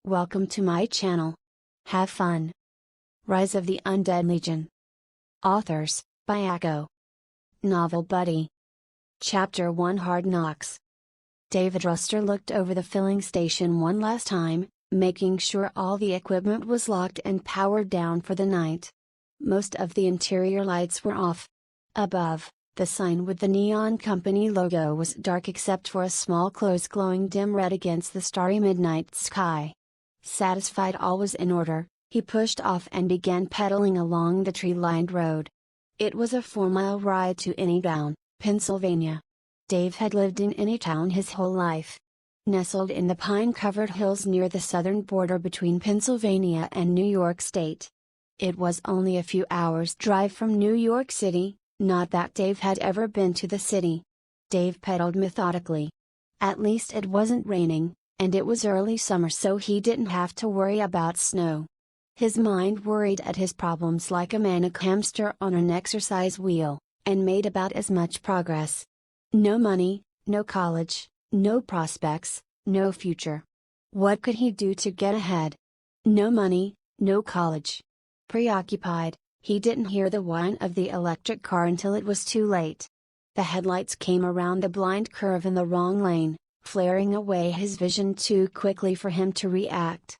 Welcome to my channel. Have fun. Rise of the Undead Legion. Authors, Biako. Novel Buddy. Chapter 1 Hard Knocks. David Ruster looked over the filling station one last time, making sure all the equipment was locked and powered down for the night. Most of the interior lights were off. Above, the sign with the neon company logo was dark except for a small close glowing dim red against the starry midnight sky. Satisfied all was in order, he pushed off and began pedaling along the tree-lined road. It was a 4-mile ride to Anytown, Pennsylvania. Dave had lived in Anytown his whole life. Nestled in the pine-covered hills near the southern border between Pennsylvania and New York State. It was only a few hours' drive from New York City, not that Dave had ever been to the city. Dave pedaled methodically. At least it wasn't raining, and it was early summer so he didn't have to worry about snow. His mind worried at his problems like a manic hamster on an exercise wheel, and made about as much progress. No money, no college, no prospects, no future. What could he do to get ahead? No money, no college. Preoccupied, he didn't hear the whine of the electric car until it was too late. The headlights came around the blind curve in the wrong lane, flaring away his vision too quickly for him to react.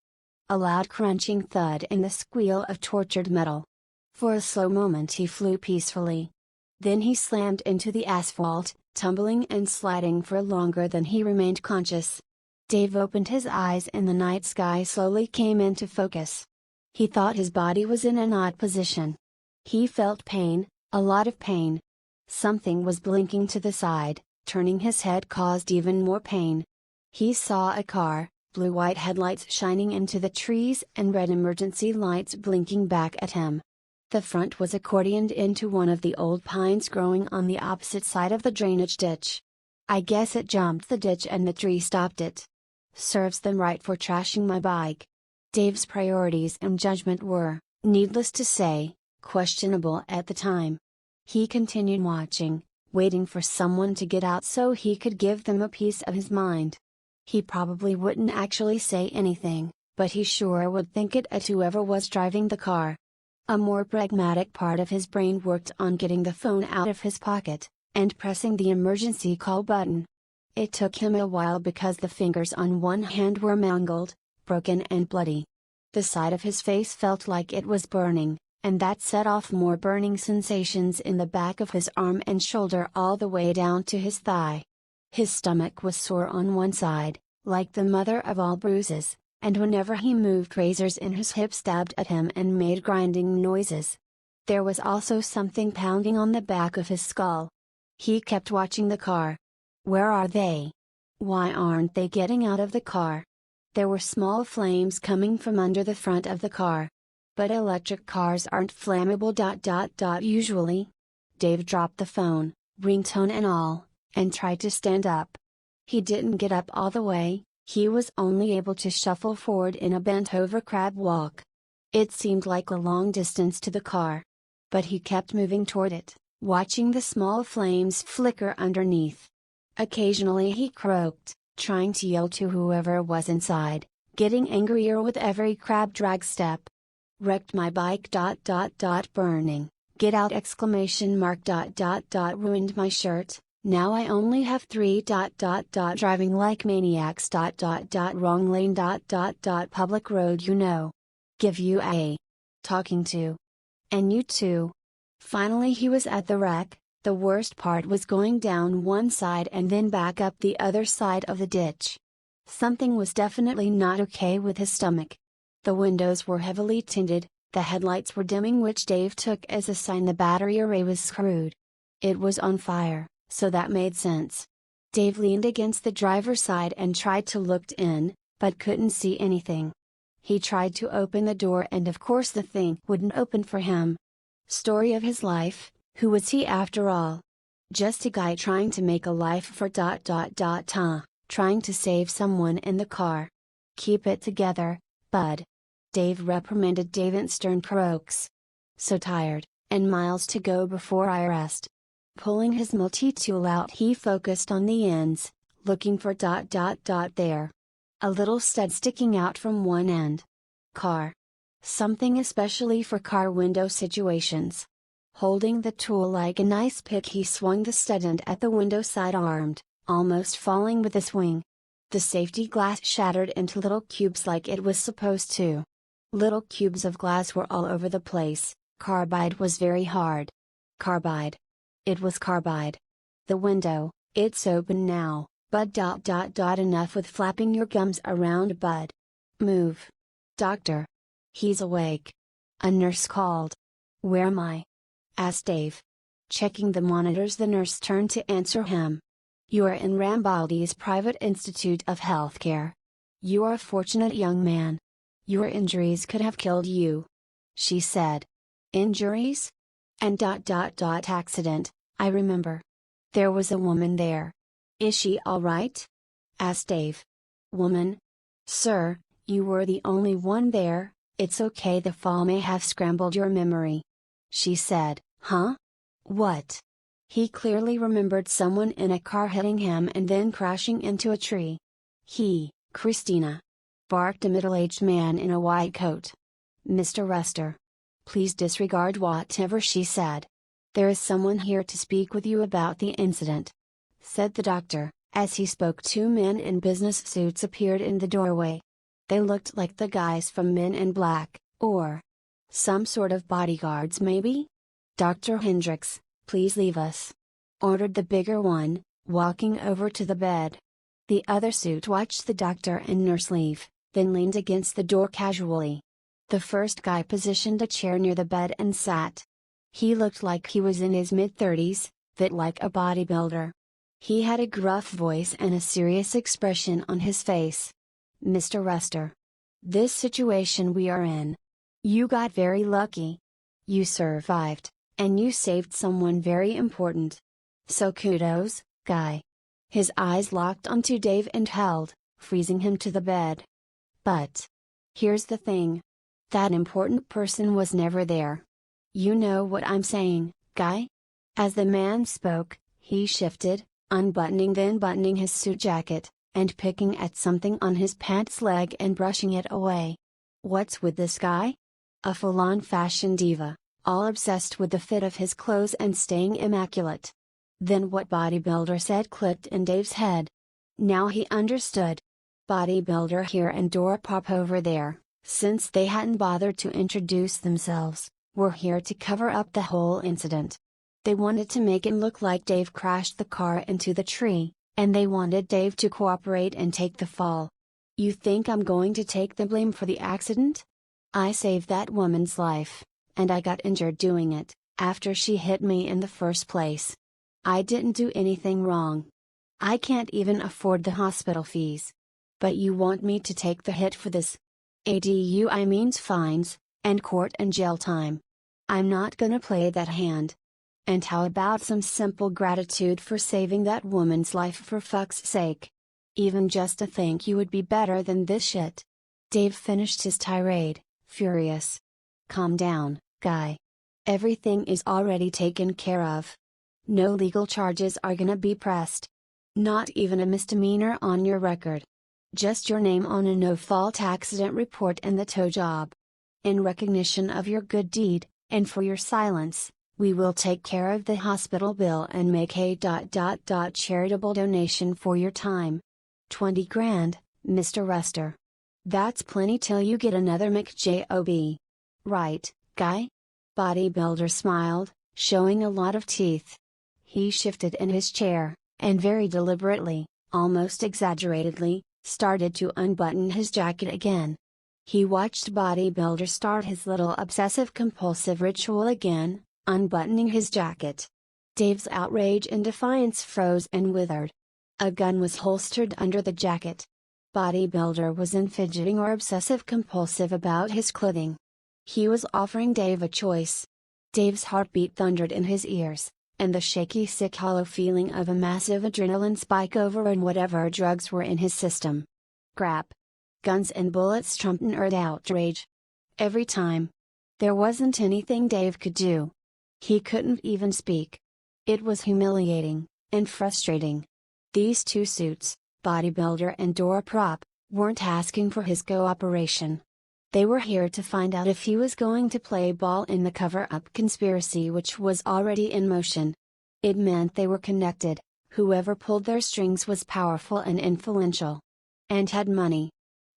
A loud crunching thud and the squeal of tortured metal. For a slow moment he flew peacefully. Then he slammed into the asphalt, tumbling and sliding for longer than he remained conscious. Dave opened his eyes and the night sky slowly came into focus. He thought his body was in an odd position. He felt pain, a lot of pain. Something was blinking to the side, turning his head caused even more pain. He saw a car, blue-white headlights shining into the trees and red emergency lights blinking back at him. The front was accordioned into one of the old pines growing on the opposite side of the drainage ditch. I guess it jumped the ditch and the tree stopped it. Serves them right for trashing my bike. Dave's priorities and judgment were, needless to say, questionable at the time. He continued watching, waiting for someone to get out so he could give them a piece of his mind. He probably wouldn't actually say anything, but he sure would think it at whoever was driving the car. A more pragmatic part of his brain worked on getting the phone out of his pocket, and pressing the emergency call button. It took him a while because the fingers on one hand were mangled, broken and bloody. The side of his face felt like it was burning, and that set off more burning sensations in the back of his arm and shoulder all the way down to his thigh. His stomach was sore on one side, like the mother of all bruises, and whenever he moved razors in his hip stabbed at him and made grinding noises. There was also something pounding on the back of his skull. He kept watching the car. Where are they? Why aren't they getting out of the car? There were small flames coming from under the front of the car. But electric cars aren't flammable. Usually. Dave dropped the phone, ringtone and all, and tried to stand up. He didn't get up all the way, he was only able to shuffle forward in a bent-over crab walk. It seemed like a long distance to the car. But he kept moving toward it, watching the small flames flicker underneath. Occasionally he croaked, trying to yell to whoever was inside, getting angrier with every crab drag step. Wrecked my bike. Burning, get out! Ruined my shirt, now I only have 3. Driving like maniacs. Wrong lane. Public road Give you a talking to. And you too. Finally he was at the wreck. The worst part was going down one side and then back up the other side of the ditch. Something was definitely not okay with his stomach. The windows were heavily tinted, the headlights were dimming, which Dave took as a sign the battery array was screwed. It was on fire, so that made sense. Dave leaned against the driver's side and tried to look in, but couldn't see anything. He tried to open the door and of course the thing wouldn't open for him. Story of his life. Who was he after all? Just a guy trying to make a life for trying to save someone in the car. Keep it together, bud. Dave reprimanded Dave in stern croaks. So tired, and miles to go before I rest. Pulling his multi-tool out he focused on the ends, looking for there. a little stud sticking out from one end. Car. Something especially for car window situations. Holding the tool like a nice pick, he swung the stud end at the window side armed, almost falling with a swing. The safety glass shattered into little cubes like it was supposed to. Little cubes of glass were all over the place. Carbide was very hard. Carbide. It was carbide. The window, it's open now, Bud. Enough with flapping your gums around, Bud. Move. Doctor. He's awake. A nurse called. Where am I? Asked Dave. Checking the monitors, the nurse turned to answer him. You are in Rambaldi's private institute of healthcare. You are a fortunate young man. Your injuries could have killed you. She said. Injuries? And accident, I remember. There was a woman there. Is she all right? Asked Dave. Woman? Sir, you were the only one there, it's okay, the fall may have scrambled your memory. She said. Huh? What? He clearly remembered someone in a car hitting him and then crashing into a tree. Christina. Barked a middle-aged man in a white coat. Mr. Rester. Please disregard whatever she said. There is someone here to speak with you about the incident. Said the doctor. As he spoke, two men in business suits appeared in the doorway. They looked like the guys from Men in Black, or some sort of bodyguards maybe? Dr. Hendricks, please leave us. Ordered the bigger one, walking over to the bed. The other suit watched the doctor and nurse leave, then leaned against the door casually. The first guy positioned a chair near the bed and sat. He looked like he was in his mid-30s, fit like a bodybuilder. He had a gruff voice and a serious expression on his face. Mr. Rester. This situation we are in. You got very lucky. You survived, and you saved someone very important. So kudos, guy. His eyes locked onto Dave and held, freezing him to the bed. But here's the thing. That important person was never there. You know what I'm saying, guy? As the man spoke, he shifted, unbuttoning then buttoning his suit jacket, and picking at something on his pants leg and brushing it away. What's with this guy? A full-on fashion diva, all obsessed with the fit of his clothes and staying immaculate. Then what bodybuilder said clicked in Dave's head. Now he understood. Bodybuilder here and Dora Pop over there, since they hadn't bothered to introduce themselves, were here to cover up the whole incident. They wanted to make it look like Dave crashed the car into the tree, and they wanted Dave to cooperate and take the fall. You think I'm going to take the blame for the accident? I saved that woman's life, and I got injured doing it, after she hit me in the first place. I didn't do anything wrong. I can't even afford the hospital fees. But you want me to take the hit for this? I means fines, and court and jail time. I'm not gonna play that hand. And how about some simple gratitude for saving that woman's life, for fuck's sake? Even just a thank you would be better than this shit. Dave finished his tirade, furious. Calm down, guy. Everything is already taken care of. No legal charges are gonna be pressed. Not even a misdemeanor on your record. Just your name on a no-fault accident report and the tow job. In recognition of your good deed, and for your silence, we will take care of the hospital bill and make a charitable donation for your time. 20 grand, Mr. Rester. That's plenty till you get another McJob. Right, guy? Bodybuilder smiled, showing a lot of teeth. He shifted in his chair, and very deliberately, almost exaggeratedly, started to unbutton his jacket again. He watched bodybuilder start his little obsessive-compulsive ritual again, unbuttoning his jacket. Dave's outrage and defiance froze and withered. A gun was holstered under the jacket. Bodybuilder wasn't fidgeting or obsessive-compulsive about his clothing. He was offering Dave a choice. Dave's heartbeat thundered in his ears, and the shaky, sick, hollow feeling of a massive adrenaline spike overran whatever drugs were in his system. Crap. Guns and bullets trumped nerd outrage. Every time. There wasn't anything Dave could do. He couldn't even speak. It was humiliating, and frustrating. These two suits, bodybuilder and Dora Prop, weren't asking for his cooperation. They were here to find out if he was going to play ball in the cover-up conspiracy which was already in motion. It meant they were connected. Whoever pulled their strings was powerful and influential. And had money.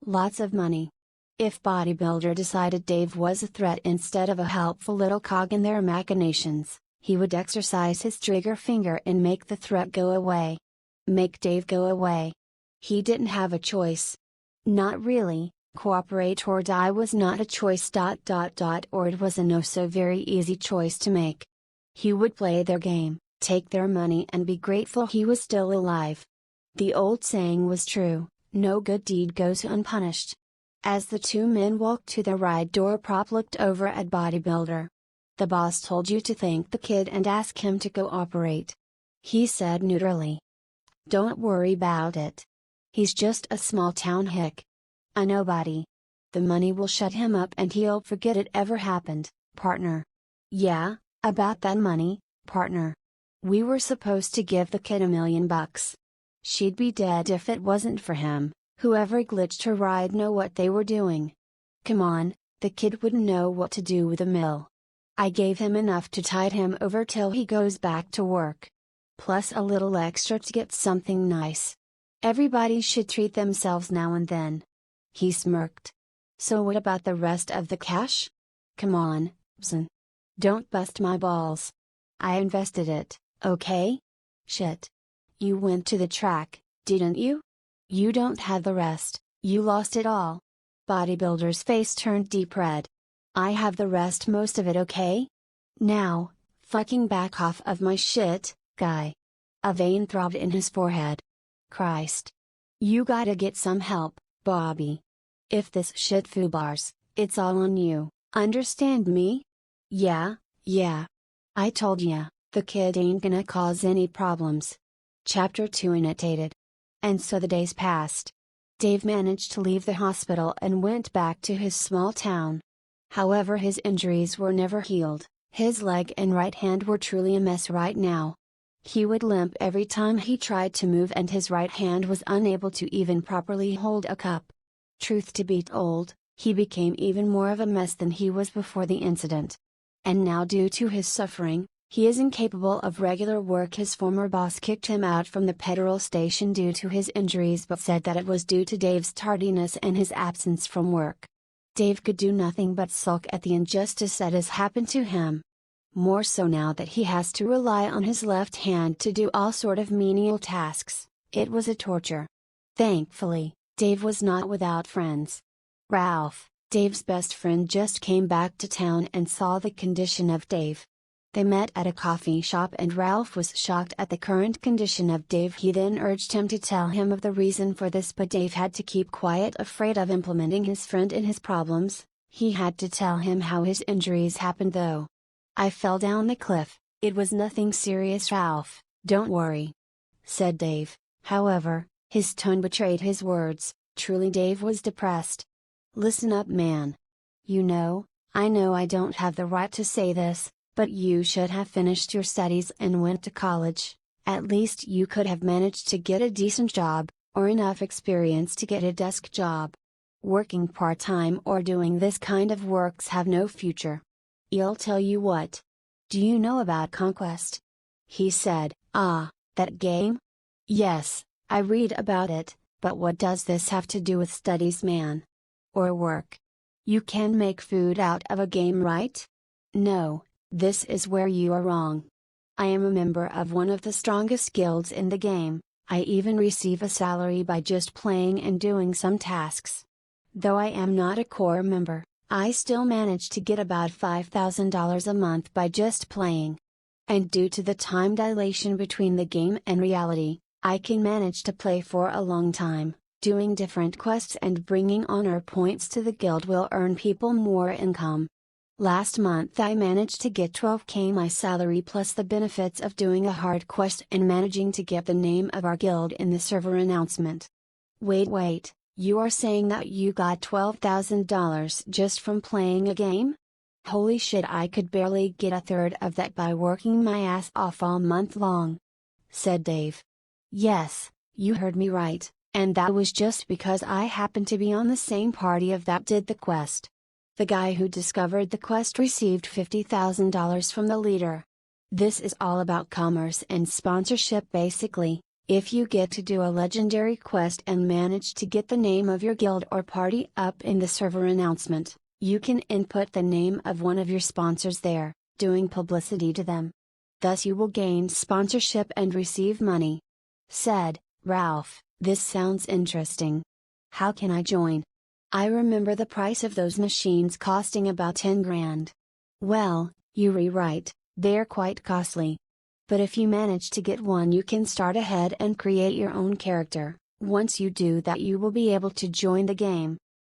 Lots of money. If Bodybuilder decided Dave was a threat instead of a helpful little cog in their machinations, he would exercise his trigger finger and make the threat go away. Make Dave go away. He didn't have a choice. Not really. Cooperate or die was not a choice. Or it was a no so very easy choice to make. He would play their game, take their money and be grateful he was still alive. The old saying was true, no good deed goes unpunished. As the two men walked to their ride door, Prop looked over at Bodybuilder. The boss told you to thank the kid and ask him to cooperate. He said neutrally. Don't worry about it. He's just a small town hick. A nobody. The money will shut him up and he'll forget it ever happened, partner. Yeah, about that money, partner. We were supposed to give the kid $1 million. She'd be dead if it wasn't for him. Whoever glitched her ride know what they were doing. Come on, the kid wouldn't know what to do with $1 million. I gave him enough to tide him over till he goes back to work. Plus a little extra to get something nice. Everybody should treat themselves now and then. He smirked. So what about the rest of the cash? Come on, Bson. Don't bust my balls. I invested it, okay? Shit. You went to the track, didn't you? You don't have the rest, you lost it all. Bodybuilder's face turned deep red. I have the rest, most of it, okay? Now, fucking back off of my shit, guy. A vein throbbed in his forehead. Christ. You gotta get some help, Bobby. If this shit foobars, it's all on you, understand me? Yeah. I told ya, the kid ain't gonna cause any problems. Chapter 2 annotated. And so the days passed. Dave managed to leave the hospital and went back to his small town. However, his injuries were never healed. His leg and right hand were truly a mess right now. He would limp every time he tried to move and his right hand was unable to even properly hold a cup. Truth to be told, he became even more of a mess than he was before the incident. And now, due to his suffering, he is incapable of regular work. His former boss kicked him out from the petrol station due to his injuries but said that it was due to Dave's tardiness and his absence from work. Dave could do nothing but sulk at the injustice that has happened to him. More so now that he has to rely on his left hand to do all sort of menial tasks, it was a torture. Thankfully, Dave was not without friends. Ralph, Dave's best friend, just came back to town and saw the condition of Dave. They met at a coffee shop and Ralph was shocked at the current condition of Dave. He then urged him to tell him of the reason for this, but Dave had to keep quiet, afraid of implementing his friend in his problems. He had to tell him how his injuries happened though. I fell down the cliff, it was nothing serious, Ralph, don't worry, said Dave. However, his tone betrayed his words. Truly, Dave was depressed. Listen up, man. I know I don't have the right to say this, but you should have finished your studies and went to college. At least you could have managed to get a decent job, or enough experience to get a desk job. Working part-time or doing this kind of works have no future. I'll tell you what. Do you know about Conquest? He said. Ah, that game? Yes, I read about it, but what does this have to do with studies, man? Or work? You can make food out of a game, right? No, this is where you are wrong. I am a member of one of the strongest guilds in the game. I even receive a salary by just playing and doing some tasks. Though I am not a core member, I still manage to get about $5,000 a month by just playing. And due to the time dilation between the game and reality, I can manage to play for a long time. Doing different quests and bringing honor points to the guild will earn people more income. Last month I managed to get 12k my salary plus the benefits of doing a hard quest and managing to get the name of our guild in the server announcement. Wait, you are saying that you got $12,000 just from playing a game? Holy shit, I could barely get a third of that by working my ass off all month long, said Dave. Yes, you heard me right, And that was just because I happened to be on the same party of that did the quest. The guy who discovered the quest received $50,000 from the leader. This is all about commerce and sponsorship basically. If you get to do a legendary quest and manage to get the name of your guild or party up in the server announcement, you can input the name of one of your sponsors there, doing publicity to them. Thus you will gain sponsorship and receive money. Said Ralph, this sounds interesting. How can I join? I remember the price of those machines costing about 10 grand. Well, you're right, they're quite costly. But if you manage to get one you can start ahead and create your own character. Once you do that you will be able to join the game.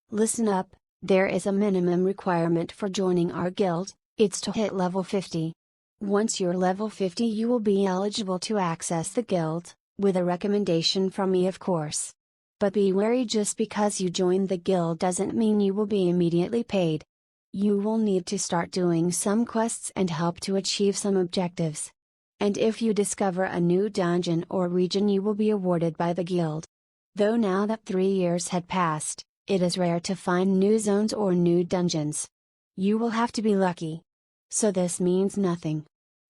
Listen up, there is a minimum requirement for joining our guild, it's to hit level 50. Once you're level 50 you will be eligible to access the guild, with a recommendation from me of course. But be wary, just because you join the guild doesn't mean you will be immediately paid. You will need to start doing some quests and help to achieve some objectives. And if you discover a new dungeon or region you will be awarded by the guild. Though now that 3 years had passed, it is rare to find new zones or new dungeons. You will have to be lucky. So this means nothing.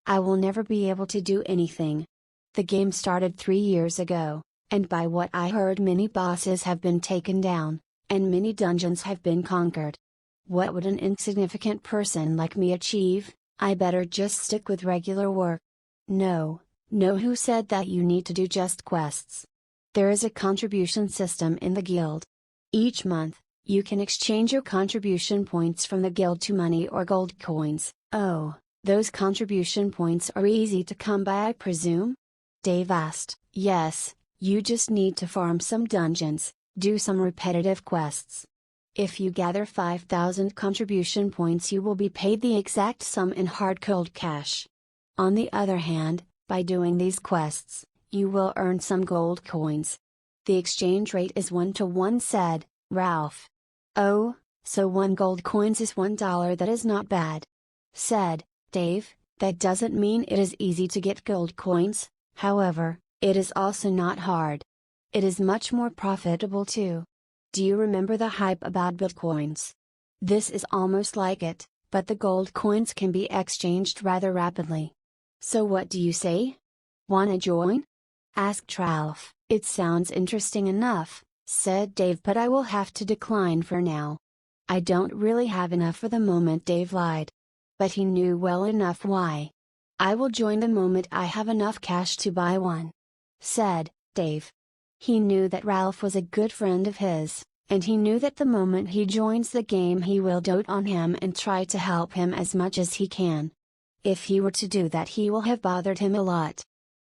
I will never be able to do anything. The game started 3 years ago, and by what I heard many bosses have been taken down, and many dungeons have been conquered. What would an insignificant person like me achieve? I better just stick with regular work. No, who said that you need to do just quests? There is a contribution system in the guild. Each month, you can exchange your contribution points from the guild to money or gold coins. Oh, those contribution points are easy to come by I presume? Dave asked. Yes, you just need to farm some dungeons, do some repetitive quests. If you gather 5,000 contribution points you will be paid the exact sum in hard cold cash. On the other hand, by doing these quests, you will earn some gold coins. The exchange rate is 1-to-1, said Ralph. Oh, so 1 gold coins is $1, that is not bad. Said Dave, that doesn't mean it is easy to get gold coins, however, it is also not hard. It is much more profitable too. Do you remember the hype about bitcoins? This is almost like it, but the gold coins can be exchanged rather rapidly. So what do you say? Wanna join? Asked Ralph. It sounds interesting enough, said Dave, but I will have to decline for now. I don't really have enough for the moment, Dave lied. But he knew well enough why. I will join the moment I have enough cash to buy one, said Dave. He knew that Ralph was a good friend of his, and he knew that the moment he joins the game he will dote on him and try to help him as much as he can. If he were to do that he will have bothered him a lot.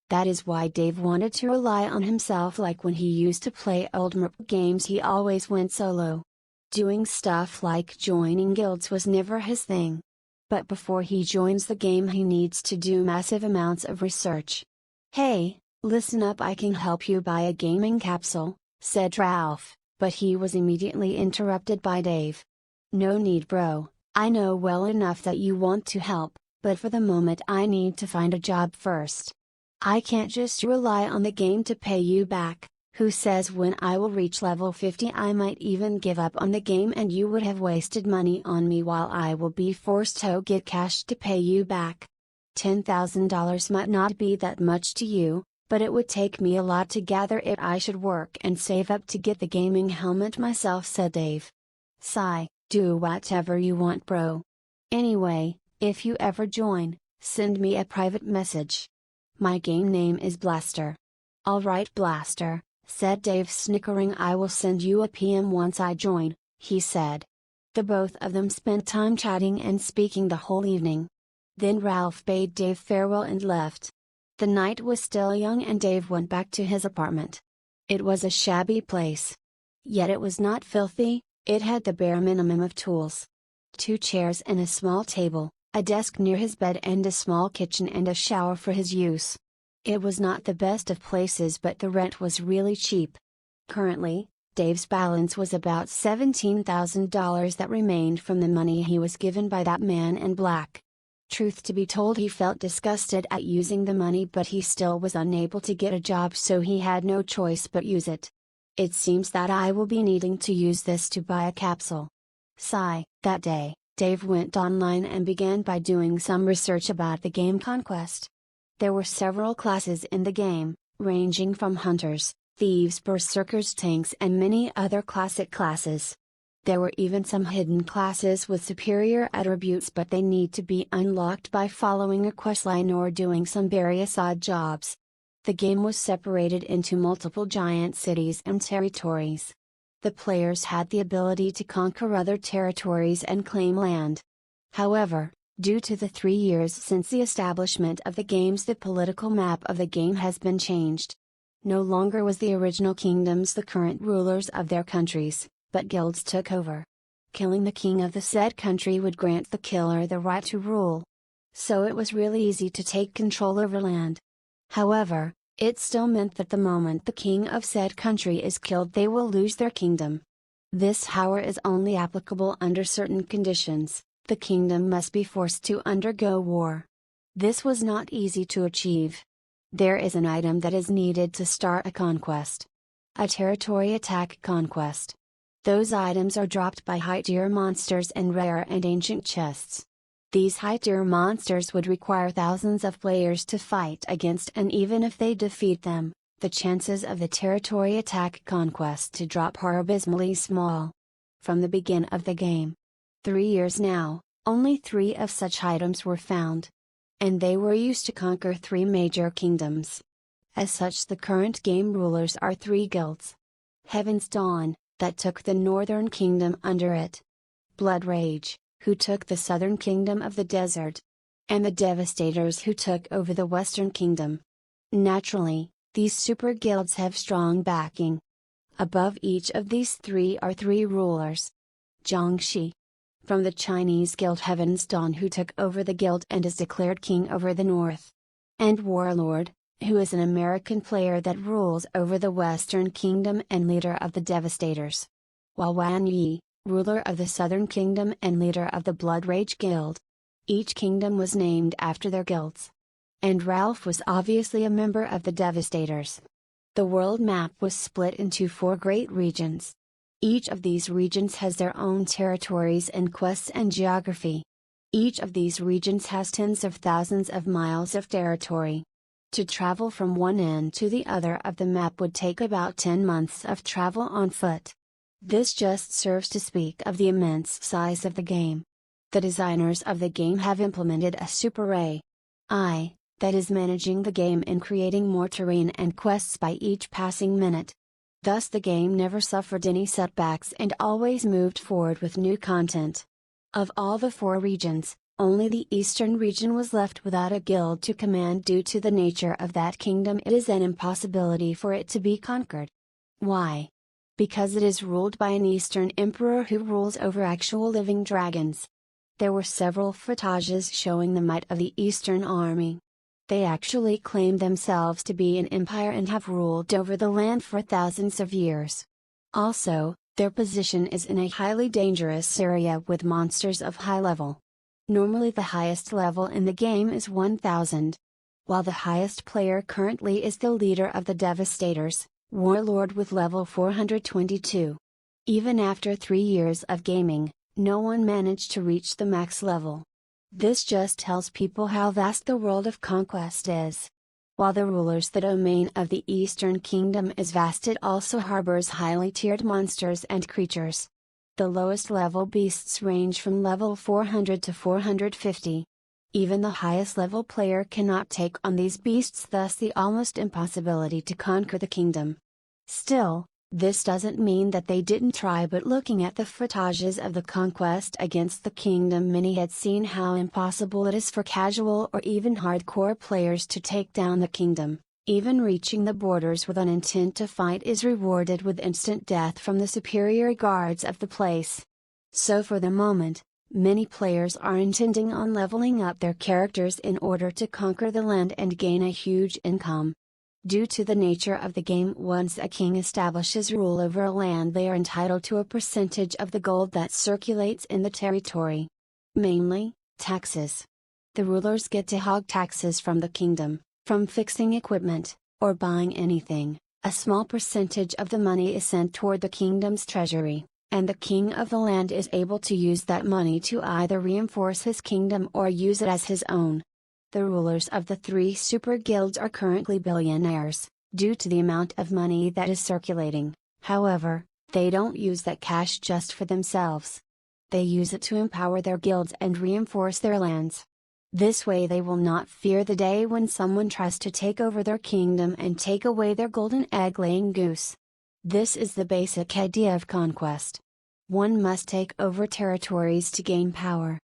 That is why Dave wanted to rely on himself, like when he used to play old MRP games he always went solo. Doing stuff like joining guilds was never his thing. But before he joins the game he needs to do massive amounts of research. Hey, listen up, I can help you buy a gaming capsule, said Ralph, but he was immediately interrupted by Dave. No need, bro, I know well enough that you want to help. But for the moment I need to find a job first. I can't just rely on the game to pay you back. Who says when I will reach level 50 I might even give up on the game and you would have wasted money on me while I will be forced to get cash to pay you back. $10,000 might not be that much to you, but it would take me a lot to gather it. I should work and save up to get the gaming helmet myself, said Dave. Sigh, do whatever you want, bro. Anyway, if you ever join, send me a private message. My game name is Blaster. Alright, Blaster, said Dave, snickering. I will send you a PM once I join, he said. The both of them spent time chatting and speaking the whole evening. Then Ralph bade Dave farewell and left. The night was still young and Dave went back to his apartment. It was a shabby place. Yet it was not filthy, it had the bare minimum of tools. 2 chairs and a small table, a desk near his bed and a small kitchen and a shower for his use. It was not the best of places, but the rent was really cheap. Currently, Dave's balance was about $17,000 that remained from the money he was given by that man in black. Truth to be told, he felt disgusted at using the money, but he still was unable to get a job, so he had no choice but use it. It seems that I will be needing to use this to buy a capsule. Sigh. That day, Dave went online and began by doing some research about the game Conquest. There were several classes in the game, ranging from hunters, thieves, berserkers, tanks, and many other classic classes. There were even some hidden classes with superior attributes, but they need to be unlocked by following a questline or doing some various odd jobs. The game was separated into multiple giant cities and territories. The players had the ability to conquer other territories and claim land. However, due to the 3 years since the establishment of the games, the political map of the game has been changed. No longer was the original kingdoms the current rulers of their countries, but guilds took over. Killing the king of the said country would grant the killer the right to rule. So it was really easy to take control over land. However, it still meant that the moment the king of said country is killed, they will lose their kingdom. This power is only applicable under certain conditions. The kingdom must be forced to undergo war. This was not easy to achieve. There is an item that is needed to start a conquest. A territory attack conquest. Those items are dropped by high-tier monsters and rare and ancient chests. These high-tier monsters would require thousands of players to fight against, and even if they defeat them, the chances of the territory attack conquest to drop are abysmally small. From the beginning of the game, 3 years now, only 3 of such items were found. And they were used to conquer 3 major kingdoms. As such, the current game rulers are 3 guilds. Heaven's Dawn, that took the northern kingdom under it. Blood Rage, who took the southern kingdom of the desert. And the Devastators, who took over the western kingdom. Naturally, these super guilds have strong backing. Above each of these 3 are 3 rulers. Jiangxi, from the Chinese guild Heaven's Dawn, who took over the guild and is declared king over the north. And Warlord, who is an American player that rules over the western kingdom and leader of the Devastators. While Wan Yi, ruler of the southern kingdom and leader of the Blood Rage guild. Each kingdom was named after their guilds. And Ralph was obviously a member of the Devastators. The world map was split into 4 great regions. Each of these regions has their own territories and quests and geography. Each of these regions has tens of thousands of miles of territory. To travel from one end to the other of the map would take about 10 months of travel on foot. This just serves to speak of the immense size of the game. The designers of the game have implemented a super AI, that is managing the game and creating more terrain and quests by each passing minute. Thus the game never suffered any setbacks and always moved forward with new content. Of all the 4 regions, only the eastern region was left without a guild to command due to the nature of that kingdom. It is an impossibility for it to be conquered. Why? Because it is ruled by an Eastern Emperor who rules over actual living dragons. There were several footages showing the might of the Eastern army. They actually claim themselves to be an empire and have ruled over the land for thousands of years. Also, their position is in a highly dangerous area with monsters of high level. Normally the highest level in the game is 1000. While the highest player currently is the leader of the Devastators, Warlord with level 422. Even after 3 years of gaming, no one managed to reach the max level. This just tells people how vast the world of Conquest is. While the rulers the domain of the Eastern Kingdom is vast, it also harbors highly tiered monsters and creatures. The lowest level beasts range from level 400 to 450. Even the highest level player cannot take on these beasts, thus the almost impossibility to conquer the kingdom. Still, this doesn't mean that they didn't try, but looking at the footages of the conquest against the kingdom, many had seen how impossible it is for casual or even hardcore players to take down the kingdom. Even reaching the borders with an intent to fight is rewarded with instant death from the superior guards of the place. So for the moment, many players are intending on leveling up their characters in order to conquer the land and gain a huge income. Due to the nature of the game, once a king establishes rule over a land, they are entitled to a percentage of the gold that circulates in the territory. Mainly, taxes. The rulers get to hog taxes from the kingdom, from fixing equipment, or buying anything, A small percentage of the money is sent toward the kingdom's treasury, and the king of the land is able to use that money to either reinforce his kingdom or use it as his own. The rulers of the 3 super guilds are currently billionaires, due to the amount of money that is circulating. However, they don't use that cash just for themselves. They use it to empower their guilds and reinforce their lands. This way they will not fear the day when someone tries to take over their kingdom and take away their golden egg-laying goose. This is the basic idea of conquest. One must take over territories to gain power.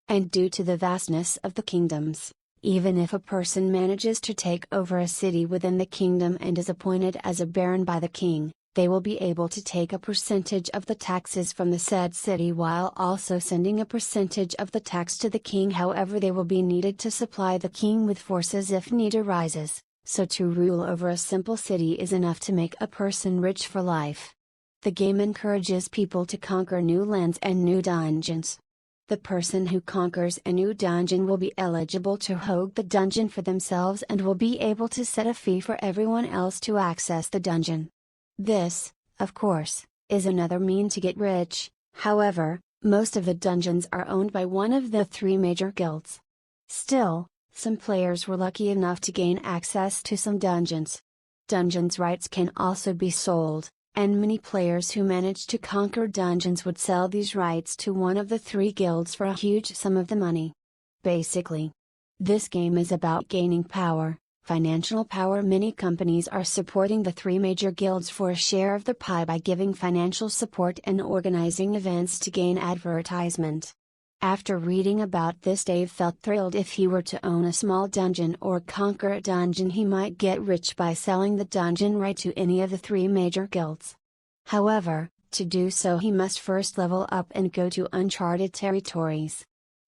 And due to the vastness of the kingdoms, even if a person manages to take over a city within the kingdom and is appointed as a baron by the king, they will be able to take a percentage of the taxes from the said city while also sending a percentage of the tax to the king. However, they will be needed to supply the king with forces if need arises, so to rule over a simple city is enough to make a person rich for life. The game encourages people to conquer new lands and new dungeons. The person who conquers a new dungeon will be eligible to hold the dungeon for themselves and will be able to set a fee for everyone else to access the dungeon. This, of course, is another mean to get rich. However, most of the dungeons are owned by one of the 3 major guilds. Still, some players were lucky enough to gain access to some dungeons. Dungeons rights can also be sold, and many players who managed to conquer dungeons would sell these rights to one of the 3 guilds for a huge sum of the money. Basically, this game is about gaining power. Financial power. Many companies are supporting the 3 major guilds for a share of the pie by giving financial support and organizing events to gain advertisement. After reading about this, Dave felt thrilled. If he were to own a small dungeon or conquer a dungeon, he might get rich by selling the dungeon right to any of the 3 major guilds. However, to do so he must first level up and go to uncharted territories.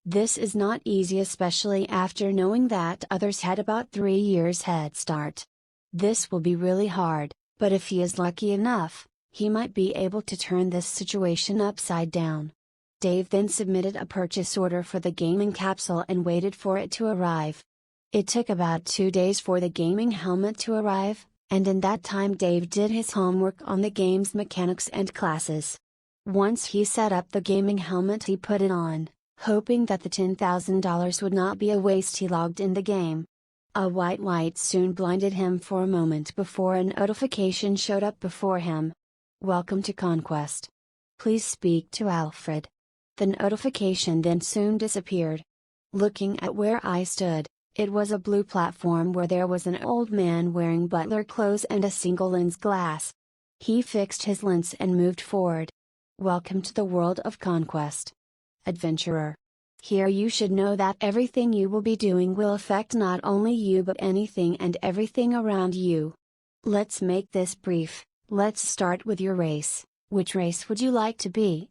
This is not easy, especially after knowing that others had about 3 years head start. This will be really hard, but if he is lucky enough, he might be able to turn this situation upside down. Dave then submitted a purchase order for the gaming capsule and waited for it to arrive. It took about 2 days for the gaming helmet to arrive, and in that time Dave did his homework on the game's mechanics and classes. Once he set up the gaming helmet, he put it on, hoping that the $10,000 would not be a waste. He logged in the game. A white light soon blinded him for a moment before a notification showed up before him. Welcome to Conquest. Please speak to Alfred. The notification then soon disappeared. Looking at where I stood, it was a blue platform where there was an old man wearing butler clothes and a single lens glass. He fixed his lens and moved forward. Welcome to the world of Conquest. Adventurer. Here you should know that everything you will be doing will affect not only you but anything and everything around you. Let's make this brief. Let's start with your race. Which race would you like to be?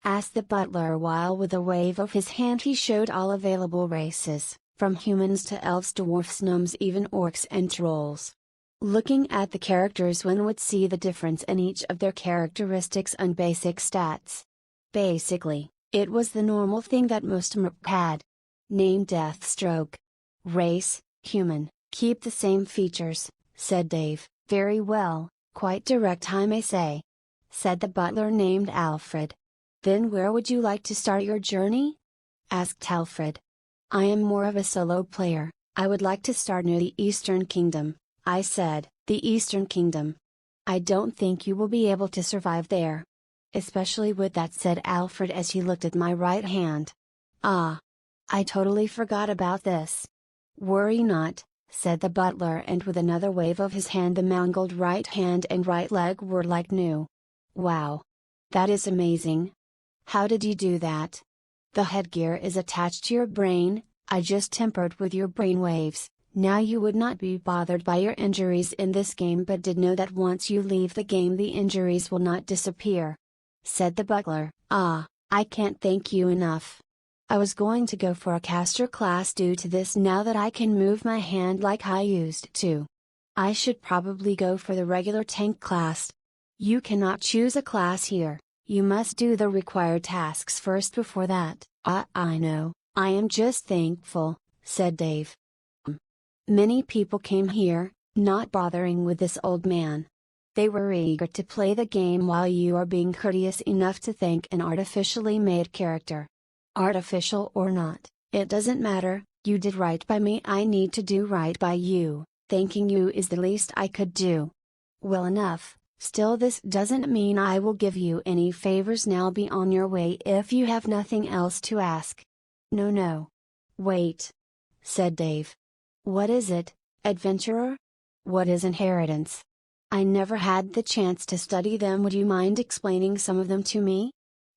Asked the butler while with a wave of his hand he showed all available races, from humans to elves, dwarfs, gnomes, even orcs and trolls. Looking at the characters, one would see the difference in each of their characteristics and basic stats. Basically, it was the normal thing that most merc had. Name Deathstroke. Race, human, keep the same features, said Dave. Very well, quite direct I may say. Said the butler named Alfred. Then where would you like to start your journey? Asked Alfred. I am more of a solo player, I would like to start near the Eastern Kingdom, I said. The Eastern Kingdom? I don't think you will be able to survive there. Especially with that, said Alfred as he looked at my right hand. Ah! I totally forgot about this. Worry not, said the butler, and with another wave of his hand the mangled right hand and right leg were like new. Wow! That is amazing. How did you do that? The headgear is attached to your brain, I just tempered with your brain waves. Now you would not be bothered by your injuries in this game, but did know that once you leave the game the injuries will not disappear. Said the butler. Ah, I can't thank you enough. I was going to go for a caster class due to this now that I can move my hand like I used to. I should probably go for the regular tank class. You cannot choose a class here, you must do the required tasks first before that. I know, I am just thankful, said Dave. Many people came here, not bothering with this old man. They were eager to play the game while you are being courteous enough to thank an artificially made character. Artificial or not, it doesn't matter, you did right by me, I need to do right by you, thanking you is the least I could do. Well enough, still this doesn't mean I will give you any favors now, be on your way if you have nothing else to ask. No. Wait, said Dave. What is it, adventurer? What is inheritance? I never had the chance to study them, would you mind explaining some of them to me?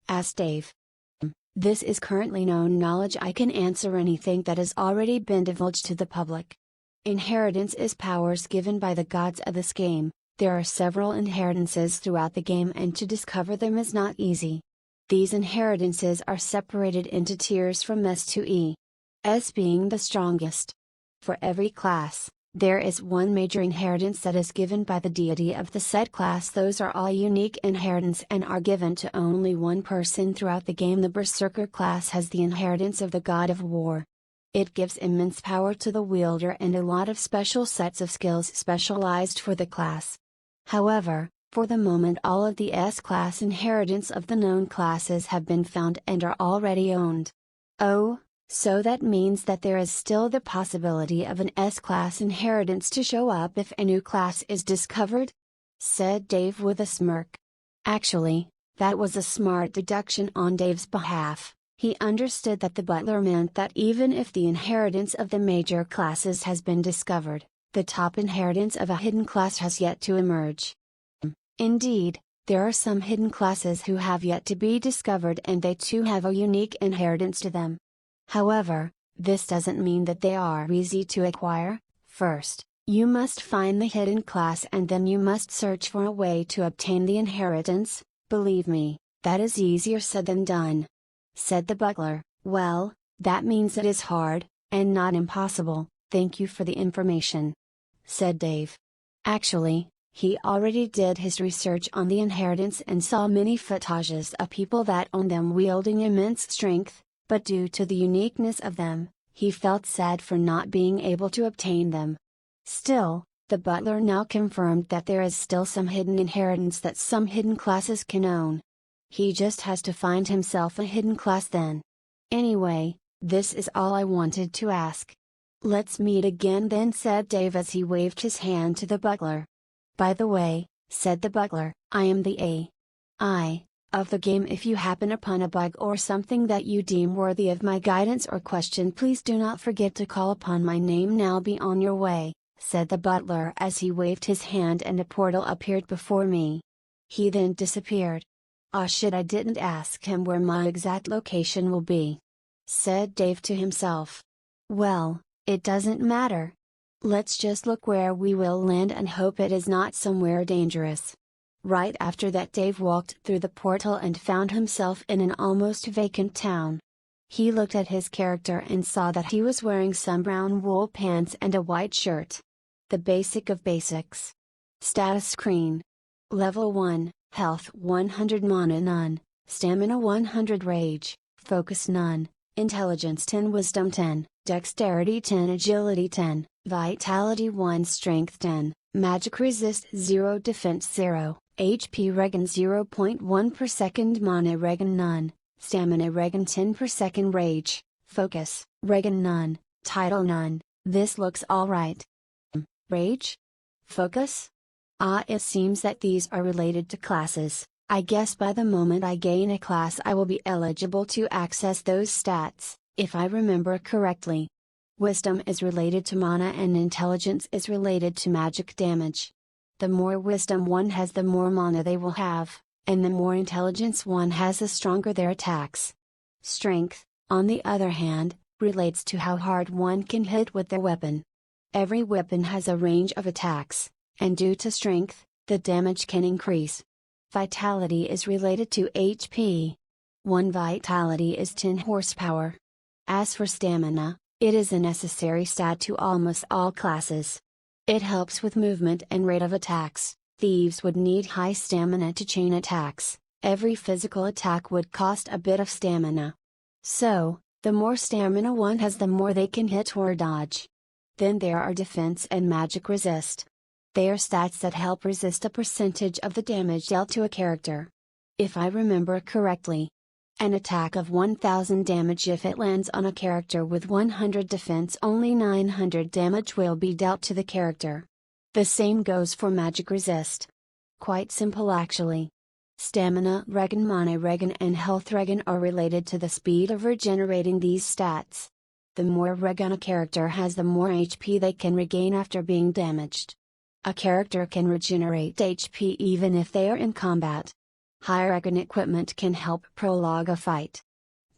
Asked Dave. This is currently known knowledge, I can answer anything that has already been divulged to the public. Inheritance is powers given by the gods of this game. There are several inheritances throughout the game and to discover them is not easy. These inheritances are separated into tiers from S to E. S being the strongest. For every class, there is one major inheritance that is given by the deity of the said class. Those are all unique inheritance and are given to only one person throughout the game. The Berserker class has the inheritance of the god of war. It gives immense power to the wielder and a lot of special sets of skills specialized for the class. However, for the moment all of the S-class inheritance of the known classes have been found and are already owned. Oh, so that means that there is still the possibility of an S-class inheritance to show up if a new class is discovered? Said Dave with a smirk. Actually, that was a smart deduction on Dave's behalf. He understood that the butler meant that even if the inheritance of the major classes has been discovered, the top inheritance of a hidden class has yet to emerge. Indeed, there are some hidden classes who have yet to be discovered and they too have a unique inheritance to them. However, this doesn't mean that they are easy to acquire. First, you must find the hidden class and then you must search for a way to obtain the inheritance. Believe me, that is easier said than done. Said the butler. Well, that means it is hard, and not impossible, thank you for the information. Said Dave. Actually, he already did his research on the inheritance and saw many footages of people that own them wielding immense strength, but due to the uniqueness of them, he felt sad for not being able to obtain them. Still, the butler now confirmed that there is still some hidden inheritance that some hidden classes can own. He just has to find himself a hidden class then. Anyway, this is all I wanted to ask. Let's meet again then, said Dave as he waved his hand to the butler. By the way, said the butler, I am the AI of the game. If you happen upon a bug or something that you deem worthy of my guidance or question, please do not forget to call upon my name. Now be on your way, said the butler as he waved his hand and a portal appeared before me. He then disappeared. Ah shit, I didn't ask him where my exact location will be, said Dave to himself. Well, it doesn't matter. Let's just look where we will land and hope it is not somewhere dangerous. Right after that, Dave walked through the portal and found himself in an almost vacant town. He looked at his character and saw that he was wearing some brown wool pants and a white shirt. The basic of basics. Status screen. Level 1, Health 100, Mana none, Stamina 100, Rage, Focus none, Intelligence 10, Wisdom 10, Dexterity 10, Agility 10, Vitality 1, Strength 10, Magic Resist 0, Defense 0, HP Regen 0.1 per second, Mana Regen none, Stamina Regen 10 per second, Rage, Focus, Regen none, Title none. This looks alright. Rage? Focus? Ah, it seems that these are related to classes. I guess by the moment I gain a class I will be eligible to access those stats, if I remember correctly. Wisdom is related to mana and intelligence is related to magic damage. The more wisdom one has, the more mana they will have, and the more intelligence one has, the stronger their attacks. Strength, on the other hand, relates to how hard one can hit with their weapon. Every weapon has a range of attacks, and due to strength, the damage can increase. Vitality is related to HP. 1 vitality is 10 horsepower. As for stamina, it is a necessary stat to almost all classes. It helps with movement and rate of attacks. Thieves would need high stamina to chain attacks. Every physical attack would cost a bit of stamina. So, the more stamina one has, the more they can hit or dodge. Then there are defense and magic resist. They are stats that help resist a percentage of the damage dealt to a character. If I remember correctly, an attack of 1000 damage if it lands on a character with 100 defense, only 900 damage will be dealt to the character. The same goes for magic resist. Quite simple actually. Stamina regen, mana regen and health regen are related to the speed of regenerating these stats. The more regen a character has, the more HP they can regain after being damaged. A character can regenerate HP even if they are in combat. High regen equipment can help prologue a fight.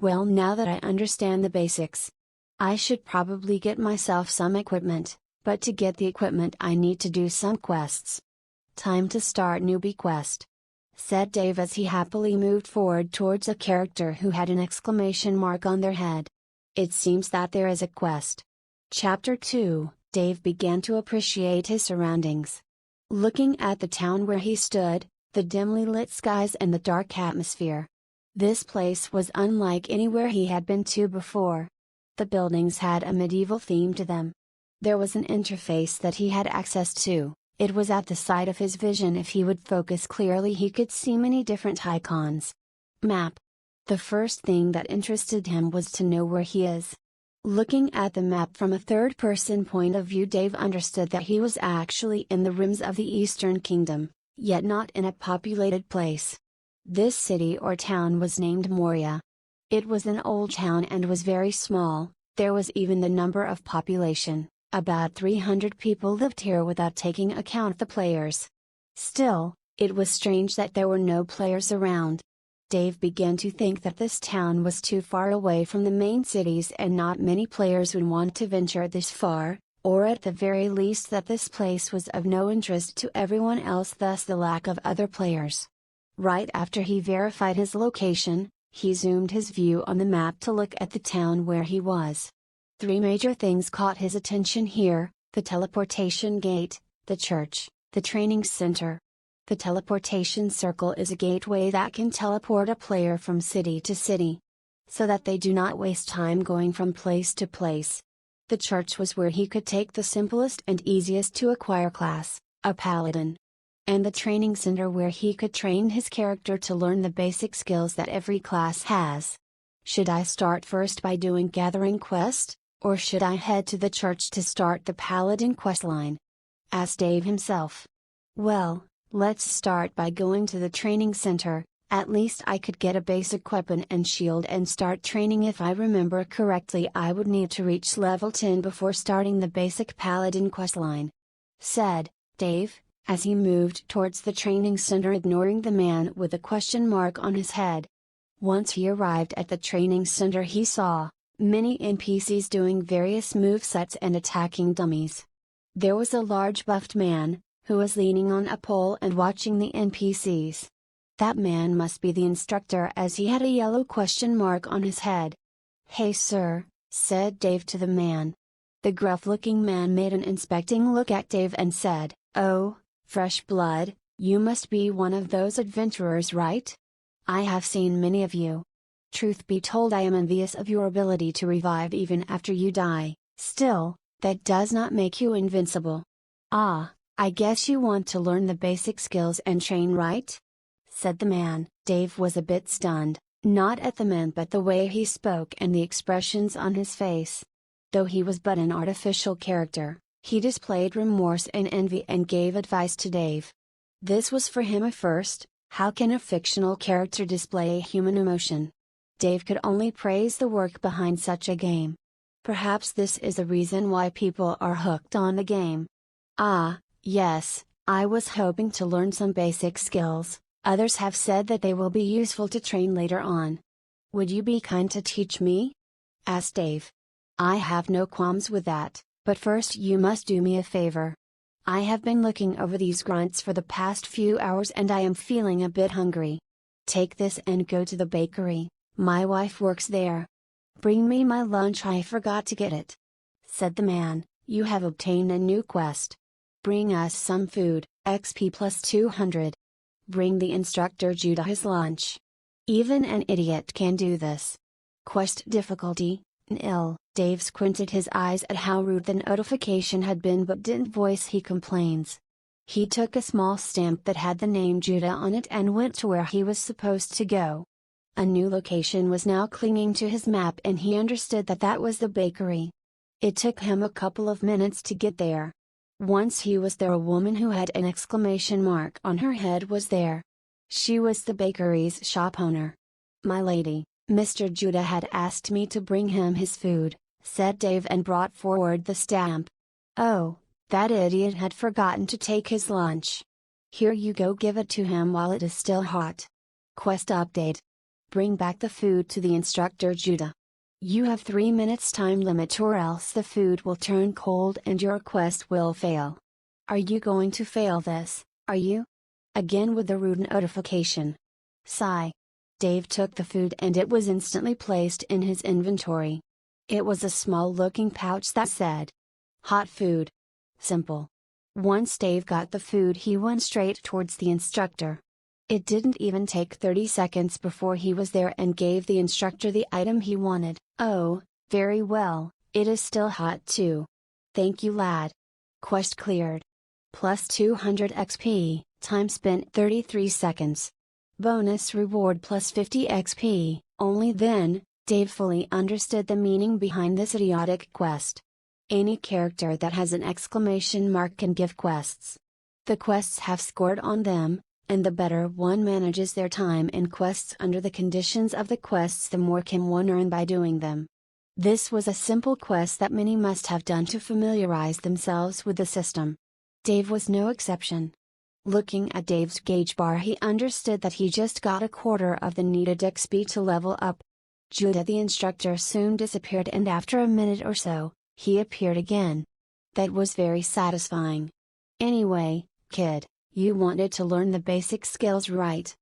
Well, now that I understand the basics, I should probably get myself some equipment, but to get the equipment I need to do some quests. Time to start newbie quest, said Dave as he happily moved forward towards a character who had an exclamation mark on their head. It seems that there is a quest. Chapter 2, Dave began to appreciate his surroundings. Looking at the town where he stood, the dimly lit skies and the dark atmosphere. This place was unlike anywhere he had been to before. The buildings had a medieval theme to them. There was an interface that he had access to. It was at the side of his vision. If he would focus clearly, he could see many different icons. Map. The first thing that interested him was to know where he is. Looking at the map from a third-person point of view, Dave understood that he was actually in the rims of the Eastern Kingdom, yet not in a populated place. This city or town was named Moria. It was an old town and was very small. There was even the number of population. About 300 people lived here without taking account the players. Still, it was strange that there were no players around. Dave began to think that this town was too far away from the main cities and not many players would want to venture this far, or at the very least that this place was of no interest to everyone else, thus the lack of other players. Right after he verified his location, he zoomed his view on the map to look at the town where he was. 3 major things caught his attention here: the teleportation gate, the church, the training center. The teleportation circle is a gateway that can teleport a player from city to city, so that they do not waste time going from place to place. The church was where he could take the simplest and easiest to acquire class, a paladin. And the training center where he could train his character to learn the basic skills that every class has. Should I start first by doing gathering quest, or should I head to the church to start the paladin questline? Asked Dave himself. Well, let's start by going to the training center. At least I could get a basic weapon and shield and start training. If I remember correctly, I would need to reach level 10 before starting the basic paladin questline, said Dave, as he moved towards the training center, ignoring the man with a question mark on his head. Once he arrived at the training center, he saw many NPCs doing various movesets and attacking dummies. There was a large buffed man, who was leaning on a pole and watching the NPCs. That man must be the instructor, as he had a yellow question mark on his head. "Hey sir," said Dave to the man. The gruff-looking man made an inspecting look at Dave and said, "Oh, fresh blood, you must be one of those adventurers, right? I have seen many of you. Truth be told, I am envious of your ability to revive even after you die. Still, that does not make you invincible. Ah, I guess you want to learn the basic skills and train, right?" said the man. Dave was a bit stunned, not at the man but the way he spoke and the expressions on his face. Though he was but an artificial character, he displayed remorse and envy and gave advice to Dave. This was for him a first. How can a fictional character display human emotion? Dave could only praise the work behind such a game. Perhaps this is the reason why people are hooked on the game. "Ah, yes, I was hoping to learn some basic skills. Others have said that they will be useful to train later on. Would you be kind to teach me?" asked Dave. "I have no qualms with that, but first you must do me a favor. I have been looking over these grunts for the past few hours and I am feeling a bit hungry. Take this and go to the bakery, my wife works there. Bring me my lunch, I forgot to get it," said the man. "You have obtained a new quest. Bring us some food, XP plus 200. Bring the instructor Judah his lunch. Even an idiot can do this. Quest difficulty, nil." Dave squinted his eyes at how rude the notification had been but didn't voice he complains. He took a small stamp that had the name Judah on it and went to where he was supposed to go. A new location was now clinging to his map and he understood that that was the bakery. It took him a couple of minutes to get there. Once he was there, a woman who had an exclamation mark on her head was there. She was the bakery's shop owner. "My lady, Mr. Judah had asked me to bring him his food," said Dave and brought forward the stamp. "Oh, that idiot had forgotten to take his lunch. Here you go, give it to him while it is still hot." Quest update. Bring back the food to the instructor Judah. You have 3 minutes time limit or else the food will turn cold and your quest will fail. Are you going to fail this, are you? Again with the rude notification. Sigh. Dave took the food and it was instantly placed in his inventory. It was a small looking pouch that said, "Hot food." Simple. Once Dave got the food he went straight towards the instructor. It didn't even take 30 seconds before he was there and gave the instructor the item he wanted. "Oh, very well, it is still hot too. Thank you, lad." Quest cleared. Plus 200 XP, time spent 33 seconds. Bonus reward plus 50 XP, only then, Dave fully understood the meaning behind this idiotic quest. Any character that has an exclamation mark can give quests. The quests have scored on them, and the better one manages their time in quests under the conditions of the quests, the more can one earn by doing them. This was a simple quest that many must have done to familiarize themselves with the system. Dave was no exception. Looking at Dave's gauge bar, he understood that he just got a quarter of the needed XP to level up. Judah the instructor soon disappeared and after a minute or so, he appeared again. That was very satisfying. "Anyway, kid, you wanted to learn the basic skills, right?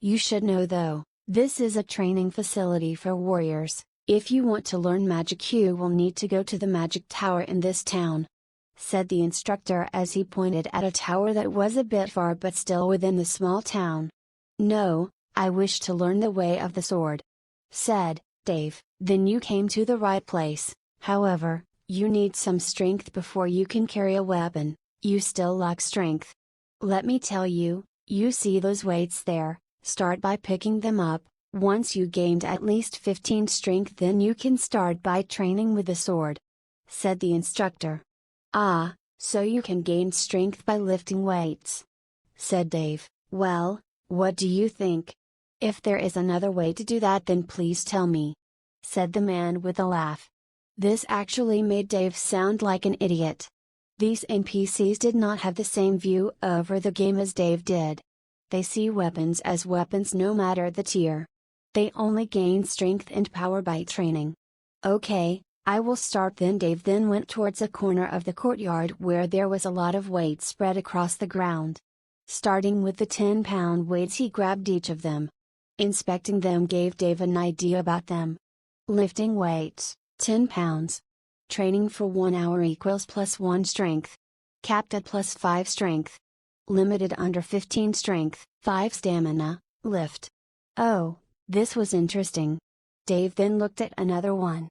You should know though, this is a training facility for warriors. If you want to learn magic you will need to go to the magic tower in this town," said the instructor as he pointed at a tower that was a bit far but still within the small town. "No, I wish to learn the way of the sword," said Dave. "Then you came to the right place. However, you need some strength before you can carry a weapon. You still lack strength. Let me tell you, you see those weights there, start by picking them up. Once you gained at least 15 strength then you can start by training with the sword," said the instructor. "Ah, so you can gain strength by lifting weights," said Dave. "Well, what do you think? If there is another way to do that then please tell me," said the man with a laugh. This actually made Dave sound like an idiot. These NPCs did not have the same view over the game as Dave did. They see weapons as weapons no matter the tier. They only gain strength and power by training. "Okay, I will start then." Dave then went towards a corner of the courtyard where there was a lot of weights spread across the ground. Starting with the 10-pound weights he grabbed each of them. Inspecting them gave Dave an idea about them. Lifting weights, 10 pounds. Training for 1 hour equals plus 1 strength. Capped at plus 5 strength. Limited under 15 strength, 5 stamina, lift. Oh, this was interesting. Dave then looked at another one.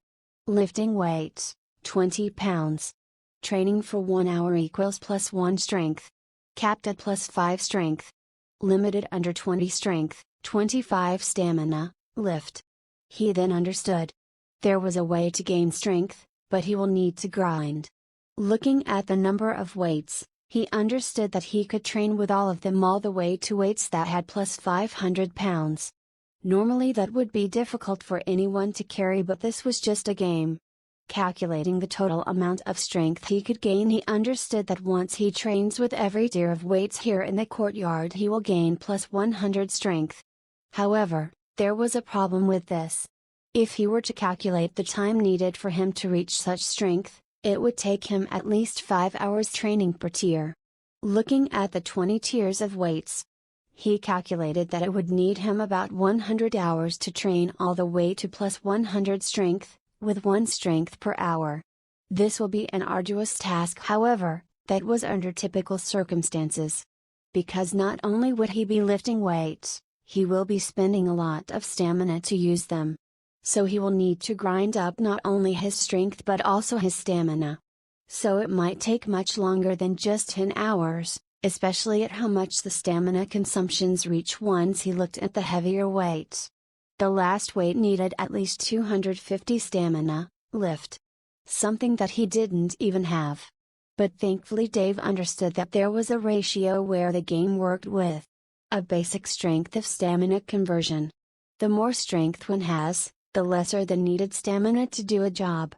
Lifting weights, 20 pounds. Training for 1 hour equals plus 1 strength. Capped at plus 5 strength. Limited under 20 strength, 25 stamina, lift. He then understood. There was a way to gain strength, but he will need to grind. Looking at the number of weights, he understood that he could train with all of them all the way to weights that had plus 500 pounds. Normally that would be difficult for anyone to carry, but this was just a game. Calculating the total amount of strength he could gain, he understood that once he trains with every tier of weights here in the courtyard he will gain plus 100 strength. However, there was a problem with this. If he were to calculate the time needed for him to reach such strength, it would take him at least 5 hours training per tier. Looking at the 20 tiers of weights, he calculated that it would need him about 100 hours to train all the way to plus 100 strength, with 1 strength per hour. This will be an arduous task, however, that was under typical circumstances. Because not only would he be lifting weights, he will be spending a lot of stamina to use them. So he will need to grind up not only his strength but also his stamina. So it might take much longer than just 10 hours, especially at how much the stamina consumptions reach once he looked at the heavier weights. The last weight needed at least 250 stamina, lift. Something that he didn't even have. But thankfully Dave understood that there was a ratio where the game worked with a basic strength of stamina conversion. The more strength one has, the lesser the needed stamina to do a job.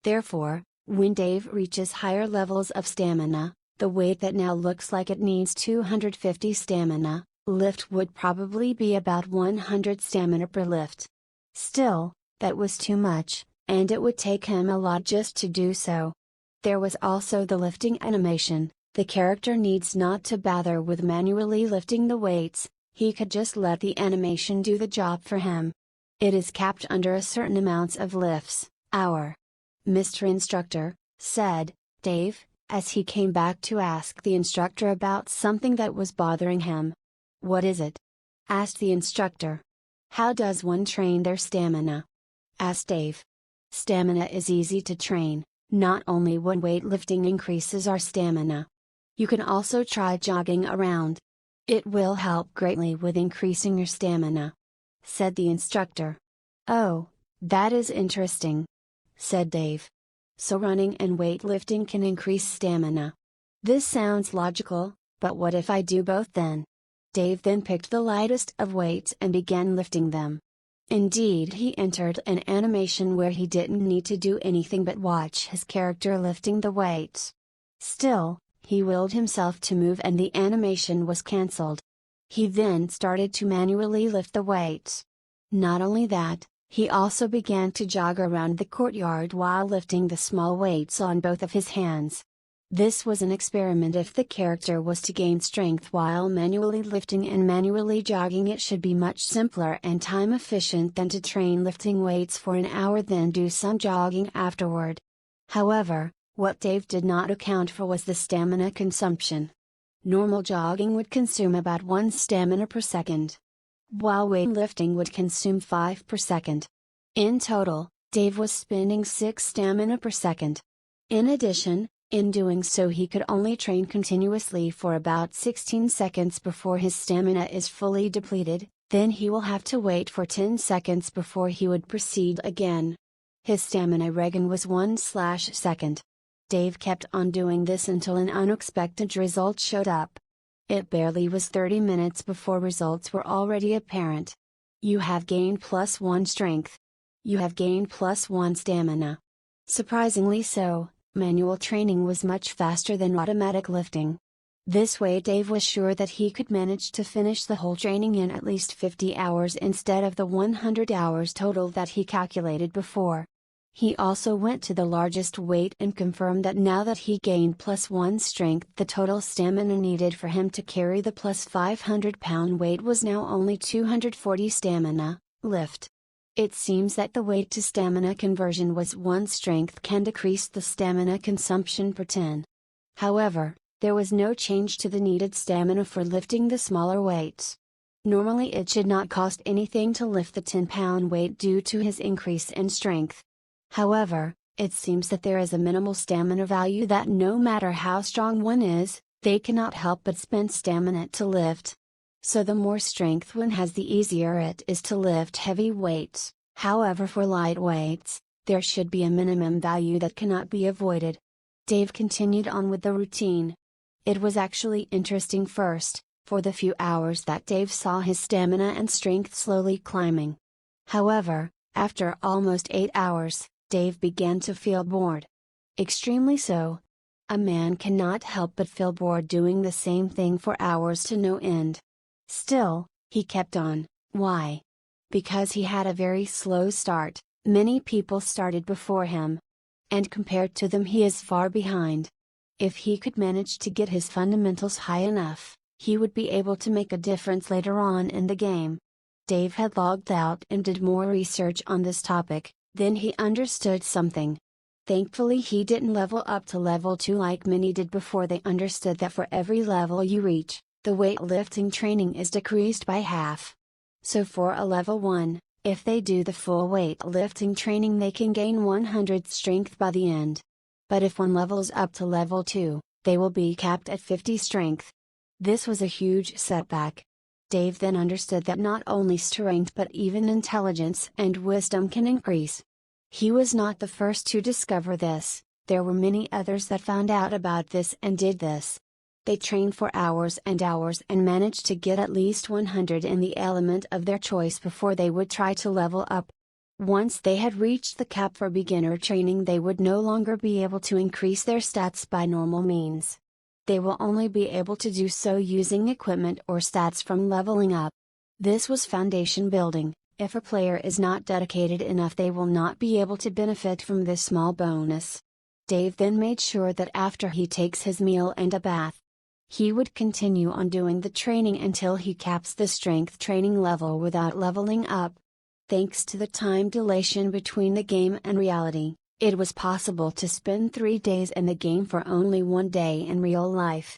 Therefore, when Dave reaches higher levels of stamina, the weight that now looks like it needs 250 stamina, lift would probably be about 100 stamina per lift. Still, that was too much, and it would take him a lot just to do so. There was also the lifting animation. The character needs not to bother with manually lifting the weights, he could just let the animation do the job for him. It is capped under a certain amounts of lifts, hour. Mr. Instructor, said Dave, as he came back to ask the instructor about something that was bothering him. What is it? Asked the instructor. How does one train their stamina? Asked Dave. Stamina is easy to train. Not only when weightlifting increases our stamina. You can also try jogging around. It will help greatly with increasing your stamina. Said the instructor. Oh, that is interesting. Said Dave. So running and weightlifting can increase stamina. This sounds logical, but what if I do both then? Dave then picked the lightest of weights and began lifting them. Indeed, he entered an animation where he didn't need to do anything but watch his character lifting the weights. Still, he willed himself to move and the animation was cancelled. He then started to manually lift the weights. Not only that, he also began to jog around the courtyard while lifting the small weights on both of his hands. This was an experiment. If the character was to gain strength while manually lifting and manually jogging, it should be much simpler and time efficient than to train lifting weights for an hour then do some jogging afterward. However, what Dave did not account for was the stamina consumption. Normal jogging would consume about 1 stamina per second, while weightlifting would consume 5 per second. In total, Dave was spending 6 stamina per second. In addition, in doing so he could only train continuously for about 16 seconds before his stamina is fully depleted, then he will have to wait for 10 seconds before he would proceed again. His stamina regen was 1/second. Dave kept on doing this until an unexpected result showed up. It barely was 30 minutes before results were already apparent. You have gained +1 strength. You have gained +1 stamina. Surprisingly so, manual training was much faster than automatic lifting. This way Dave was sure that he could manage to finish the whole training in at least 50 hours instead of the 100 hours total that he calculated before. He also went to the largest weight and confirmed that now that he gained +1 strength, the total stamina needed for him to carry the +500-pound weight was now only 240 stamina, lift. It seems that the weight to stamina conversion was 1 strength can decrease the stamina consumption per 10. However, there was no change to the needed stamina for lifting the smaller weights. Normally it should not cost anything to lift the 10-pound weight due to his increase in strength. However, it seems that there is a minimal stamina value that no matter how strong one is, they cannot help but spend stamina to lift. So the more strength one has, the easier it is to lift heavy weights. However, for light weights, there should be a minimum value that cannot be avoided. Dave continued on with the routine. It was actually interesting first, for the few hours that Dave saw his stamina and strength slowly climbing. However, after almost 8 hours, Dave began to feel bored. Extremely so. A man cannot help but feel bored doing the same thing for hours to no end. Still, he kept on. Why? Because he had a very slow start. Many people started before him. And compared to them he is far behind. If he could manage to get his fundamentals high enough, he would be able to make a difference later on in the game. Dave had logged out and did more research on this topic, then he understood something. Thankfully he didn't level up to level 2 like many did before. They understood that for every level you reach, the weightlifting training is decreased by half. So for a level 1, if they do the full weightlifting training they can gain 100 strength by the end. But if one levels up to level 2, they will be capped at 50 strength. This was a huge setback. Dave then understood that not only strength but even intelligence and wisdom can increase. He was not the first to discover this, there were many others that found out about this and did this. They trained for hours and hours and managed to get at least 100 in the element of their choice before they would try to level up. Once they had reached the cap for beginner training, they would no longer be able to increase their stats by normal means. They will only be able to do so using equipment or stats from leveling up. This was foundation building. If a player is not dedicated enough, they will not be able to benefit from this small bonus. Dave then made sure that after he takes his meal and a bath, he would continue on doing the training until he caps the strength training level without leveling up. Thanks to the time dilation between the game and reality, it was possible to spend 3 days in the game for only 1 day in real life.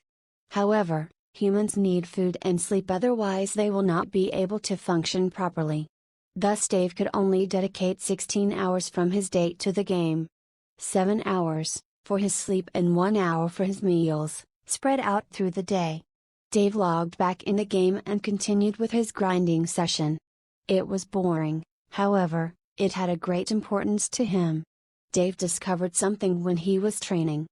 However, humans need food and sleep, otherwise they will not be able to function properly. Thus Dave could only dedicate 16 hours from his day to the game. 7 hours, for his sleep and 1 hour for his meals, spread out through the day. Dave logged back in the game and continued with his grinding session. It was boring, however, it had a great importance to him. Dave discovered something when he was training.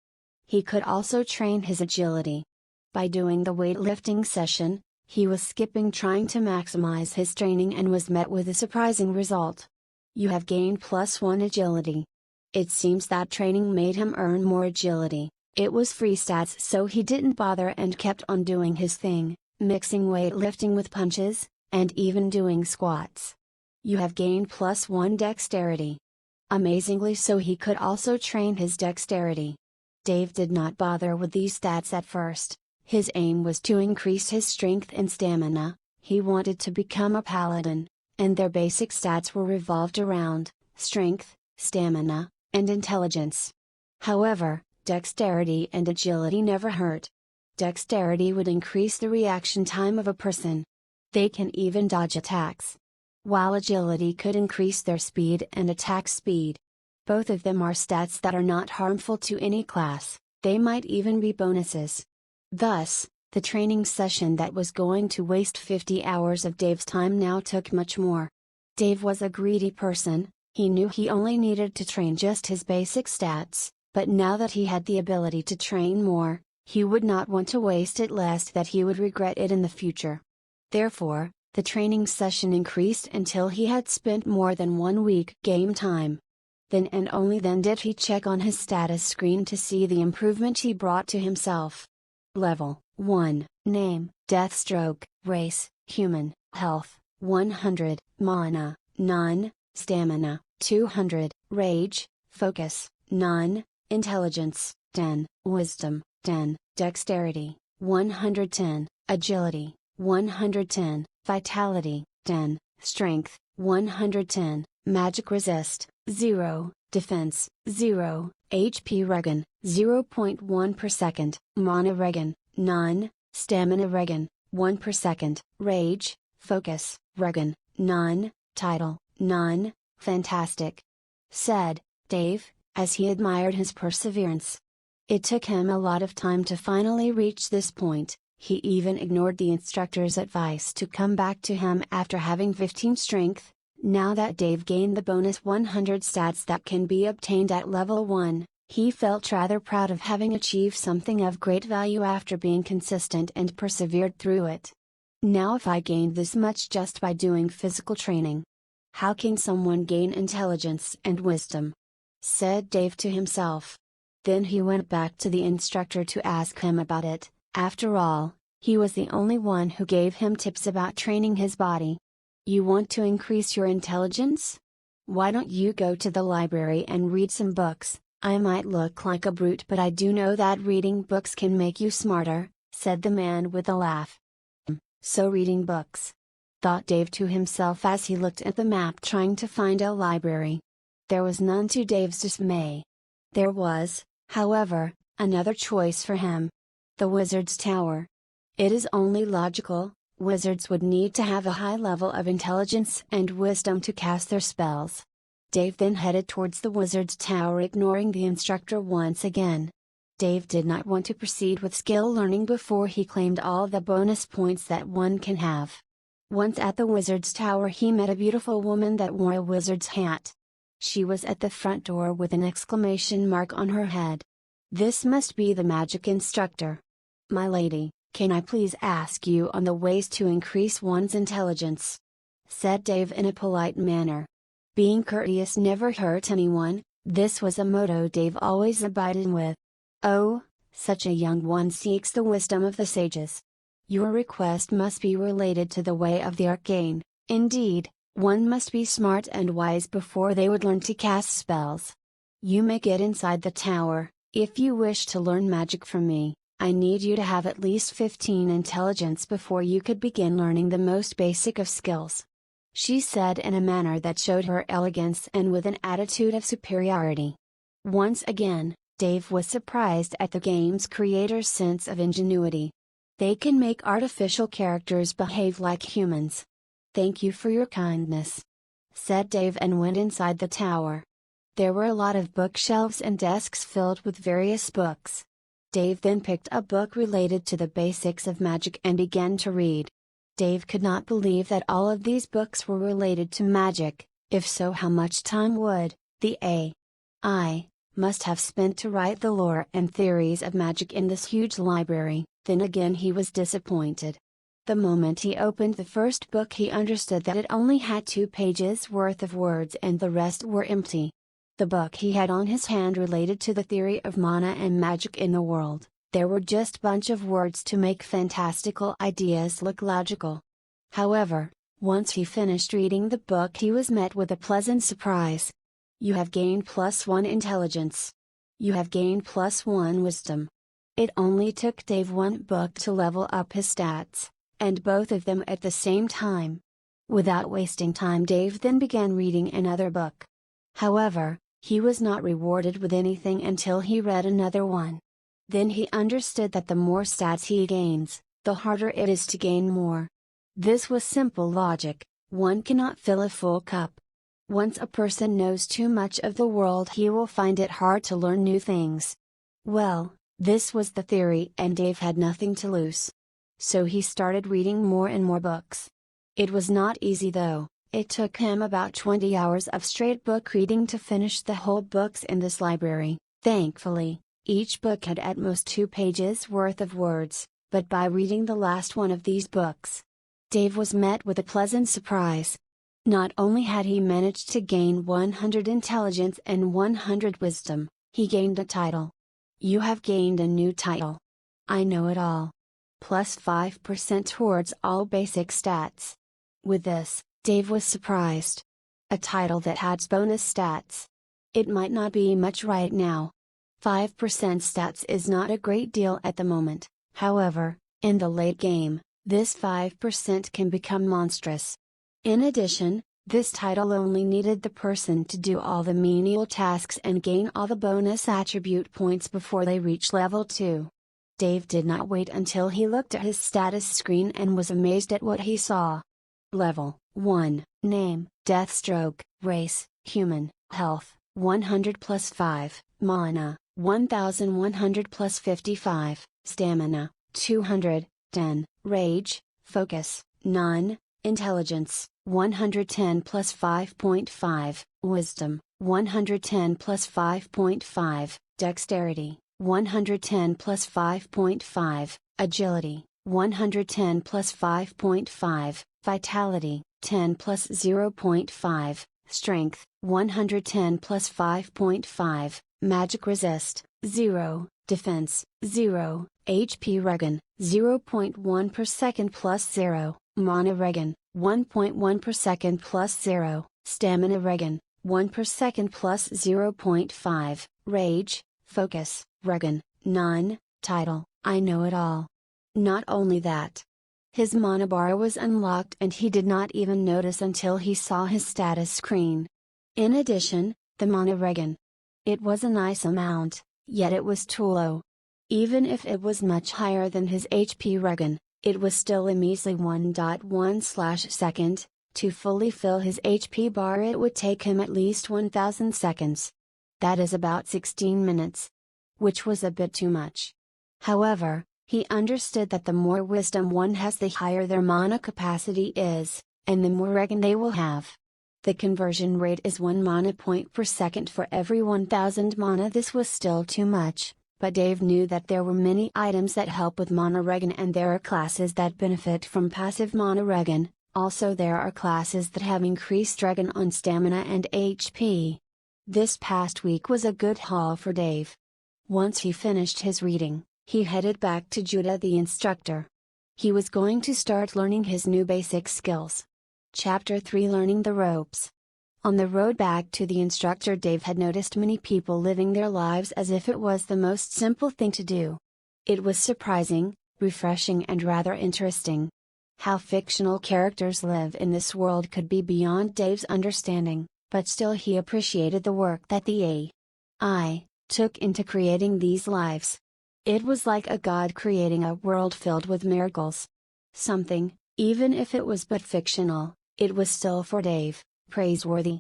He could also train his agility. By doing the weightlifting session, he was skipping trying to maximize his training and was met with a surprising result. You have gained +1 agility. It seems that training made him earn more agility. It was free stats, so he didn't bother and kept on doing his thing, mixing weightlifting with punches, and even doing squats. You have gained +1 dexterity. Amazingly so, he could also train his dexterity. Dave did not bother with these stats at first. His aim was to increase his strength and stamina. He wanted to become a paladin, and their basic stats were revolved around strength, stamina, and intelligence. However, dexterity and agility never hurt. Dexterity would increase the reaction time of a person. They can even dodge attacks. While agility could increase their speed and attack speed. Both of them are stats that are not harmful to any class, they might even be bonuses. Thus, the training session that was going to waste 50 hours of Dave's time now took much more. Dave was a greedy person, he knew he only needed to train just his basic stats, but now that he had the ability to train more, he would not want to waste it lest that he would regret it in the future. Therefore, the training session increased until he had spent more than 1 week game time. Then and only then did he check on his status screen to see the improvement he brought to himself. Level 1, Name, Deathstroke, Race, Human, Health, 100, Mana, none, Stamina, 200, Rage, Focus, none, Intelligence, 10, Wisdom, 10, Dexterity, 110, Agility, 110, Vitality, 10, Strength, 110, Magic Resist, 0, Defense, 0, HP Regen, 0.1 per second, Mana Regen, none, Stamina Regen, 1 per second, Rage, Focus, Regen, none, Title, none, Fantastic, said Dave, as he admired his perseverance. It took him a lot of time to finally reach this point. He even ignored the instructor's advice to come back to him after having 15 strength. Now that Dave gained the bonus 100 stats that can be obtained at level 1, he felt rather proud of having achieved something of great value after being consistent and persevered through it. Now if I gained this much just by doing physical training, how can someone gain intelligence and wisdom? Said Dave to himself. Then he went back to the instructor to ask him about it. After all, he was the only one who gave him tips about training his body. You want to increase your intelligence? Why don't you go to the library and read some books? I might look like a brute, but I do know that reading books can make you smarter, said the man with a laugh. So reading books, thought Dave to himself as he looked at the map trying to find a library. There was none to Dave's dismay. There was, however, another choice for him. The Wizard's Tower. It is only logical, wizards would need to have a high level of intelligence and wisdom to cast their spells. Dave then headed towards the Wizard's Tower, ignoring the instructor once again. Dave did not want to proceed with skill learning before he claimed all the bonus points that one can have. Once at the wizard's tower he met a beautiful woman that wore a wizard's hat. She was at the front door with an exclamation mark on her head. This must be the magic instructor. "My lady, can I please ask you on the ways to increase one's intelligence?" said Dave in a polite manner. Being courteous never hurt anyone, this was a motto Dave always abided with. "Oh, such a young one seeks the wisdom of the sages. Your request must be related to the way of the arcane. Indeed, one must be smart and wise before they would learn to cast spells. You may get inside the tower. If you wish to learn magic from me, I need you to have at least 15 intelligence before you could begin learning the most basic of skills," she said in a manner that showed her elegance and with an attitude of superiority. Once again, Dave was surprised at the game's creators' sense of ingenuity. They can make artificial characters behave like humans. "Thank you for your kindness," said Dave and went inside the tower. There were a lot of bookshelves and desks filled with various books. Dave then picked a book related to the basics of magic and began to read. Dave could not believe that all of these books were related to magic. If so, how much time would the AI must have spent to write the lore and theories of magic in this huge library? Then again he was disappointed. The moment he opened the first book he understood that it only had 2 pages worth of words and the rest were empty. The book he had on his hand related to the theory of mana and magic in the world. There were just a bunch of words to make fantastical ideas look logical. However, once he finished reading the book he was met with a pleasant surprise. "You have gained +1 intelligence. You have gained +1 wisdom." It only took Dave one book to level up his stats, and both of them at the same time. Without wasting time Dave then began reading another book. However, he was not rewarded with anything until he read another one. Then he understood that the more stats he gains, the harder it is to gain more. This was simple logic. One cannot fill a full cup. Once a person knows too much of the world he will find it hard to learn new things. Well, this was the theory and Dave had nothing to lose. So he started reading more and more books. It was not easy though. It took him about 20 hours of straight book reading to finish the whole books in this library. Thankfully, each book had at most 2 pages worth of words, but by reading the last one of these books, Dave was met with a pleasant surprise. Not only had he managed to gain 100 intelligence and 100 wisdom, he gained a title. "You have gained a new title. I know it all. Plus 5% towards all basic stats." With this, Dave was surprised. A title that had bonus stats. It might not be much right now. 5% stats is not a great deal at the moment, however, in the late game, this 5% can become monstrous. In addition, this title only needed the person to do all the menial tasks and gain all the bonus attribute points before they reach level 2. Dave did not wait until he looked at his status screen and was amazed at what he saw. Level 1, Name, Deathstroke, Race, Human, Health, 100 plus 5, Mana, 1100 plus 55, Stamina, 210, Rage, Focus, None, Intelligence, 110 plus 5.5, Wisdom, 110 plus 5.5, Dexterity, 110 plus 5.5, Agility, 110 plus 5.5, Vitality, 10 plus 0.5, Strength, 110 plus 5.5, Magic Resist, 0, Defense, 0, HP Regen, 0.1 per second plus 0, Mana Regen, 1.1 per second plus 0, Stamina Regen, 1 per second plus 0.5, Rage, Focus, Regen, None, Title, I Know It All. Not only that, his mana bar was unlocked and he did not even notice until he saw his status screen. In addition, the mana regen. It was a nice amount, yet it was too low. Even if it was much higher than his HP regen, it was still a measly 1.1/second. To fully fill his HP bar it would take him at least 1000 seconds. That is about 16 minutes. which was a bit too much. However, he understood that the more wisdom one has, the higher their mana capacity is, and the more regen they will have. The conversion rate is 1 mana point per second for every 1000 mana. This was still too much, but Dave knew that there were many items that help with mana regen, and there are classes that benefit from passive mana regen. Also, there are classes that have increased regen on stamina and HP. This past week was a good haul for Dave. Once he finished his reading, he headed back to Judah the instructor. He was going to start learning his new basic skills. Chapter 3, Learning the Ropes. On the road back to the instructor, Dave had noticed many people living their lives as if it was the most simple thing to do. It was surprising, refreshing, and rather interesting. How fictional characters live in this world could be beyond Dave's understanding, but still he appreciated the work that the AI took into creating these lives. It was like a god creating a world filled with miracles. Something, even if it was but fictional, it was still for Dave, praiseworthy.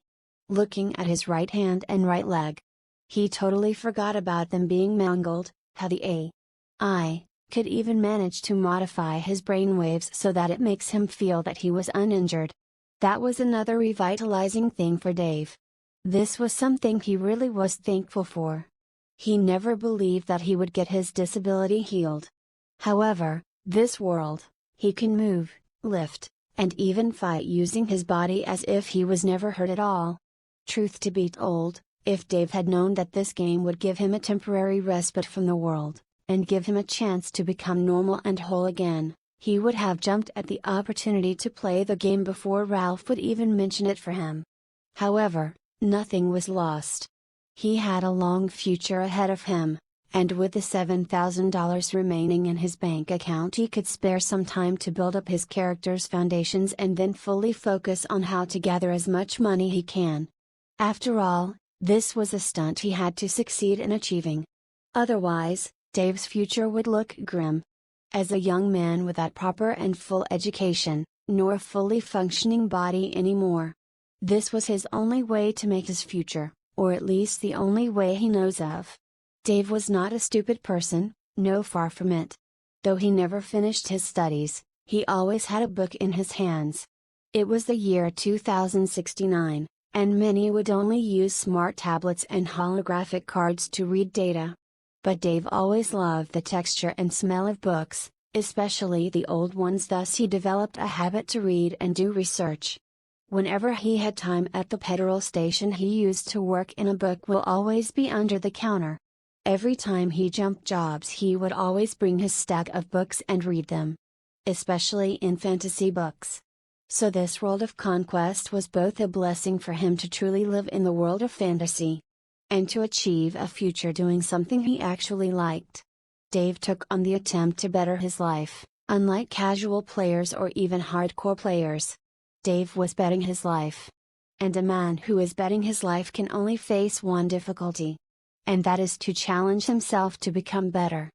Looking at his right hand and right leg, he totally forgot about them being mangled. How the AI could even manage to modify his brainwaves so that it makes him feel that he was uninjured. That was another revitalizing thing for Dave. This was something he really was thankful for. He never believed that he would get his disability healed. However, this world, he can move, lift, and even fight using his body as if he was never hurt at all. Truth to be told, if Dave had known that this game would give him a temporary respite from the world, and give him a chance to become normal and whole again, he would have jumped at the opportunity to play the game before Ralph would even mention it for him. However, nothing was lost. He had a long future ahead of him, and with the $7,000 remaining in his bank account, he could spare some time to build up his character's foundations and then fully focus on how to gather as much money he can. After all, this was a stunt he had to succeed in achieving. Otherwise, Dave's future would look grim. As a young man without proper and full education, nor a fully functioning body anymore. This was his only way to make his future, or at least the only way he knows of. Dave was not a stupid person, no, far from it. Though he never finished his studies, he always had a book in his hands. It was the year 2069, and many would only use smart tablets and holographic cards to read data. But Dave always loved the texture and smell of books, especially the old ones, thus he developed a habit to read and do research. Whenever he had time at the petrol station, he used to work in a book will always be under the counter. Every time he jumped jobs, he would always bring his stack of books and read them. Especially in fantasy books. So this world of conquest was both a blessing for him to truly live in the world of fantasy, and to achieve a future doing something he actually liked. Dave took on the attempt to better his life, unlike casual players or even hardcore players. Dave was betting his life. And a man who is betting his life can only face one difficulty. And that is to challenge himself to become better.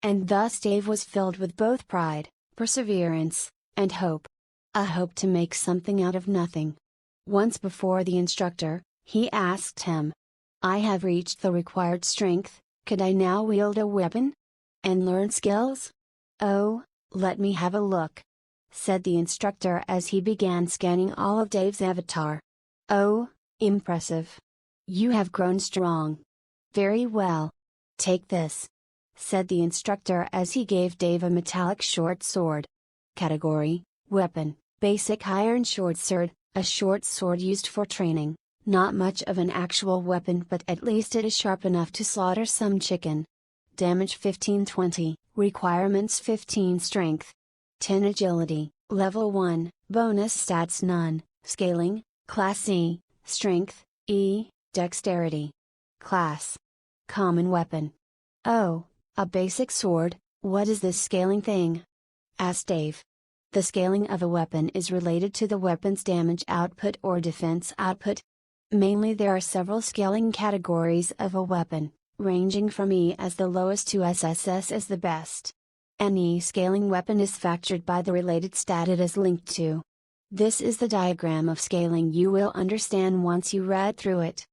And thus Dave was filled with both pride, perseverance, and hope. A hope to make something out of nothing. Once before the instructor, he asked him, "I have reached the required strength, could I now wield a weapon? And learn skills?" "Oh, let me have a look," said the instructor as he began scanning all of Dave's avatar. "Oh, impressive. You have grown strong. Very well. Take this," said the instructor as he gave Dave a metallic short sword. Category: Weapon, Basic Iron Short Sword, a short sword used for training. Not much of an actual weapon, but at least it is sharp enough to slaughter some chicken. Damage 15-20, Requirements 15 Strength. 10 Agility, Level 1, Bonus Stats None, Scaling, Class E, Strength, E, Dexterity. Class: Common Weapon. "Oh, a basic sword, what is this scaling thing?" asked Dave. The scaling of a weapon is related to the weapon's damage output or defense output. Mainly there are several scaling categories of a weapon, ranging from E as the lowest to SSS as the best. Any scaling weapon is factored by the related stat it is linked to. This is the diagram of scaling you will understand once you read through it.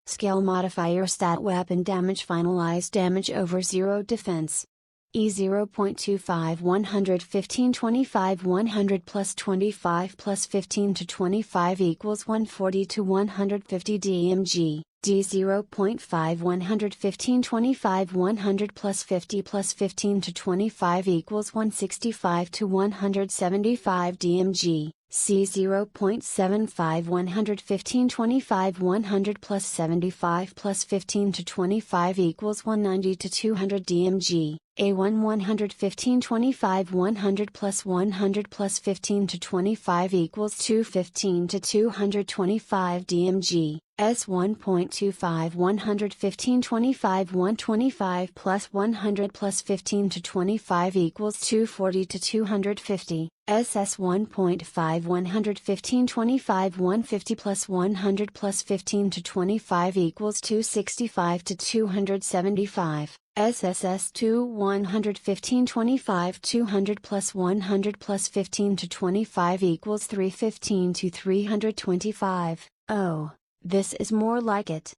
Scale modifier stat weapon damage finalized damage over 0 defense. E 0.25 115 25 100 plus 25 plus 15 to 25 equals 140 to 150 dmg. D 0.5 115 25 100 plus 50 plus 15 to 25 equals 165 to 175 dmg. C 0.75 115 25 100 plus 75 plus 15 to 25 equals 190 to 200 dmg. A1 115 25 100 plus 100 plus 15 to 25 equals 215 to 225 dmg. S 1.25 115 25 125 plus 100 plus 15 to 25 equals 240 to 250. SS 1.5 115 25 150 plus 100 plus 15 to 25 equals 265 to 275. SSS 2 115 25 200 plus 100 plus 15 to 25 equals 315 to 325. Oh, this is more like it.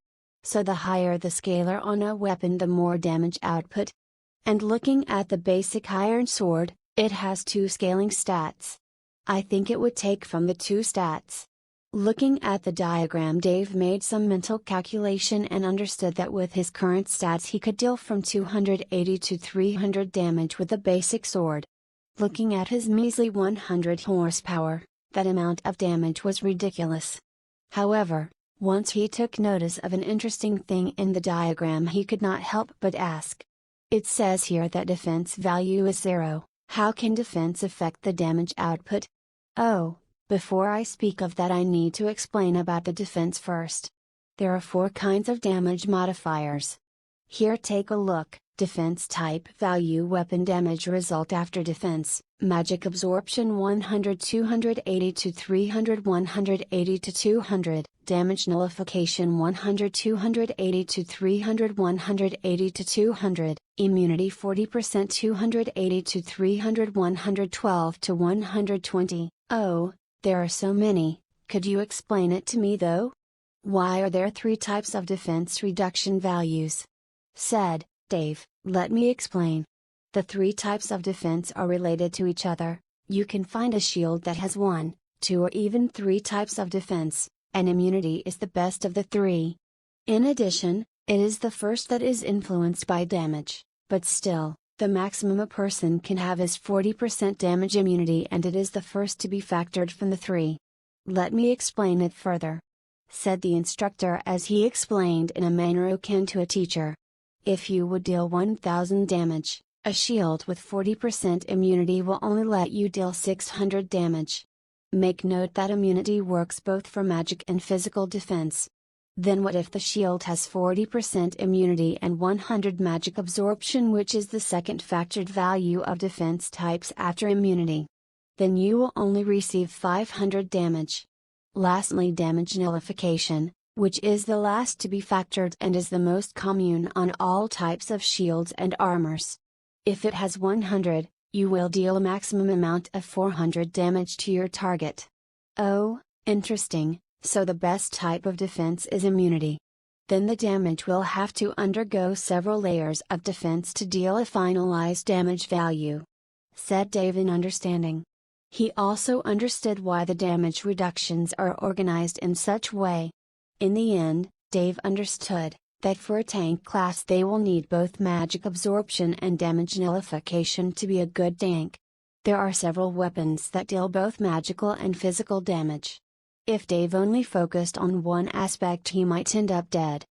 So the higher the scalar on a weapon, the more damage output. And looking at the basic iron sword, it has 2 scaling stats. I think it would take from the 2 stats. Looking at the diagram, Dave made some mental calculation and understood that with his current stats he could deal from 280 to 300 damage with the basic sword. Looking at his measly 100 horsepower, that amount of damage was ridiculous. However, once he took notice of an interesting thing in the diagram, he could not help but ask. It says here that defense value is 0. How can defense affect the damage output? Oh, before I speak of that, I need to explain about the defense first. There are 4 kinds of damage modifiers. Here, take a look. Defense type value, weapon damage result after defense, magic absorption 100 280 to 300 180 to 200, damage nullification 100 280 to 300 180 to 200, immunity 40% 280 to 300 112 to 120. Oh, there are so many. Could you explain it to me though? Why are there 3 types of defense reduction values? Said Dave, let me explain. The 3 types of defense are related to each other. You can find a shield that has 1, 2 or even 3 types of defense, and immunity is the best of the 3. In addition, it is the first that is influenced by damage, but still, the maximum a person can have is 40% damage immunity, and it is the first to be factored from the 3. Let me explain it further. Said the instructor as he explained in a manner akin to a teacher. If you would deal 1000 damage, a shield with 40% immunity will only let you deal 600 damage. Make note that immunity works both for magic and physical defense. Then what if the shield has 40% immunity and 100 magic absorption, which is the second factored value of defense types after immunity? Then you will only receive 500 damage. Lastly, damage nullification, which is the last to be factored and is the most common on all types of shields and armors. If it has 100, you will deal a maximum amount of 400 damage to your target. Oh, interesting, so the best type of defense is immunity. Then the damage will have to undergo several layers of defense to deal a finalized damage value. Said Dave in understanding. He also understood why the damage reductions are organized in such way. In the end, Dave understood that for a tank class they will need both magic absorption and damage nullification to be a good tank. There are several weapons that deal both magical and physical damage. If Dave only focused on one aspect, he might end up dead.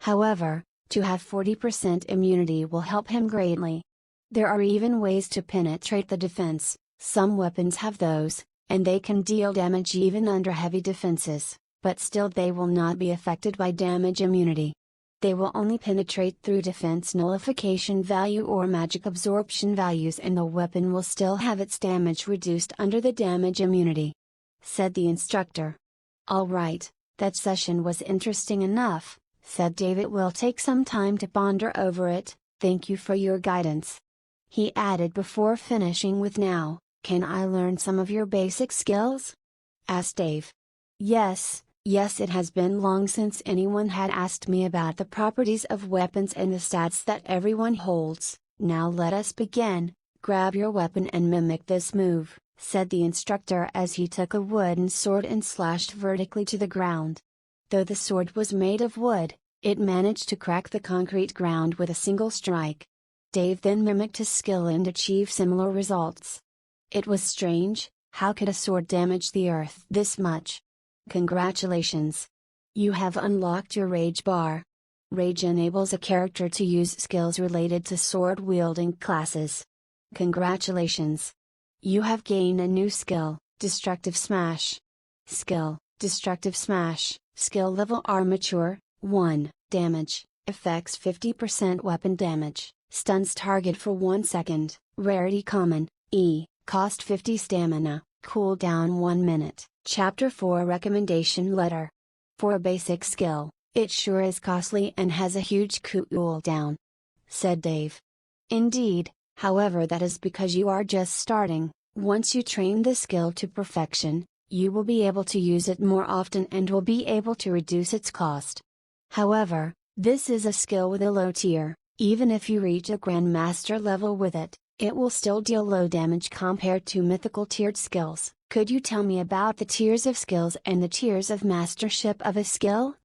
However, to have 40% immunity will help him greatly. There are even ways to penetrate the defense. Some weapons have those, and they can deal damage even under heavy defenses. But still they will not be affected by damage immunity. They will only penetrate through defense nullification value or magic absorption values, and the weapon will still have its damage reduced under the damage immunity. Said the instructor. Alright, that session was interesting enough, said Dave. It will take some time to ponder over it, thank you for your guidance. He added before finishing with, now, can I learn some of your basic skills? Asked Dave. Yes, Yes, it has been long since anyone had asked me about the properties of weapons and the stats that everyone holds. Now let us begin. Grab your weapon and mimic this move, said the instructor as he took a wooden sword and slashed vertically to the ground. Though the sword was made of wood, it managed to crack the concrete ground with a single strike. Dave then mimicked his skill and achieved similar results. It was strange, how could a sword damage the earth this much? Congratulations! You have unlocked your Rage bar. Rage enables a character to use skills related to sword-wielding classes. Congratulations! You have gained a new skill, Destructive Smash. Skill, Destructive Smash, skill level Armature, 1, damage, affects 50% weapon damage, stuns target for 1 second, rarity common, E, cost 50 stamina, cooldown 1 minute. Chapter 4 Recommendation Letter. For a basic skill, it sure is costly and has a huge cooldown, said Dave. Indeed, however, that is because you are just starting. Once you train the skill to perfection, you will be able to use it more often and will be able to reduce its cost. However, this is a skill with a low tier. Even if you reach a Grandmaster level with it, it will still deal low damage compared to mythical tiered skills. Could you tell me about the tiers of skills and the tiers of mastership of a skill?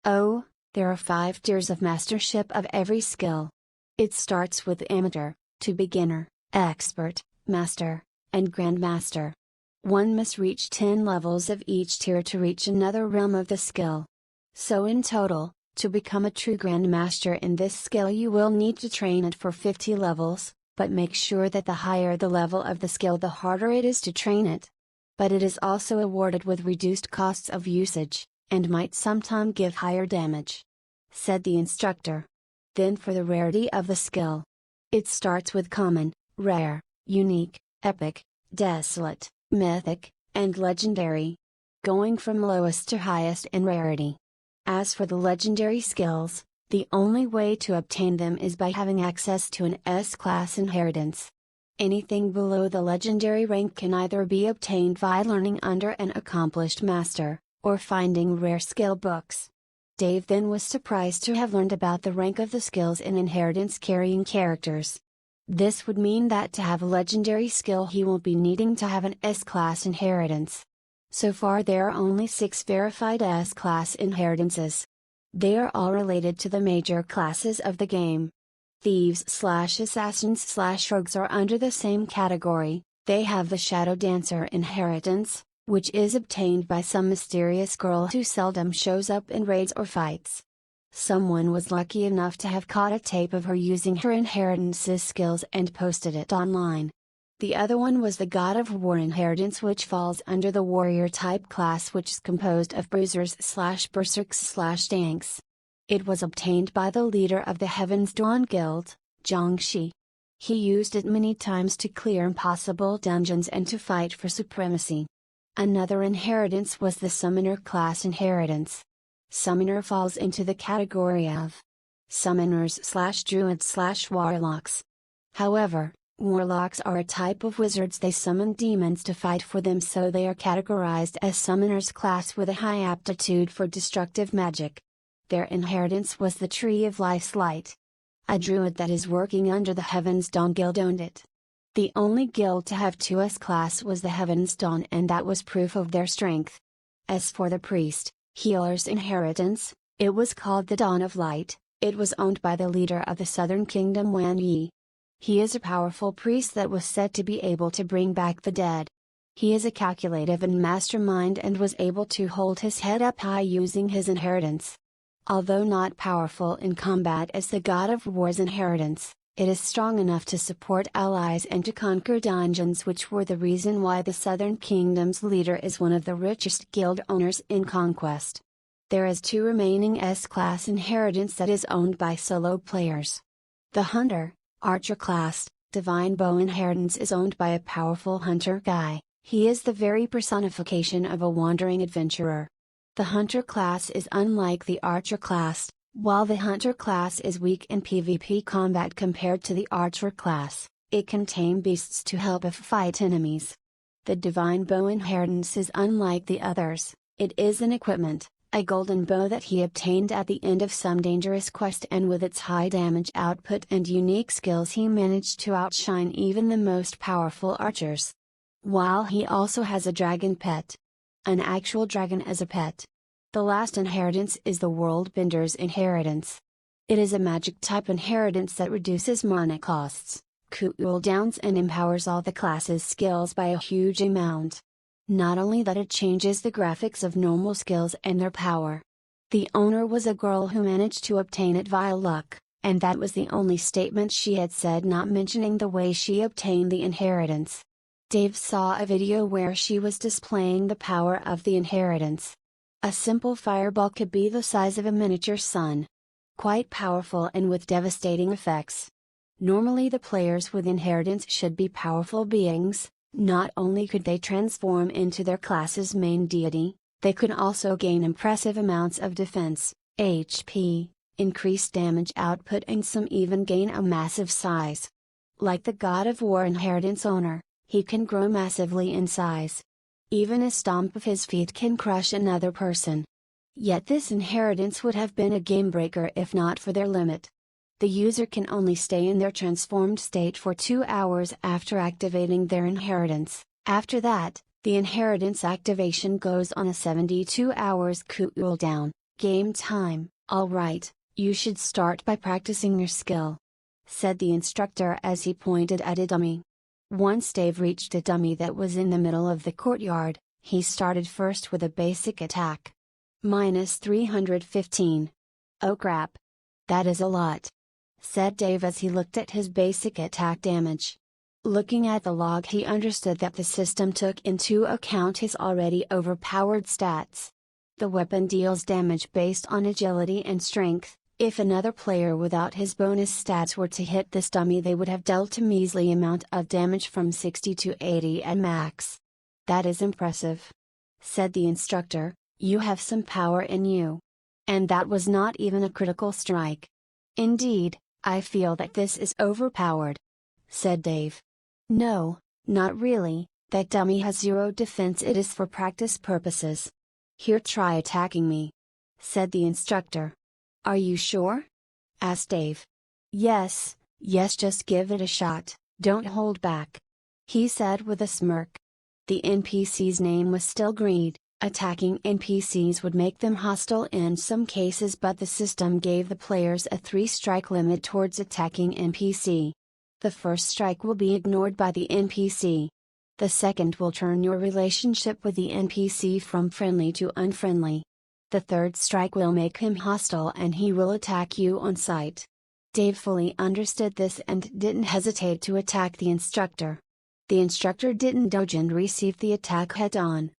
Oh, there are 5 tiers of mastership of every skill. It starts with amateur, to beginner, expert, master, and grandmaster. One must reach 10 levels of each tier to reach another realm of the skill. So in total, to become a true grandmaster in this skill you will need to train it for 50 levels, but make sure that the higher the level of the skill the harder it is to train it. But it is also awarded with reduced costs of usage, and might sometime give higher damage, said the instructor. Then for the rarity of the skill. It starts with common, rare, unique, epic, desolate, mythic, and legendary, going from lowest to highest in rarity. As for the legendary skills, the only way to obtain them is by having access to an S-class inheritance. Anything below the legendary rank can either be obtained via learning under an accomplished master, or finding rare skill books. Dave then was surprised to have learned about the rank of the skills in inheritance carrying characters. This would mean that to have a legendary skill he will be needing to have an S-class inheritance. So far there are only 6 verified S-class inheritances. They are all related to the major classes of the game. Thieves/assassins/rogues are under the same category. They have the Shadow Dancer inheritance, which is obtained by some mysterious girl who seldom shows up in raids or fights. Someone was lucky enough to have caught a tape of her using her inheritance's skills and posted it online. The other one was the God of War inheritance, which falls under the warrior type class, which is composed of bruisers/berserks/tanks. It was obtained by the leader of the Heaven's Dawn Guild, Zhangxi. He used it many times to clear impossible dungeons and to fight for supremacy. Another inheritance was the Summoner class inheritance. Summoner falls into the category of summoners/druids/warlocks. However, warlocks are a type of wizards. They summon demons to fight for them, so they are categorized as summoners class with a high aptitude for destructive magic. Their inheritance was the Tree of Life's Light. A druid that is working under the Heaven's Dawn Guild owned it. The only guild to have 2 S-class was the Heaven's Dawn, and that was proof of their strength. As for the priest, healer's inheritance, it was called the Dawn of Light. It was owned by the leader of the Southern Kingdom, Wan Yi. He is a powerful priest that was said to be able to bring back the dead. He is a calculative and mastermind and was able to hold his head up high using his inheritance. Although not powerful in combat as the God of War's inheritance, it is strong enough to support allies and to conquer dungeons, which were the reason why the Southern Kingdom's leader is one of the richest guild owners in Conquest. There is 2 remaining S-class inheritance that is owned by solo players. The Hunter, Archer class, Divine Bow inheritance is owned by a powerful hunter guy. He is the very personification of a wandering adventurer. The Hunter class is unlike the Archer class. While the Hunter class is weak in PvP combat compared to the Archer class, it can tame beasts to help if fight enemies. The Divine Bow inheritance is unlike the others. It is an equipment, a golden bow that he obtained at the end of some dangerous quest, and with its high damage output and unique skills he managed to outshine even the most powerful archers. While he also has a dragon pet. An actual dragon as a pet. The last inheritance is the Worldbender's inheritance. It is a magic type inheritance that reduces mana costs, cooldowns, and empowers all the class's skills by a huge amount. Not only that, it changes the graphics of normal skills and their power. The owner was a girl who managed to obtain it via luck, and that was the only statement she had said, not mentioning the way she obtained the inheritance. Dave saw a video where she was displaying the power of the inheritance. A simple fireball could be the size of a miniature sun. Quite powerful and with devastating effects. Normally the players with inheritance should be powerful beings. Not only could they transform into their class's main deity, they could also gain impressive amounts of defense, HP, increased damage output, and some even gain a massive size. Like the God of War inheritance owner, he can grow massively in size. Even a stomp of his feet can crush another person. Yet this inheritance would have been a game breaker if not for their limit. The user can only stay in their transformed state for 2 hours after activating their inheritance. After that, the inheritance activation goes on a 72 hours cooldown. Game time. Alright, you should start by practicing your skill, said the instructor as he pointed at a dummy. Once Dave reached a dummy that was in the middle of the courtyard, he started first with a basic attack. -315. Oh crap. That is a lot, said Dave as he looked at his basic attack damage. Looking at the log, he understood that the system took into account his already overpowered stats. The weapon deals damage based on agility and strength. If another player without his bonus stats were to hit this dummy, they would have dealt a measly amount of damage from 60 to 80 at max. That is impressive, said the instructor. You have some power in you. And that was not even a critical strike. Indeed, I feel that this is overpowered, said Dave. No, not really, that dummy has 0 defense. It is for practice purposes. Here, try attacking me, said the instructor. Are you sure? asked Dave. Yes, just give it a shot, don't hold back, he said with a smirk. The NPC's name was still Greed. Attacking NPCs would make them hostile in some cases, but the system gave the players a 3-strike limit towards attacking NPC. The first strike will be ignored by the NPC. The second will turn your relationship with the NPC from friendly to unfriendly. The third strike will make him hostile and he will attack you on sight. Dave fully understood this and didn't hesitate to attack the instructor. The instructor didn't dodge and received the attack head on.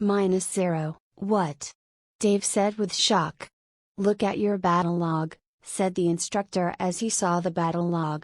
-0, what? Dave said with shock. Look at your battle log, said the instructor as he saw the battle log.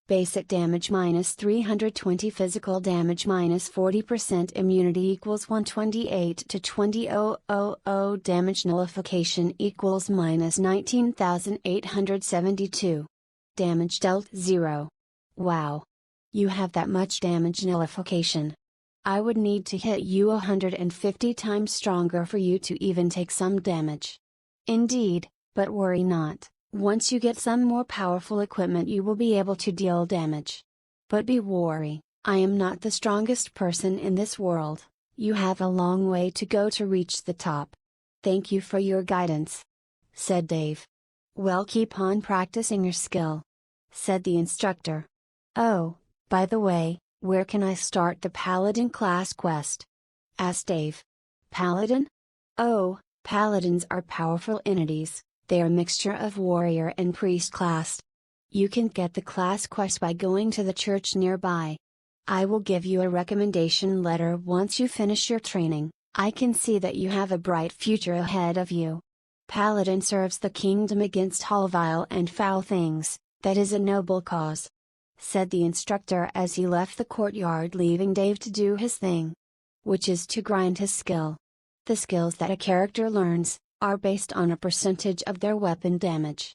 Basic damage -320, physical damage -40%, immunity equals 128 to 20,000, damage nullification equals -19,872. Damage dealt 0. Wow. You have that much damage nullification. I would need to hit you 150 times stronger for you to even take some damage. Indeed, but worry not, once you get some more powerful equipment you will be able to deal damage. But be wary, I am not the strongest person in this world, you have a long way to go to reach the top. Thank you for your guidance, said Dave. Well, keep on practicing your skill, said the instructor. Oh, by the way, where can I start the Paladin class quest? asked Dave. Paladin? Oh, Paladins are powerful entities, they are a mixture of warrior and priest class. You can get the class quest by going to the church nearby. I will give you a recommendation letter once you finish your training. I can see that you have a bright future ahead of you. Paladin serves the kingdom against all vile and foul things, that is a noble cause, said the instructor as he left the courtyard, leaving Dave to do his thing, which is to grind his skill. The skills that a character learns are based on a percentage of their weapon damage.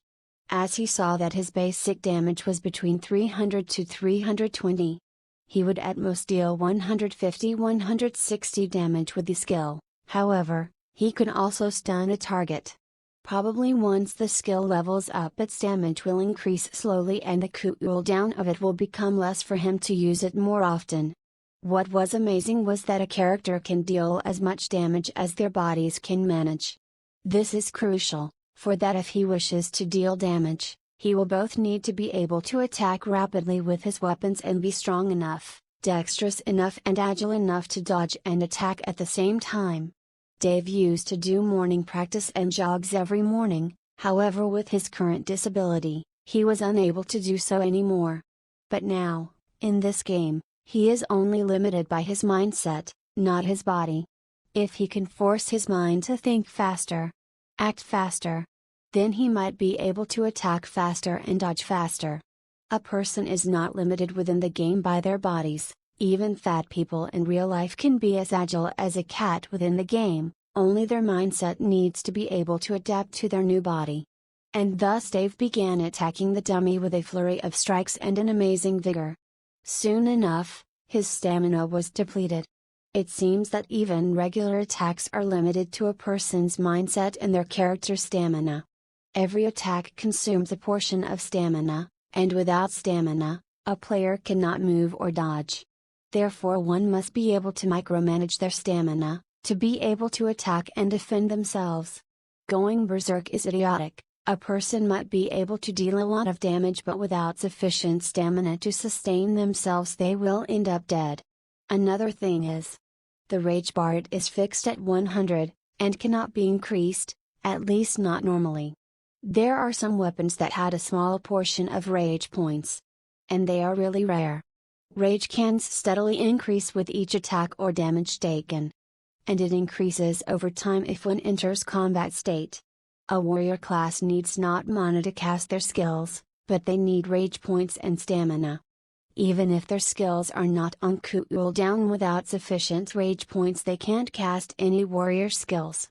As he saw that his basic damage was between 300 to 320, he would at most deal 150-160 damage with the skill. However, He could also stun a target. Probably once the skill levels up, its damage will increase slowly and the cooldown of it will become less for him to use it more often. What was amazing was that a character can deal as much damage as their bodies can manage. This is crucial, for that if he wishes to deal damage, he will both need to be able to attack rapidly with his weapons and be strong enough, dexterous enough and agile enough to dodge and attack at the same time. Dave used to do morning practice and jogs every morning, however with his current disability, he was unable to do so anymore. But now, in this game, he is only limited by his mindset, not his body. If he can force his mind to think faster, act faster, then he might be able to attack faster and dodge faster. A person is not limited within the game by their bodies. Even fat people in real life can be as agile as a cat within the game, only their mindset needs to be able to adapt to their new body. And thus Dave began attacking the dummy with a flurry of strikes and an amazing vigor. Soon enough, his stamina was depleted. It seems that even regular attacks are limited to a person's mindset and their character's stamina. Every attack consumes a portion of stamina, and without stamina, a player cannot move or dodge. Therefore one must be able to micromanage their stamina, to be able to attack and defend themselves. Going berserk is idiotic. A person might be able to deal a lot of damage but without sufficient stamina to sustain themselves they will end up dead. Another thing is, the rage bar is fixed at 100, and cannot be increased, at least not normally. There are some weapons that had a small portion of rage points. And they are really rare. Rage can steadily increase with each attack or damage taken. And it increases over time if one enters combat state. A warrior class needs not mana to cast their skills, but they need rage points and stamina. Even if their skills are not on cooldown, without sufficient rage points they can't cast any warrior skills.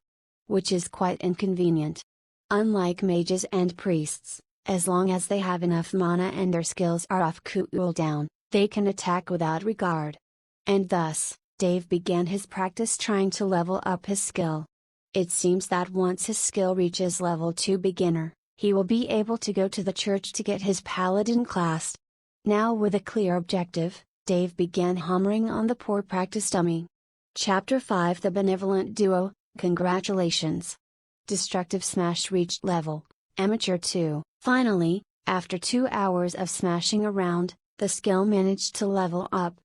Which is quite inconvenient. Unlike mages and priests, as long as they have enough mana and their skills are off cooldown, they can attack without regard. And thus, Dave began his practice trying to level up his skill. It seems that once his skill reaches level 2 beginner, he will be able to go to the church to get his paladin class. Now with a clear objective, Dave began hammering on the poor practice dummy. Chapter 5 The Benevolent Duo, Congratulations! Destructive Smash reached level Amateur 2. Finally, after 2 hours of smashing around, the skill managed to level up.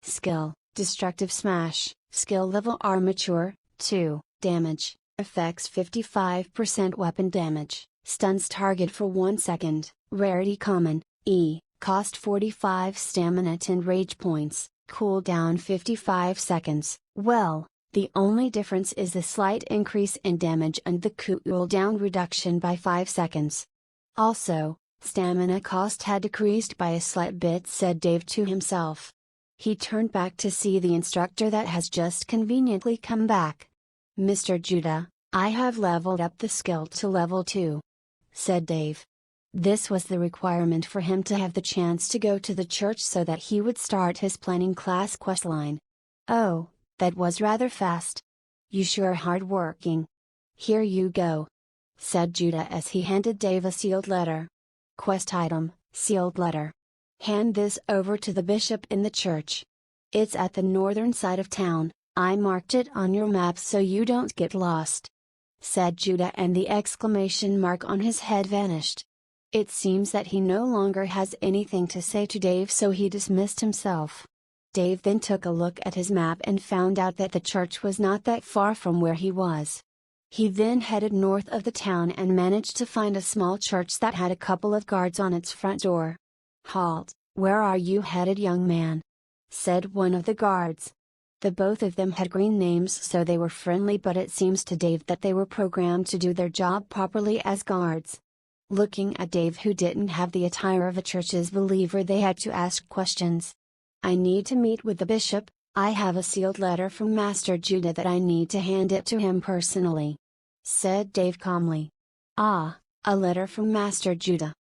Skill, Destructive Smash, skill level Armature, 2, damage, effects 55% weapon damage, stuns target for 1 second, rarity common, E, cost 45 stamina 10 rage points, cooldown 55 seconds. Well, the only difference is the slight increase in damage and the cooldown reduction by 5 seconds. Also, stamina cost had decreased by a slight bit, said Dave to himself. He turned back to see the instructor that has just conveniently come back. Mr. Judah, I have leveled up the skill to level 2. Said Dave. This was the requirement for him to have the chance to go to the church so that he would start his planning class questline. Oh, that was rather fast. You sure are hard-working. Here you go, said Judah as he handed Dave a sealed letter. Quest item, sealed letter. Hand this over to the bishop in the church. It's at the northern side of town. I marked it on your map so you don't get lost, said Judah, and the exclamation mark on his head vanished. It seems that he no longer has anything to say to Dave, so he dismissed himself. Dave then took a look at his map and found out that the church was not that far from where he was. He then headed north of the town and managed to find a small church that had a couple of guards on its front door. Halt, where are you headed, young man? Said one of the guards. The both of them had green names, so they were friendly, but it seems to Dave that they were programmed to do their job properly as guards. Looking at Dave, who didn't have the attire of a church's believer, they had to ask questions. I need to meet with the bishop. I have a sealed letter from Master Judah that I need to hand it to him personally, said Dave calmly. Ah, a letter from Master Judah.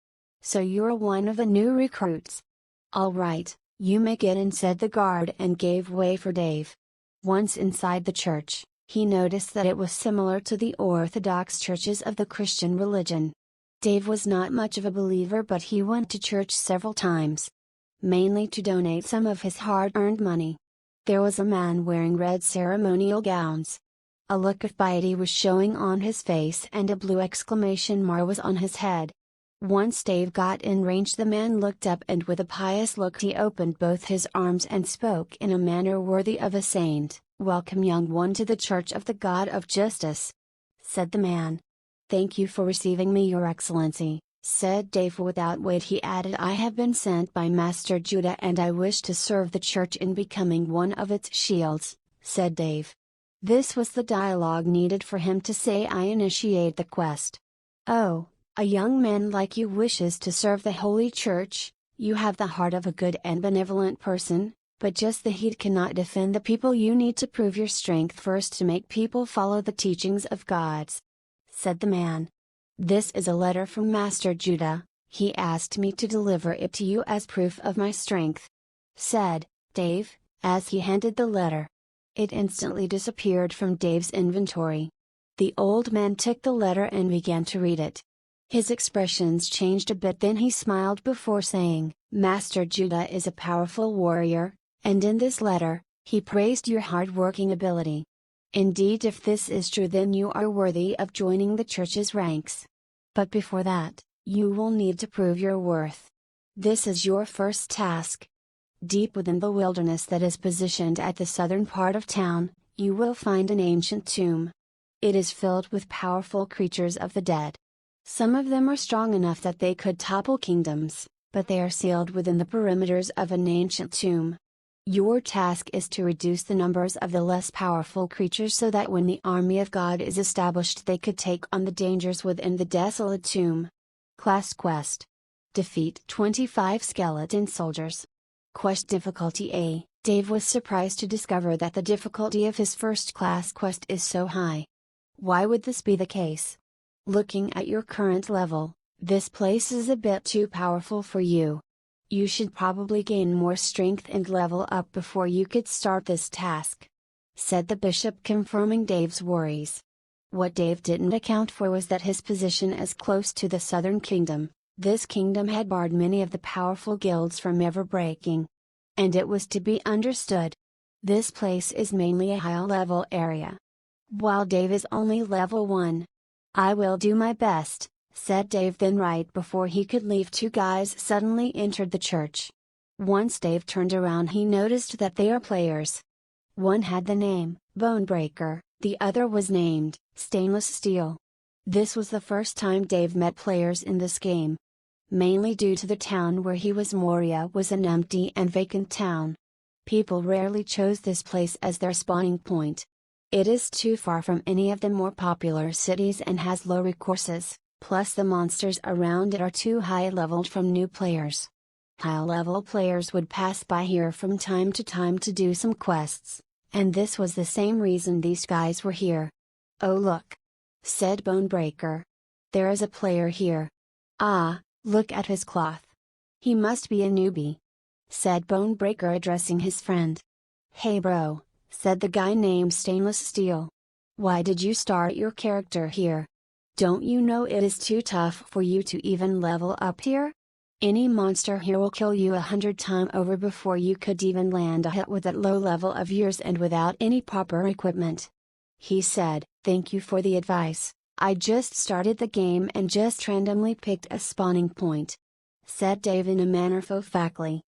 So you're one of the new recruits. All right, you may get in, said the guard and gave way for Dave. Once inside the church, He noticed that it was similar to the Orthodox churches of the Christian religion. Dave was not much of a believer, but he went to church several times, mainly to donate some of his hard-earned money. There was a man wearing red ceremonial gowns. A look of piety was showing on his face and a blue exclamation mark was on his head. Once Dave got in range, the man looked up and with a pious look he opened both his arms and spoke in a manner worthy of a saint. "Welcome, young one, to the Church of the God of Justice," said the man. "Thank you for receiving me, Your Excellency," said Dave. Without wait he added, "I have been sent by Master Judah and I wish to serve the church in becoming one of its shields," said Dave. This was the dialogue needed for him to say, "I initiate the quest." "Oh, a young man like you wishes to serve the Holy Church. You have the heart of a good and benevolent person, but just the heat cannot defend the people. You need to prove your strength first to make people follow the teachings of gods," said the man. "This is a letter from Master Judah. He asked me to deliver it to you as proof of my strength," said Dave, as he handed the letter. It instantly disappeared from Dave's inventory. The old man took the letter and began to read it. His expressions changed a bit, then he smiled before saying, "Master Judah is a powerful warrior, and in this letter, he praised your hard-working ability. Indeed, if this is true, then you are worthy of joining the church's ranks. But before that, you will need to prove your worth. This is your first task. Deep within the wilderness that is positioned at the southern part of town, you will find an ancient tomb. It is filled with powerful creatures of the dead. Some of them are strong enough that they could topple kingdoms, but they are sealed within the perimeters of an ancient tomb. Your task is to reduce the numbers of the less powerful creatures so that when the army of God is established they could take on the dangers within the desolate tomb. Class Quest. Defeat 25 skeleton soldiers. Quest difficulty A. Dave was surprised to discover that the difficulty of his first class quest is so high. Why would this be the case? Looking at your current level, this place is a bit too powerful for you. You should probably gain more strength and level up before you could start this task," said the bishop, confirming Dave's worries. What Dave didn't account for was that his position as close to the southern kingdom, this kingdom had barred many of the powerful guilds from ever breaking. And it was to be understood. This place is mainly a high-level area. While Dave is only level 1. "I will do my best," said Dave. Then right before he could leave, two guys suddenly entered the church. Once Dave turned around he noticed that they are players. One had the name, Bonebreaker, the other was named, Stainless Steel. This was the first time Dave met players in this game. Mainly due to the town where he was, Moria was an empty and vacant town. People rarely chose this place as their spawning point. It is too far from any of the more popular cities and has low resources, plus the monsters around it are too high-leveled from new players. High-level players would pass by here from time to time to do some quests, and this was the same reason these guys were here. "Oh look!" said Bonebreaker. "There is a player here. Ah, look at his cloth. He must be a newbie," said Bonebreaker, addressing his friend. "Hey bro," said the guy named Stainless Steel. "Why did you start your character here? Don't you know it is too tough for you to even level up here? Any monster here will kill you 100 times over before you could even land a hit with that low level of yours and without any proper equipment." He said, "Thank you for the advice. I just started the game and just randomly picked a spawning point," said Dave in a manner faux-factly.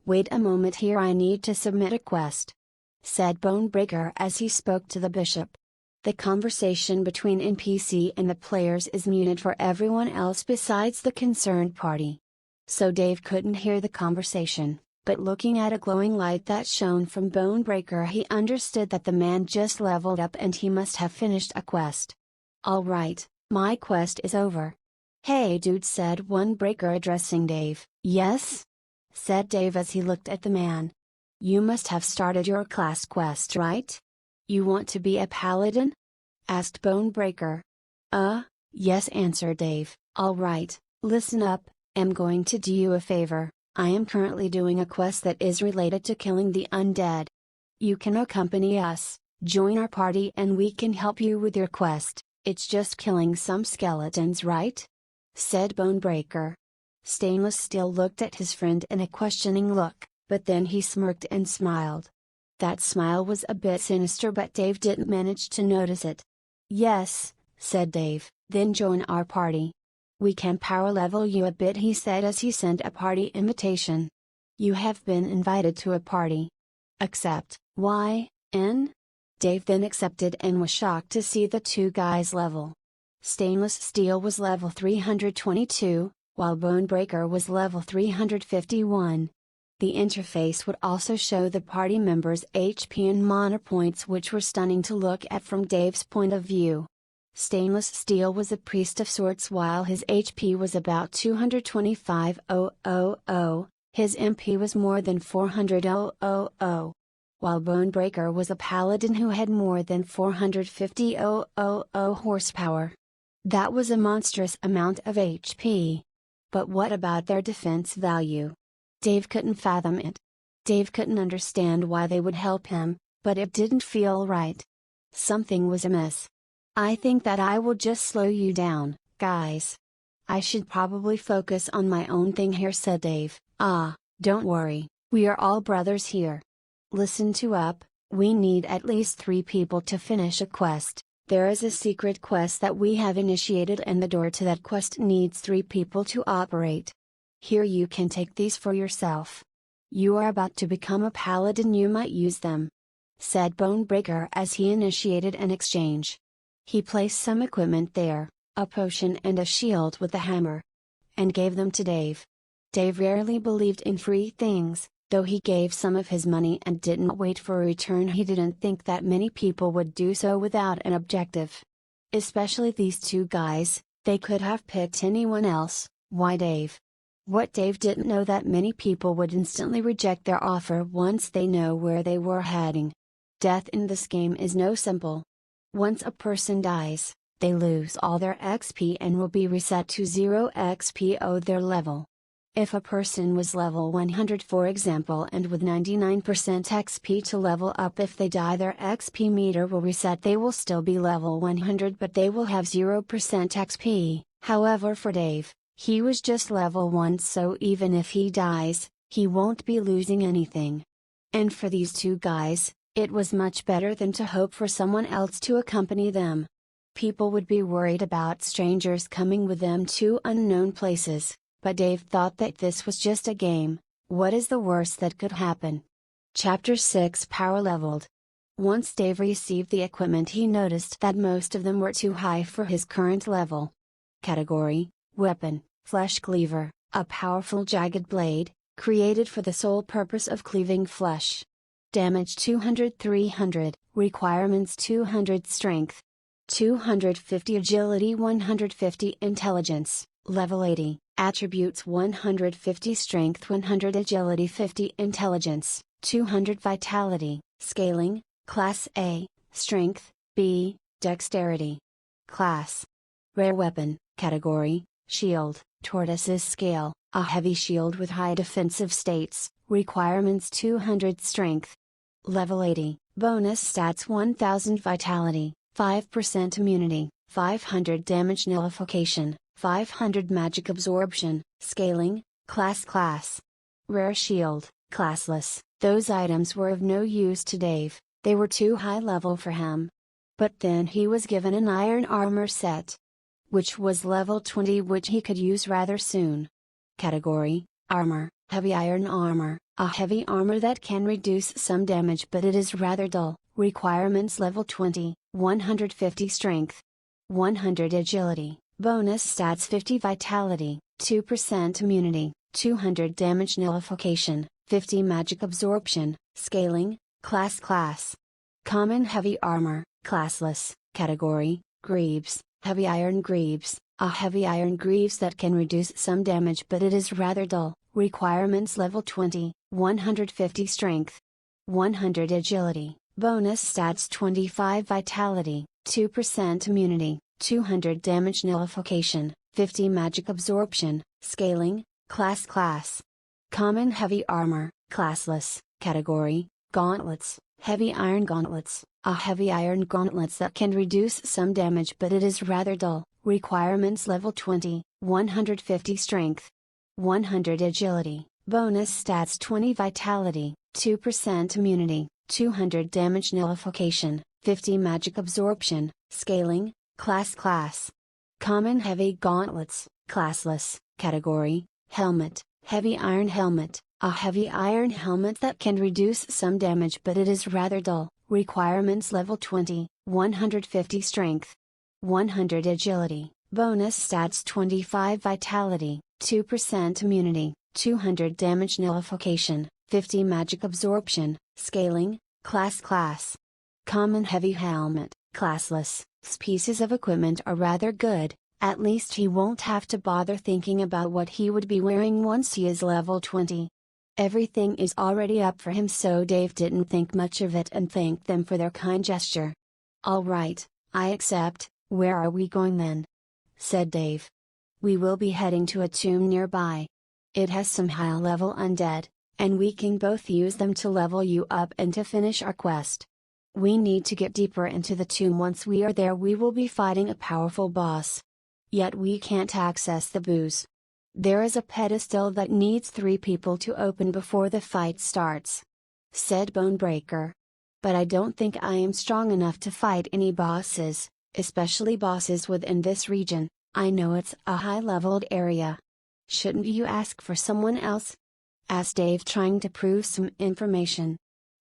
"Wait a moment here, I need to submit a quest," said Bonebreaker as he spoke to the bishop. The conversation between NPC and the players is muted for everyone else besides the concerned party. So Dave couldn't hear the conversation, but looking at a glowing light that shone from Bonebreaker he understood that the man just leveled up and he must have finished a quest. "Alright, my quest is over." "Hey dude," said Bonebreaker, addressing Dave. "Yes?" said Dave as he looked at the man. "You must have started your class quest, right? You want to be a paladin?" asked Bonebreaker. Yes," answered Dave. "Alright, listen up, I'm going to do you a favor. I am currently doing a quest that is related to killing the undead. You can accompany us, Join our party and we can help you with your quest. It's just killing some skeletons, right? Said Bonebreaker. Stainless Steel looked at his friend in a questioning look, but then he smirked and smiled. That smile was a bit sinister, but Dave didn't manage to notice it. Yes, said Dave, then join our party. We can power level you a bit, he said as he sent a party invitation. You have been invited to a party. Accept. Why, N? Dave then accepted and was shocked to see the two guys' level. Stainless Steel was level 322, while Bonebreaker was level 351. The interface would also show the party members' HP and mana points, which were stunning to look at from Dave's point of view. Stainless Steel was a priest of sorts while his HP was about 225,000, his MP was more than 400,000. While Bonebreaker was a paladin who had more than 450,000 horsepower. That was a monstrous amount of HP. But what about their defense value? Dave couldn't fathom it. Dave couldn't understand why they would help him, but it didn't feel right. Something was amiss. I think that I will just slow you down, guys. I should probably focus on my own thing here, said Dave. Don't worry, we are all brothers here. Listen to up, we need at least 3 people to finish a quest. There is a secret quest that we have initiated and the door to that quest needs 3 people to operate. Here you can take these for yourself. You are about to become a paladin, you might use them. Said Bonebreaker as he initiated an exchange. He placed some equipment there, a potion and a shield with a hammer. And gave them to Dave. Dave rarely believed in free things, though he gave some of his money and didn't wait for a return. He didn't think that many people would do so without an objective. Especially these two guys, they could have picked anyone else, why Dave? What Dave didn't know that many people would instantly reject their offer once they know where they were heading. Death in this game is no simple. Once a person dies, they lose all their XP and will be reset to 0 XP of their level. If a person was level 100 for example and with 99% XP to level up, if they die their XP meter will reset. They will still be level 100 but they will have 0% XP. However, for Dave, he was just level 1, so even if he dies, he won't be losing anything. And for these two guys, it was much better than to hope for someone else to accompany them. People would be worried about strangers coming with them to unknown places. But Dave thought that this was just a game. What is the worst that could happen? Chapter 6 Power Leveled. Once Dave received the equipment, he noticed that most of them were too high for his current level. Category: Weapon, Flesh Cleaver, a powerful jagged blade, created for the sole purpose of cleaving flesh. Damage 200-300, requirements 200 Strength, 250 Agility, 150 Intelligence, level 80. Attributes 150 Strength, 100 Agility, 50 Intelligence, 200 Vitality. Scaling: Class A, Strength, B, Dexterity. Class: Rare Weapon. Category: Shield, Tortoise's Scale, a heavy shield with high defensive states, requirements 200 Strength. Level 80, bonus stats 1000 Vitality, 5% Immunity, 500 Damage Nullification, 500 Magic Absorption. Scaling: Class. Rare Shield, Classless. Those items were of no use to Dave, they were too high level for him. But then he was given an iron armor set, which was level 20, which he could use rather soon. Category: Armor, Heavy Iron Armor, a heavy armor that can reduce some damage but it is rather dull. Requirements level 20, 150 Strength, 100 Agility. Bonus stats 50 Vitality, 2% Immunity, 200 Damage Nullification, 50 Magic Absorption. Scaling: Class. Common Heavy Armor, Classless. Category: Greaves, Heavy Iron Greaves, a heavy iron greaves that can reduce some damage but it is rather dull. Requirements level 20, 150 Strength, 100 Agility. Bonus stats 25 Vitality, 2% Immunity, 200 Damage Nullification, 50 Magic Absorption. Scaling: Class. Common Heavy Armor, Classless. Category: Gauntlets, Heavy Iron Gauntlets. A heavy iron gauntlets that can reduce some damage, but it is rather dull. Requirements level 20, 150 strength, 100 agility, bonus stats 20 vitality, 2% immunity, 200 damage nullification, 50 magic absorption, scaling, class. Common heavy gauntlets, classless, category, helmet, heavy iron helmet. A heavy iron helmet that can reduce some damage, but it is rather dull. Requirements level 20, 150 strength, 100 agility, bonus stats 25 vitality, 2% immunity, 200 damage nullification, 50 magic absorption, scaling, class. Common heavy helmet, classless. These pieces of equipment are rather good, at least he won't have to bother thinking about what he would be wearing once he is level 20. Everything is already up for him, so Dave didn't think much of it and thanked them for their kind gesture. "Alright, I accept. Where are we going then?" said Dave. "We will be heading to a tomb nearby. It has some high-level undead, and we can both use them to level you up and to finish our quest. We need to get deeper into the tomb. Once we are there, we will be fighting a powerful boss. Yet we can't access the booze. There is a pedestal that needs 3 people to open before the fight starts," said Bonebreaker. "But I don't think I am strong enough to fight any bosses, especially bosses within this region. I know it's a high-leveled area. Shouldn't you ask for someone else?" asked Dave, trying to prove some information.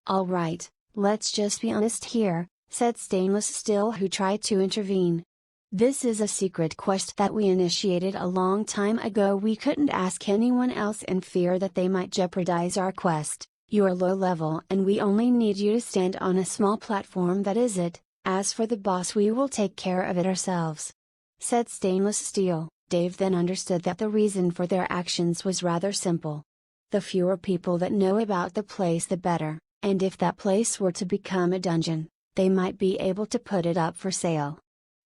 "Alright, let's just be honest here," said Stainless Steel, who tried to intervene. "This is a secret quest that we initiated a long time ago. We couldn't ask anyone else in fear that they might jeopardize our quest. You're low level and we only need you to stand on a small platform, that is it. As for the boss, we will take care of it ourselves," said Stainless Steel. Dave then understood that the reason for their actions was rather simple. The fewer people that know about the place, the better, and if that place were to become a dungeon, they might be able to put it up for sale.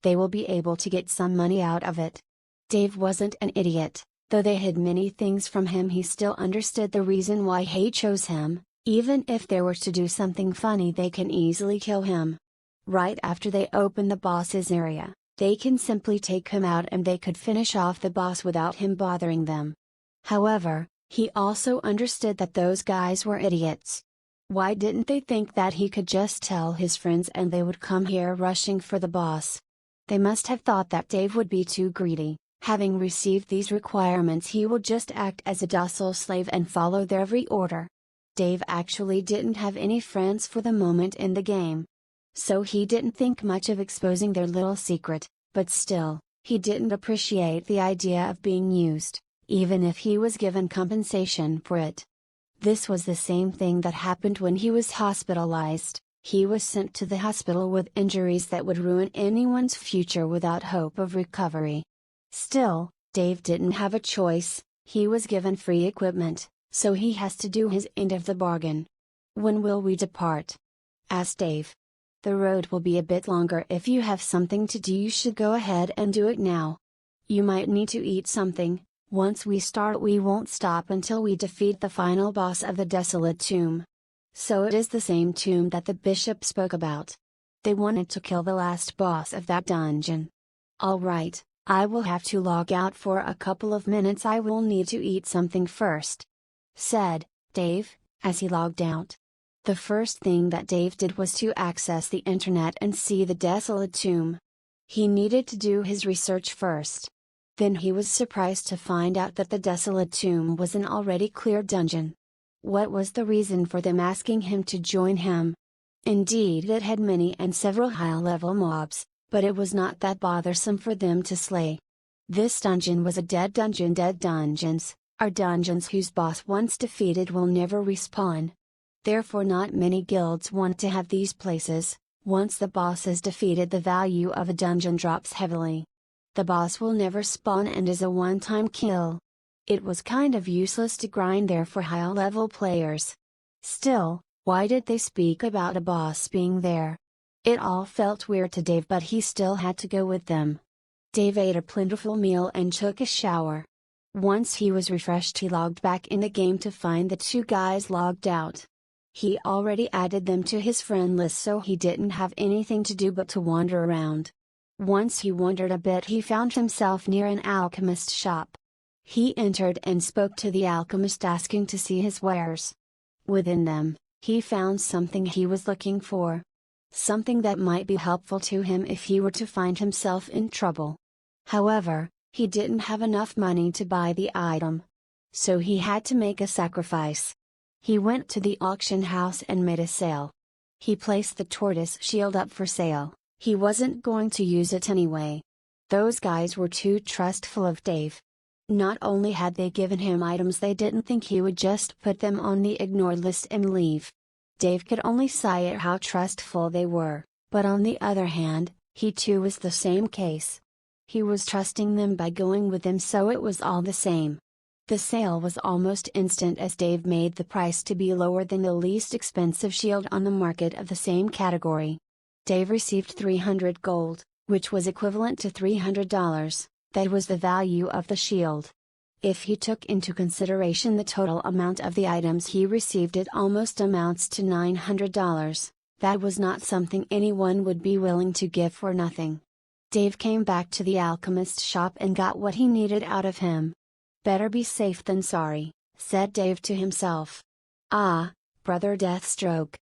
They will be able to get some money out of it. Dave wasn't an idiot, though they hid many things from him. He still understood the reason why he chose him. Even if they were to do something funny, they can easily kill him. Right after they open the boss's area, they can simply take him out and they could finish off the boss without him bothering them. However, he also understood that those guys were idiots. Why didn't they think that he could just tell his friends and they would come here rushing for the boss? They must have thought that Dave would be too greedy. Having received these requirements, he would just act as a docile slave and follow their every order. Dave actually didn't have any friends for the moment in the game, so he didn't think much of exposing their little secret, but still, he didn't appreciate the idea of being used, even if he was given compensation for it. This was the same thing that happened when he was hospitalized. He was sent to the hospital with injuries that would ruin anyone's future without hope of recovery. Still, Dave didn't have a choice. He was given free equipment, so he has to do his end of the bargain. "When will we depart?" asked Dave. "The road will be a bit longer. If you have something to do, you should go ahead and do it now. You might need to eat something. Once we start, we won't stop until we defeat the final boss of the Desolate Tomb." So it is the same tomb that the bishop spoke about. They wanted to kill the last boss of that dungeon. "Alright, I will have to log out for a couple of minutes. I will need to eat something first," said Dave, as he logged out. The first thing that Dave did was to access the internet and see the Desolate Tomb. He needed to do his research first. Then he was surprised to find out that the Desolate Tomb was an already cleared dungeon. What was the reason for them asking him to join him? Indeed, it had many and several high-level mobs, but it was not that bothersome for them to slay. This dungeon was a dead dungeon. Dead dungeons are dungeons whose boss once defeated will never respawn. Therefore not many guilds want to have these places. Once the boss is defeated, the value of a dungeon drops heavily. The boss will never spawn and is a one-time kill. It was kind of useless to grind there for high-level players. Still, why did they speak about a boss being there? It all felt weird to Dave, but he still had to go with them. Dave ate a plentiful meal and took a shower. Once he was refreshed, he logged back in the game to find the 2 guys logged out. He already added them to his friend list, so he didn't have anything to do but to wander around. Once he wandered a bit, he found himself near an alchemist shop. He entered and spoke to the alchemist, asking to see his wares. Within them, he found something he was looking for. Something that might be helpful to him if he were to find himself in trouble. However, he didn't have enough money to buy the item. So he had to make a sacrifice. He went to the auction house and made a sale. He placed the tortoise shield up for sale. He wasn't going to use it anyway. Those guys were too trustful of Dave. Not only had they given him items, they didn't think he would just put them on the ignored list and leave. Dave could only sigh at how trustful they were, but on the other hand, he too was the same case. He was trusting them by going with them, so it was all the same. The sale was almost instant, as Dave made the price to be lower than the least expensive shield on the market of the same category. Dave received 300 gold, which was equivalent to $300, that was the value of the shield. If he took into consideration the total amount of the items he received, it almost amounts to $900, that was not something anyone would be willing to give for nothing. Dave came back to the alchemist shop and got what he needed out of him. Better be safe than sorry, said Dave to himself. Ah, Brother Deathstroke,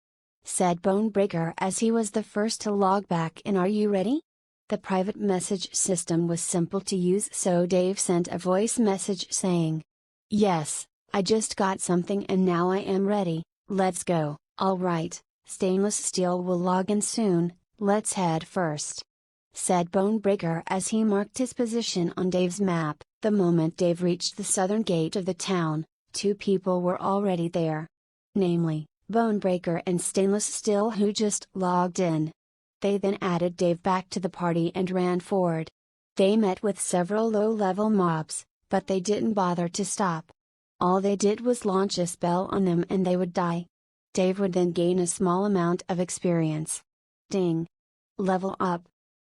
said Bonebreaker as he was the first to log back in. Are you ready? The private message system was simple to use, so Dave sent a voice message saying, "Yes, I just got something and now I am ready, let's go." "Alright, Stainless Steel will log in soon, let's head first," said Bonebreaker as he marked his position on Dave's map. The moment Dave reached the southern gate of the town, two people were already there. Namely, Bonebreaker and Stainless Steel, who just logged in. They then added Dave back to the party and ran forward. They met with several low-level mobs, but they didn't bother to stop. All they did was launch a spell on them and they would die. Dave would then gain a small amount of experience. Ding! Level up.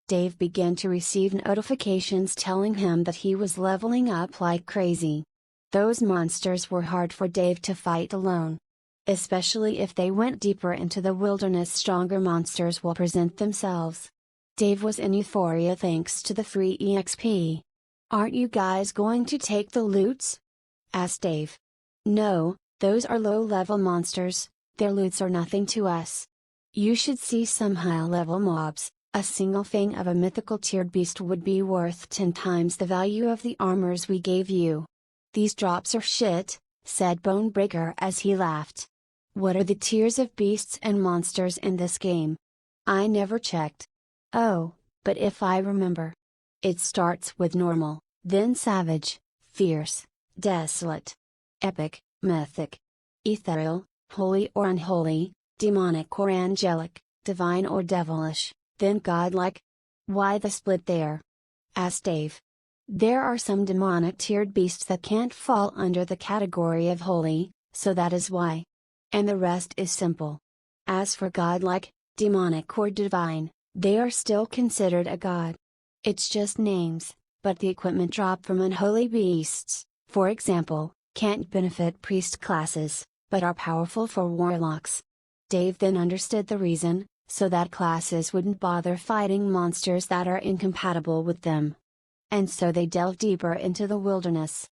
Dave began to receive notifications telling him that he was leveling up like crazy. Those monsters were hard for Dave to fight alone. Especially if they went deeper into the wilderness, stronger monsters will present themselves. Dave was in euphoria thanks to the free EXP. "Aren't you guys going to take the loots?" asked Dave. "No, those are low-level monsters, their loots are nothing to us. You should see some high-level mobs. A single fang of a mythical tiered beast would be worth 10 times the value of the armors we gave you." "These drops are shit," said Bonebreaker as he laughed. "What are the tiers of beasts and monsters in this game? I never checked." "Oh, but if I remember. It starts with normal, then savage, fierce, desolate, epic, mythic, ethereal, holy or unholy, demonic or angelic, divine or devilish, then godlike." "Why the split there?" asked Dave. "There are some demonic tiered beasts that can't fall under the category of holy, so that is why. And the rest is simple. As for godlike, demonic or divine, they are still considered a god. It's just names, but the equipment drop from unholy beasts, for example, can't benefit priest classes, but are powerful for warlocks." Dave then understood the reason, so that classes wouldn't bother fighting monsters that are incompatible with them. And so they delved deeper into the wilderness.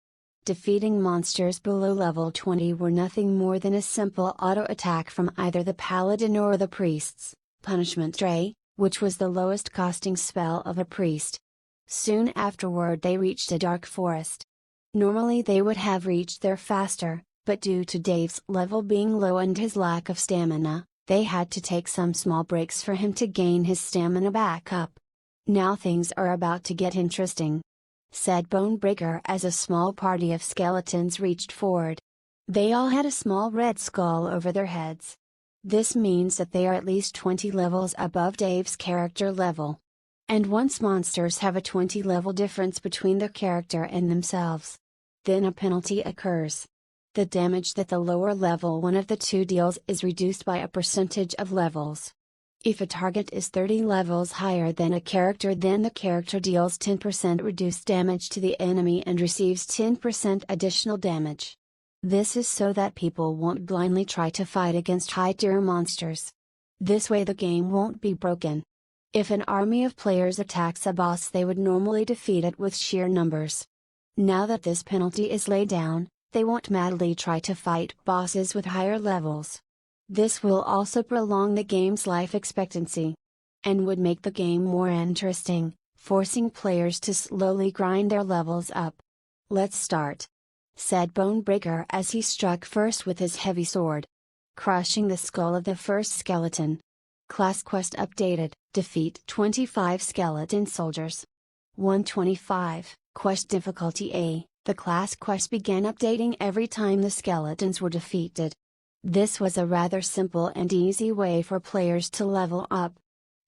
Defeating monsters below level 20 were nothing more than a simple auto attack from either the paladin or the priests. Punishment Ray, which was the lowest costing spell of a priest. Soon afterward they reached a dark forest. Normally they would have reached there faster, but due to Dave's level being low and his lack of stamina, they had to take some small breaks for him to gain his stamina back up. "Now things are about to get interesting," said Bonebreaker as a small party of skeletons reached forward. They all had a small red skull over their heads. This means that they are at least 20 levels above Dave's character level. And once monsters have a 20 level difference between their character and themselves, then a penalty occurs. The damage that the lower level one of the two deals is reduced by a percentage of levels. If a target is 30 levels higher than a character, then the character deals 10% reduced damage to the enemy and receives 10% additional damage. This is so that people won't blindly try to fight against high-tier monsters. This way the game won't be broken. If an army of players attacks a boss, they would normally defeat it with sheer numbers. Now that this penalty is laid down, they won't madly try to fight bosses with higher levels. This will also prolong the game's life expectancy, and would make the game more interesting, forcing players to slowly grind their levels up. "Let's start," said Bonebreaker as he struck first with his heavy sword, crushing the skull of the first skeleton. Class quest updated: defeat 25 skeleton soldiers. 125, quest difficulty A. The class quest began updating every time the skeletons were defeated. This was a rather simple and easy way for players to level up.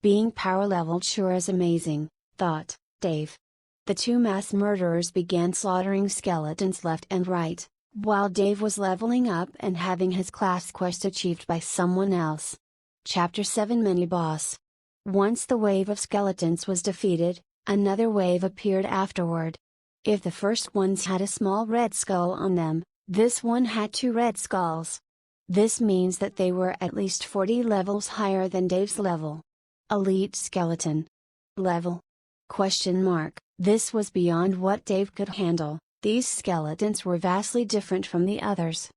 Being power leveled sure is amazing, thought Dave. The two mass murderers began slaughtering skeletons left and right, while Dave was leveling up and having his class quest achieved by someone else. Chapter 7 Mini-Boss. Once the wave of skeletons was defeated, another wave appeared afterward. If the first ones had a small red skull on them, this one had 2 red skulls. This means that they were at least 40 levels higher than Dave's level. Elite Skeleton. Level? Question mark. This was beyond what Dave could handle. These skeletons were vastly different from the others.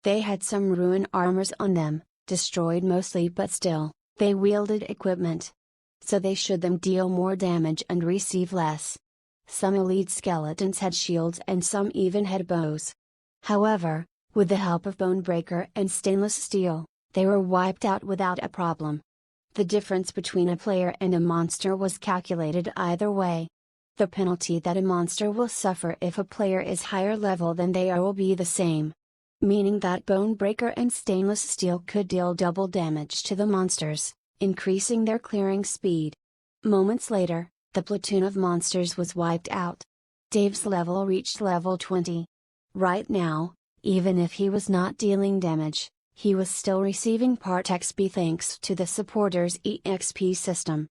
They had some ruin armors on them, destroyed mostly, but still, they wielded equipment. So they should them deal more damage and receive less. Some elite skeletons had shields and some even had bows. However, with the help of Bonebreaker and stainless steel, they were wiped out without a problem. The difference between a player and a monster was calculated either way. The penalty that a monster will suffer if a player is higher level than they are will be the same. Meaning that Bonebreaker and stainless steel could deal double damage to the monsters, increasing their clearing speed. Moments later, the platoon of monsters was wiped out. Dave's level reached level 20. Right now, even if he was not dealing damage, he was still receiving part XP thanks to the supporters' EXP system.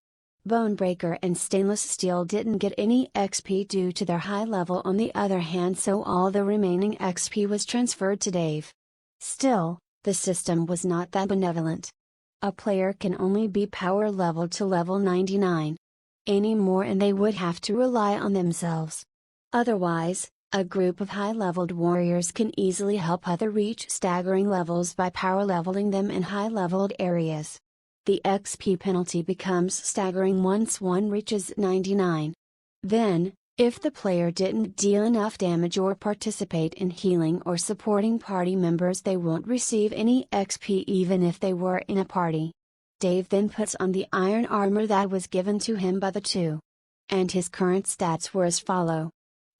Bonebreaker and stainless steel didn't get any XP due to their high level on the other hand, so all the remaining XP was transferred to Dave. Still, the system was not that benevolent. A player can only be power leveled to level 99. Any more and they would have to rely on themselves. Otherwise, a group of high-leveled warriors can easily help others reach staggering levels by power leveling them in high-leveled areas. The XP penalty becomes staggering once one reaches 99. Then, if the player didn't deal enough damage or participate in healing or supporting party members, they won't receive any XP even if they were in a party. Dave then puts on the iron armor that was given to him by the two. And his current stats were as follow.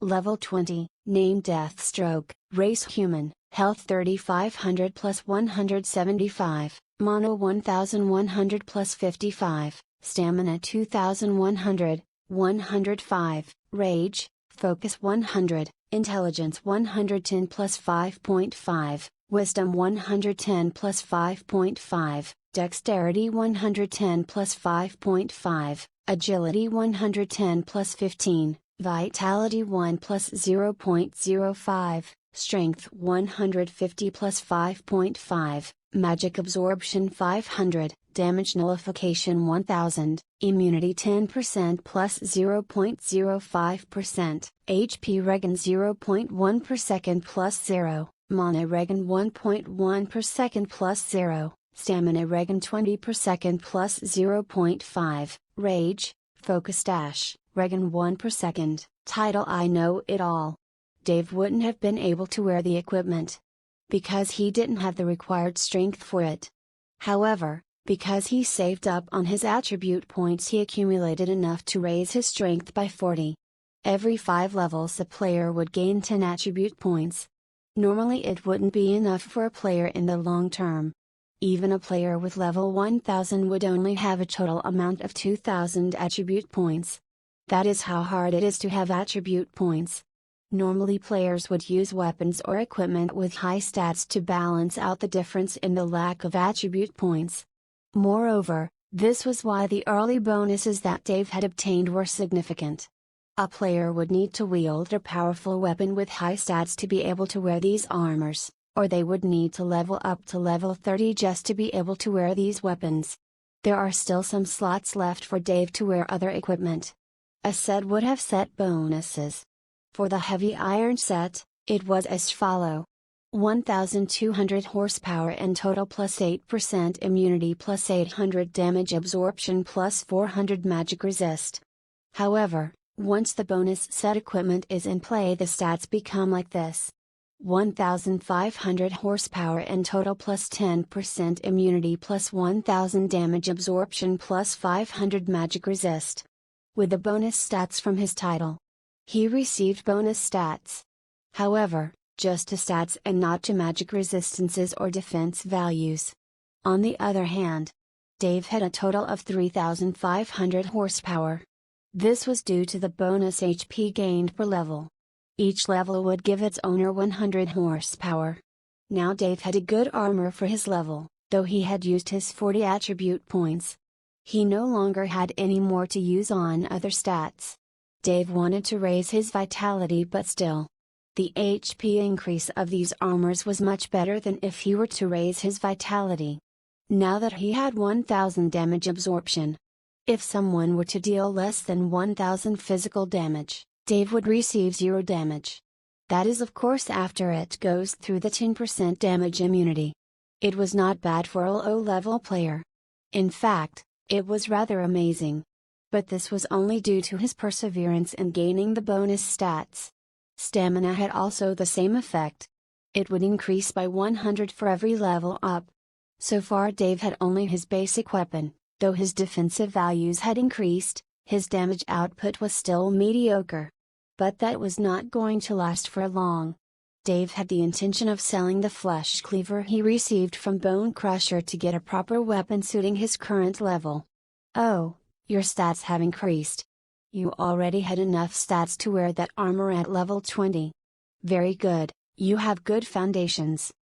Level 20, name Deathstroke, race human, health 3500 plus 175, mono 1100 plus 55, stamina 2100, 105, rage, focus 100, intelligence 110 plus 5.5, wisdom 110 plus 5.5, dexterity 110 plus 5.5, agility 110 plus 15. Vitality 1 plus 0.05, Strength 150 plus 5.5, Magic Absorption 500, Damage Nullification 1000, Immunity 10% plus 0.05%, HP Regen 0.1 per second plus 0, Mana Regen 1.1 per second plus 0, Stamina Regen 20 per second plus 0.5, Rage, Focus Dash, Regen 1 per second, Title I Know It All. Dave wouldn't have been able to wear the equipment, because he didn't have the required strength for it. However, because he saved up on his attribute points, he accumulated enough to raise his strength by 40. Every 5 levels a player would gain 10 attribute points. Normally it wouldn't be enough for a player in the long term. Even a player with level 1000 would only have a total amount of 2000 attribute points. That is how hard it is to have attribute points. Normally players would use weapons or equipment with high stats to balance out the difference in the lack of attribute points. Moreover, this was why the early bonuses that Dave had obtained were significant. A player would need to wield a powerful weapon with high stats to be able to wear these armors. or they would need to level up to level 30 just to be able to wear these weapons. There are still some slots left for Dave to wear other equipment. A set would have set bonuses. For the heavy iron set, it was as follow. 1200 horsepower in total plus 8% immunity plus 800 damage absorption plus 400 magic resist. However, once the bonus set equipment is in play, the stats become like this. 1500 horsepower in total plus 10% immunity plus 1000 damage absorption plus 500 magic resist. With the bonus stats from his title, he received bonus stats. However, just to stats and not to magic resistances or defense values. On the other hand, Dave had a total of 3500 horsepower. This was due to the bonus HP gained per level. Each level would give its owner 100 horsepower. Now Dave had a good armor for his level, though he had used his 40 attribute points. He no longer had any more to use on other stats. Dave wanted to raise his vitality, but still, the HP increase of these armors was much better than if he were to raise his vitality. Now that he had 1000 damage absorption, if someone were to deal less than 1000 physical damage, Dave would receive 0 damage. That is of course after it goes through the 10% damage immunity. It was not bad for a low-level player. In fact, it was rather amazing. But this was only due to his perseverance in gaining the bonus stats. Stamina had also the same effect. It would increase by 100 for every level up. So far Dave had only his basic weapon. Though his defensive values had increased, his damage output was still mediocre. But that was not going to last for long. Dave had the intention of selling the flesh cleaver he received from Bone Crusher to get a proper weapon suiting his current level. Oh, your stats have increased. You already had enough stats to wear that armor at level 20. Very good, you have good foundations,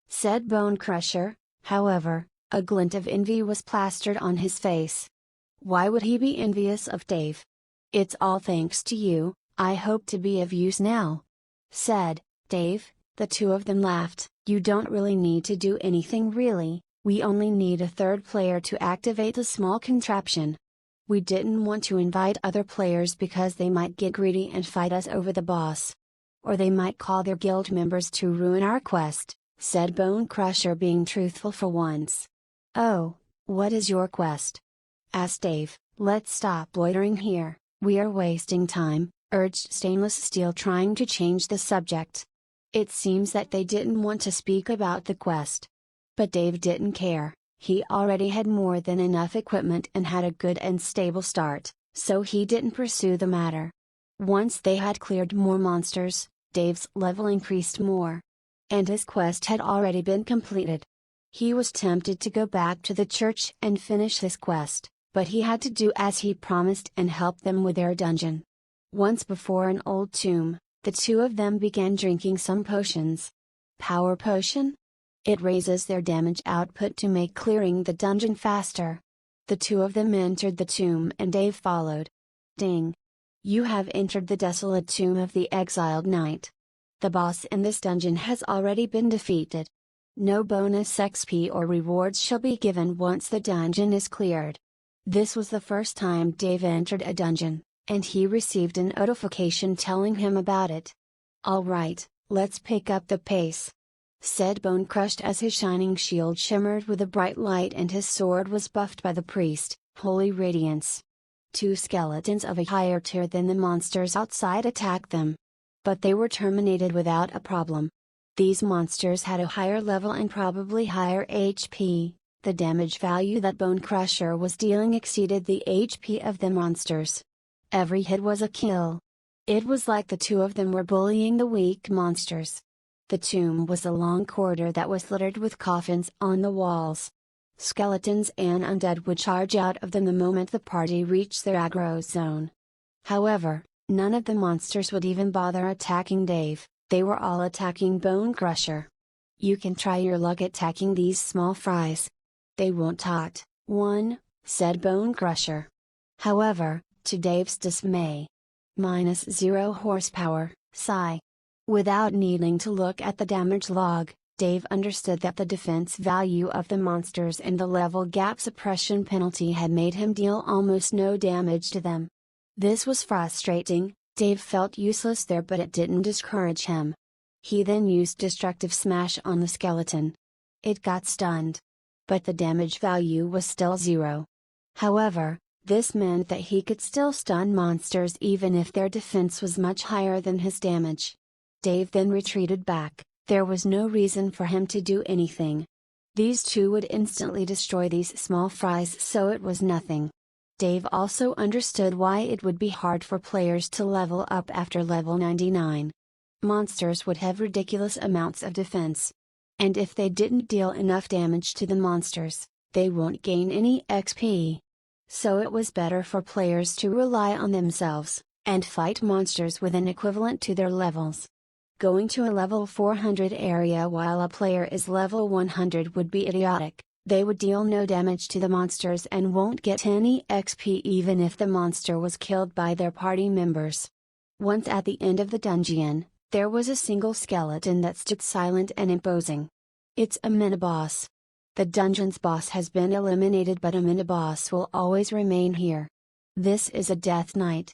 said Bone Crusher. However, a glint of envy was plastered on his face. Why would he be envious of Dave? It's all thanks to you. I hope to be of use now, said Dave. The two of them laughed. You don't really need to do anything really, we only need a third player to activate the small contraption. We didn't want to invite other players because they might get greedy and fight us over the boss. Or they might call their guild members to ruin our quest, said Bone Crusher, being truthful for once. Oh, what is your quest? Asked Dave. Let's stop loitering here, we are wasting time, urged Stainless Steel, trying to change the subject. It seems that they didn't want to speak about the quest. But Dave didn't care. He already had more than enough equipment and had a good and stable start, so he didn't pursue the matter. Once they had cleared more monsters, Dave's level increased more. And his quest had already been completed. He was tempted to go back to the church and finish this quest, but he had to do as he promised and help them with their dungeon. Once before an old tomb, the two of them began drinking some potions. Power potion? It raises their damage output to make clearing the dungeon faster. The two of them entered the tomb and Dave followed. Ding! You have entered the desolate tomb of the exiled knight. The boss in this dungeon has already been defeated. No bonus XP or rewards shall be given once the dungeon is cleared. This was the first time Dave entered a dungeon, and he received a notification telling him about it. Alright, let's pick up the pace, said Bone Crushed as his shining shield shimmered with a bright light and his sword was buffed by the priest, Holy Radiance. Two skeletons of a higher tier than the monsters outside attacked them. But they were terminated without a problem. These monsters had a higher level and probably higher HP. The damage value that Bone Crusher was dealing exceeded the HP of the monsters. Every hit was a kill. It was like the two of them were bullying the weak monsters. The tomb was a long corridor that was littered with coffins on the walls. Skeletons and undead would charge out of them the moment the party reached their aggro zone. However, none of the monsters would even bother attacking Dave, they were all attacking Bone Crusher. You can try your luck attacking these small fries. They won't hurt one, said Bone Crusher. However, to Dave's dismay, -0 horsepower, sigh. Without needing to look at the damage log, Dave understood that the defense value of the monsters and the level gap suppression penalty had made him deal almost no damage to them. This was frustrating. Dave felt useless there, but it didn't discourage him. He then used Destructive Smash on the skeleton. It got stunned. But the damage value was still 0. However, this meant that he could still stun monsters even if their defense was much higher than his damage. Dave then retreated back. There was no reason for him to do anything. These two would instantly destroy these small fries, so it was nothing. Dave also understood why it would be hard for players to level up after level 99. Monsters would have ridiculous amounts of defense. And if they didn't deal enough damage to the monsters, they won't gain any XP. So it was better for players to rely on themselves, and fight monsters with an equivalent to their levels. Going to a level 400 area while a player is level 100 would be idiotic. They would deal no damage to the monsters and won't get any XP even if the monster was killed by their party members. Once at the end of the dungeon, there was a single skeleton that stood silent and imposing. It's a mini-boss. The dungeon's boss has been eliminated, but a mini-boss will always remain here. This is a Death Knight.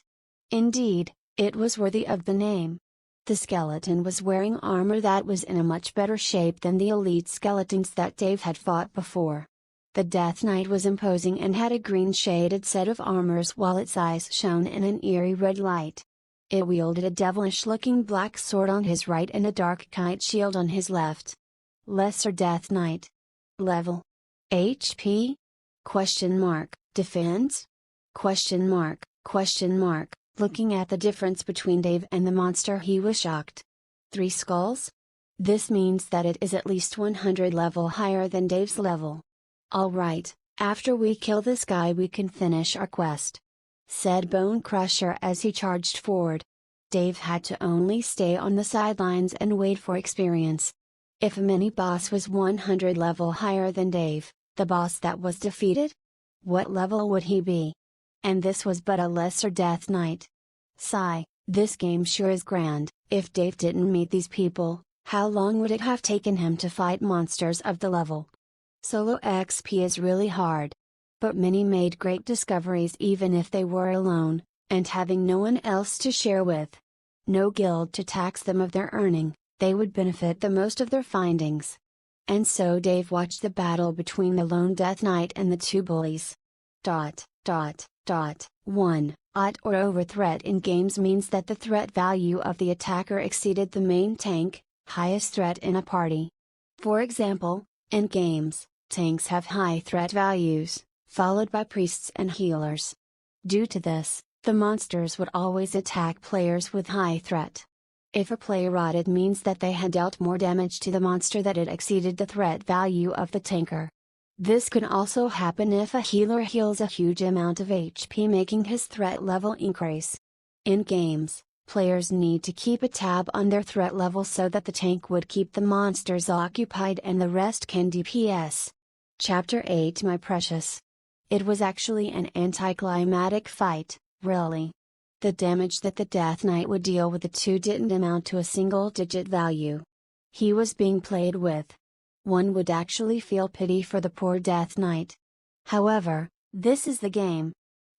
Indeed, it was worthy of the name. The skeleton was wearing armor that was in a much better shape than the elite skeletons that Dave had fought before. The Death Knight was imposing and had a green shaded set of armors while its eyes shone in an eerie red light. It wielded a devilish looking black sword on his right and a dark kite shield on his left. Lesser Death Knight. Level. HP? Defense? Looking at the difference between Dave and the monster, he was shocked. 3 skulls? This means that it is at least 100 level higher than Dave's level. Alright, after we kill this guy we can finish our quest, said Bone Crusher as he charged forward. Dave had to only stay on the sidelines and wait for experience. If a mini-boss was 100 level higher than Dave, the boss that was defeated? What level would he be? And this was but a lesser Death Knight. Sigh, this game sure is grand. If Dave didn't meet these people, how long would it have taken him to fight monsters of the level? Solo XP is really hard. But many made great discoveries even if they were alone, and having no one else to share with. No guild to tax them of their earning, they would benefit the most of their findings. And so Dave watched the battle between the lone Death Knight and the two bullies. 1. Odd or over threat in games means that the threat value of the attacker exceeded the main tank, highest threat in a party. For example, in games, tanks have high threat values, followed by priests and healers. Due to this, the monsters would always attack players with high threat. If a player rotted means that they had dealt more damage to the monster that it exceeded the threat value of the tanker. This can also happen if a healer heals a huge amount of HP, making his threat level increase. In games, players need to keep a tab on their threat level so that the tank would keep the monsters occupied and the rest can DPS. Chapter 8 My Precious. It was actually an anticlimactic fight, really. The damage that the Death Knight would deal with the two didn't amount to a single-digit value. He was being played with. One would actually feel pity for the poor Death Knight. However, this is the game.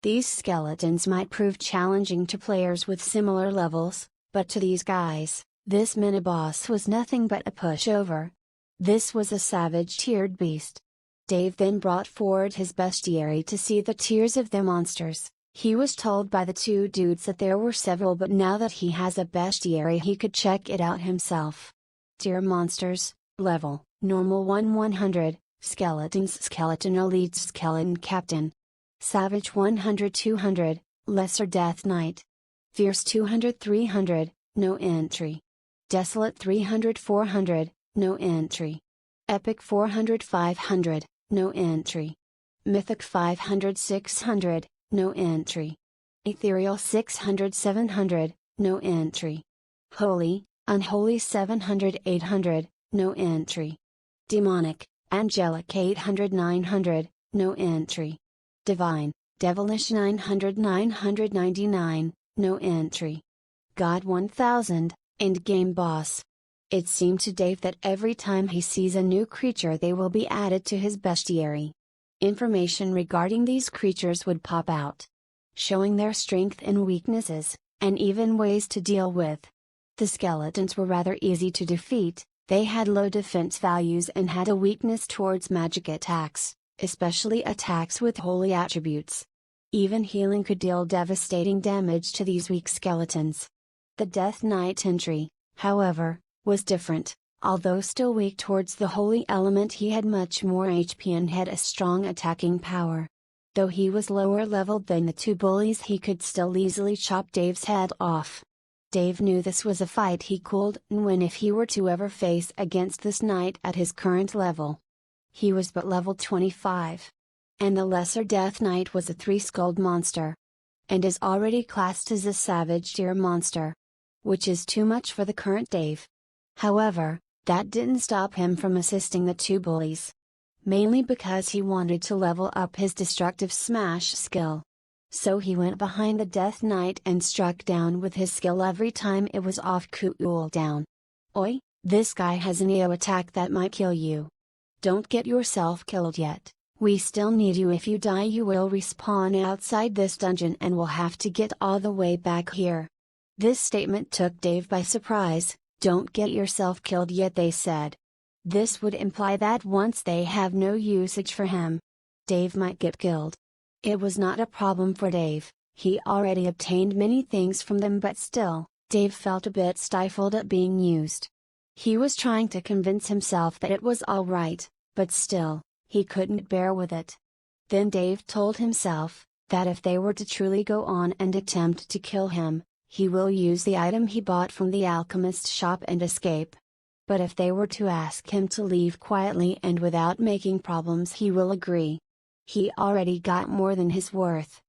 These skeletons might prove challenging to players with similar levels, but to these guys, this mini-boss was nothing but a pushover. This was a savage-tiered beast. Dave then brought forward his bestiary to see the tiers of the monsters. He was told by the two dudes that there were several, but now that he has a bestiary he could check it out himself. Tier monsters, level, normal 100, skeletons skeleton elite skeleton captain. Savage 100 200, lesser Death Knight. Fierce 200 300, no entry. Desolate 300 400, no entry. Epic 400 500, no entry. Mythic 500 600, no entry. Ethereal 600 700, no entry. Holy, unholy 700 800, no entry. Demonic, angelic 800 900, no entry. Divine, devilish 900 999, no entry. God 1000, endgame boss. It seemed to Dave that every time he sees a new creature they will be added to his bestiary. Information regarding these creatures would pop out, showing their strength and weaknesses, and even ways to deal with. The skeletons were rather easy to defeat. They had low defense values and had a weakness towards magic attacks, especially attacks with holy attributes. Even healing could deal devastating damage to these weak skeletons. The Death Knight entry, however, was different. Although still weak towards the holy element, he had much more HP and had a strong attacking power. Though he was lower leveled than the two bullies, he could still easily chop Dave's head off. Dave knew this was a fight he couldn't win if he were to ever face against this knight at his current level. He was but level 25. And the Lesser Death Knight was a 3-skulled monster. And is already classed as a savage tier monster. Which is too much for the current Dave. However, that didn't stop him from assisting the two bullies. Mainly because he wanted to level up his destructive smash skill. So he went behind the Death Knight and struck down with his skill every time it was off cooldown. Oi, this guy has an EO attack that might kill you. Don't get yourself killed yet. We still need you. If you die you will respawn outside this dungeon and will have to get all the way back here. This statement took Dave by surprise. Don't get yourself killed yet, they said. This would imply that once they have no usage for him, Dave might get killed. It was not a problem for Dave, he already obtained many things from them, but still, Dave felt a bit stifled at being used. He was trying to convince himself that it was alright, but still, he couldn't bear with it. Then Dave told himself, that if they were to truly go on and attempt to kill him, he will use the item he bought from the alchemist shop and escape. But if they were to ask him to leave quietly and without making problems, he will agree. He already got more than his worth.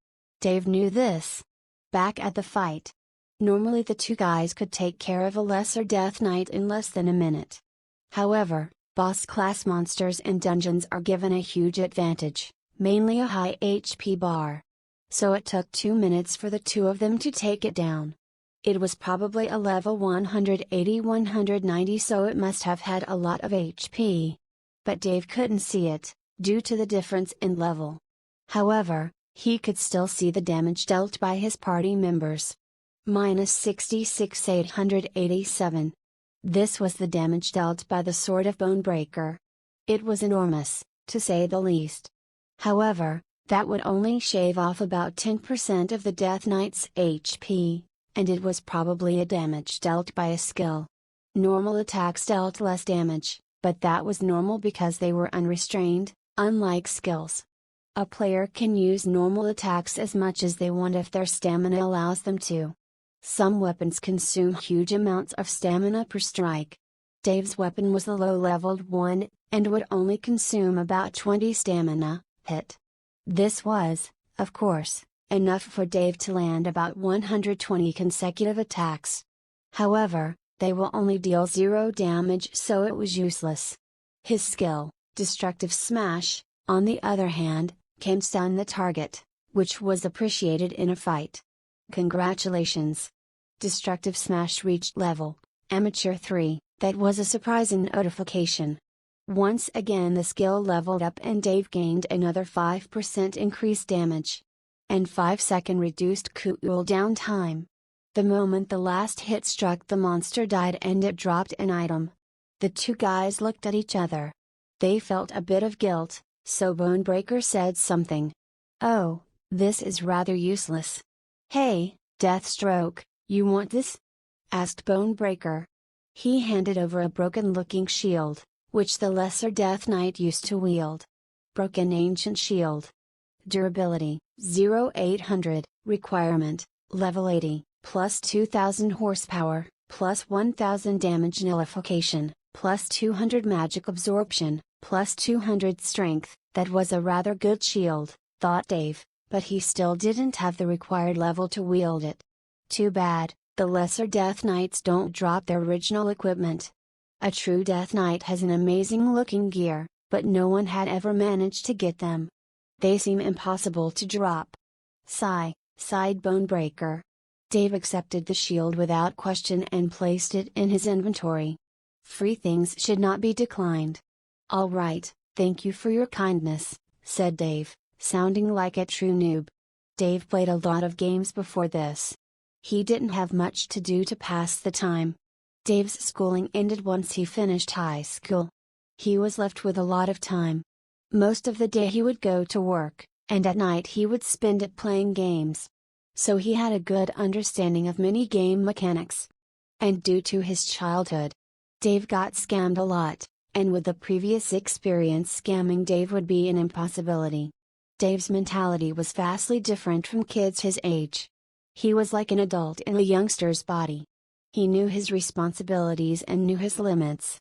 Dave knew this. Back at the fight. Normally the two guys could take care of a Lesser Death Knight in less than a minute. However, boss class monsters and dungeons are given a huge advantage, mainly a high HP bar. So it took 2 minutes for the two of them to take it down. It was probably a level 180-190, so it must have had a lot of HP. But Dave couldn't see it, due to the difference in level. However, he could still see the damage dealt by his party members. -66,887. This was the damage dealt by the Sword of Bonebreaker. It was enormous, to say the least. However, that would only shave off about 10% of the Death Knight's HP, and it was probably a damage dealt by a skill. Normal attacks dealt less damage, but that was normal because they were unrestrained, unlike skills. A player can use normal attacks as much as they want if their stamina allows them to. Some weapons consume huge amounts of stamina per strike. Dave's weapon was the low-leveled one, and would only consume about 20 stamina, hit. This was, of course, enough for Dave to land about 120 consecutive attacks. However, they will only deal 0 damage, so it was useless. His skill, Destructive Smash, on the other hand, can stun the target, which was appreciated in a fight. Congratulations! Destructive Smash reached level Amateur 3, that was a surprising notification. Once again the skill leveled up and Dave gained another 5% increased damage. And 5-second reduced cooldown time. The moment the last hit struck, the monster died and it dropped an item. The two guys looked at each other. They felt a bit of guilt, so Bonebreaker said something. "Oh, this is rather useless. Hey, Deathstroke, you want this?" asked Bonebreaker. He handed over a broken-looking shield, which the Lesser Death Knight used to wield. Broken ancient shield. Durability, 0800, requirement, level 80, plus 2000 horsepower, plus 1000 damage nullification, plus 200 magic absorption, plus 200 strength. That was a rather good shield, thought Dave, but he still didn't have the required level to wield it. Too bad, the Lesser Death Knights don't drop their original equipment. A true Death Knight has an amazing looking gear, but no one had ever managed to get them. They seem impossible to drop. Sighed Bonebreaker. Dave accepted the shield without question and placed it in his inventory. Free things should not be declined. All right, thank you for your kindness, said Dave, sounding like a true noob. Dave played a lot of games before this. He didn't have much to do to pass the time. Dave's schooling ended once he finished high school. He was left with a lot of time. Most of the day he would go to work, and at night he would spend it playing games. So he had a good understanding of many game mechanics. And due to his childhood, Dave got scammed a lot, and with the previous experience scamming Dave would be an impossibility. Dave's mentality was vastly different from kids his age. He was like an adult in a youngster's body. He knew his responsibilities and knew his limits.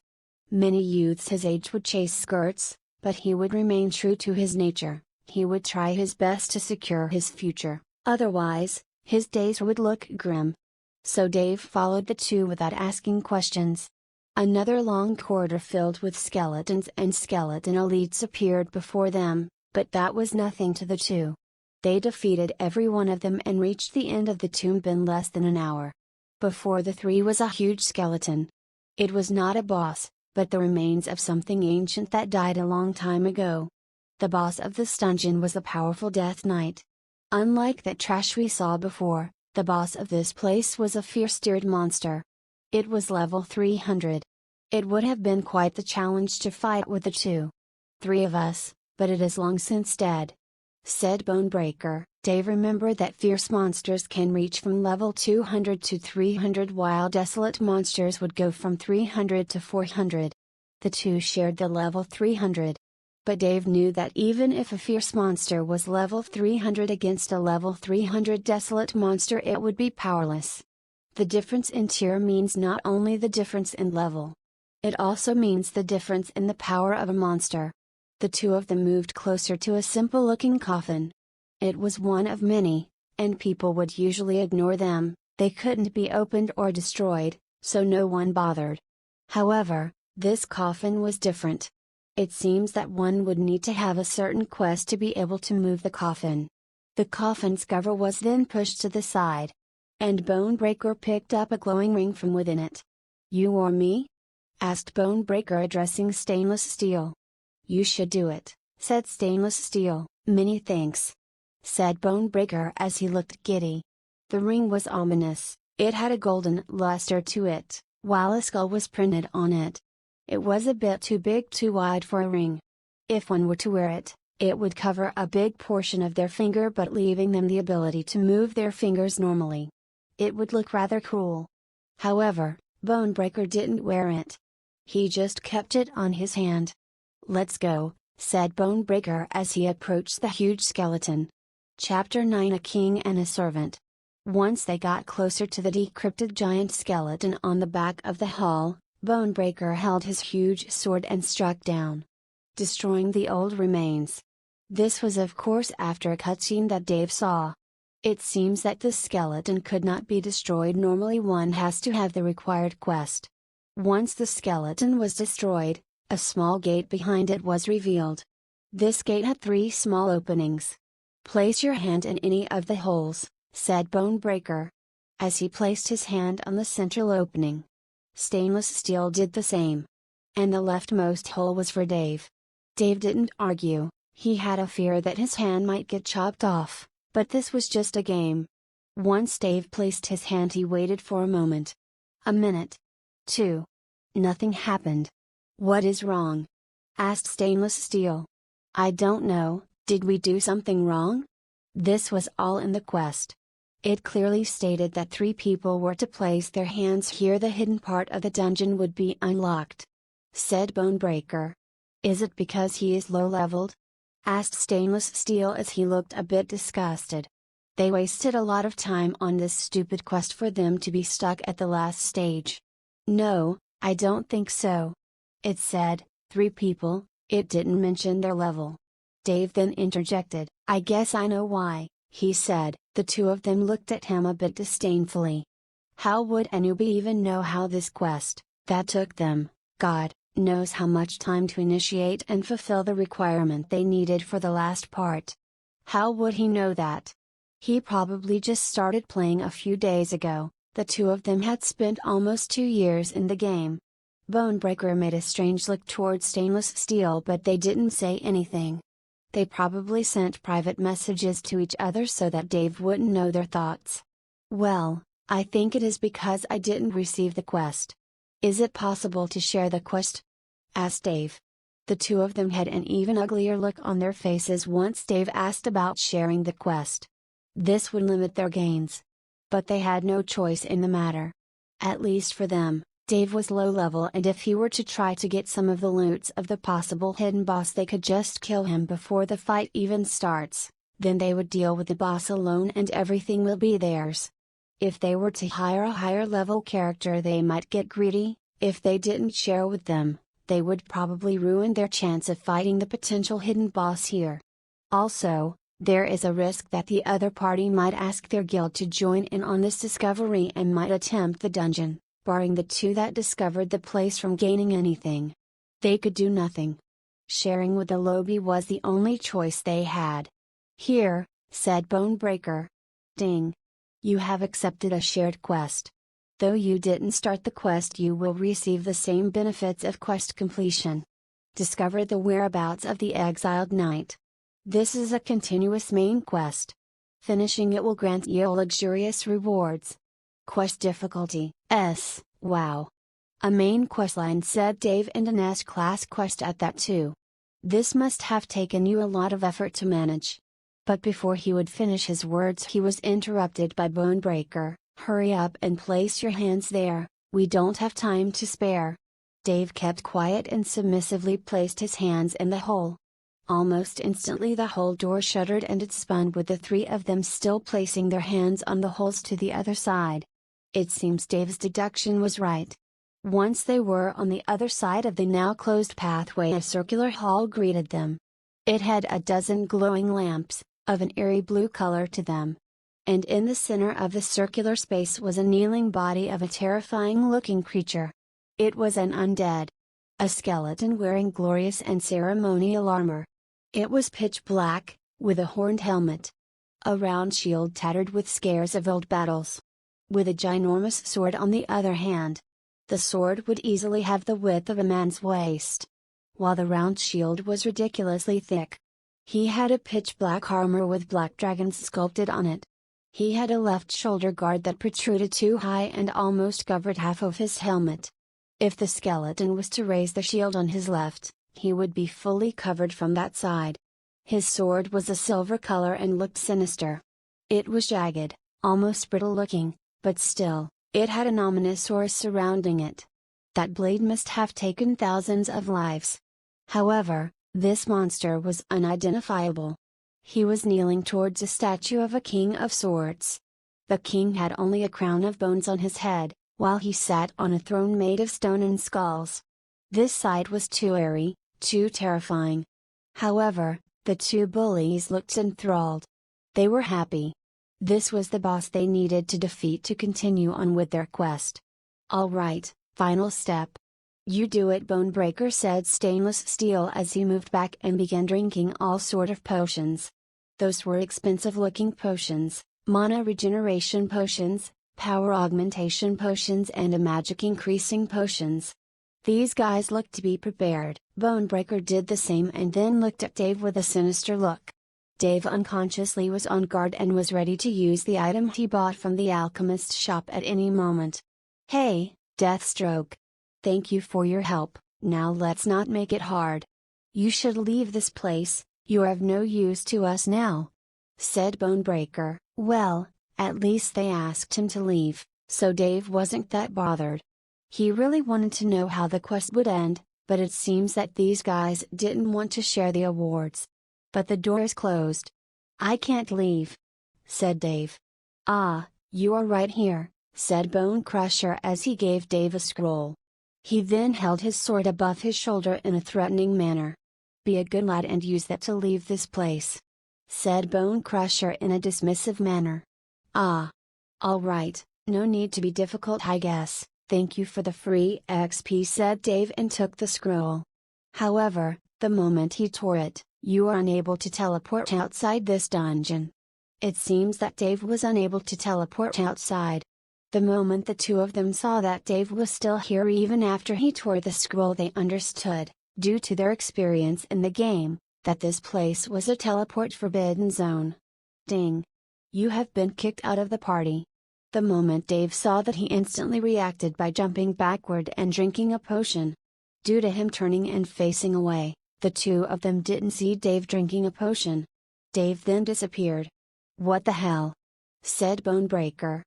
Many youths his age would chase skirts, but he would remain true to his nature. He would try his best to secure his future, otherwise, his days would look grim. So Dave followed the two without asking questions. Another long corridor filled with skeletons and skeleton elites appeared before them, but that was nothing to the two. They defeated every one of them and reached the end of the tomb in less than an hour. Before the three was a huge skeleton. It was not a boss, but the remains of something ancient that died a long time ago. The boss of this dungeon was a powerful Death Knight. Unlike that trash we saw before, the boss of this place was a fierce-steered monster. It was level 300. It would have been quite the challenge to fight with the two. Three of us, but it is long since dead, said Bonebreaker. Dave remembered that fierce monsters can reach from level 200 to 300 while desolate monsters would go from 300 to 400. The two shared the level 300. But Dave knew that even if a fierce monster was level 300 against a level 300 desolate monster it would be powerless. The difference in tier means not only the difference in level. It also means the difference in the power of a monster. The two of them moved closer to a simple-looking coffin. It was one of many, and people would usually ignore them. They couldn't be opened or destroyed, so no one bothered. However, this coffin was different. It seems that one would need to have a certain quest to be able to move the coffin. The coffin's cover was then pushed to the side. And Bonebreaker picked up a glowing ring from within it. "You or me?" asked Bonebreaker addressing Stainless Steel. "You should do it," said Stainless Steel. "Many thanks," said Bonebreaker as he looked giddy. The ring was ominous. It had a golden luster to it, while a skull was printed on it. It was a bit too big, too wide for a ring. If one were to wear it, it would cover a big portion of their finger but leaving them the ability to move their fingers normally. It would look rather cool. However, Bonebreaker didn't wear it. He just kept it on his hand. "Let's go," said Bonebreaker as he approached the huge skeleton. Chapter 9: A King and a Servant. Once they got closer to the decrypted giant skeleton on the back of the hall, Bonebreaker held his huge sword and struck down, destroying the old remains. This was of course after a cutscene that Dave saw. It seems that the skeleton could not be destroyed. Normally one has to have the required quest. Once the skeleton was destroyed, a small gate behind it was revealed. This gate had 3 small openings. "Place your hand in any of the holes," said Bonebreaker. As he placed his hand on the central opening, Stainless Steel did the same. And the leftmost hole was for Dave. Dave didn't argue. He had a fear that his hand might get chopped off, but this was just a game. Once Dave placed his hand, he waited for a moment. A minute. 2. Nothing happened. "What is wrong?" asked Stainless Steel. "I don't know. Did we do something wrong?" This was all in the quest. It clearly stated that 3 people were to place their hands here. The hidden part of the dungeon would be unlocked, said Bonebreaker. "Is it because he is low-leveled?" asked Stainless Steel as he looked a bit disgusted. They wasted a lot of time on this stupid quest for them to be stuck at the last stage. "No, I don't think so. It said, 3 people, it didn't mention their level." Dave then interjected. "I guess I know why," he said. The two of them looked at him a bit disdainfully. How would a newbie even know how this quest, that took them, God knows how much time to initiate and fulfill the requirement they needed for the last part? How would he know that? He probably just started playing a few days ago. The two of them had spent almost 2 years in the game. Bonebreaker made a strange look towards Stainless Steel, but they didn't say anything. They probably sent private messages to each other so that Dave wouldn't know their thoughts. Well, I think it is because I didn't receive the quest. Is it possible to share the quest? Asked Dave. The two of them had an even uglier look on their faces once Dave asked about sharing the quest. This would limit their gains. But they had no choice in the matter. At least for them, Dave was low level, and if he were to try to get some of the loots of the possible hidden boss, they could just kill him before the fight even starts. Then they would deal with the boss alone and everything will be theirs. If they were to hire a higher level character, they might get greedy. If they didn't share with them, they would probably ruin their chance of fighting the potential hidden boss here. Also, there is a risk that the other party might ask their guild to join in on this discovery and might attempt the dungeon, barring the two that discovered the place from gaining anything. They could do nothing. Sharing with the lobby was the only choice they had. Here, said Bonebreaker. Ding. You have accepted a shared quest. Though you didn't start the quest, you will receive the same benefits of quest completion. Discover the whereabouts of the exiled knight. This is a continuous main quest. Finishing it will grant you luxurious rewards. Quest difficulty, S, wow. A main questline, said Dave, and an S-class quest at that too. This must have taken you a lot of effort to manage. But before he would finish his words, he was interrupted by Bonebreaker. Hurry up and place your hands there, we don't have time to spare. Dave kept quiet and submissively placed his hands in the hole. Almost instantly the hole door shuddered and it spun, with the three of them still placing their hands on the holes to the other side. It seems Dave's deduction was right. Once they were on the other side of the now closed pathway, a circular hall greeted them. It had a dozen glowing lamps, of an eerie blue color to them. And in the center of the circular space was a kneeling body of a terrifying-looking creature. It was an undead. A skeleton wearing glorious and ceremonial armor. It was pitch black, with a horned helmet. A round shield tattered with scars of old battles. With a ginormous sword on the other hand. The sword would easily have the width of a man's waist. While the round shield was ridiculously thick. He had a pitch black armor with black dragons sculpted on it. He had a left shoulder guard that protruded too high and almost covered half of his helmet. If the skeleton was to raise the shield on his left, he would be fully covered from that side. His sword was a silver color and looked sinister. It was jagged, almost brittle looking, but still, it had an ominous aura surrounding it. That blade must have taken thousands of lives. However, this monster was unidentifiable. He was kneeling towards a statue of a king of swords. The king had only a crown of bones on his head, while he sat on a throne made of stone and skulls. This sight was too eerie, too terrifying. However, the two bullies looked enthralled. They were happy. This was the boss they needed to defeat to continue on with their quest. All right, final step. You do it, Bonebreaker, said Stainless Steel as he moved back and began drinking all sort of potions. Those were expensive-looking potions, mana regeneration potions, power augmentation potions, and a magic-increasing potions. These guys looked to be prepared. Bonebreaker did the same and then looked at Dave with a sinister look. Dave unconsciously was on guard and was ready to use the item he bought from the alchemist shop at any moment. Hey, Deathstroke. Thank you for your help, now let's not make it hard. You should leave this place, you're of no use to us now. Said Bonebreaker. Well, at least they asked him to leave, so Dave wasn't that bothered. He really wanted to know how the quest would end, but it seems that these guys didn't want to share the awards. But the door is closed. I can't leave. Said Dave. Ah, you are right here, said Bone Crusher as he gave Dave a scroll. He then held his sword above his shoulder in a threatening manner. Be a good lad and use that to leave this place. Said Bone Crusher in a dismissive manner. Ah. All right, no need to be difficult, I guess. Thank you for the free XP, said Dave and took the scroll. However, the moment he tore it, you are unable to teleport outside this dungeon. It seems that Dave was unable to teleport outside. The moment the two of them saw that Dave was still here even after he tore the scroll, they understood, due to their experience in the game, that this place was a teleport forbidden zone. Ding! You have been kicked out of the party. The moment Dave saw that, he instantly reacted by jumping backward and drinking a potion. Due to him turning and facing away, the two of them didn't see Dave drinking a potion. Dave then disappeared. "What the hell?" said Bonebreaker.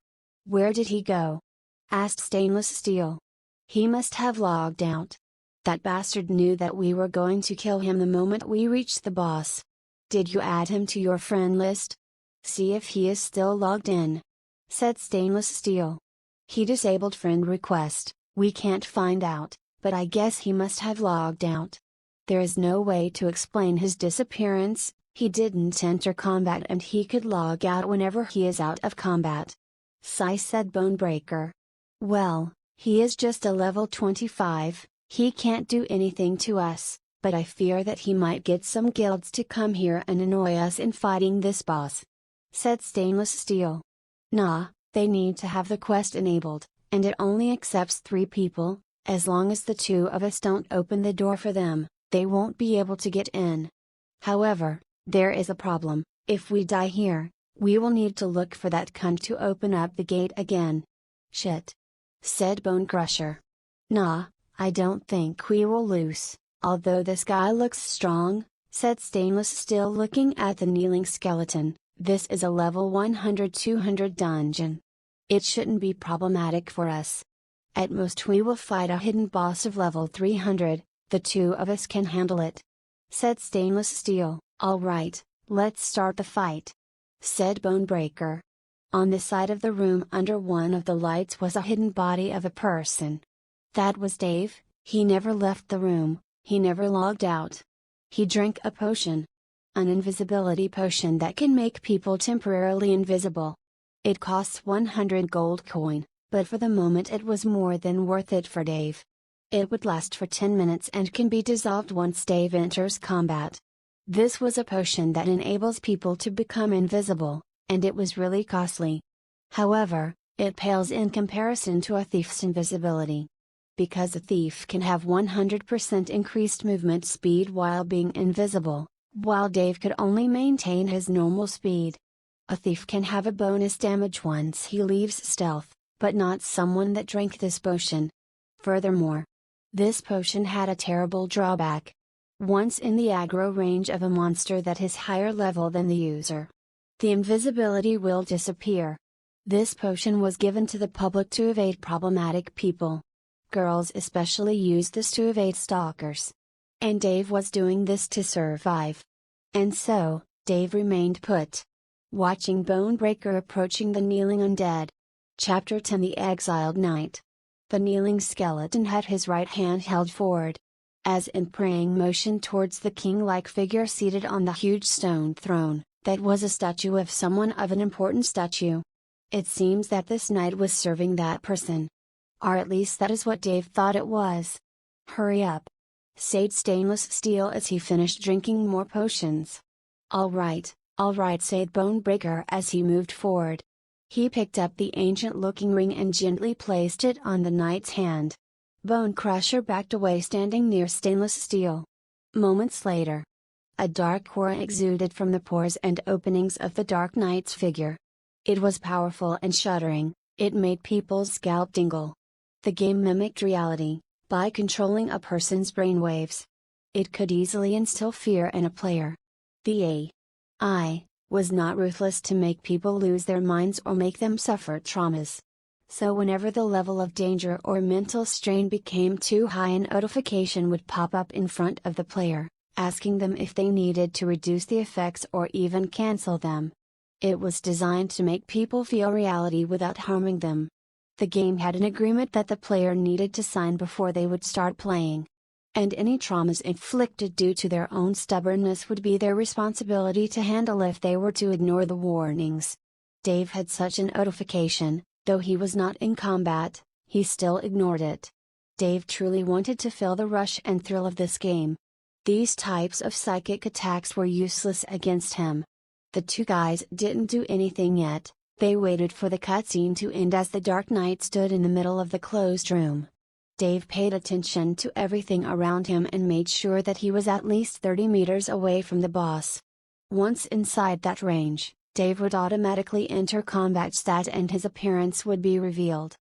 "Where did he go?" asked Stainless Steel. "He must have logged out. That bastard knew that we were going to kill him the moment we reached the boss. Did you add him to your friend list? See if he is still logged in," said Stainless Steel. "He disabled friend request. We can't find out, but I guess he must have logged out. There is no way to explain his disappearance. He didn't enter combat and he could log out whenever he is out of combat." Sigh, said Bonebreaker. "Well, he is just a level 25, he can't do anything to us, but I fear that he might get some guilds to come here and annoy us in fighting this boss," said Stainless Steel. "Nah, they need to have the quest enabled, and it only accepts 3 people. As long as the 2 of us don't open the door for them, they won't be able to get in. However, there is a problem. If we die here, we will need to look for that cunt to open up the gate again." "Shit," said Bone Crusher. "Nah, I don't think we will lose, although this guy looks strong," said Stainless Steel, looking at the kneeling skeleton. "This is a level 100-200 dungeon. It shouldn't be problematic for us. At most we will fight a hidden boss of level 300, the 2 of us can handle it," said Stainless Steel. "Alright, let's start the fight," said Bonebreaker. On the side of the room under one of the lights was a hidden body of a person. That was Dave. He never left the room, he never logged out. He drank a potion. An invisibility potion that can make people temporarily invisible. It costs 100 gold coin, but for the moment it was more than worth it for Dave. It would last for 10 minutes and can be dissolved once Dave enters combat. This was a potion that enables people to become invisible, and it was really costly. However, it pales in comparison to a thief's invisibility. Because a thief can have 100% increased movement speed while being invisible, while Dave could only maintain his normal speed. A thief can have a bonus damage once he leaves stealth, but not someone that drank this potion. Furthermore, this potion had a terrible drawback. Once in the aggro range of a monster that is higher level than the user, the invisibility will disappear. This potion was given to the public to evade problematic people. Girls especially use this to evade stalkers. And Dave was doing this to survive. And so, Dave remained put, watching Bonebreaker approaching the kneeling undead. Chapter 10: The Exiled Knight. The kneeling skeleton had his right hand held forward, as in praying motion towards the king-like figure seated on the huge stone throne, that was a statue of someone of an important statue. It seems that this knight was serving that person. Or at least that is what Dave thought it was. "Hurry up," said Stainless Steel as he finished drinking more potions. Alright, said Bonebreaker as he moved forward. He picked up the ancient-looking ring and gently placed it on the knight's hand. Bone Crusher backed away, standing near Stainless Steel. Moments later, a dark aura exuded from the pores and openings of the Dark Knight's figure. It was powerful and shuddering, it made people's scalp tingle. The game mimicked reality, by controlling a person's brainwaves. It could easily instill fear in a player. The AI was not ruthless to make people lose their minds or make them suffer traumas. So whenever the level of danger or mental strain became too high, a notification would pop up in front of the player, asking them if they needed to reduce the effects or even cancel them. It was designed to make people feel reality without harming them. The game had an agreement that the player needed to sign before they would start playing. And any traumas inflicted due to their own stubbornness would be their responsibility to handle if they were to ignore the warnings. Dave had such a notification. Though he was not in combat, he still ignored it. Dave truly wanted to feel the rush and thrill of this game. These types of psychic attacks were useless against him. The two guys didn't do anything yet, They waited for the cutscene to end as the Dark Knight stood in the middle of the closed room. Dave paid attention to everything around him and made sure that he was at least 30 meters away from the boss. Once inside that range, Dave would automatically enter combat stat and his appearance would be revealed.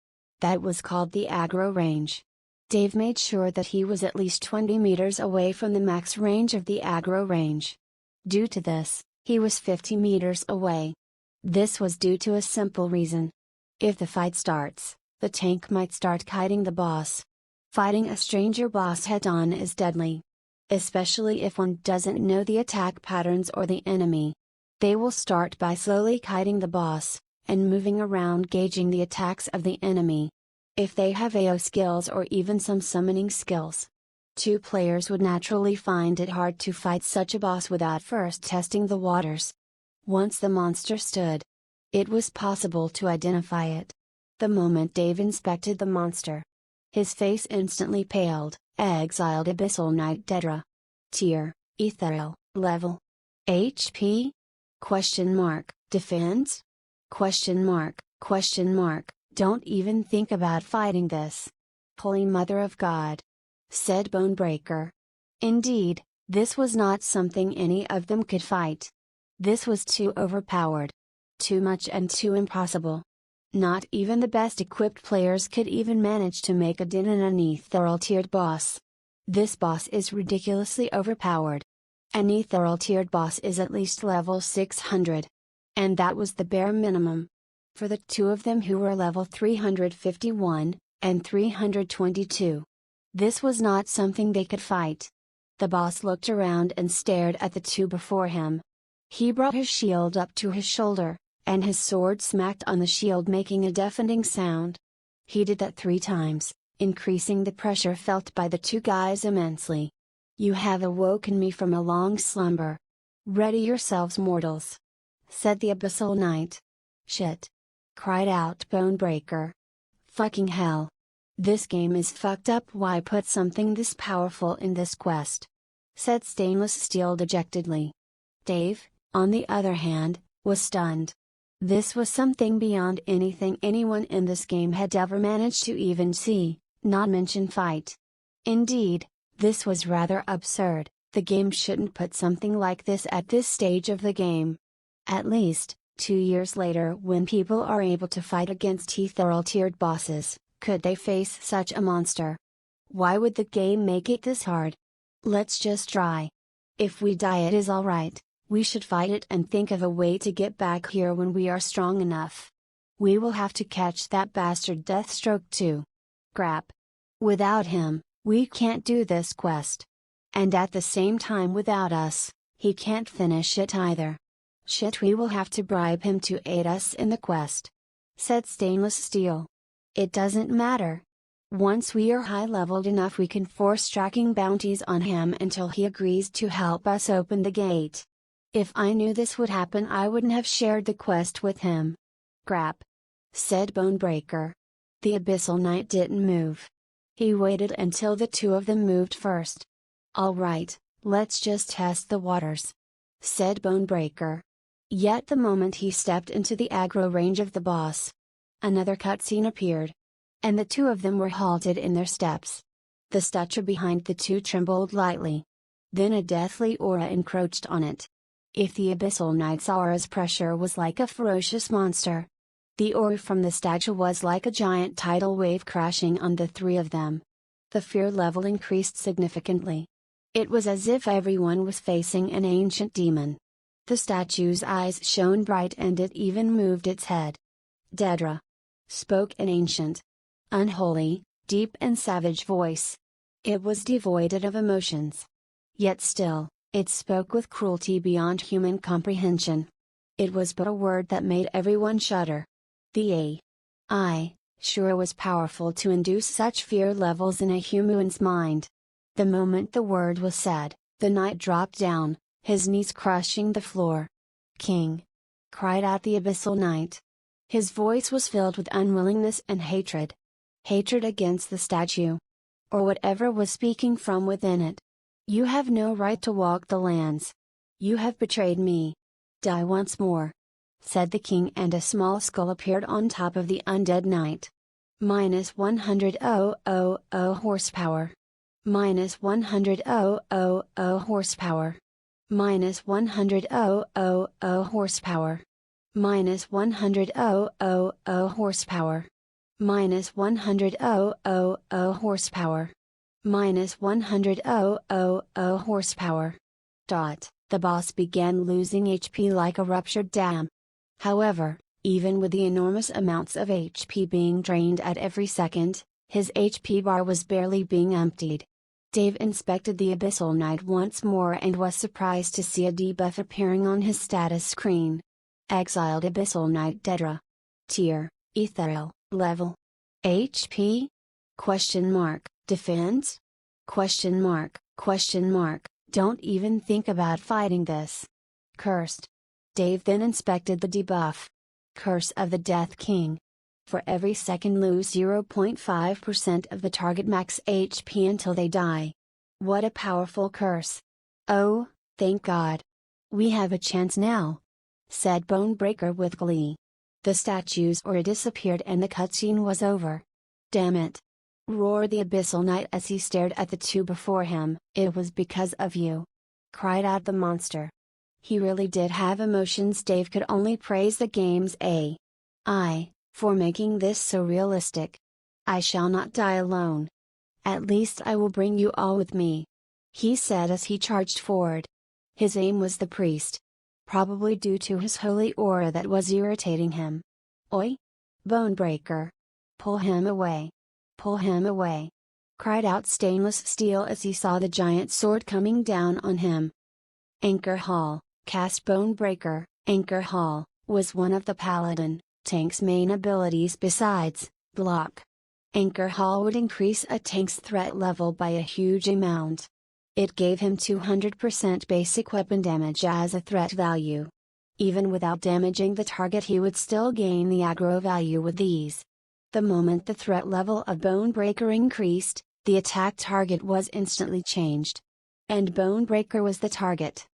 That was called the aggro range. Dave made sure that he was at least 20 meters away from the max range of the aggro range. Due to this, he was 50 meters away. This was due to a simple reason. If the fight starts, the tank might start kiting the boss. Fighting a stranger boss head-on is deadly. Especially if one doesn't know the attack patterns or the enemy. They will start by slowly kiting the boss, and moving around gauging the attacks of the enemy. If they have AO skills or even some summoning skills, two players would naturally find it hard to fight such a boss without first testing the waters. Once the monster stood, it was possible to identify it. The moment Dave inspected the monster, his face instantly paled. Exiled Abyssal Knight Dedra. Tier, Ethereal, Level. HP? Defense? Don't even think about fighting this. Holy Mother of God! Said Bonebreaker. Indeed, this was not something any of them could fight. This was too overpowered. Too much and too impossible. Not even the best equipped players could even manage to make a dent in an ethereal tiered boss. This boss is ridiculously overpowered. An ethereal tiered boss is at least level 600. And that was the bare minimum. For the two of them who were level 351, and 322. This was not something they could fight. The boss looked around and stared at the two before him. He brought his shield up to his shoulder, and his sword smacked on the shield making a deafening sound. He did that 3 times, increasing the pressure felt by the two guys immensely. You have awoken me from a long slumber. Ready yourselves, mortals, said the Abyssal Knight. Shit! Cried out Bonebreaker. Fucking hell! This game is fucked up. Why put something this powerful in this quest? Said Stainless Steel dejectedly. Dave, on the other hand, was stunned. This was something beyond anything anyone in this game had ever managed to even see, not mention fight. Indeed, this was rather absurd. The game shouldn't put something like this at this stage of the game. At least, 2 years later, when people are able to fight against ethereal tiered bosses, could they face such a monster? Why would the game make it this hard? Let's just try. If we die, it is alright. We should fight it and think of a way to get back here when we are strong enough. We will have to catch that bastard Deathstroke too. Crap. Without him, we can't do this quest. And at the same time, without us, he can't finish it either. Shit, we will have to bribe him to aid us in the quest. Said Stainless Steel. It doesn't matter. Once we are high leveled enough, we can force tracking bounties on him until he agrees to help us open the gate. If I knew this would happen, I wouldn't have shared the quest with him. Crap. Said Bonebreaker. The Abyssal Knight didn't move. He waited until the two of them moved first. Alright, let's just test the waters. Said Bonebreaker. Yet the moment he stepped into the aggro range of the boss, another cutscene appeared. And the two of them were halted in their steps. The statue behind the two trembled lightly. Then a deathly aura encroached on it. If the Abyssal Knight's aura's pressure was like a ferocious monster, the aura from the statue was like a giant tidal wave crashing on the three of them. The fear level increased significantly. It was as if everyone was facing an ancient demon. The statue's eyes shone bright and it even moved its head. Dedra, spoke an ancient, unholy, deep and savage voice. It was devoid of emotions. Yet still, it spoke with cruelty beyond human comprehension. It was but a word that made everyone shudder. The AI sure was powerful to induce such fear levels in a human's mind. The moment the word was said, the knight dropped down, his knees crushing the floor. King! Cried out the Abyssal Knight. His voice was filled with unwillingness and hatred. Hatred against the statue. Or whatever was speaking from within it. You have no right to walk the lands. You have betrayed me. Die once more. said the king, and a small skull appeared on top of the undead knight. Minus 100,000 horsepower. Minus 100,000 horsepower. Minus 100,000 horsepower. Minus 100,000 horsepower. Minus 100,000 horsepower. Minus 100,000 horsepower. The boss began losing HP like a ruptured dam. However, even with the enormous amounts of HP being drained at every second, his HP bar was barely being emptied. Dave inspected the Abyssal Knight once more and was surprised to see a debuff appearing on his status screen. Exiled Abyssal Knight Dedra. Tier, Ethereal, Level. HP? Defense? Don't even think about fighting this. Cursed. Dave then inspected the debuff. Curse of the Death King. For every second lose 0.5% of the target max HP until they die. What a powerful curse. Oh, thank God. We have a chance now, said Bonebreaker with glee. The statues aura disappeared and the cutscene was over. Damn it! Roared the Abyssal Knight as he stared at the two before him. It was because of you, cried out the monster. He really did have emotions. Dave could only praise the game's AI for making this so realistic. I shall not die alone. At least I will bring you all with me, he said as he charged forward. His aim was the priest, probably due to his holy aura that was irritating him. Oi! Bonebreaker! Pull him away! Pull him away! Cried out Stainless Steel as he saw the giant sword coming down on him. Anchor Hall, cast Bonebreaker. Anchor Hall was one of the Paladin tank's main abilities besides block. Anchor Hall would increase a tank's threat level by a huge amount. It gave him 200% basic weapon damage as a threat value. Even without damaging the target, he would still gain the aggro value with ease. The moment the threat level of Bonebreaker increased, the attack target was instantly changed. And Bonebreaker was the target.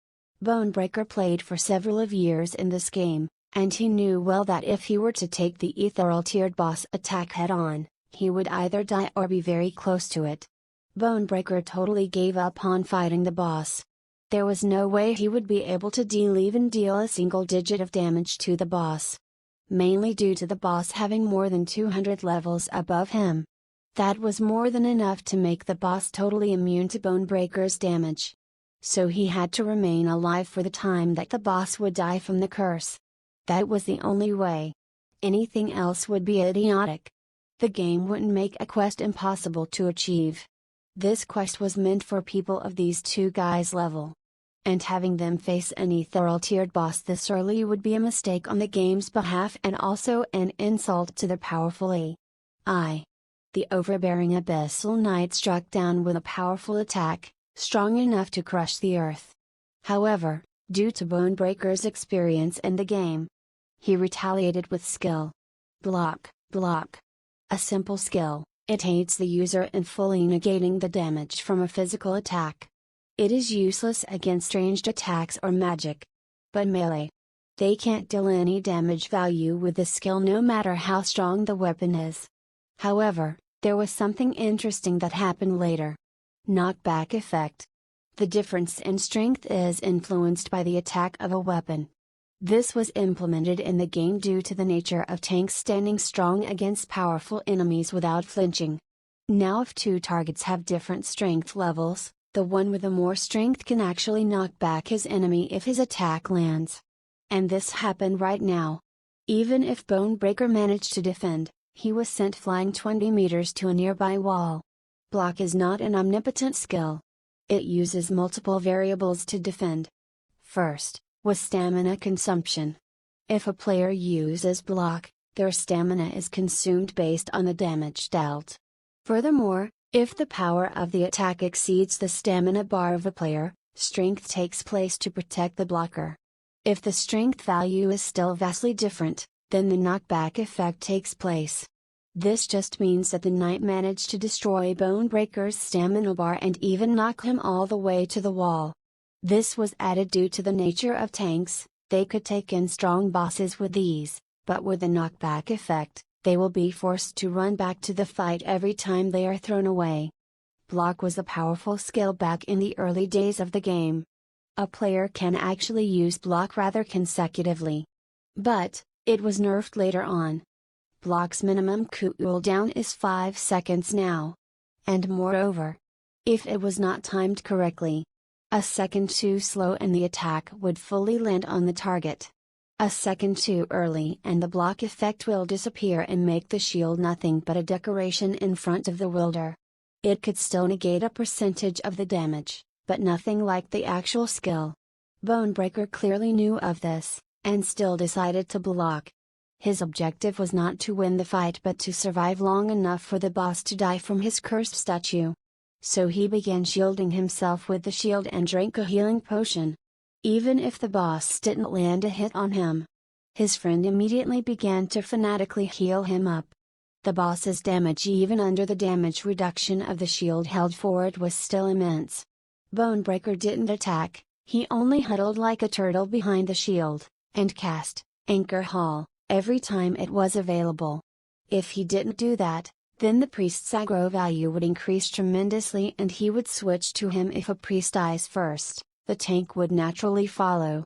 Bonebreaker played for several of years in this game, and he knew well that if he were to take the ethereal tiered boss attack head on, he would either die or be very close to it. Bonebreaker totally gave up on fighting the boss. There was no way he would be able to even deal a single digit of damage to the boss. Mainly due to the boss having more than 200 levels above him. That was more than enough to make the boss totally immune to Bonebreaker's damage. So he had to remain alive for the time that the boss would die from the curse. That was the only way. Anything else would be idiotic. The game wouldn't make a quest impossible to achieve. This quest was meant for people of these two guys' level. And having them face an ethereal tiered boss this early would be a mistake on the game's behalf and also an insult to the powerful AI. The overbearing Abyssal Knight struck down with a powerful attack, strong enough to crush the earth. However, due to Bonebreaker's experience in the game, he retaliated with skill. Block. A simple skill, it aids the user in fully negating the damage from a physical attack. It is useless against ranged attacks or magic. But melee, they can't deal any damage value with this skill no matter how strong the weapon is. However, there was something interesting that happened later. Knockback effect. The difference in strength is influenced by the attack of a weapon. This was implemented in the game due to the nature of tanks standing strong against powerful enemies without flinching. Now if two targets have different strength levels, the one with the more strength can actually knock back his enemy if his attack lands. And this happened right now. Even if Bonebreaker managed to defend, he was sent flying 20 meters to a nearby wall. Block is not an omnipotent skill. It uses multiple variables to defend. First, was stamina consumption. If a player uses block, their stamina is consumed based on the damage dealt. Furthermore, if the power of the attack exceeds the stamina bar of a player, strength takes place to protect the blocker. If the strength value is still vastly different, then the knockback effect takes place. This just means that the knight managed to destroy Bonebreaker's stamina bar and even knock him all the way to the wall. This was added due to the nature of tanks, They could take in strong bosses with ease, but with the knockback effect, they will be forced to run back to the fight every time they are thrown away. Block was a powerful skill back in the early days of the game. A player can actually use block rather consecutively. But, it was nerfed later on. Block's minimum cooldown is 5 seconds now. And moreover, if it was not timed correctly, a second too slow and the attack would fully land on the target. A second too early and the block effect will disappear and make the shield nothing but a decoration in front of the wielder. It could still negate a percentage of the damage, but nothing like the actual skill. Bonebreaker clearly knew of this, and still decided to block. His objective was not to win the fight but to survive long enough for the boss to die from his cursed statue. So he began shielding himself with the shield and drank a healing potion. Even if the boss didn't land a hit on him, his friend immediately began to fanatically heal him up. The boss's damage even under the damage reduction of the shield held forward was still immense. Bonebreaker didn't attack, he only huddled like a turtle behind the shield, and cast Anchor Hall every time it was available. If he didn't do that, then the priest's aggro value would increase tremendously and he would switch to him. If a priest dies first, the tank would naturally follow.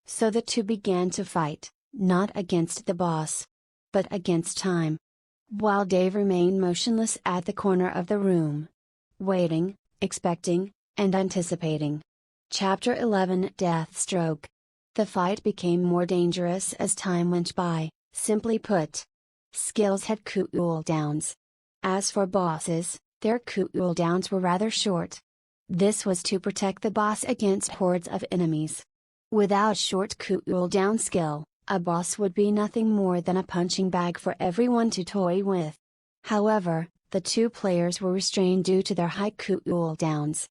So the two began to fight, not against the boss, but against time. While Dave remained motionless at the corner of the room, waiting, expecting, and anticipating. Chapter 11 Deathstroke. The fight became more dangerous as time went by. Simply put, skills had cooldowns. As for bosses, their cooldowns were rather short. This was to protect the boss against hordes of enemies. Without short cooldown skill, a boss would be nothing more than a punching bag for everyone to toy with. However, the two players were restrained due to their high cooldowns.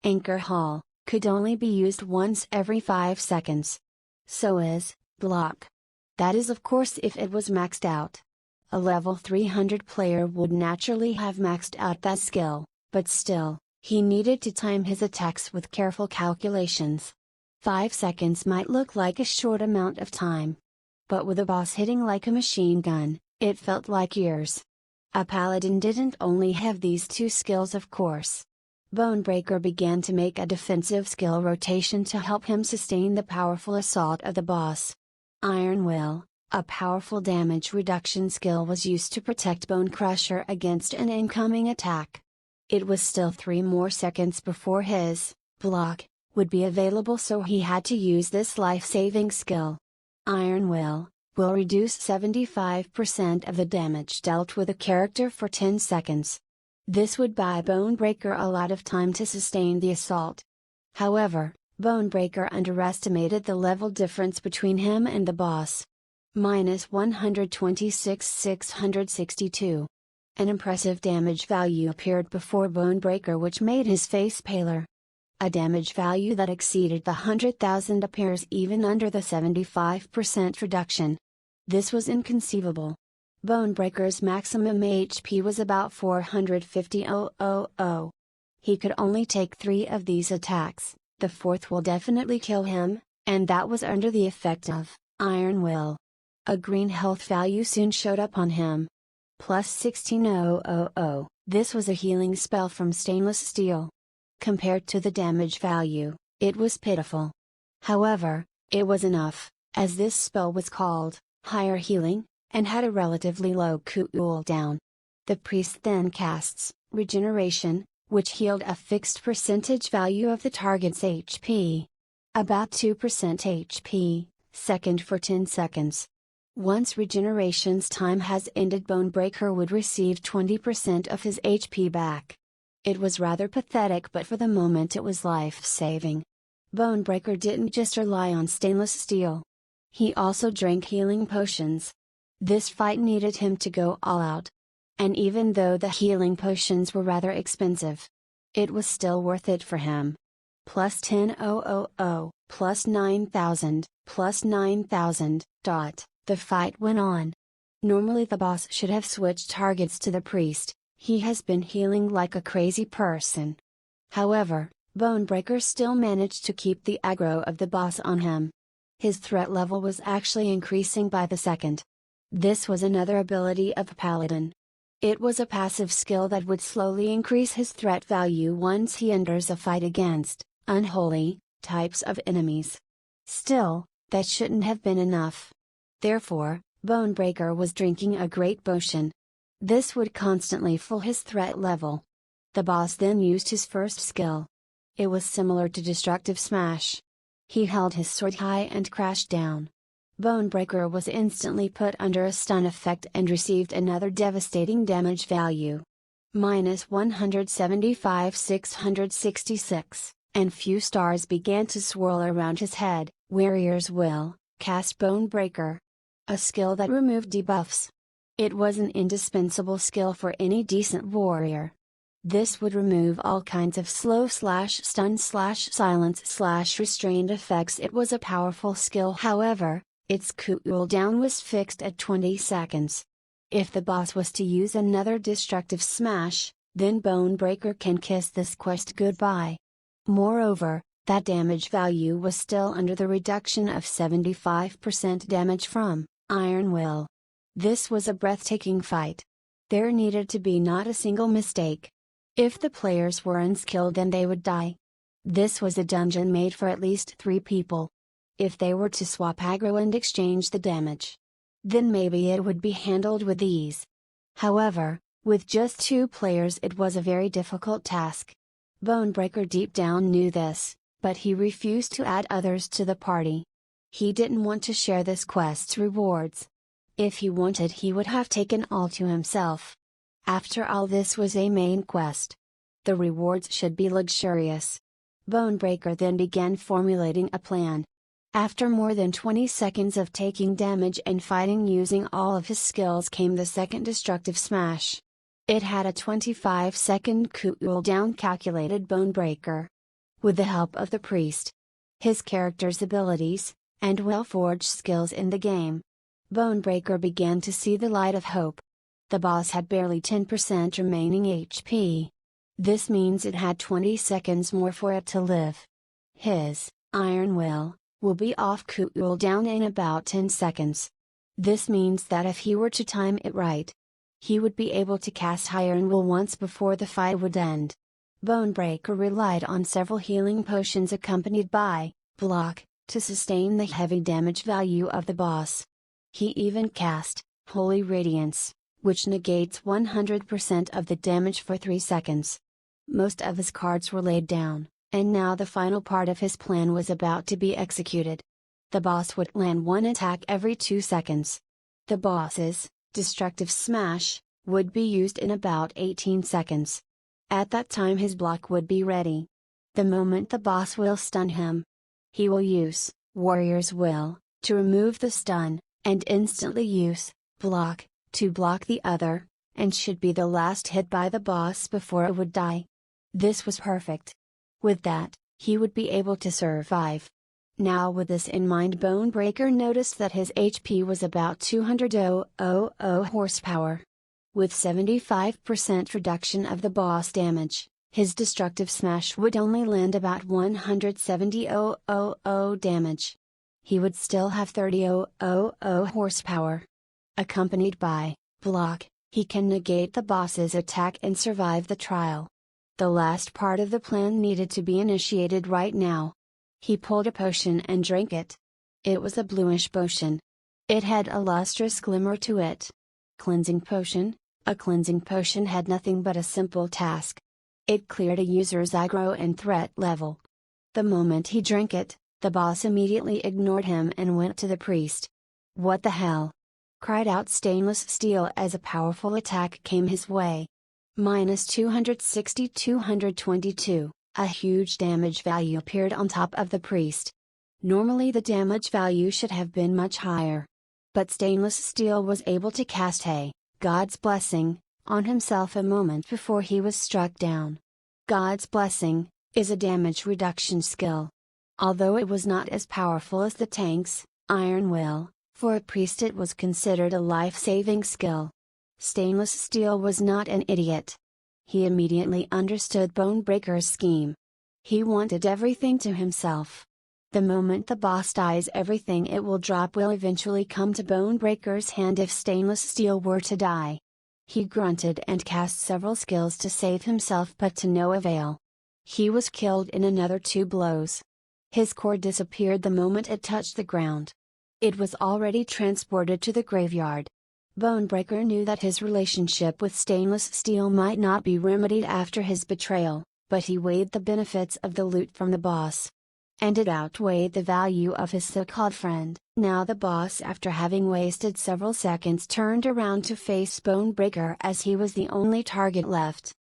Anchor Hall could only be used once every 5 seconds. So is block. That is of course if it was maxed out. A level 300 player would naturally have maxed out that skill, but still, he needed to time his attacks with careful calculations. 5 seconds might look like a short amount of time. But with a boss hitting like a machine gun, it felt like years. A paladin didn't only have these two skills of course. Bonebreaker began to make a defensive skill rotation to help him sustain the powerful assault of the boss. Iron Will, a powerful damage reduction skill, was used to protect Bone Crusher against an incoming attack. It was still 3 more seconds before his block would be available, so he had to use this life-saving skill. Iron Will reduce 75% of the damage dealt with a character for 10 seconds. This would buy Bonebreaker a lot of time to sustain the assault. However, Bonebreaker underestimated the level difference between him and the boss. -126,662. An impressive damage value appeared before Bonebreaker which made his face paler. A damage value that exceeded the 100,000 appears even under the 75% reduction. This was inconceivable. Bonebreaker's maximum HP was about 450,000. He could only take 3 of these attacks, the 4th will definitely kill him, and that was under the effect of Iron Will. A green health value soon showed up on him. Plus 16,000. This was a healing spell from stainless steel. Compared to the damage value, it was pitiful. However, it was enough, as this spell was called Higher Healing, and had a relatively low cooldown. The priest then casts Regeneration, which healed a fixed percentage value of the target's HP. About 2% HP, second for 10 seconds. Once regeneration's time has ended, Bonebreaker would receive 20% of his HP back. It was rather pathetic, but for the moment it was life-saving. Bonebreaker didn't just rely on stainless steel. He also drank healing potions. This fight needed him to go all out. And even though the healing potions were rather expensive, it was still worth it for him. Plus 10,000, plus 9,000, plus 9,000. The fight went on. Normally the boss should have switched targets to the priest. He has been healing like a crazy person. However, Bonebreaker still managed to keep the aggro of the boss on him. His threat level was actually increasing by the second. This was another ability of Paladin. It was a passive skill that would slowly increase his threat value once he enters a fight against unholy types of enemies. Still, that shouldn't have been enough. Therefore, Bonebreaker was drinking a great potion. This would constantly full his threat level. The boss then used his first skill. It was similar to Destructive Smash. He held his sword high and crashed down. Bonebreaker was instantly put under a stun effect and received another devastating damage value. -175,666, and few stars began to swirl around his head. Warrior's Will, cast Bonebreaker. A skill that removed debuffs. It was an indispensable skill for any decent warrior. This would remove all kinds of slow/stun/silence/restrained effects. It was a powerful skill. However, its cooldown was fixed at 20 seconds. If the boss was to use another Destructive Smash, then Bonebreaker can kiss this quest goodbye. Moreover, that damage value was still under the reduction of 75% damage from Iron Will. This was a breathtaking fight. There needed to be not a single mistake. If the players were unskilled, then they would die. This was a dungeon made for at least 3 people. If they were to swap aggro and exchange the damage, then maybe it would be handled with ease. However, with just 2 players it was a very difficult task. Bonebreaker deep down knew this, but he refused to add others to the party. He didn't want to share this quest's rewards. If he wanted, he would have taken all to himself. After all, this was a main quest. The rewards should be luxurious. Bonebreaker then began formulating a plan. After more than 20 seconds of taking damage and fighting using all of his skills came the second Destructive Smash. It had a 25-second cooldown, calculated Bonebreaker. With the help of the priest, his character's abilities, and well-forged skills in the game, Bonebreaker began to see the light of hope. The boss had barely 10% remaining HP. This means it had 20 seconds more for it to live. His Iron Will be off cooldown in about 10 seconds. This means that if he were to time it right, he would be able to cast Iron Will once before the fight would end. Bonebreaker relied on several healing potions accompanied by block to sustain the heavy damage value of the boss. He even cast Holy Radiance, which negates 100% of the damage for 3 seconds. Most of his cards were laid down, and now the final part of his plan was about to be executed. The boss would land one attack every 2 seconds. The boss's Destructive Smash would be used in about 18 seconds. At that time his block would be ready. The moment the boss will stun him, he will use Warrior's Will to remove the stun, and instantly use block to block the other, and should be the last hit by the boss before it would die. This was perfect. With that, he would be able to survive. Now with this in mind, Bonebreaker noticed that his HP was about 200 horsepower. With 75% reduction of the boss damage, his Destructive Smash would only land about 170 damage. He would still have 30 horsepower. Accompanied by block, he can negate the boss's attack and survive the trial. The last part of the plan needed to be initiated right now. He pulled a potion and drank it. It was a bluish potion. It had a lustrous glimmer to it. Cleansing Potion. A cleansing potion had nothing but a simple task. It cleared a user's aggro and threat level. The moment he drank it, the boss immediately ignored him and went to the priest. "What the hell?" cried out Stainless Steel as a powerful attack came his way. -260-222, a huge damage value appeared on top of the priest. Normally the damage value should have been much higher. But Stainless Steel was able to cast God's Blessing on himself a moment before he was struck down. God's Blessing is a damage reduction skill. Although it was not as powerful as the tank's Iron Will, for a priest it was considered a life-saving skill. Stainless Steel was not an idiot. He immediately understood Bonebreaker's scheme. He wanted everything to himself. The moment the boss dies, everything it will drop will eventually come to Bonebreaker's hand if stainless steel were to die. He grunted and cast several skills to save himself, but to no avail. He was killed in another 2 blows. His core disappeared the moment it touched the ground. It was already transported to the graveyard. Bonebreaker knew that his relationship with stainless steel might not be remedied after his betrayal, but he weighed the benefits of the loot from the boss. And it outweighed the value of his so-called friend. Now the boss, after having wasted several seconds, turned around to face Bonebreaker as he was the only target left.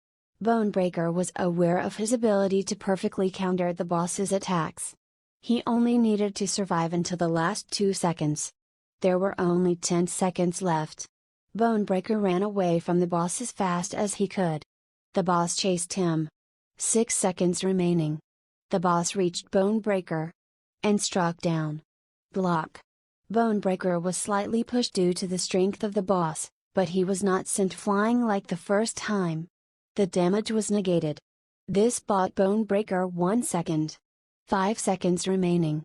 Bonebreaker was aware of his ability to perfectly counter the boss's attacks. He only needed to survive until the last 2 seconds. There were only 10 seconds left. Bonebreaker ran away from the boss as fast as he could. The boss chased him. 6 seconds remaining. The boss reached Bonebreaker and struck down. Block. Bonebreaker was slightly pushed due to the strength of the boss, but he was not sent flying like the first time. The damage was negated. This bought Bonebreaker 1 second. 5 seconds remaining.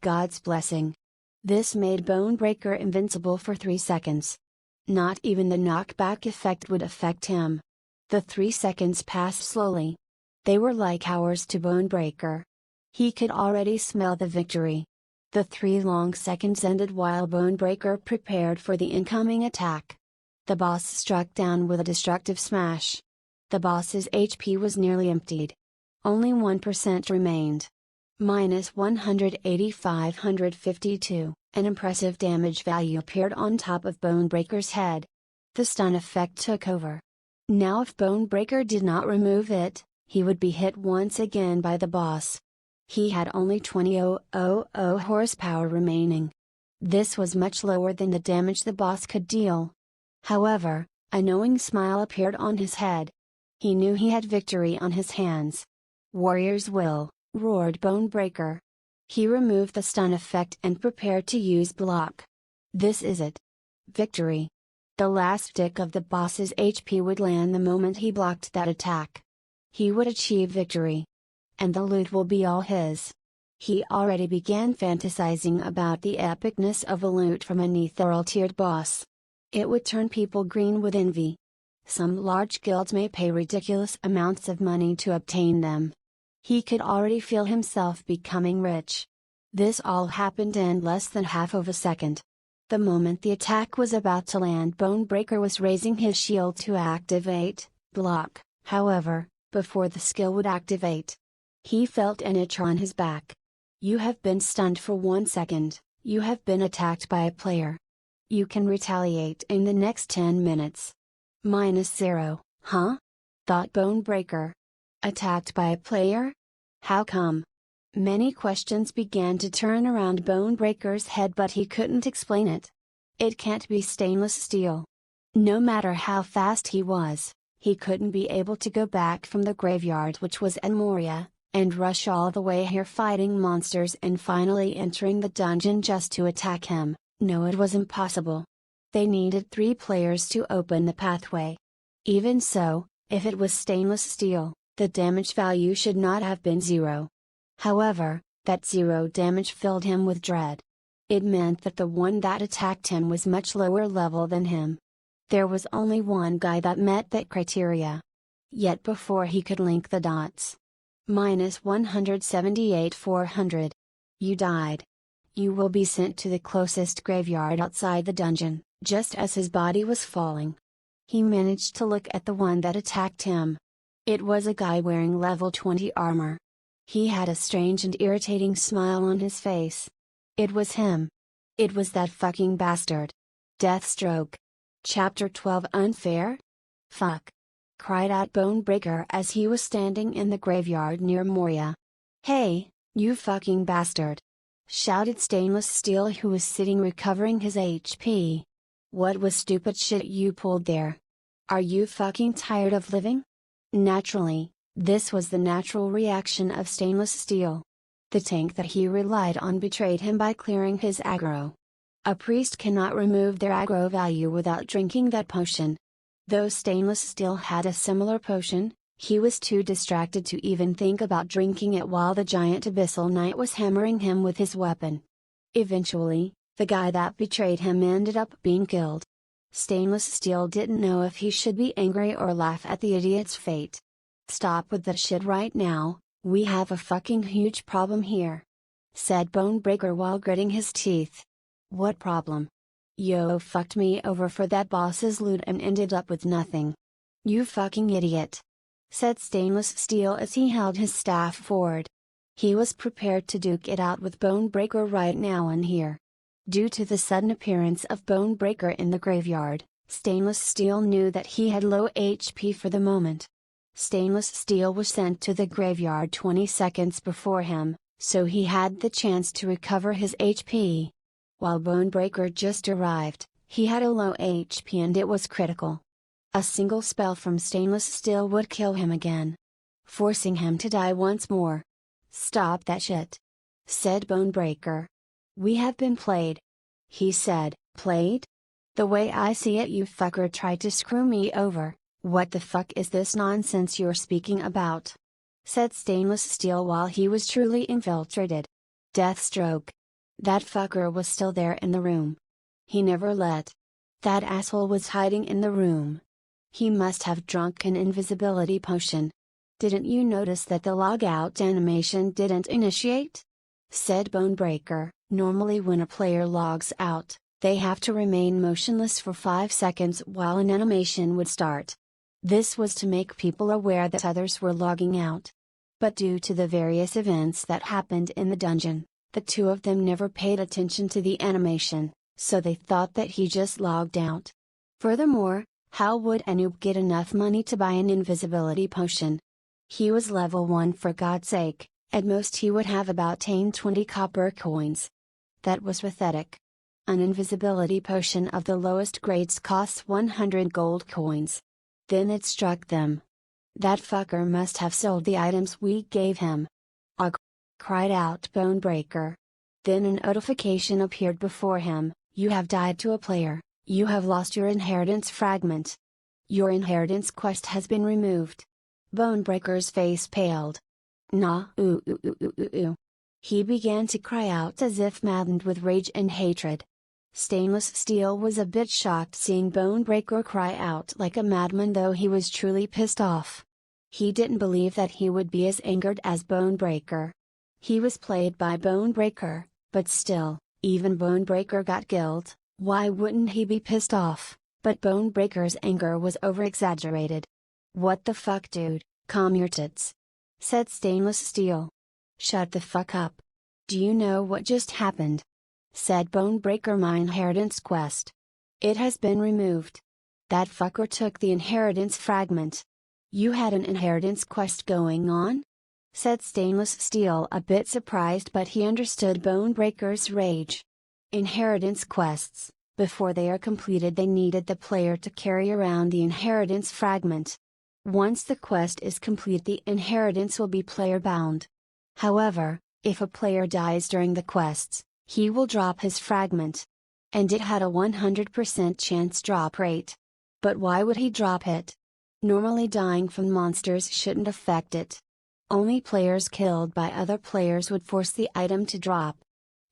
God's blessing. This made Bonebreaker invincible for 3 seconds. Not even the knockback effect would affect him. The 3 seconds passed slowly. They were like hours to Bonebreaker. He could already smell the victory. The 3 long seconds ended while Bonebreaker prepared for the incoming attack. The boss struck down with a destructive smash. The boss's HP was nearly emptied. Only 1% remained. Minus 180,552, an impressive damage value appeared on top of Bonebreaker's head. The stun effect took over. Now if Bonebreaker did not remove it, he would be hit once again by the boss. He had only 20,000 horsepower remaining. This was much lower than the damage the boss could deal. However, a knowing smile appeared on his head. He knew he had victory on his hands. Warrior's will, roared Bonebreaker. He removed the stun effect and prepared to use block. This is it. Victory. The last tick of the boss's HP would land the moment he blocked that attack. He would achieve victory. And the loot will be all his. He already began fantasizing about the epicness of a loot from an ethereal-tiered boss. It would turn people green with envy. Some large guilds may pay ridiculous amounts of money to obtain them. He could already feel himself becoming rich. This all happened in less than half of a second. The moment the attack was about to land, Bonebreaker was raising his shield to activate block. However, before the skill would activate, he felt an itch on his back. You have been stunned for 1 second, you have been attacked by a player. You can retaliate in the next 10 minutes. -0, huh? Thought Bonebreaker. Attacked by a player? How come? Many questions began to turn around Bonebreaker's head, but he couldn't explain it. It can't be stainless steel. No matter how fast he was, he couldn't be able to go back from the graveyard, which was at Moria, and rush all the way here fighting monsters and finally entering the dungeon just to attack him. No, it was impossible. They needed 3 players to open the pathway. Even so, if it was stainless steel, the damage value should not have been 0. However, that 0 damage filled him with dread. It meant that the one that attacked him was much lower level than him. There was only one guy that met that criteria. Yet before he could link the dots. -178,400. You died. You will be sent to the closest graveyard outside the dungeon. Just as his body was falling, he managed to look at the one that attacked him. It was a guy wearing level 20 armor. He had a strange and irritating smile on his face. It was him. It was that fucking bastard. Deathstroke. Chapter 12 Unfair? Fuck. Cried out Bonebreaker as he was standing in the graveyard near Moria. Hey, you fucking bastard! Shouted Stainless Steel, who was sitting recovering his HP. What was stupid shit you pulled there? Are you fucking tired of living? Naturally, this was the natural reaction of Stainless Steel. The tank that he relied on betrayed him by clearing his aggro. A priest cannot remove their aggro value without drinking that potion. Though Stainless Steel had a similar potion, He was too distracted to even think about drinking it while the giant abyssal knight was hammering him with his weapon. Eventually, the guy that betrayed him ended up being killed. Stainless Steel didn't know if he should be angry or laugh at the idiot's fate. "Stop with that shit right now, we have a fucking huge problem here," said Bonebreaker while gritting his teeth. "What problem?" "Yo fucked me over for that boss's loot and ended up with nothing." "You fucking idiot," said Stainless Steel as he held his staff forward. He was prepared to duke it out with Bonebreaker right now and here. Due to the sudden appearance of Bonebreaker in the graveyard, Stainless Steel knew that he had low HP for the moment. Stainless Steel was sent to the graveyard 20 seconds before him, so he had the chance to recover his HP. While Bonebreaker just arrived, he had a low HP and it was critical. A single spell from Stainless Steel would kill him again, forcing him to die once more. "Stop that shit," said Bonebreaker. "We have been played," he said. "Played? The way I see it, you fucker tried to screw me over. What the fuck is this nonsense you're speaking about?" said Stainless Steel while he was truly infiltrated. Deathstroke. That fucker was still there in the room. He never let. That asshole was hiding in the room. He must have drunk an invisibility potion. "Didn't you notice that the logout animation didn't initiate?" said Bonebreaker. "Normally when a player logs out, they have to remain motionless for 5 seconds while an animation would start. This was to make people aware that others were logging out. But due to the various events that happened in the dungeon, the two of them never paid attention to the animation, so they thought that he just logged out. Furthermore, how would a noob get enough money to buy an invisibility potion? He was level 1 for God's sake, at most he would have about 10-20 copper coins. That was pathetic. An invisibility potion of the lowest grades costs 100 gold coins. Then it struck them. That fucker must have sold the items we gave him. "Ugh!" cried out Bonebreaker. Then a notification appeared before him. "You have died to a player, you have lost your inheritance fragment. Your inheritance quest has been removed." Bonebreaker's face paled. "Nah, ooh ooh ooh ooh ooh ooh." He began to cry out as if maddened with rage and hatred. Stainless Steel was a bit shocked seeing Bonebreaker cry out like a madman, though he was truly pissed off. He didn't believe that he would be as angered as Bonebreaker. He was played by Bonebreaker, but still, even Bonebreaker got killed, why wouldn't he be pissed off? But Bonebreaker's anger was over-exaggerated. "What the fuck, dude, calm your tits," said Stainless Steel. "Shut the fuck up. Do you know what just happened?" said Bonebreaker. "My inheritance quest. It has been removed. That fucker took the inheritance fragment." "You had an inheritance quest going on?" said Stainless Steel, a bit surprised, but he understood Bonebreaker's rage. Inheritance quests, before they are completed, they needed the player to carry around the inheritance fragment. Once the quest is complete, the inheritance will be player bound. However, if a player dies during the quests, he will drop his fragment. And it had a 100% chance drop rate. But why would he drop it? Normally dying from monsters shouldn't affect it. Only players killed by other players would force the item to drop.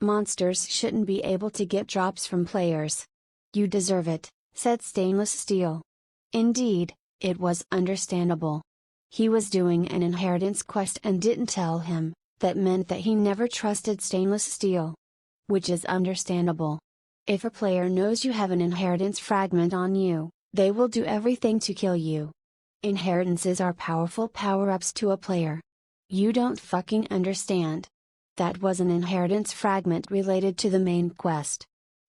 Monsters shouldn't be able to get drops from players. "You deserve it," said Stainless Steel. Indeed, it was understandable. He was doing an inheritance quest and didn't tell him. That meant that he never trusted Stainless Steel. Which is understandable. If a player knows you have an inheritance fragment on you, they will do everything to kill you. Inheritances are powerful power-ups to a player. You don't fucking understand. That was an inheritance fragment related to the main quest.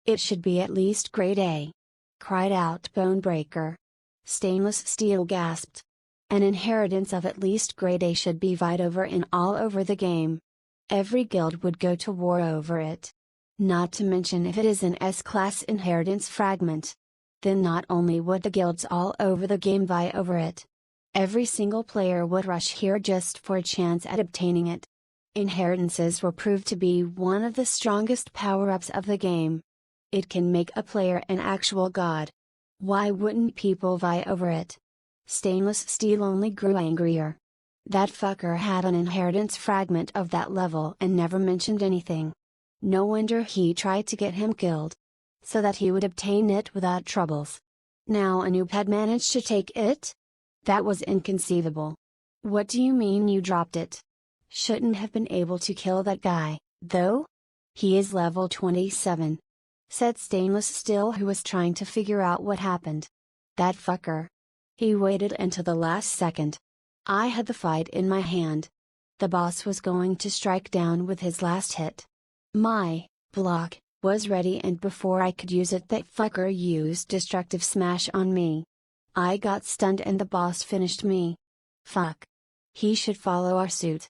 It should be at least grade A. Cried out Bonebreaker. Stainless Steel gasped. An inheritance of at least grade A should be vied over in all over the game. Every guild would go to war over it. Not to mention if it is an S-class inheritance fragment. Then not only would the guilds all over the game vie over it. Every single player would rush here just for a chance at obtaining it. Inheritances were proved to be one of the strongest power-ups of the game. It can make a player an actual god. Why wouldn't people vie over it? Stainless steel only grew angrier. That fucker had an inheritance fragment of that level and never mentioned anything. No wonder he tried to get him killed, so that he would obtain it without troubles. Now a noob had managed to take it? That was inconceivable. What do you mean you dropped it? Shouldn't have been able to kill that guy, though? He is level 27. Said Stainless Steel, who was trying to figure out what happened. That fucker. He waited until the last second. I had the fight in my hand. The boss was going to strike down with his last hit. My block was ready, and before I could use it, that fucker used destructive smash on me. I got stunned and the boss finished me. Fuck. He should follow our suit.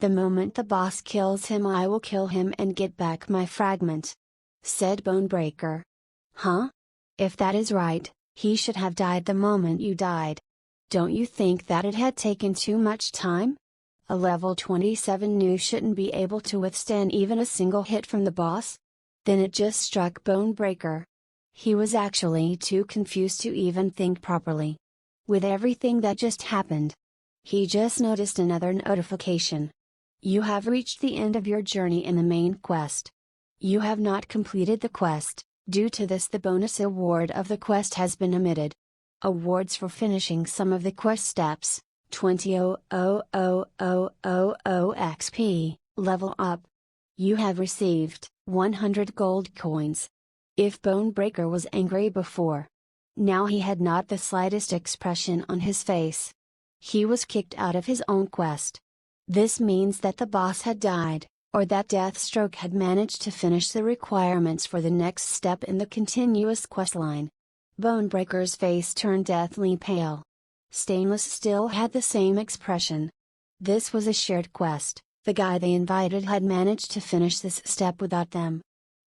The moment the boss kills him, I will kill him and get back my fragment. Said Bonebreaker. Huh? If that is right, he should have died the moment you died. Don't you think that it had taken too much time? A level 27 noob shouldn't be able to withstand even a single hit from the boss? Then it just struck Bonebreaker. He was actually too confused to even think properly. With everything that just happened, he just noticed another notification. You have reached the end of your journey in the main quest. You have not completed the quest. Due to this, the bonus award of the quest has been omitted. Awards for finishing some of the quest steps: 20,000 XP, level up. You have received 100 gold coins. If Bonebreaker was angry before, now he had not the slightest expression on his face. He was kicked out of his own quest. This means that the boss had died, or that Deathstroke had managed to finish the requirements for the next step in the continuous questline. Bonebreaker's face turned deathly pale. Stainless Steel had the same expression. This was a shared quest. The guy they invited had managed to finish this step without them.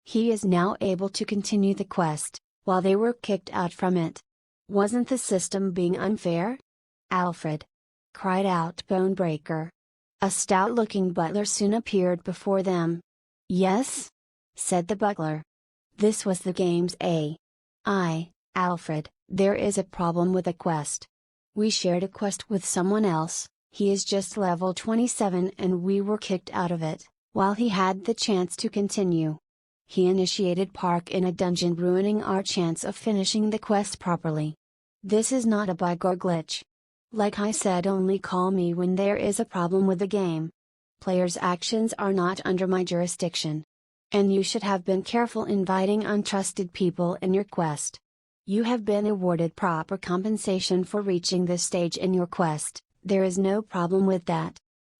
He is now able to continue the quest, while they were kicked out from it. Wasn't the system being unfair? Alfred! Cried out Bonebreaker. A stout-looking butler soon appeared before them. Yes? Said the butler. This was the game's Alfred, there is a problem with the quest. We shared a quest with someone else, he is just level 27 and we were kicked out of it, while he had the chance to continue. He initiated Park in a dungeon, ruining our chance of finishing the quest properly. This is not a bug or glitch. Like I said, only call me when there is a problem with the game. Players' actions are not under my jurisdiction. And you should have been careful inviting untrusted people in your quest. You have been awarded proper compensation for reaching this stage in your quest, there is no problem with that.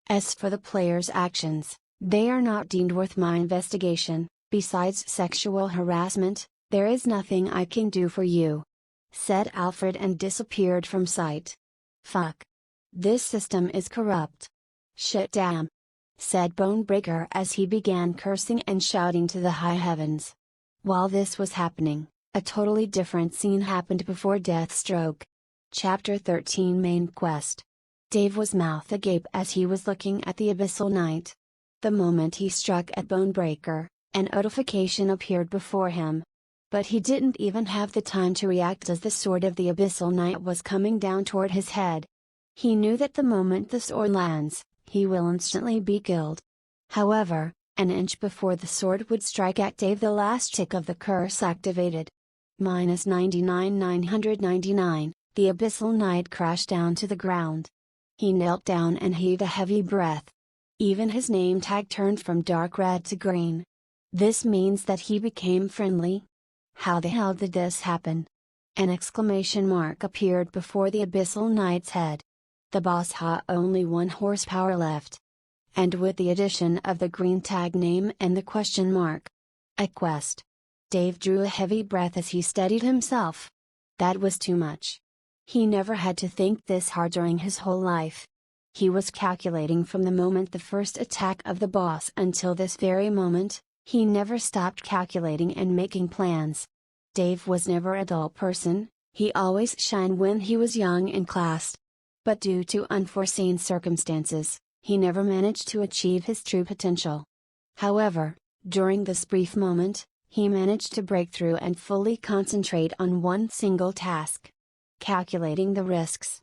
As for the players' actions, they are not deemed worth my investigation. Besides sexual harassment, there is nothing I can do for you. Said Alfred and disappeared from sight. Fuck. This system is corrupt. Shit damn. Said Bonebreaker as he began cursing and shouting to the high heavens. While this was happening, a totally different scene happened before Deathstroke. Chapter 13 Main Quest. Dave was mouth agape as he was looking at the Abyssal Knight. The moment he struck at Bonebreaker, an notification appeared before him. But he didn't even have the time to react as the sword of the Abyssal Knight was coming down toward his head. He knew that the moment the sword lands, he will instantly be killed. However, an inch before the sword would strike at Dave, the last tick of the curse activated. -99,999, the Abyssal Knight crashed down to the ground. He knelt down and heaved a heavy breath. Even his name tag turned from dark red to green. This means that he became friendly. How the hell did this happen? An exclamation mark appeared before the Abyssal Knight's head. The boss had only 1 horsepower left. And with the addition of the green tag name and the question mark. A quest. Dave drew a heavy breath as he steadied himself. That was too much. He never had to think this hard during his whole life. He was calculating from the moment the first attack of the boss until this very moment. He never stopped calculating and making plans. Dave was never a dull person, he always shined when he was young in class. But due to unforeseen circumstances, he never managed to achieve his true potential. However, during this brief moment, he managed to break through and fully concentrate on one single task. Calculating the risks,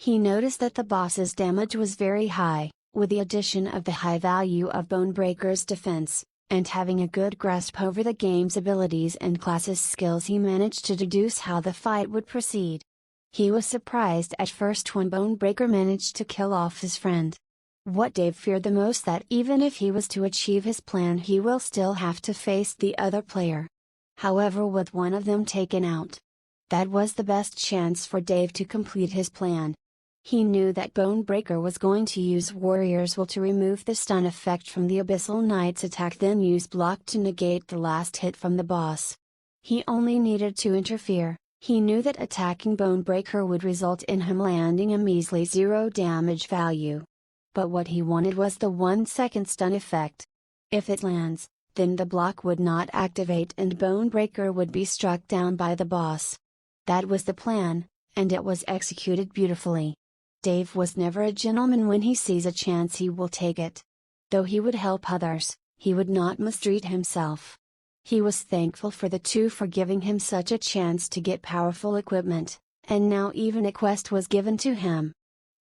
He noticed that the boss's damage was very high, with the addition of the high value of Bonebreaker's defense, and having a good grasp over the game's abilities and classes skills, he managed to deduce how the fight would proceed. He was surprised at first when Bonebreaker managed to kill off his friend. What Dave feared the most, that even if he was to achieve his plan, he will still have to face the other player. However, with one of them taken out, that was the best chance for Dave to complete his plan. He knew that Bonebreaker was going to use Warrior's Will to remove the stun effect from the Abyssal Knight's attack, then use Block to negate the last hit from the boss. He only needed to interfere. He knew that attacking Bonebreaker would result in him landing a measly 0 damage value. But what he wanted was the 1-second stun effect. If it lands, then the block would not activate and Bonebreaker would be struck down by the boss. That was the plan, and it was executed beautifully. Dave was never a gentleman. When he sees a chance, he will take it. Though he would help others, he would not mistreat himself. He was thankful for the two for giving him such a chance to get powerful equipment, and now even a quest was given to him.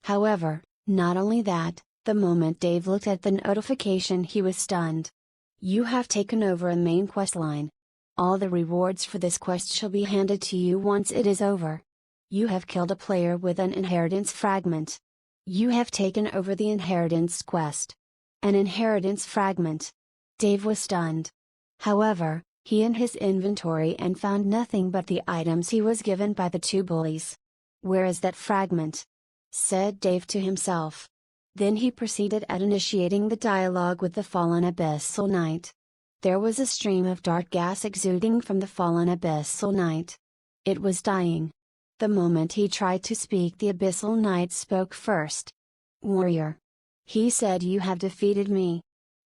However, not only that, the moment Dave looked at the notification, he was stunned. You have taken over a main quest line. All the rewards for this quest shall be handed to you once it is over. You have killed a player with an inheritance fragment. You have taken over the inheritance quest. An inheritance fragment. Dave was stunned. However, he in his inventory and found nothing but the items he was given by the two bullies. Where is that fragment? Said Dave to himself. Then he proceeded at initiating the dialogue with the fallen Abyssal Knight. There was a stream of dark gas exuding from the fallen Abyssal Knight. It was dying. The moment he tried to speak, the Abyssal Knight spoke first. Warrior. He said, you have defeated me.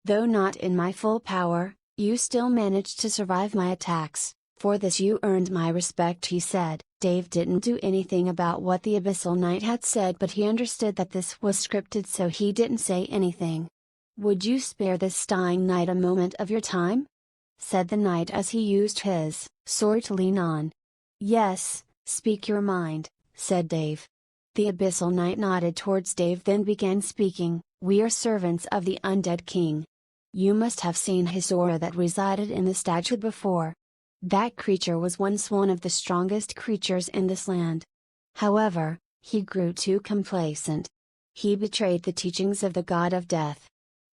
Though not in my full power, you still managed to survive my attacks. For this you earned my respect, he said. Dave didn't do anything about what the Abyssal Knight had said, but he understood that this was scripted, so he didn't say anything. Would you spare this dying knight a moment of your time? Said the knight as he used his sword to lean on. Yes, speak your mind, said Dave. The Abyssal Knight nodded towards Dave, then began speaking. We are servants of the Undead King. You must have seen his aura that resided in the statue before. That creature was once one of the strongest creatures in this land. However, he grew too complacent. He betrayed the teachings of the god of death.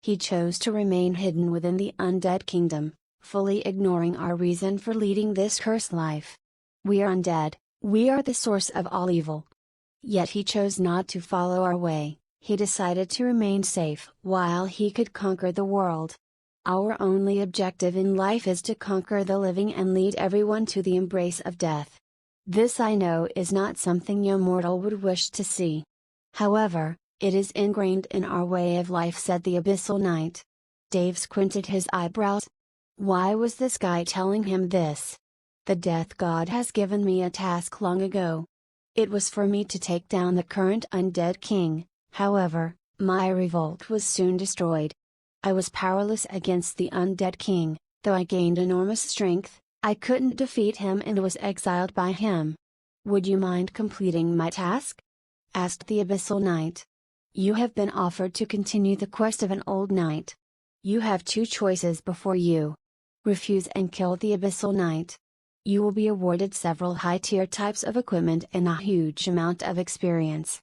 He chose to remain hidden within the undead kingdom, fully ignoring our reason for leading this cursed life. We are undead, we are the source of all evil. Yet he chose not to follow our way. He decided to remain safe while he could conquer the world. Our only objective in life is to conquer the living and lead everyone to the embrace of death. This I know is not something your mortal would wish to see. However, it is ingrained in our way of life, said the Abyssal Knight. Dave squinted his eyebrows. Why was this guy telling him this? The death god has given me a task long ago. It was for me to take down the current undead king. However, my revolt was soon destroyed. I was powerless against the undead king. Though I gained enormous strength, I couldn't defeat him and was exiled by him. Would you mind completing my task? Asked the Abyssal Knight. You have been offered to continue the quest of an old knight. You have two choices before you. Refuse and kill the Abyssal Knight. You will be awarded several high-tier types of equipment and a huge amount of experience.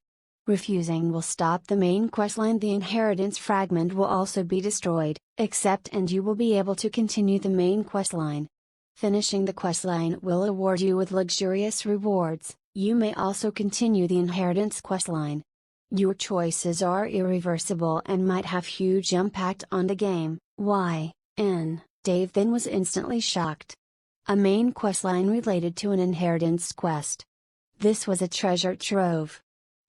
Refusing will stop the main questline. The inheritance fragment will also be destroyed, accept and you will be able to continue the main questline. Finishing the questline will award you with luxurious rewards. You may also continue the inheritance questline. Your choices are irreversible and might have huge impact on the game. Why? Dave then was instantly shocked. A main questline related to an inheritance quest. This was a treasure trove.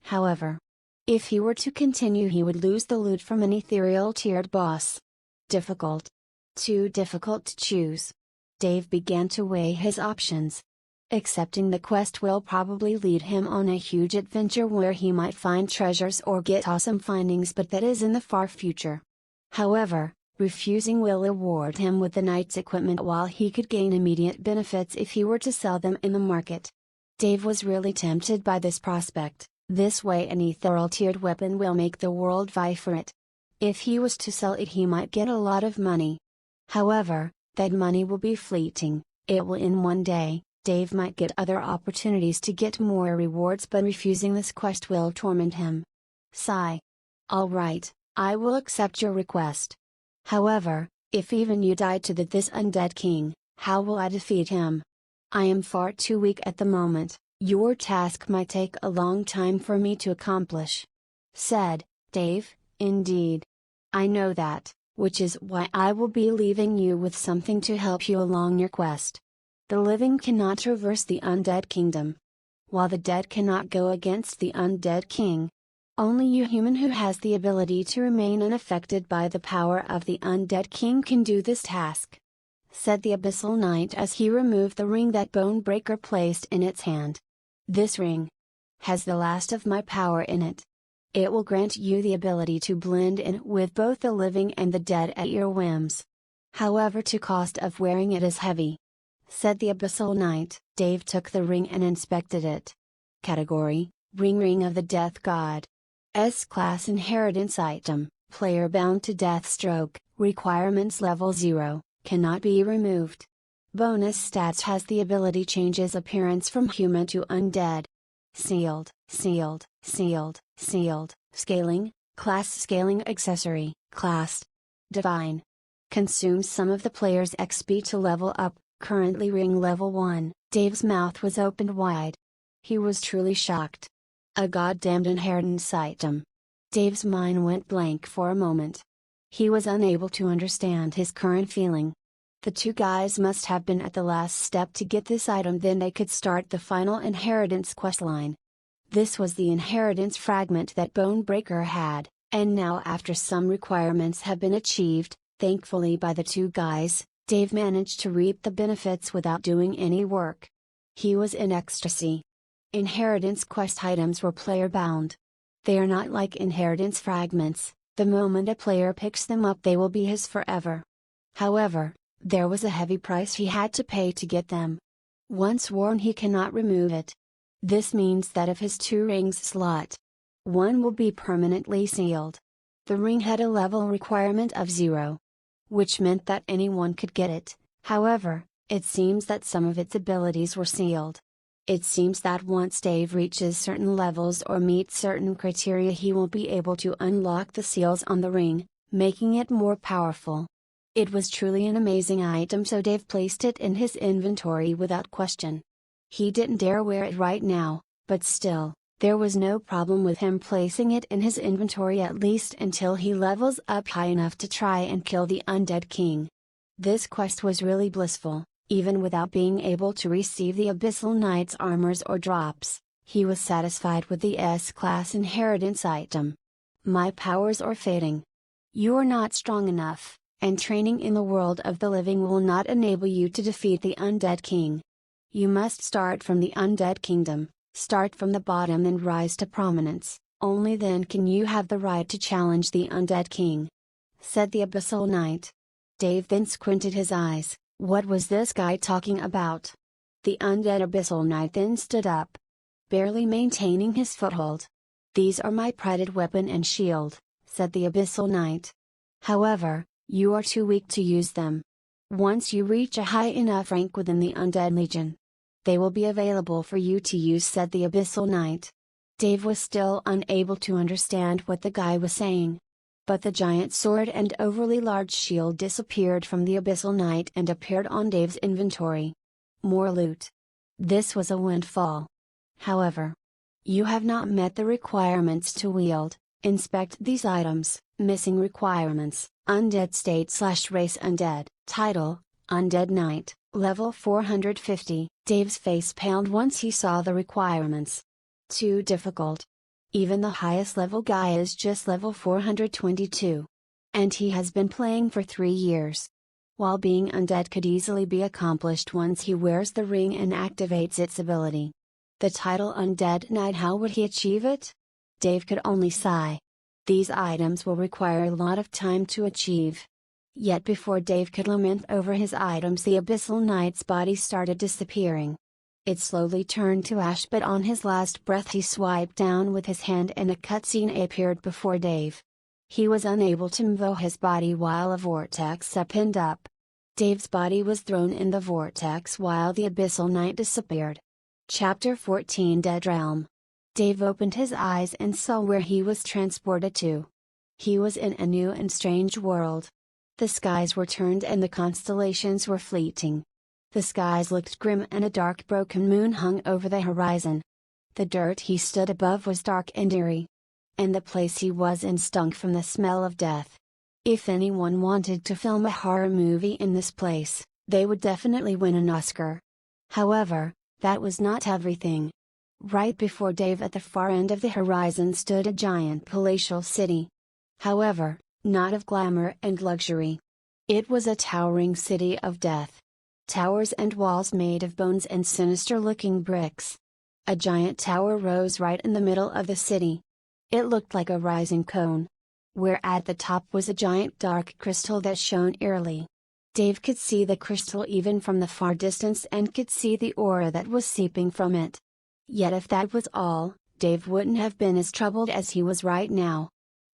However, if he were to continue, he would lose the loot from an ethereal tiered boss. Difficult. Too difficult to choose. Dave began to weigh his options. Accepting the quest will probably lead him on a huge adventure where he might find treasures or get awesome findings, but that is in the far future. However, refusing will award him with the knight's equipment while he could gain immediate benefits if he were to sell them in the market. Dave was really tempted by this prospect. This way an ethereal tiered weapon will make the world vie for it. If he was to sell it he might get a lot of money. However, that money will be fleeting, it will end one day. Dave might get other opportunities to get more rewards, but refusing this quest will torment him. Sigh. Alright, I will accept your request. However, if even you die to this undead king, how will I defeat him? I am far too weak at the moment. Your task might take a long time for me to accomplish. Said Dave. Indeed. I know that, which is why I will be leaving you with something to help you along your quest. The living cannot traverse the undead kingdom, while the dead cannot go against the undead king. Only you human who has the ability to remain unaffected by the power of the undead king can do this task. Said the Abyssal Knight as he removed the ring that Bonebreaker placed in its hand. This ring has the last of my power in it. It will grant you the ability to blend in with both the living and the dead at your whims. However, the cost of wearing it is heavy. Said the Abyssal Knight. Dave took the ring and inspected it. Category: Ring of the Death God. S-Class Inheritance Item, Player bound to Deathstroke, Requirements Level 0, cannot be removed. Bonus stats: has the ability changes appearance from human to undead. Sealed. Scaling, Class Scaling Accessory, Class Divine. Consumes some of the player's XP to level up, currently ring level 1. Dave's mouth was opened wide. He was truly shocked. A goddamned inheritance item. Dave's mind went blank for a moment. He was unable to understand his current feeling. The two guys must have been at the last step to get this item, then they could start the final inheritance questline. This was the inheritance fragment that Bonebreaker had, and now after some requirements have been achieved, thankfully by the two guys, Dave managed to reap the benefits without doing any work. He was in ecstasy. Inheritance quest items were player bound. They are not like inheritance fragments. The moment a player picks them up they will be his forever. However, there was a heavy price he had to pay to get them. Once worn he cannot remove it. This means that of his 2 rings slot, one will be permanently sealed. The ring had a level requirement of 0, which meant that anyone could get it. However, it seems that some of its abilities were sealed. It seems that once Dave reaches certain levels or meets certain criteria he will be able to unlock the seals on the ring, making it more powerful. It was truly an amazing item, so Dave placed it in his inventory without question. He didn't dare wear it right now, but still, there was no problem with him placing it in his inventory, at least until he levels up high enough to try and kill the undead king. This quest was really blissful. Even without being able to receive the Abyssal Knight's armors or drops, he was satisfied with the S-Class inheritance item. My powers are fading. You are not strong enough, and training in the world of the living will not enable you to defeat the undead king. You must start from the undead kingdom, start from the bottom and rise to prominence. Only then can you have the right to challenge the undead king. Said the Abyssal Knight. Dave then squinted his eyes. What was this guy talking about? The undead Abyssal Knight then stood up, barely maintaining his foothold. These are my prided weapon and shield, said the Abyssal Knight. However, you are too weak to use them. Once you reach a high enough rank within the Undead Legion, they will be available for you to use, said the Abyssal Knight. Dave was still unable to understand what the guy was saying. But the giant sword and overly large shield disappeared from the Abyssal Knight and appeared on Dave's inventory. More loot. This was a windfall. However, you have not met the requirements to wield. Inspect these items. Missing requirements: Undead state/race Undead. Title: Undead Knight, level 450. Dave's face paled once he saw the requirements. Too difficult. Even the highest level guy is just level 422. And he has been playing for 3 years. While being undead could easily be accomplished once he wears the ring and activates its ability. The title Undead Knight, how would he achieve it? Dave could only sigh. These items will require a lot of time to achieve. Yet before Dave could lament over his items, the Abyssal Knight's body started disappearing. It slowly turned to ash, but on his last breath he swiped down with his hand and a cutscene appeared before Dave. He was unable to move his body while a vortex opened up. Dave's body was thrown in the vortex while the abyssal night disappeared. Chapter 14 Dead Realm. Dave opened his eyes and saw where he was transported to. He was in a new and strange world. The skies were turned and the constellations were fleeting. The skies looked grim and a dark broken moon hung over the horizon. The dirt he stood above was dark and eerie. And the place he was in stunk from the smell of death. If anyone wanted to film a horror movie in this place, they would definitely win an Oscar. However, that was not everything. Right before Dave at the far end of the horizon stood a giant palatial city. However, not of glamour and luxury. It was a towering city of death. Towers and walls made of bones and sinister-looking bricks. A giant tower rose right in the middle of the city. It looked like a rising cone. Where at the top was a giant dark crystal that shone eerily. Dave could see the crystal even from the far distance and could see the aura that was seeping from it. Yet if that was all, Dave wouldn't have been as troubled as he was right now.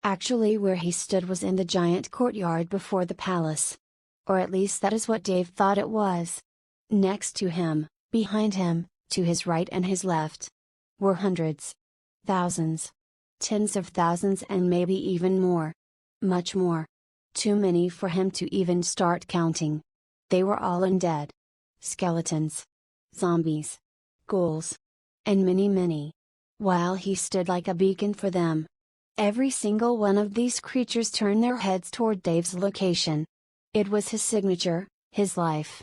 Actually, where he stood was in the giant courtyard before the palace. Or at least that is what Dave thought it was. Next to him, behind him, to his right and his left, were hundreds, thousands, tens of thousands and maybe even more. Much more. Too many for him to even start counting. They were all undead. Skeletons. Zombies. Ghouls. And many. While he stood like a beacon for them. Every single one of these creatures turned their heads toward Dave's location. It was his signature, his life.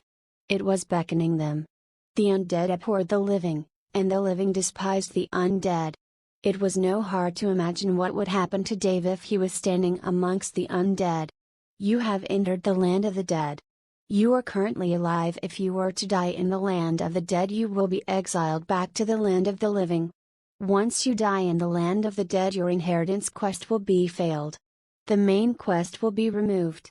It was beckoning them. The undead abhorred the living, and the living despised the undead. It was no hard to imagine what would happen to Dave if he was standing amongst the undead. You have entered the land of the dead. You are currently alive. If you were to die in the land of the dead, you will be exiled back to the land of the living. Once you die in the land of the dead, your inheritance quest will be failed. The main quest will be removed.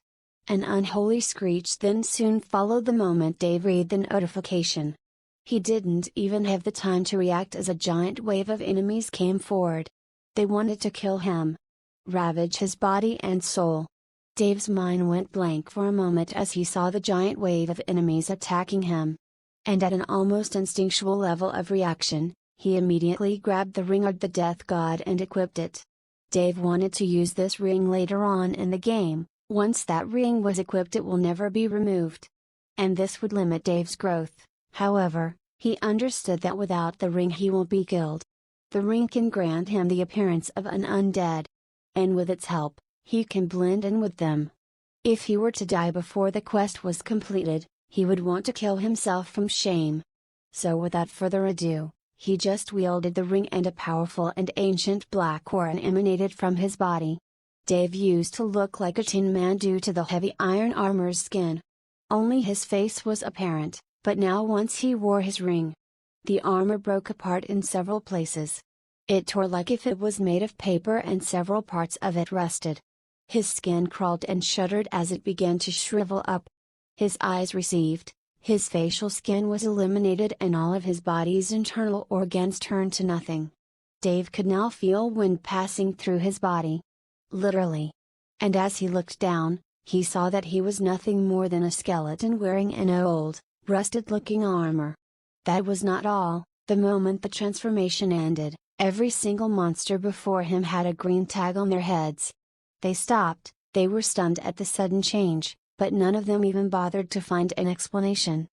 An unholy screech then soon followed the moment Dave read the notification. He didn't even have the time to react as a giant wave of enemies came forward. They wanted to kill him. Ravage his body and soul. Dave's mind went blank for a moment as he saw the giant wave of enemies attacking him. And at an almost instinctual level of reaction, he immediately grabbed the ring of the death god and equipped it. Dave wanted to use this ring later on in the game. Once that ring was equipped, it will never be removed. And this would limit Dave's growth. However, he understood that without the ring he will be killed. The ring can grant him the appearance of an undead. And with its help, he can blend in with them. If he were to die before the quest was completed, he would want to kill himself from shame. So without further ado, he just wielded the ring and a powerful and ancient black aura emanated from his body. Dave used to look like a tin man due to the heavy iron armor's skin. Only his face was apparent, but now once he wore his ring, the armor broke apart in several places. It tore like if it was made of paper and several parts of it rusted. His skin crawled and shuddered as it began to shrivel up. His eyes received, his facial skin was eliminated and all of his body's internal organs turned to nothing. Dave could now feel wind passing through his body. Literally. And as he looked down, he saw that he was nothing more than a skeleton wearing an old, rusted-looking armor. That was not all. The moment the transformation ended, every single monster before him had a green tag on their heads. They stopped, they were stunned at the sudden change, but none of them even bothered to find an explanation.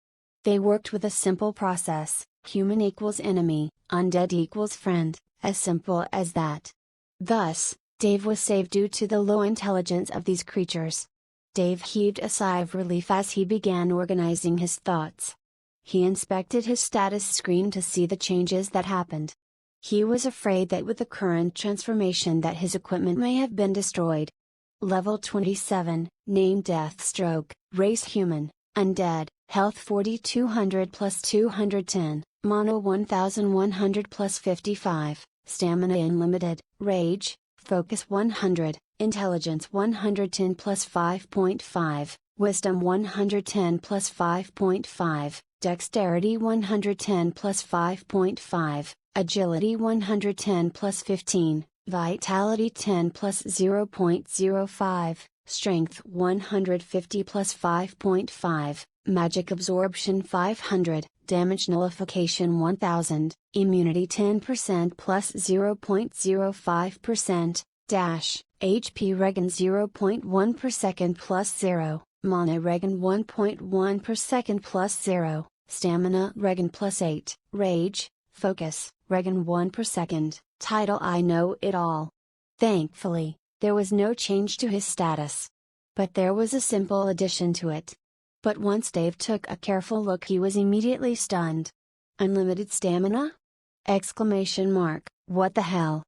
They worked with a simple process: human equals enemy, undead equals friend, as simple as that. Thus, Dave was saved due to the low intelligence of these creatures. Dave heaved a sigh of relief as he began organizing his thoughts. He inspected his status screen to see the changes that happened. He was afraid that with the current transformation that his equipment may have been destroyed. Level 27, name Deathstroke, race human, undead, health 4200 plus 210, mono 1100 plus 55, stamina unlimited, rage, focus 100, intelligence 110 plus 5.5, wisdom 110 plus 5.5, Dexterity 110 plus 5.5, Agility 110 plus 15, Vitality 10 plus 0.05, Strength 150 plus 5.5, Magic Absorption 500, Damage Nullification 1000, Immunity 10% plus 0.05%, Dash, HP Regen 0.1 per second plus 0, Mana Regen 1.1 per second plus 0, Stamina Regen plus 8, Rage, Focus, Regen 1 per second, Title I Know It All. Thankfully, there was no change to his status. But there was a simple addition to it. But once Dave took a careful look, he was immediately stunned. Unlimited stamina? Exclamation mark, what the hell?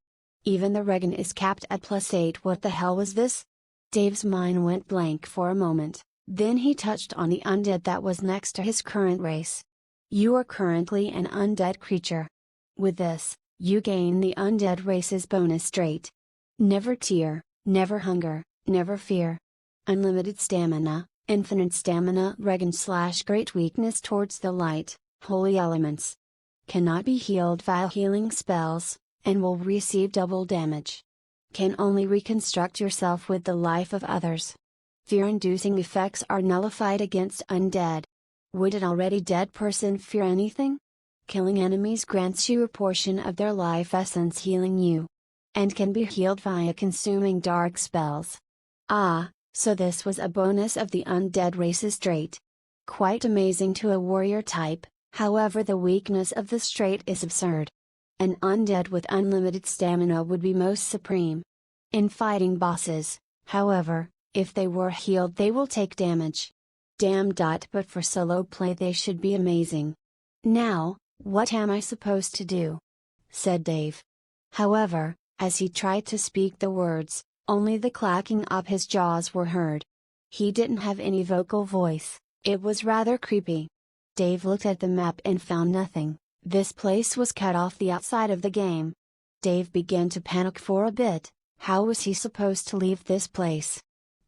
Even the Regen is capped at plus 8. What the hell was this? Dave's mind went blank for a moment, then he touched on the undead that was next to his current race. You are currently an undead creature. With this, you gain the undead race's bonus trait. Never tear, never hunger, never fear. Unlimited stamina, infinite stamina Regen / great weakness towards the light, holy elements. Cannot be healed via healing spells, and will receive double damage. Can only reconstruct yourself with the life of others. Fear-inducing effects are nullified against undead. Would an already dead person fear anything? Killing enemies grants you a portion of their life essence, healing you. And can be healed via consuming dark spells. Ah, so this was a bonus of the undead race's trait. Quite amazing to a warrior type, however the weakness of this trait is absurd. An undead with unlimited stamina would be most supreme. In fighting bosses, however, if they were healed they will take damage. Damn. But for solo play they should be amazing. Now, what am I supposed to do? Said Dave. However, as he tried to speak the words, only the clacking of his jaws were heard. He didn't have any vocal voice, it was rather creepy. Dave looked at the map and found nothing. This place was cut off the outside of the game. Dave began to panic for a bit. How was he supposed to leave this place?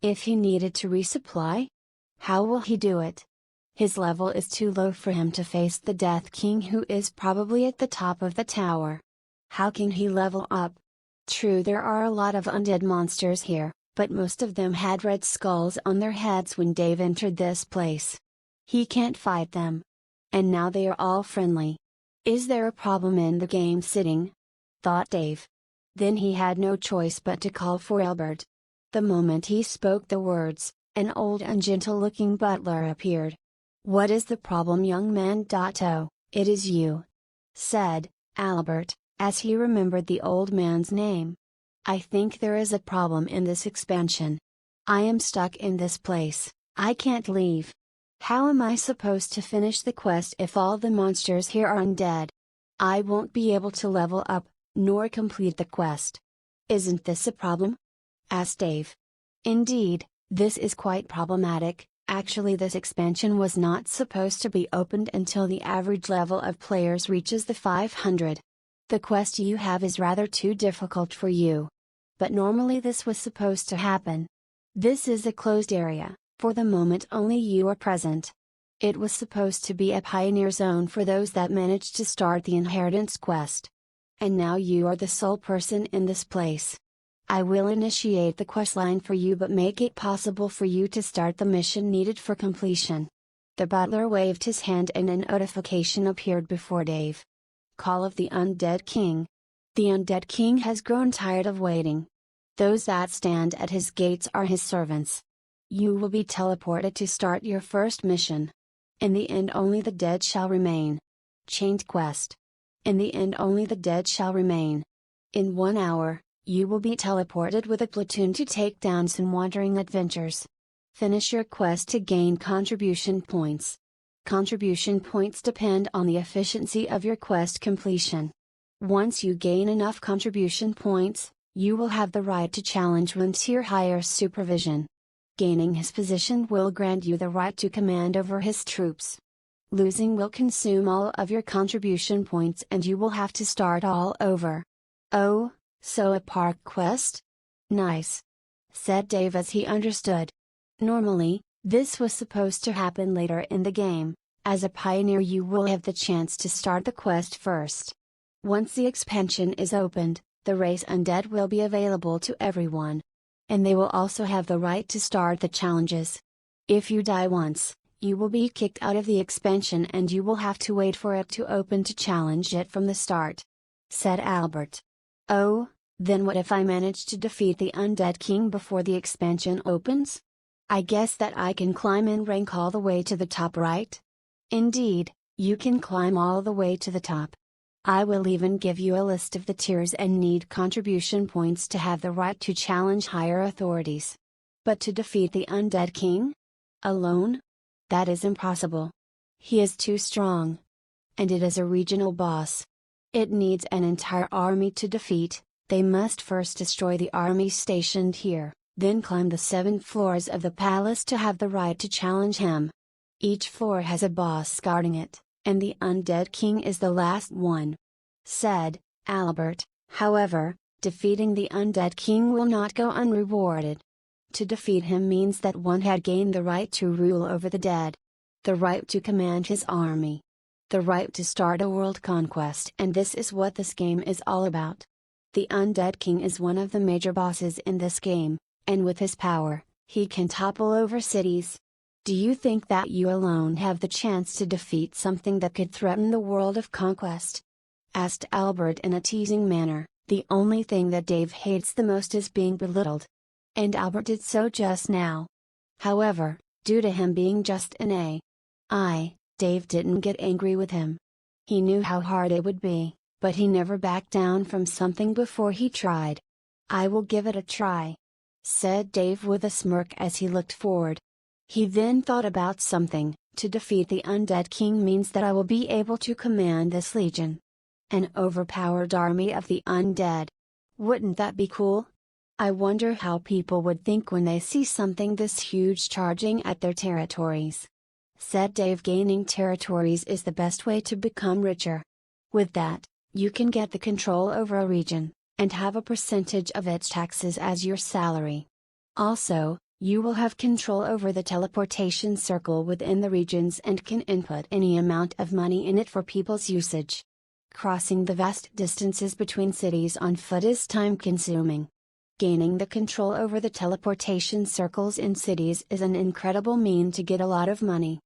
If he needed to resupply? How will he do it? His level is too low for him to face the Death King, who is probably at the top of the tower. How can he level up? True, there are a lot of undead monsters here, but most of them had red skulls on their heads when Dave entered this place. He can't fight them. And now they are all friendly. Is there a problem in the game sitting? Thought Dave. Then he had no choice but to call for Albert. The moment he spoke the words, an old and gentle-looking butler appeared. What is the problem, young man? Oh, it is you, said Albert, as he remembered the old man's name. I think there is a problem in this expansion. I am stuck in this place, I can't leave. How am I supposed to finish the quest if all the monsters here are undead? I won't be able to level up, nor complete the quest. Isn't this a problem? Asked Dave. Indeed, this is quite problematic. Actually, this expansion was not supposed to be opened until the average level of players reaches the 500. The quest you have is rather too difficult for you. But normally this was supposed to happen. This is a closed area, for the moment only you are present. It was supposed to be a pioneer zone for those that managed to start the inheritance quest. And now you are the sole person in this place. I will initiate the questline for you but make it possible for you to start the mission needed for completion. The butler waved his hand and a notification appeared before Dave. Call of the Undead King. The Undead King has grown tired of waiting. Those that stand at his gates are his servants. You will be teleported to start your first mission. In the end only the dead shall remain. Chained quest. In the end only the dead shall remain. In 1 hour, you will be teleported with a platoon to take down some wandering adventures. Finish your quest to gain contribution points. Contribution points depend on the efficiency of your quest completion. Once you gain enough contribution points, you will have the right to challenge one tier higher supervision. Gaining his position will grant you the right to command over his troops. Losing will consume all of your contribution points and you will have to start all over. Oh, so a park quest? Nice, said Dave as he understood. Normally, this was supposed to happen later in the game, As a pioneer, you will have the chance to start the quest first. Once the expansion is opened, the race Undead will be available to everyone. And they will also have the right to start the challenges. If you die once, you will be kicked out of the expansion and you will have to wait for it to open to challenge it from the start," said Albert. "Oh, then what if I manage to defeat the Undead King before the expansion opens? I guess that I can climb in rank all the way to the top, right?" "Indeed, you can climb all the way to the top. I will even give you a list of the tiers and need contribution points to have the right to challenge higher authorities. But to defeat the Undead King? Alone? That is impossible. He is too strong. And it is a regional boss. It needs an entire army to defeat. They must first destroy the army stationed here, then climb the 7 floors of the palace to have the right to challenge him. Each floor has a boss guarding it, and the Undead King is the last one," said Albert. "However, defeating the Undead King will not go unrewarded. To defeat him means that one had gained the right to rule over the dead, the right to command his army, the right to start a world conquest, and this is what this game is all about. The Undead King is one of the major bosses in this game, and with his power, he can topple over cities. Do you think that you alone have the chance to defeat something that could threaten the world of conquest?" asked Albert in a teasing manner. The only thing that Dave hates the most is being belittled. And Albert did so just now. However, due to him being just an AI, Dave didn't get angry with him. He knew how hard it would be, but he never backed down from something before he tried. "I will give it a try," said Dave with a smirk as he looked forward. He then thought about something. To defeat the Undead King means that I will be able to command this legion. An overpowered army of the undead. Wouldn't that be cool? I wonder how people would think when they see something this huge charging at their territories," said Dave. "Gaining territories is the best way to become richer. With that, you can get the control over a region, and have a percentage of its taxes as your salary. Also, you will have control over the teleportation circle within the regions and can input any amount of money in it for people's usage. Crossing the vast distances between cities on foot is time-consuming. Gaining the control over the teleportation circles in cities is an incredible mean to get a lot of money.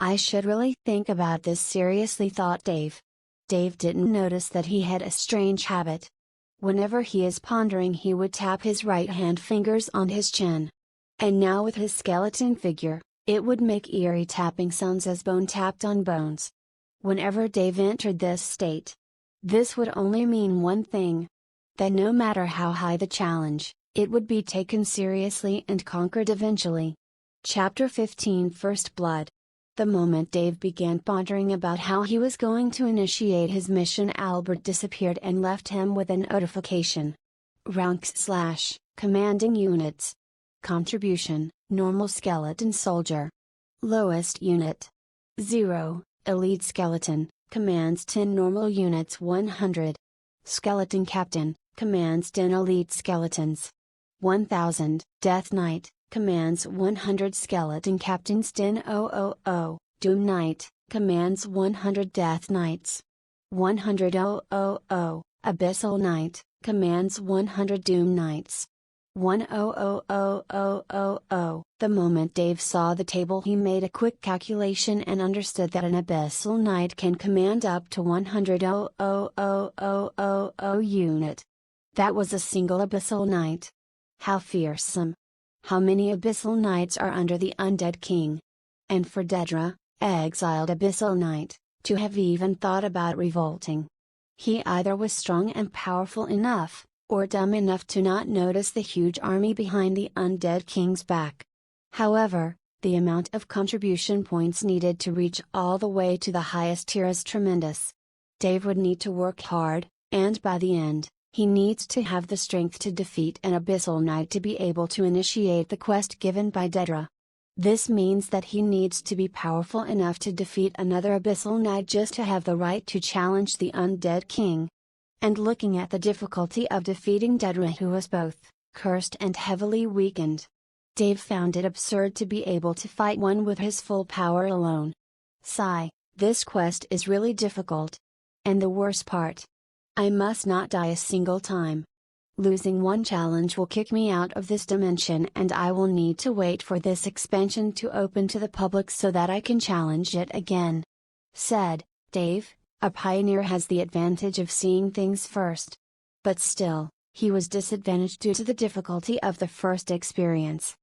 I should really think about this seriously," thought Dave. Dave didn't notice that he had a strange habit. Whenever he is pondering, he would tap his right hand fingers on his chin. And now with his skeleton figure, it would make eerie tapping sounds as bone tapped on bones. Whenever Dave entered this state, this would only mean one thing: that no matter how high the challenge, it would be taken seriously and conquered eventually. Chapter 15 First Blood. The moment Dave began pondering about how he was going to initiate his mission, Albert disappeared and left him with a notification. Ranks / Commanding Units. Contribution: Normal Skeleton Soldier. Lowest Unit: 0, Elite Skeleton, commands 10 normal units. 100. Skeleton Captain, commands 10 elite skeletons. 1000. Death Knight, commands 100 skeleton captains. 10,000. Doom Knight, commands 100 death knights. 100,000. Abyssal Knight, commands 100 doom knights. 100,000. The moment Dave saw the table, he made a quick calculation and understood that an Abyssal Knight can command up to 100,000 unit. That was a single Abyssal Knight. How fearsome! How many Abyssal Knights are under the Undead King? And for Dedra, exiled Abyssal Knight, to have even thought about revolting. He either was strong and powerful enough, or dumb enough to not notice the huge army behind the Undead King's back. However, the amount of contribution points needed to reach all the way to the highest tier is tremendous. Dave would need to work hard, and by the end, he needs to have the strength to defeat an Abyssal Knight to be able to initiate the quest given by Dedra. This means that he needs to be powerful enough to defeat another Abyssal Knight just to have the right to challenge the Undead King. And looking at the difficulty of defeating Dedra, who was both cursed and heavily weakened, Dave found it absurd to be able to fight one with his full power alone. Sigh, this quest is really difficult. And the worst part. I must not die a single time. Losing one challenge will kick me out of this dimension and I will need to wait for this expansion to open to the public so that I can challenge it again. Said Dave. A pioneer has the advantage of seeing things first. But still, he was disadvantaged due to the difficulty of the first experience.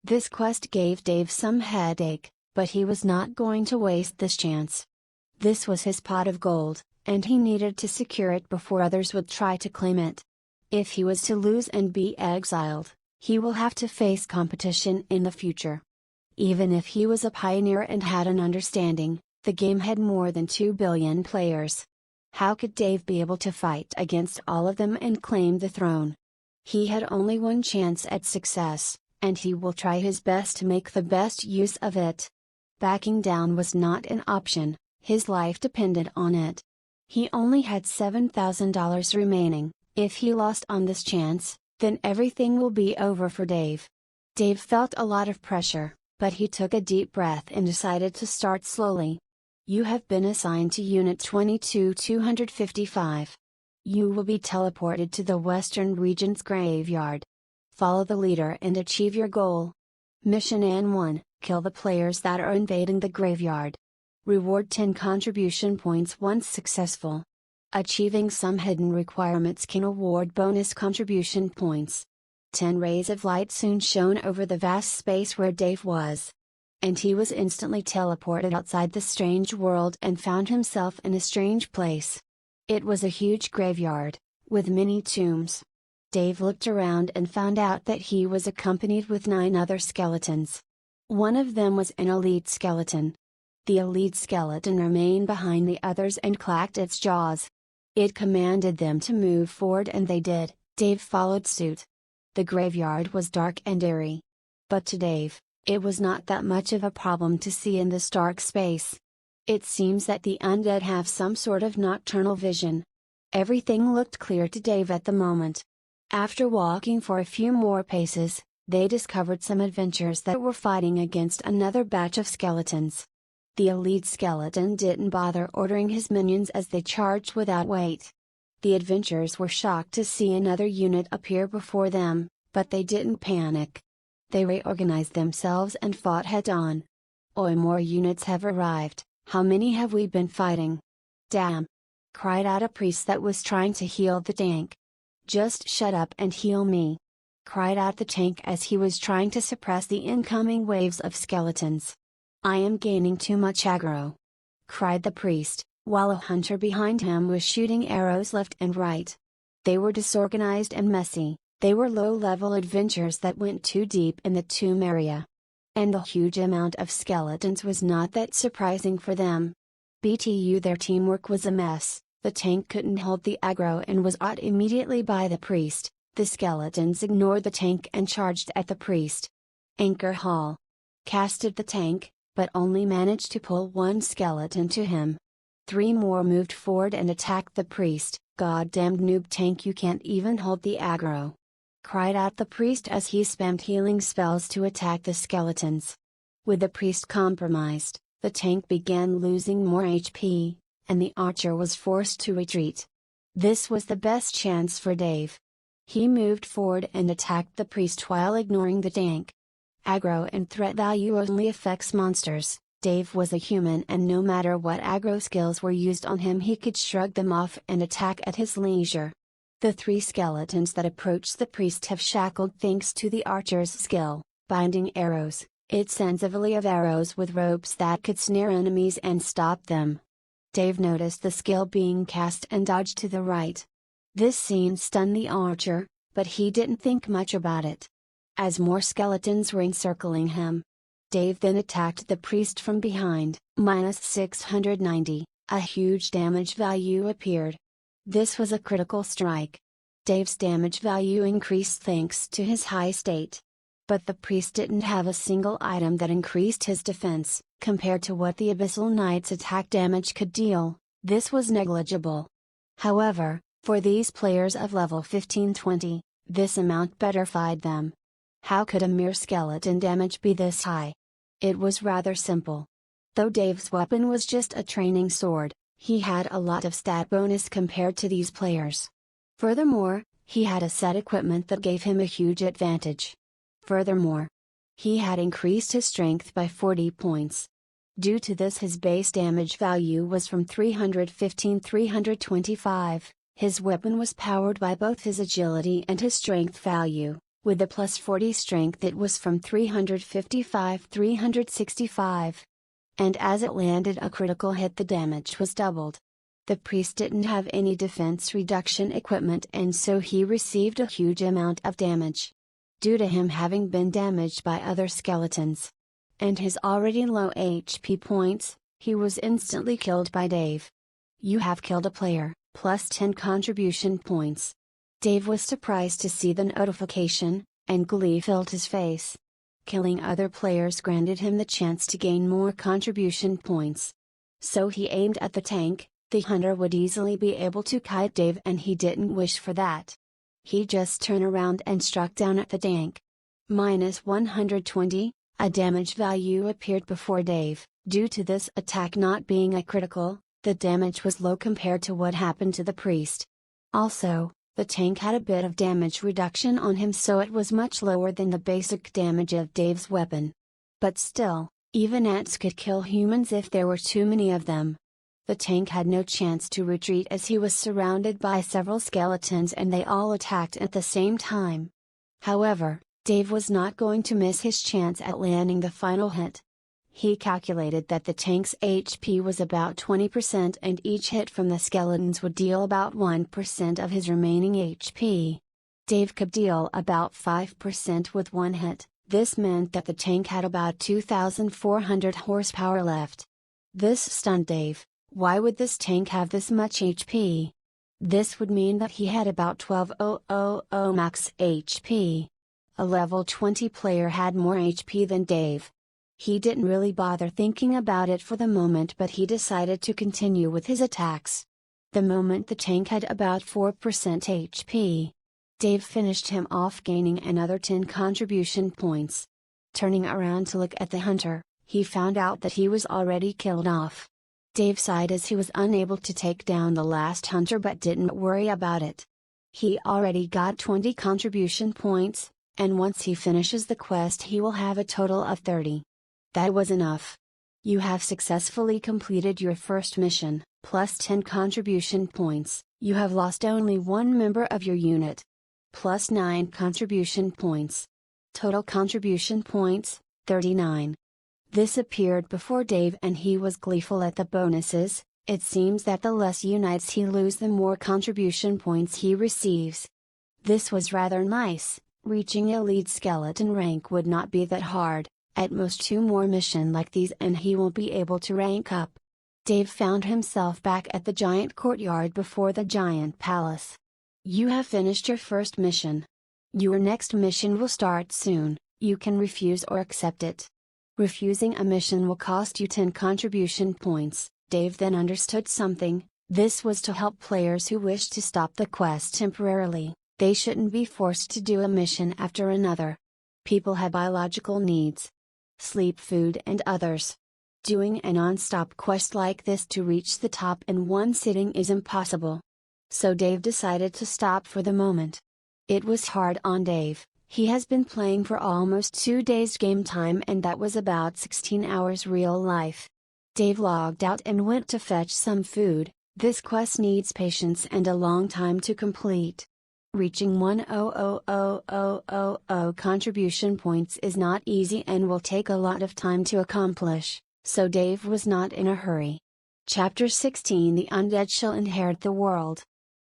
This quest gave Dave some headache, but he was not going to waste this chance. This was his pot of gold, and he needed to secure it before others would try to claim it. If he was to lose and be exiled, he will have to face competition in the future. Even if he was a pioneer and had an understanding, the game had more than 2 billion players. How could Dave be able to fight against all of them and claim the throne? He had only one chance at success, and he will try his best to make the best use of it. Backing down was not an option, his life depended on it. He only had $7,000 remaining. If he lost on this chance, then everything will be over for Dave. Dave felt a lot of pressure, but he took a deep breath and decided to start slowly. You have been assigned to Unit 22-255. You will be teleported to the Western Region's graveyard. Follow the leader and achieve your goal. Mission N1, kill the players that are invading the graveyard. Reward 10 contribution points once successful. Achieving some hidden requirements can award bonus contribution points. 10 rays of light soon shone over the vast space where Dave was. And he was instantly teleported outside the strange world and found himself in a strange place. It was a huge graveyard, with many tombs. Dave looked around and found out that he was accompanied with 9 other skeletons. One of them was an elite skeleton. The elite skeleton remained behind the others and clacked its jaws. It commanded them to move forward and they did. Dave followed suit. The graveyard was dark and eerie. But to Dave, it was not that much of a problem to see in this dark space. It seems that the undead have some sort of nocturnal vision. Everything looked clear to Dave at the moment. After walking for a few more paces, they discovered some adventurers that were fighting against another batch of skeletons. The elite skeleton didn't bother ordering his minions as they charged without wait. The adventurers were shocked to see another unit appear before them, but they didn't panic. They reorganized themselves and fought head-on. "Oi, more units have arrived, how many have we been fighting?" "Damn!" cried out a priest that was trying to heal the tank. "Just shut up and heal me!" cried out the tank as he was trying to suppress the incoming waves of skeletons. "I am gaining too much aggro!" cried the priest, while a hunter behind him was shooting arrows left and right. They were disorganized and messy. They were low-level adventurers that went too deep in the tomb area. And the huge amount of skeletons was not that surprising for them. BTU, their teamwork was a mess. The tank couldn't hold the aggro and was ought immediately by the priest. The skeletons ignored the tank and charged at the priest. Anchor Hall casted the tank, but only managed to pull one skeleton to him. 3 more moved forward and attacked the priest. "Goddamned noob tank, you can't even hold the aggro!" cried out the priest as he spammed healing spells to attack the skeletons. With the priest compromised, the tank began losing more HP, and the archer was forced to retreat. This was the best chance for Dave. He moved forward and attacked the priest while ignoring the tank. Aggro and threat value only affects monsters. Dave was a human and no matter what aggro skills were used on him he could shrug them off and attack at his leisure. The 3 skeletons that approached the priest have shackled thanks to the archer's skill, binding arrows. It sends a volley of arrows with ropes that could snare enemies and stop them. Dave noticed the skill being cast and dodged to the right. This scene stunned the archer, but he didn't think much about it. As more skeletons were encircling him, Dave then attacked the priest from behind. -690, a huge damage value appeared. This was a critical strike. Dave's damage value increased thanks to his high state. But the priest didn't have a single item that increased his defense. Compared to what the Abyssal Knight's attack damage could deal, this was negligible. However, for these players of level 15-20, this amount betterfied them. How could a mere skeleton damage be this high? It was rather simple. Though Dave's weapon was just a training sword, he had a lot of stat bonus compared to these players. Furthermore, he had a set equipment that gave him a huge advantage. Furthermore, he had increased his strength by 40 points. Due to this, his base damage value was from 315-325, his weapon was powered by both his agility and his strength value, with the plus 40 strength it was from 355-365. And as it landed a critical hit, the damage was doubled. The priest didn't have any defense reduction equipment, and so he received a huge amount of damage. Due to him having been damaged by other skeletons and his already low HP points, he was instantly killed by Dave. You have killed a player, plus 10 contribution points. Dave was surprised to see the notification, and glee filled his face. Killing other players granted him the chance to gain more contribution points. So he aimed at the tank. The hunter would easily be able to kite Dave, and he didn't wish for that. He just turned around and struck down at the tank. Minus 120, a damage value appeared before Dave. Due to this attack not being a critical, the damage was low compared to what happened to the priest. Also, the tank had a bit of damage reduction on him, so it was much lower than the basic damage of Dave's weapon. But still, even ants could kill humans if there were too many of them. The tank had no chance to retreat as he was surrounded by several skeletons and they all attacked at the same time. However, Dave was not going to miss his chance at landing the final hit. He calculated that the tank's HP was about 20% and each hit from the skeletons would deal about 1% of his remaining HP. Dave could deal about 5% with one hit. This meant that the tank had about 2,400 horsepower left. This stunned Dave. Why would this tank have this much HP? This would mean that he had about 12,000 max HP. A level 20 player had more HP than Dave. He didn't really bother thinking about it for the moment, but he decided to continue with his attacks. The moment the tank had about 4% HP, Dave finished him off, gaining another 10 contribution points. Turning around to look at the hunter, he found out that he was already killed off. Dave sighed as he was unable to take down the last hunter, but didn't worry about it. He already got 20 contribution points, and once he finishes the quest he will have a total of 30. That was enough. You have successfully completed your first mission, plus 10 contribution points. You have lost only one member of your unit. Plus 9 contribution points. Total contribution points, 39. This appeared before Dave and he was gleeful at the bonuses. It seems that the less unites he loses, the more contribution points he receives. This was rather nice. Reaching elite skeleton rank would not be that hard, at most 2 more missions like these and he will be able to rank up. Dave found himself back at the giant courtyard before the giant palace. You have finished your first mission. Your next mission will start soon. You can refuse or accept it. Refusing a mission will cost you 10 contribution points. Dave then understood something. This was to help players who wish to stop the quest temporarily. They shouldn't be forced to do a mission after another. People have biological needs. Sleep, food and others. Doing a non-stop quest like this to reach the top in one sitting is impossible. So Dave decided to stop for the moment. It was hard on Dave. He has been playing for almost 2 days game time and that was about 16 hours real life. Dave logged out and went to fetch some food. This quest needs patience and a long time to complete. Reaching 100,000 contribution points is not easy and will take a lot of time to accomplish, so Dave was not in a hurry. Chapter 16 The Undead Shall Inherit the World.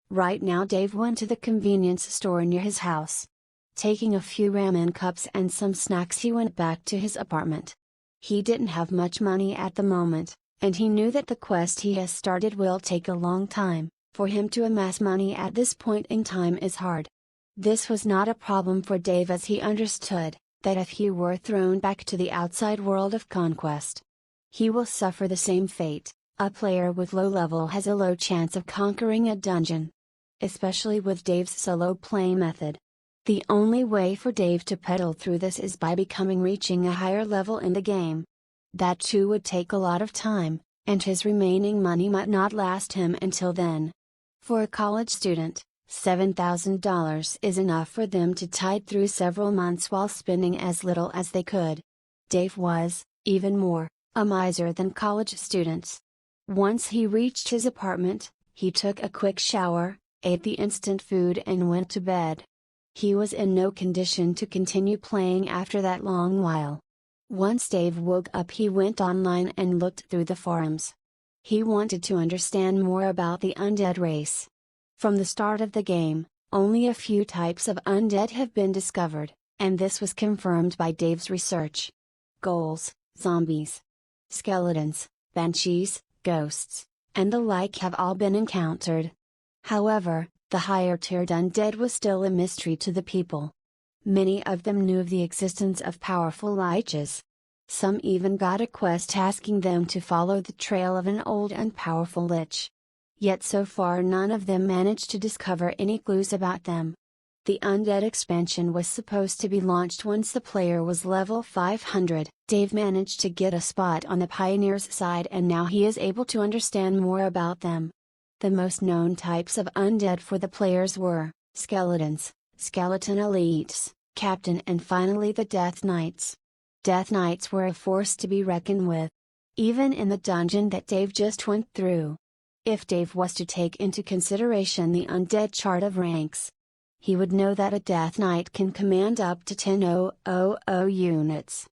Right now Dave went to the convenience store near his house. Taking a few ramen cups and some snacks he went back to his apartment. He didn't have much money at the moment, and he knew that the quest he has started will take a long time. For him to amass money at this point in time is hard. This was not a problem for Dave as he understood that if he were thrown back to the outside world of conquest, he will suffer the same fate. A player with low level has a low chance of conquering a dungeon. Especially with Dave's solo play method. The only way for Dave to pedal through this is by reaching a higher level in the game. That too would take a lot of time, and his remaining money might not last him until then. For a college student, $7,000 is enough for them to tide through several months while spending as little as they could. Dave was, even more, a miser than college students. Once he reached his apartment, he took a quick shower, ate the instant food and went to bed. He was in no condition to continue playing after that long while. Once Dave woke up, he went online and looked through the forums. He wanted to understand more about the undead race. From the start of the game, only a few types of undead have been discovered, and this was confirmed by Dave's research. Ghouls, zombies, skeletons, banshees, ghosts, and the like have all been encountered. However, the higher-tiered undead was still a mystery to the people. Many of them knew of the existence of powerful liches. Some even got a quest asking them to follow the trail of an old and powerful lich. Yet so far none of them managed to discover any clues about them. The Undead expansion was supposed to be launched once the player was level 500. Dave managed to get a spot on the Pioneers side and now he is able to understand more about them. The most known types of undead for the players were skeletons, skeleton elites, captain and finally the Death Knights. Death Knights were a force to be reckoned with. Even in the dungeon that Dave just went through. If Dave was to take into consideration the undead chart of ranks, he would know that a Death Knight can command up to 10,000 units.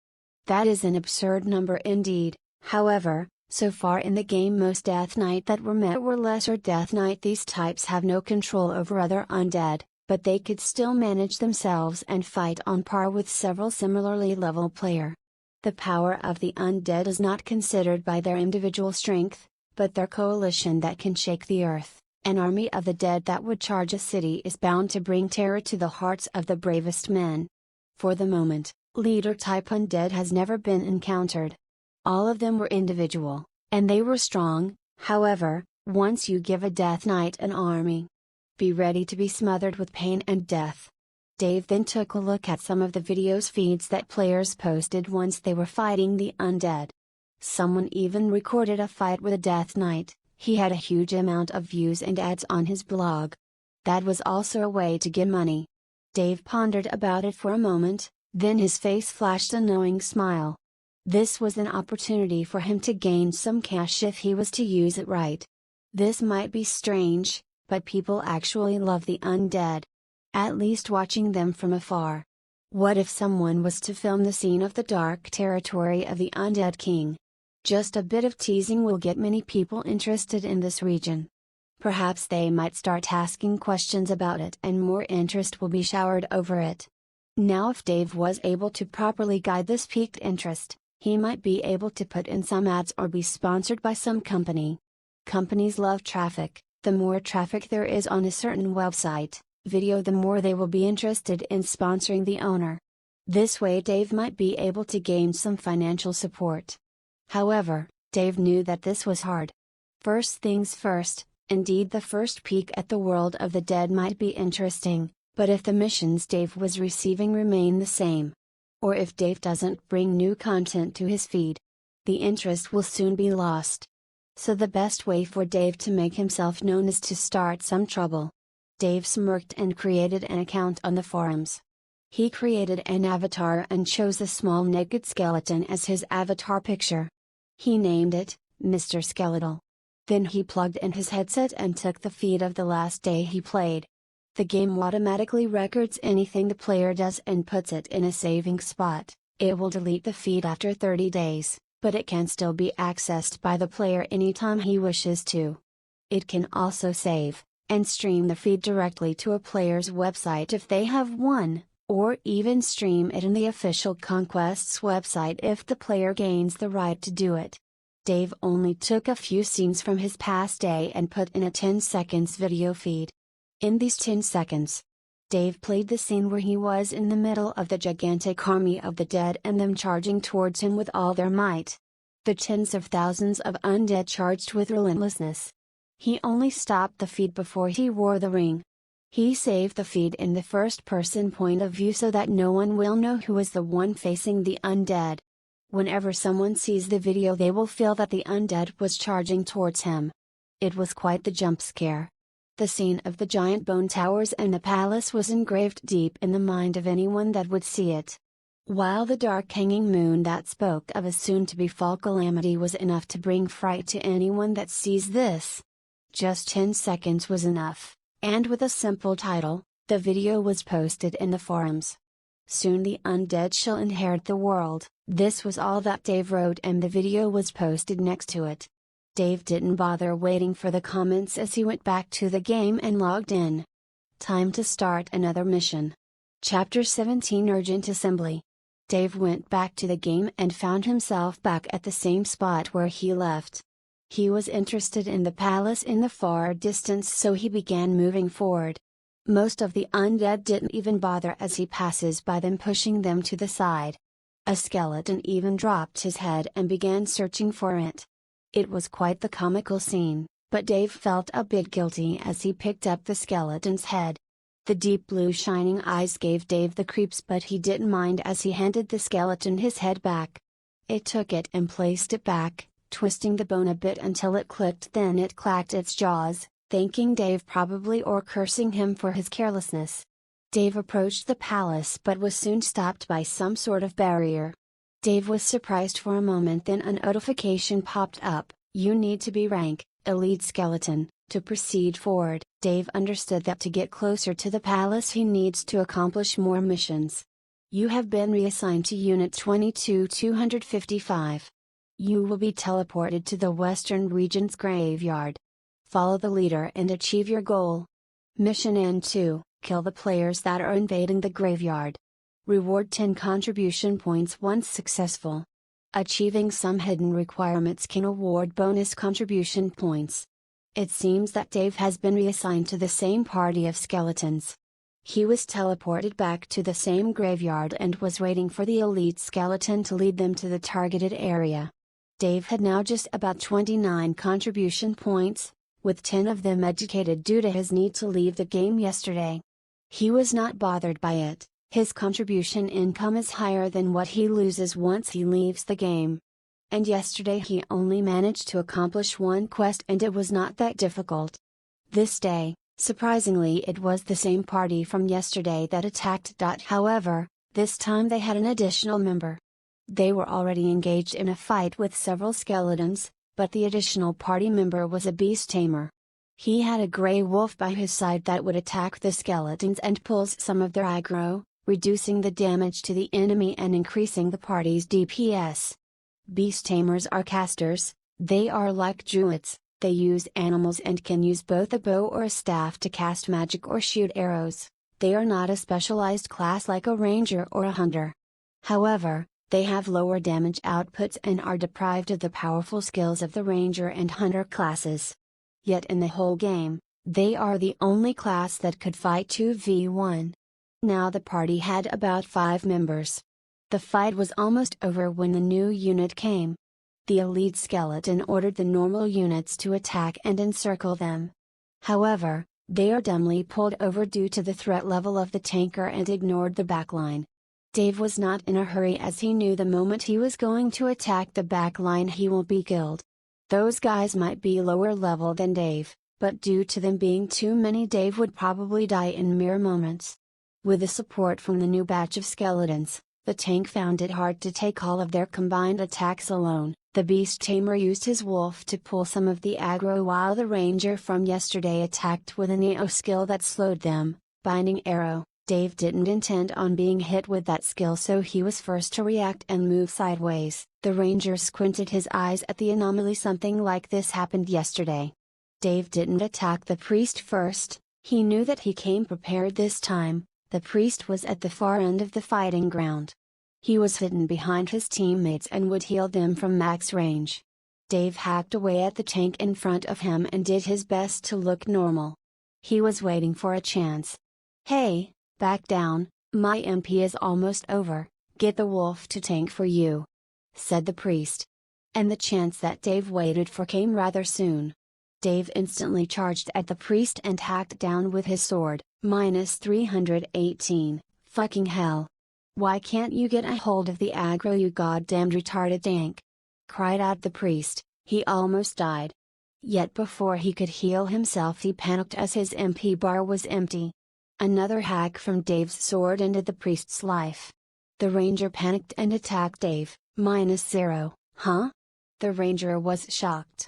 That is an absurd number indeed. However, so far in the game most Death Knight that were met were lesser Death Knight. These types have no control over other undead, but they could still manage themselves and fight on par with several similarly level player. The power of the undead is not considered by their individual strength, but their coalition that can shake the earth. An army of the dead that would charge a city is bound to bring terror to the hearts of the bravest men. For the moment, leader-type undead has never been encountered. All of them were individual, and they were strong. However, once you give a Death Knight an army, be ready to be smothered with pain and death. Dave then took a look at some of the videos feeds that players posted once they were fighting the undead. Someone even recorded a fight with a Death Knight. He had a huge amount of views and ads on his blog. That was also a way to get money. Dave pondered about it for a moment, then his face flashed a knowing smile. This was an opportunity for him to gain some cash if he was to use it right. This might be strange, but people actually love the undead. At least watching them from afar. What if someone was to film the scene of the dark territory of the Undead King? Just a bit of teasing will get many people interested in this region. Perhaps they might start asking questions about it and more interest will be showered over it. Now if Dave was able to properly guide this piqued interest, he might be able to put in some ads or be sponsored by some company. Companies love traffic. The more traffic there is on a certain website, video, the more they will be interested in sponsoring the owner. This way Dave might be able to gain some financial support. However, Dave knew that this was hard. First things first, indeed the first peek at the world of the dead might be interesting, but if the missions Dave was receiving remain the same, or if Dave doesn't bring new content to his feed, the interest will soon be lost. So the best way for Dave to make himself known is to start some trouble. Dave smirked and created an account on the forums. He created an avatar and chose a small naked skeleton as his avatar picture. He named it, Mr. Skeletal. Then he plugged in his headset and took the feed of the last day he played. The game automatically records anything the player does and puts it in a saving spot. It will delete the feed after 30 days, but it can still be accessed by the player anytime he wishes to. It can also save and stream the feed directly to a player's website if they have one, or even stream it in the official Conquest's website if the player gains the right to do it. Dave only took a few scenes from his past day and put in a 10 seconds video feed. In these 10 seconds, Dave played the scene where he was in the middle of the gigantic army of the dead and them charging towards him with all their might. The tens of thousands of undead charged with relentlessness. He only stopped the feed before he wore the ring. He saved the feed in the first person point of view so that no one will know who is the one facing the undead. Whenever someone sees the video, they will feel that the undead was charging towards him. It was quite the jump scare. The scene of the giant bone towers and the palace was engraved deep in the mind of anyone that would see it. While the dark hanging moon that spoke of a soon-to-befall calamity was enough to bring fright to anyone that sees this. Just 10 seconds was enough, and with a simple title, the video was posted in the forums. Soon the undead shall inherit the world. This was all that Dave wrote, and the video was posted next to it. Dave didn't bother waiting for the comments as he went back to the game and logged in. Time to start another mission. Chapter 17 Urgent Assembly. Dave went back to the game and found himself back at the same spot where he left. He was interested in the palace in the far distance, so he began moving forward. Most of the undead didn't even bother as he passes by them, pushing them to the side. A skeleton even dropped his head and began searching for it. It was quite the comical scene, but Dave felt a bit guilty as he picked up the skeleton's head. The deep blue shining eyes gave Dave the creeps, but he didn't mind as he handed the skeleton his head back. It took it and placed it back, twisting the bone a bit until it clicked, then it clacked its jaws, thanking Dave probably, or cursing him for his carelessness. Dave approached the palace but was soon stopped by some sort of barrier. Dave was surprised for a moment, then a notification popped up: you need to be rank Elite Skeleton to proceed forward. Dave understood that to get closer to the palace he needs to accomplish more missions. You have been reassigned to Unit 22-255. You will be teleported to the Western Region's graveyard. Follow the leader and achieve your goal. Mission N2: kill the players that are invading the graveyard. Reward 10 contribution points once successful. Achieving some hidden requirements can award bonus contribution points. It seems that Dave has been reassigned to the same party of skeletons. He was teleported back to the same graveyard and was waiting for the elite skeleton to lead them to the targeted area. Dave had now just about 29 contribution points, with 10 of them educated due to his need to leave the game yesterday. He was not bothered by it. His contribution income is higher than what he loses once he leaves the game. And yesterday he only managed to accomplish one quest, and it was not that difficult. This day, surprisingly, it was the same party from yesterday that attacked. However, this time they had an additional member. They were already engaged in a fight with several skeletons, but the additional party member was a beast tamer. He had a grey wolf by his side that would attack the skeletons and pulls some of their aggro, reducing the damage to the enemy and increasing the party's DPS. Beast tamers are casters. They are like druids. They use animals and can use both a bow or a staff to cast magic or shoot arrows. They are not a specialized class like a ranger or a hunter. However, they have lower damage outputs and are deprived of the powerful skills of the ranger and hunter classes. Yet in the whole game, they are the only class that could fight 2v1. Now the party had about 5 members. The fight was almost over when the new unit came. The elite skeleton ordered the normal units to attack and encircle them. However, they are dumbly pulled over due to the threat level of the tanker and ignored the backline. Dave was not in a hurry as he knew the moment he was going to attack the backline he will be killed. Those guys might be lower level than Dave, but due to them being too many, Dave would probably die in mere moments. With the support from the new batch of skeletons, the tank found it hard to take all of their combined attacks alone. The beast tamer used his wolf to pull some of the aggro, while the ranger from yesterday attacked with a neo skill that slowed them, binding arrow. Dave didn't intend on being hit with that skill, so he was first to react and move sideways. The ranger squinted his eyes at the anomaly. Something like this happened yesterday. Dave didn't attack the priest first. He knew that he came prepared this time. The priest was at the far end of the fighting ground. He was hidden behind his teammates and would heal them from max range. Dave hacked away at the tank in front of him and did his best to look normal. He was waiting for a chance. "Hey, back down, my MP is almost over, get the wolf to tank for you," said the priest. And the chance that Dave waited for came rather soon. Dave instantly charged at the priest and hacked down with his sword. -318, fucking hell. "Why can't you get a hold of the aggro, you goddamned retarded tank?" cried out the priest. He almost died. Yet before he could heal himself he panicked as his MP bar was empty. Another hack from Dave's sword ended the priest's life. The ranger panicked and attacked Dave. -0, huh? The ranger was shocked.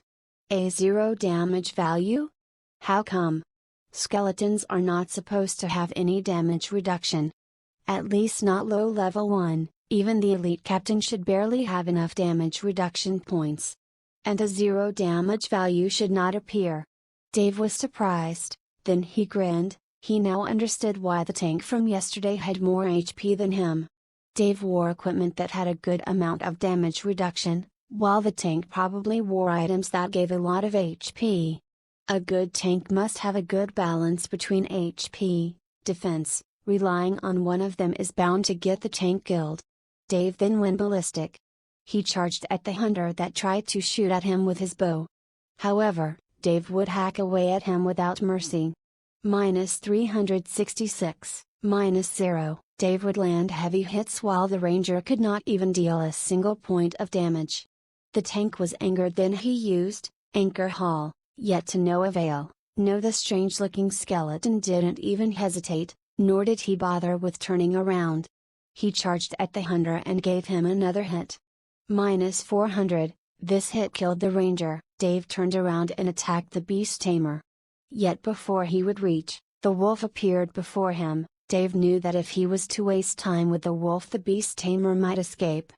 A 0 damage value? How come? Skeletons are not supposed to have any damage reduction. At least not low level 1, even the elite captain should barely have enough damage reduction points. And a 0 damage value should not appear. Dave was surprised, then he grinned. He now understood why the tank from yesterday had more HP than him. Dave wore equipment that had a good amount of damage reduction, while the tank probably wore items that gave a lot of HP. A good tank must have a good balance between HP, defense. Relying on one of them is bound to get the tank killed. Dave then went ballistic. He charged at the hunter that tried to shoot at him with his bow. However, Dave would hack away at him without mercy. -366, -0, Dave would land heavy hits while the ranger could not even deal a single point of damage. The tank was angered, then he used Anchor Haul, yet to no avail. No, the strange looking skeleton didn't even hesitate, nor did he bother with turning around. He charged at the hunter and gave him another hit. -400, this hit killed the ranger. Dave turned around and attacked the beast tamer. Yet before he would reach, the wolf appeared before him. Dave knew that if he was to waste time with the wolf, the beast tamer might escape.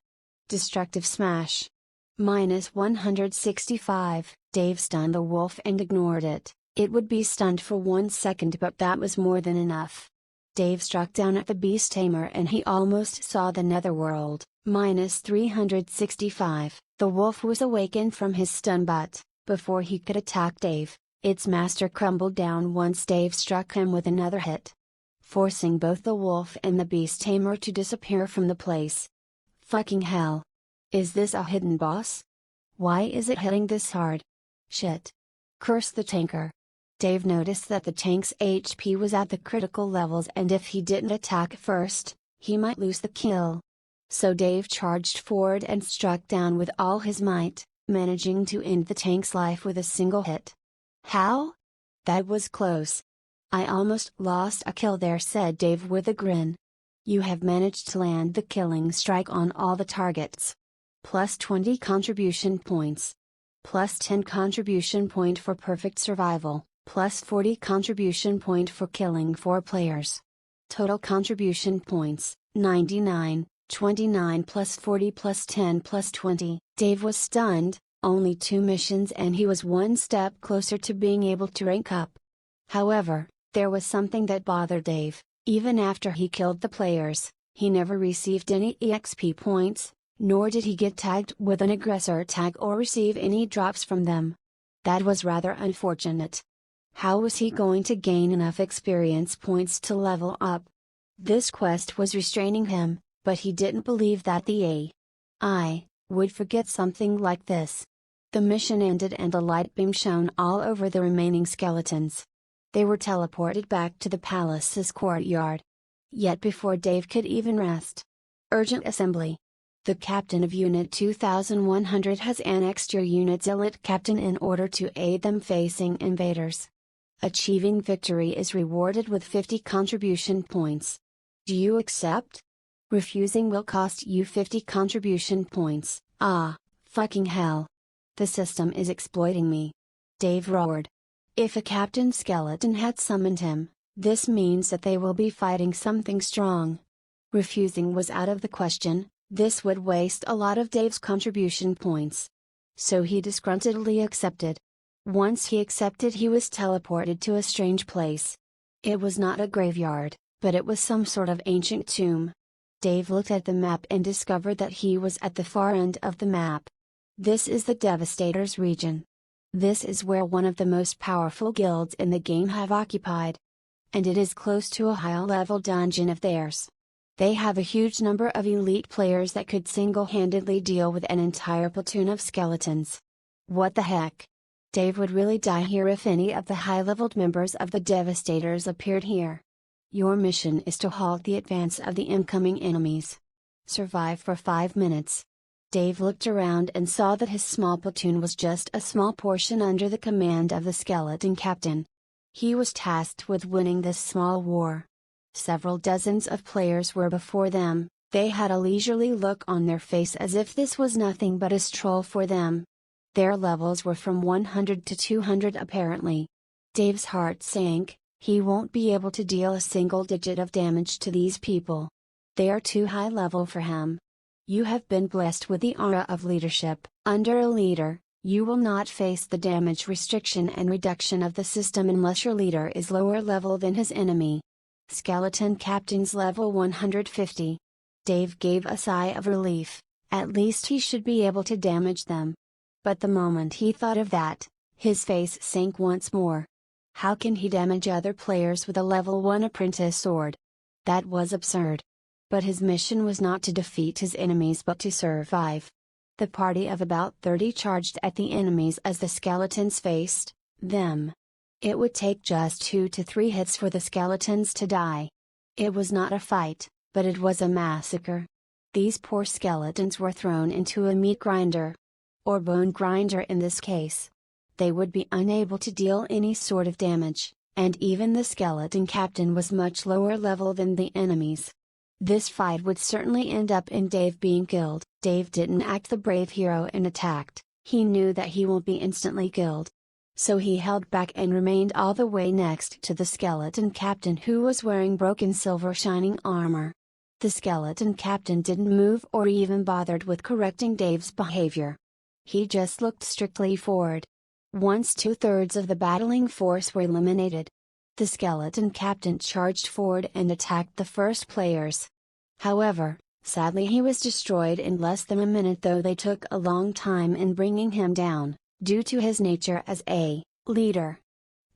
Destructive smash. -165, Dave stunned the wolf and ignored it. It would be stunned for 1 second, but that was more than enough. Dave struck down at the beast tamer and he almost saw the netherworld. -365, the wolf was awakened from his stun, but, before he could attack Dave, its master crumbled down once Dave struck him with another hit, forcing both the wolf and the beast tamer to disappear from the place. Fucking hell! Is this a hidden boss? Why is it hitting this hard? Shit! Curse the tanker! Dave noticed that the tank's HP was at the critical levels, and if he didn't attack first, he might lose the kill. So Dave charged forward and struck down with all his might, managing to end the tank's life with a single hit. "How? That was close. I almost lost a kill there," said Dave with a grin. "You have managed to land the killing strike on all the targets. +20 contribution points. +10 contribution point for perfect survival, +40 contribution point for killing 4 players. Total contribution points, 99, 29 +40 +10 +20. Dave was stunned. Only 2 missions and he was one step closer to being able to rank up. However, there was something that bothered Dave. Even after he killed the players, he never received any EXP points, nor did he get tagged with an aggressor tag or receive any drops from them. That was rather unfortunate. How was he going to gain enough experience points to level up? This quest was restraining him, but he didn't believe that the AI would forget something like this. The mission ended and a light beam shone all over the remaining skeletons. They were teleported back to the palace's courtyard. Yet before Dave could even rest. Urgent assembly. The captain of Unit 2100 has annexed your unit's elite captain in order to aid them facing invaders. Achieving victory is rewarded with 50 contribution points. Do you accept? Refusing will cost you 50 contribution points. Ah, fucking hell. The system is exploiting me. Dave roared. If a captain skeleton had summoned him, this means that they will be fighting something strong. Refusing was out of the question. This would waste a lot of Dave's contribution points. So he disgruntledly accepted. Once he accepted, he was teleported to a strange place. It was not a graveyard, but it was some sort of ancient tomb. Dave looked at the map and discovered that he was at the far end of the map. This is the Devastator's region. This is where one of the most powerful guilds in the game have occupied. And it is close to a high-level dungeon of theirs. They have a huge number of elite players that could single-handedly deal with an entire platoon of skeletons. What the heck? Dave would really die here if any of the high-leveled members of the Devastators appeared here. Your mission is to halt the advance of the incoming enemies. Survive for 5 minutes. Dave looked around and saw that his small platoon was just a small portion under the command of the skeleton captain. He was tasked with winning this small war. Several dozens of players were before them. They had a leisurely look on their face as if this was nothing but a stroll for them. Their levels were from 100 to 200 apparently. Dave's heart sank. He won't be able to deal a single digit of damage to these people. They are too high level for him. You have been blessed with the aura of leadership. Under a leader, you will not face the damage restriction and reduction of the system unless your leader is lower level than his enemy. Skeleton Captain's level 150. Dave gave a sigh of relief. At least he should be able to damage them. But the moment he thought of that, his face sank once more. How can he damage other players with a level 1 apprentice sword? That was absurd. But his mission was not to defeat his enemies but to survive. The party of about 30 charged at the enemies as the skeletons faced them. It would take just 2 to 3 hits for the skeletons to die. It was not a fight, but it was a massacre. These poor skeletons were thrown into a meat grinder. Or bone grinder in this case. They would be unable to deal any sort of damage, and even the skeleton captain was much lower level than the enemies. This fight would certainly end up in Dave being killed. Dave didn't act the brave hero and attacked. He knew that he will be instantly killed. So he held back and remained all the way next to the skeleton captain who was wearing broken silver shining armor. The skeleton captain didn't move or even bothered with correcting Dave's behavior. He just looked strictly forward. Once 2/3 of the battling force were eliminated, the skeleton captain charged forward and attacked the first players. However, sadly he was destroyed in less than a minute, though they took a long time in bringing him down, due to his nature as a leader.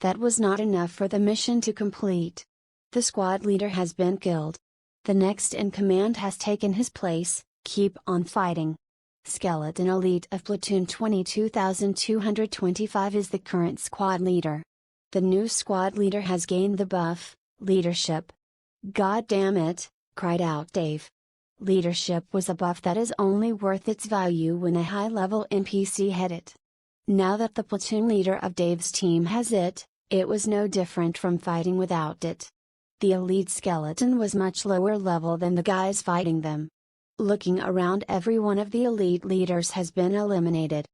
That was not enough for the mission to complete. The squad leader has been killed. The next in command has taken his place. Keep on fighting. Skeleton Elite of Platoon 22,225 is the current squad leader. The new squad leader has gained the buff, Leadership. God damn it, cried out Dave. Leadership was a buff that is only worth its value when a high-level NPC had it. Now that the platoon leader of Dave's team has it, it was no different from fighting without it. The elite skeleton was much lower level than the guys fighting them. Looking around, every one of the elite leaders has been eliminated.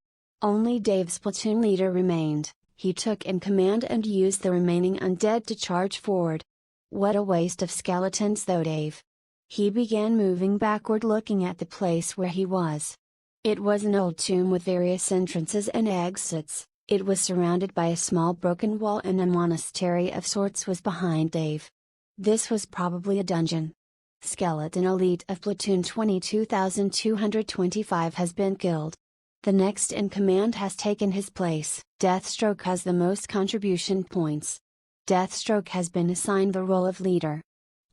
Only Dave's platoon leader remained. He took in command and used the remaining undead to charge forward. What a waste of skeletons though, Dave. He began moving backward, looking at the place where he was. It was an old tomb with various entrances and exits. It was surrounded by a small broken wall, and a monastery of sorts was behind Dave. This was probably a dungeon. Skeleton Elite of Platoon 22,225 has been killed. The next in command has taken his place. Deathstroke has the most contribution points. Deathstroke has been assigned the role of leader.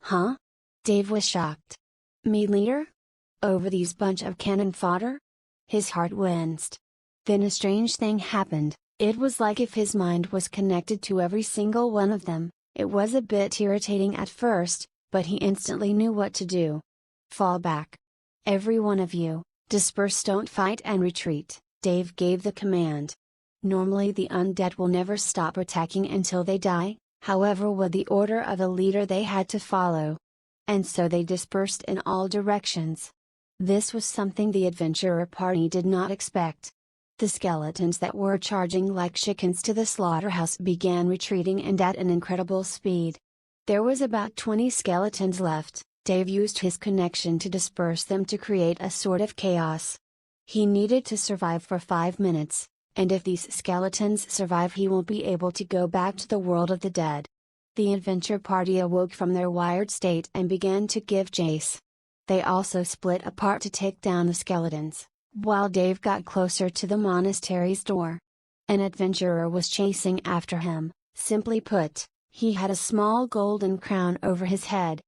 Huh? Dave was shocked. Me leader? Over these bunch of cannon fodder? His heart winced. Then a strange thing happened. It was like if his mind was connected to every single one of them. It was a bit irritating at first, but he instantly knew what to do. Fall back. Every one of you, disperse, don't fight and retreat, Dave gave the command. Normally the undead will never stop attacking until they die, however with the order of the leader they had to follow. And so they dispersed in all directions. This was something the adventurer party did not expect. The skeletons that were charging like chickens to the slaughterhouse began retreating, and at an incredible speed. There was about 20 skeletons left. Dave used his connection to disperse them to create a sort of chaos. He needed to survive for 5 minutes, and if these skeletons survive he will be able to go back to the world of the dead. The adventure party awoke from their wired state and began to give chase. They also split apart to take down the skeletons, while Dave got closer to the monastery's door. An adventurer was chasing after him. Simply put, he had a small golden crown over his head.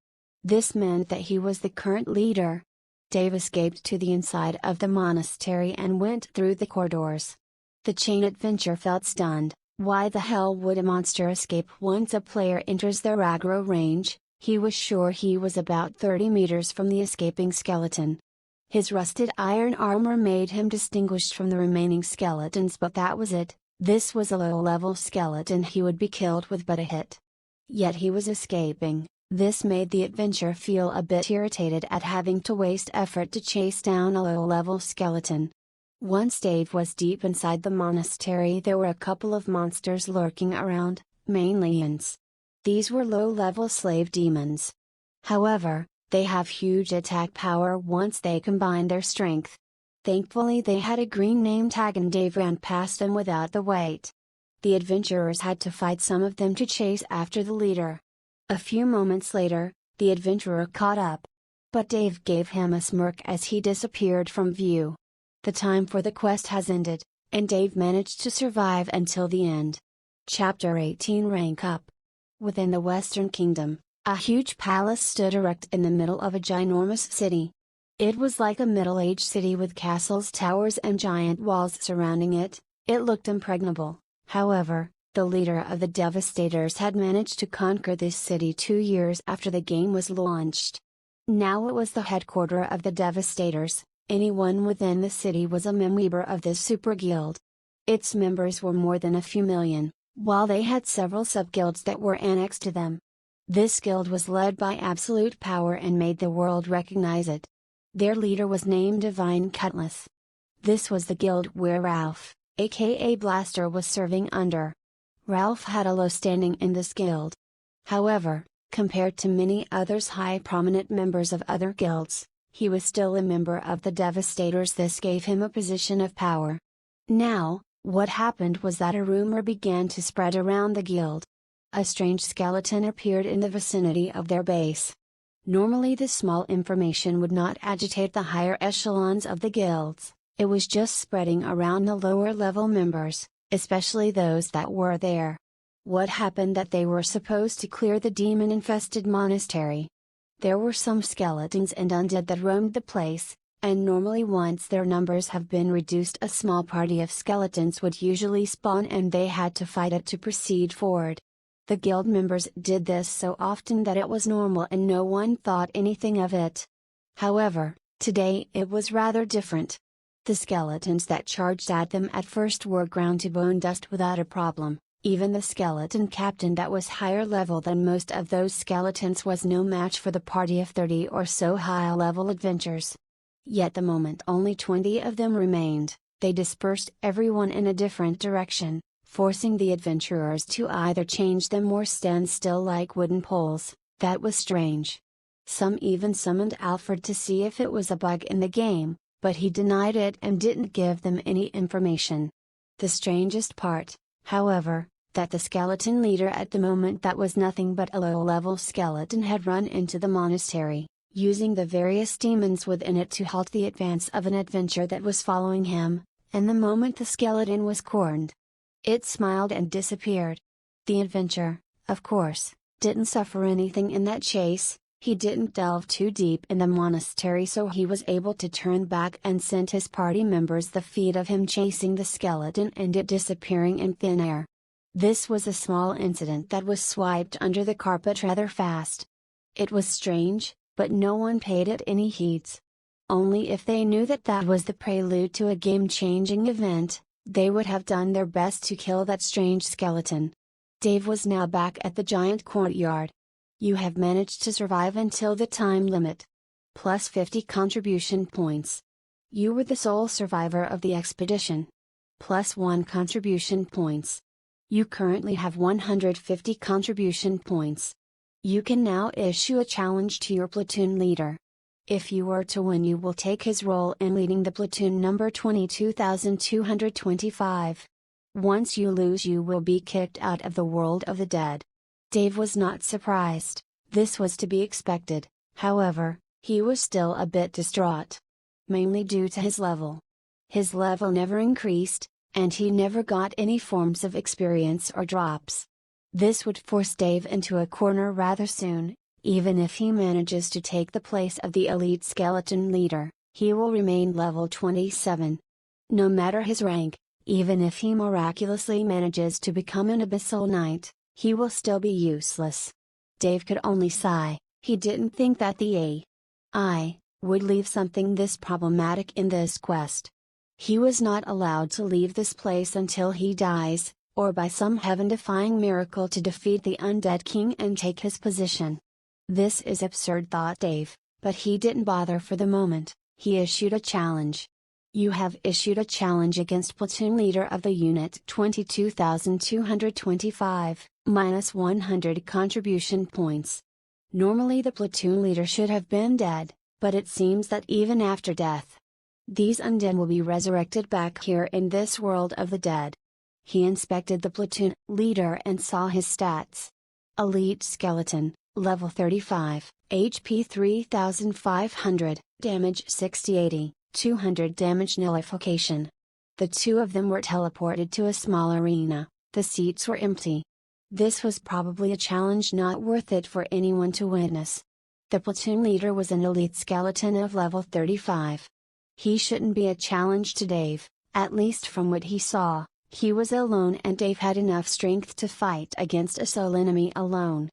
This meant that he was the current leader. Dave escaped to the inside of the monastery and went through the corridors. The chain adventure felt stunned. Why the hell would a monster escape once a player enters their aggro range? He was sure he was about 30 meters from the escaping skeleton. His rusted iron armor made him distinguished from the remaining skeletons, but that was it. This was a low-level skeleton he would be killed with but a hit. Yet he was escaping. This made the adventurer feel a bit irritated at having to waste effort to chase down a low-level skeleton. Once Dave was deep inside the monastery, there were a couple of monsters lurking around, mainly ants. These were low-level slave demons. However, they have huge attack power once they combine their strength. Thankfully they had a green name tag and Dave ran past them without the wait. The adventurers had to fight some of them to chase after the leader. A few moments later, the adventurer caught up. But Dave gave him a smirk as he disappeared from view. The time for the quest has ended, and Dave managed to survive until the end. Chapter 18 Rank Up. Within the Western Kingdom, a huge palace stood erect in the middle of a ginormous city. It was like a middle-aged city with castles, towers and giant walls surrounding it. It looked impregnable. However, the leader of the Devastators had managed to conquer this city 2 years after the game was launched. Now it was the headquarters of the Devastators. Anyone within the city was a member of this super guild. Its members were more than a few million, while they had several sub-guilds that were annexed to them. This guild was led by absolute power and made the world recognize it. Their leader was named Divine Cutlass. This was the guild where Ralph, aka Blaster, was serving under. Ralph had a low standing in this guild. However, compared to many others high prominent members of other guilds, he was still a member of the Devastators. This gave him a position of power. Now, what happened was that a rumor began to spread around the guild. A strange skeleton appeared in the vicinity of their base. Normally this small information would not agitate the higher echelons of the guilds, it was just spreading around the lower level members, especially those that were there. What happened that they were supposed to clear the demon-infested monastery. There were some skeletons and undead that roamed the place, and normally once their numbers have been reduced, a small party of skeletons would usually spawn and they had to fight it to proceed forward. The guild members did this so often that it was normal and no one thought anything of it. However, today it was rather different. The skeletons that charged at them at first were ground to bone dust without a problem. Even the skeleton captain that was higher level than most of those skeletons was no match for the party of 30 or so high-level adventurers. Yet the moment only 20 of them remained, they dispersed everyone in a different direction, forcing the adventurers to either change them or stand still like wooden poles. That was strange. Some even summoned Alfred to see if it was a bug in the game, but he denied it and didn't give them any information. The strangest part, however, that the skeleton leader at the moment that was nothing but a low-level skeleton had run into the monastery, using the various demons within it to halt the advance of an adventurer that was following him, and the moment the skeleton was cornered, it smiled and disappeared. The adventurer, of course, didn't suffer anything in that chase. He didn't delve too deep in the monastery, so he was able to turn back and sent his party members the feed of him chasing the skeleton and it disappearing in thin air. This was a small incident that was swiped under the carpet rather fast. It was strange, but no one paid it any heeds. Only if they knew that that was the prelude to a game-changing event, they would have done their best to kill that strange skeleton. Dave was now back at the giant courtyard. You have managed to survive until the time limit. Plus 50 contribution points. You were the sole survivor of the expedition. Plus 1 contribution points. You currently have 150 contribution points. You can now issue a challenge to your platoon leader. If you were to win, you will take his role in leading the platoon number 22,225. Once you lose, you will be kicked out of the world of the dead. Dave was not surprised. This was to be expected. However, he was still a bit distraught. Mainly due to his level. His level never increased, and he never got any forms of experience or drops. This would force Dave into a corner rather soon. Even if he manages to take the place of the elite skeleton leader, he will remain level 27. No matter his rank, even if he miraculously manages to become an abyssal knight, he will still be useless. Dave could only sigh. He didn't think that the AI would leave something this problematic in this quest. He was not allowed to leave this place until he dies, or by some heaven-defying miracle to defeat the Undead King and take his position. This is absurd, thought Dave, but he didn't bother for the moment. He issued a challenge. You have issued a challenge against platoon leader of the unit 22,225, minus 100 contribution points. Normally the platoon leader should have been dead, but it seems that even after death, these undead will be resurrected back here in this world of the dead. He inspected the platoon leader and saw his stats. Elite skeleton, level 35, HP 3500, damage 60-80. 200 damage nullification. The two of them were teleported to a small arena. The seats were empty. This was probably a challenge not worth it for anyone to witness. The platoon leader was an elite skeleton of level 35. He shouldn't be a challenge to Dave, at least from what he saw. He was alone and Dave had enough strength to fight against a sole enemy alone.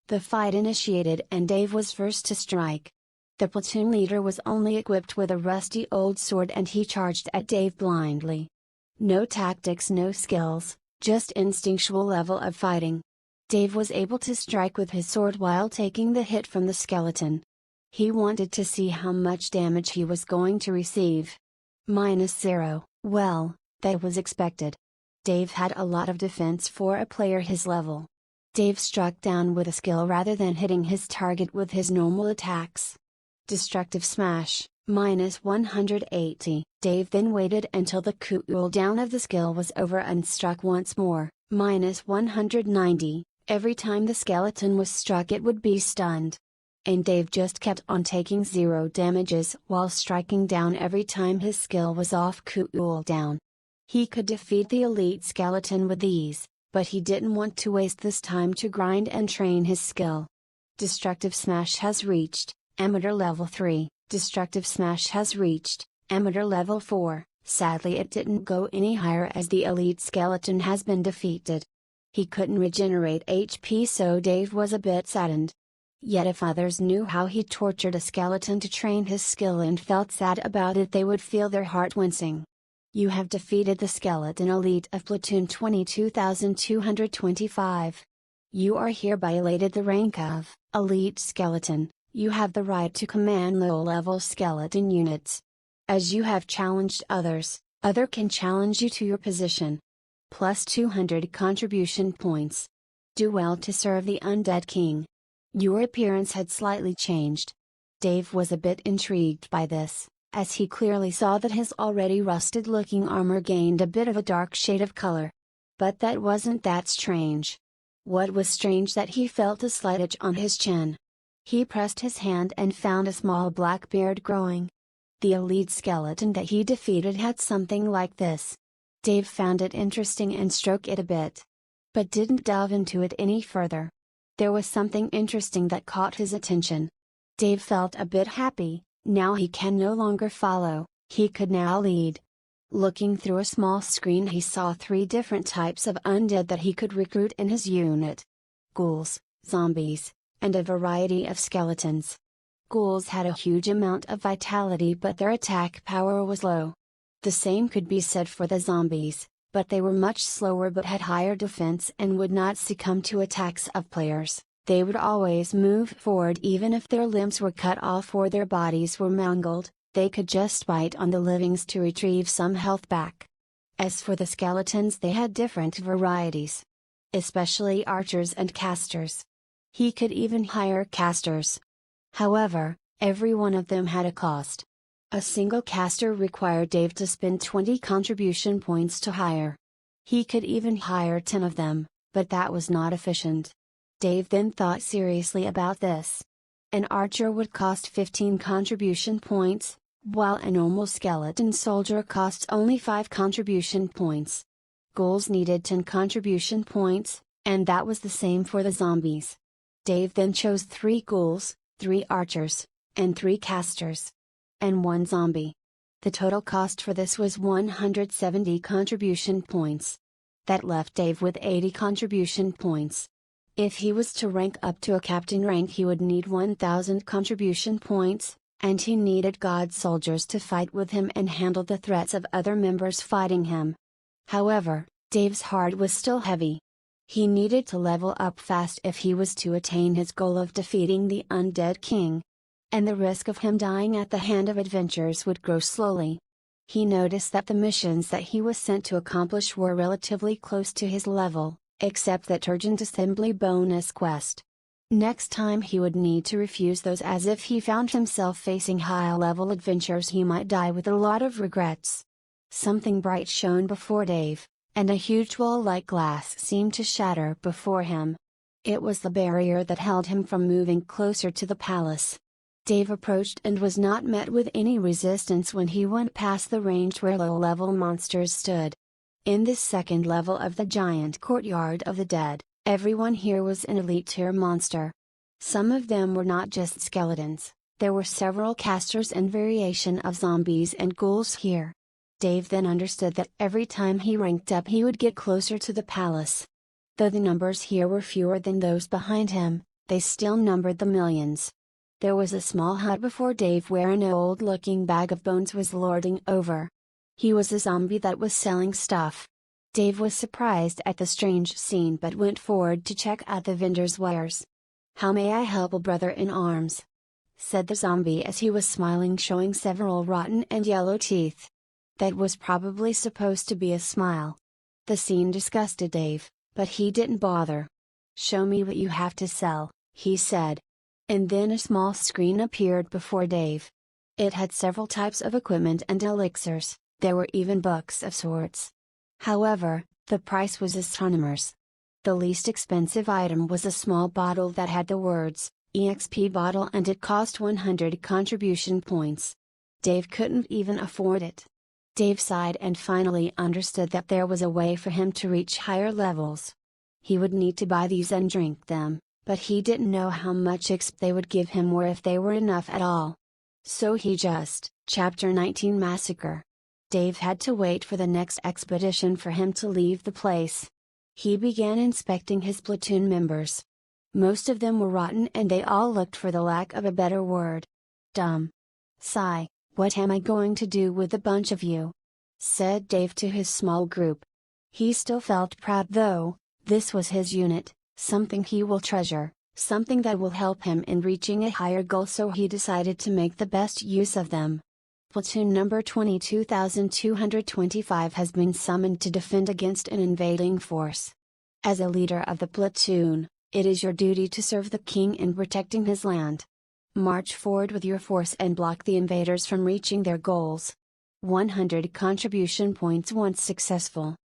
The fight initiated and Dave was first to strike. The platoon leader was only equipped with a rusty old sword and he charged at Dave blindly. No tactics, no skills, just instinctual level of fighting. Dave was able to strike with his sword while taking the hit from the skeleton. He wanted to see how much damage he was going to receive. -0, well, that was expected. Dave had a lot of defense for a player his level. Dave struck down with a skill rather than hitting his target with his normal attacks. Destructive Smash, -180. Dave then waited until the cooldown of the skill was over and struck once more, -190. Every time the skeleton was struck it would be stunned. And Dave just kept on taking 0 damages while striking down every time his skill was off cooldown. He could defeat the elite skeleton with ease, but he didn't want to waste this time to grind and train his skill. Destructive Smash has reached Amateur level 3, Destructive Smash has reached Amateur level 4, sadly it didn't go any higher as the elite skeleton has been defeated. He couldn't regenerate HP so Dave was a bit saddened. Yet if others knew how he tortured a skeleton to train his skill and felt sad about it they would feel their heart wincing. You have defeated the skeleton elite of platoon 22,225. You are hereby elated the rank of elite skeleton. You have the right to command low-level skeleton units. As you have challenged others, other can challenge you to your position. Plus 200 contribution points. Do well to serve the Undead King. Your appearance had slightly changed. Dave was a bit intrigued by this, as he clearly saw that his already rusted-looking armor gained a bit of a dark shade of color. But that wasn't that strange. What was strange that he felt a slight itch on his chin. He pressed his hand and found a small black beard growing. The elite skeleton that he defeated had something like this. Dave found it interesting and stroked it a bit. But didn't delve into it any further. There was something interesting that caught his attention. Dave felt a bit happy, now he can no longer follow, he could now lead. Looking through a small screen he saw 3 different types of undead that he could recruit in his unit. Ghouls, zombies, and a variety of skeletons. Ghouls had a huge amount of vitality but their attack power was low. The same could be said for the zombies, but they were much slower but had higher defense and would not succumb to attacks of players. They would always move forward even if their limbs were cut off or their bodies were mangled, they could just bite on the livings to retrieve some health back. As for the skeletons they had different varieties. Especially archers and casters. He could even hire casters. However, every one of them had a cost. A single caster required Dave to spend 20 contribution points to hire. He could even hire 10 of them, but that was not efficient. Dave then thought seriously about this. An archer would cost 15 contribution points, while a normal skeleton soldier costs only 5 contribution points. Ghouls needed 10 contribution points, and that was the same for the zombies. Dave then chose 3 ghouls, 3 archers, and 3 casters. And 1 zombie. The total cost for this was 170 contribution points. That left Dave with 80 contribution points. If he was to rank up to a captain rank, he would need 1000 contribution points, and he needed God soldiers to fight with him and handle the threats of other members fighting him. However, Dave's heart was still heavy. He needed to level up fast if he was to attain his goal of defeating the Undead King. And the risk of him dying at the hand of adventurers would grow slowly. He noticed that the missions that he was sent to accomplish were relatively close to his level, except that Urgent Assembly bonus quest. Next time he would need to refuse those, as if he found himself facing high-level adventures he might die with a lot of regrets. Something bright shone before Dave, and a huge wall like glass seemed to shatter before him. It was the barrier that held him from moving closer to the palace. Dave approached and was not met with any resistance when he went past the range where low-level monsters stood. In this second level of the giant courtyard of the dead, everyone here was an elite tier monster. Some of them were not just skeletons, there were several casters and variation of zombies and ghouls here. Dave then understood that every time he ranked up he would get closer to the palace. Though the numbers here were fewer than those behind him, they still numbered the millions. There was a small hut before Dave where an old-looking bag of bones was lording over. He was a zombie that was selling stuff. Dave was surprised at the strange scene but went forward to check out the vendor's wares. "How may I help, a brother in arms?" said the zombie as he was smiling, showing several rotten and yellow teeth. That was probably supposed to be a smile. The scene disgusted Dave, but he didn't bother. "Show me what you have to sell," he said. And then a small screen appeared before Dave. It had several types of equipment and elixirs, there were even books of sorts. However, the price was astronomers. The least expensive item was a small bottle that had the words, "EXP bottle," and it cost 100 contribution points. Dave couldn't even afford it. Dave sighed and finally understood that there was a way for him to reach higher levels. He would need to buy these and drink them, but he didn't know how much XP they would give him or if they were enough at all. So he just, Chapter 19 Massacre. Dave had to wait for the next expedition for him to leave the place. He began inspecting his platoon members. Most of them were rotten and they all looked, for the lack of a better word, dumb. "Sigh, what am I going to do with a bunch of you?" said Dave to his small group. He still felt proud though. This was his unit, something he will treasure, something that will help him in reaching a higher goal, so he decided to make the best use of them. Platoon number 22,225 has been summoned to defend against an invading force. As a leader of the platoon, it is your duty to serve the king in protecting his land. March forward with your force and block the invaders from reaching their goals. 100 contribution points once successful.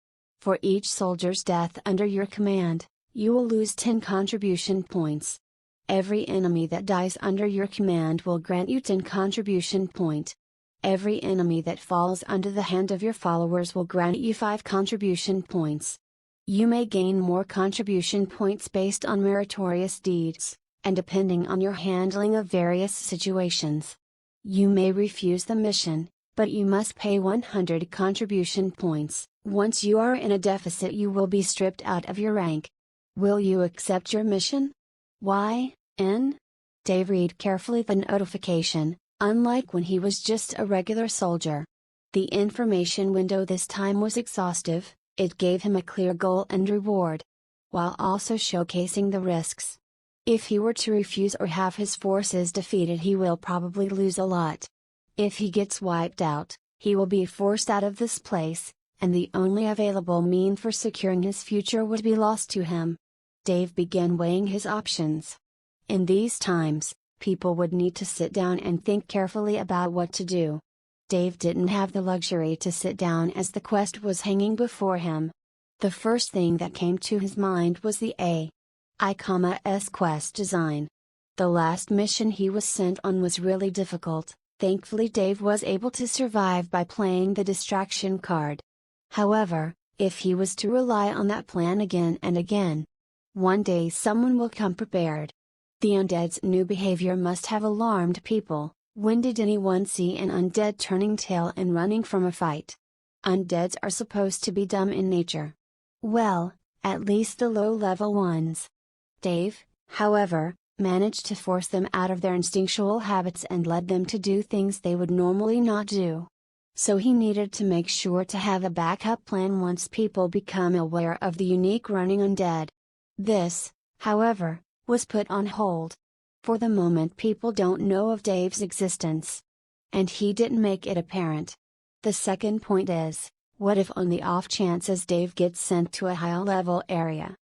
For each soldier's death under your command, you will lose 10 contribution points. Every enemy that dies under your command will grant you 10 contribution point. Every enemy that falls under the hand of your followers will grant you 5 contribution points. You may gain more contribution points based on meritorious deeds, and depending on your handling of various situations. You may refuse the mission, but you must pay 100 contribution points. Once you are in a deficit, you will be stripped out of your rank. Will you accept your mission? Why, N? Dave read carefully the notification, unlike when he was just a regular soldier. The information window this time was exhaustive, it gave him a clear goal and reward, while also showcasing the risks. If he were to refuse or have his forces defeated, he will probably lose a lot. If he gets wiped out, he will be forced out of this place, and the only available mean for securing his future would be lost to him. Dave began weighing his options. In these times, people would need to sit down and think carefully about what to do. Dave didn't have the luxury to sit down as the quest was hanging before him. The first thing that came to his mind was the A.I.S quest design. The last mission he was sent on was really difficult. Thankfully Dave was able to survive by playing the distraction card. However, if he was to rely on that plan again and again, one day someone will come prepared. The undead's new behavior must have alarmed people. When did anyone see an undead turning tail and running from a fight? Undeads are supposed to be dumb in nature. Well, at least the low-level ones. Dave, however, managed to force them out of their instinctual habits and led them to do things they would normally not do. So he needed to make sure to have a backup plan once people become aware of the unique running undead. This, however, was put on hold. For the moment people don't know of Dave's existence. And he didn't make it apparent. The second point is, what if on the off chances Dave gets sent to a high level area?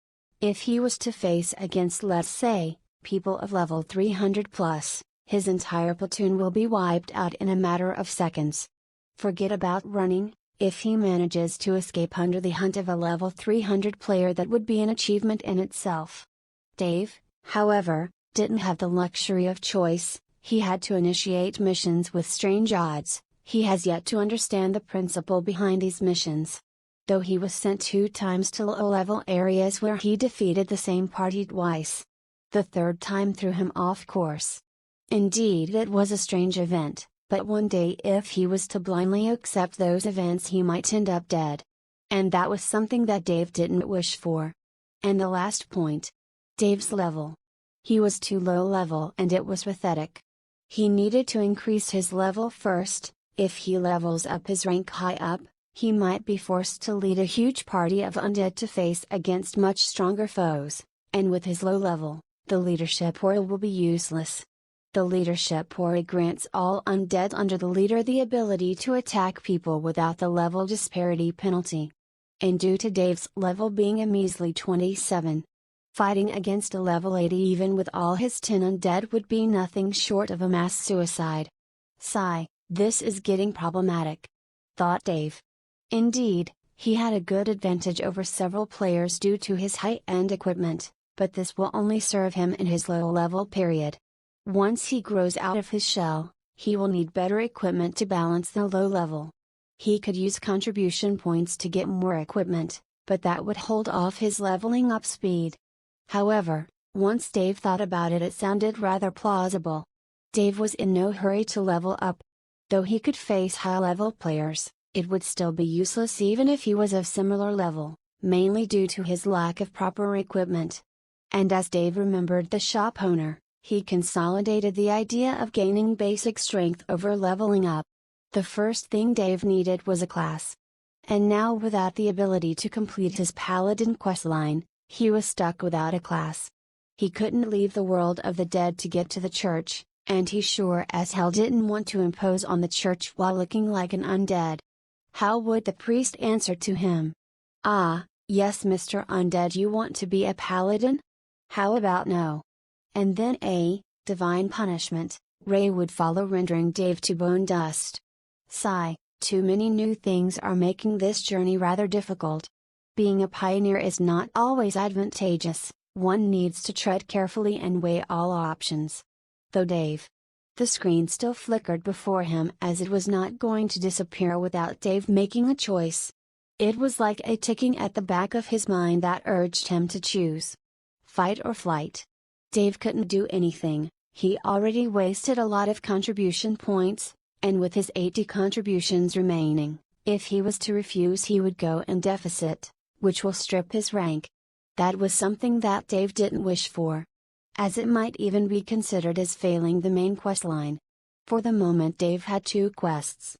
If he was to face against, let's say, people of level 300 plus, his entire platoon will be wiped out in a matter of seconds. Forget about running, if he manages to escape under the hunt of a level 300 player, that would be an achievement in itself. Dave, however, didn't have the luxury of choice. He had to initiate missions with strange odds. He has yet to understand the principle behind these missions. Though he was sent 2 times to low-level areas where he defeated the same party twice. The third time threw him off course. Indeed, it was a strange event, but one day if he was to blindly accept those events he might end up dead. And that was something that Dave didn't wish for. And the last point. Dave's level. He was too low level and it was pathetic. He needed to increase his level first. If he levels up his rank high up, he might be forced to lead a huge party of undead to face against much stronger foes, and with his low level, the leadership aura will be useless. The leadership aura grants all undead under the leader the ability to attack people without the level disparity penalty. And due to Dave's level being a measly 27, fighting against a level 80 even with all his 10 undead would be nothing short of a mass suicide. Sigh, this is getting problematic, thought Dave. Indeed, he had a good advantage over several players due to his high-end equipment, but this will only serve him in his low-level period. Once he grows out of his shell, he will need better equipment to balance the low level. He could use contribution points to get more equipment, but that would hold off his leveling up speed. However, once Dave thought about it, it sounded rather plausible. Dave was in no hurry to level up. Though he could face high-level players, it would still be useless even if he was of similar level, mainly due to his lack of proper equipment. And as Dave remembered the shop owner, he consolidated the idea of gaining basic strength over leveling up. The first thing Dave needed was a class. And now, without the ability to complete his paladin questline, he was stuck without a class. He couldn't leave the world of the dead to get to the church, and he sure as hell didn't want to impose on the church while looking like an undead. How would the priest answer to him? Ah, yes, Mr. Undead, you want to be a paladin? How about no? And then a divine punishment, Ray would follow, rendering Dave to bone dust. Sigh, too many new things are making this journey rather difficult. Being a pioneer is not always advantageous, one needs to tread carefully and weigh all options. Though Dave. The screen still flickered before him as it was not going to disappear without Dave making a choice. It was like a ticking at the back of his mind that urged him to choose. Fight or flight. Dave couldn't do anything, he already wasted a lot of contribution points, and with his 80 contributions remaining, if he was to refuse he would go in deficit, which will strip his rank. That was something that Dave didn't wish for, as it might even be considered as failing the main questline. For the moment Dave had 2 quests.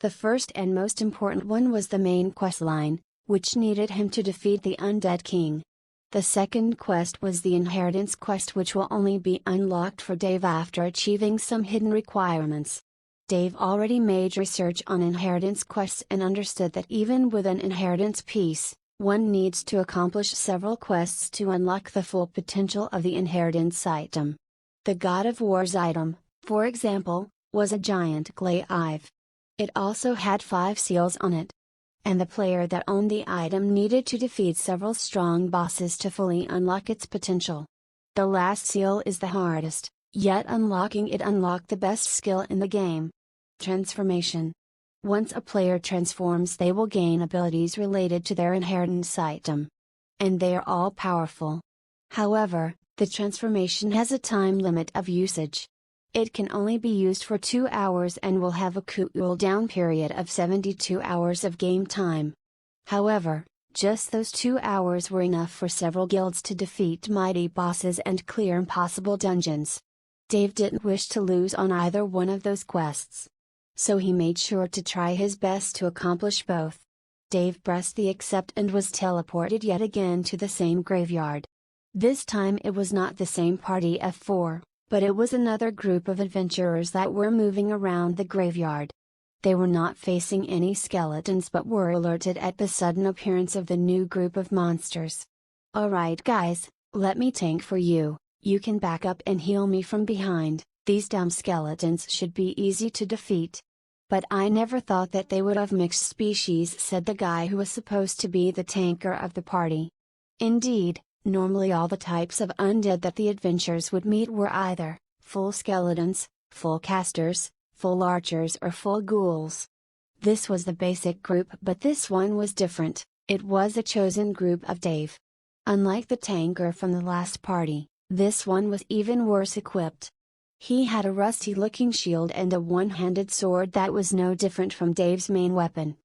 The first and most important one was the main questline, which needed him to defeat the Undead King. The second quest was the Inheritance quest, which will only be unlocked for Dave after achieving some hidden requirements. Dave already made research on Inheritance quests and understood that even with an Inheritance piece, one needs to accomplish several quests to unlock the full potential of the Inheritance item. The God of War's item, for example, was a giant glaive. It also had 5 seals on it. And the player that owned the item needed to defeat several strong bosses to fully unlock its potential. The last seal is the hardest, yet unlocking it unlocked the best skill in the game. Transformation. Once a player transforms, they will gain abilities related to their inheritance item. And they are all powerful. However, the transformation has a time limit of usage. It can only be used for 2 hours and will have a cooldown period of 72 hours of game time. However, Just those 2 hours were enough for several guilds to defeat mighty bosses and clear impossible dungeons. Dave didn't wish to lose on either one of those quests. So he made sure to try his best to accomplish both. Dave pressed the accept and was teleported yet again to the same graveyard. This time it was not the same party of 4, but it was another group of adventurers that were moving around the graveyard. They were not facing any skeletons but were alerted at the sudden appearance of the new group of monsters. "Alright guys, let me tank for you, you can back up and heal me from behind, these damn skeletons should be easy to defeat." "But I never thought that they would have mixed species," said the guy who was supposed to be the tanker of the party. Indeed, normally all the types of undead that the adventurers would meet were either full skeletons, full casters, full archers or full ghouls. This was the basic group, but this one was different. It was a chosen group of Dave. Unlike the tanker from the last party, this one was even worse equipped. He had a rusty-looking shield and a one-handed sword that was no different from Dave's main weapon.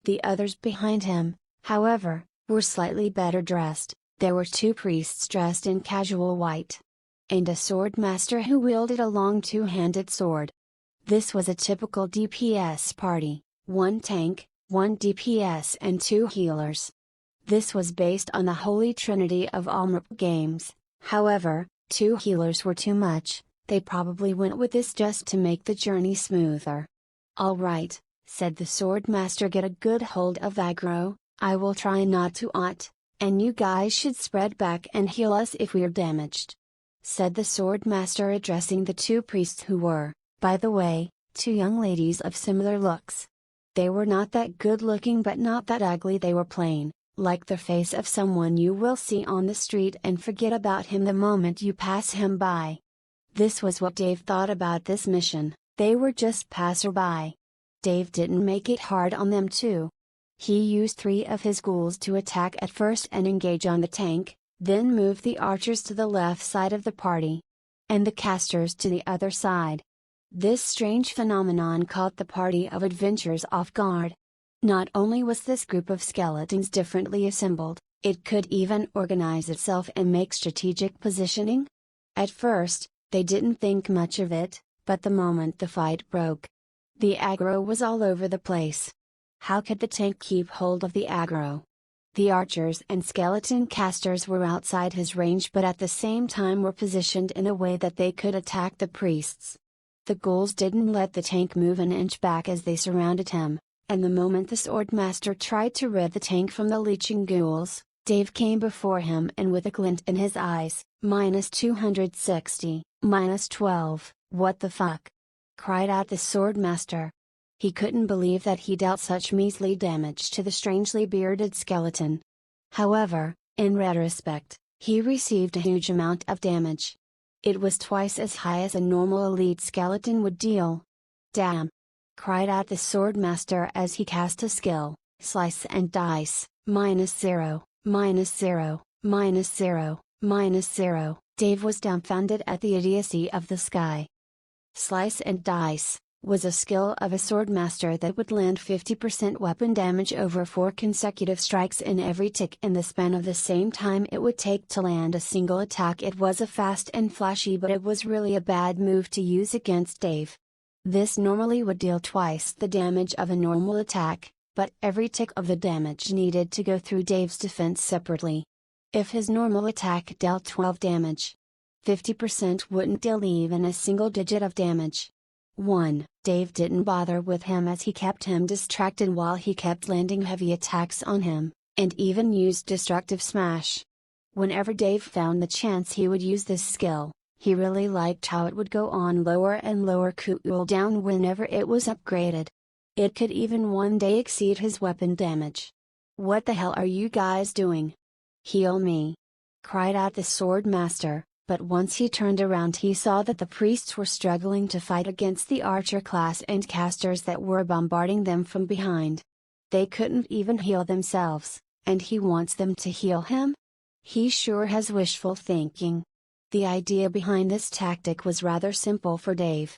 The others behind him, however, were slightly better dressed. There were 2 priests dressed in casual white, and a sword master who wielded a long 2-handed sword. This was a typical DPS party, 1 tank, 1 DPS and 2 healers. This was based on the holy trinity of all MRP games, however, 2 healers were too much, they probably went with this just to make the journey smoother. "Alright," said the sword master, "get a good hold of aggro, I will try not to ult, and you guys should spread back and heal us if we're damaged," said the sword master, addressing the 2 priests who were, by the way, 2 young ladies of similar looks. They were not that good looking but not that ugly, they were plain, like the face of someone you will see on the street and forget about him the moment you pass him by. This was what Dave thought about this mission, they were just passerby. Dave didn't make it hard on them too. He used 3 of his ghouls to attack at first and engage on the tank, then moved the archers to the left side of the party, and the casters to the other side. This strange phenomenon caught the party of adventurers off guard. Not only was this group of skeletons differently assembled, it could even organize itself and make strategic positioning. At first, they didn't think much of it, but the moment the fight broke, the aggro was all over the place. How could the tank keep hold of the aggro? The archers and skeleton casters were outside his range but at the same time were positioned in a way that they could attack the priests. The ghouls didn't let the tank move an inch back as they surrounded him, and the moment the swordmaster tried to rid the tank from the leeching ghouls, Dave came before him and with a glint in his eyes, -260, -12, "What the fuck?" cried out the swordmaster. He couldn't believe that he dealt such measly damage to the strangely bearded skeleton. However, in retrospect, he received a huge amount of damage. It was twice as high as a normal elite skeleton would deal. "Damn!" cried out the swordmaster as he cast a skill, Slice and Dice, -0, -0, -0, -0. Dave was dumbfounded at the idiocy of this guy. Slice and Dice was a skill of a swordmaster that would land 50% weapon damage over 4 consecutive strikes in every tick in the span of the same time it would take to land a single attack. It was a fast and flashy, but it was really a bad move to use against Dave. This normally would deal twice the damage of a normal attack, but every tick of the damage needed to go through Dave's defense separately. If his normal attack dealt 12 damage, 50% wouldn't deal even a single digit of damage. 1. Dave didn't bother with him as he kept him distracted while he kept landing heavy attacks on him, and even used Destructive Smash. Whenever Dave found the chance he would use this skill, he really liked how it would go on lower and lower cooldown whenever it was upgraded. It could even one day exceed his weapon damage. "What the hell are you guys doing? Heal me!" cried out the sword master. But once he turned around he saw that the priests were struggling to fight against the archer class and casters that were bombarding them from behind. They couldn't even heal themselves, and he wants them to heal him? He sure has wishful thinking. The idea behind this tactic was rather simple for Dave.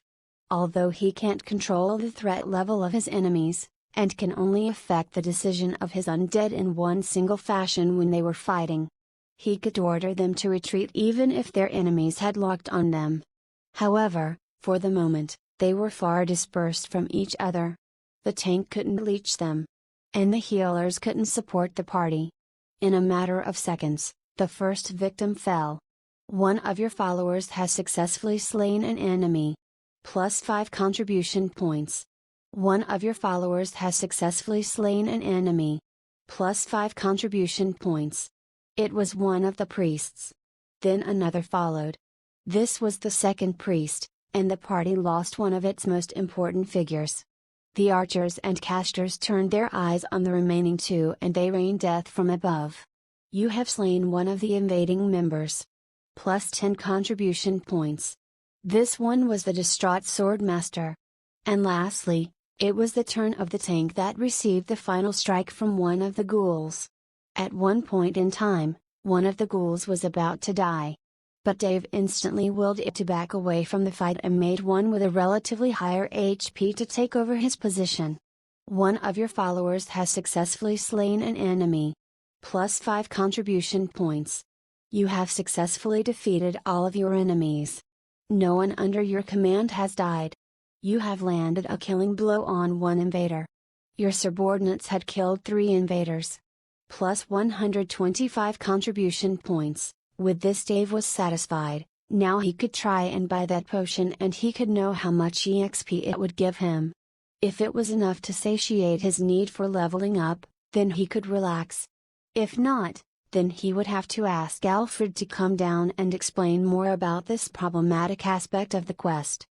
Although he can't control the threat level of his enemies, and can only affect the decision of his undead in one single fashion when they were fighting. He could order them to retreat even if their enemies had locked on them. However, for the moment, they were far dispersed from each other. The tank couldn't reach them. And the healers couldn't support the party. In a matter of seconds, the first victim fell. One of your followers has successfully slain an enemy. +5 contribution points. One of your followers has successfully slain an enemy. +5 contribution points. It was one of the priests. Then another followed. This was the second priest, and the party lost one of its most important figures. The archers and casters turned their eyes on the remaining two and they rained death from above. You have slain one of the invading members. +10 contribution points. This one was the distraught swordmaster. And lastly, it was the turn of the tank that received the final strike from one of the ghouls. At one point in time, one of the ghouls was about to die. But Dave instantly willed it to back away from the fight and made one with a relatively higher HP to take over his position. One of your followers has successfully slain an enemy. +5 contribution points. You have successfully defeated all of your enemies. No one under your command has died. You have landed a killing blow on one invader. Your subordinates had killed 3 invaders. +125 contribution points. With this Dave was satisfied. Now he could try and buy that potion and he could know how much EXP it would give him. If it was enough to satiate his need for leveling up, then he could relax. If not, then he would have to ask Alfred to come down and explain more about this problematic aspect of the quest.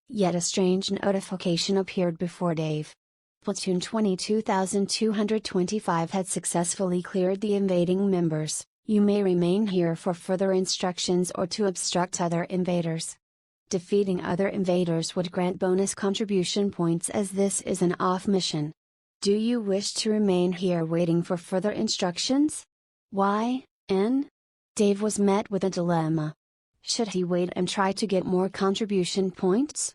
Yet a strange notification appeared before Dave. Platoon 22,225 had successfully cleared the invading members. You may remain here for further instructions or to obstruct other invaders. Defeating other invaders would grant bonus contribution points as this is an off mission. Do you wish to remain here waiting for further instructions? Why, N? Dave was met with a dilemma. Should he wait and try to get more contribution points?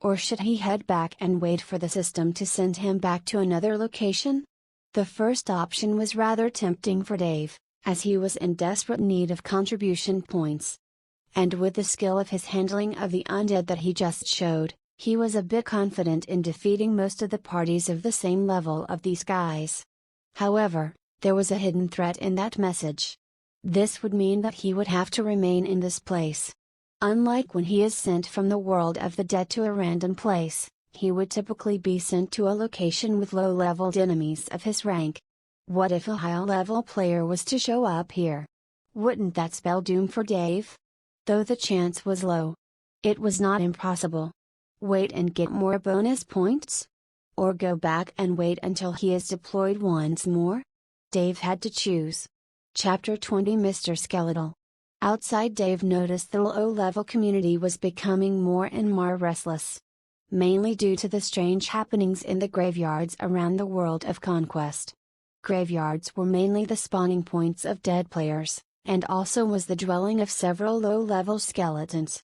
Or should he head back and wait for the system to send him back to another location? The first option was rather tempting for Dave, as he was in desperate need of contribution points. And with the skill of his handling of the undead that he just showed, he was a bit confident in defeating most of the parties of the same level of these guys. However, there was a hidden threat in that message. This would mean that he would have to remain in this place. Unlike when he is sent from the world of the dead to a random place, he would typically be sent to a location with low-leveled enemies of his rank. What if a high-level player was to show up here? Wouldn't that spell doom for Dave? Though the chance was low, it was not impossible. Wait and get more bonus points? Or go back and wait until he is deployed once more? Dave had to choose. Chapter 20 Mr. Skeletal. Outside, Dave noticed the low-level community was becoming more and more restless. Mainly due to the strange happenings in the graveyards around the world of conquest. Graveyards were mainly the spawning points of dead players, and also was the dwelling of several low-level skeletons.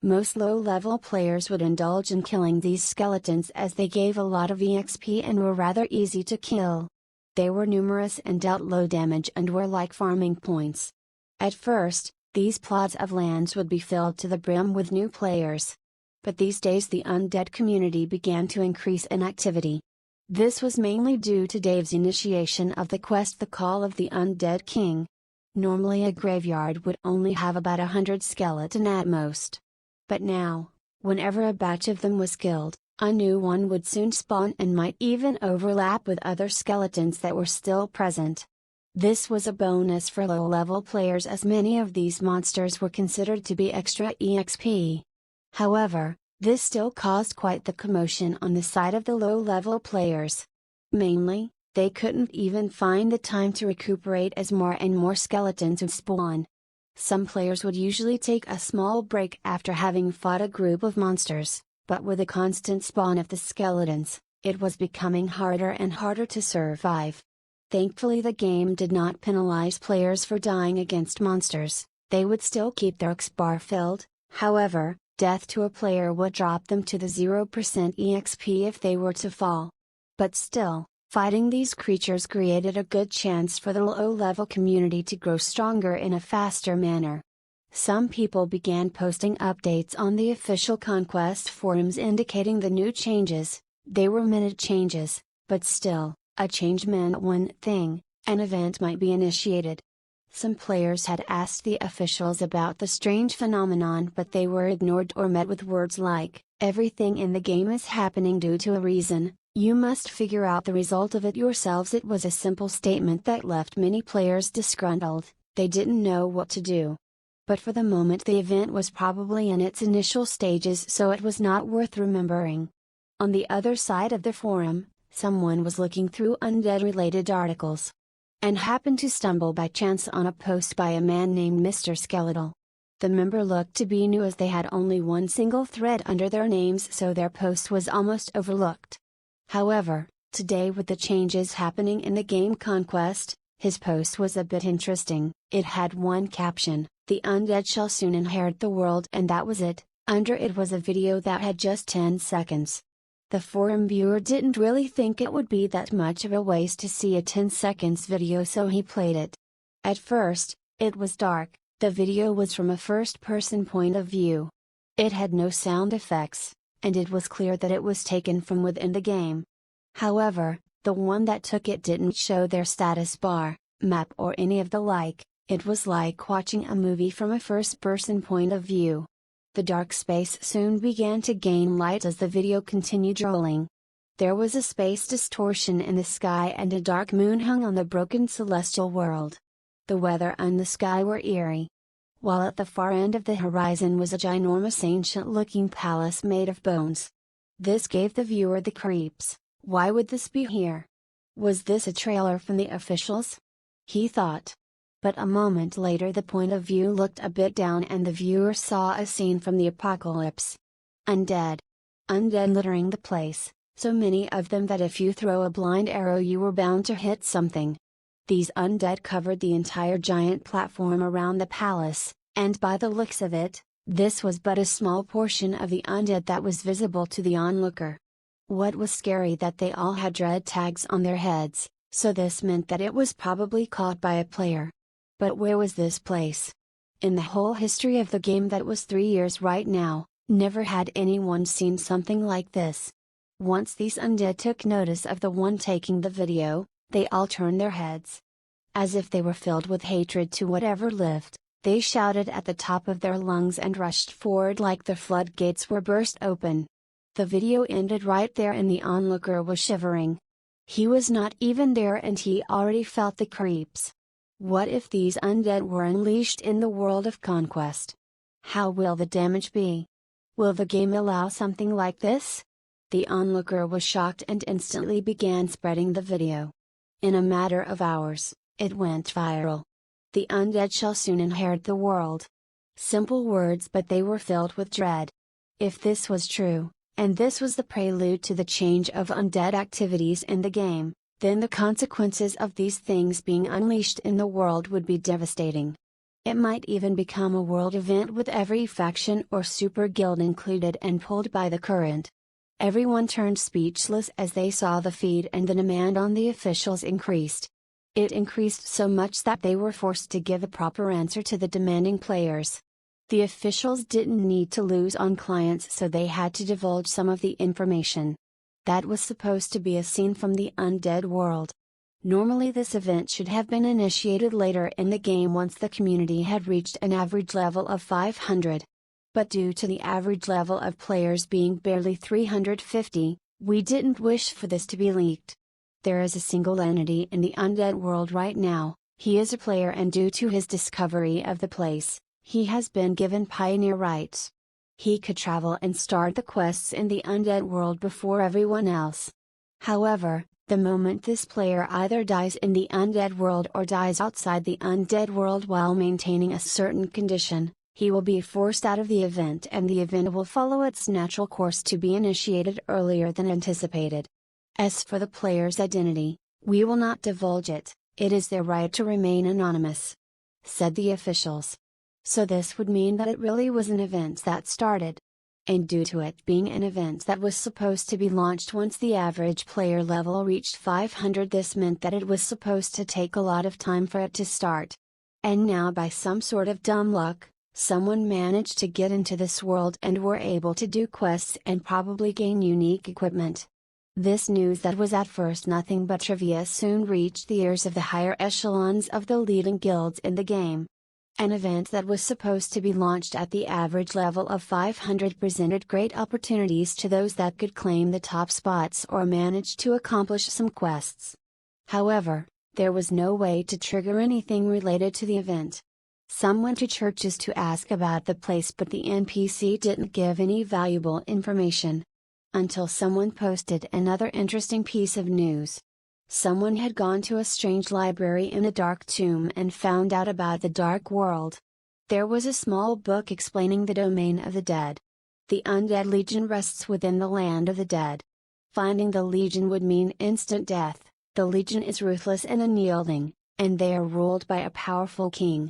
Most low-level players would indulge in killing these skeletons as they gave a lot of EXP and were rather easy to kill. They were numerous and dealt low damage and were like farming points. At first, these plots of lands would be filled to the brim with new players. But these days the undead community began to increase in activity. This was mainly due to Dave's initiation of the quest The Call of the Undead King. Normally a graveyard would only have about 100 skeleton at most. But now, whenever a batch of them was killed, a new one would soon spawn and might even overlap with other skeletons that were still present. This was a bonus for low-level players as many of these monsters were considered to be extra EXP. However, this still caused quite the commotion on the side of the low-level players. Mainly, they couldn't even find the time to recuperate as more and more skeletons would spawn. Some players would usually take a small break after having fought a group of monsters, but with a constant spawn of the skeletons, it was becoming harder and harder to survive. Thankfully the game did not penalize players for dying against monsters, they would still keep their XP bar filled. However, death to a player would drop them to the 0% EXP if they were to fall. But still, fighting these creatures created a good chance for the low-level community to grow stronger in a faster manner. Some people began posting updates on the official Conquest forums indicating the new changes. They were minute changes, but still, a change meant one thing: an event might be initiated. Some players had asked the officials about the strange phenomenon, but they were ignored or met with words like, "Everything in the game is happening due to a reason, you must figure out the result of it yourselves." It was a simple statement that left many players disgruntled. They didn't know what to do. But for the moment the event was probably in its initial stages, so it was not worth remembering. On the other side of the forum, someone was looking through Undead-related articles, and happened to stumble by chance on a post by a man named Mr. Skeletal. The member looked to be new as they had only one single thread under their names, so their post was almost overlooked. However, today with the changes happening in the game Conquest, his post was a bit interesting. It had one caption: "The Undead shall soon inherit the world," and that was it. Under it was a video that had just 10 seconds. The forum viewer didn't really think it would be that much of a waste to see a 10 seconds video, so he played it. At first, it was dark. The video was from a first-person point of view. It had no sound effects, and it was clear that it was taken from within the game. However, the one that took it didn't show their status bar, map or any of the like. It was like watching a movie from a first-person point of view. The dark space soon began to gain light as the video continued rolling. There was a space distortion in the sky and a dark moon hung on the broken celestial world. The weather and the sky were eerie. While at the far end of the horizon was a ginormous ancient-looking palace made of bones. This gave the viewer the creeps. Why would this be here? Was this a trailer from the officials? He thought. But a moment later the point of view looked a bit down and the viewer saw a scene from the apocalypse. Undead. Undead littering the place, so many of them that if you throw a blind arrow you were bound to hit something. These undead covered the entire giant platform around the palace, and by the looks of it, this was but a small portion of the undead that was visible to the onlooker. What was scary that they all had dread tags on their heads, so this meant that it was probably caught by a player. But where was this place? In the whole history of the game that was 3 years right now, never had anyone seen something like this. Once these undead took notice of the one taking the video, they all turned their heads. As if they were filled with hatred to whatever lived, they shouted at the top of their lungs and rushed forward like the floodgates were burst open. The video ended right there and the onlooker was shivering. He was not even there and he already felt the creeps. What if these undead were unleashed in the world of Conquest? How will the damage be? Will the game allow something like this? The onlooker was shocked and instantly began spreading the video. In a matter of hours, it went viral. The undead shall soon inherit the world. Simple words, but they were filled with dread. If this was true, and this was the prelude to the change of undead activities in the game, then the consequences of these things being unleashed in the world would be devastating. It might even become a world event with every faction or super guild included and pulled by the current. Everyone turned speechless as they saw the feed, and the demand on the officials increased. It increased so much that they were forced to give a proper answer to the demanding players. The officials didn't need to lose on clients, so they had to divulge some of the information. That was supposed to be a scene from the undead world. Normally this event should have been initiated later in the game once the community had reached an average level of 500. But due to the average level of players being barely 350, we didn't wish for this to be leaked. There is a single entity in the undead world right now. He is a player, and due to his discovery of the place, he has been given pioneer rights. He could travel and start the quests in the undead world before everyone else. However, the moment this player either dies in the undead world or dies outside the undead world while maintaining a certain condition, he will be forced out of the event, and the event will follow its natural course to be initiated earlier than anticipated. As for the player's identity, we will not divulge it. It is their right to remain anonymous," said the officials. So this would mean that it really was an event that started. and due to it being an event that was supposed to be launched once the average player level reached 500, this meant that it was supposed to take a lot of time for it to start. And now, by some sort of dumb luck, someone managed to get into this world and were able to do quests and probably gain unique equipment. This news that was at first nothing but trivia soon reached the ears of the higher echelons of the leading guilds in the game. An event that was supposed to be launched at the average level of 500 presented great opportunities to those that could claim the top spots or manage to accomplish some quests. However, there was no way to trigger anything related to the event. Some went to churches to ask about the place, but the NPC didn't give any valuable information. Until someone posted another interesting piece of news. Someone had gone to a strange library in a dark tomb and found out about the dark world. There was a small book explaining the domain of the dead. The Undead Legion rests within the land of the dead. Finding the Legion would mean instant death. The Legion is ruthless and unyielding, and they are ruled by a powerful king.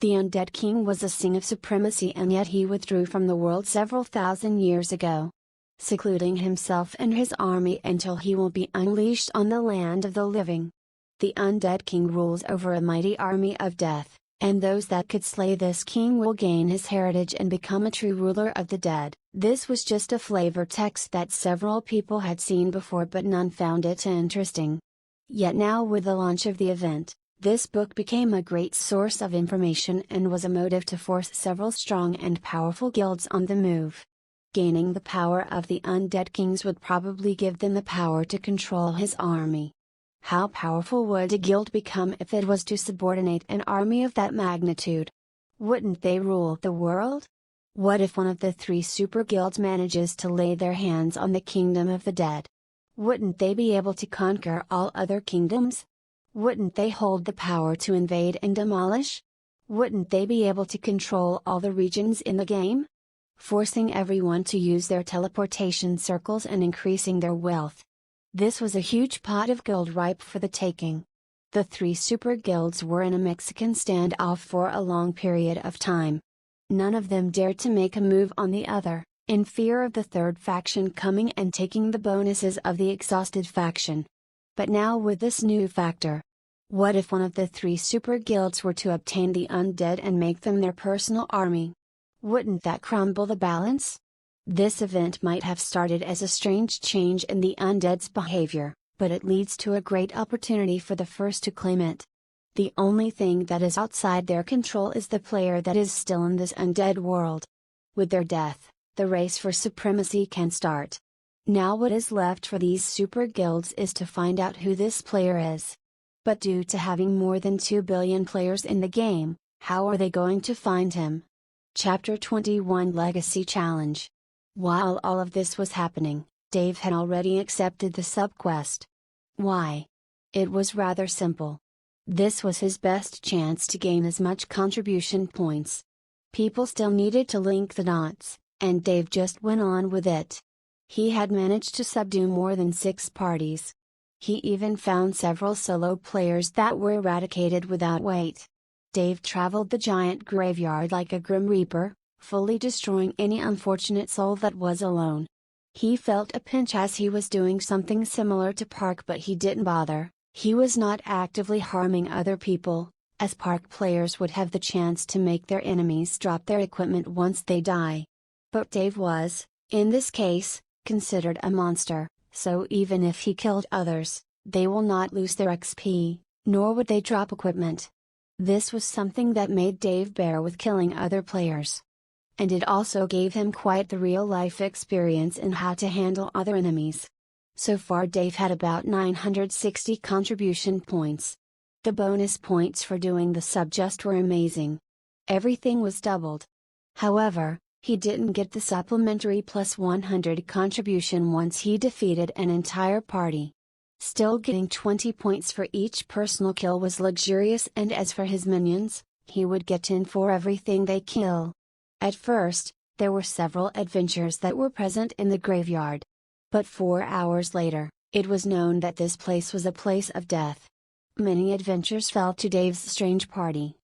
The Undead King was a sign of supremacy, and yet he withdrew from the world several thousand years ago, secluding himself and his army until he will be unleashed on the land of the living. The Undead King rules over a mighty army of death, and those that could slay this king will gain his heritage and become a true ruler of the dead. This was just a flavor text that several people had seen before, but none found it interesting. Yet now, with the launch of the event, this book became a great source of information and was a motive to force several strong and powerful guilds on the move. Gaining the power of the Undead Kings would probably give them the power to control his army. How powerful would a guild become if it was to subordinate an army of that magnitude? Wouldn't they rule the world? What if one of the 3 super guilds manages to lay their hands on the kingdom of the dead? Wouldn't they be able to conquer all other kingdoms? Wouldn't they hold the power to invade and demolish? Wouldn't they be able to control all the regions in the game? Forcing everyone to use their teleportation circles and increasing their wealth. This was a huge pot of gold ripe for the taking. The 3 super guilds were in a Mexican standoff for a long period of time. None of them dared to make a move on the other, in fear of the third faction coming and taking the bonuses of the exhausted faction. But now, with this new factor, what if one of the 3 super guilds were to obtain the undead and make them their personal army? Wouldn't that crumble the balance? This event might have started as a strange change in the undead's behavior, but it leads to a great opportunity for the first to claim it. The only thing that is outside their control is the player that is still in this undead world. With their death, the race for supremacy can start. Now what is left for these super guilds is to find out who this player is. But due to having more than 2 billion players in the game, how are they going to find him? Chapter 21 Legacy Challenge. While all of this was happening, Dave had already accepted the subquest. Why? It was rather simple. This was his best chance to gain as much contribution points. People still needed to link the dots, and Dave just went on with it. He had managed to subdue more than 6 parties. He even found several solo players that were eradicated without weight. Dave traveled the giant graveyard like a grim reaper, fully destroying any unfortunate soul that was alone. He felt a pinch as he was doing something similar to Park, but he didn't bother. He was not actively harming other people, as Park players would have the chance to make their enemies drop their equipment once they die. But Dave was, in this case, considered a monster, so even if he killed others, they will not lose their XP, nor would they drop equipment. This was something that made Dave bear with killing other players. And it also gave him quite the real-life experience in how to handle other enemies. So far Dave had about 960 contribution points. The bonus points for doing the sub just were amazing. Everything was doubled. However, he didn't get the supplementary plus 100 contribution once he defeated an entire party. Still, getting 20 points for each personal kill was luxurious, and as for his minions, he would get 10 for everything they kill. At first, there were several adventures that were present in the graveyard. But 4 hours later, it was known that this place was a place of death. Many adventures fell to Dave's strange party.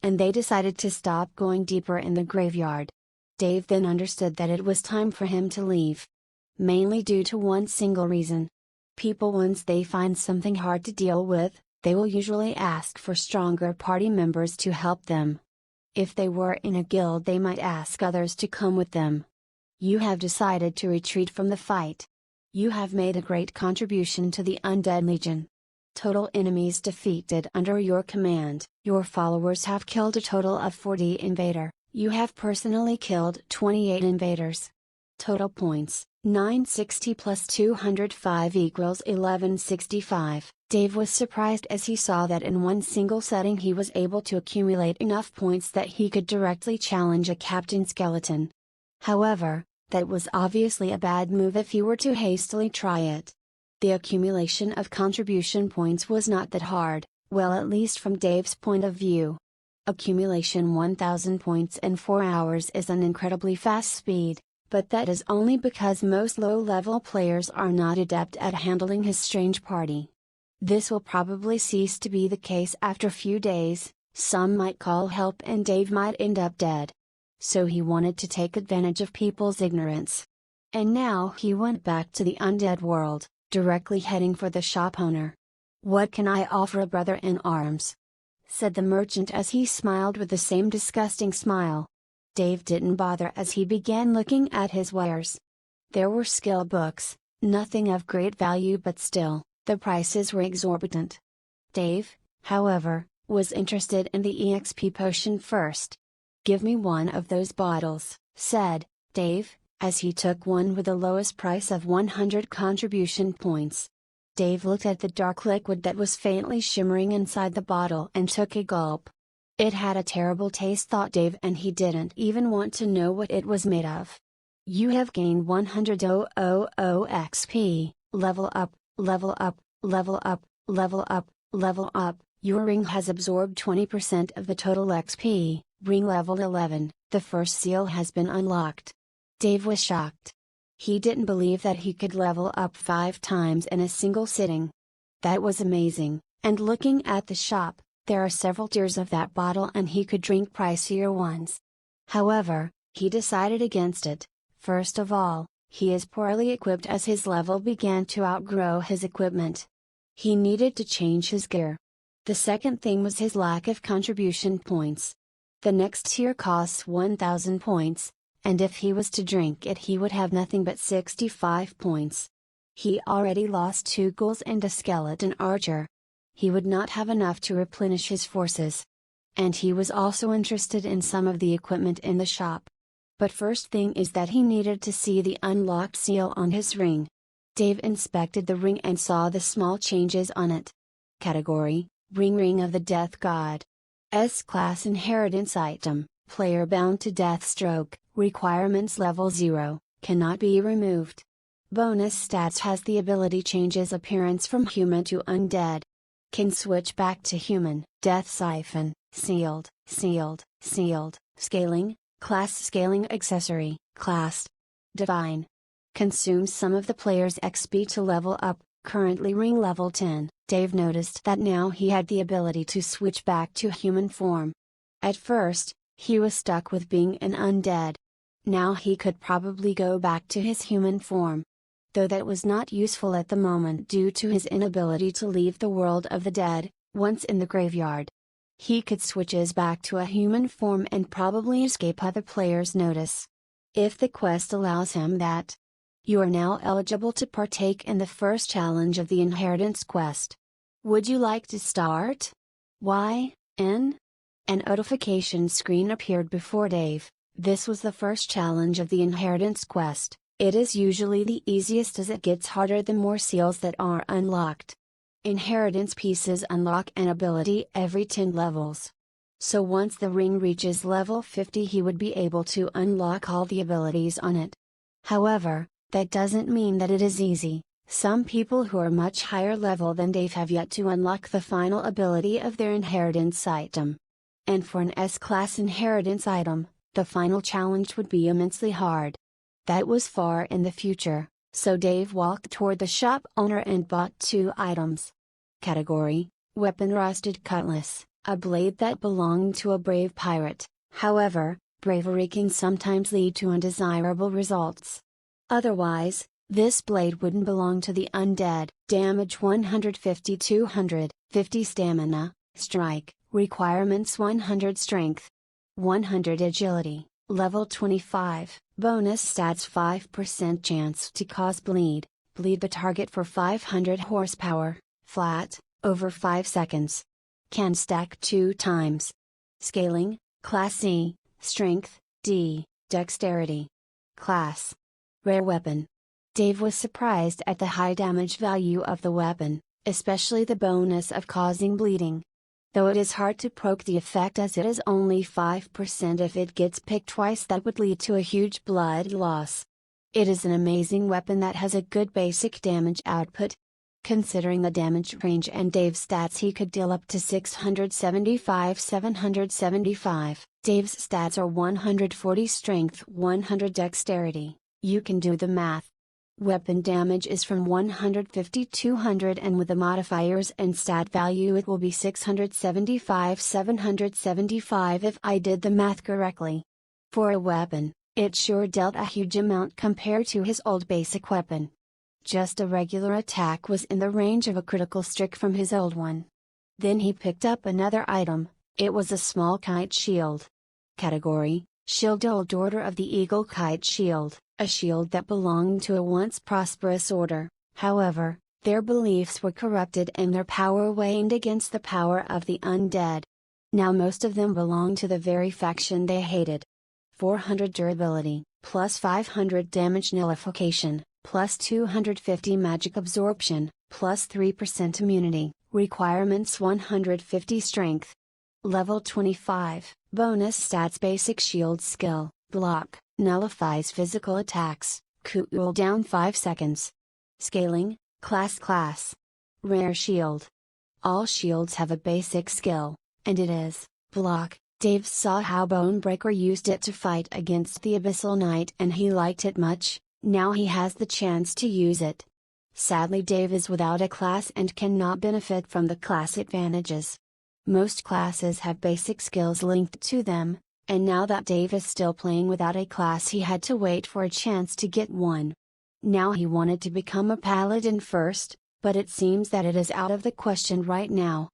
And they decided to stop going deeper in the graveyard. Dave then understood that it was time for him to leave. Mainly due to one single reason. People, once they find something hard to deal with, they will usually ask for stronger party members to help them. If they were in a guild, they might ask others to come with them. You have decided to retreat from the fight. You have made a great contribution to the Undead Legion. Total enemies defeated under your command. Your followers have killed a total of 40 invader. You have personally killed 28 invaders. Total points, 960 plus 205 equals 1165. Dave was surprised as he saw that in one single setting he was able to accumulate enough points that he could directly challenge a Captain Skeleton. However, that was obviously a bad move if he were to hastily try it. The accumulation of contribution points was not that hard, well, at least from Dave's point of view. Accumulation 1000 points in 4 hours is an incredibly fast speed, but that is only because most low-level players are not adept at handling his strange party. This will probably cease to be the case after a few days. Some might call help and Dave might end up dead. So he wanted to take advantage of people's ignorance. And now he went back to the undead world, directly heading for the shop owner. "What can I offer a brother in arms?" said the merchant as he smiled with the same disgusting smile. Dave didn't bother as he began looking at his wares. There were skill books, nothing of great value, but still, the prices were exorbitant. Dave, however, was interested in the EXP potion first. "Give me one of those bottles," said Dave, as he took one with the lowest price of 100 contribution points. Dave looked at the dark liquid that was faintly shimmering inside the bottle and took a gulp. It had a terrible taste, thought Dave, and he didn't even want to know what it was made of. "You have gained 100 XP, level up, level up, level up, level up, level up. Your ring has absorbed 20% of the total XP, ring level 11, the first seal has been unlocked." Dave was shocked. He didn't believe that he could level up 5 times in a single sitting. That was amazing, and looking at the shop, there are several tiers of that bottle and he could drink pricier ones. However, he decided against it. First of all, he is poorly equipped as his level began to outgrow his equipment. He needed to change his gear. The second thing was his lack of contribution points. The next tier costs 1000 points, and if he was to drink it he would have nothing but 65 points. He already lost 2 ghouls and a skeleton archer. He would not have enough to replenish his forces. And he was also interested in some of the equipment in the shop. But first thing is that he needed to see the unlocked seal on his ring. Dave inspected the ring and saw the small changes on it. Category: Ring of the Death God. S-Class Inheritance Item, Player bound to Deathstroke, Requirements Level 0, cannot be removed. Bonus stats: has the ability changes appearance from human to undead. Can switch back to human. Death Siphon, Sealed, Sealed, Sealed, Scaling, Class Scaling Accessory, Class Divine. Consumes some of the player's XP to level up, currently ring level 10. Dave noticed that now he had the ability to switch back to human form. At first, he was stuck with being an undead. Now he could probably go back to his human form. Though that was not useful at the moment due to his inability to leave the world of the dead, once in the graveyard. He could switches back to a human form and probably escape other players' notice. If the quest allows him that. You are now eligible to partake in the first challenge of the Inheritance quest. Would you like to start? An notification screen appeared before Dave. This was the first challenge of the Inheritance quest. It is usually the easiest as it gets harder the more seals that are unlocked. Inheritance pieces unlock an ability every 10 levels. So once the ring reaches level 50 he would be able to unlock all the abilities on it. However, that doesn't mean that it is easy. Some people who are much higher level than Dave have yet to unlock the final ability of their inheritance item. And for an S-Class inheritance item, the final challenge would be immensely hard. That was far in the future, so Dave walked toward the shop owner and bought 2 items. Category: Weapon Rusted Cutlass, a blade that belonged to a brave pirate. However, bravery can sometimes lead to undesirable results. Otherwise, this blade wouldn't belong to the undead. Damage 150, 250 stamina, strike, requirements 100 strength, 100 agility, level 25, bonus stats 5% chance to cause bleed the target for 500 horsepower, flat, over 5 seconds. Can stack 2 times. Scaling, Class E, Strength, D, Dexterity. Class. Rare weapon. Dave was surprised at the high damage value of the weapon, especially the bonus of causing bleeding. Though it is hard to proc the effect as it is only 5% if it gets picked twice, that would lead to a huge blood loss. It is an amazing weapon that has a good basic damage output. Considering the damage range and Dave's stats, he could deal up to 775. Dave's stats are 140 strength, 100 dexterity. You can do the math. Weapon damage is from 150 to 200, and with the modifiers and stat value it will be 775 if I did the math correctly. For a weapon, it sure dealt a huge amount compared to his old basic weapon. Just a regular attack was in the range of a critical strike from his old one. Then he picked up another item. It was a small kite shield. Category: Shield. Old Order of the Eagle Kite Shield, a shield that belonged to a once prosperous order. However, their beliefs were corrupted and their power waned against the power of the undead. Now most of them belonged to the very faction they hated. 400 durability, plus 500 damage nullification, plus 250 magic absorption, plus 3% immunity, requirements 150 strength. Level 25, bonus stats: basic shield skill, block, nullifies physical attacks, cooldown 5 seconds. Scaling, class. Rare shield. All shields have a basic skill, and it is block. Dave saw how Bonebreaker used it to fight against the Abyssal Knight and he liked it much. Now he has the chance to use it. Sadly, Dave is without a class and cannot benefit from the class advantages. Most classes have basic skills linked to them, and now that Dave is still playing without a class, he had to wait for a chance to get one. Now he wanted to become a paladin first, but it seems that it is out of the question right now.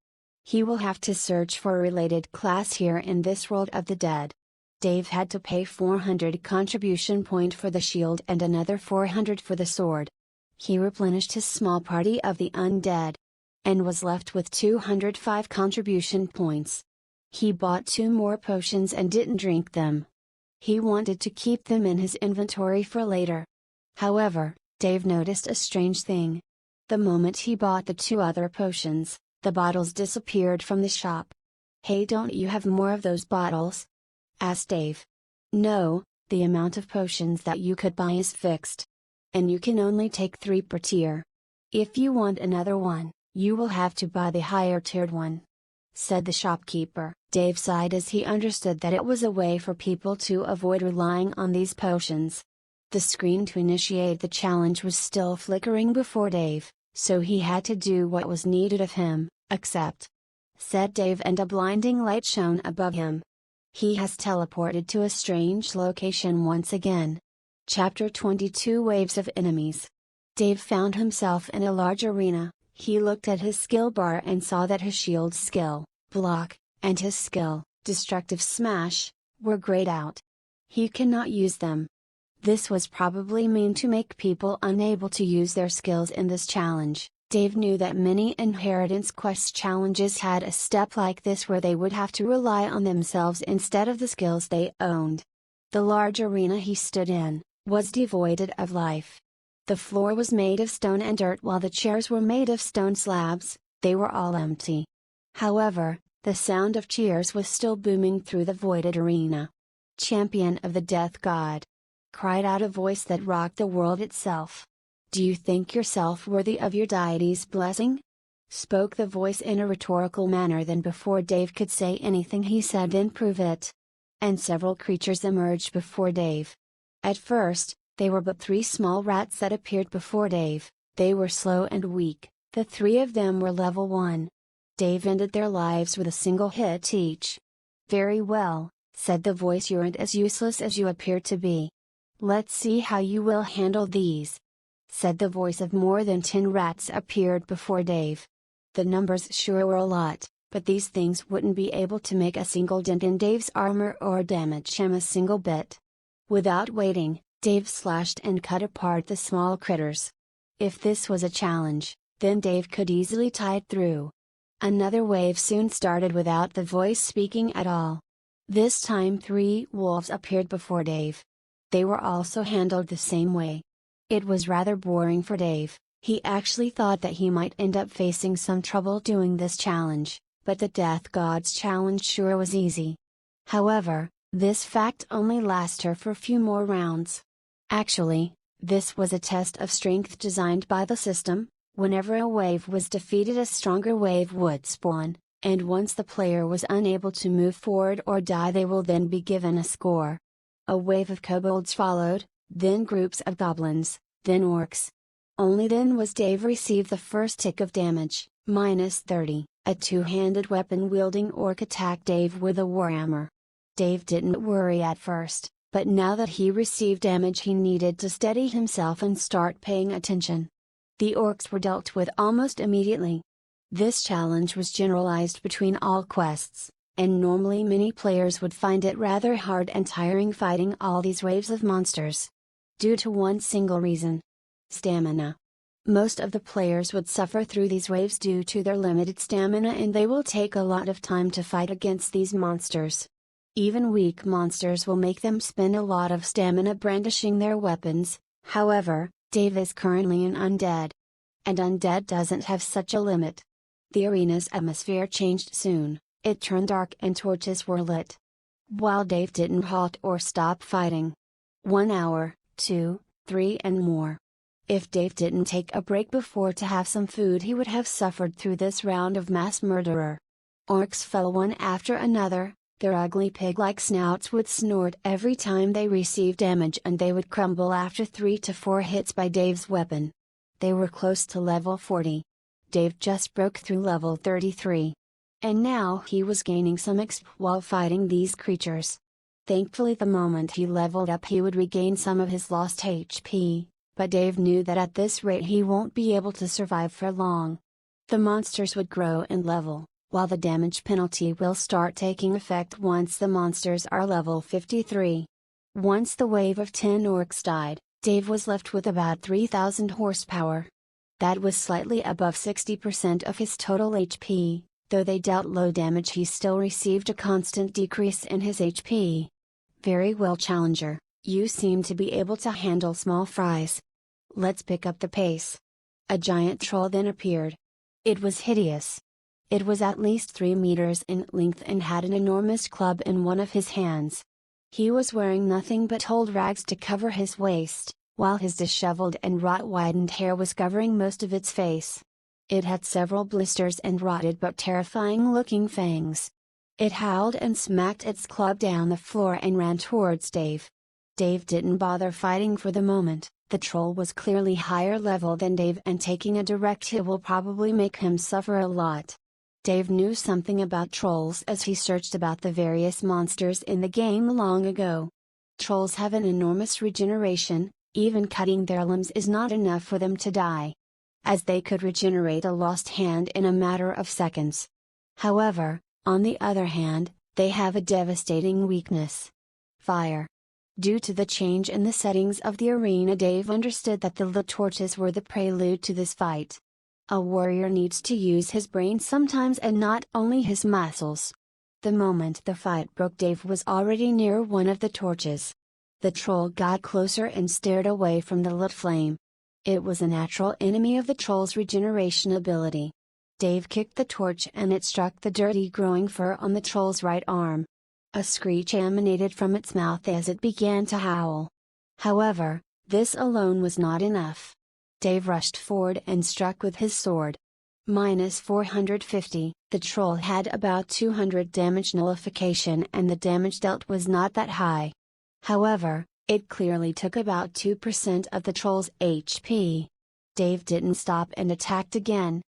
He will have to search for a related class here in this world of the dead. Dave had to pay 400 contribution point for the shield and another 400 for the sword. He replenished his small party of the undead, and was left with 205 contribution points. He bought 2 more potions and didn't drink them. He wanted to keep them in his inventory for later. However, Dave noticed a strange thing. The moment he bought the 2 other potions, the bottles disappeared from the shop. "Hey, don't you have more of those bottles?" asked Dave. "No, the amount of potions that you could buy is fixed. And you can only take 3 per tier. If you want another one, you will have to buy the higher tiered one," said the shopkeeper. Dave sighed as he understood that it was a way for people to avoid relying on these potions. The screen to initiate the challenge was still flickering before Dave, so he had to do what was needed of him. "Accept," said Dave, and a blinding light shone above him. He has teleported to a strange location once again. Chapter 22: Waves of Enemies. Dave found himself in a large arena. He looked at his skill bar and saw that his shield skill, block, and his skill, destructive smash, were grayed out. He cannot use them. This was probably meant to make people unable to use their skills in this challenge. Dave knew that many inheritance quest challenges had a step like this where they would have to rely on themselves instead of the skills they owned. The large arena he stood in was devoid of life. The floor was made of stone and dirt while the chairs were made of stone slabs. They were all empty. However, the sound of cheers was still booming through the voided arena. "Champion of the Death God!" cried out a voice that rocked the world itself. "Do you think yourself worthy of your deity's blessing?" spoke the voice in a rhetorical manner. Then before Dave could say anything he said, "Then prove it." And several creatures emerged before Dave. At first, they were but 3 small rats that appeared before Dave. They were slow and weak. The 3 of them were level 1. Dave ended their lives with a single hit each. "Very well," said the voice. "You aren't as useless as you appear to be. Let's see how you will handle these," said the voice of more than 10 rats appeared before Dave. The numbers sure were a lot, but these things wouldn't be able to make a single dent in Dave's armor or damage him a single bit. Without waiting, Dave slashed and cut apart the small critters. If this was a challenge, then Dave could easily tide through. Another wave soon started without the voice speaking at all. This time 3 wolves appeared before Dave. They were also handled the same way. It was rather boring for Dave. He actually thought that he might end up facing some trouble doing this challenge, but the Death God's challenge sure was easy. However, this fact only lasted for a few more rounds. Actually, this was a test of strength designed by the system. Whenever a wave was defeated, a stronger wave would spawn, and once the player was unable to move forward or die, they will then be given a score. A wave of kobolds followed, then groups of goblins, then orcs. Only then was Dave receive the first tick of damage, -30. A two-handed weapon-wielding orc attacked Dave with a warhammer. Dave didn't worry at first, but now that he received damage, he needed to steady himself and start paying attention. The orcs were dealt with almost immediately. This challenge was generalized between all quests, and normally many players would find it rather hard and tiring fighting all these waves of monsters. Due to one single reason: stamina. Most of the players would suffer through these waves due to their limited stamina, and they will take a lot of time to fight against these monsters. Even weak monsters will make them spend a lot of stamina brandishing their weapons. However, Dave is currently an undead. And undead doesn't have such a limit. The arena's atmosphere changed soon. It turned dark and torches were lit. While Dave didn't halt or stop fighting. 1 hour, 2, 3 and more. If Dave didn't take a break before to have some food, he would have suffered through this round of mass murderer. Orcs fell one after another. Their ugly pig-like snouts would snort every time they received damage, and they would crumble after 3 to 4 hits by Dave's weapon. They were close to level 40. Dave just broke through level 33. And now he was gaining some XP while fighting these creatures. Thankfully, the moment he leveled up, he would regain some of his lost HP, but Dave knew that at this rate he won't be able to survive for long. The monsters would grow in level, while the damage penalty will start taking effect once the monsters are level 53. Once the wave of 10 orcs died, Dave was left with about 3,000 horsepower. That was slightly above 60% of his total HP. Though they dealt low damage, he still received a constant decrease in his HP. Very well, Challenger, you seem to be able to handle small fries. Let's pick up the pace. A giant troll then appeared. It was hideous. It was at least 3 meters in length and had an enormous club in one of his hands. He was wearing nothing but old rags to cover his waist, while his disheveled and rot-widened hair was covering most of its face. It had several blisters and rotted but terrifying-looking fangs. It howled and smacked its club down the floor and ran towards Dave. Dave didn't bother fighting for the moment. The troll was clearly higher level than Dave, and taking a direct hit will probably make him suffer a lot. Dave knew something about trolls as he searched about the various monsters in the game long ago. Trolls have an enormous regeneration. Even cutting their limbs is not enough for them to die, as they could regenerate a lost hand in a matter of seconds. However, on the other hand, they have a devastating weakness: fire. Due to the change in the settings of the arena, Dave understood that the lit torches were the prelude to this fight. A warrior needs to use his brain sometimes and not only his muscles. The moment the fight broke, Dave was already near one of the torches. The troll got closer and stared away from the lit flame. It was a natural enemy of the troll's regeneration ability. Dave kicked the torch and it struck the dirty growing fur on the troll's right arm. A screech emanated from its mouth as it began to howl. However, this alone was not enough. Dave rushed forward and struck with his sword. -450, the troll had about 200 damage nullification and the damage dealt was not that high. However, it clearly took about 2% of the troll's HP. Dave didn't stop and attacked again.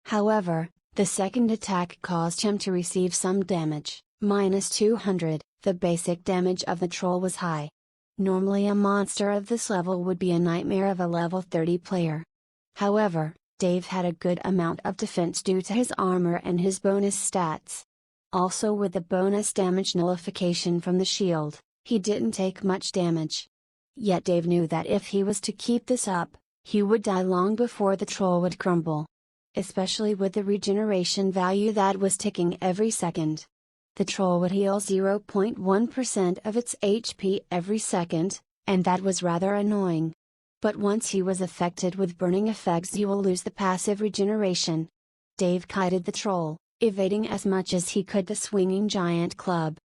However, the second attack caused him to receive some damage. -200. The basic damage of the troll was high. Normally a monster of this level would be a nightmare of a level 30 player. However, Dave had a good amount of defense due to his armor and his bonus stats. Also with the bonus damage nullification from the shield, he didn't take much damage. Yet Dave knew that if he was to keep this up, he would die long before the troll would crumble. Especially with the regeneration value that was ticking every second. The troll would heal 0.1% of its HP every second, and that was rather annoying. But once he was affected with burning effects, he will lose the passive regeneration. Dave kited the troll, evading as much as he could the swinging giant club.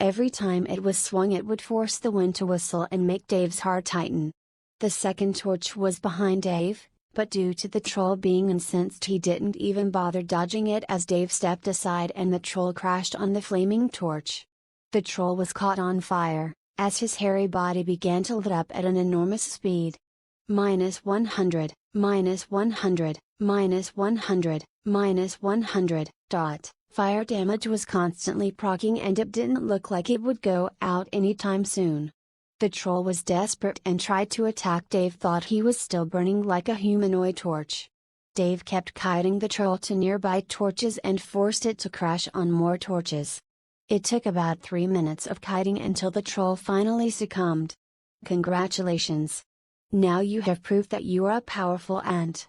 Every time it was swung, it would force the wind to whistle and make Dave's heart tighten. The second torch was behind Dave, but due to the troll being incensed, he didn't even bother dodging it as Dave stepped aside and the troll crashed on the flaming torch. The troll was caught on fire, as his hairy body began to lit up at an enormous speed. -100, -100, -100, -100. Fire damage was constantly proccing and it didn't look like it would go out anytime soon. The troll was desperate and tried to attack. Dave thought he was still burning like a humanoid torch. Dave kept kiting the troll to nearby torches and forced it to crash on more torches. It took about 3 minutes of kiting until the troll finally succumbed. "Congratulations! Now you have proved that you are a powerful ant,"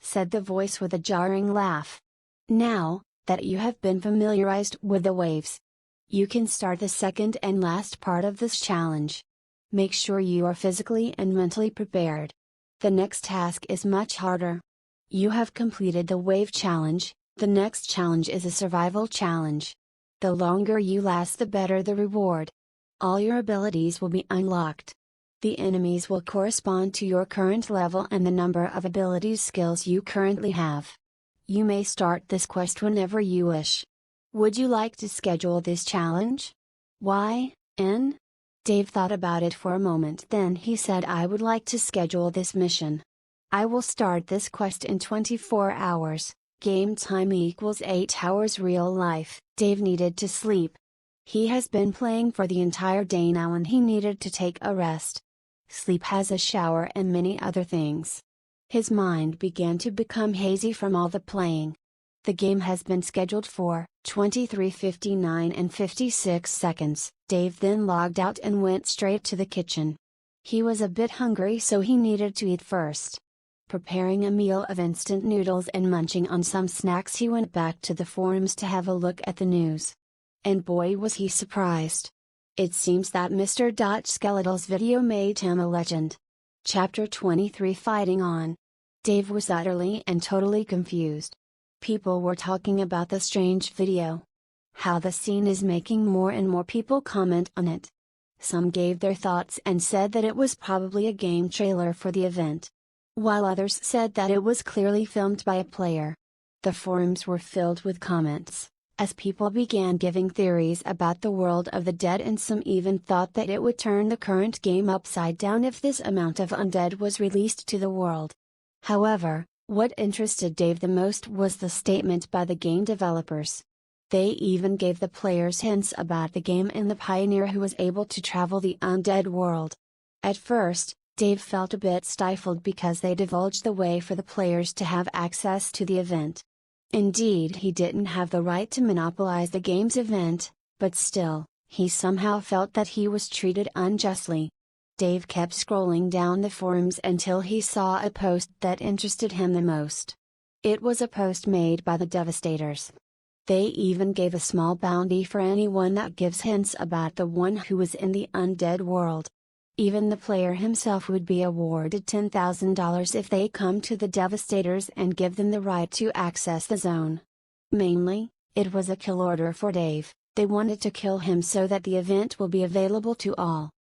said the voice with a jarring laugh. "Now, that you have been familiarized with the waves, you can start the second and last part of this challenge. Make sure you are physically and mentally prepared. The next task is much harder. You have completed the wave challenge, the next challenge is a survival challenge. The longer you last, the better the reward. All your abilities will be unlocked. The enemies will correspond to your current level and the number of abilities skills you currently have. You may start this quest whenever you wish. Would you like to schedule this challenge? Why, N? Dave thought about it for a moment, then he said, "I would like to schedule this mission. I will start this quest in 24 hours, game time equals 8 hours real life." Dave needed to sleep. He has been playing for the entire day now and he needed to take a rest. Sleep has a shower and many other things. His mind began to become hazy from all the playing. The game has been scheduled for 23:59 and 56 seconds. Dave then logged out and went straight to the kitchen. He was a bit hungry, so he needed to eat first. Preparing a meal of instant noodles and munching on some snacks, he went back to the forums to have a look at the news. And boy was he surprised. It seems that Mr. Skeletal's video made him a legend. Chapter 23 Fighting On. Dave was utterly and totally confused. People were talking about the strange video. How the scene is making more and more people comment on it. Some gave their thoughts and said that it was probably a game trailer for the event, while others said that it was clearly filmed by a player. The forums were filled with comments, as people began giving theories about the world of the dead, and some even thought that it would turn the current game upside down if this amount of undead was released to the world. However, what interested Dave the most was the statement by the game developers. They even gave the players hints about the game and the pioneer who was able to travel the undead world. At first, Dave felt a bit stifled because they divulged the way for the players to have access to the event. Indeed, he didn't have the right to monopolize the game's event, but still, he somehow felt that he was treated unjustly. Dave kept scrolling down the forums until he saw a post that interested him the most. It was a post made by the Devastators. They even gave a small bounty for anyone that gives hints about the one who was in the undead world. Even the player himself would be awarded $10,000 if they come to the Devastators and give them the right to access the zone. Mainly, it was a kill order for Dave. They wanted to kill him so that the event will be available to all.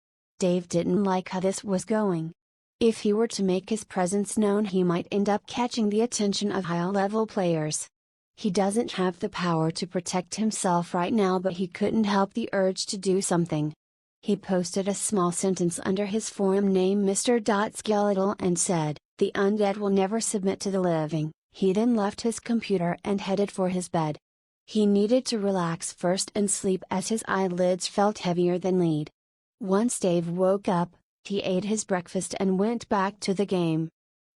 Dave didn't like how this was going. If he were to make his presence known, he might end up catching the attention of high-level players. He doesn't have the power to protect himself right now, but he couldn't help the urge to do something. He posted a small sentence under his forum name Mr. Skeletal and said, "The undead will never submit to the living." He then left his computer and headed for his bed. He needed to relax first and sleep as his eyelids felt heavier than lead. Once Dave woke up, he ate his breakfast and went back to the game.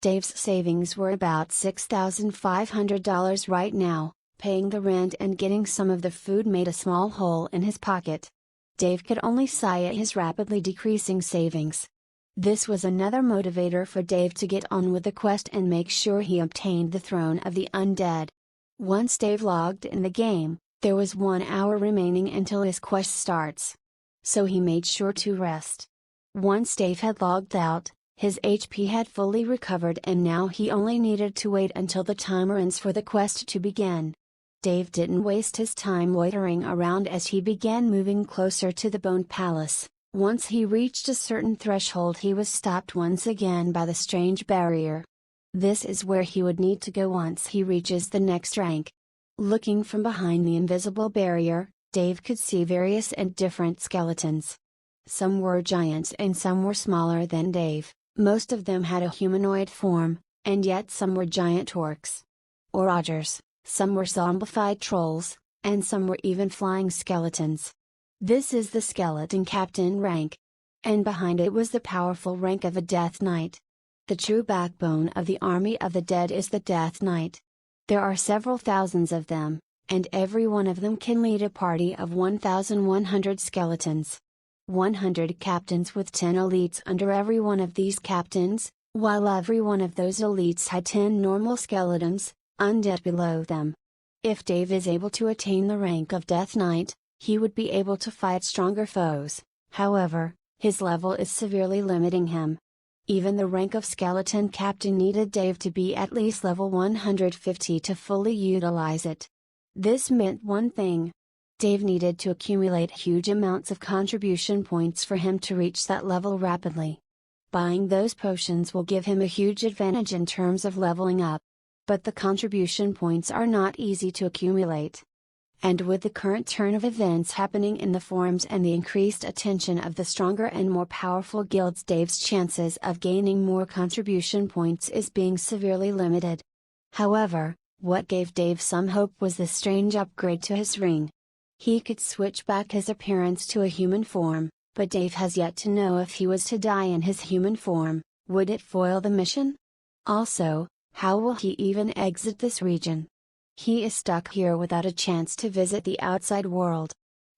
Dave's savings were about $6,500 right now. Paying the rent and getting some of the food made a small hole in his pocket. Dave could only sigh at his rapidly decreasing savings. This was another motivator for Dave to get on with the quest and make sure he obtained the throne of the undead. Once Dave logged in the game, there was 1 hour remaining until his quest starts. So he made sure to rest. Once Dave had logged out, his HP had fully recovered and now he only needed to wait until the timer ends for the quest to begin. Dave didn't waste his time loitering around as he began moving closer to the Bone Palace. Once he reached a certain threshold, he was stopped once again by the strange barrier. This is where he would need to go once he reaches the next rank. Looking from behind the invisible barrier, Dave could see various and different skeletons. Some were giants and some were smaller than Dave. Most of them had a humanoid form, and yet some were giant orcs. Or ogres. Some were zombified trolls, and some were even flying skeletons. This is the skeleton captain rank. And behind it was the powerful rank of a Death Knight. The true backbone of the army of the dead is the Death Knight. There are several thousands of them, and every one of them can lead a party of 1,100 skeletons. 100 captains with 10 elites under every one of these captains, while every one of those elites had 10 normal skeletons, undead below them. If Dave is able to attain the rank of Death Knight, he would be able to fight stronger foes. However, his level is severely limiting him. Even the rank of Skeleton Captain needed Dave to be at least level 150 to fully utilize it. This meant one thing. Dave needed to accumulate huge amounts of contribution points for him to reach that level rapidly. Buying those potions will give him a huge advantage in terms of leveling up. But the contribution points are not easy to accumulate. And with the current turn of events happening in the forums and the increased attention of the stronger and more powerful guilds, Dave's chances of gaining more contribution points is being severely limited. However, what gave Dave some hope was the strange upgrade to his ring. He could switch back his appearance to a human form, but Dave has yet to know if he was to die in his human form, would it foil the mission? Also, how will he even exit this region? He is stuck here without a chance to visit the outside world.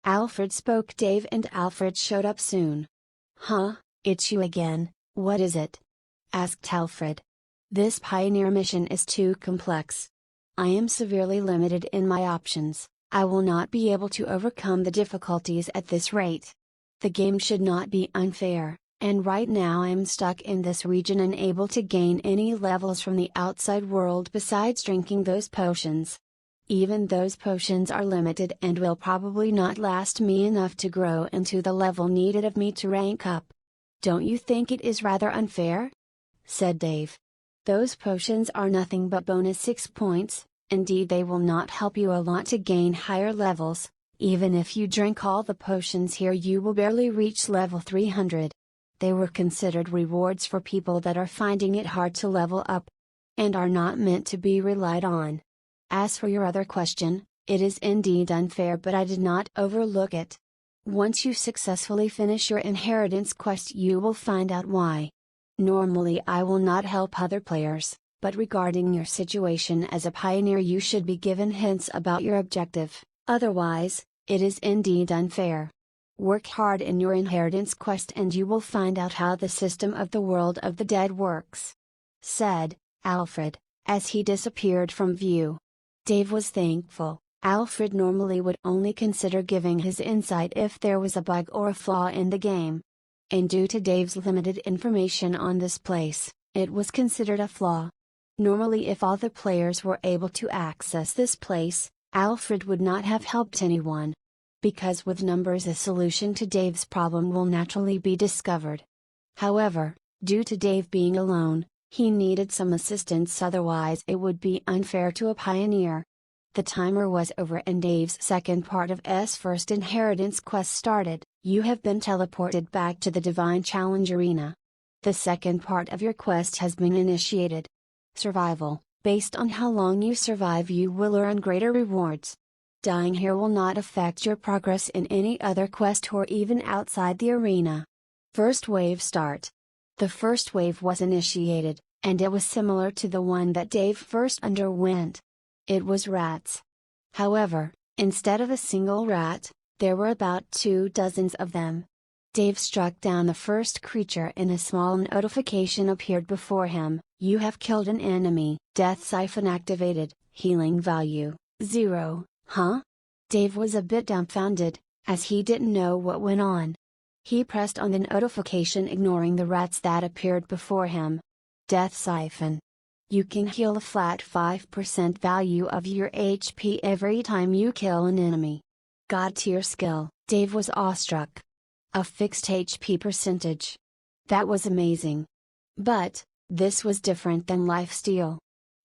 Alfred spoke Dave and Alfred showed up soon. Huh, it's you again, what is it? Asked Alfred. This pioneer mission is too complex. I am severely limited in my options. I will not be able to overcome the difficulties at this rate. The game should not be unfair. And right now I am stuck in this region, unable to gain any levels from the outside world besides drinking those potions. Even those potions are limited and will probably not last me enough to grow into the level needed of me to rank up. Don't you think it is rather unfair? Said Dave. Those potions are nothing but bonus 6 points, indeed they will not help you a lot to gain higher levels. Even if you drink all the potions here you will barely reach level 300. They were considered rewards for people that are finding it hard to level up, and are not meant to be relied on. As for your other question, it is indeed unfair, but I did not overlook it. Once you successfully finish your inheritance quest you will find out why. Normally I will not help other players, but regarding your situation as a pioneer you should be given hints about your objective, otherwise, it is indeed unfair. Work hard in your inheritance quest and you will find out how the system of the world of the dead works. Said Alfred, as he disappeared from view. Dave was thankful. Alfred normally would only consider giving his insight if there was a bug or a flaw in the game. And due to Dave's limited information on this place, it was considered a flaw. Normally if all the players were able to access this place, Alfred would not have helped anyone. Because with numbers a solution to Dave's problem will naturally be discovered. However, due to Dave being alone, he needed some assistance, otherwise it would be unfair to a pioneer. The timer was over and Dave's second part of S first inheritance quest started. You have been teleported back to the Divine Challenge Arena. The second part of your quest has been initiated. Survival. Based on how long you survive you will earn greater rewards. Dying here will not affect your progress in any other quest or even outside the arena. First wave start. The first wave was initiated, and it was similar to the one that Dave first underwent. It was rats. However, instead of a single rat, there were about 24 of them. Dave struck down the first creature and a small notification appeared before him: "You have killed an enemy. Death siphon activated, healing value, 0. Huh? Dave was a bit dumbfounded, as he didn't know what went on. He pressed on the notification, ignoring the rats that appeared before him. Death siphon. You can heal a flat 5% value of your HP every time you kill an enemy. God tier skill. Dave was awestruck. A fixed HP percentage. That was amazing. But, this was different than lifesteal.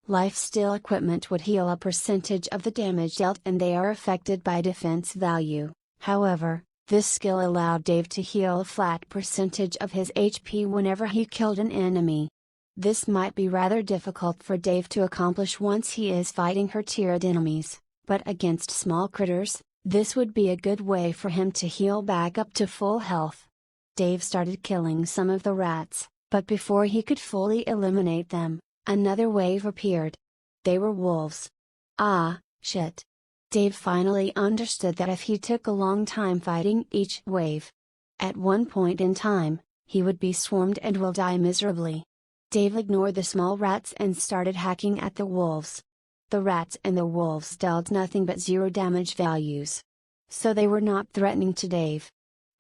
Lifesteal equipment would heal a percentage of the damage dealt and they are affected by defense value. However, this skill allowed Dave to heal a flat percentage of his HP whenever he killed an enemy. This might be rather difficult for Dave to accomplish once he is fighting her-tiered enemies, but against small critters, this would be a good way for him to heal back up to full health. Dave started killing some of the rats, but before he could fully eliminate them, another wave appeared. They were wolves. Ah, shit. Dave finally understood that if he took a long time fighting each wave, at one point in time, he would be swarmed and will die miserably. Dave ignored the small rats and started hacking at the wolves. The rats and the wolves dealt nothing but 0 damage values. So they were not threatening to Dave.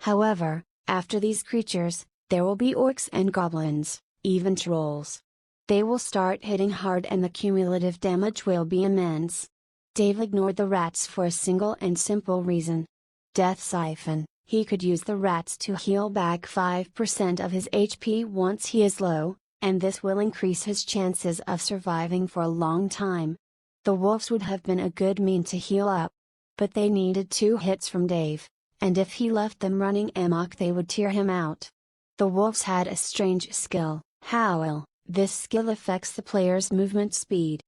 However, after these creatures, there will be orcs and goblins, even trolls. They will start hitting hard and the cumulative damage will be immense. Dave ignored the rats for a single and simple reason. Death siphon. He could use the rats to heal back 5% of his HP once he is low, and this will increase his chances of surviving for a long time. The wolves would have been a good mean to heal up. But they needed 2 hits from Dave, and if he left them running amok they would tear him out. The wolves had a strange skill, Howl. This skill affects the player's movement speed.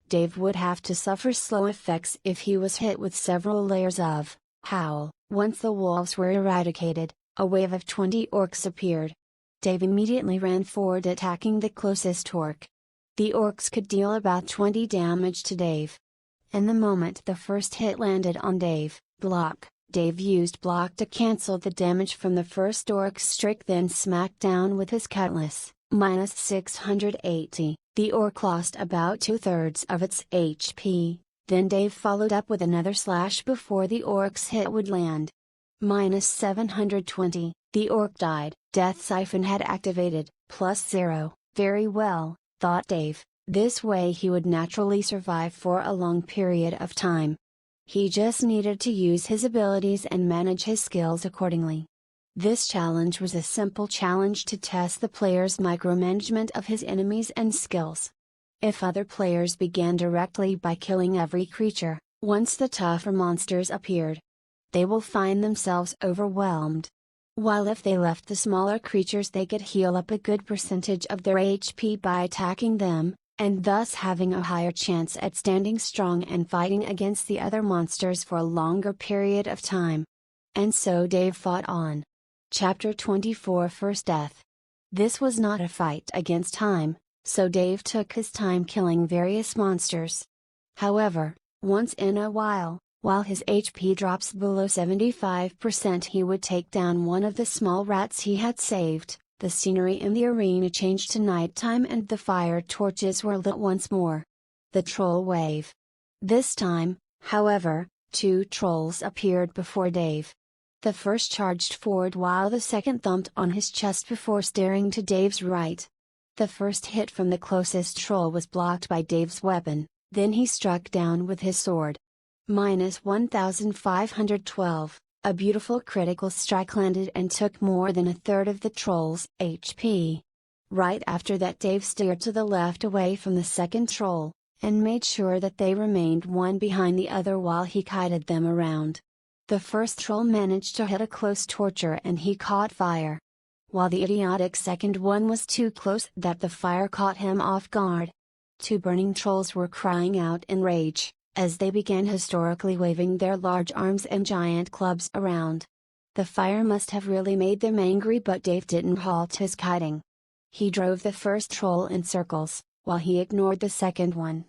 Dave would have to suffer slow effects if he was hit with several layers of Howl. Once the wolves were eradicated, a wave of 20 orcs appeared. Dave immediately ran forward, attacking the closest orc. The orcs could deal about 20 damage to Dave. In the moment the first hit landed on Dave, block, Dave used block to cancel the damage from the first orc's strike, then smacked down with his cutlass. Minus 680, the orc lost about 2/3 of its HP, then Dave followed up with another slash before the orc's hit would land. Minus 720, the orc died. Death siphon had activated, plus 0, very well, thought Dave, this way he would naturally survive for a long period of time. He just needed to use his abilities and manage his skills accordingly. This challenge was a simple challenge to test the player's micromanagement of his enemies and skills. If other players began directly by killing every creature, once the tougher monsters appeared, they will find themselves overwhelmed. While if they left the smaller creatures they could heal up a good percentage of their HP by attacking them, and thus having a higher chance at standing strong and fighting against the other monsters for a longer period of time. And so Dave fought on. Chapter 24 First Death. This was not a fight against time, so Dave took his time killing various monsters. However, once in a while his HP drops below 75% he would take down one of the small rats he had saved. The scenery in the arena changed to nighttime and the fire torches were lit once more. The troll wave. This time, however, 2 trolls appeared before Dave. The first charged forward while the second thumped on his chest before staring to Dave's right. The first hit from the closest troll was blocked by Dave's weapon, then he struck down with his sword. Minus 1512, a beautiful critical strike landed and took more than 1/3 of the troll's HP. Right after that Dave steered to the left away from the second troll, and made sure that they remained one behind the other while he kited them around. The first troll managed to hit a close torture and he caught fire. While the idiotic second one was too close that the fire caught him off guard. 2 burning trolls were crying out in rage, as they began historically waving their large arms and giant clubs around. The fire must have really made them angry, but Dave didn't halt his kiting. He drove the first troll in circles, while he ignored the second one.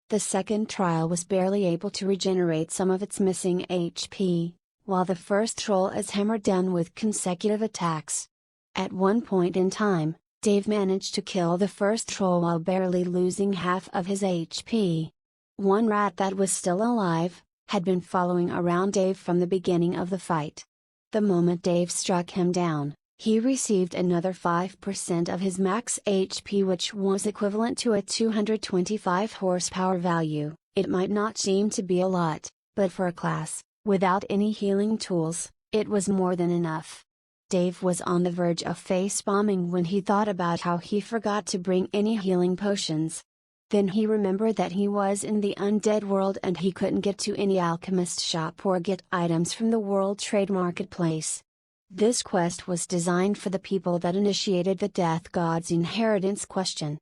The second trial was barely able to regenerate some of its missing HP, while the first troll is hammered down with consecutive attacks. At one point in time, Dave managed to kill the first troll while barely losing half of his HP. One rat that was still alive, had been following around Dave from the beginning of the fight. The moment Dave struck him down, he received another 5% of his max HP, which was equivalent to a 225 horsepower value. It might not seem to be a lot, but for a class, without any healing tools, it was more than enough. Dave was on the verge of face-bombing when he thought about how he forgot to bring any healing potions. Then he remembered that he was in the undead world and he couldn't get to any alchemist shop or get items from the World Trade Marketplace. This quest was designed for the people that initiated the Death God's inheritance question.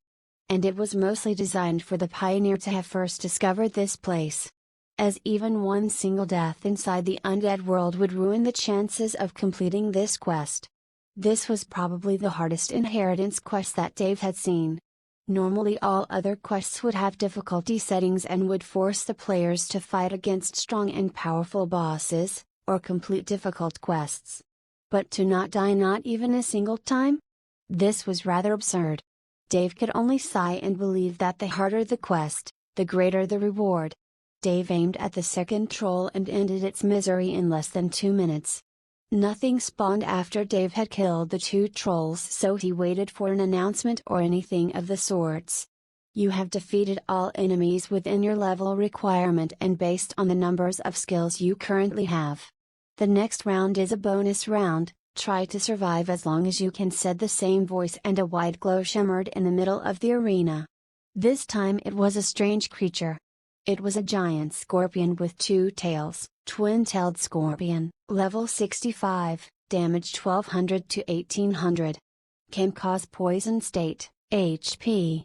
And it was mostly designed for the pioneer to have first discovered this place. As even one single death inside the undead world would ruin the chances of completing this quest. This was probably the hardest inheritance quest that Dave had seen. Normally all other quests would have difficulty settings and would force the players to fight against strong and powerful bosses, or complete difficult quests. But to not die not even a single time? This was rather absurd. Dave could only sigh and believe that the harder the quest, the greater the reward. Dave aimed at the second troll and ended its misery in less than 2 minutes. Nothing spawned after Dave had killed the 2 trolls, so he waited for an announcement or anything of the sorts. You have defeated all enemies within your level requirement and based on the numbers of skills you currently have. The next round is a bonus round, try to survive as long as you can, said the same voice, and a white glow shimmered in the middle of the arena. This time it was a strange creature. It was a giant scorpion with 2 tails, twin-tailed scorpion, level 65, damage 1200 to 1800. Can cause poison state, HP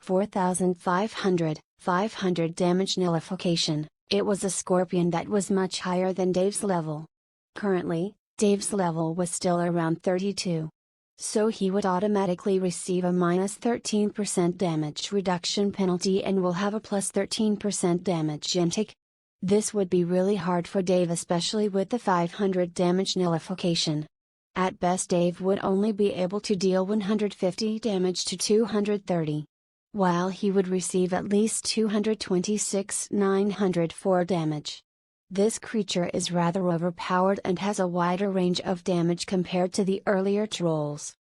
4500, 500 damage nullification. It was a scorpion that was much higher than Dave's level. Currently, Dave's level was still around 32. So he would automatically receive a minus 13% damage reduction penalty and will have a plus 13% damage intake. This would be really hard for Dave, especially with the 500 damage nullification. At best Dave would only be able to deal 150 damage to 230. While he would receive at least 226,904 damage. This creature is rather overpowered and has a wider range of damage compared to the earlier trolls.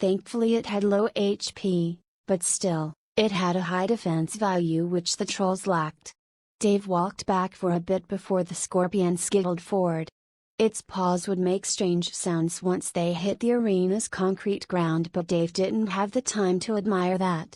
Thankfully it had low HP, but still, it had a high defense value which the trolls lacked. Dave walked back for a bit before the scorpion skittled forward. Its paws would make strange sounds once they hit the arena's concrete ground, but Dave didn't have the time to admire that.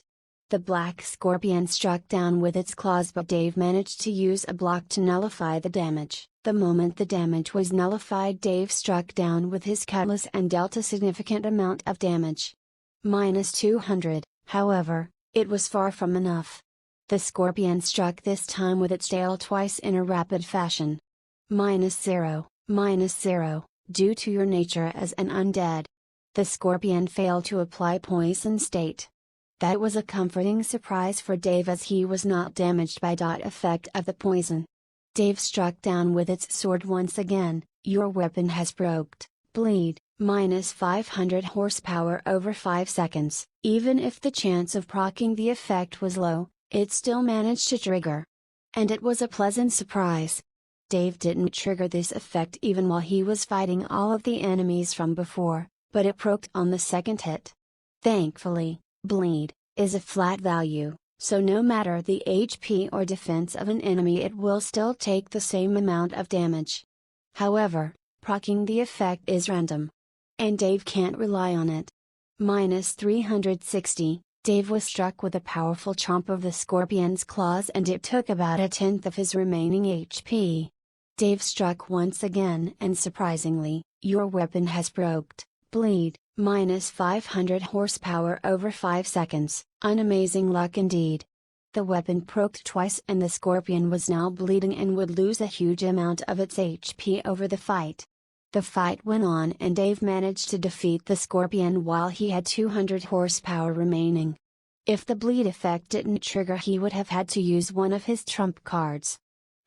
The black scorpion struck down with its claws, but Dave managed to use a block to nullify the damage. The moment the damage was nullified, Dave struck down with his cutlass and dealt a significant amount of damage. Minus 200, however, it was far from enough. The scorpion struck this time with its tail twice in a rapid fashion. Minus 0, due to your nature as an undead. The scorpion failed to apply poison state. That was a comforting surprise for Dave, as he was not damaged by the effect of the poison. Dave struck down with its sword once again. Your weapon has broked, bleed, minus 500 horsepower over 5 seconds. Even if the chance of proccing the effect was low, it still managed to trigger. And it was a pleasant surprise. Dave didn't trigger this effect even while he was fighting all of the enemies from before, but it proked on the second hit. Thankfully, bleed is a flat value, so no matter the HP or defense of an enemy, it will still take the same amount of damage. However, proccing the effect is random. And Dave can't rely on it. Minus 360, Dave was struck with a powerful chomp of the scorpion's claws and it took about a tenth of his remaining HP. Dave struck once again and surprisingly, your weapon has broked, bleed, minus 500 horsepower over 5 seconds, unamazing luck indeed. The weapon poked twice and the scorpion was now bleeding and would lose a huge amount of its HP over the fight. The fight went on and Dave managed to defeat the scorpion while he had 200 horsepower remaining. If the bleed effect didn't trigger, he would have had to use one of his trump cards.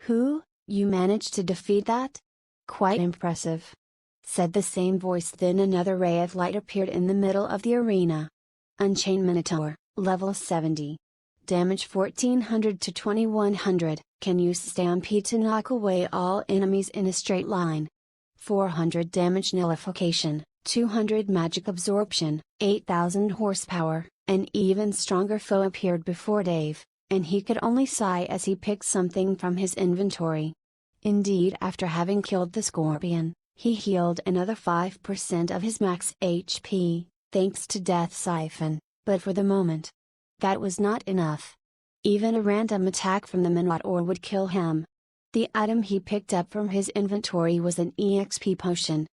You managed to defeat that? Quite impressive," said the same voice. Then another ray of light appeared in the middle of the arena. Unchained Minotaur, level 70. Damage 1400 to 2100, can use Stampede to knock away all enemies in a straight line. 400 damage nullification, 200 magic absorption, 8000 horsepower. An even stronger foe appeared before Dave, and he could only sigh as he picked something from his inventory. Indeed, after having killed the scorpion, he healed another 5% of his max HP, thanks to Death Siphon, but for the moment, that was not enough. Even a random attack from the Minotaur would kill him. The item he picked up from his inventory was an EXP potion.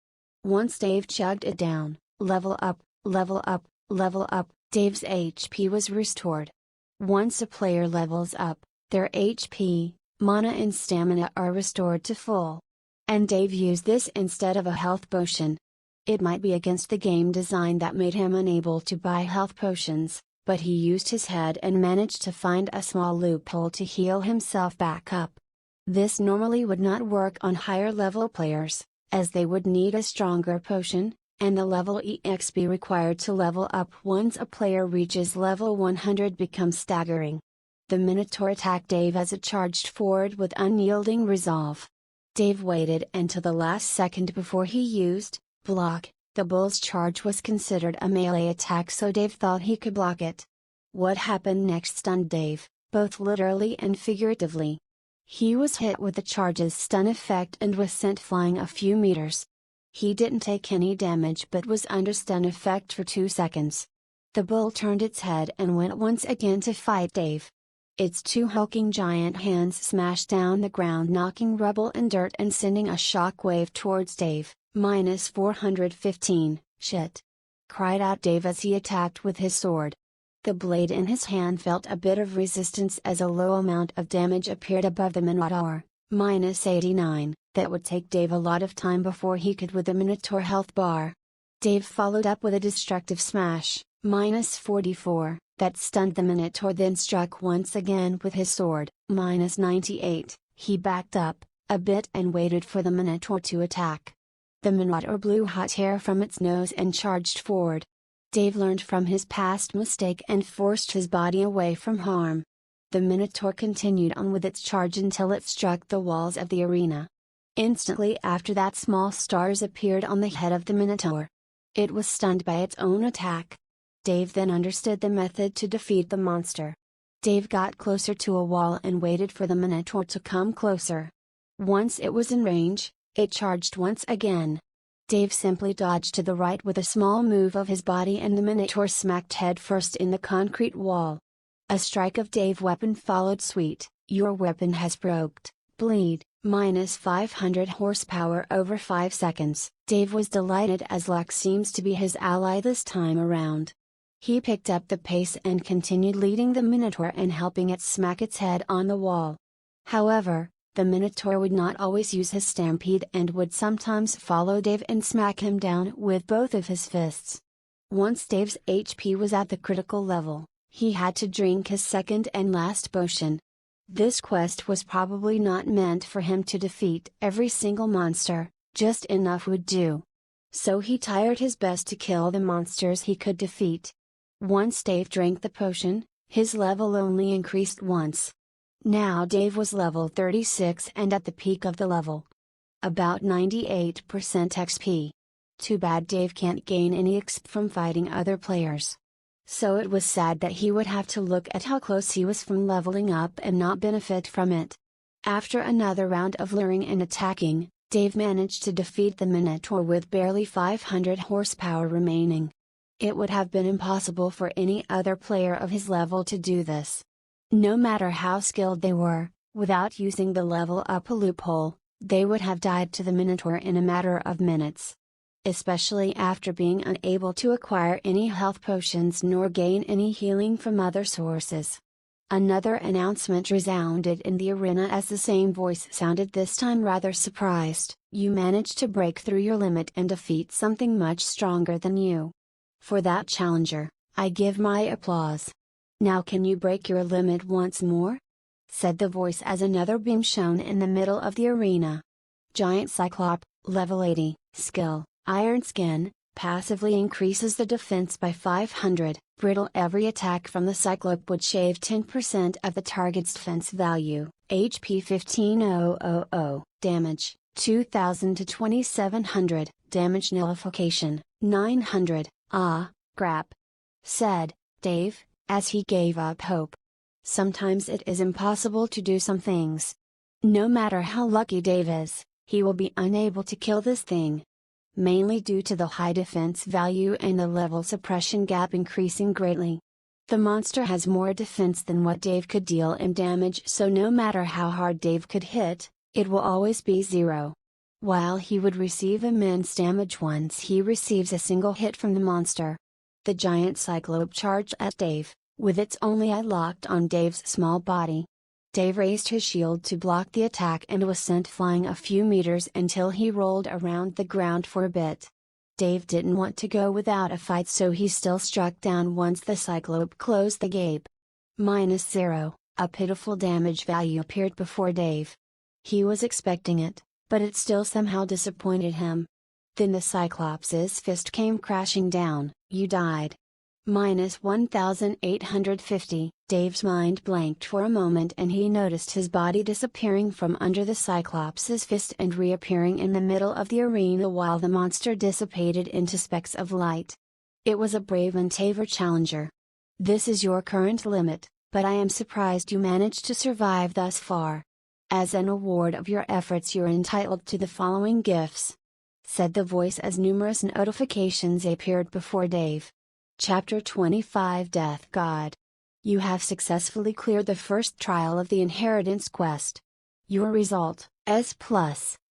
Once Dave chugged it down, level up, level up, level up, Dave's HP was restored. Once a player levels up, their HP, mana and stamina are restored to full. And Dave used this instead of a health potion. It might be against the game design that made him unable to buy health potions, but he used his head and managed to find a small loophole to heal himself back up. This normally would not work on higher level players, as they would need a stronger potion, and the level EXP required to level up once a player reaches level 100 becomes staggering. The Minotaur attacked Dave as it charged forward with unyielding resolve. Dave waited until the last second before he used block. The bull's charge was considered a melee attack, so Dave thought he could block it. What happened next stunned Dave, both literally and figuratively. He was hit with the charge's stun effect and was sent flying a few meters. He didn't take any damage but was under stun effect for 2 seconds. The bull turned its head and went once again to fight Dave. Its two hulking giant hands smashed down the ground, knocking rubble and dirt and sending a shock wave towards Dave. Minus 415, shit! Cried out Dave as he attacked with his sword. The blade in his hand felt a bit of resistance as a low amount of damage appeared above the Minotaur. Minus 89, that would take Dave a lot of time before he could with the Minotaur health bar. Dave followed up with a destructive smash, minus 44, that stunned the Minotaur, then struck once again with his sword, minus 98, he backed up, a bit and waited for the Minotaur to attack. The Minotaur blew hot air from its nose and charged forward. Dave learned from his past mistake and forced his body away from harm. The Minotaur continued on with its charge until it struck the walls of the arena. Instantly after that, small stars appeared on the head of the Minotaur. It was stunned by its own attack. Dave then understood the method to defeat the monster. Dave got closer to a wall and waited for the Minotaur to come closer. Once it was in range, it charged once again. Dave simply dodged to the right with a small move of his body and the Minotaur smacked headfirst in the concrete wall. A strike of Dave's weapon followed. Sweet, your weapon has broked, bleed, minus 500 horsepower over 5 seconds. Dave was delighted as luck seems to be his ally this time around. He picked up the pace and continued leading the Minotaur and helping it smack its head on the wall. However, the Minotaur would not always use his stampede and would sometimes follow Dave and smack him down with both of his fists. Once Dave's HP was at the critical level, he had to drink his second and last potion. This quest was probably not meant for him to defeat every single monster, just enough would do. So he tried his best to kill the monsters he could defeat. Once Dave drank the potion, his level only increased once. Now Dave was level 36 and at the peak of the level. About 98% XP. Too bad Dave can't gain any XP from fighting other players. So it was sad that he would have to look at how close he was from leveling up and not benefit from it. After another round of luring and attacking, Dave managed to defeat the Minotaur with barely 500 horsepower remaining. It would have been impossible for any other player of his level to do this. No matter how skilled they were, without using the level up loophole, they would have died to the Minotaur in a matter of minutes. Especially after being unable to acquire any health potions nor gain any healing from other sources. Another announcement resounded in the arena as the same voice sounded, this time rather surprised. You managed to break through your limit and defeat something much stronger than you. For that challenger, I give my applause. Now can you break your limit once more? Said the voice as another beam shone in the middle of the arena. Giant Cyclop, level 80, skill, Iron Skin, passively increases the defense by 500, brittle. Every attack from the Cyclope would shave 10% of the target's defense value, HP 15000, damage, 2000 to 2700, damage nullification, 900, crap. Said Dave, as he gave up hope. Sometimes it is impossible to do some things. No matter how lucky Dave is, he will be unable to kill this thing. Mainly due to the high defense value and the level suppression gap increasing greatly. The monster has more defense than what Dave could deal in damage, so no matter how hard Dave could hit, it will always be 0. While he would receive immense damage once he receives a single hit from the monster. The giant Cyclope charged at Dave, with its only eye locked on Dave's small body. Dave raised his shield to block the attack and was sent flying a few meters until he rolled around the ground for a bit. Dave didn't want to go without a fight, so he still struck down once the Cyclope closed the gap. -0, a pitiful damage value appeared before Dave. He was expecting it, but it still somehow disappointed him. Then the Cyclops' fist came crashing down. You died. -1850. Dave's mind blanked for a moment and he noticed his body disappearing from under the Cyclops' fist and reappearing in the middle of the arena while the monster dissipated into specks of light. It was a brave and Taver challenger. This is your current limit, but I am surprised you managed to survive thus far. As an award of your efforts you're entitled to the following gifts. Said the voice as numerous notifications appeared before Dave. Chapter 25 Death God. You have successfully cleared the first trial of the Inheritance Quest. Your result, S+.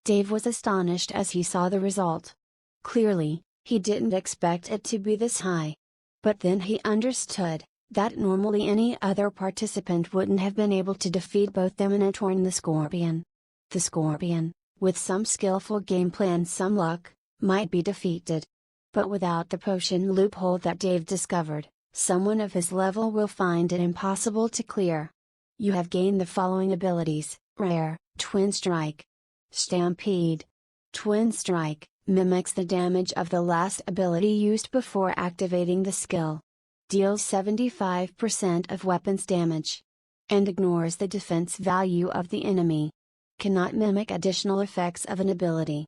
Dave was astonished as he saw the result. Clearly, he didn't expect it to be this high. But then he understood that normally any other participant wouldn't have been able to defeat both the Minotaur and the Scorpion. The Scorpion, with some skillful gameplay and some luck, might be defeated. But without the potion loophole that Dave discovered, someone of his level will find it impossible to clear. You have gained the following abilities: Rare, Twin Strike. Stampede. Twin Strike mimics the damage of the last ability used before activating the skill. Deals 75% of weapons damage. And ignores the defense value of the enemy. Cannot mimic additional effects of an ability.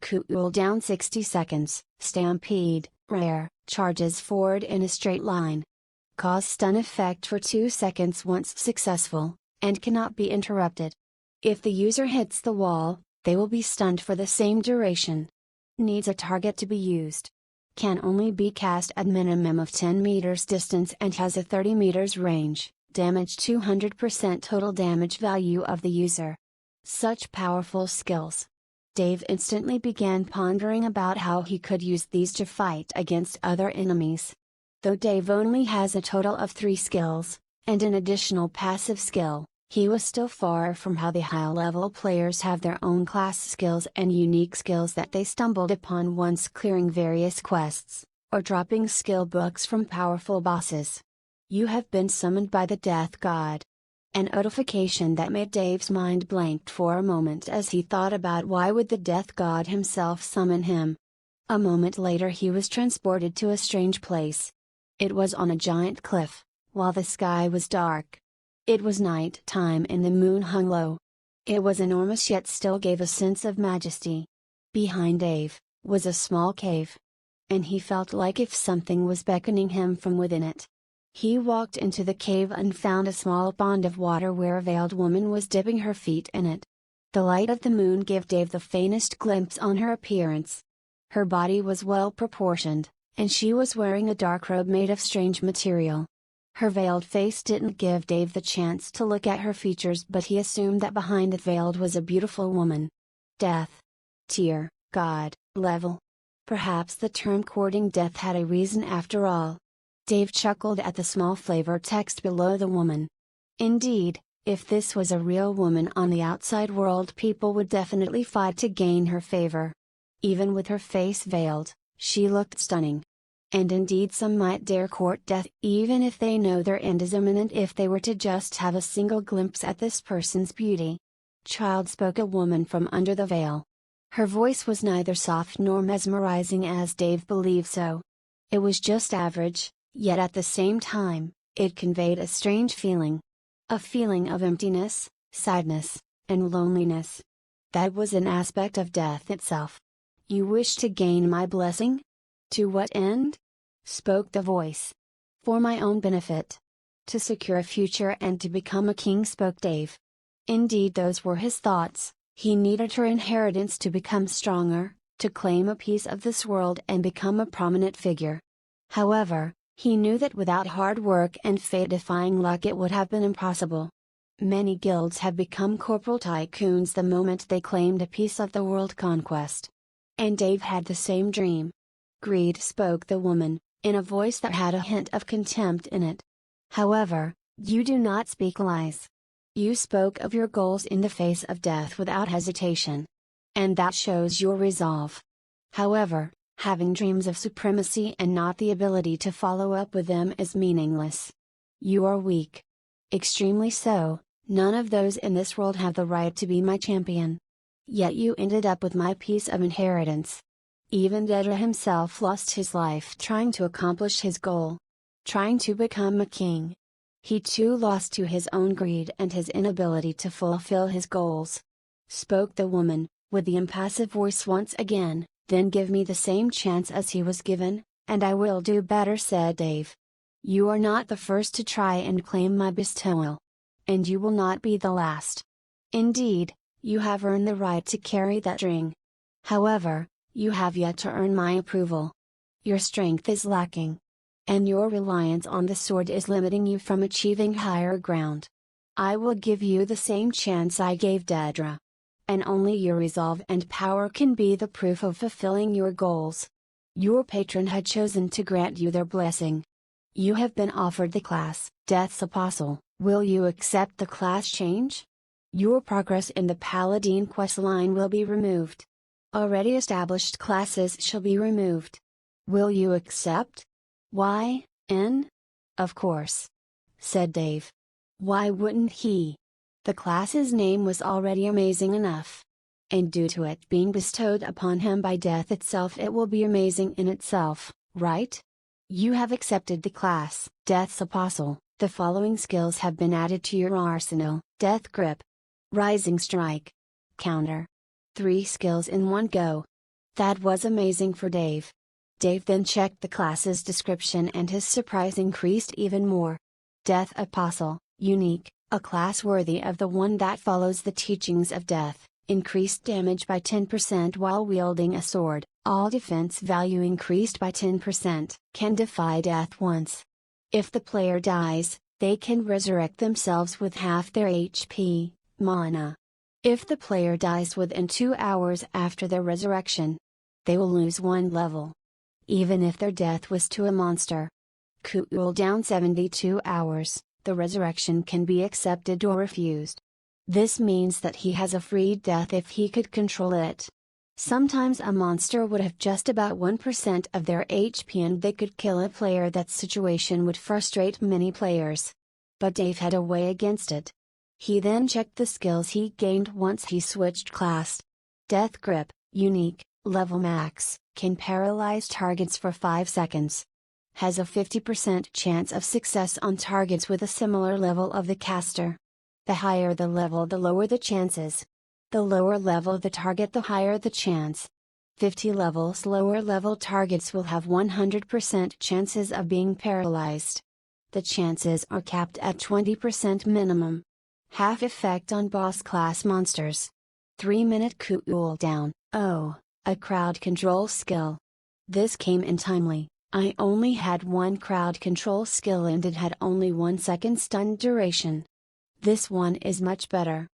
Cooldown 60 seconds. Stampede, rare, charges forward in a straight line. Cause stun effect for 2 seconds once successful, and cannot be interrupted. If the user hits the wall, they will be stunned for the same duration. Needs a target to be used. Can only be cast at minimum of 10 meters distance and has a 30 meters range, damage 200% total damage value of the user. Such powerful skills. Dave instantly began pondering about how he could use these to fight against other enemies. Though Dave only has a total of 3 skills, and an additional passive skill, he was still far from how the high-level players have their own class skills and unique skills that they stumbled upon once clearing various quests, or dropping skill books from powerful bosses. You have been summoned by the Death God. An notification that made Dave's mind blanked for a moment as he thought about why would the Death God himself summon him. A moment later he was transported to a strange place. It was on a giant cliff, while the sky was dark. It was night time and the moon hung low. It was enormous yet still gave a sense of majesty. Behind Dave, was a small cave. And he felt like if something was beckoning him from within it. He walked into the cave and found a small pond of water where a veiled woman was dipping her feet in it. The light of the moon gave Dave the faintest glimpse on her appearance. Her body was well proportioned, and she was wearing a dark robe made of strange material. Her veiled face didn't give Dave the chance to look at her features, but he assumed that behind the veiled was a beautiful woman. Death. Tier, God, level. Perhaps the term courting death had a reason after all. Dave chuckled at the small flavor text below the woman. Indeed, if this was a real woman on the outside world, people would definitely fight to gain her favor. Even with her face veiled, she looked stunning. And indeed some might dare court death even if they know their end is imminent if they were to just have a single glimpse at this person's beauty. "Child," spoke a woman from under the veil. Her voice was neither soft nor mesmerizing as Dave believed so. It was just average, yet at the same time, it conveyed a strange feeling. A feeling of emptiness, sadness, and loneliness. That was an aspect of death itself. "You wish to gain my blessing? To what end?" spoke the voice. "For my own benefit. To secure a future and to become a king," spoke Dave. Indeed, those were his thoughts. He needed her inheritance to become stronger, to claim a piece of this world and become a prominent figure. However, he knew that without hard work and fate-defying luck it would have been impossible. Many guilds have become corporal tycoons the moment they claimed a piece of the world conquest. And Dave had the same dream. "Greed," spoke the woman, in a voice that had a hint of contempt in it. "However, you do not speak lies. You spoke of your goals in the face of death without hesitation. And that shows your resolve. However, having dreams of supremacy and not the ability to follow up with them is meaningless. You are weak. Extremely so. None of those in this world have the right to be my champion. Yet you ended up with my piece of inheritance." Even Dedra himself lost his life trying to accomplish his goal. Trying to become a king. He too lost to his own greed and his inability to fulfill his goals. Spoke the woman, with the impassive voice once again. "Then give me the same chance as he was given, and I will do better," said Dave. "You are not the first to try and claim my bestowal. And you will not be the last. Indeed, you have earned the right to carry that ring. However, you have yet to earn my approval. Your strength is lacking. And your reliance on the sword is limiting you from achieving higher ground. I will give you the same chance I gave Dedra. And only your resolve and power can be the proof of fulfilling your goals. Your patron had chosen to grant you their blessing. You have been offered the class, Death's Apostle. Will you accept the class change? Your progress in the Paladin questline will be removed. Already established classes shall be removed. Will you accept?" "Why, of course," said Dave. Why wouldn't he? The class's name was already amazing enough. And due to it being bestowed upon him by death itself, it will be amazing in itself, right? You have accepted the class, Death's Apostle. The following skills have been added to your arsenal: Death Grip, Rising Strike, Counter. 3 skills in one go. That was amazing for Dave. Dave then checked the class's description and his surprise increased even more. Death Apostle, unique, a class worthy of the one that follows the teachings of death, increased damage by 10% while wielding a sword, all defense value increased by 10%, can defy death once. If the player dies, they can resurrect themselves with half their HP, mana. If the player dies within 2 hours after their resurrection, they will lose 1 level. Even if their death was to a monster. Cooldown 72 hours, the resurrection can be accepted or refused. This means that he has a free death if he could control it. Sometimes a monster would have just about 1% of their HP and they could kill a player. That situation would frustrate many players. But Dave had a way against it. He then checked the skills he gained once he switched class. Death Grip, unique, level max, can paralyze targets for 5 seconds. Has a 50% chance of success on targets with a similar level of the caster. The higher the level, the lower the chances. The lower level the target, the higher the chance. 50 levels lower level targets will have 100% chances of being paralyzed. The chances are capped at 20% minimum. Half effect on boss class monsters. 3-minute cooldown. Oh, a crowd control skill. This came in timely. I only had 1 crowd control skill and it had only 1 second stun duration. This one is much better.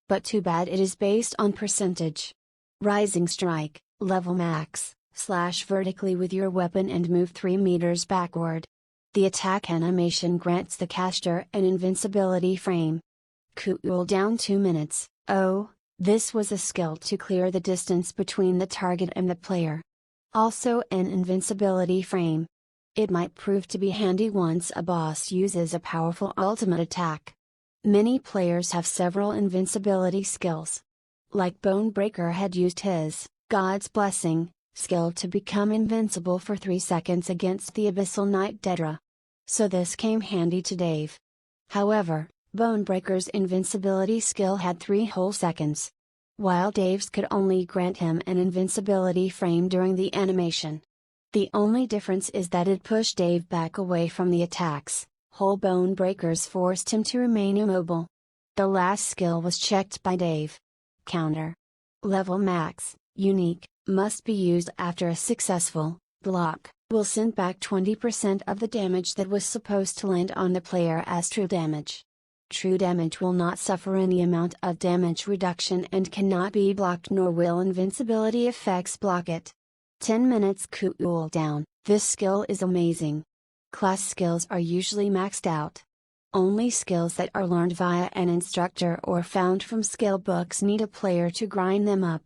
But too bad it is based on percentage. Rising Strike, level max, slash vertically with your weapon and move 3 meters backward. The attack animation grants the caster an invincibility frame. Cooldown 2 minutes. Oh, this was a skill to clear the distance between the target and the player. Also an invincibility frame. It might prove to be handy once a boss uses a powerful ultimate attack. Many players have several invincibility skills. Like Bonebreaker had used his God's Blessing skill to become invincible for 3 seconds against the Abyssal Knight Dedra. So this came handy to Dave. However, Bonebreaker's invincibility skill had 3 whole seconds, while Dave's could only grant him an invincibility frame during the animation. The only difference is that it pushed Dave back away from the attacks, while Bonebreaker's forced him to remain immobile. The last skill was checked by Dave. Counter. Level max, unique, must be used after a successful block, will send back 20% of the damage that was supposed to land on the player as true damage. True damage will not suffer any amount of damage reduction and cannot be blocked, nor will invincibility effects block it. 10 minutes cooldown. This skill is amazing. Class skills are usually maxed out. Only skills that are learned via an instructor or found from skill books need a player to grind them up.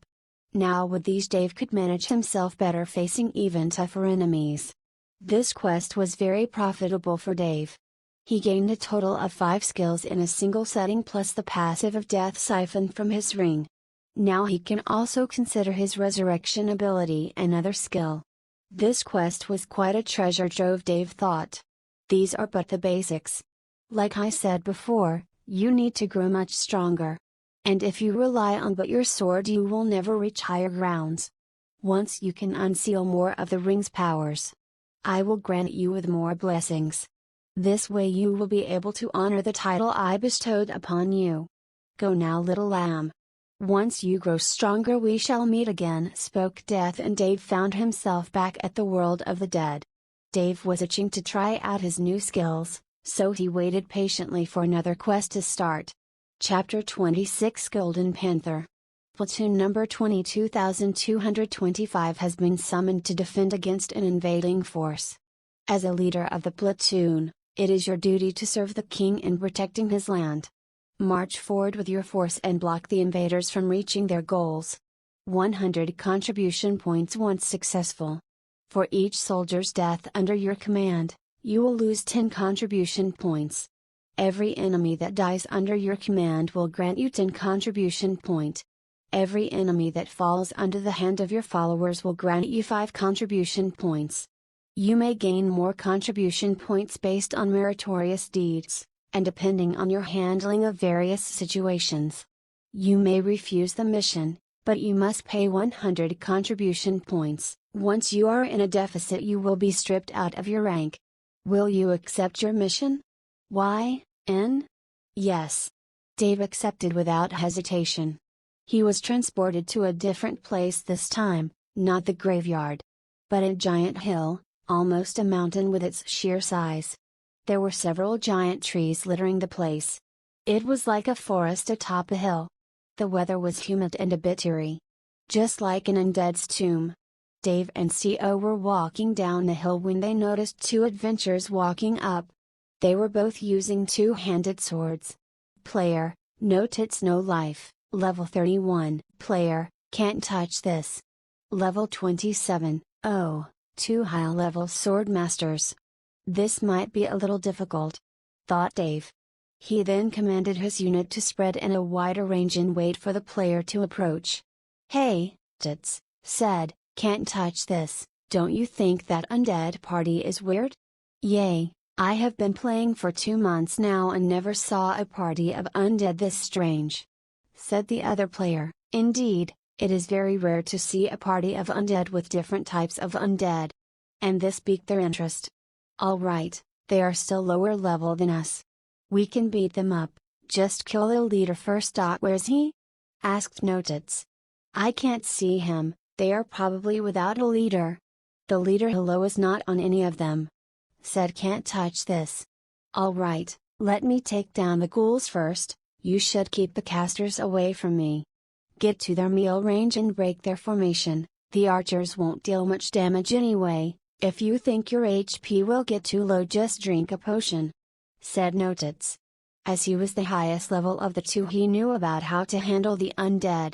Now with these Dave could manage himself better facing even tougher enemies. This quest was very profitable for Dave. He gained a total of 5 skills in a single setting plus the passive of Death Siphon from his ring. Now he can also consider his resurrection ability another skill. This quest was quite a treasure trove, Dave thought. These are but the basics. Like I said before, you need to grow much stronger. And if you rely on but your sword, you will never reach higher grounds. Once you can unseal more of the ring's powers, I will grant you with more blessings. This way you will be able to honor the title I bestowed upon you. Go now, little lamb. Once you grow stronger we shall meet again, spoke Death, and Dave found himself back at the world of the dead. Dave was itching to try out his new skills, so he waited patiently for another quest to start. Chapter 26 Golden Panther. Platoon number 22,225 has been summoned to defend against an invading force. As a leader of the platoon, it is your duty to serve the king in protecting his land. March forward with your force and block the invaders from reaching their goals. 100 contribution points once successful. For each soldier's death under your command, you will lose 10 contribution points. Every enemy that dies under your command will grant you 10 contribution point. Every enemy that falls under the hand of your followers will grant you 5 contribution points. You may gain more contribution points based on meritorious deeds, and depending on your handling of various situations. You may refuse the mission, but you must pay 100 contribution points. Once you are in a deficit, you will be stripped out of your rank. Will you accept your mission? Why, N? Yes. Dave accepted without hesitation. He was transported to a different place this time, not the graveyard, but a giant hill, almost a mountain with its sheer size. There were several giant trees littering the place. It was like a forest atop a hill. The weather was humid and a bit eerie. Just like an undead's tomb. Dave and CO were walking down the hill when they noticed 2 adventurers walking up. They were both using 2-handed swords. Player, no tits no life, level 31. Player, can't touch this. Level 27, oh, 2 high-level sword masters. This might be a little difficult, thought Dave. He then commanded his unit to spread in a wider range and wait for the player to approach. Hey, tits, said, can't touch this, don't you think that undead party is weird? Yay, I have been playing for 2 months now and never saw a party of undead this strange, said the other player. Indeed, it is very rare to see a party of undead with different types of undead. And this piqued their interest. Alright, they are still lower level than us. We can beat them up, just kill the leader first. Where's he? Asked Notits. I can't see him, they are probably without a leader. The leader hello is not on any of them. Said can't touch this. Alright, let me take down the ghouls first, you should keep the casters away from me. Get to their meal range and break their formation, the archers won't deal much damage anyway, If you think your HP will get too low, just drink a potion," said Notits. As he was the highest level of the two, he knew about how to handle the undead.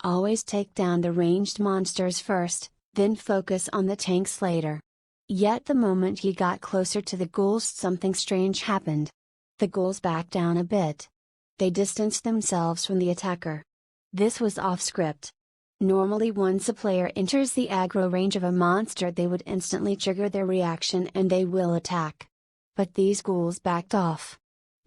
Always take down the ranged monsters first, then focus on the tanks later. Yet the moment he got closer to the ghouls, something strange happened. The ghouls backed down a bit. They distanced themselves from the attacker. This was off script. Normally once a player enters the aggro range of a monster, they would instantly trigger their reaction and they will attack. But these ghouls backed off.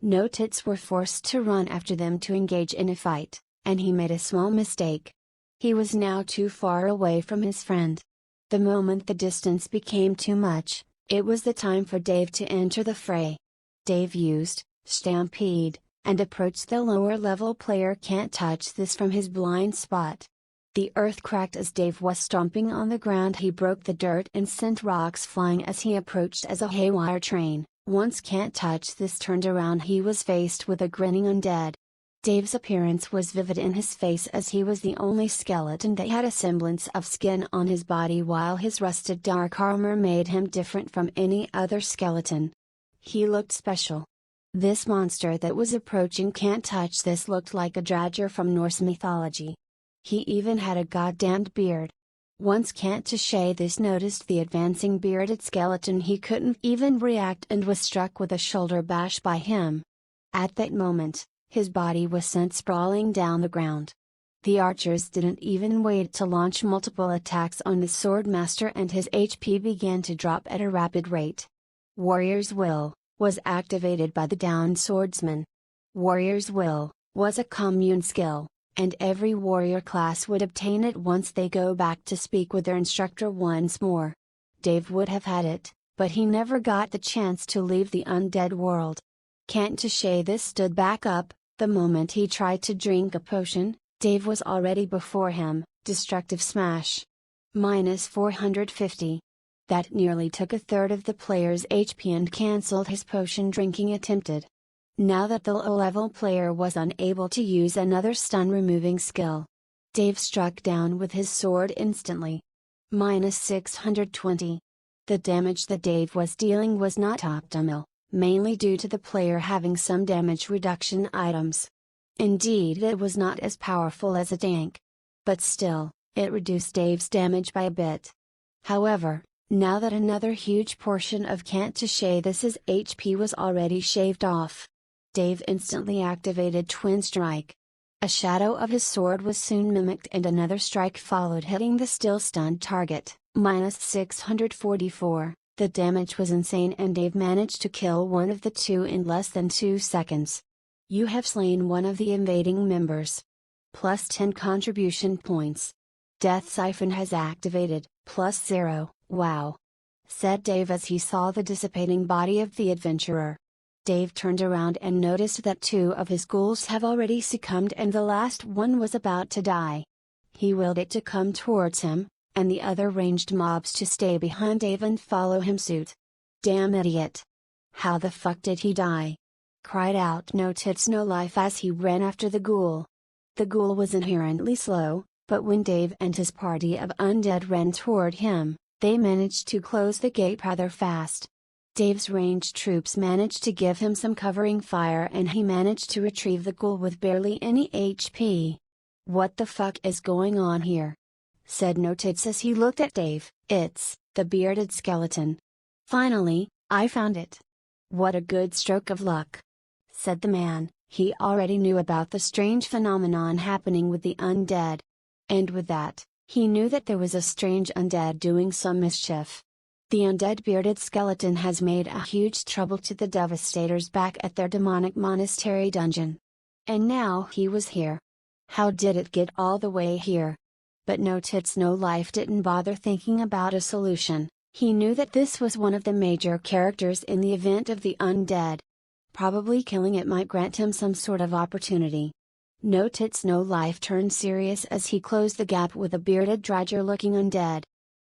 Notits were forced to run after them to engage in a fight, and he made a small mistake. He was now too far away from his friend. The moment the distance became too much, it was the time for Dave to enter the fray. Dave used Stampede, and approached the lower level player. Can't touch this from his blind spot. The earth cracked as Dave was stomping on the ground. He broke the dirt and sent rocks flying as he approached as a haywire train. Once Can't Touch This turned around, he was faced with a grinning undead. Dave's appearance was vivid in his face, as he was the only skeleton that had a semblance of skin on his body, while his rusted dark armor made him different from any other skeleton. He looked special. This monster that was approaching Can't Touch This looked like a dradger from Norse mythology. He even had a goddamned beard. Once Can't Touch This noticed the advancing bearded skeleton, he couldn't even react and was struck with a shoulder bash by him. At that moment, his body was sent sprawling down the ground. The archers didn't even wait to launch multiple attacks on the swordmaster, and his HP began to drop at a rapid rate. Warrior's Will was activated by the downed swordsman. Warrior's Will was a commune skill, and every warrior class would obtain it once they go back to speak with their instructor once more. Dave would have had it, but he never got the chance to leave the undead world. Can't Touch This stood back up. The moment he tried to drink a potion, Dave was already before him. Destructive Smash. Minus 450. That nearly took a third of the player's HP and cancelled his potion drinking attempted. Now that the low-level player was unable to use another stun-removing skill, Dave struck down with his sword instantly. Minus 620. The damage that Dave was dealing was not optimal, mainly due to the player having some damage reduction items. Indeed, it was not as powerful as a tank. But still, it reduced Dave's damage by a bit. However, now that another huge portion of Can't Touch This's HP was already shaved off, Dave instantly activated Twin Strike. A shadow of his sword was soon mimicked and another strike followed, hitting the still stunned target. Minus 644. The damage was insane and Dave managed to kill one of the two in less than 2 seconds. You have slain one of the invading members. Plus 10 contribution points. Death Siphon has activated. Plus 0, wow. Said Dave as he saw the dissipating body of the adventurer. Dave turned around and noticed that 2 of his ghouls have already succumbed and the last one was about to die. He willed it to come towards him, and the other ranged mobs to stay behind Dave and follow him suit. Damn idiot. How the fuck did he die? Cried out No Tits No Life as he ran after the ghoul. The ghoul was inherently slow, but when Dave and his party of undead ran toward him, they managed to close the gate rather fast. Dave's ranged troops managed to give him some covering fire and he managed to retrieve the ghoul with barely any HP. What the fuck is going on here? Said No Tits as he looked at Dave. It's the bearded skeleton. Finally, I found it. What a good stroke of luck. Said the man. He already knew about the strange phenomenon happening with the undead. And with that, he knew that there was a strange undead doing some mischief. The undead bearded skeleton has made a huge trouble to the Devastators back at their demonic monastery dungeon. And now he was here. How did it get all the way here? But No Tits No Life didn't bother thinking about a solution. He knew that this was one of the major characters in the event of the undead. Probably killing it might grant him some sort of opportunity. No Tits No Life turned serious as he closed the gap with a bearded dradger-looking undead.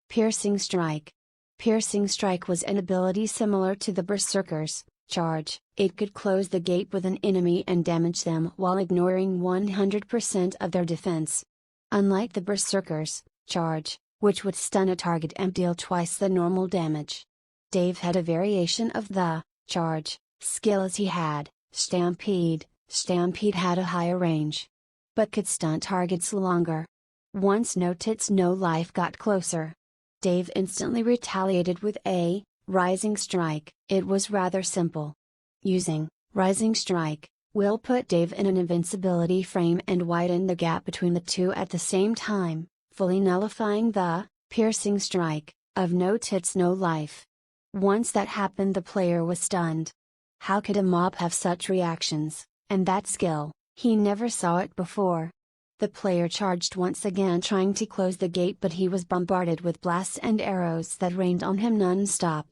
Piercing Strike. Piercing Strike was an ability similar to the Berserker's Charge. It could close the gate with an enemy and damage them while ignoring 100% of their defense. Unlike the Berserker's Charge, which would stun a target and deal twice the normal damage. Dave had a variation of the charge skill as he had Stampede. Stampede had a higher range, but could stun targets longer. Once No Tits No Life got closer, Dave instantly retaliated with a Rising Strike. It was rather simple. Using Rising Strike will put Dave in an invincibility frame and widen the gap between the two at the same time, fully nullifying the Piercing Strike of No Tits No Life. Once that happened, the player was stunned. How could a mob have such reactions, and that skill? He never saw it before. The player charged once again, trying to close the gate, but he was bombarded with blasts and arrows that rained on him non-stop.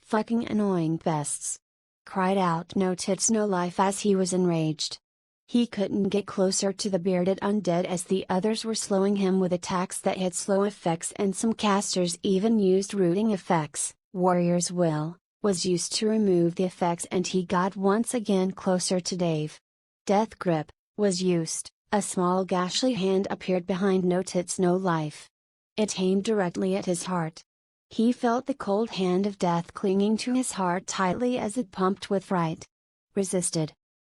"Fucking annoying pests!" cried out No Tits No Life as he was enraged. He couldn't get closer to the bearded undead as the others were slowing him with attacks that had slow effects, and some casters even used rooting effects. Warrior's Will was used to remove the effects, and he got once again closer to Dave. Death Grip was used. A small ghastly hand appeared behind No Tits No Life. It aimed directly at his heart. He felt the cold hand of death clinging to his heart tightly as it pumped with fright. Resisted.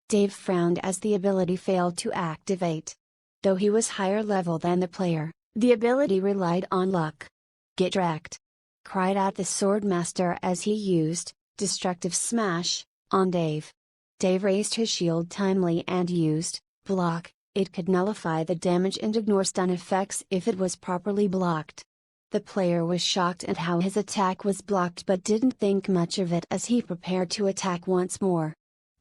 Dave frowned as the ability failed to activate. Though he was higher level than the player, the ability relied on luck. "Get wrecked!" cried out the Swordmaster as he used Destructive Smash on Dave. Dave raised his shield timely and used Block. It could nullify the damage and ignore stun effects if it was properly blocked. The player was shocked at how his attack was blocked, but didn't think much of it as he prepared to attack once more.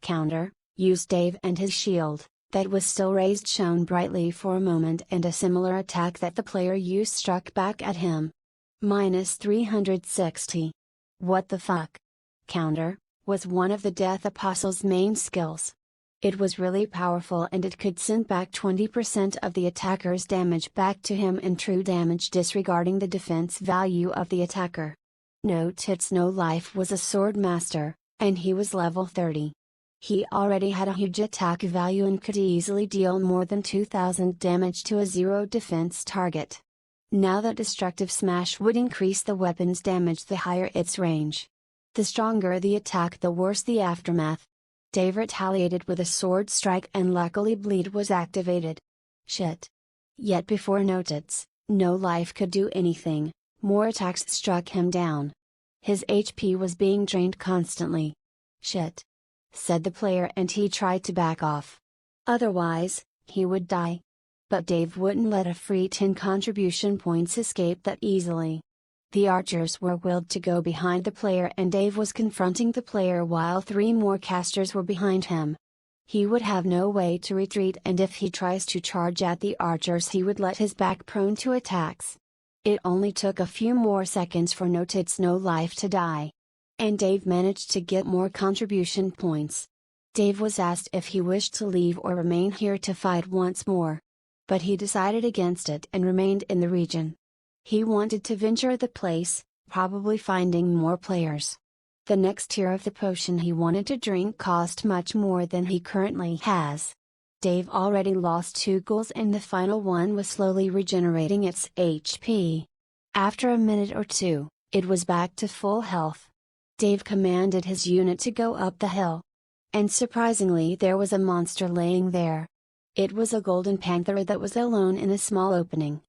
Counter, used Dave and his shield, that was still raised, shone brightly for a moment, and a similar attack that the player used struck back at him. -360. What the fuck? Counter was one of the Death Apostle's main skills. It was really powerful, and it could send back 20% of the attacker's damage back to him in true damage, disregarding the defense value of the attacker. No Tits No Life was a sword master, and he was level 30. He already had a huge attack value and could easily deal more than 2000 damage to a zero defense target. Now that Destructive Smash would increase the weapon's damage the higher its range. The stronger the attack, the worse the aftermath. Dave retaliated with a sword strike, and luckily Bleed was activated. Shit. Yet before No Tits No Life could do anything, more attacks struck him down. His HP was being drained constantly. "Shit," said the player, and he tried to back off. Otherwise, he would die. But Dave wouldn't let a free 10 contribution points escape that easily. The archers were willed to go behind the player, and Dave was confronting the player while 3 more casters were behind him. He would have no way to retreat, and if he tries to charge at the archers, he would let his back prone to attacks. It only took a few more seconds for No Tits No Life to die. And Dave managed to get more contribution points. Dave was asked if he wished to leave or remain here to fight once more. But he decided against it and remained in the region. He wanted to venture the place, probably finding more players. The next tier of the potion he wanted to drink cost much more than he currently has. Dave already lost 2 ghouls, and the final one was slowly regenerating its HP. After a minute or two, it was back to full health. Dave commanded his unit to go up the hill. And surprisingly, there was a monster laying there. It was a Golden Panther that was alone in a small opening.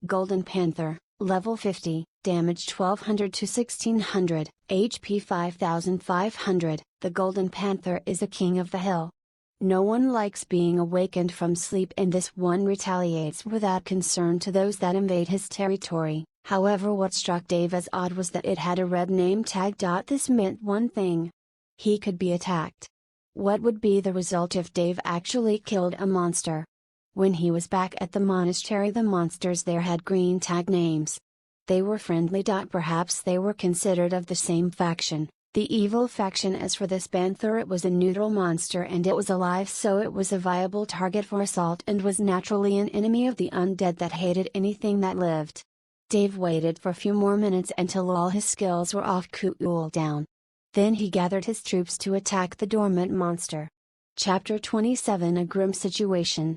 Golden Panther, level 50, damage 1200 to 1600, HP 5500. The Golden Panther is the king of the hill. No one likes being awakened from sleep, and this one retaliates without concern to those that invade his territory. However, what struck Dave as odd was that it had a red name tag. This meant one thing: he could be attacked. What would be the result if Dave actually killed a monster? When he was back at the monastery, the monsters there had green tag names. They were friendly. Perhaps they were considered of the same faction, the evil faction. As for this panther, it was a neutral monster, and it was alive, so it was a viable target for assault, and was naturally an enemy of the undead that hated anything that lived. Dave waited for a few more minutes until all his skills were off cooldown. Then he gathered his troops to attack the dormant monster. Chapter 27: A Grim Situation.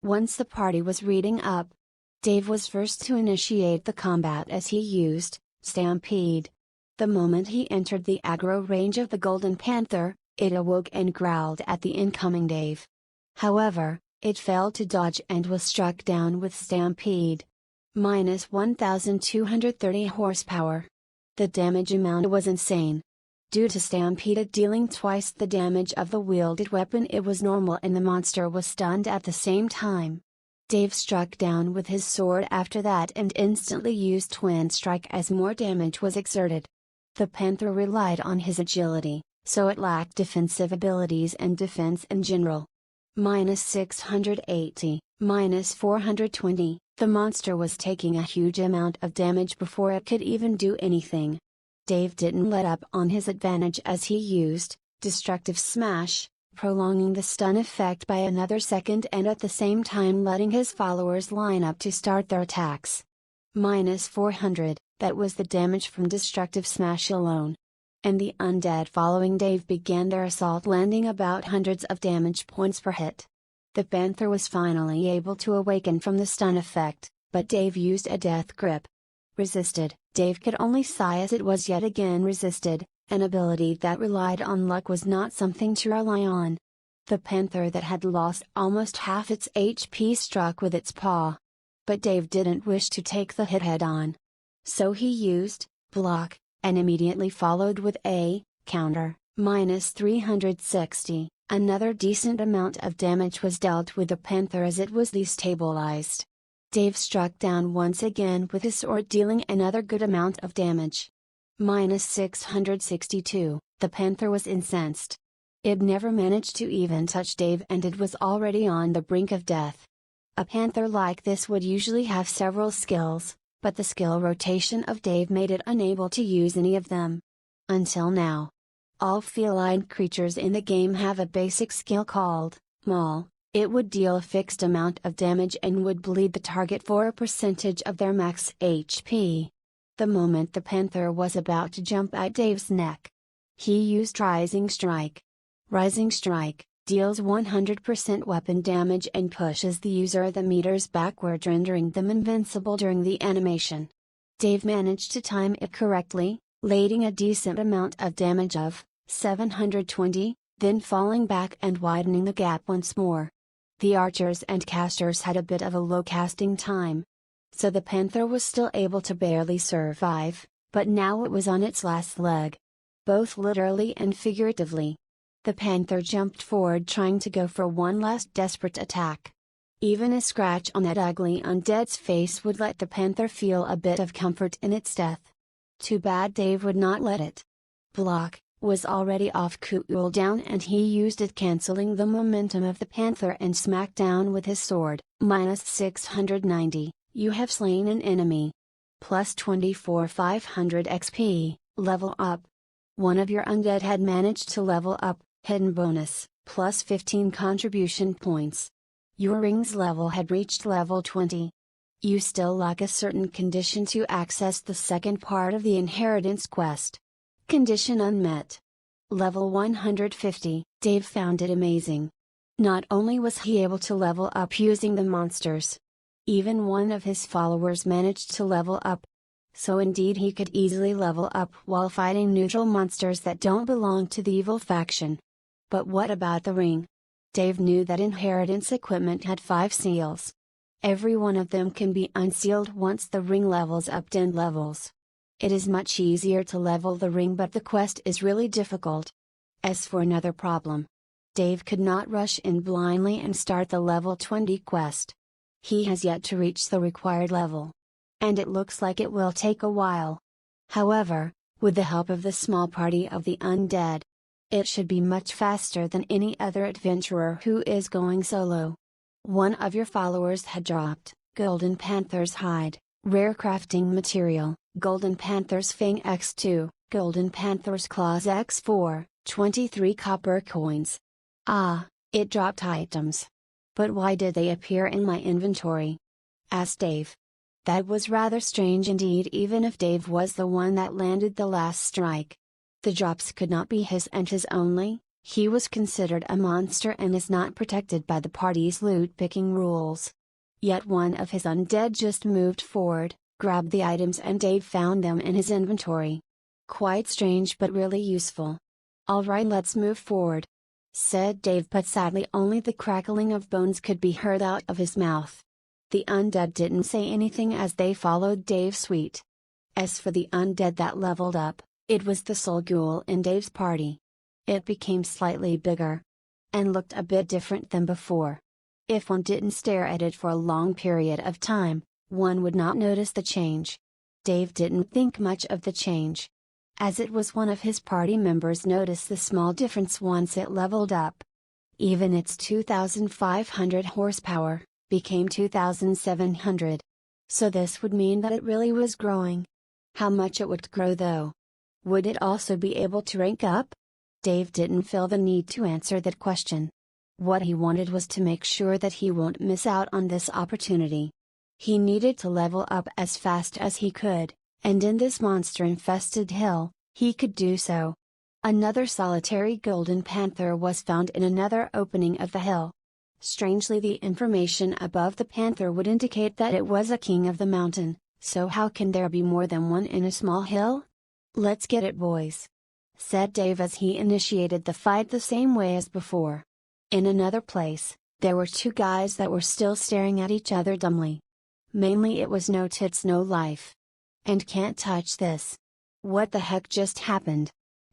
Once the party was reading up, Dave was first to initiate the combat as he used Stampede. The moment he entered the aggro range of the Golden Panther, it awoke and growled at the incoming Dave. However, it failed to dodge and was struck down with Stampede. Minus 1230 horsepower. The damage amount was insane. Due to Stampede dealing twice the damage of the wielded weapon, it was normal and the monster was stunned at the same time. Dave struck down with his sword after that and instantly used Twin Strike as more damage was exerted. The Panther relied on his agility, so it lacked defensive abilities and defense in general. Minus 680, minus 420, the monster was taking a huge amount of damage before it could even do anything. Dave didn't let up on his advantage as he used Destructive Smash, prolonging the stun effect by another second and at the same time letting his followers line up to start their attacks. Minus 400, that was the damage from Destructive Smash alone. And the undead following Dave began their assault, landing about hundreds of damage points per hit. The Panther was finally able to awaken from the stun effect, but Dave used a Death Grip. Resisted. Dave could only sigh as it was yet again resisted. An ability that relied on luck was not something to rely on. The Panther that had lost almost half its HP struck with its paw. But Dave didn't wish to take the hit head on. So he used Block, and immediately followed with a counter. Minus 360, another decent amount of damage was dealt with the Panther as it was destabilized. Dave struck down once again with his sword, dealing another good amount of damage. Minus 662, the Panther was incensed. It never managed to even touch Dave and it was already on the brink of death. A Panther like this would usually have several skills, but the skill rotation of Dave made it unable to use any of them. Until now. All feline creatures in the game have a basic skill called Maul. It would deal a fixed amount of damage and would bleed the target for a percentage of their max HP. The moment the Panther was about to jump at Dave's neck, he used Rising Strike. Rising Strike deals 100% weapon damage and pushes the user the meters backward, rendering them invincible during the animation. Dave managed to time it correctly, landing a decent amount of damage of 720, then falling back and widening the gap once more. The archers and casters had a bit of a low casting time. So the Panther was still able to barely survive, but now it was on its last leg. Both literally and figuratively. The Panther jumped forward trying to go for one last desperate attack. Even a scratch on that ugly undead's face would let the Panther feel a bit of comfort in its death. Too bad Dave would not let it. Block was already off cooldown and he used it, cancelling the momentum of the Panther and smacked down with his sword. Minus 690, you have slain an enemy. Plus 24,500 XP, level up. One of your undead had managed to level up, hidden bonus, plus 15 contribution points. Your ring's level had reached level 20. You still lack a certain condition to access the second part of the inheritance quest. Condition unmet. Level 150, Dave found it amazing. Not only was he able to level up using the monsters, even one of his followers managed to level up. So indeed he could easily level up while fighting neutral monsters that don't belong to the evil faction. But what about the ring? Dave knew that inheritance equipment had 5 seals. Every one of them can be unsealed once the ring levels up 10 levels. It is much easier to level the ring, but the quest is really difficult. As for another problem, Dave could not rush in blindly and start the level 20 quest. He has yet to reach the required level. And it looks like it will take a while. However, with the help of the small party of the undead, it should be much faster than any other adventurer who is going solo. One of your followers had dropped Golden Panther's hide, rare crafting material, Golden Panther's Fang X2, Golden Panther's Claws X4, 23 copper coins. Ah, it dropped items. But why did they appear in my inventory? Asked Dave. That was rather strange indeed, even if Dave was the one that landed the last strike. The drops could not be his and his only. He was considered a monster and is not protected by the party's loot picking rules. Yet one of his undead just moved forward, grabbed the items, and Dave found them in his inventory. Quite strange but really useful. "Alright, let's move forward," said Dave, but sadly only the crackling of bones could be heard out of his mouth. The undead didn't say anything as they followed Dave's suite. As for the undead that leveled up, it was the sole ghoul in Dave's party. It became slightly bigger, and looked a bit different than before. If one didn't stare at it for a long period of time, one would not notice the change. Dave didn't think much of the change, as it was one of his party members noticed the small difference once it leveled up. Even its 2,500 horsepower became 2,700. So this would mean that it really was growing. How much it would grow though? Would it also be able to rank up? Dave didn't feel the need to answer that question. What he wanted was to make sure that he won't miss out on this opportunity. He needed to level up as fast as he could, and in this monster-infested hill, he could do so. Another solitary golden panther was found in another opening of the hill. Strangely, the information above the panther would indicate that it was a king of the mountain, so how can there be more than one in a small hill? "Let's get it, boys," said Dave as he initiated the fight the same way as before. In another place, there were two guys that were still staring at each other dumbly. Mainly it was No Tits No Life. "And can't touch this. What the heck just happened?"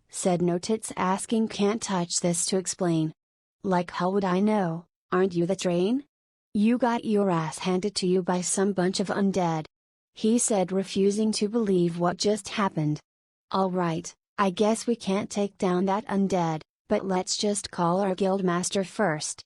said No Tits, asking Can't Touch This to explain. "Like how would I know? Aren't you the train? You got your ass handed to you by some bunch of undead," he said, refusing to believe what just happened. "Alright, I guess we can't take down that undead, but let's just call our guild master first."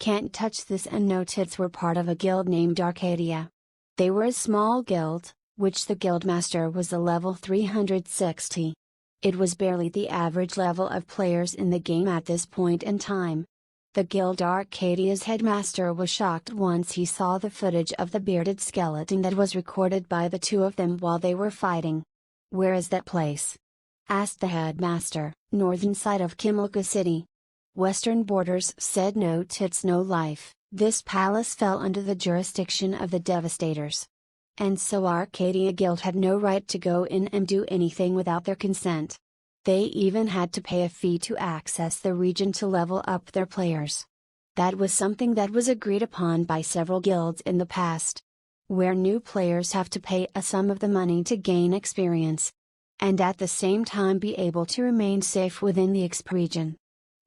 Can't Touch This and No Tits were part of a guild named Arcadia. They were a small guild, which the guildmaster was a level 360. It was barely the average level of players in the game at this point in time. The guild Arcadia's headmaster was shocked once he saw the footage of the bearded skeleton that was recorded by the two of them while they were fighting. "Where is that place?" asked the headmaster. "Northern side of Kimilka City. Western borders," said No Tits No Life. This palace fell under the jurisdiction of the Devastators. And so Arcadia Guild had no right to go in and do anything without their consent. They even had to pay a fee to access the region to level up their players. That was something that was agreed upon by several guilds in the past, where new players have to pay a sum of the money to gain experience, and at the same time be able to remain safe within the exp region.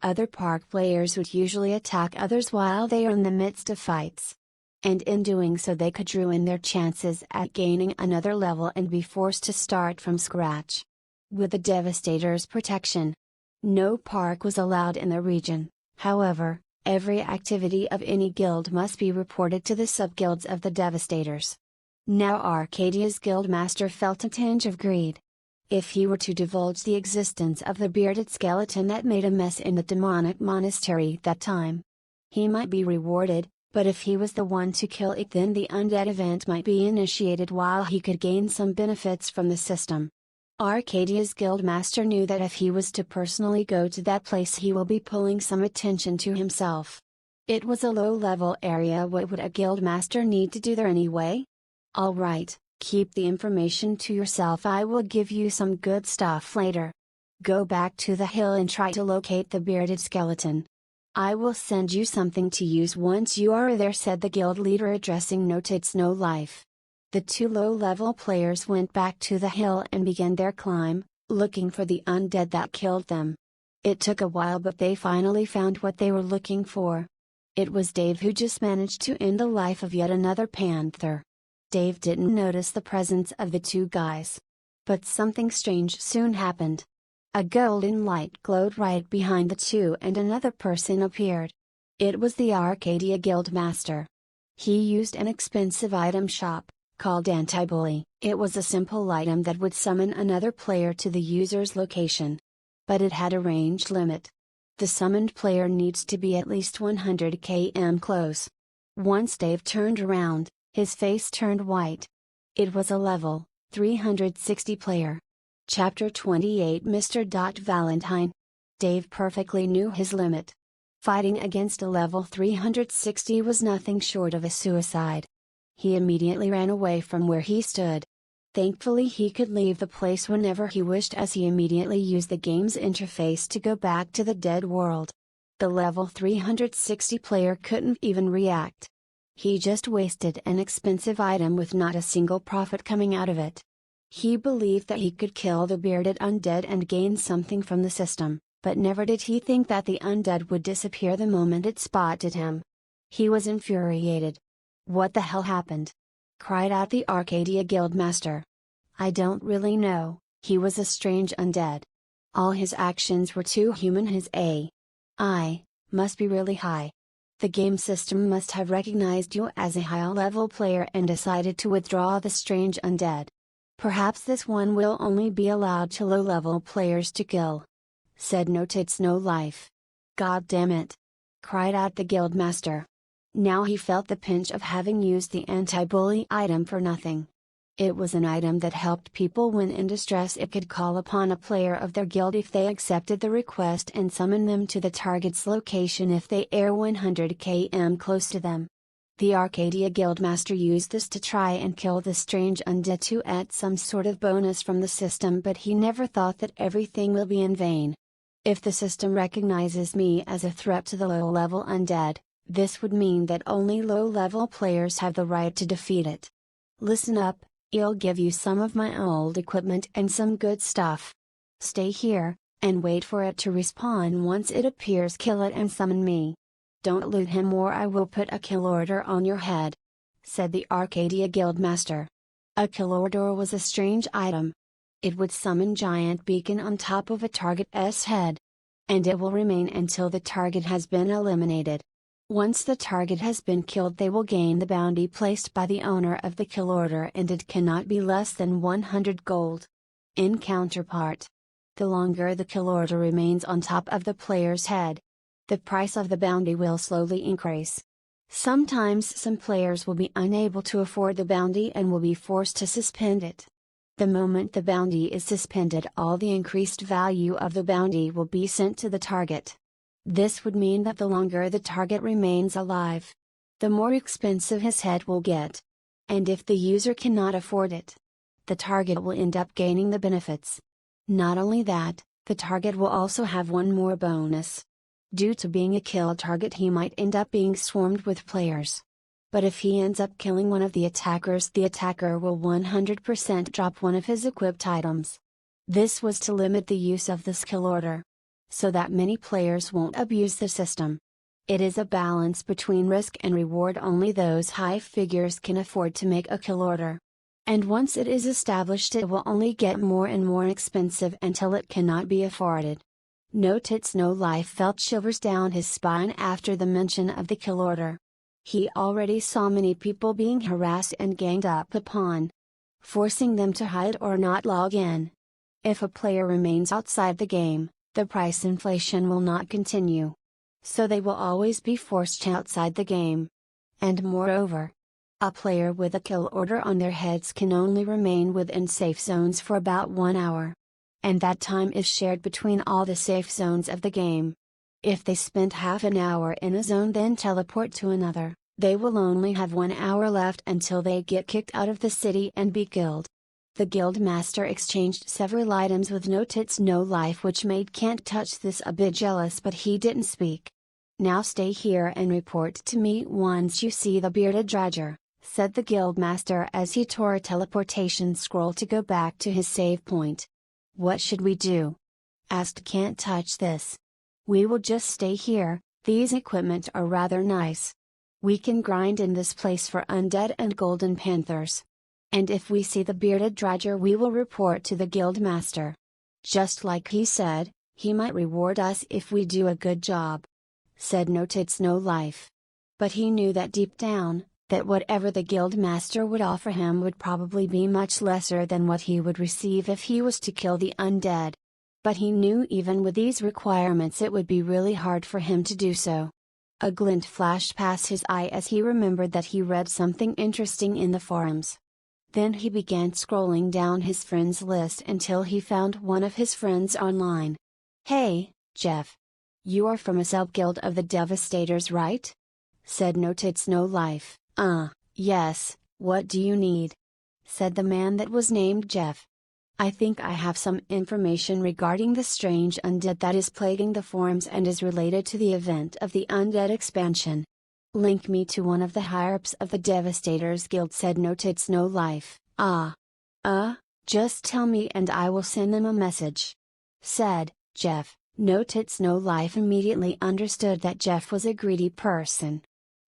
Other park players would usually attack others while they are in the midst of fights. And in doing so they could ruin their chances at gaining another level and be forced to start from scratch. With the Devastator's protection, no park was allowed in the region. However, every activity of any guild must be reported to the subguilds of the Devastators. Now Arcadia's guildmaster felt a tinge of greed. If he were to divulge the existence of the bearded skeleton that made a mess in the demonic monastery that time, he might be rewarded, but if he was the one to kill it, then the undead event might be initiated while he could gain some benefits from the system. Arcadia's guildmaster knew that if he was to personally go to that place he will be pulling some attention to himself. It was a low-level area. What would a guildmaster need to do there anyway? "Alright, keep the information to yourself. I will give you some good stuff later. Go back to the hill and try to locate the bearded skeleton. I will send you something to use once you are there," said the guild leader, addressing No Tits No Life. The two low-level players went back to the hill and began their climb, looking for the undead that killed them. It took a while, but they finally found what they were looking for. It was Dave, who just managed to end the life of yet another panther. Dave didn't notice the presence of the two guys. But something strange soon happened. A golden light glowed right behind the two and another person appeared. It was the Arcadia Guild Master. He used an expensive item shop, called Anti-Bully. It was a simple item that would summon another player to the user's location. But it had a range limit. The summoned player needs to be at least 100 km close. Once Dave turned around, his face turned white. It was a level 360 player. Chapter 28 Mr. Valentine. Dave perfectly knew his limit. Fighting against a level 360 was nothing short of a suicide. He immediately ran away from where he stood. Thankfully he could leave the place whenever he wished, as he immediately used the game's interface to go back to the dead world. The level 360 player couldn't even react. He just wasted an expensive item with not a single profit coming out of it. He believed that he could kill the bearded undead and gain something from the system, but never did he think that the undead would disappear the moment it spotted him. He was infuriated. "What the hell happened?" cried out the Arcadia Guildmaster. "I don't really know, he was a strange undead. All his actions were too human. His AI must be really high. The game system must have recognized you as a high-level player and decided to withdraw the strange undead. Perhaps this one will only be allowed to low-level players to kill," said No Life. "God damn it!" cried out the Guildmaster. Now he felt the pinch of having used the anti-bully item for nothing. It was an item that helped people when in distress. It could call upon a player of their guild if they accepted the request and summon them to the target's location if they are 100 km close to them. The Arcadia Guildmaster used this to try and kill the strange undead to add some sort of bonus from the system, but he never thought that everything will be in vain. If the system recognizes me as a threat to the low-level undead, this would mean that only low-level players have the right to defeat it. Listen up, I'll give you some of my old equipment and some good stuff. Stay here, and wait for it to respawn. Once it appears, kill it and summon me. Don't loot him or I will put a kill order on your head," said the Arcadia Guildmaster. A kill order was a strange item. It would summon giant beacon on top of a target's head. And it will remain until the target has been eliminated. Once the target has been killed, they will gain the bounty placed by the owner of the kill order, and it cannot be less than 100 gold. In counterpart, the longer the kill order remains on top of the player's head, the price of the bounty will slowly increase. Sometimes some players will be unable to afford the bounty and will be forced to suspend it. The moment the bounty is suspended, all the increased value of the bounty will be sent to the target. This would mean that the longer the target remains alive, the more expensive his head will get. And if the user cannot afford it, the target will end up gaining the benefits. Not only that, the target will also have one more bonus. Due to being a kill target, he might end up being swarmed with players. But if he ends up killing one of the attacker will 100% drop one of his equipped items. This was to limit the use of the skill order, so that many players won't abuse the system. It is a balance between risk and reward. Only those high figures can afford to make a kill order. And once it is established, it will only get more and more expensive until it cannot be afforded. No Life felt shivers down his spine after the mention of the kill order. He already saw many people being harassed and ganged up upon, forcing them to hide or not log in. If a player remains outside the game, the price inflation will not continue. So they will always be forced outside the game. And moreover, a player with a kill order on their heads can only remain within safe zones for about 1 hour. And that time is shared between all the safe zones of the game. If they spend half an hour in a zone then teleport to another, they will only have 1 hour left until they get kicked out of the city and be killed. The Guildmaster exchanged several items with No Life, which made Can't Touch This a bit jealous, but he didn't speak. "Now stay here and report to me once you see the bearded dredger," said the Guildmaster as he tore a teleportation scroll to go back to his save point. "What should we do?" asked Can't Touch This. "We will just stay here, these equipment are rather nice. We can grind in this place for undead and golden panthers. And if we see the bearded dredger, we will report to the Guildmaster. Just like he said, he might reward us if we do a good job," said No Life. But he knew that deep down, that whatever the Guildmaster would offer him would probably be much lesser than what he would receive if he was to kill the undead. But he knew even with these requirements it would be really hard for him to do so. A glint flashed past his eye as he remembered that he read something interesting in the forums. Then he began scrolling down his friends list until he found one of his friends online. "Hey, Jeff. You are from a sub-guild of the Devastators, right?" said No Life. Yes, "What do you need?" said the man that was named Jeff. "I think I have some information regarding the strange undead that is plaguing the forums and is related to the event of the Undead expansion. Link me to one of the higher-ups of the Devastators Guild," said Noted No Life. Just tell me and I will send them a message," said Jeff. Noted No Life immediately understood that Jeff was a greedy person.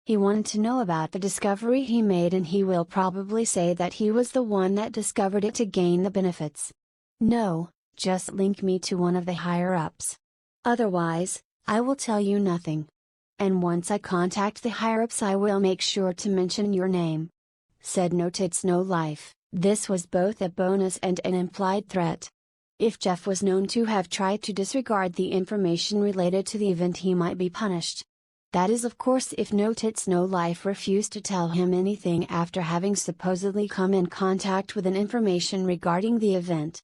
He wanted to know about the discovery he made, and he will probably say that he was the one that discovered it to gain the benefits. "No, just link me to one of the higher-ups. Otherwise, I will tell you nothing. And once I contact the higher-ups I will make sure to mention your name," said Noted No Life. This was both a bonus and an implied threat. If Jeff was known to have tried to disregard the information related to the event, he might be punished. That is, of course, if Noted No Life refused to tell him anything after having supposedly come in contact with an information regarding the event.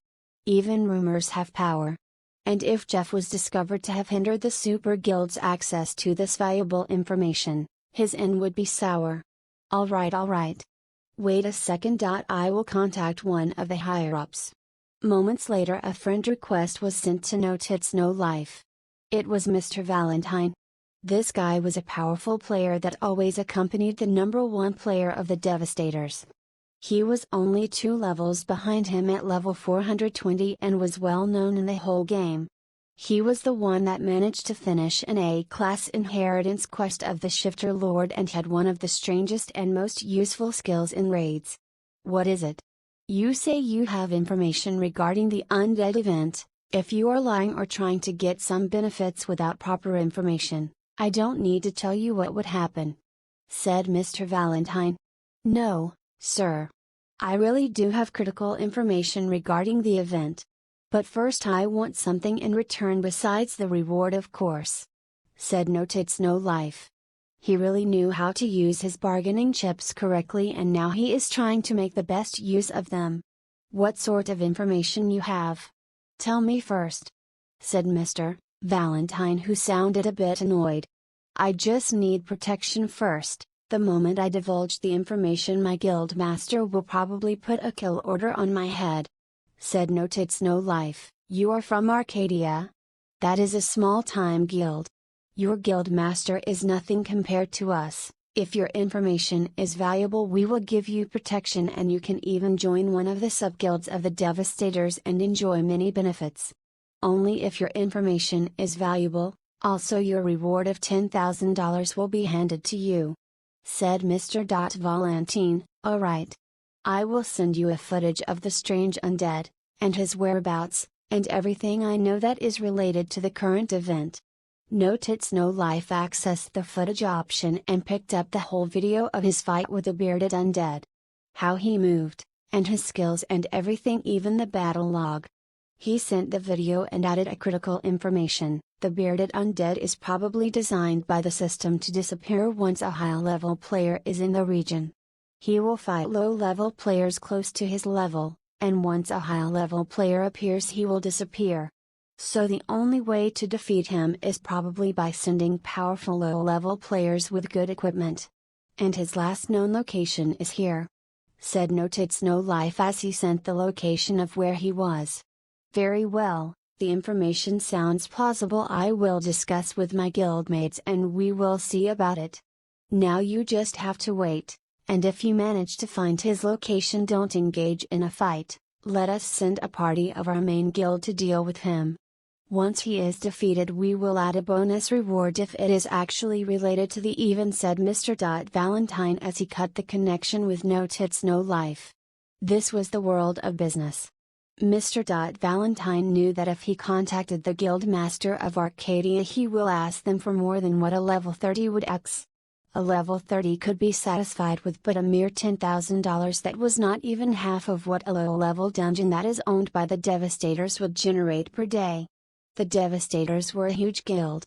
Even rumors have power. And if Jeff was discovered to have hindered the Super Guild's access to this valuable information, his end would be sour. Alright. Wait a second. I will contact one of the higher-ups." Moments later a friend request was sent to Noted No Life. It was Mr. Valentine. This guy was a powerful player that always accompanied the #1 player of the Devastators. He was only 2 levels behind him at level 420 and was well known in the whole game. He was the one that managed to finish an A-class inheritance quest of the Shifter Lord and had one of the strangest and most useful skills in raids. "What is it? You say you have information regarding the Undead event. If you are lying or trying to get some benefits without proper information, I don't need to tell you what would happen," said Mr. Valentine. "No, sir. I really do have critical information regarding the event. But first I want something in return besides the reward, of course," said Noted No Life. He really knew how to use his bargaining chips correctly, and now he is trying to make the best use of them. "What sort of information you have? Tell me first," said Mr. Valentine, who sounded a bit annoyed. "I just need protection first. The moment I divulge the information my guild master will probably put a kill order on my head," said Noted No Life. "You are from Arcadia? That is a small-time guild. Your guild master is nothing compared to us. If your information is valuable we will give you protection, and you can even join one of the sub-guilds of the Devastators and enjoy many benefits. Only if your information is valuable, also your reward of $10,000 will be handed to you," said Mr. Valentine. "Alright. I will send you a footage of the strange undead, and his whereabouts, and everything I know that is related to the current event." Noted No Life accessed the footage option and picked up the whole video of his fight with the bearded undead. How he moved, and his skills and everything, even the battle log. He sent the video and added a critical information: the bearded undead is probably designed by the system to disappear once a high-level player is in the region. He will fight low-level players close to his level, and once a high-level player appears he will disappear. So the only way to defeat him is probably by sending powerful low-level players with good equipment. And his last known location is here," said Noted No Life as he sent the location of where he was. "Very well, the information sounds plausible. I will discuss with my guildmates and we will see about it. Now you just have to wait. And if you manage to find his location, don't engage in a fight, let us send a party of our main guild to deal with him. Once he is defeated we will add a bonus reward if it is actually related to the event," said Mr. Valentine as he cut the connection with Noted No Life. This was the world of business. Mr. Valentine knew that if he contacted the guild master of Arcadia he will ask them for more than what a level 30 would ask. A level 30 could be satisfied with but a mere $10,000. That was not even half of what a low-level dungeon that is owned by the Devastators would generate per day. The Devastators were a huge guild.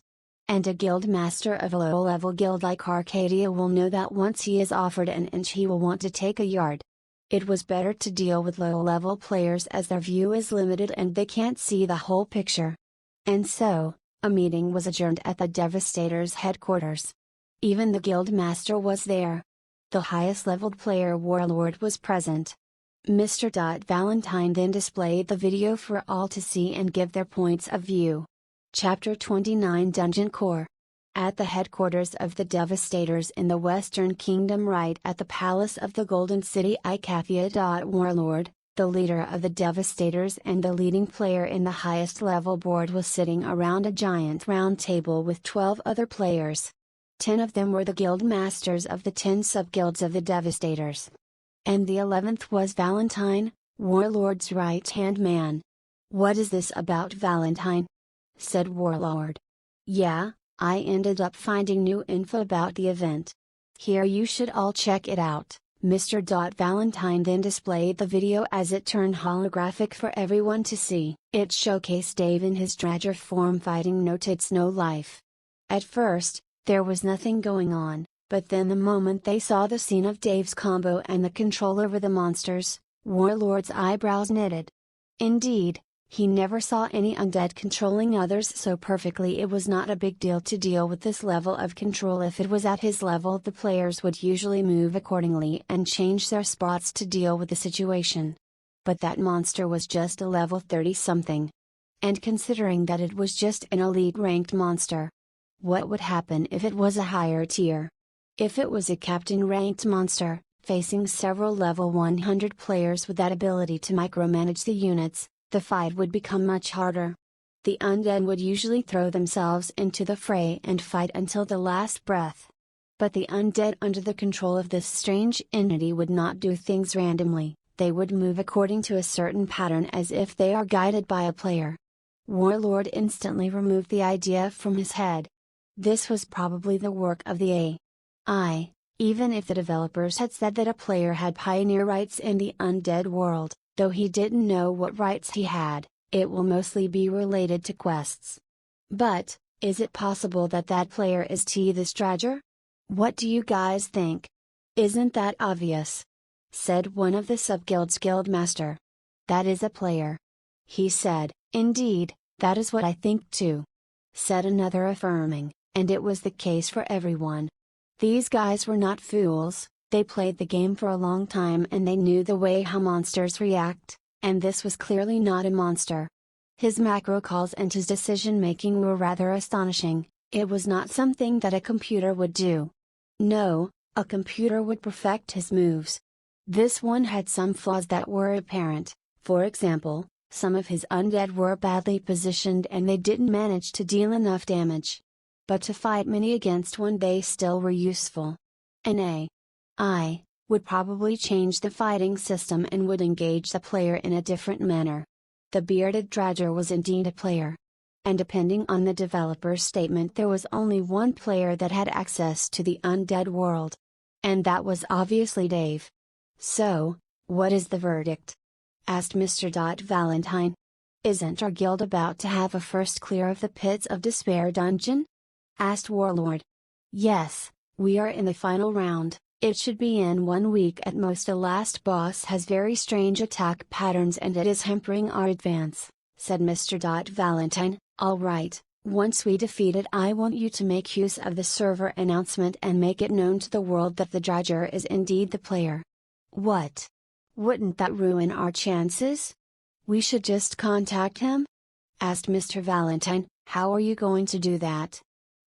And a guild master of a low-level guild like Arcadia will know that once he is offered an inch he will want to take a yard. It was better to deal with low-level players as their view is limited and they can't see the whole picture. And so, a meeting was adjourned at the Devastators' headquarters. Even the guild master was there. The highest leveled player Warlord was present. Mr. Valentine then displayed the video for all to see and give their points of view. Chapter 29 Dungeon Core. At the headquarters of the Devastators in the Western Kingdom, right at the Palace of the Golden City, Icathia. Warlord, the leader of the Devastators and the leading player in the highest level board, was sitting around a giant round table with 12 other players. 10 of them were the guild masters of the 10 subguilds of the Devastators. And the 11th was Valentine, Warlord's right-hand man. "What is this about Valentine?" said Warlord. "Yeah, I ended up finding new info about the event. Here, you should all check it out." Mr. Valentine then displayed the video as it turned holographic for everyone to see. It showcased Dave in his Dredger form fighting no tits no life. At first, there was nothing going on, but then the moment they saw the scene of Dave's combo and the control over the monsters, Warlord's eyebrows knitted. Indeed, he never saw any undead controlling others so perfectly. It was not a big deal to deal with this level of control. If it was at his level, the players would usually move accordingly and change their spots to deal with the situation. But that monster was just a level 30-something. And considering that it was just an elite ranked monster, what would happen if it was a higher tier? If it was a captain ranked monster, facing several level 100 players with that ability to micromanage the units, the fight would become much harder. The undead would usually throw themselves into the fray and fight until the last breath. But the undead under the control of this strange entity would not do things randomly, they would move according to a certain pattern as if they are guided by a player. Warlord instantly removed the idea from his head. This was probably the work of the AI, even if the developers had said that a player had pioneer rights in the undead world. Though he didn't know what rights he had, it will mostly be related to quests. But, is it possible that that player is the Dredger? What do you guys think? Isn't that obvious? Said one of the subguild's guildmaster. That is a player. He said, indeed, that is what I think too. Said another, affirming, and it was the case for everyone. These guys were not fools. They played the game for a long time and they knew the way how monsters react, and this was clearly not a monster. His macro calls and his decision making were rather astonishing. It was not something that a computer would do. No, a computer would perfect his moves. This one had some flaws that were apparent. For example, some of his undead were badly positioned and they didn't manage to deal enough damage. But to fight many against one, they still were useful. An AI would probably change the fighting system and would engage the player in a different manner. The bearded Dredger was indeed a player. And depending on the developer's statement, there was only one player that had access to the undead world. And that was obviously Dave. So, what is the verdict? Asked Mr. Valentine. Isn't our guild about to have a first clear of the Pits of Despair dungeon? Asked Warlord. Yes, we are in the final round. It should be in 1 week at most. The last boss has very strange attack patterns and it is hampering our advance, said Mr. Valentine. Alright, once we defeat it, I want you to make use of the server announcement and make it known to the world that the Dredger is indeed the player. What? Wouldn't that ruin our chances? We should just contact him? Asked Mr. Valentine. How are you going to do that?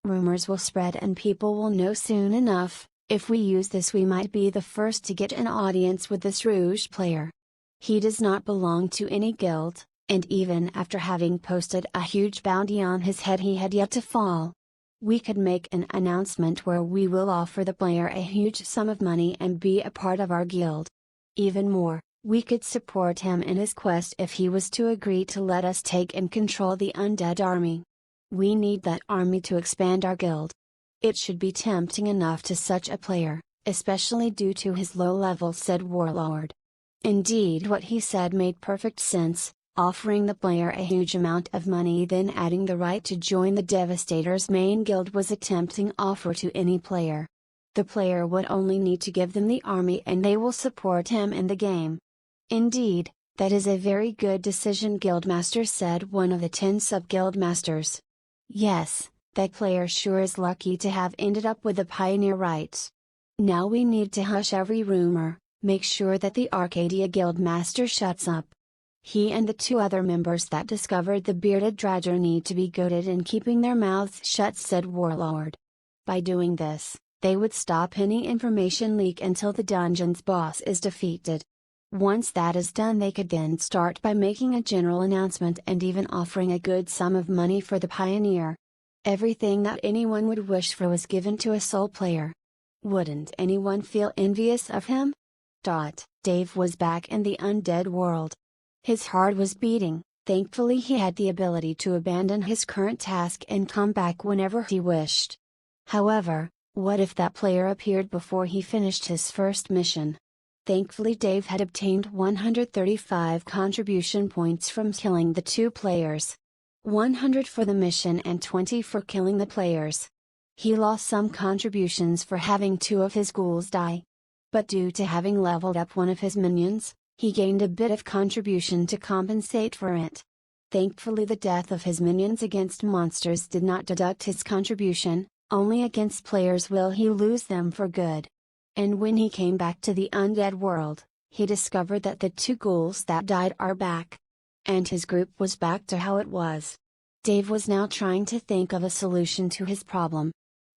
Rumors will spread and people will know soon enough. If we use this, we might be the first to get an audience with this Rouge player. He does not belong to any guild, and even after having posted a huge bounty on his head, he had yet to fall. We could make an announcement where we will offer the player a huge sum of money and be a part of our guild. Even more, we could support him in his quest if he was to agree to let us take and control the undead army. We need that army to expand our guild. It should be tempting enough to such a player, especially due to his low level, said Warlord. Indeed, what he said made perfect sense, offering the player a huge amount of money then adding the right to join the Devastator's main guild was a tempting offer to any player. The player would only need to give them the army and they will support him in the game. Indeed, that is a very good decision, Guildmaster, said one of the 10 sub-guild masters. Yes, that player sure is lucky to have ended up with the pioneer rights. Now we need to hush every rumor, make sure that the Arcadia Guild Master shuts up. He and the 2 other members that discovered the bearded dredger need to be goaded in keeping their mouths shut, said Warlord. By doing this, they would stop any information leak until the dungeon's boss is defeated. Once that is done, they could then start by making a general announcement and even offering a good sum of money for the pioneer. Everything that anyone would wish for was given to a sole player. Wouldn't anyone feel envious of him? Dave was back in the undead world. His heart was beating. Thankfully he had the ability to abandon his current task and come back whenever he wished. However, what if that player appeared before he finished his first mission? Thankfully Dave had obtained 135 contribution points from killing the 2 players. 100 for the mission and 20 for killing the players. He lost some contributions for having 2 of his ghouls die. But due to having leveled up one of his minions, he gained a bit of contribution to compensate for it. Thankfully the death of his minions against monsters did not deduct his contribution, only against players will he lose them for good. And when he came back to the undead world, he discovered that the 2 ghouls that died are back. And his group was back to how it was. Dave was now trying to think of a solution to his problem.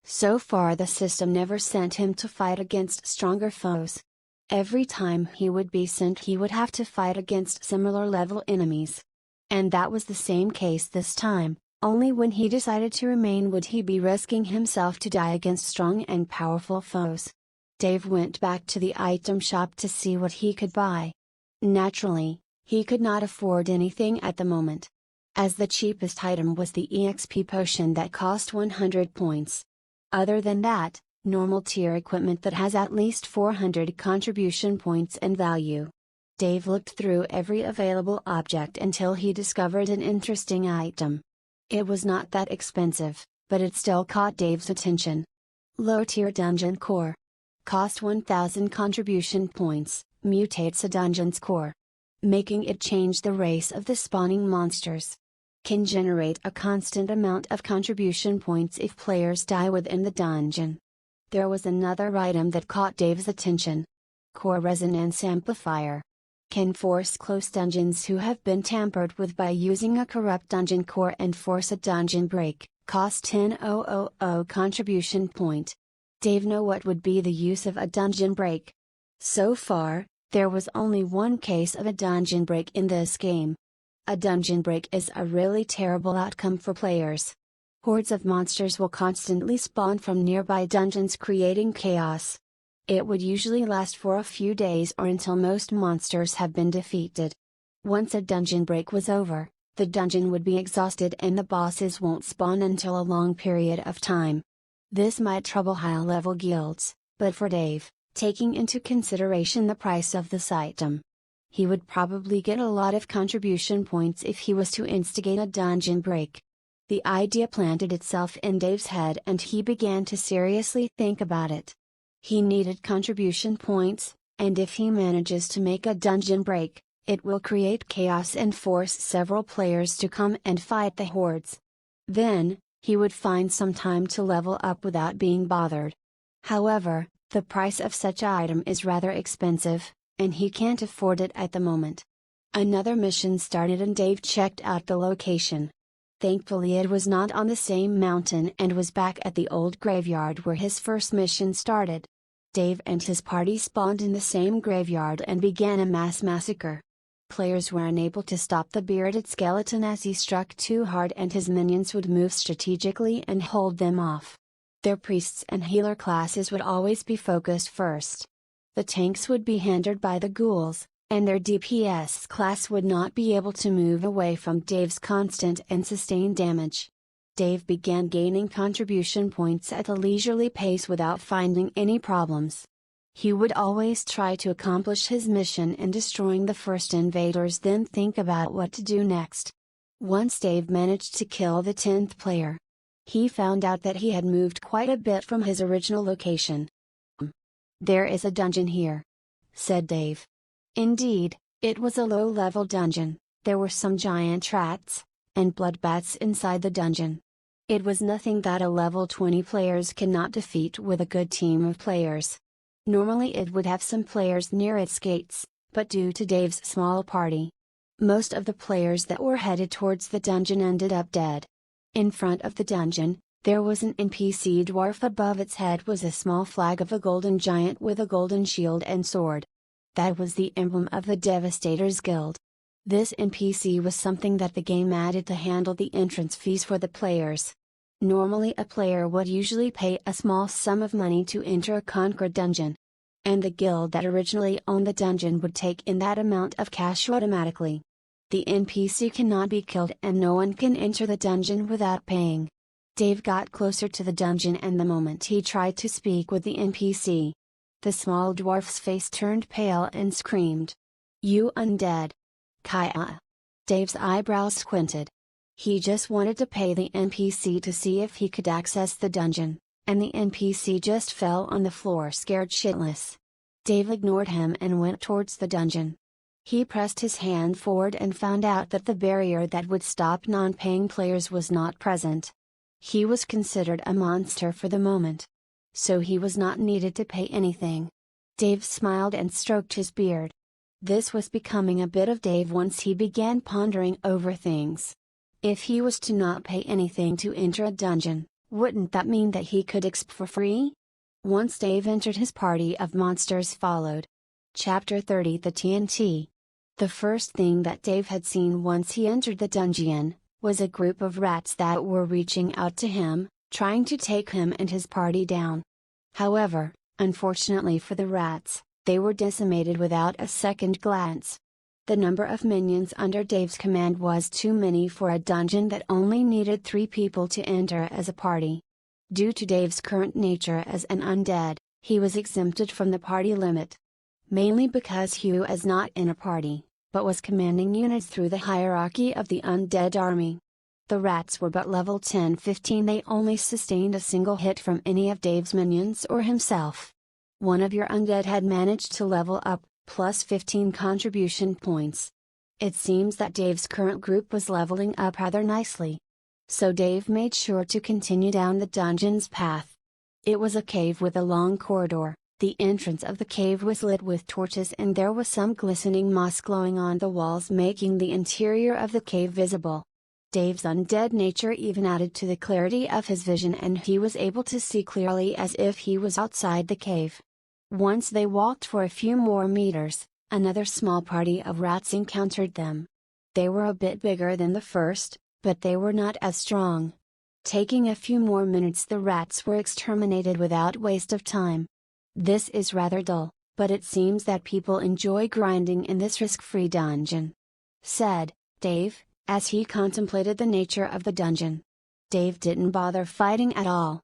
So far the system never sent him to fight against stronger foes. Every time he would be sent he would have to fight against similar level enemies. And that was the same case this time, only when he decided to remain would he be risking himself to die against strong and powerful foes. Dave went back to the item shop to see what he could buy. Naturally, he could not afford anything at the moment. As the cheapest item was the EXP potion that cost 100 points. Other than that, normal tier equipment that has at least 400 contribution points and value. Dave looked through every available object until he discovered an interesting item. It was not that expensive, but it still caught Dave's attention. Low tier dungeon core. Cost 1000 contribution points, mutates a dungeon's core. Making it change the race of the spawning monsters. Can generate a constant amount of contribution points if players die within the dungeon. There was another item that caught Dave's attention. Core Resonance Amplifier. Can force close dungeons who have been tampered with by using a corrupt dungeon core and force a dungeon break, cost 10,000 contribution point. Dave know what would be the use of a dungeon break. So far, there was only one case of a dungeon break in this game. A dungeon break is a really terrible outcome for players. Hordes of monsters will constantly spawn from nearby dungeons creating chaos. It would usually last for a few days or until most monsters have been defeated. Once a dungeon break was over, the dungeon would be exhausted and the bosses won't spawn until a long period of time. This might trouble high-level guilds, but for Dave, taking into consideration the price of this item, he would probably get a lot of contribution points if he was to instigate a dungeon break. The idea planted itself in Dave's head and he began to seriously think about it. He needed contribution points, and if he manages to make a dungeon break, it will create chaos and force several players to come and fight the hordes. Then, he would find some time to level up without being bothered. However, the price of such item is rather expensive, and he can't afford it at the moment. Another mission started and Dave checked out the location. Thankfully it was not on the same mountain and was back at the old graveyard where his first mission started. Dave and his party spawned in the same graveyard and began a mass massacre. Players were unable to stop the bearded skeleton as he struck too hard and his minions would move strategically and hold them off. Their priests and healer classes would always be focused first. The tanks would be hindered by the ghouls, and their DPS class would not be able to move away from Dave's constant and sustained damage. Dave began gaining contribution points at a leisurely pace without finding any problems. He would always try to accomplish his mission in destroying the first invaders, then think about what to do next. Once Dave managed to kill the 10th player. He found out that he had moved quite a bit from his original location. "There is a dungeon here," said Dave. Indeed, it was a low-level dungeon. There were some giant rats, and bloodbaths inside the dungeon. It was nothing that a level 20 players cannot defeat with a good team of players. Normally it would have some players near its gates, but due to Dave's small party, most of the players that were headed towards the dungeon ended up dead. In front of the dungeon, there was an NPC dwarf. Above its head was a small flag of a golden giant with a golden shield and sword. That was the emblem of the Devastators Guild. This NPC was something that the game added to handle the entrance fees for the players. Normally a player would usually pay a small sum of money to enter a conquered dungeon. And the guild that originally owned the dungeon would take in that amount of cash automatically. The NPC cannot be killed and no one can enter the dungeon without paying. Dave got closer to the dungeon, and the moment he tried to speak with the NPC, the small dwarf's face turned pale and screamed, "You undead! Kaya!" Dave's eyebrows squinted. He just wanted to pay the NPC to see if he could access the dungeon, and the NPC just fell on the floor scared shitless. Dave ignored him and went towards the dungeon. He pressed his hand forward and found out that the barrier that would stop non-paying players was not present. He was considered a monster for the moment, so he was not needed to pay anything. Dave smiled and stroked his beard. This was becoming a bit of Dave once he began pondering over things. If he was to not pay anything to enter a dungeon, wouldn't that mean that he could exp for free? Once Dave entered, his party of monsters followed. Chapter 30, The TNT. The first thing that Dave had seen once he entered the dungeon, was a group of rats that were reaching out to him, trying to take him and his party down. However, unfortunately for the rats, they were decimated without a second glance. The number of minions under Dave's command was too many for a dungeon that only needed 3 people to enter as a party. Due to Dave's current nature as an undead, he was exempted from the party limit. Mainly because he was not in a party, but was commanding units through the hierarchy of the undead army. The rats were but level 10-15. They only sustained a single hit from any of Dave's minions or himself. One of your undead had managed to level up, plus 15 contribution points. It seems that Dave's current group was leveling up rather nicely. So Dave made sure to continue down the dungeon's path. It was a cave with a long corridor. The entrance of the cave was lit with torches and there was some glistening moss glowing on the walls, making the interior of the cave visible. Dave's undead nature even added to the clarity of his vision, and he was able to see clearly as if he was outside the cave. Once they walked for a few more meters, another small party of rats encountered them. They were a bit bigger than the first, but they were not as strong. Taking a few more minutes, the rats were exterminated without waste of time. This is rather dull, but it seems that people enjoy grinding in this risk-free dungeon," said Dave, as he contemplated the nature of the dungeon. Dave didn't bother fighting at all.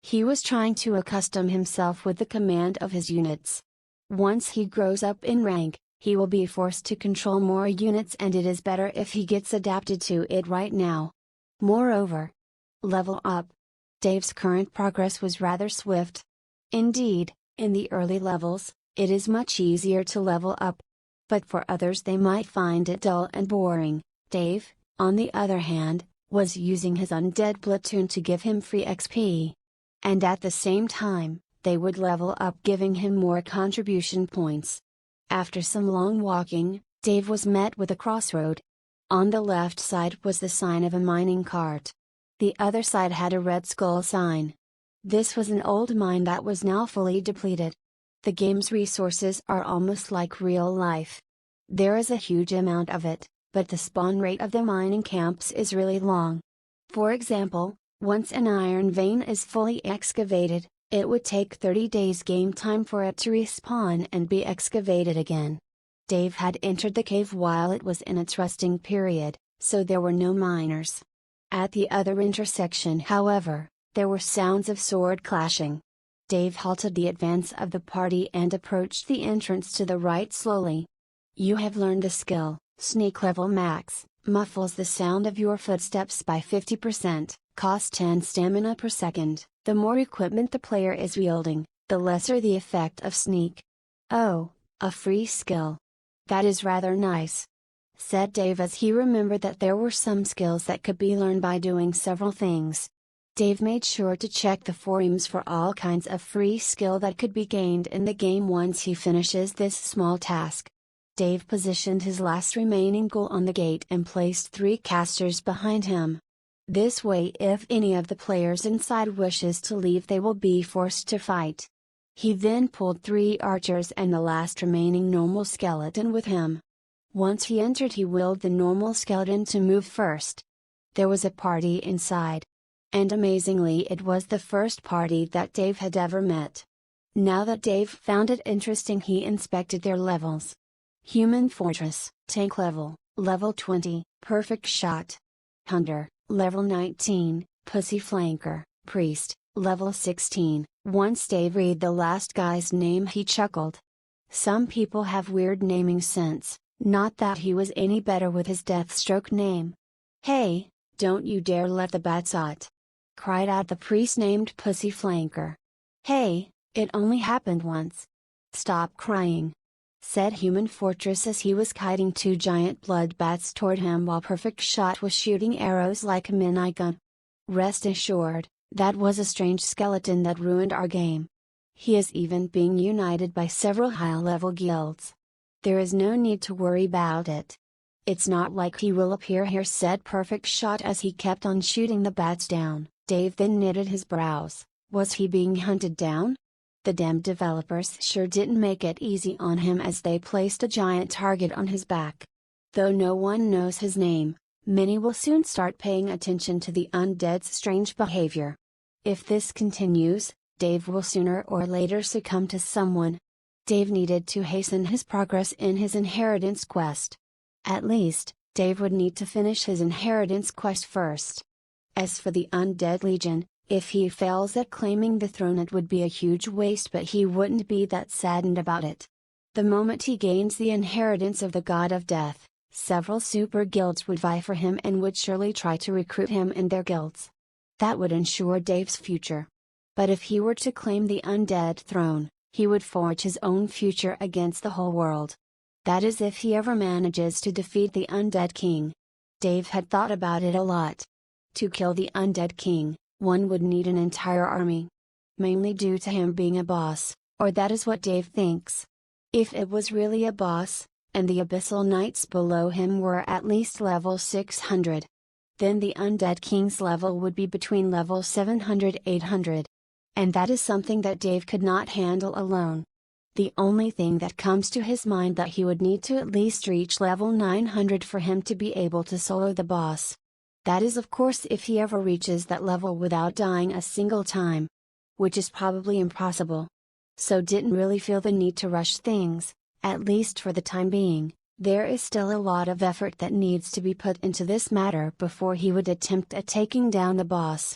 He was trying to accustom himself with the command of his units. Once he grows up in rank, he will be forced to control more units, and it is better if he gets adapted to it right now. Moreover, level up. Dave's current progress was rather swift. Indeed, in the early levels, it is much easier to level up. But for others, they might find it dull and boring. Dave, on the other hand, was using his undead platoon to give him free XP. And at the same time, they would level up, giving him more contribution points. After some long walking, Dave was met with a crossroad. On the left side was the sign of a mining cart. The other side had a red skull sign. This was an old mine that was now fully depleted. The game's resources are almost like real life. There is a huge amount of it, but the spawn rate of the mining camps is really long. For example, once an iron vein is fully excavated, it would take 30 days game time for it to respawn and be excavated again. Dave had entered the cave while it was in its resting period, so there were no miners. At the other intersection, however, there were sounds of sword clashing. Dave halted the advance of the party and approached the entrance to the right slowly. You have learned the skill, Sneak level max, muffles the sound of your footsteps by 50%, costs 10 stamina per second. The more equipment the player is wielding, the lesser the effect of Sneak. Oh, a free skill. That is rather nice, said Dave as he remembered that there were some skills that could be learned by doing several things. Dave made sure to check the forums for all kinds of free skill that could be gained in the game once he finishes this small task. Dave positioned his last remaining ghoul on the gate and placed 3 casters behind him. This way, if any of the players inside wishes to leave, they will be forced to fight. He then pulled 3 archers and the last remaining normal skeleton with him. Once he entered, he willed the normal skeleton to move first. There was a party inside. And amazingly, it was the first party that Dave had ever met. Now that Dave found it interesting, he inspected their levels. Human Fortress, Tank level 20, Perfect Shot. Hunter, level 19, Pussy Flanker, Priest, level 16. Once Dave read the last guy's name, he chuckled. Some people have weird naming sense, not that he was any better with his Deathstroke name. "Hey, don't you dare let the bats out!" cried out the priest named Pussy Flanker. "Hey, it only happened once. Stop crying," said Human Fortress as he was kiting 2 giant blood bats toward him while Perfect Shot was shooting arrows like a minigun. "Rest assured, that was a strange skeleton that ruined our game. He is even being united by several high-level guilds. There is no need to worry about it. It's not like he will appear here," said Perfect Shot as he kept on shooting the bats down. Dave then knitted his brows. Was he being hunted down? The damned developers sure didn't make it easy on him as they placed a giant target on his back. Though no one knows his name, many will soon start paying attention to the undead's strange behavior. If this continues, Dave will sooner or later succumb to someone. Dave needed to hasten his progress in his inheritance quest. At least, Dave would need to finish his inheritance quest first. As for the Undead Legion, if he fails at claiming the throne, it would be a huge waste, but he wouldn't be that saddened about it. The moment he gains the inheritance of the God of Death, several super guilds would vie for him and would surely try to recruit him in their guilds. That would ensure Dave's future. But if he were to claim the Undead throne, he would forge his own future against the whole world. That is, if he ever manages to defeat the Undead King. Dave had thought about it a lot. To kill the Undead King, one would need an entire army. Mainly due to him being a boss, or that is what Dave thinks. If it was really a boss, and the Abyssal Knights below him were at least level 600, then the Undead King's level would be between level 700-800. And that is something that Dave could not handle alone. The only thing that comes to his mind that he would need to at least reach level 900 for him to be able to solo the boss. That is, of course, if he ever reaches that level without dying a single time. Which is probably impossible. So didn't really feel the need to rush things, at least for the time being. There is still a lot of effort that needs to be put into this matter before he would attempt at taking down the boss.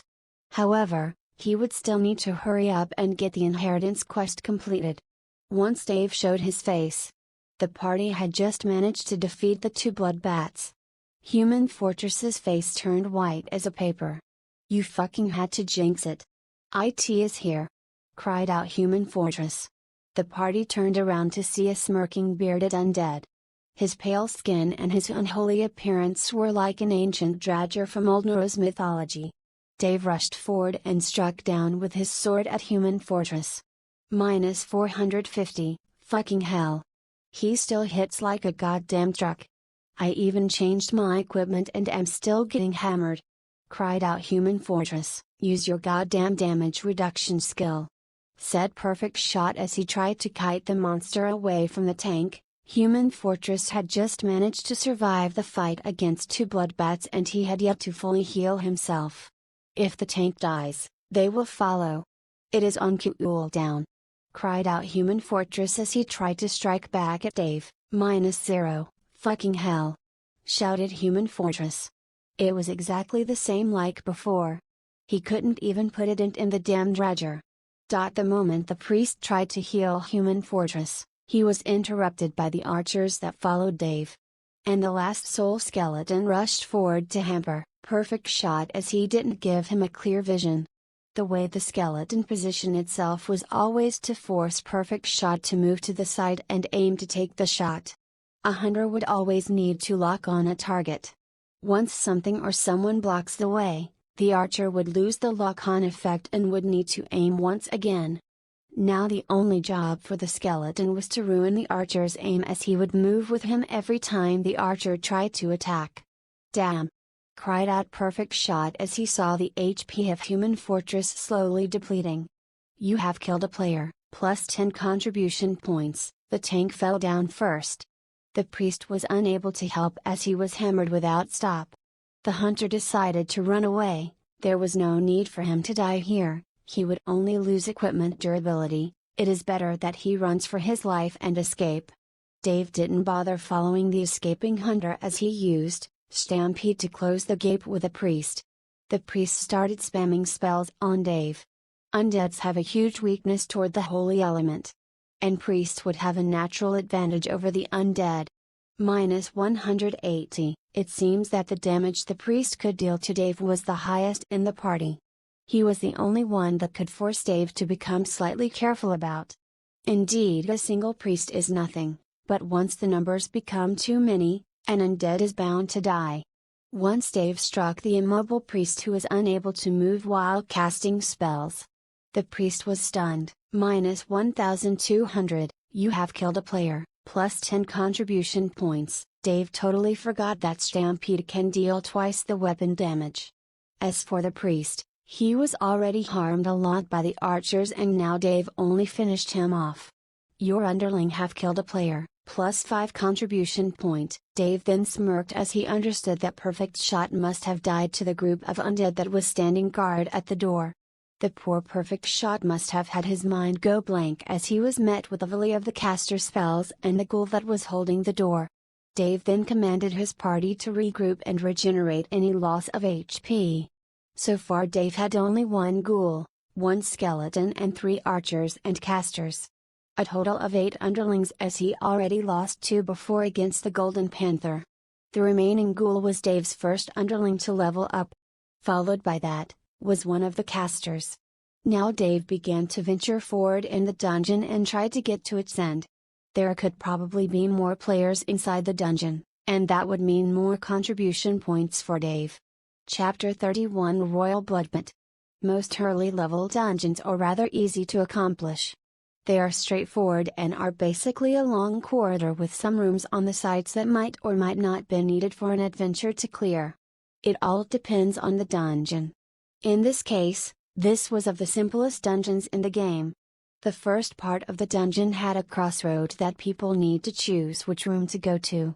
However, he would still need to hurry up and get the inheritance quest completed. Once Dave showed his face, the party had just managed to defeat the 2 blood bats. Human Fortress's face turned white as a paper. "You fucking had to jinx it. IT is here!" cried out Human Fortress. The party turned around to see a smirking bearded undead. His pale skin and his unholy appearance were like an ancient dragon from Old Norse mythology. Dave rushed forward and struck down with his sword at Human Fortress. -450, fucking hell. He still hits like a goddamn truck. I even changed my equipment and am still getting hammered. Cried out Human Fortress. "Use your goddamn damage reduction skill," said Perfect Shot as he tried to kite the monster away from the tank. Human Fortress had just managed to survive the fight against 2 blood bats and he had yet to fully heal himself. If the tank dies, they will follow. It is on cooldown. Cried out Human Fortress as he tried to strike back at Dave. -0, fucking hell. Shouted Human Fortress. It was exactly the same like before. He couldn't even put it in the damned dredger. The moment the priest tried to heal Human Fortress, he was interrupted by the archers that followed Dave. And the last soul skeleton rushed forward to hamper Perfect Shot as he didn't give him a clear vision. The way the skeleton positioned itself was always to force Perfect Shot to move to the side and aim to take the shot. A hunter would always need to lock on a target. Once something or someone blocks the way, The archer would lose the lock-on effect and would need to aim once again. Now the only job for the skeleton was to ruin the archer's aim, as he would move with him every time the archer tried to attack. "Damn!" cried out Perfect Shot as he saw the HP of Human Fortress slowly depleting. "You have killed a player, plus 10 contribution points." The tank fell down first. The priest was unable to help as he was hammered without stop. The hunter decided to run away. There was no need for him to die here, he would only lose equipment durability. It is better that he runs for his life and escape. Dave didn't bother following the escaping hunter as he used Stampede to close the gap with a priest. The priest started spamming spells on Dave. Undeads have a huge weakness toward the holy element, and priests would have a natural advantage over the undead. Minus 180. It seems that the damage the priest could deal to Dave was the highest in the party. He was the only one that could force Dave to become slightly careful about. Indeed, a single priest is nothing, but once the numbers become too many, an undead is bound to die. Once Dave struck the immobile priest who was unable to move while casting spells. The priest was stunned. Minus 1200, you have killed a player, plus 10 contribution points. Dave totally forgot that Stampede can deal twice the weapon damage. As for the priest, he was already harmed a lot by the archers and now Dave only finished him off. Your underling have killed a player, plus 5 contribution point. Dave then smirked as he understood that Perfect Shot must have died to the group of undead that was standing guard at the door. The poor Perfect Shot must have had his mind go blank as he was met with a volley of the caster spells and the ghoul that was holding the door. Dave then commanded his party to regroup and regenerate any loss of HP. So far Dave had only 1 ghoul, 1 skeleton and 3 archers and casters. A total of 8 underlings as he already lost 2 before against the Golden Panther. The remaining ghoul was Dave's first underling to level up. Followed by that, was one of the casters. Now Dave began to venture forward in the dungeon and tried to get to its end. There could probably be more players inside the dungeon, and that would mean more contribution points for Dave. Chapter 31 Royal Bloodbat. Most early level dungeons are rather easy to accomplish. They are straightforward and are basically a long corridor with some rooms on the sides that might or might not be needed for an adventure to clear. It all depends on the dungeon. In this case, this was of the simplest dungeons in the game. The first part of the dungeon had a crossroad that people need to choose which room to go to.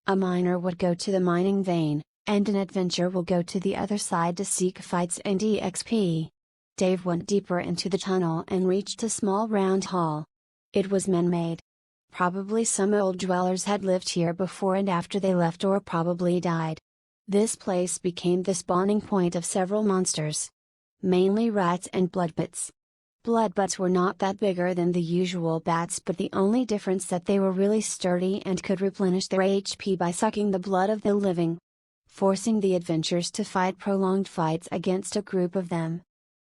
A miner would go to the mining vein, and an adventurer will go to the other side to seek fights and EXP. Dave went deeper into the tunnel and reached a small round hall. It was man-made. Probably some old dwellers had lived here before and after they left or probably died. This place became the spawning point of several monsters. Mainly rats and bloodbats. Bloodbats were not that bigger than the usual bats, but the only difference that they were really sturdy and could replenish their HP by sucking the blood of the living, forcing the adventurers to fight prolonged fights against a group of them.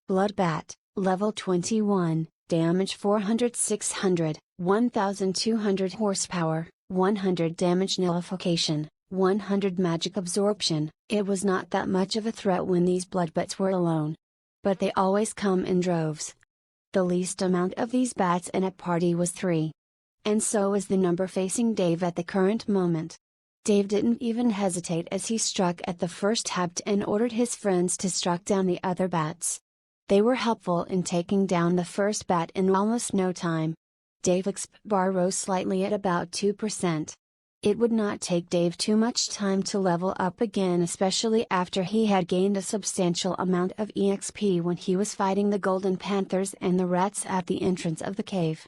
Bloodbat, level 21, damage 400-600, 1200 horsepower, 100 damage nullification, 100 magic absorption. It was not that much of a threat when these bloodbats were alone. But they always come in droves. The least amount of these bats in a party was 3. And so is the number facing Dave at the current moment. Dave didn't even hesitate as he struck at the first habt and ordered his friends to struck down the other bats. They were helpful in taking down the first bat in almost no time. Dave's XP bar rose slightly at about 2%. It would not take Dave too much time to level up again, especially after he had gained a substantial amount of EXP when he was fighting the Golden Panthers and the rats at the entrance of the cave.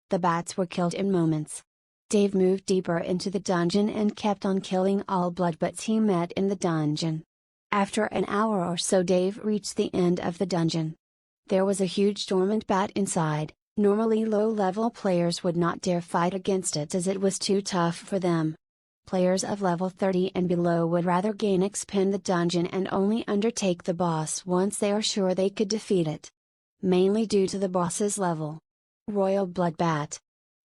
The bats were killed in moments. Dave moved deeper into the dungeon and kept on killing all bloodbats he met in the dungeon. After an hour or so Dave reached the end of the dungeon. There was a huge dormant bat inside. Normally low-level players would not dare fight against it as it was too tough for them. Players of level 30 and below would rather gain XP in the dungeon and only undertake the boss once they are sure they could defeat it. Mainly due to the boss's level. Royal Bloodbat.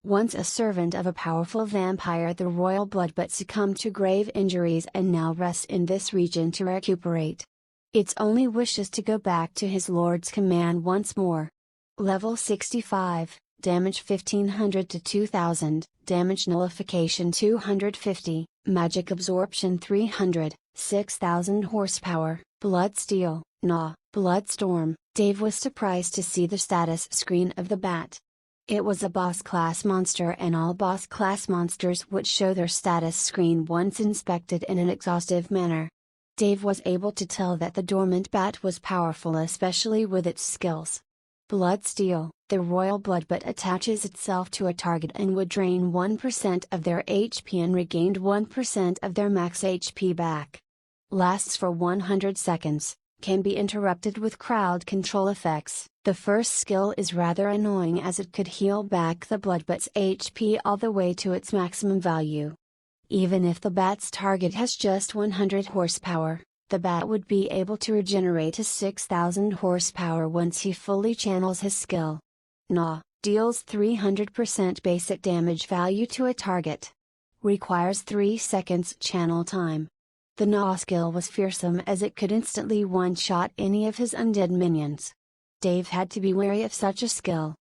Once a servant of a powerful vampire, the Royal Bloodbat succumbed to grave injuries and now rests in this region to recuperate. Its only wish is to go back to his lord's command once more. Level 65, damage 1500 to 2000, damage nullification 250, magic absorption 300, 6000 horsepower, blood steel, bloodstorm. Dave was surprised to see the status screen of the bat. It was a boss class monster, and all boss class monsters would show their status screen once inspected in an exhaustive manner. Dave was able to tell that the dormant bat was powerful, especially with its skills. Bloodsteel, the royal blood bat attaches itself to a target and would drain 1% of their HP and regained 1% of their max HP back. Lasts for 100 seconds, can be interrupted with crowd control effects. The first skill is rather annoying as it could heal back the blood bat's HP all the way to its maximum value. Even if the bat's target has just 100 horsepower, the bat would be able to regenerate to 6000 horsepower once he fully channels his skill. Deals 300% basic damage value to a target. Requires 3 seconds channel time. The skill was fearsome as it could instantly one-shot any of his undead minions. Dave had to be wary of such a skill.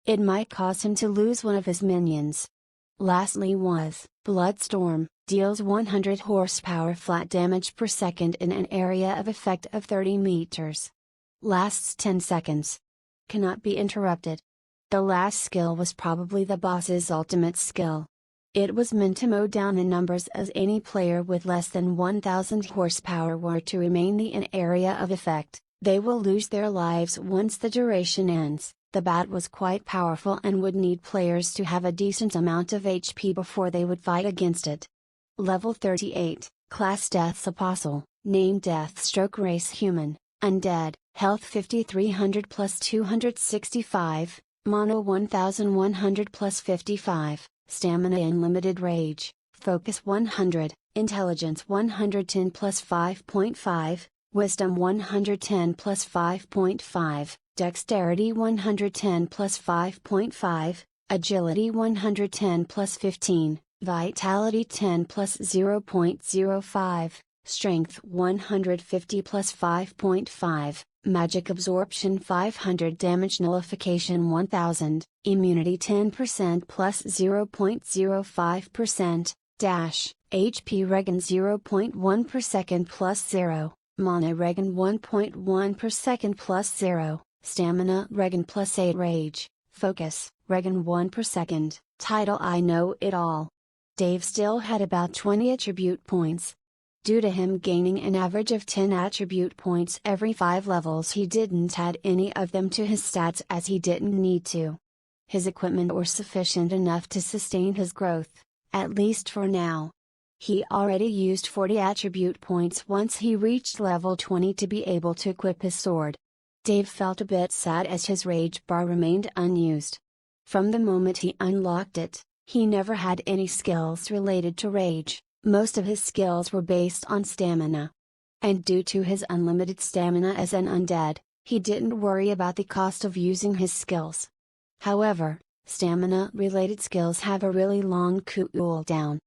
It might cause him to lose one of his minions. Lastly was Bloodstorm, deals 100 horsepower flat damage per second in an area of effect of 30 meters. Lasts 10 seconds. Cannot be interrupted. The last skill was probably the boss's ultimate skill. It was meant to mow down in numbers as any player with less than 1000 horsepower were to remain in an area of effect. They will lose their lives once the duration ends. The bat was quite powerful and would need players to have a decent amount of HP before they would fight against it. Level 38, Class Death's Apostle, Name Deathstroke, Race Human, Undead, Health 5300 plus 265, Mono 1100 plus 55, Stamina Unlimited, Rage, Focus 100, Intelligence 110 plus 5.5, Wisdom 110 plus 5.5, Dexterity 110 plus 5.5, Agility 110 plus 15, Vitality 10 plus 0.05, Strength 150 plus 5.5, Magic Absorption 500, Damage Nullification 1000, Immunity 10% plus 0.05%, Dash, HP Regen 0.1 per second plus 0, Mana Regen 1.1 per second plus 0, Stamina Regen plus 8, Rage, Focus, Regen 1 per second. Title: I Know It All. Dave still had about 20 attribute points. Due to him gaining an average of 10 attribute points every 5 levels, he didn't add any of them to his stats as he didn't need to. His equipment were sufficient enough to sustain his growth, at least for now. He already used 40 attribute points once he reached level 20 to be able to equip his sword. Dave felt a bit sad as his rage bar remained unused. From the moment he unlocked it, he never had any skills related to rage. Most of his skills were based on stamina. And due to his unlimited stamina as an undead, he didn't worry about the cost of using his skills. However, stamina-related skills have a really long cooldown.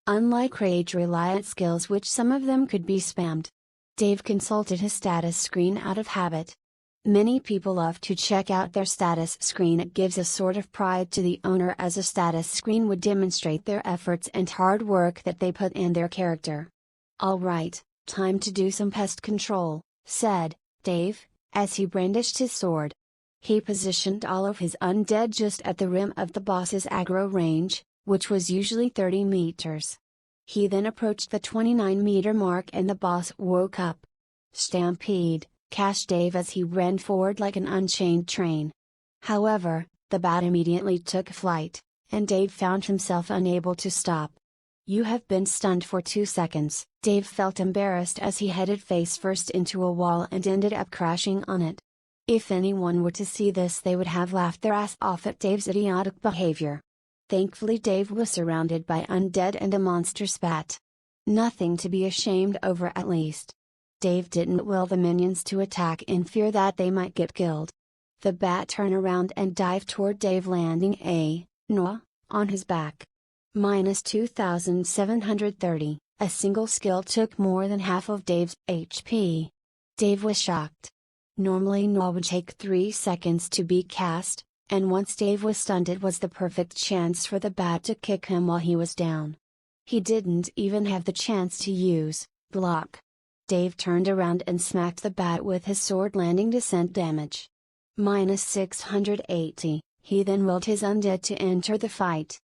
Unlike rage-reliant skills, which some of them could be spammed. Dave consulted his status screen out of habit. Many people love to check out their status screen. It gives a sort of pride to the owner, as a status screen would demonstrate their efforts and hard work that they put in their character. "Alright, time to do some pest control," said Dave, as he brandished his sword. He positioned all of his undead just at the rim of the boss's aggro range, which was usually 30 meters. He then approached the 29-meter mark and the boss woke up. "Stampede," cashed Dave as he ran forward like an unchained train. However, the bat immediately took flight, and Dave found himself unable to stop. "You have been stunned for 2 seconds." Dave felt embarrassed as he headed face first into a wall and ended up crashing on it. If anyone were to see this, they would have laughed their ass off at Dave's idiotic behavior. Thankfully, Dave was surrounded by undead and a monster spat. Nothing to be ashamed over, at least. Dave didn't will the minions to attack in fear that they might get killed. The bat turned around and dived toward Dave, landing on his back. Minus 2730, a single skill took more than half of Dave's HP. Dave was shocked. Normally Noah would take 3 seconds to be cast, and once Dave was stunned it was the perfect chance for the bat to kick him while he was down. He didn't even have the chance to use block. Dave turned around and smacked the bat with his sword, landing descent damage. -680, he then willed his undead to enter the fight.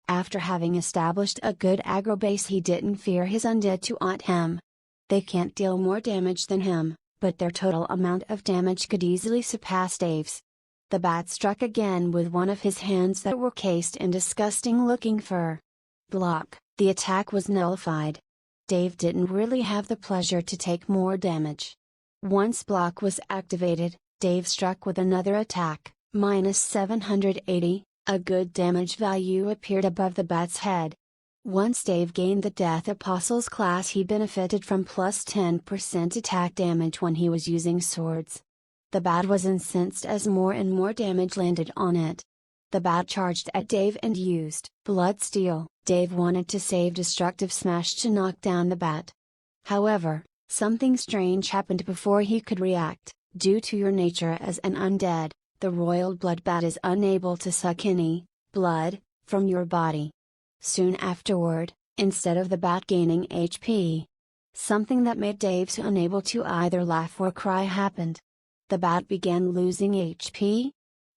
After having established a good aggro base, he didn't fear his undead to aunt him. They can't deal more damage than him, but their total amount of damage could easily surpass Dave's. The bat struck again with one of his hands that were cased in disgusting looking fur. Block. The attack was nullified. Dave didn't really have the pleasure to take more damage. Once block was activated, Dave struck with another attack, -780, a good damage value appeared above the bat's head. Once Dave gained the Death Apostles class, he benefited from plus 10% attack damage when he was using swords. The bat was incensed as more and more damage landed on it. The bat charged at Dave and used Bloodsteel. Dave wanted to save Destructive Smash to knock down the bat. However, something strange happened before he could react. Due to your nature as an undead, the Royal Blood Bat is unable to suck any blood from your body. Soon afterward, instead of the bat gaining HP, something that made Dave unable to either laugh or cry happened. The bat began losing HP.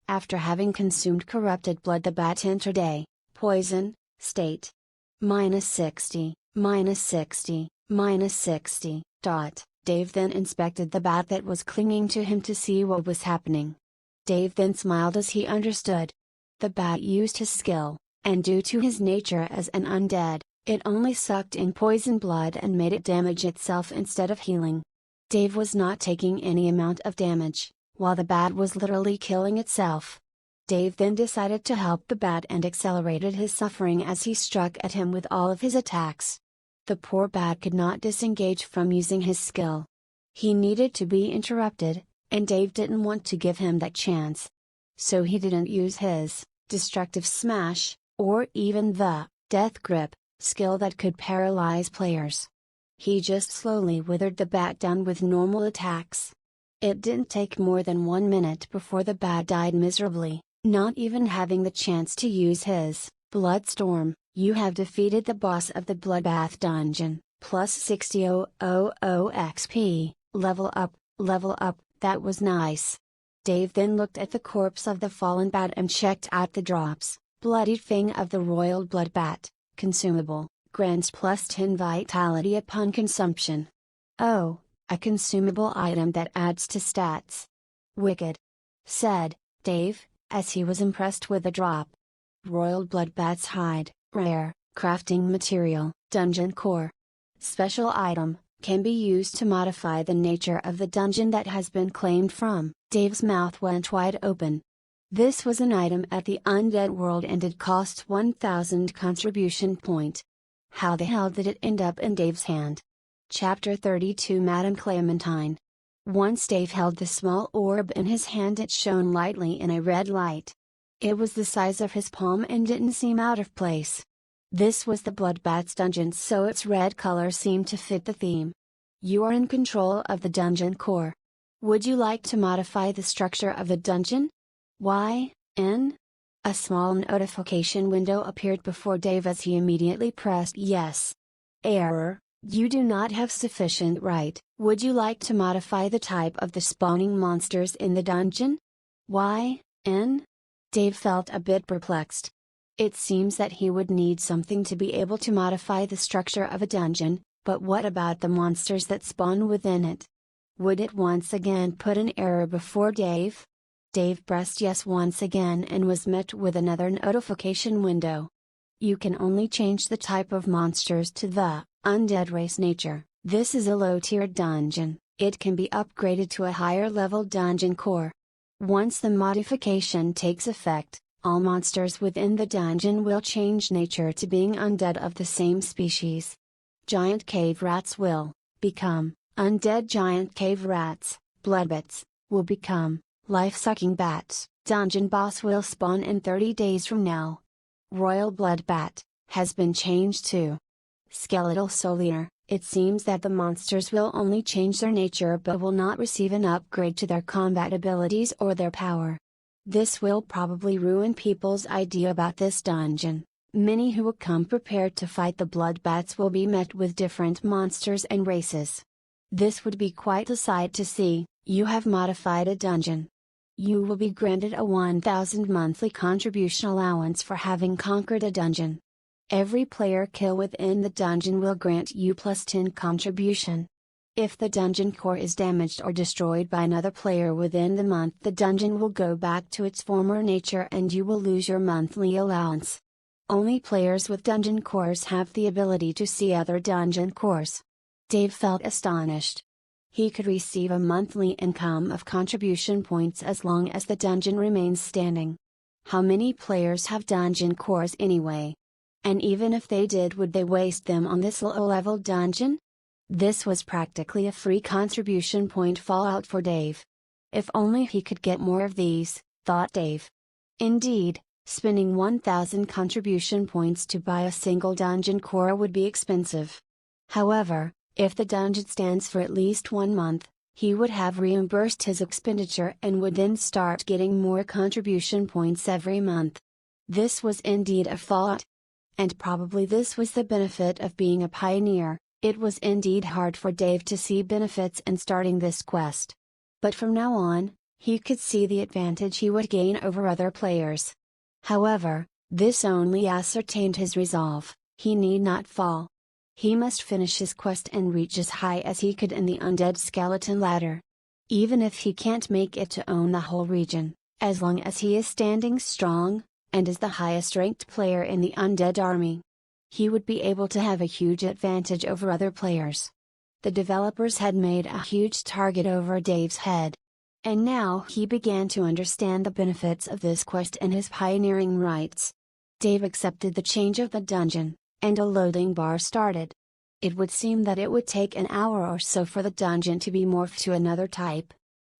After having consumed corrupted blood, the bat entered a poison state. -60, -60, -60. Dave then inspected the bat that was clinging to him to see what was happening. Dave then smiled as he understood. The bat used his skill, and due to his nature as an undead, it only sucked in poison blood and made it damage itself instead of healing. Dave was not taking any amount of damage, while the bat was literally killing itself. Dave then decided to help the bat and accelerated his suffering as he struck at him with all of his attacks. The poor bat could not disengage from using his skill. He needed to be interrupted, and Dave didn't want to give him that chance. So he didn't use his Destructive Smash, or even the Death Grip skill that could paralyze players. He just slowly withered the bat down with normal attacks. It didn't take more than 1 minute before the bat died miserably, not even having the chance to use his Bloodstorm. You have defeated the boss of the Bloodbath dungeon, plus 60,000 XP, level up, that was nice. Dave then looked at the corpse of the fallen bat and checked out the drops. Bloodied Fang of the Royal Blood Bat, consumable, grants plus 10 vitality upon consumption. Oh, a consumable item that adds to stats. Wicked, said Dave, as he was impressed with the drop. Royal Blood Bat's hide, rare, crafting material, dungeon core. Special item, can be used to modify the nature of the dungeon that has been claimed from. Dave's mouth went wide open. This was an item at the Undead world and it cost 1000 contribution point. How the hell did it end up in Dave's hand? Chapter 32 Madame Clementine. Once Dave held the small orb in his hand, it shone lightly in a red light. It was the size of his palm and didn't seem out of place. This was the Bloodbath's dungeon, so its red color seemed to fit the theme. You are in control of the dungeon core. Would you like to modify the structure of the dungeon? Why, N? A small notification window appeared before Dave as he immediately pressed yes. Error, you do not have sufficient right. Would you like to modify the type of the spawning monsters in the dungeon? Why, N? Dave felt a bit perplexed. It seems that he would need something to be able to modify the structure of a dungeon, but what about the monsters that spawn within it? Would it once again put an error before Dave? Dave pressed yes once again and was met with another notification window. You can only change the type of monsters to the Undead race nature. This is a low-tiered dungeon. It can be upgraded to a higher-level dungeon core. Once the modification takes effect, all monsters within the dungeon will change nature to being undead of the same species. Giant cave rats will become undead. Giant cave rats, bloodbats, will become life-sucking bats. Dungeon boss will spawn in 30 days from now. Royal Blood Bat has been changed to Skeletal Soldier. It seems that the monsters will only change their nature but will not receive an upgrade to their combat abilities or their power. This will probably ruin people's idea about this dungeon. Many who will come prepared to fight the bloodbats will be met with different monsters and races. This would be quite a sight to see. You have modified a dungeon. You will be granted a 1,000 monthly contribution allowance for having conquered a dungeon. Every player kill within the dungeon will grant you plus 10 contribution. If the dungeon core is damaged or destroyed by another player within the month, the dungeon will go back to its former nature and you will lose your monthly allowance. Only players with dungeon cores have the ability to see other dungeon cores. Dave felt astonished. He could receive a monthly income of contribution points as long as the dungeon remains standing. How many players have dungeon cores anyway? And even if they did, would they waste them on this low-level dungeon? This was practically a free contribution point fallout for Dave. If only he could get more of these, thought Dave. Indeed, spending 1,000 contribution points to buy a single dungeon core would be expensive. However, if the dungeon stands for at least 1 month, he would have reimbursed his expenditure and would then start getting more contribution points every month. This was indeed a fallout. And probably this was the benefit of being a pioneer. It was indeed hard for Dave to see benefits in starting this quest. But from now on, he could see the advantage he would gain over other players. However, this only ascertained his resolve. He need not fall. He must finish his quest and reach as high as he could in the undead skeleton ladder. Even if he can't make it to own the whole region, as long as he is standing strong, and is the highest ranked player in the undead army, he would be able to have a huge advantage over other players. The developers had made a huge target over Dave's head. And now he began to understand the benefits of this quest and his pioneering rights. Dave accepted the change of the dungeon, and a loading bar started. It would seem that it would take an hour or so for the dungeon to be morphed to another type.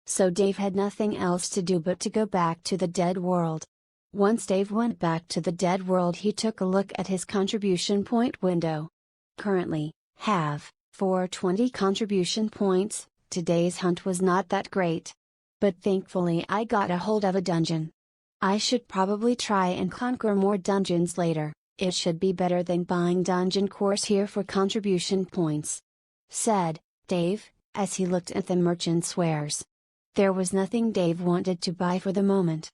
So Dave had nothing else to do but to go back to the dead world. Once Dave went back to the dead world, he took a look at his contribution point window. Currently, have 420 contribution points. Today's hunt was not that great. But thankfully I got a hold of a dungeon. I should probably try and conquer more dungeons later. It should be better than buying dungeon cores here for contribution points," said Dave, as he looked at the merchant's wares. There was nothing Dave wanted to buy for the moment.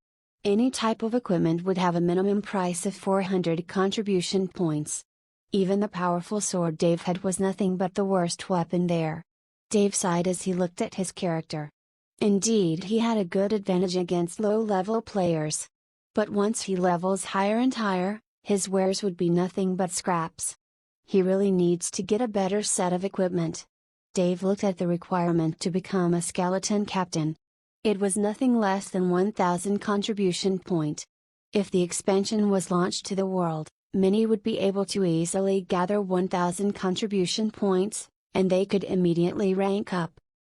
Any type of equipment would have a minimum price of 400 contribution points. Even the powerful sword Dave had was nothing but the worst weapon there. Dave sighed as he looked at his character. Indeed, he had a good advantage against low-level players. But once he levels higher and higher, his wares would be nothing but scraps. He really needs to get a better set of equipment. Dave looked at the requirement to become a skeleton captain. It was nothing less than 1,000 contribution point. If the expansion was launched to the world, many would be able to easily gather 1,000 contribution points, and they could immediately rank up.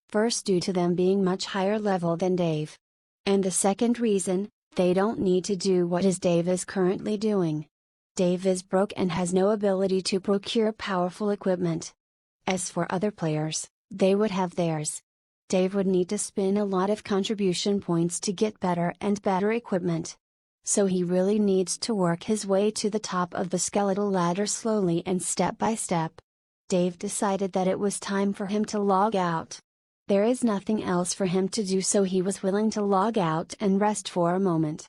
First, due to them being much higher level than Dave. And the second reason, they don't need to do what Dave is currently doing. Dave is broke and has no ability to procure powerful equipment. As for other players, they would have theirs. Dave would need to spend a lot of contribution points to get better and better equipment. So he really needs to work his way to the top of the skeletal ladder slowly and step by step. Dave decided that it was time for him to log out. There is nothing else for him to do, so he was willing to log out and rest for a moment.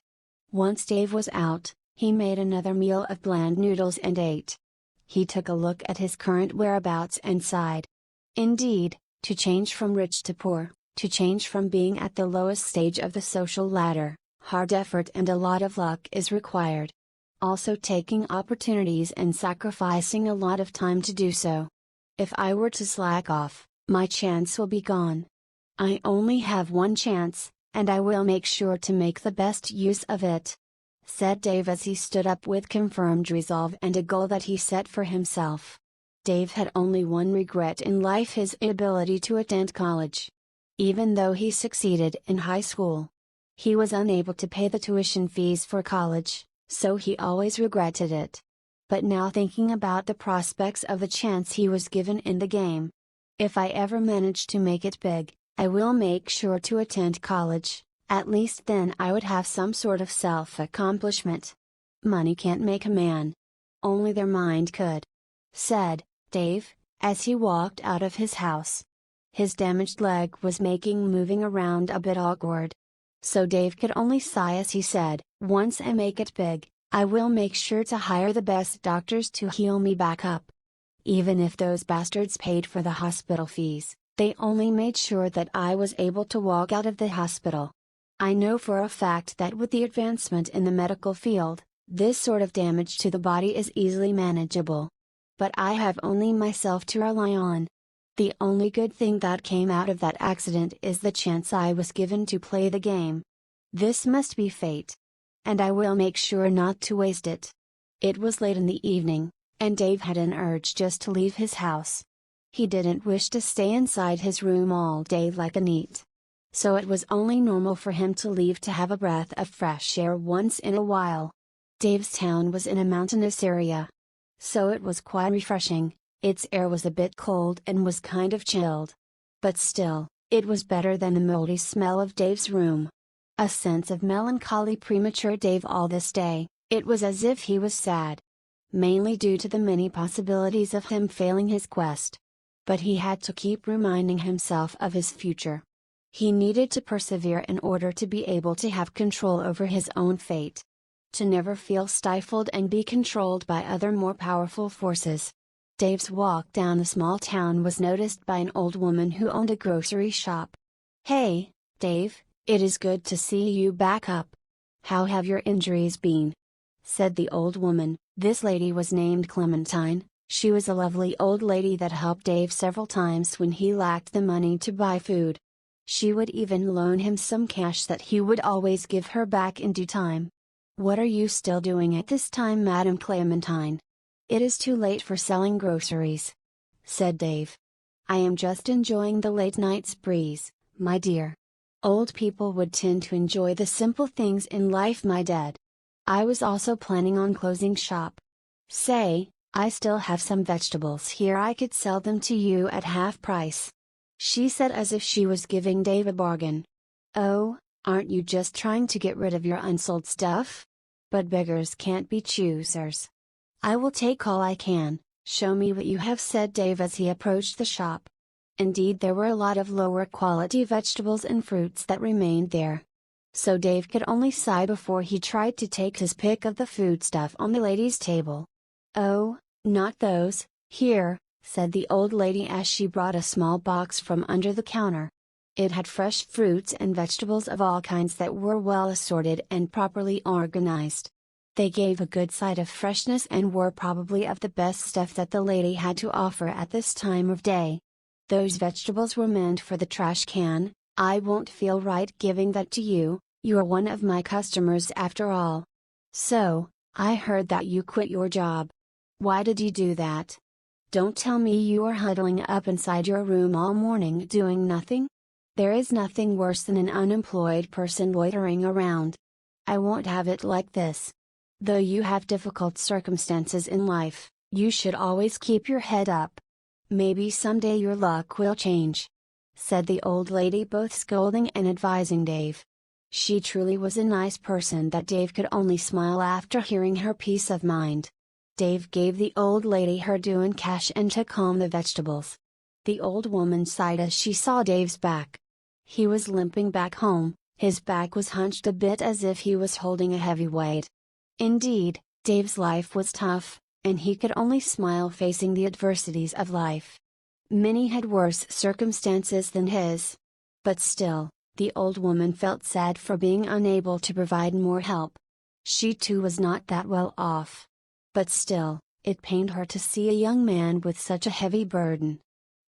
Once Dave was out, he made another meal of bland noodles and ate. He took a look at his current whereabouts and sighed. Indeed, to change from rich to poor, to change from being at the lowest stage of the social ladder, hard effort and a lot of luck is required. Also taking opportunities and sacrificing a lot of time to do so. If I were to slack off, my chance will be gone. I only have one chance, and I will make sure to make the best use of it," said Dave as he stood up with confirmed resolve and a goal that he set for himself. Dave had only one regret in life: his inability to attend college. Even though he succeeded in high school, he was unable to pay the tuition fees for college, so he always regretted it. but now thinking about the prospects of the chance he was given in the game. If I ever manage to make it big, I will make sure to attend college, at least then I would have some sort of self-accomplishment. Money can't make a man. Only their mind could," said Dave, as he walked out of his house. His damaged leg was making moving around a bit awkward. So Dave could only sigh as he said, "Once I make it big, I will make sure to hire the best doctors to heal me back up." Even if those bastards paid for the hospital fees, they only made sure that I was able to walk out of the hospital. I know for a fact that with the advancement in the medical field, this sort of damage to the body is easily manageable. But I have only myself to rely on. The only good thing that came out of that accident is the chance I was given to play the game. This must be fate. And I will make sure not to waste it. It was late in the evening, and Dave had an urge just to leave his house. He didn't wish to stay inside his room all day like a neat. So it was only normal for him to leave to have a breath of fresh air once in a while. Dave's town was in a mountainous area. So it was quite refreshing. Its air was a bit cold and was kind of chilled. But still, it was better than the moldy smell of Dave's room. A sense of melancholy premature Dave all this day, it was as if he was sad. Mainly due to the many possibilities of him failing his quest. But he had to keep reminding himself of his future. He needed to persevere in order to be able to have control over his own fate. To never feel stifled and be controlled by other more powerful forces. Dave's walk down the small town was noticed by an old woman who owned a grocery shop. "Hey, Dave, it is good to see you back up. How have your injuries been?" said the old woman. This lady was named Clementine. She was a lovely old lady that helped Dave several times when he lacked the money to buy food. She would even loan him some cash that he would always give her back in due time. "What are you still doing at this time, Madam Clementine?" "It is too late for selling groceries," said Dave. "I am just enjoying the late night's breeze, my dear. Old people would tend to enjoy the simple things in life, my dad. I was also planning on closing shop. Say, I still have some vegetables here, I could sell them to you at half price," she said as if she was giving Dave a bargain. "Oh, aren't you just trying to get rid of your unsold stuff? But beggars can't be choosers. I will take all I can, show me what you have," said Dave as he approached the shop. Indeed, there were a lot of lower quality vegetables and fruits that remained there. So Dave could only sigh before he tried to take his pick of the foodstuff on the lady's table. "Oh, not those, here," said the old lady as she brought a small box from under the counter. It had fresh fruits and vegetables of all kinds that were well assorted and properly organized. They gave a good sight of freshness and were probably of the best stuff that the lady had to offer at this time of day. "Those vegetables were meant for the trash can. I won't feel right giving that to you. You're one of my customers after all." "So, I heard that you quit your job. Why did you do that? Don't tell me you are huddling up inside your room all morning doing nothing? There is nothing worse than an unemployed person loitering around. I won't have it like this. Though you have difficult circumstances in life, you should always keep your head up. Maybe someday your luck will change," said the old lady, both scolding and advising Dave. She truly was a nice person that Dave could only smile after hearing her peace of mind. Dave gave the old lady her due in cash and took home the vegetables. The old woman sighed as she saw Dave's back. He was limping back home, his back was hunched a bit as if he was holding a heavy weight. Indeed, Dave's life was tough, and he could only smile facing the adversities of life. Many had worse circumstances than his. But still, the old woman felt sad for being unable to provide more help. She too was not that well off. But still, it pained her to see a young man with such a heavy burden.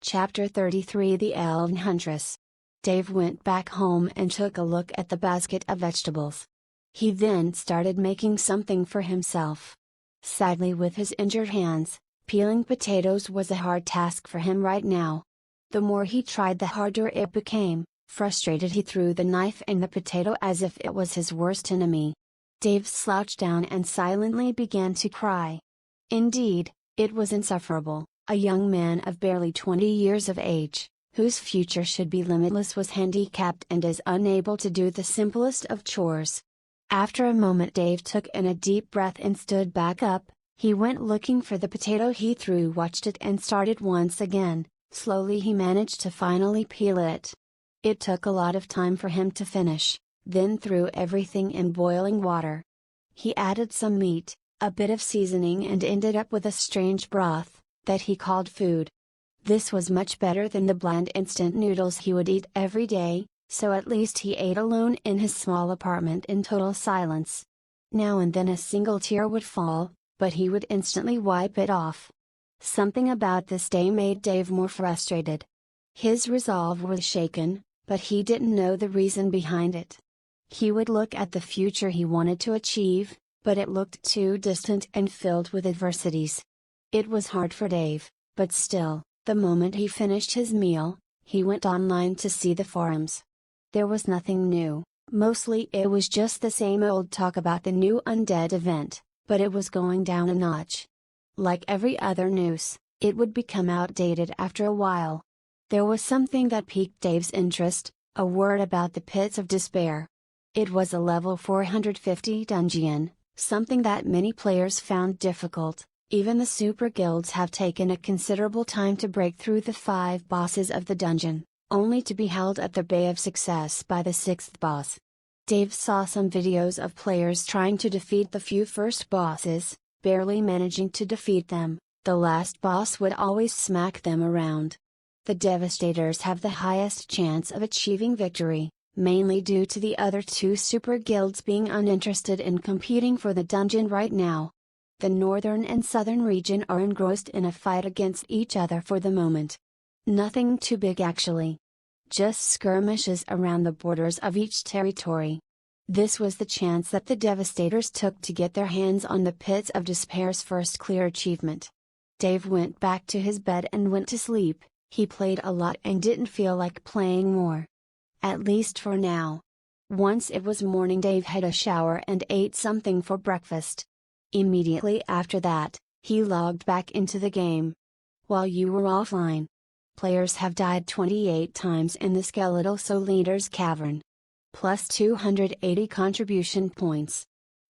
Chapter 33 The Elven Huntress. Dave went back home and took a look at the basket of vegetables. He then started making something for himself. Sadly, with his injured hands, peeling potatoes was a hard task for him right now. The more he tried, the harder it became. Frustrated, he threw the knife and the potato as if it was his worst enemy. Dave slouched down and silently began to cry. Indeed, it was insufferable. A young man of barely 20 years of age, whose future should be limitless, was handicapped and is unable to do the simplest of chores. After a moment Dave took in a deep breath and stood back up. He went looking for the potato he threw, watched it and started once again. Slowly he managed to finally peel it. It took a lot of time for him to finish, then threw everything in boiling water. He added some meat, a bit of seasoning, and ended up with a strange broth that he called food. This was much better than the bland instant noodles he would eat every day, so at least he ate alone in his small apartment in total silence. Now and then a single tear would fall, but he would instantly wipe it off. Something about this day made Dave more frustrated. His resolve was shaken, but he didn't know the reason behind it. He would look at the future he wanted to achieve, but it looked too distant and filled with adversities. It was hard for Dave, but still, the moment he finished his meal, he went online to see the forums. There was nothing new, mostly it was just the same old talk about the new Undead event, but it was going down a notch. Like every other news, it would become outdated after a while. There was something that piqued Dave's interest, a word about the Pits of Despair. It was a level 450 dungeon, something that many players found difficult. Even the super guilds have taken a considerable time to break through the 5 bosses of the dungeon, only to be held at the bay of success by the 6th boss. Dave saw some videos of players trying to defeat the few first bosses, barely managing to defeat them. The last boss would always smack them around. The Devastators have the highest chance of achieving victory, mainly due to the other 2 super guilds being uninterested in competing for the dungeon right now. The northern and southern region are engrossed in a fight against each other for the moment. Nothing too big actually. Just skirmishes around the borders of each territory. This was the chance that the Devastators took to get their hands on the Pits of Despair's first clear achievement. Dave went back to his bed and went to sleep. He played a lot and didn't feel like playing more. At least for now. Once it was morning, Dave had a shower and ate something for breakfast. Immediately after that, he logged back into the game. While you were offline, players have died 28 times in the Skeletal Soul Leader's Cavern. Plus 280 contribution points.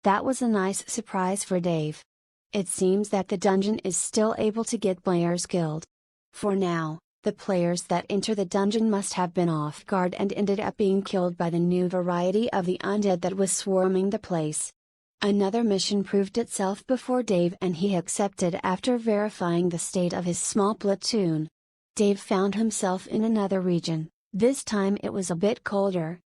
That was a nice surprise for Dave. It seems that the dungeon is still able to get players killed. For now, the players that enter the dungeon must have been off guard and ended up being killed by the new variety of the undead that was swarming the place. Another mission proved itself before Dave, and he accepted after verifying the state of his small platoon. Dave found himself in another region. This time it was a bit colder.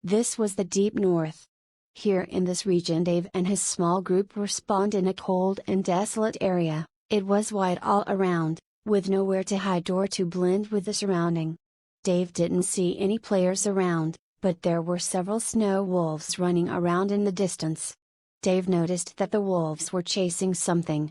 This was the deep north. Here in this region Dave and his small group were spawned in a cold and desolate area. It was white all around, with nowhere to hide or to blend with the surrounding. Dave didn't see any players around, but there were several snow wolves running around in the distance. Dave noticed that the wolves were chasing something.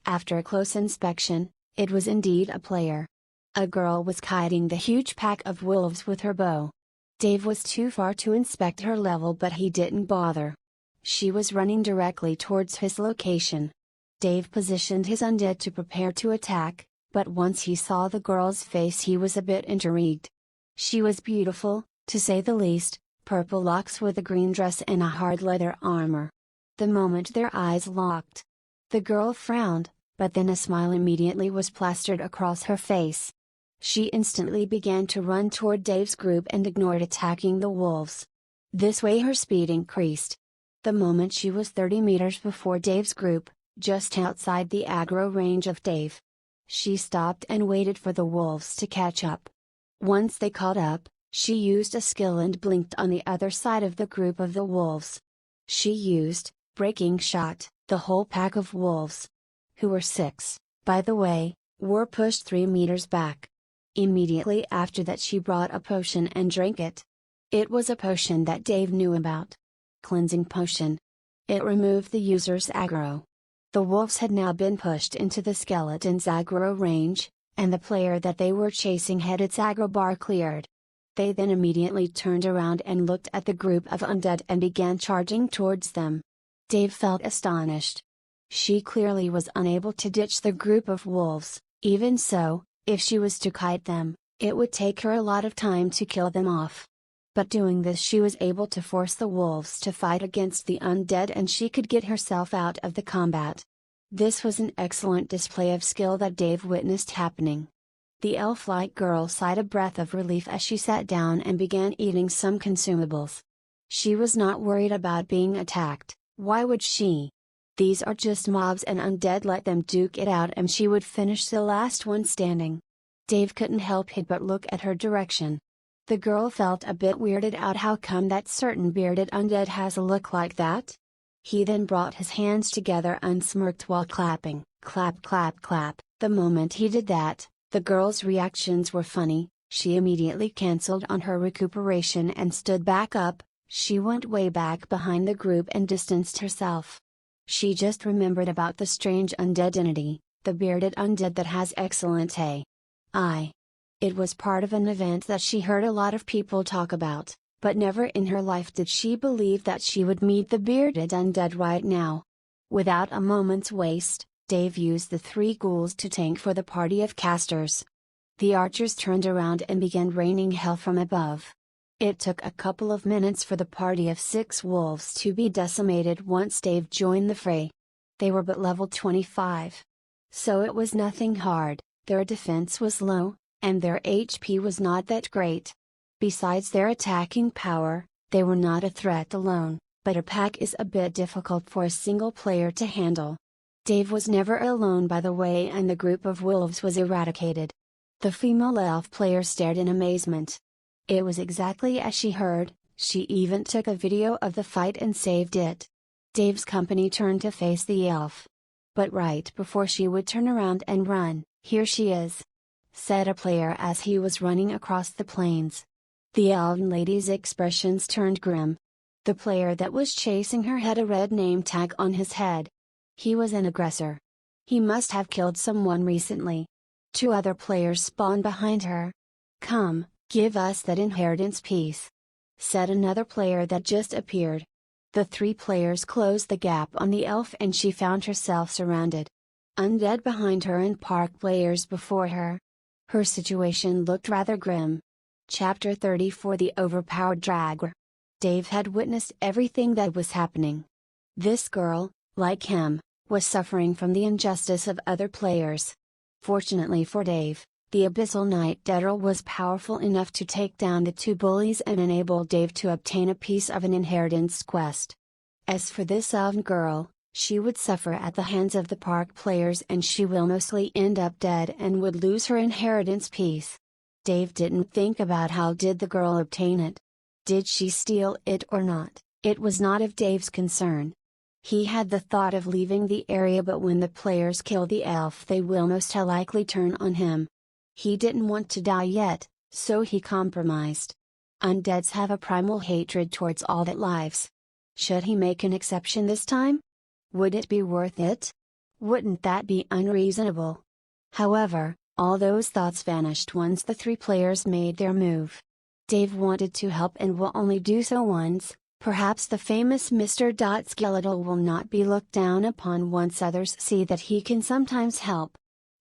After a close inspection, it was indeed a player. A girl was kiting the huge pack of wolves with her bow. Dave was too far to inspect her level, but he didn't bother. She was running directly towards his location. Dave positioned his undead to prepare to attack, but once he saw the girl's face he was a bit intrigued. She was beautiful, to say the least, purple locks with a green dress and a hard leather armor. The moment their eyes locked, the girl frowned, but then a smile immediately was plastered across her face. She instantly began to run toward Dave's group and ignored attacking the wolves. This way her speed increased. The moment she was 30 meters before Dave's group, just outside the aggro range of Dave, she stopped and waited for the wolves to catch up. Once they caught up, she used a skill and blinked on the other side of the group of the wolves. She used Breaking Shot. The whole pack of wolves, who were 6, by the way, were pushed 3 meters back. Immediately after that she brought a potion and drank it. It was a potion that Dave knew about. Cleansing potion. It removed the user's aggro. The wolves had now been pushed into the skeleton's aggro range, and the player that they were chasing had its aggro bar cleared. They then immediately turned around and looked at the group of undead and began charging towards them. Dave felt astonished. She clearly was unable to ditch the group of wolves. Even so, if she was to kite them, it would take her a lot of time to kill them off. But doing this, she was able to force the wolves to fight against the undead, and she could get herself out of the combat. This was an excellent display of skill that Dave witnessed happening. The elf-like girl sighed a breath of relief as she sat down and began eating some consumables. She was not worried about being attacked. Why would she? These are just mobs and undead, let them duke it out and she would finish the last one standing. Dave couldn't help but look at her direction. The girl felt a bit weirded out. How come that certain bearded undead has a look like that? He then brought his hands together and smirked while clapping. Clap clap clap. The moment he did that, the girl's reactions were funny. She immediately cancelled on her recuperation and stood back up. She went way back behind the group and distanced herself. She just remembered about the strange undead entity, the bearded undead that has excellent AI. It was part of an event that she heard a lot of people talk about, but never in her life did she believe that she would meet the bearded undead right now. Without a moment's waste, Dave used the 3 ghouls to tank for the party of casters. The archers turned around and began raining hell from above. It took a couple of minutes for the party of 6 wolves to be decimated once Dave joined the fray. They were but level 25. So it was nothing hard. Their defense was low, and their HP was not that great. Besides their attacking power, they were not a threat alone, but a pack is a bit difficult for a single player to handle. Dave was never alone, by the way, and the group of wolves was eradicated. The female elf player stared in amazement. It was exactly as she heard. She even took a video of the fight and saved it. Dave's company turned to face the elf. But right before she would turn around and run, "Here she is," said a player as he was running across the plains. The elven lady's expressions turned grim. The player that was chasing her had a red name tag on his head. He was an aggressor. He must have killed someone recently. 2 other players spawned behind her. "Come, give us that inheritance piece," said another player that just appeared. The 3 players closed the gap on the elf and she found herself surrounded. Undead behind her and park players before her. Her situation looked rather grim. Chapter 34: The Overpowered Dragger. Dave had witnessed everything that was happening. This girl, like him, was suffering from the injustice of other players. Fortunately for Dave, the Abyssal Knight Dedril was powerful enough to take down the 2 bullies and enable Dave to obtain a piece of an inheritance quest. As for this elven girl, she would suffer at the hands of the park players and she will mostly end up dead and would lose her inheritance piece. Dave didn't think about how did the girl obtain it. Did she steal it or not? It was not of Dave's concern. He had the thought of leaving the area, but when the players kill the elf they will most likely turn on him. He didn't want to die yet, so he compromised. Undeads have a primal hatred towards all that lives. Should he make an exception this time? Would it be worth it? Wouldn't that be unreasonable? However, all those thoughts vanished once the 3 players made their move. Dave wanted to help and will only do so once. Perhaps the famous Mr. Skeletal will not be looked down upon once others see that he can sometimes help.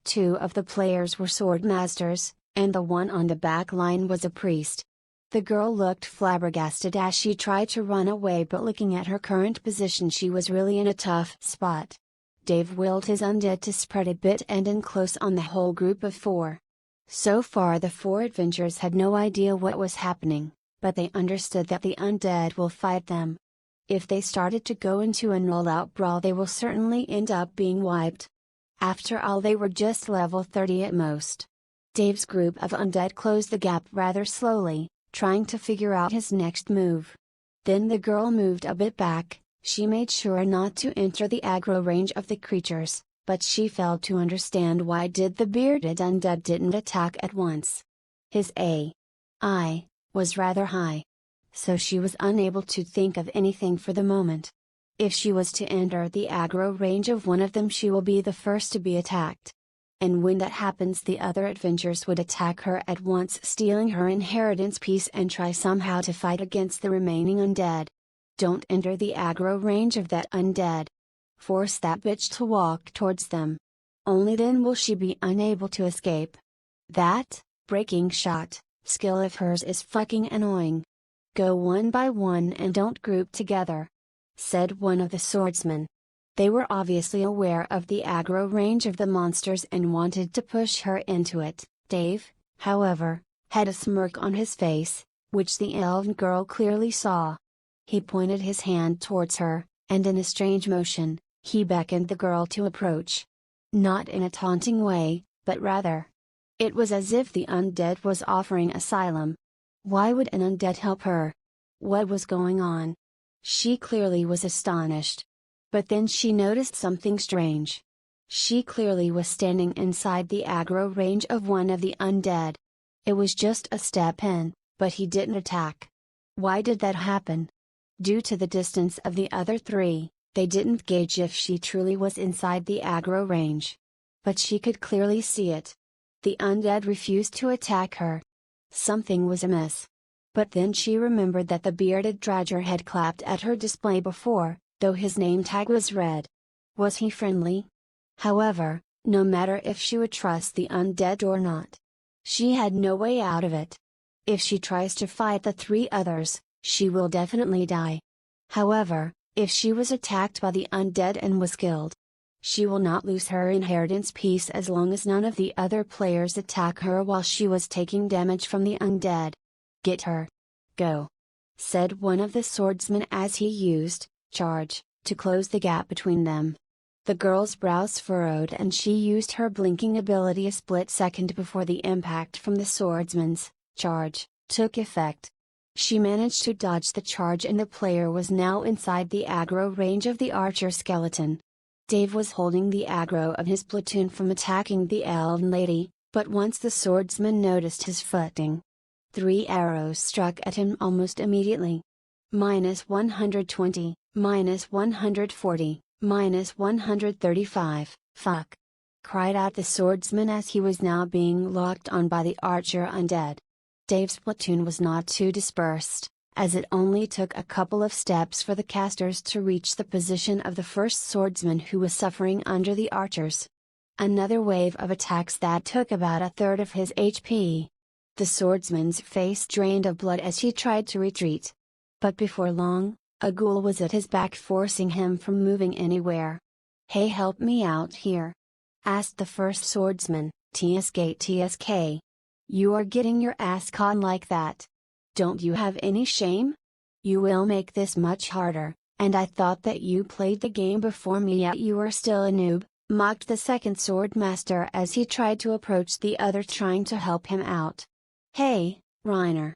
2 of the players were sword masters, and the one on the back line was a priest. The girl looked flabbergasted as she tried to run away, but looking at her current position she was really in a tough spot. Dave willed his undead to spread a bit and in close on the whole group of 4. So far the 4 adventurers had no idea what was happening, but they understood that the undead will fight them. If they started to go into an all-out brawl they will certainly end up being wiped. After all, they were just level 30 at most. Dave's group of undead closed the gap rather slowly, trying to figure out his next move. Then the girl moved a bit back. She made sure not to enter the aggro range of the creatures, but she failed to understand why did the bearded undead didn't attack at once. His AI was rather high. So she was unable to think of anything for the moment. If she was to enter the aggro range of one of them she will be the first to be attacked. And when that happens the other adventurers would attack her at once, stealing her inheritance piece and try somehow to fight against the remaining undead. Don't enter the aggro range of that undead. Force that bitch to walk towards them. Only then will she be unable to escape. That breaking shot skill of hers is fucking annoying. Go one by one and don't group together," said one of the swordsmen. They were obviously aware of the aggro range of the monsters and wanted to push her into it. Dave, however, had a smirk on his face, which the elven girl clearly saw. He pointed his hand towards her, and in a strange motion, he beckoned the girl to approach. Not in a taunting way, but rather, it was as if the undead was offering asylum. Why would an undead help her? What was going on? She clearly was astonished. But then she noticed something strange. She clearly was standing inside the aggro range of one of the undead. It was just a step in, but he didn't attack. Why did that happen? Due to the distance of the other three, they didn't gauge if she truly was inside the aggro range. But she could clearly see it. The undead refused to attack her. Something was amiss. But then she remembered that the bearded drager had clapped at her display before, though his name tag was red. Was he friendly? However, no matter if she would trust the undead or not, she had no way out of it. If she tries to fight the three others, she will definitely die. However, if she was attacked by the undead and was killed, she will not lose her inheritance piece as long as none of the other players attack her while she was taking damage from the undead. "Get her. Go," said one of the swordsmen as he used charge to close the gap between them. The girl's brows furrowed and she used her blinking ability a split second before the impact from the swordsman's charge took effect. She managed to dodge the charge and the player was now inside the aggro range of the archer skeleton. Dave was holding the aggro of his platoon from attacking the elven lady, but once the swordsman noticed his footing, 3 arrows struck at him almost immediately. -120, -140, -135, fuck! Cried out the swordsman as he was now being locked on by the archer undead. Dave's platoon was not too dispersed, as it only took a couple of steps for the casters to reach the position of the first swordsman who was suffering under the archers. Another wave of attacks that took about a third of his HP. The swordsman's face drained of blood as he tried to retreat. But before long, a ghoul was at his back forcing him from moving anywhere. "Hey, help me out here," asked the first swordsman. "TSK. You are getting your ass caught like that. Don't you have any shame? You will make this much harder, and I thought that you played the game before me yet you are still a noob," mocked the second swordmaster as he tried to approach the other trying to help him out. "Hey, Reiner.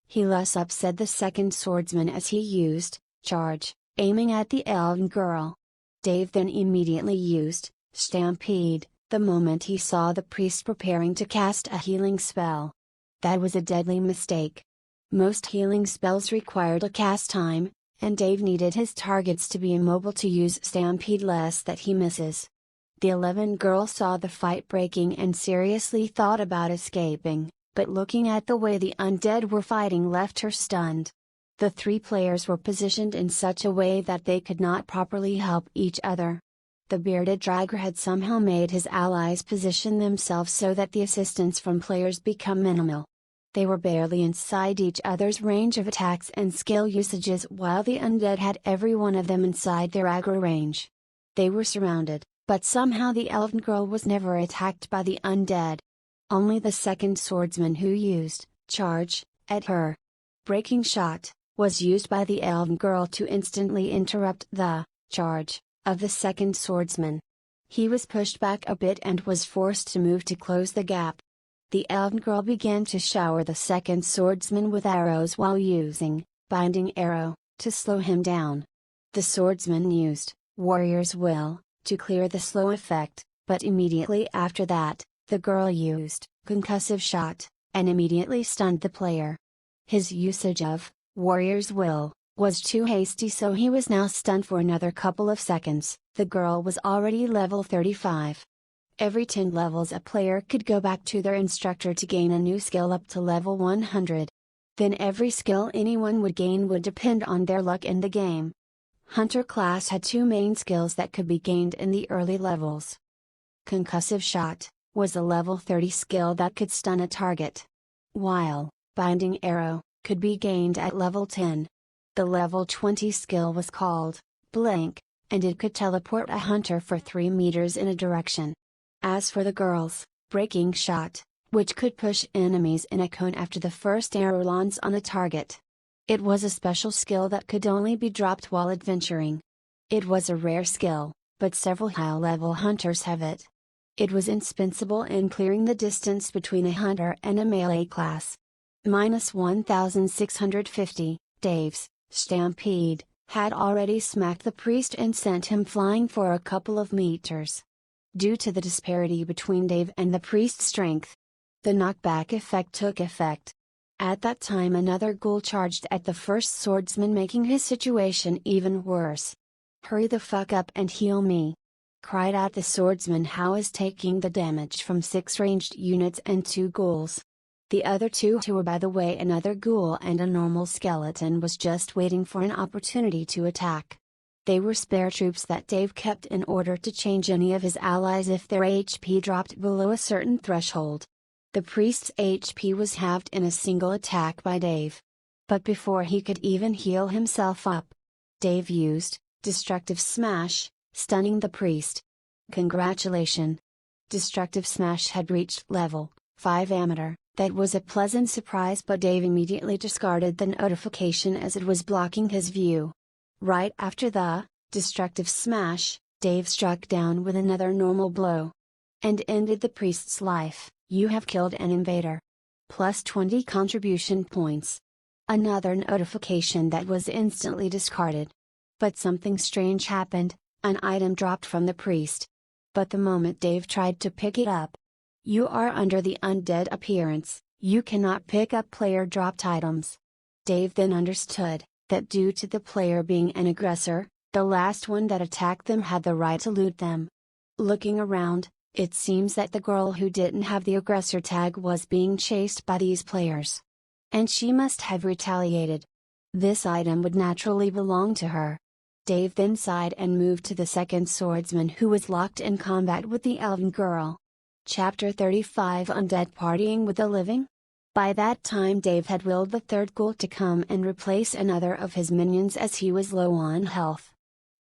Heal us up," said the second swordsman as he used charge, aiming at the elven girl. Dave then immediately used Stampede, the moment he saw the priest preparing to cast a healing spell. That was a deadly mistake. Most healing spells required a cast time, and Dave needed his targets to be immobile to use Stampede lest that he misses. The 11 girl saw the fight breaking and seriously thought about escaping, but looking at the way the undead were fighting left her stunned. The 3 players were positioned in such a way that they could not properly help each other. The bearded drager had somehow made his allies position themselves so that the assistance from players become minimal. They were barely inside each other's range of attacks and skill usages while the undead had every one of them inside their aggro range. They were surrounded, but somehow the elven girl was never attacked by the undead. Only the second swordsman who used charge at her breaking shot was used by the elven girl to instantly interrupt the charge of the second swordsman. He was pushed back a bit and was forced to move to close the gap. The elven girl began to shower the second swordsman with arrows while using binding arrow to slow him down. The swordsman used warrior's will to clear the slow effect, but immediately after that, the girl used concussive shot and immediately stunned the player. His usage of warrior's will was too hasty, so he was now stunned for another couple of seconds. The girl was already level 35. Every 10 levels a player could go back to their instructor to gain a new skill up to level 100. Then every skill anyone would gain would depend on their luck in the game. Hunter class had two main skills that could be gained in the early levels. Concussive Shot was a level 30 skill that could stun a target, while Binding Arrow could be gained at level 10. The level 20 skill was called Blink, and it could teleport a hunter for 3 meters in a direction. As for the girls, Breaking Shot, which could push enemies in a cone after the first arrow lands on a target. It was a special skill that could only be dropped while adventuring. It was a rare skill, but several high-level hunters have it. It was indispensable in clearing the distance between a hunter and a melee class. -1650, Dave's Stampede had already smacked the priest and sent him flying for a couple of meters. Due to the disparity between Dave and the priest's strength, the knockback effect took effect. At that time another ghoul charged at the first swordsman, making his situation even worse. "Hurry the fuck up and heal me!" cried out the swordsman, who was taking the damage from 6 ranged units and 2 ghouls. The other 2 who were by the way another ghoul and a normal skeleton was just waiting for an opportunity to attack. They were spare troops that Dave kept in order to change any of his allies if their HP dropped below a certain threshold. The priest's HP was halved in a single attack by Dave. But before he could even heal himself up, Dave used Destructive Smash, stunning the priest. Congratulations! Destructive Smash had reached level 5 amateur. That was a pleasant surprise, but Dave immediately discarded the notification as it was blocking his view. Right after the Destructive Smash, Dave struck down with another normal blow and ended the priest's life. "You have killed an invader. Plus 20 contribution points." Another notification that was instantly discarded. But something strange happened. An item dropped from the priest. But the moment Dave tried to pick it up, "You are under the undead appearance, you cannot pick up player dropped items." Dave then understood that due to the player being an aggressor, the last one that attacked them had the right to loot them. Looking around, it seems that the girl who didn't have the aggressor tag was being chased by these players. And she must have retaliated. This item would naturally belong to her. Dave then sighed and moved to the second swordsman, who was locked in combat with the elven girl. Chapter 35, Undead Partying with the Living? By that time Dave had willed the third ghoul to come and replace another of his minions as he was low on health.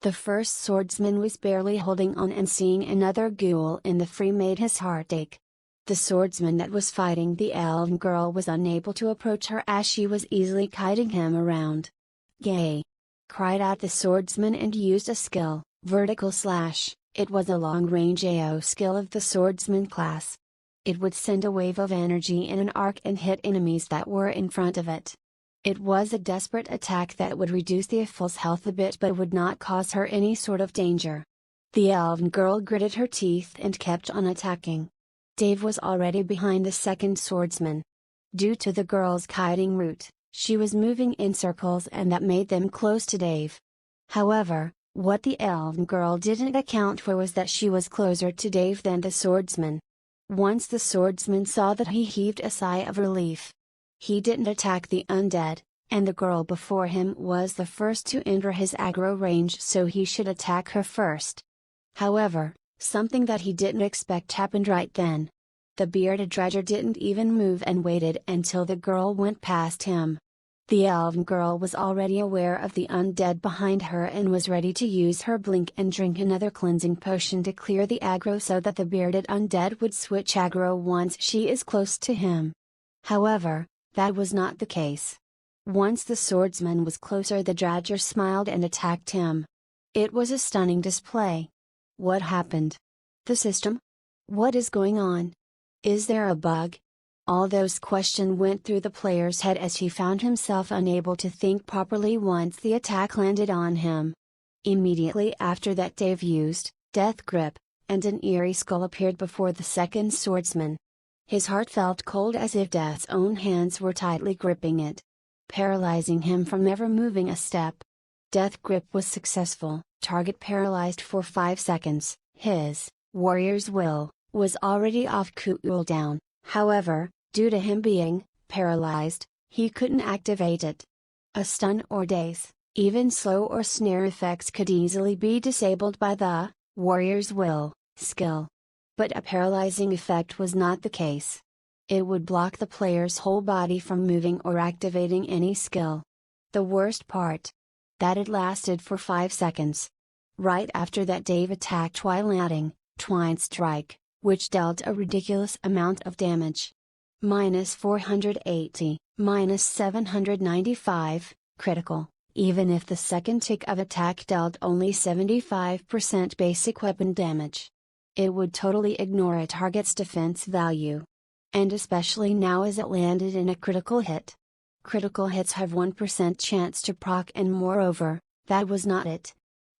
The first swordsman was barely holding on, and seeing another ghoul in the fray made his heart ache. The swordsman that was fighting the elven girl was unable to approach her as she was easily kiting him around. "Gay!" cried out the swordsman and used a skill, Vertical Slash. It was a long-range AO skill of the swordsman class. It would send a wave of energy in an arc and hit enemies that were in front of it. It was a desperate attack that would reduce the fool's health a bit but would not cause her any sort of danger. The elven girl gritted her teeth and kept on attacking. Dave was already behind the second swordsman. Due to the girl's kiting route, she was moving in circles and that made them close to Dave. However, what the elven girl didn't account for was that she was closer to Dave than the swordsman. Once the swordsman saw that, he heaved a sigh of relief. He didn't attack the undead, and the girl before him was the first to enter his aggro range, so he should attack her first. However, something that he didn't expect happened right then. The bearded dredger didn't even move and waited until the girl went past him. The elven girl was already aware of the undead behind her and was ready to use her blink and drink another cleansing potion to clear the aggro so that the bearded undead would switch aggro once she is close to him. However, that was not the case. Once the swordsman was closer, the dredger smiled and attacked him. It was a stunning display. What happened? The system? What is going on? Is there a bug? All those questions went through the player's head as he found himself unable to think properly once the attack landed on him. Immediately after that, Dave used Death Grip, and an eerie skull appeared before the second swordsman. His heart felt cold as if Death's own hands were tightly gripping it, paralyzing him from ever moving a step. Death Grip was successful, target paralyzed for 5 seconds. His warrior's will was already off cooldown. However, due to him being paralyzed, he couldn't activate it. A stun or daze Even slow or snare effects could easily be disabled by the warrior's will, skill. But a paralyzing effect was not the case. It would block the player's whole body from moving or activating any skill. The worst part? That it lasted for 5 seconds. Right after that, Dave attacked while adding Twine Strike, which dealt a ridiculous amount of damage. -480, -795, critical, even if the second tick of attack dealt only 75% basic weapon damage. It would totally ignore a target's defense value. And especially now as it landed in a critical hit. Critical hits have 1% chance to proc, and moreover, that was not it.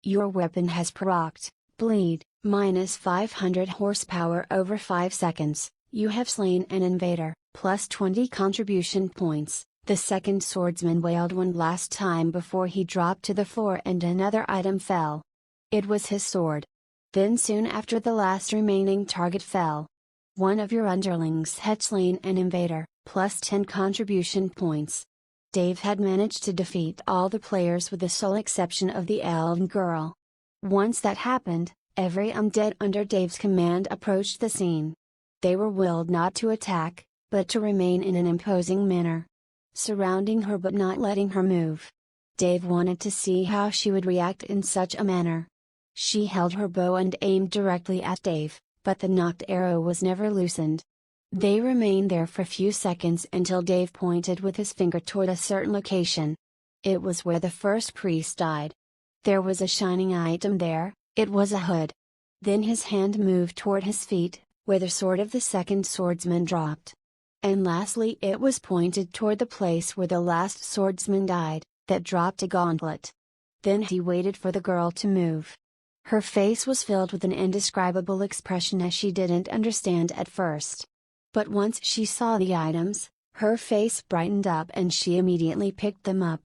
Your weapon has procced, bleed, -500 horsepower over 5 seconds, you have slain an invader, +20 contribution points, the second swordsman wailed one last time before he dropped to the floor and another item fell. It was his sword. Then soon after the last remaining target fell. One of your underlings had slain an invader, +10 contribution points. Dave had managed to defeat all the players with the sole exception of the elven girl. Once that happened, every undead under Dave's command approached the scene. They were willed not to attack, but to remain in an imposing manner, surrounding her but not letting her move. Dave wanted to see how she would react in such a manner. She held her bow and aimed directly at Dave, but the nocked arrow was never loosened. They remained there for a few seconds until Dave pointed with his finger toward a certain location. It was where the first priest died. There was a shining item there, it was a hood. Then his hand moved toward his feet, where the sword of the second swordsman dropped. And lastly it was pointed toward the place where the last swordsman died, that dropped a gauntlet. Then he waited for the girl to move. Her face was filled with an indescribable expression as she didn't understand at first. But once she saw the items, her face brightened up and she immediately picked them up.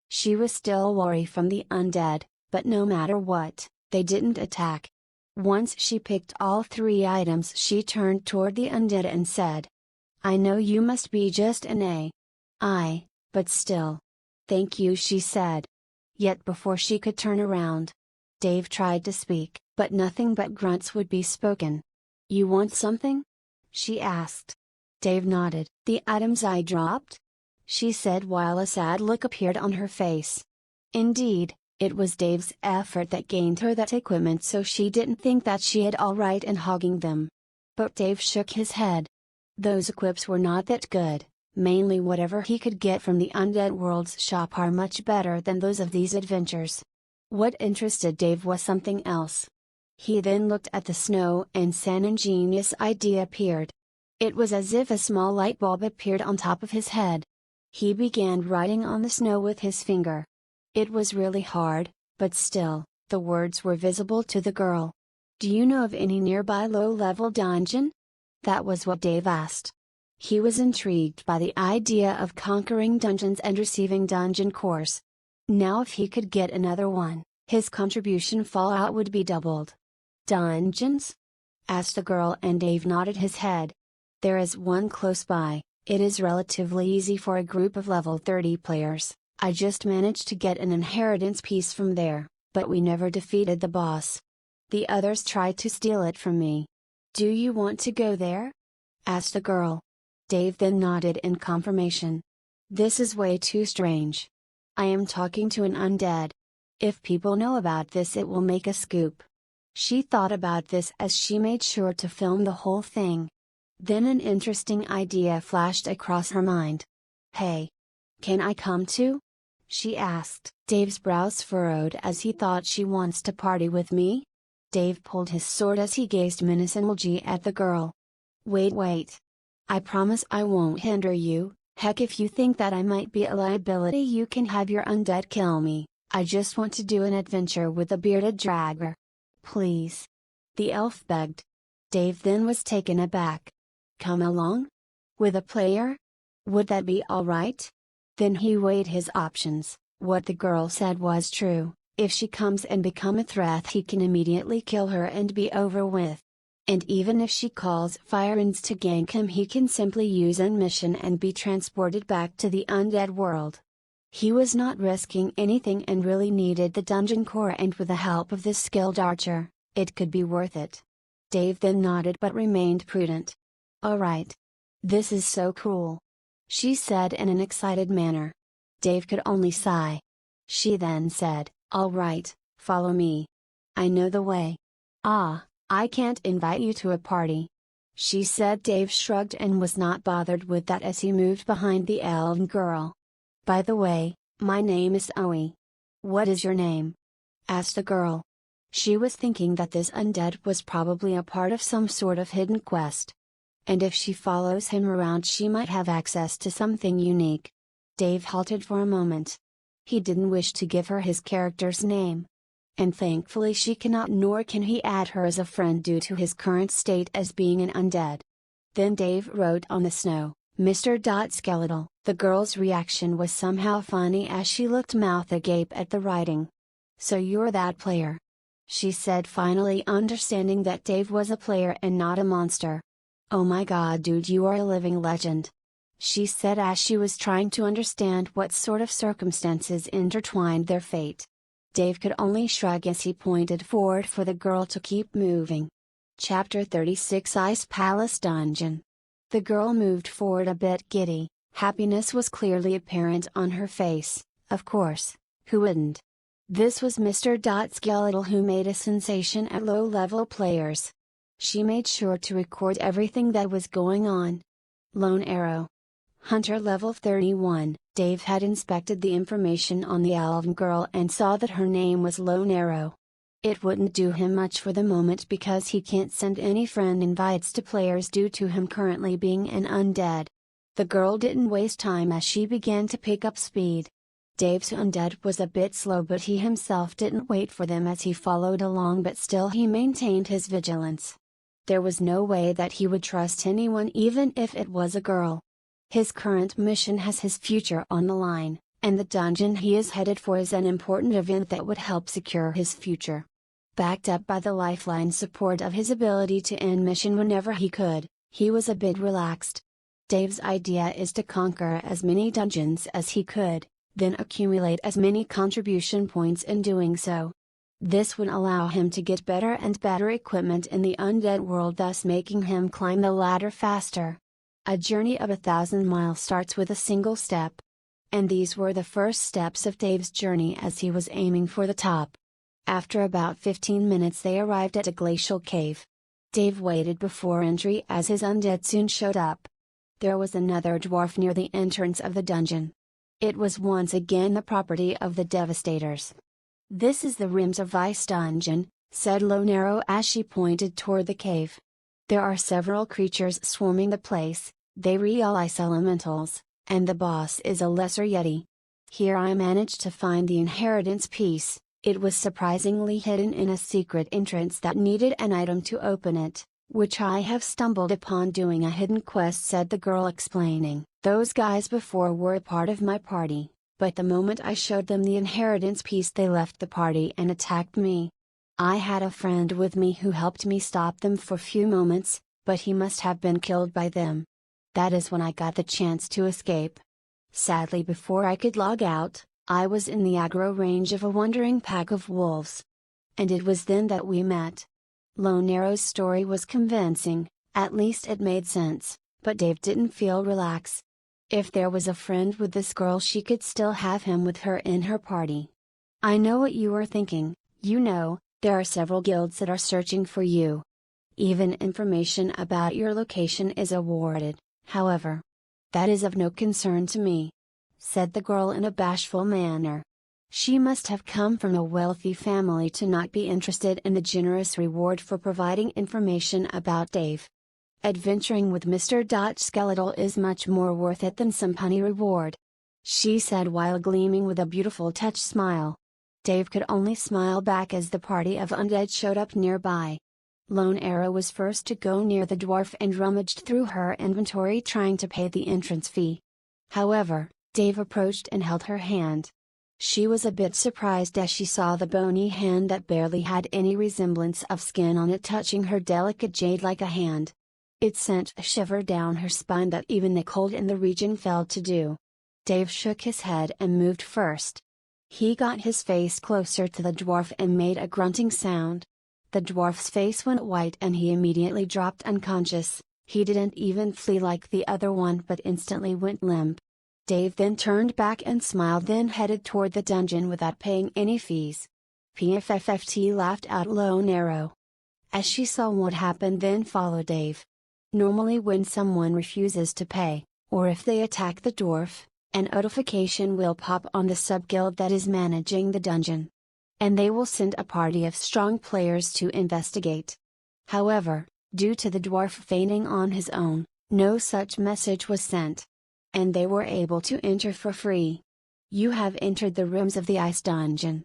She was still wary from the undead, but no matter what, they didn't attack. Once she picked all 3 items, she turned toward the undead and said, "I know you must be just an AI, but still. Thank you," she said. Yet before she could turn around, Dave tried to speak, but nothing but grunts would be spoken. "You want something?" she asked. Dave nodded. "The items I dropped?" she said while a sad look appeared on her face. Indeed, it was Dave's effort that gained her that equipment, so she didn't think that she had all right in hogging them. But Dave shook his head. Those equips were not that good, mainly whatever he could get from the Undead World's shop are much better than those of these adventures. What interested Dave was something else. He then looked at the snow and an ingenious idea appeared. It was as if a small light bulb appeared on top of his head. He began writing on the snow with his finger. It was really hard, but still, the words were visible to the girl. "Do you know of any nearby low-level dungeon?" That was what Dave asked. He was intrigued by the idea of conquering dungeons and receiving dungeon cores. Now if he could get another one, his contribution fallout would be doubled. "Dungeons?" asked the girl, and Dave nodded his head. "There is one close by. It is relatively easy for a group of level 30 players. I just managed to get an inheritance piece from there, but we never defeated the boss. The others tried to steal it from me. Do you want to go there?" asked the girl. Dave then nodded in confirmation. "This is way too strange. I am talking to an undead. If people know about this, it will make a scoop." She thought about this as she made sure to film the whole thing. Then an interesting idea flashed across her mind. "Hey! Can I come too?" she asked. Dave's brows furrowed as he thought, "She wants to party with me?" Dave pulled his sword as he gazed menacingly at the girl. Wait. I promise I won't hinder you. Heck, if you think that I might be a liability, you can have your undead kill me. I just want to do an adventure with a bearded dragger. Please." The elf begged. Dave then was taken aback. "Come along? With a player? Would that be alright?" Then he weighed his options. What the girl said was true. If she comes and become a threat, he can immediately kill her and be over with. And even if she calls Firens to gank him, he can simply use an mission and be transported back to the undead world. He was not risking anything and really needed the dungeon core, and with the help of this skilled archer, it could be worth it. Dave then nodded but remained prudent. "Alright. This is so cool," she said in an excited manner. Dave could only sigh. She then said, "Alright, follow me. I know the way." "Ah, I can't invite you to a party," she said. Dave shrugged and was not bothered with that as he moved behind the elven girl. "By the way, my name is Owie." "What is your name?" asked the girl. She was thinking that this undead was probably a part of some sort of hidden quest. And if she follows him around, she might have access to something unique. Dave halted for a moment. He didn't wish to give her his character's name. And thankfully she cannot, nor can he add her as a friend due to his current state as being an undead. Then Dave wrote on the snow, "Mr. Skeletal." The girl's reaction was somehow funny as she looked mouth agape at the writing. "So you're that player," she said, finally understanding that Dave was a player and not a monster. "Oh my god dude, you are a living legend," she said as she was trying to understand what sort of circumstances intertwined their fate. Dave could only shrug as he pointed forward for the girl to keep moving. Chapter 36 Ice Palace Dungeon. The girl moved forward a bit giddy. Happiness was clearly apparent on her face, of course, who wouldn't? This was Mr. Skeletal, who made a sensation at low-level players. She made sure to record everything that was going on. Lone Arrow. Hunter level 31. Dave had inspected the information on the elven girl and saw that her name was Lone Arrow. It wouldn't do him much for the moment because he can't send any friend invites to players due to him currently being an undead. The girl didn't waste time as she began to pick up speed. Dave's undead was a bit slow, but he himself didn't wait for them as he followed along, but still he maintained his vigilance. There was no way that he would trust anyone, even if it was a girl. His current mission has his future on the line, and the dungeon he is headed for is an important event that would help secure his future. Backed up by the lifeline support of his ability to end mission whenever he could, he was a bit relaxed. Dave's idea is to conquer as many dungeons as he could, then accumulate as many contribution points in doing so. This would allow him to get better and better equipment in the undead world, thus making him climb the ladder faster. A journey of 1,000 miles starts with a single step. And these were the first steps of Dave's journey as he was aiming for the top. After about 15 minutes they arrived at a glacial cave. Dave waited before entry as his undead soon showed up. There was another dwarf near the entrance of the dungeon. It was once again the property of the Devastators. "This is the Rims of Ice dungeon," said Lone Arrow as she pointed toward the cave. "There are several creatures swarming the place, they real ice elementals, and the boss is a lesser yeti. Here I managed to find the inheritance piece. It was surprisingly hidden in a secret entrance that needed an item to open it, which I have stumbled upon doing a hidden quest," said the girl, explaining. "Those guys before were a part of my party, but the moment I showed them the inheritance piece they left the party and attacked me. I had a friend with me who helped me stop them for a few moments, but he must have been killed by them. That is when I got the chance to escape. Sadly, before I could log out, I was in the aggro range of a wandering pack of wolves. And it was then that we met." Lone Arrow's story was convincing, at least it made sense, but Dave didn't feel relaxed. If there was a friend with this girl, she could still have him with her in her party. "I know what you are thinking. You know, there are several guilds that are searching for you. Even information about your location is awarded, however. That is of no concern to me," said the girl in a bashful manner. She must have come from a wealthy family to not be interested in the generous reward for providing information about Dave. "Adventuring with Mr. Skeletal is much more worth it than some punny reward," she said while gleaming with a beautiful touch smile. Dave could only smile back as the party of undead showed up nearby. Lone Arrow was first to go near the dwarf and rummaged through her inventory trying to pay the entrance fee. However, Dave approached and held her hand. She was a bit surprised as she saw the bony hand that barely had any resemblance of skin on it touching her delicate jade like a hand. It sent a shiver down her spine that even the cold in the region failed to do. Dave shook his head and moved first. He got his face closer to the dwarf and made a grunting sound. The dwarf's face went white and he immediately dropped unconscious. He didn't even flee like the other one but instantly went limp. Dave then turned back and smiled, then headed toward the dungeon without paying any fees. PFFT laughed out Lone Arrow. As she saw what happened, then followed Dave. Normally when someone refuses to pay, or if they attack the dwarf, a notification will pop on the sub-guild that is managing the dungeon. And they will send a party of strong players to investigate. However, due to the dwarf fainting on his own, no such message was sent. And they were able to enter for free. You have entered the rooms of the ice dungeon.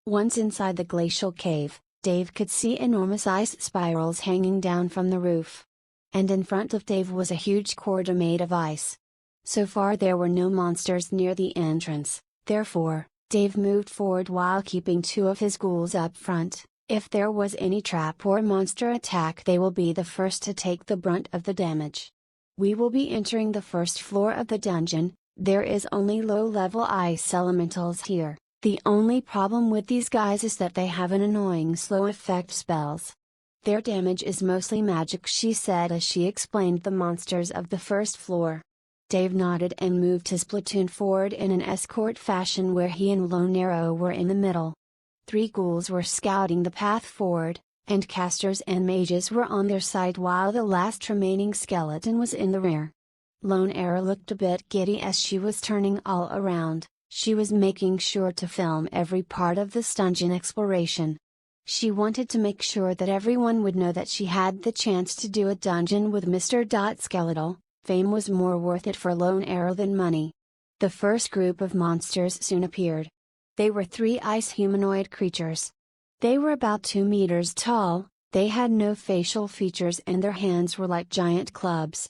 Once inside the glacial cave, Dave could see enormous ice spirals hanging down from the roof. And in front of Dave was a huge corridor made of ice. So far there were no monsters near the entrance, therefore, Dave moved forward while keeping two of his ghouls up front. If there was any trap or monster attack, they will be the first to take the brunt of the damage. We will be entering the first floor of the dungeon. There is only low-level ice elementals here. The only problem with these guys is that they have an annoying slow effect spells. Their damage is mostly magic, she said as she explained the monsters of the first floor. Dave nodded and moved his platoon forward in an escort fashion where he and Lone Arrow were in the middle. 3 ghouls were scouting the path forward, and casters and mages were on their side while the last remaining skeleton was in the rear. Lone Arrow looked a bit giddy as she was turning all around. She was making sure to film every part of this dungeon exploration. She wanted to make sure that everyone would know that she had the chance to do a dungeon with Mr. Skeletal. Fame was more worth it for Lone Arrow than money. The first group of monsters soon appeared. They were 3 ice humanoid creatures. They were about 2 meters tall, they had no facial features and their hands were like giant clubs.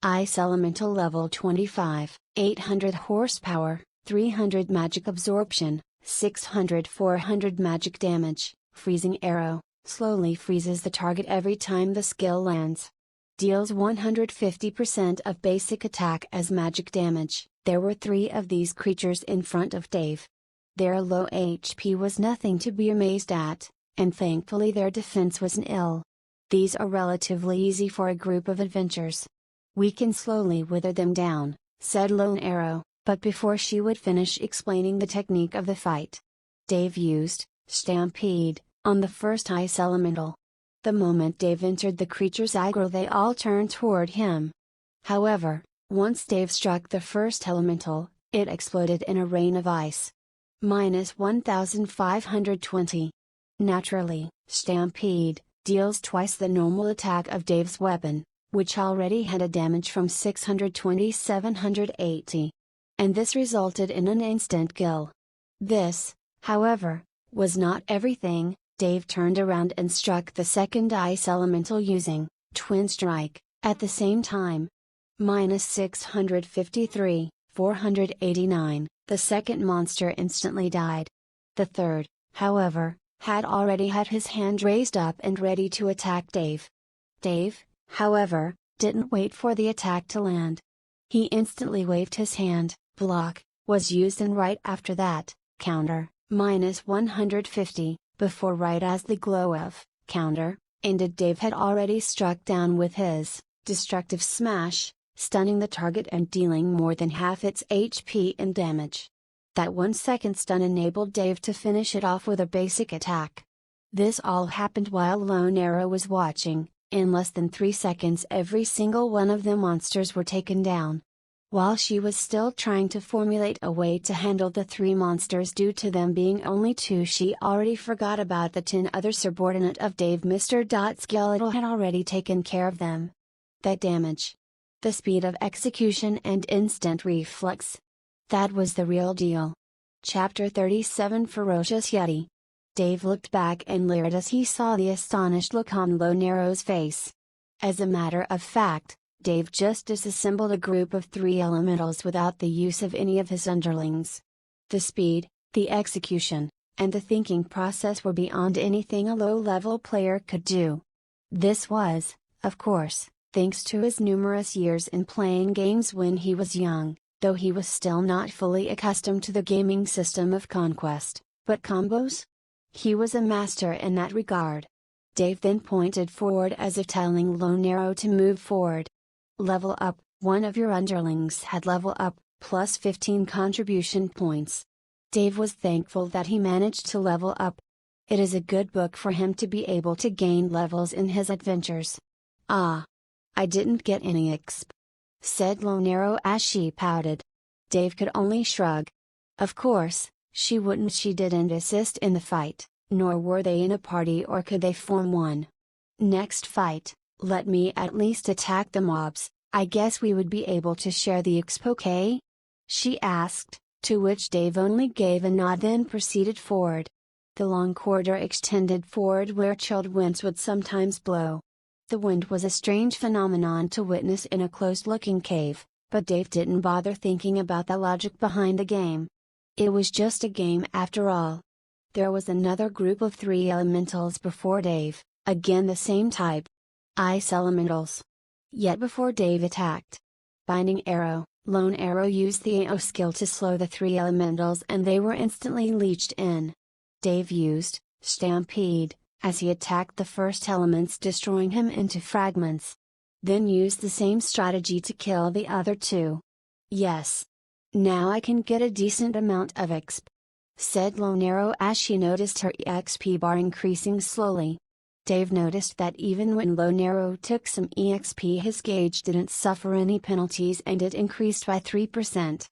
Ice Elemental level 25, 800 horsepower, 300 magic absorption, 400 magic damage. Freezing Arrow, slowly freezes the target every time the skill lands. Deals 150% of basic attack as magic damage. There were 3 of these creatures in front of Dave. Their low HP was nothing to be amazed at, and thankfully their defense was nil. These are relatively easy for a group of adventurers. We can slowly wither them down, said Lone Arrow, but before she would finish explaining the technique of the fight, Dave used Stampede on the first ice elemental. The moment Dave entered the creature's aggro, they all turned toward him. However, once Dave struck the first elemental, it exploded in a rain of ice. -1520. Naturally, Stampede deals twice the normal attack of Dave's weapon, which already had a damage from 620 to 780. And this resulted in an instant kill. This, however, was not everything. Dave turned around and struck the second ice elemental using Twin Strike, at the same time. -653, 489, the second monster instantly died. The third, however, had already had his hand raised up and ready to attack Dave. Dave, however, didn't wait for the attack to land. He instantly waved his hand, block, was used, and right after that, counter, -150. Before right as the glow of counter ended, Dave had already struck down with his destructive smash, stunning the target and dealing more than half its HP in damage. That 1-second stun enabled Dave to finish it off with a basic attack. This all happened while Lone Arrow was watching. In less than 3 seconds every single one of the monsters were taken down. While she was still trying to formulate a way to handle the 3 monsters due to them being only 2, she already forgot about the 10 other subordinate of Dave. Mr. Skeletal had already taken care of them. That damage. The speed of execution and instant reflex. That was the real deal. Chapter 37 Ferocious Yeti. Dave looked back and leered as he saw the astonished look on Lone Arrow's face. As a matter of fact, Dave just disassembled a group of 3 elementals without the use of any of his underlings. The speed, the execution, and the thinking process were beyond anything a low-level player could do. This was, of course, thanks to his numerous years in playing games when he was young. though he was still not fully accustomed to the gaming system of conquest, but combos? He was a master in that regard. Dave then pointed forward as if telling Lone Arrow to move forward. Level up, one of your underlings had level up, plus 15 contribution points. Dave was thankful that he managed to level up. It is a good book for him to be able to gain levels in his adventures. Ah! I didn't get any exp, said Lone Arrow as she pouted. Dave could only shrug. Of course, she wouldn't. She didn't assist in the fight, nor were they in a party or could they form one. Next fight, let me at least attack the mobs, I guess we would be able to share the exp, okay? She asked, to which Dave only gave a nod, then proceeded forward. The long corridor extended forward where chilled winds would sometimes blow. The wind was a strange phenomenon to witness in a closed-looking cave, but Dave didn't bother thinking about the logic behind the game. It was just a game after all. There was another group of 3 elementals before Dave, again the same type. Ice elementals. Yet before Dave attacked Binding Arrow, Lone Arrow used the AO skill to slow the 3 elementals and they were instantly leached in. Dave used Stampede, as he attacked the first elements, destroying him into fragments. Then used the same strategy to kill the other 2. Yes. Now I can get a decent amount of exp, said Lone Arrow as she noticed her EXP bar increasing slowly. Dave noticed that even when Lone Arrow took some EXP his gauge didn't suffer any penalties and it increased by 3%.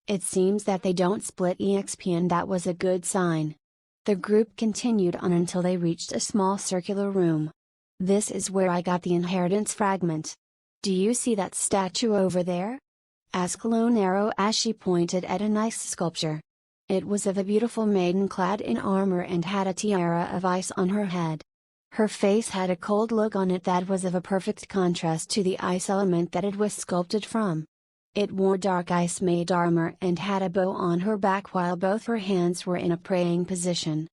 It seems that they don't split EXP and that was a good sign. The group continued on until they reached a small circular room. This is where I got the inheritance fragment. Do you see that statue over there? Asked Lone Arrow as she pointed at a nice sculpture. It was of a beautiful maiden clad in armor and had a tiara of ice on her head. Her face had a cold look on it that was of a perfect contrast to the ice element that it was sculpted from. It wore dark ice-made armor and had a bow on her back while both her hands were in a praying position.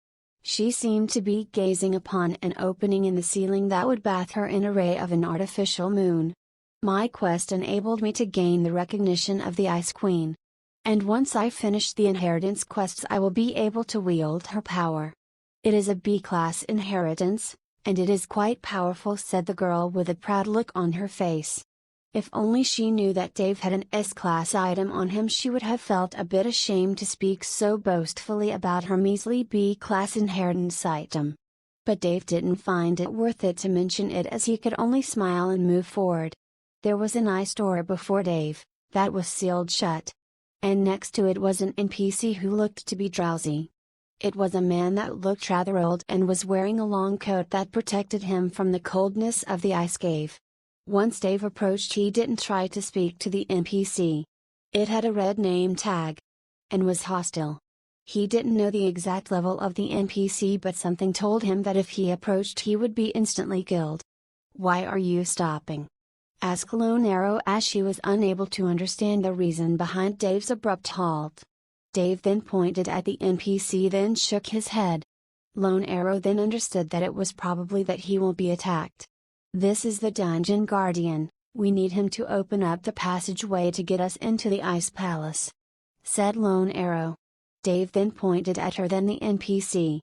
She seemed to be gazing upon an opening in the ceiling that would bathe her in a ray of an artificial moon. My quest enabled me to gain the recognition of the Ice Queen. And once I finish the inheritance quests I will be able to wield her power. It is a B-class inheritance, and it is quite powerful, said the girl with a proud look on her face. If only she knew that Dave had an S-class item on him she would have felt a bit ashamed to speak so boastfully about her measly B-class inheritance item. But Dave didn't find it worth it to mention it as he could only smile and move forward. There was an ice door before Dave, that was sealed shut. And next to it was an NPC who looked to be drowsy. It was a man that looked rather old and was wearing a long coat that protected him from the coldness of the ice cave. Once Dave approached he didn't try to speak to the NPC. It had a red name tag. And was hostile. He didn't know the exact level of the NPC but something told him that if he approached he would be instantly killed. Why are you stopping? Asked Lone Arrow as she was unable to understand the reason behind Dave's abrupt halt. Dave then pointed at the NPC then shook his head. Lone Arrow then understood that it was probably that he will be attacked. This is the Dungeon Guardian, we need him to open up the passageway to get us into the Ice Palace, said Lone Arrow. Dave then pointed at her then the NPC.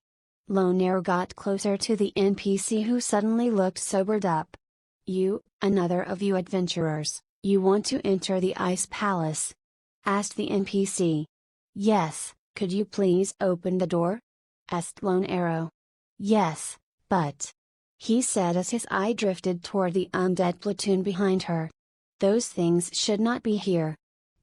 Lone Arrow got closer to the NPC who suddenly looked sobered up. You, another of you adventurers, you want to enter the Ice Palace? Asked the NPC. Yes, could you please open the door? Asked Lone Arrow. Yes, but... he said as his eye drifted toward the undead platoon behind her. Those things should not be here,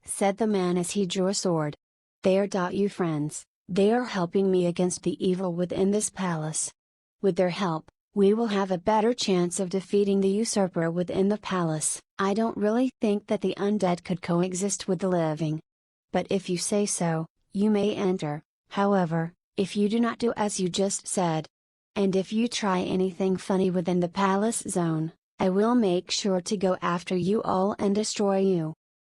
said the man as he drew a sword. They are you friends, they are helping me against the evil within this palace. With their help, we will have a better chance of defeating the usurper within the palace. I don't really think that the undead could coexist with the living. But if you say so, you may enter, however, if you do not do as you just said. And if you try anything funny within the palace zone, I will make sure to go after you all and destroy you.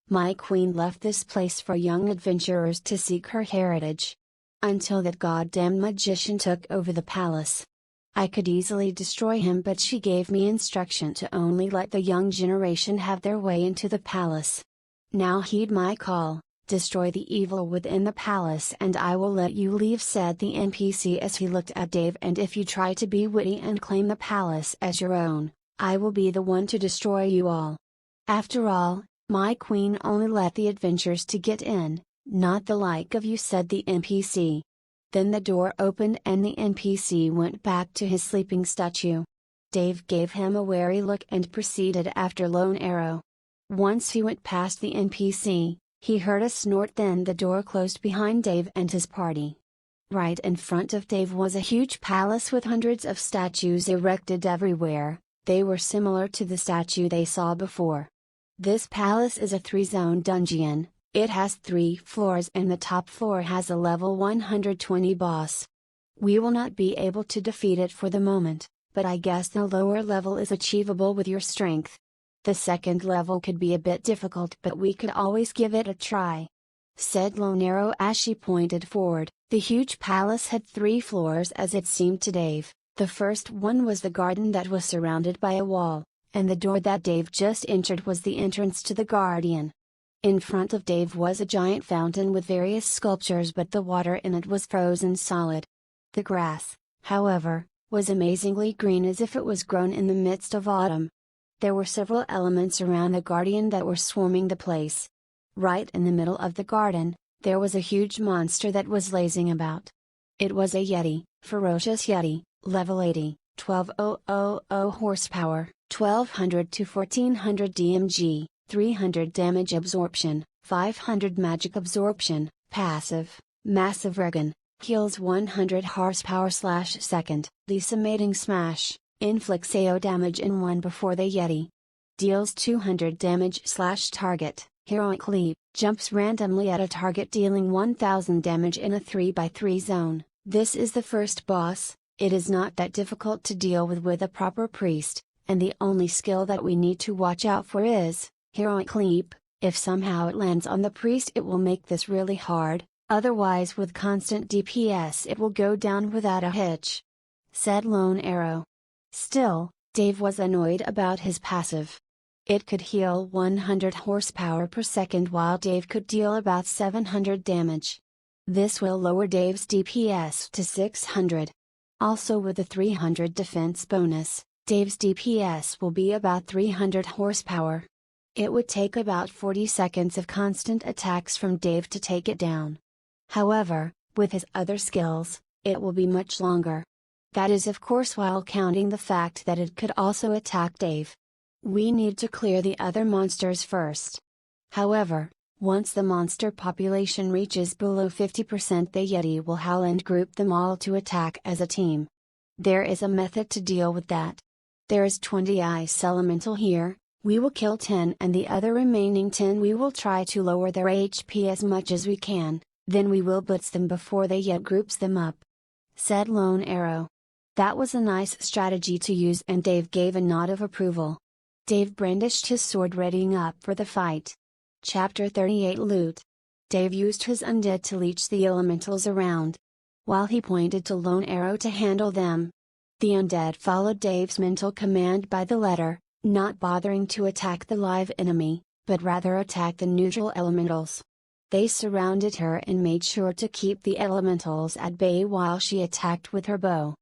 My queen left this place for young adventurers to seek her heritage. Until that goddamn magician took over the palace. I could easily destroy him but she gave me instruction to only let the young generation have their way into the palace. Now heed my call, "Destroy the evil within the palace and I will let you leave," said the NPC as he looked at Dave. "And if you try to be witty and claim the palace as your own, I will be the one to destroy you all. After all, my queen only let the adventurers to get in, not the like of you," said the NPC. Then the door opened and the NPC went back to his sleeping statue. Dave gave him a wary look and proceeded after Lone Arrow. Once he went past the NPC, he heard a snort, then the door closed behind Dave and his party. Right in front of Dave was a huge palace with hundreds of statues erected everywhere. They were similar to the statue they saw before. This palace is a 3-zone dungeon. It has 3 floors and the top floor has a level 120 boss. We will not be able to defeat it for the moment, but I guess the lower level is achievable with your strength. The second level could be a bit difficult, but we could always give it a try," said Lone Arrow as she pointed forward. The huge palace had 3 floors as it seemed to Dave. The first one was the garden that was surrounded by a wall, and the door that Dave just entered was the entrance to the garden. In front of Dave was a giant fountain with various sculptures, but the water in it was frozen solid. The grass, however, was amazingly green as if it was grown in the midst of autumn. There were several elements around the garden that were swarming the place. Right in the middle of the garden, there was a huge monster that was lazing about. It was a Yeti, ferocious Yeti, level 80, 12,000 horsepower, 1200 to 1400 DMG. 300 damage absorption, 500 magic absorption, passive, massive regen, heals 100 horsepower/second, decimating smash, inflicts AO damage in 1 before the Yeti. Deals 200 damage/target, heroic leap, jumps randomly at a target dealing 1000 damage in a 3x3 zone. This is the first boss. It is not that difficult to deal with a proper priest, and the only skill that we need to watch out for is heroic leap. If somehow it lands on the priest, it will make this really hard, otherwise with constant DPS it will go down without a hitch," said Lone Arrow. Still, Dave was annoyed about his passive. It could heal 100 horsepower per second while Dave could deal about 700 damage. This will lower Dave's DPS to 600. Also with the 300 defense bonus, Dave's DPS will be about 300 horsepower. It would take about 40 seconds of constant attacks from Dave to take it down. However, with his other skills, it will be much longer. That is of course while counting the fact that it could also attack Dave. We need to clear the other monsters first. However, once the monster population reaches below 50%, the Yeti will howl and group them all to attack as a team. There is a method to deal with that. There is 20 ice elemental here. We will kill 10 and the other remaining 10 we will try to lower their HP as much as we can, then we will blitz them before the Yeti groups them up," said Lone Arrow. That was a nice strategy to use and Dave gave a nod of approval. Dave brandished his sword readying up for the fight. Chapter 38 Loot. Dave used his undead to leech the elementals around, while he pointed to Lone Arrow to handle them. The undead followed Dave's mental command by the letter, not bothering to attack the live enemy, but rather attack the neutral elementals. They surrounded her and made sure to keep the elementals at bay while she attacked with her bow.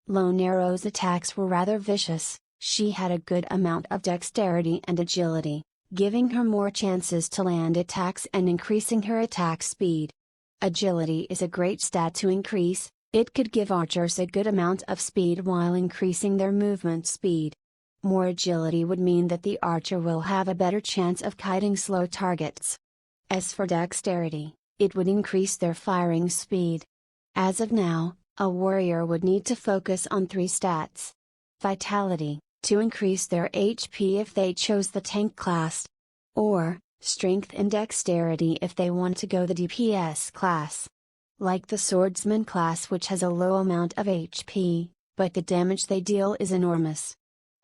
Lone Arrow's attacks were rather vicious. She had a good amount of dexterity and agility, giving her more chances to land attacks and increasing her attack speed. Agility is a great stat to increase. It could give archers a good amount of speed while increasing their movement speed. More agility would mean that the archer will have a better chance of kiting slow targets. As for dexterity, it would increase their firing speed. As of now, a warrior would need to focus on 3 stats. Vitality, to increase their HP if they chose the tank class. Or, strength and dexterity if they want to go the DPS class. Like the swordsman class, which has a low amount of HP, but the damage they deal is enormous.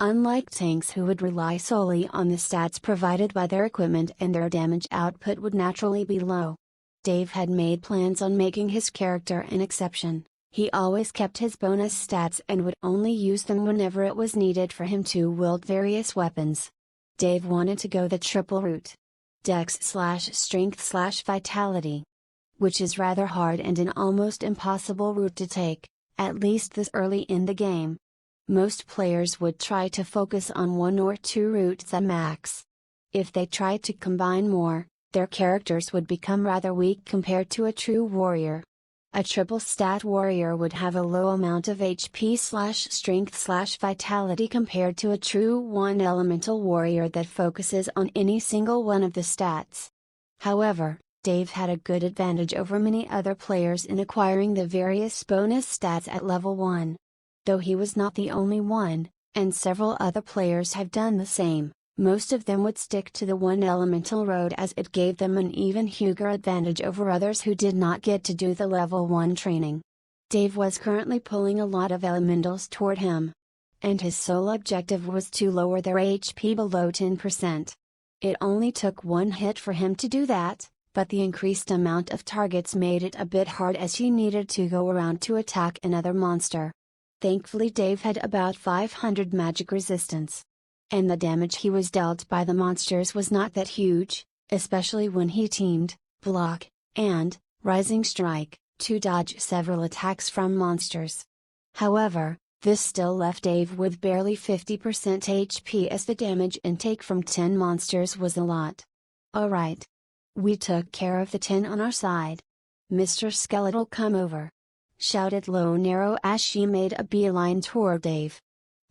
Unlike tanks who would rely solely on the stats provided by their equipment, and their damage output would naturally be low. Dave had made plans on making his character an exception. He always kept his bonus stats and would only use them whenever it was needed for him to wield various weapons. Dave wanted to go the triple route. Dex/Strength/Vitality. Which is rather hard and an almost impossible route to take, at least this early in the game. Most players would try to focus on one or two routes at max. If they tried to combine more, their characters would become rather weak compared to a true warrior. A triple stat warrior would have a low amount of HP/Strength/Vitality compared to a true one elemental warrior that focuses on any single one of the stats. However, Dave had a good advantage over many other players in acquiring the various bonus stats at level 1. Though he was not the only one, and several other players have done the same, most of them would stick to the one elemental road as it gave them an even huger advantage over others who did not get to do the level 1 training. Dave was currently pulling a lot of elementals toward him. And his sole objective was to lower their HP below 10%. It only took one hit for him to do that, but the increased amount of targets made it a bit hard as he needed to go around to attack another monster. Thankfully Dave had about 500 magic resistance. And the damage he was dealt by the monsters was not that huge, especially when he teamed, Block, and Rising Strike, to dodge several attacks from monsters. However, this still left Dave with barely 50% HP as the damage intake from 10 monsters was a lot. Alright. We took care of the 10 on our side. Mr. Skeletal, come over! Shouted Lone Arrow as she made a beeline toward Dave.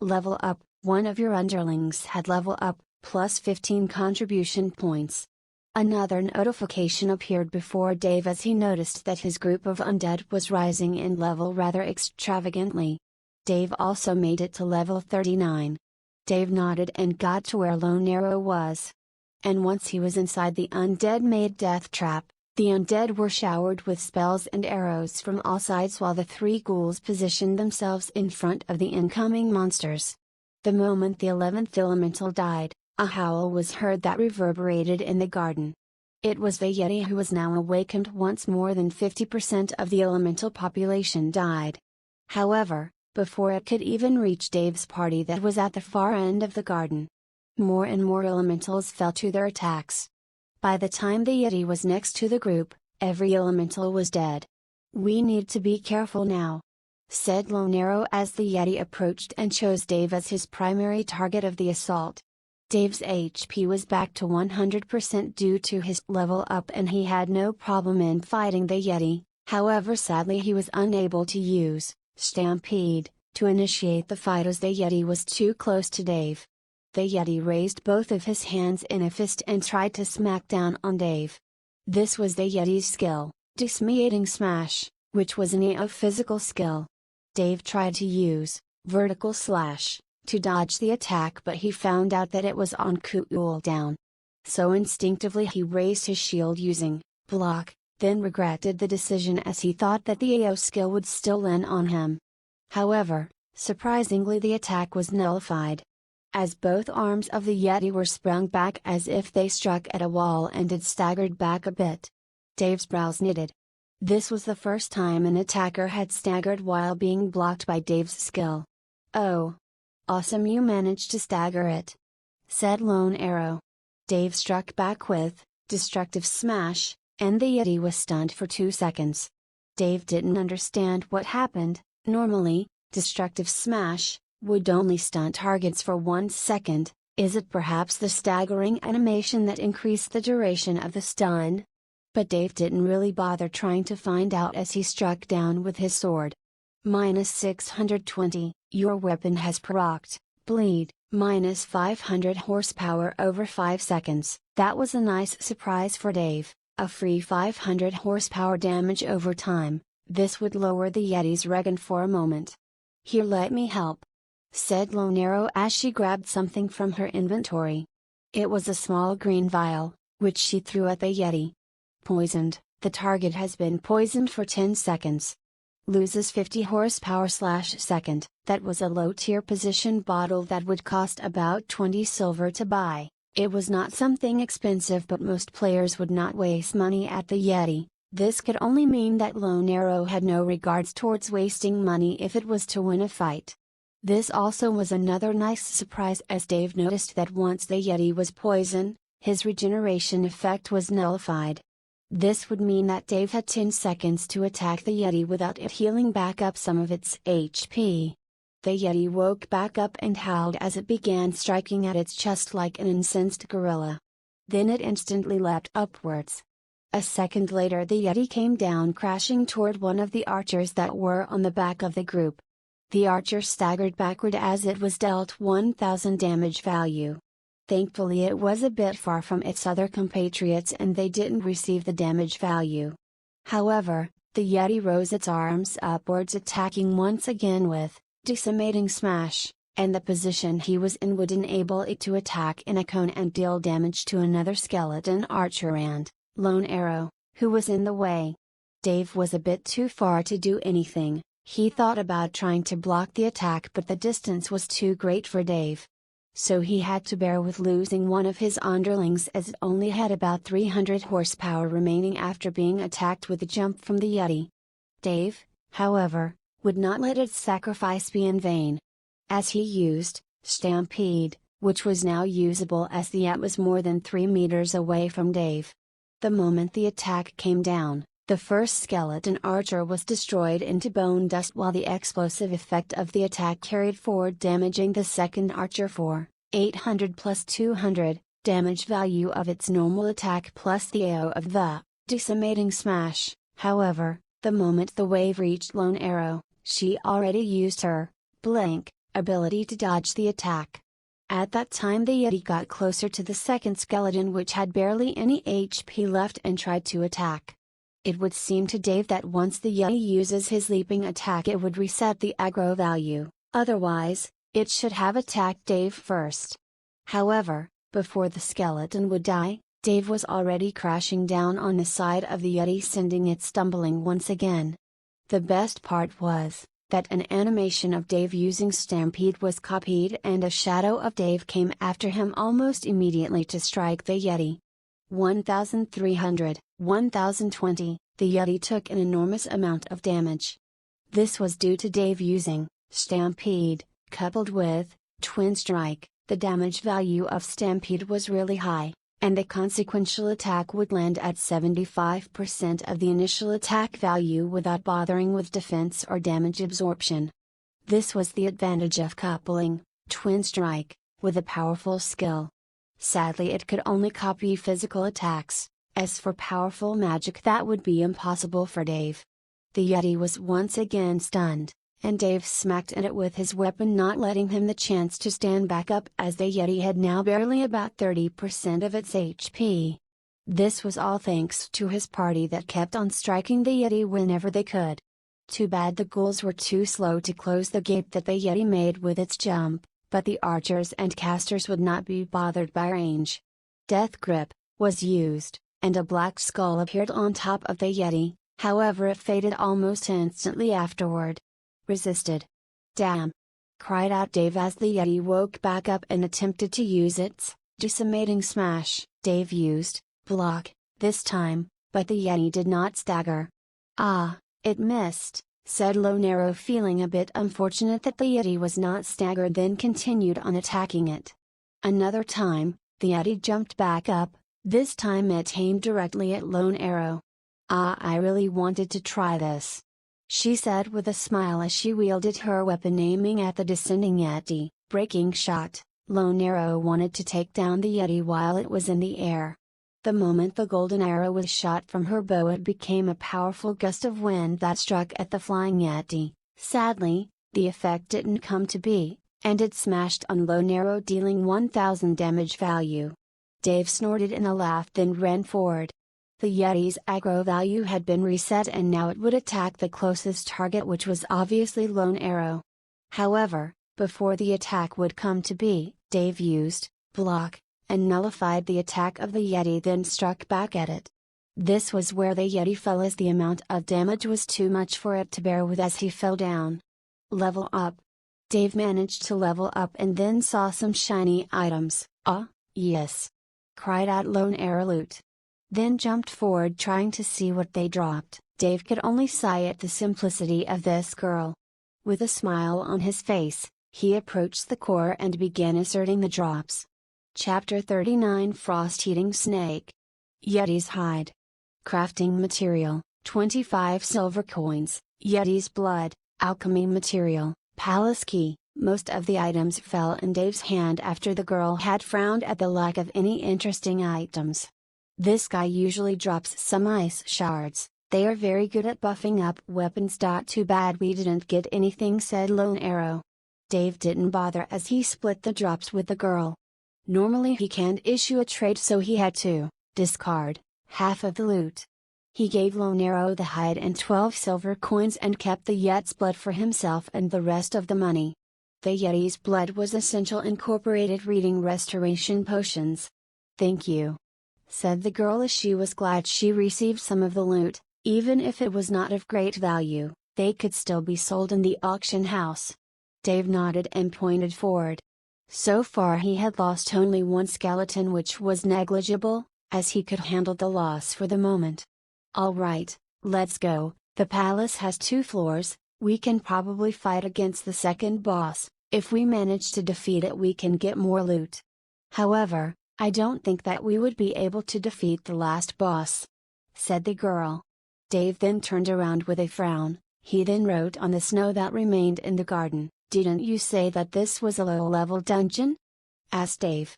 Level up. One of your underlings had level up, plus 15 contribution points. Another notification appeared before Dave as he noticed that his group of undead was rising in level rather extravagantly. Dave also made it to level 39. Dave nodded and got to where Lone Arrow was. And once he was inside the undead made death trap, the undead were showered with spells and arrows from all sides while the three ghouls positioned themselves in front of the incoming monsters. The moment the 11th elemental died, a howl was heard that reverberated in the garden. It was the Yeti who was now awakened once more than 50% of the elemental population died. However, before it could even reach Dave's party that was at the far end of the garden, more and more elementals fell to their attacks. By the time the Yeti was next to the group, every elemental was dead. We need to be careful now, said Lone Arrow as the Yeti approached and chose Dave as his primary target of the assault. Dave's HP was back to 100% due to his level up and he had no problem in fighting the Yeti, however sadly he was unable to use Stampede to initiate the fight as the Yeti was too close to Dave. The Yeti raised both of his hands in a fist and tried to smack down on Dave. This was the Yeti's skill, Dismeating Smash, which was an AO physical skill. Dave tried to use Vertical Slash to dodge the attack, but he found out that it was on cooldown. So instinctively he raised his shield using Block, then regretted the decision as he thought that the AO skill would still land on him. However, surprisingly the attack was nullified. As both arms of the Yeti were sprung back as if they struck at a wall and it staggered back a bit. Dave's brows knitted. This was the first time an attacker had staggered while being blocked by Dave's skill. Oh! Awesome, you managed to stagger it, said Lone Arrow. Dave struck back with Destructive Smash, and the Yeti was stunned for 2 seconds. Dave didn't understand what happened. Normally, Destructive Smash would only stun targets for 1 second. Is it perhaps the staggering animation that increased the duration of the stun? But Dave didn't really bother trying to find out as he struck down with his sword. Minus 620, your weapon has procced, bleed, minus 500 horsepower over 5 seconds. That was a nice surprise for Dave, a free 500 horsepower damage over time. This would lower the Yeti's regen for a moment. Here, let me help, said Lone Arrow as she grabbed something from her inventory. It was a small green vial, which she threw at the Yeti. Poisoned, the target has been poisoned for 10 seconds. Loses 50 horsepower/second. That was a low tier position bottle that would cost about 20 silver to buy. It was not something expensive, but most players would not waste money at the Yeti. This could only mean that Lone Arrow had no regards towards wasting money if it was to win a fight. This also was another nice surprise as Dave noticed that once the Yeti was poisoned, his regeneration effect was nullified. This would mean that Dave had 10 seconds to attack the Yeti without it healing back up some of its HP. The Yeti woke back up and howled as it began striking at its chest like an incensed gorilla. Then it instantly leapt upwards. A second later the Yeti came down crashing toward one of the archers that were on the back of the group. The archer staggered backward as it was dealt 1000 damage value. Thankfully it was a bit far from its other compatriots and they didn't receive the damage value. However, the Yeti rose its arms upwards attacking once again with decimating smash, and the position he was in would enable it to attack in a cone and deal damage to another skeleton archer and lone arrow, who was in the way. Dave was a bit too far to do anything. He thought about trying to block the attack but the distance was too great for Dave. So he had to bear with losing one of his underlings as it only had about 300 horsepower remaining after being attacked with a jump from the Yeti. Dave, however, would not let its sacrifice be in vain. As he used Stampede, which was now usable as the Yeti was more than 3 meters away from Dave. The moment the attack came down, the first skeleton archer was destroyed into bone dust while the explosive effect of the attack carried forward damaging the second archer for 800 plus 200, damage value of its normal attack plus the AO of the decimating smash. However, the moment the wave reached Lone Arrow, she already used her blank ability to dodge the attack. At that time the Yeti got closer to the second skeleton which had barely any HP left and tried to attack. It would seem to Dave that once the Yeti uses his leaping attack it would reset the aggro value, otherwise, it should have attacked Dave first. However, before the skeleton would die, Dave was already crashing down on the side of the Yeti sending it stumbling once again. The best part was, that an animation of Dave using Stampede was copied and a shadow of Dave came after him almost immediately to strike the Yeti. 1300, 1020, the Yeti took an enormous amount of damage. This was due to Dave using Stampede, coupled with Twin Strike. The damage value of Stampede was really high, and the consequential attack would land at 75% of the initial attack value without bothering with defense or damage absorption. This was the advantage of coupling Twin Strike with a powerful skill. Sadly it could only copy physical attacks. As for powerful magic that would be impossible for Dave. The Yeti was once again stunned, and Dave smacked at it with his weapon not letting him the chance to stand back up as the Yeti had now barely about 30% of its HP. This was all thanks to his party that kept on striking the Yeti whenever they could. Too bad the ghouls were too slow to close the gap that the Yeti made with its jump, but the archers and casters would not be bothered by range. Death Grip was used, and a black skull appeared on top of the Yeti, however it faded almost instantly afterward. Resisted. Damn! Cried out Dave as the Yeti woke back up and attempted to use its decimating smash. Dave used block this time, but the Yeti did not stagger. Ah, it missed, said Lone Arrow feeling a bit unfortunate that the Yeti was not staggered then continued on attacking it. Another time, the Yeti jumped back up. This time it aimed directly at Lone Arrow. Ah, I really wanted to try this, she said with a smile as she wielded her weapon aiming at the descending Yeti. Breaking shot, Lone Arrow wanted to take down the Yeti while it was in the air. The moment the golden arrow was shot from her bow it became a powerful gust of wind that struck at the flying Yeti. Sadly, the effect didn't come to be, and it smashed on Lone Arrow dealing 1000 damage value. Dave snorted in a laugh then ran forward. The Yeti's aggro value had been reset and now it would attack the closest target which was obviously Lone Arrow. However, before the attack would come to be, Dave used block, and nullified the attack of the Yeti then struck back at it. This was where the Yeti fell as the amount of damage was too much for it to bear with as he fell down. Level up. Dave managed to level up and then saw some shiny items. Ah, yes! Cried out Lone Arrow loot. Then jumped forward trying to see what they dropped. Dave could only sigh at the simplicity of this girl. With a smile on his face, he approached the core and began asserting the drops. Chapter 39 Frost-Eating Snake. Yeti's Hide. Crafting Material, 25 silver coins, Yeti's Blood, Alchemy Material, Palace Key. Most of the items fell in Dave's hand after the girl had frowned at the lack of any interesting items. This guy usually drops some ice shards, they are very good at buffing up weapons. Too bad we didn't get anything, said Lone Arrow. Dave didn't bother as he split the drops with the girl. Normally he can't issue a trade, so he had to discard half of the loot. He gave Lone Arrow the hide and 12 silver coins and kept the Yeti's blood for himself and the rest of the money. The Yeti's blood was essential, incorporated reading restoration potions. Thank you, said the girl as she was glad she received some of the loot. Even if it was not of great value, they could still be sold in the auction house. Dave nodded and pointed forward. So far he had lost only one skeleton, which was negligible, as he could handle the loss for the moment. Alright, let's go. The palace has 2 floors, we can probably fight against the second boss. If we manage to defeat it, we can get more loot. However, I don't think that we would be able to defeat the last boss, said the girl. Dave then turned around with a frown. He then wrote on the snow that remained in the garden, "Didn't you say that this was a low-level dungeon?" asked Dave.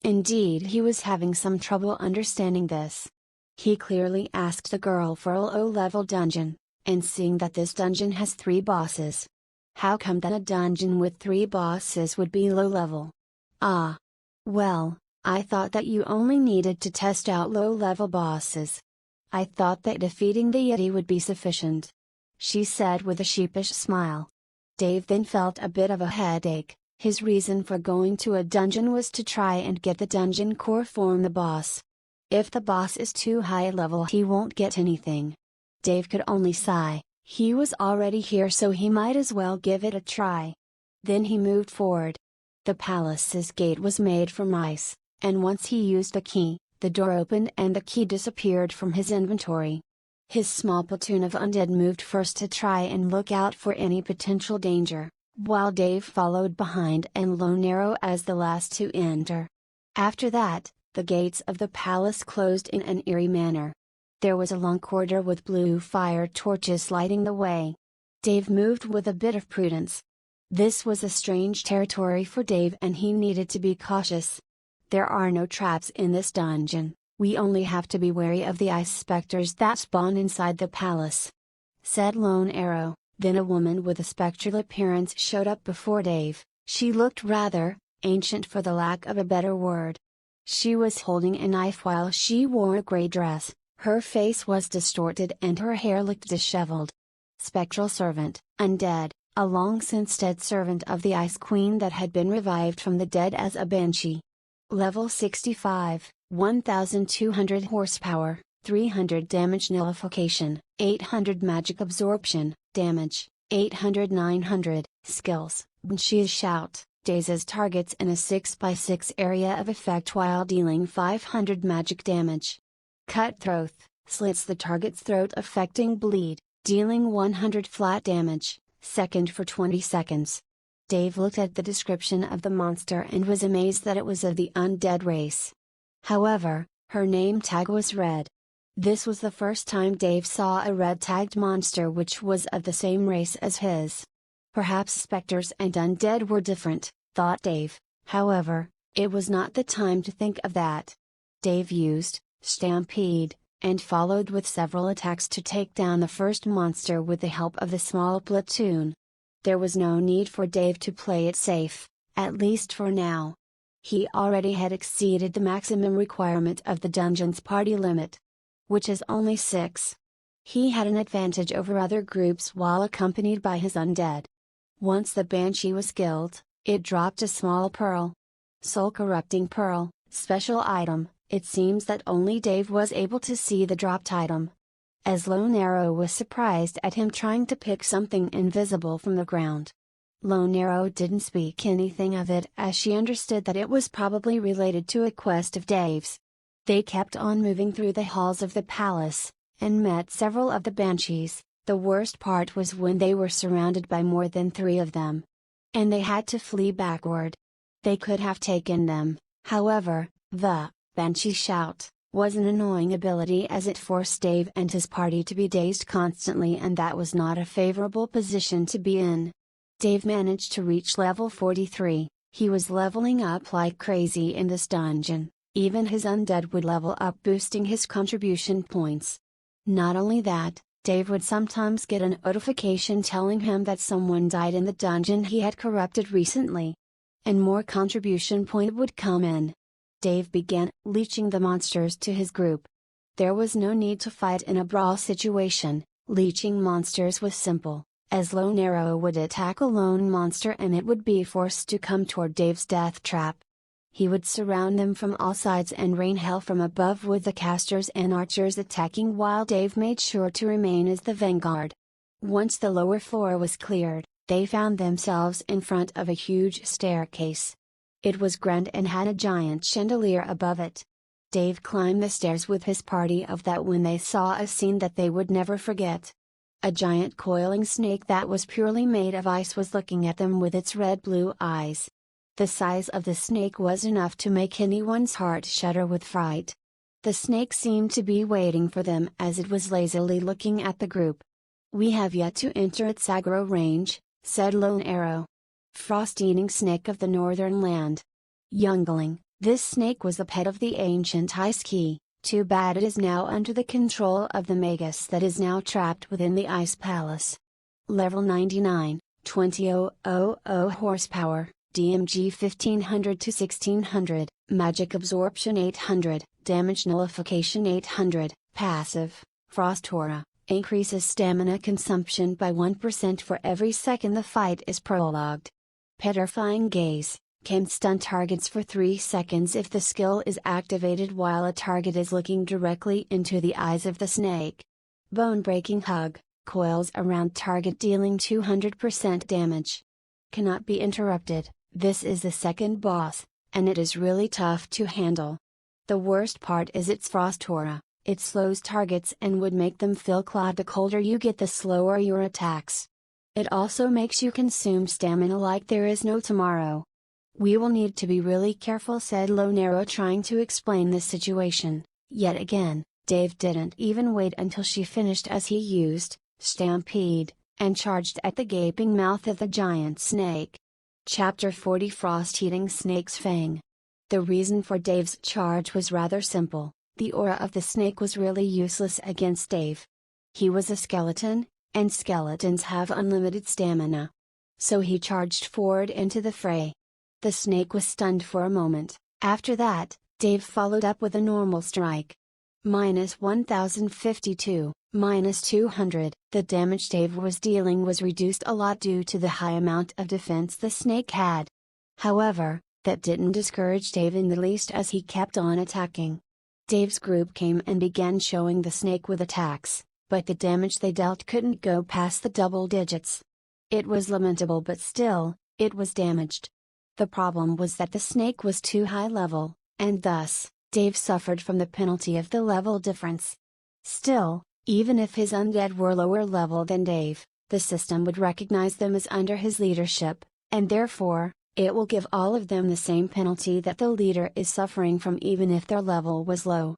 Indeed, he was having some trouble understanding this. He clearly asked the girl for a low-level dungeon, and seeing that this dungeon has 3 bosses. How come that a dungeon with 3 bosses would be low-level? Ah. Well, I thought that you only needed to test out low-level bosses. I thought that defeating the Yeti would be sufficient, she said with a sheepish smile. Dave then felt a bit of a headache. His reason for going to a dungeon was to try and get the dungeon core from the boss. If the boss is too high level, he won't get anything. Dave could only sigh. He was already here, so he might as well give it a try. Then he moved forward. The palace's gate was made from ice, and once he used the key, the door opened and the key disappeared from his inventory. His small platoon of undead moved first to try and look out for any potential danger, while Dave followed behind and Lone Arrow as the last to enter. After that, the gates of the palace closed in an eerie manner. There was a long corridor with blue fire torches lighting the way. Dave moved with a bit of prudence. This was a strange territory for Dave and he needed to be cautious. There are no traps in this dungeon, we only have to be wary of the ice specters that spawn inside the palace, said Lone Arrow. Then a woman with a spectral appearance showed up before Dave. She looked rather ancient, for the lack of a better word. She was holding a knife while she wore a gray dress. Her face was distorted and her hair looked disheveled. Spectral servant, Undead, a long since dead servant of the Ice Queen that had been revived from the dead as a banshee. Level 65, 1200 horsepower, 300 damage nullification, 800 magic absorption, damage, 800-900, skills. Banshee's Shout, dazes targets in a 6x6 area of effect while dealing 500 magic damage. Cutthroat, slits the target's throat affecting bleed, dealing 100 flat damage, second for 20 seconds. Dave looked at the description of the monster and was amazed that it was of the undead race. However, her name tag was red. This was the first time Dave saw a red-tagged monster which was of the same race as his. Perhaps specters and undead were different, thought Dave. However, it was not the time to think of that. Dave used Stampede, and followed with several attacks to take down the first monster with the help of the small platoon. There was no need for Dave to play it safe, at least for now. He already had exceeded the maximum requirement of the dungeon's party limit, which is only 6. He had an advantage over other groups while accompanied by his undead. Once the banshee was killed, it dropped a small pearl. Soul Corrupting Pearl, special item. It seems that only Dave was able to see the dropped item. As Lone Arrow was surprised at him trying to pick something invisible from the ground. Lone Arrow didn't speak anything of it, as she understood that it was probably related to a quest of Dave's. They kept on moving through the halls of the palace, and met several of the banshees. The worst part was when they were surrounded by more than 3 of them. And they had to flee backward. They could have taken them, However, the Banshee shout was an annoying ability as it forced Dave and his party to be dazed constantly, and that was not a favorable position to be in. Dave managed to reach level 43, he was leveling up like crazy in this dungeon, even his undead would level up, boosting his contribution points. Not only that, Dave would sometimes get a notification telling him that someone died in the dungeon he had corrupted recently. And more contribution point would come in. Dave began leeching the monsters to his group. There was no need to fight in a brawl situation, leeching monsters was simple, as Lone Arrow would attack a lone monster and it would be forced to come toward Dave's death trap. He would surround them from all sides and rain hell from above with the casters and archers attacking, while Dave made sure to remain as the vanguard. Once the lower floor was cleared, they found themselves in front of a huge staircase. It was grand and had a giant chandelier above it. Dave climbed the stairs with his party of that when they saw a scene that they would never forget. A giant coiling snake that was purely made of ice was looking at them with its red-blue eyes. The size of the snake was enough to make anyone's heart shudder with fright. The snake seemed to be waiting for them as it was lazily looking at the group. "We have yet to enter its aggro range," said Lone Arrow. Frost-eating snake of the northern land. Youngling, this snake was the pet of the ancient Ice Key, too bad it is now under the control of the Magus that is now trapped within the Ice Palace. Level 99, 20,000 horsepower, DMG 1500 to 1600, Magic Absorption 800, Damage Nullification 800, Passive, Frost Aura. Increases stamina consumption by 1% for every second the fight is prologued. Petrifying Gaze, can stun targets for 3 seconds if the skill is activated while a target is looking directly into the eyes of the snake. Bone-breaking Hug, coils around target dealing 200% damage. Cannot be interrupted, this is the second boss, and it is really tough to handle. The worst part is its Frost Aura. It slows targets and would make them feel clawed. The colder you get, the slower your attacks. It also makes you consume stamina like there is no tomorrow. "We will need to be really careful," said Lone Arrow, trying to explain the situation. Yet again, Dave didn't even wait until she finished as he used Stampede, and charged at the gaping mouth of the giant snake. Chapter 40, Frost-Eating Snake's Fang. The reason for Dave's charge was rather simple. The aura of the snake was really useless against Dave. He was a skeleton, and skeletons have unlimited stamina. So he charged forward into the fray. The snake was stunned for a moment. After that, Dave followed up with a normal strike. -1052, -200. The damage Dave was dealing was reduced a lot due to the high amount of defense the snake had. However, that didn't discourage Dave in the least as he kept on attacking. Dave's group came and began showing the snake with attacks, but the damage they dealt couldn't go past the double digits. It was lamentable, but still, it was damaged. The problem was that the snake was too high level, and thus, Dave suffered from the penalty of the level difference. Still, even if his undead were lower level than Dave, the system would recognize them as under his leadership, and therefore, it will give all of them the same penalty that the leader is suffering from, even if their level was low.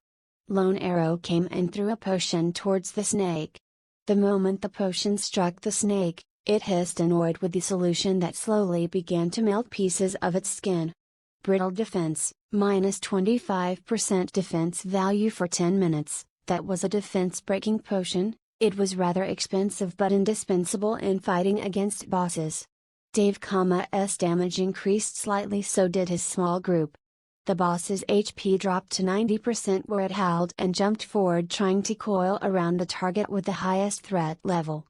Lone Arrow came and threw a potion towards the snake. The moment the potion struck the snake, it hissed annoyed with the solution that slowly began to melt pieces of its skin. Brittle defense, -25% defense value for 10 minutes, that was a defense-breaking potion. It was rather expensive but indispensable in fighting against bosses. Dave's damage increased slightly, so did his small group. The boss's HP dropped to 90% where it howled and jumped forward trying to coil around the target with the highest threat level.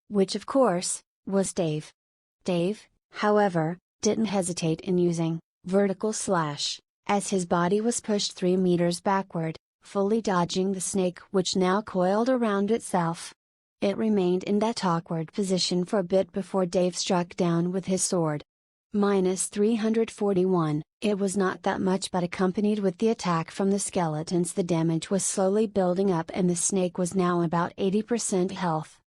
Which of course, was Dave. Dave, however, didn't hesitate in using vertical slash, as his body was pushed 3 meters backward, fully dodging the snake which now coiled around itself. It remained in that awkward position for a bit before Dave struck down with his sword. -341, it was not that much, but accompanied with the attack from the skeletons the damage was slowly building up and the snake was now about 80% health.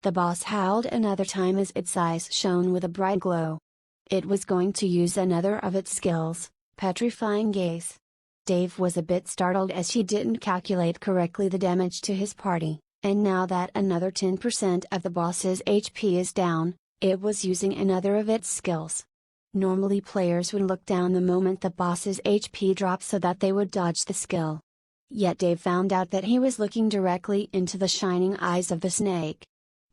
The boss howled another time as its eyes shone with a bright glow. It was going to use another of its skills, petrifying gaze. Dave was a bit startled as he didn't calculate correctly the damage to his party, and now that another 10% of the boss's HP is down, it was using another of its skills. Normally players would look down the moment the boss's HP dropped so that they would dodge the skill. Yet Dave found out that he was looking directly into the shining eyes of the snake.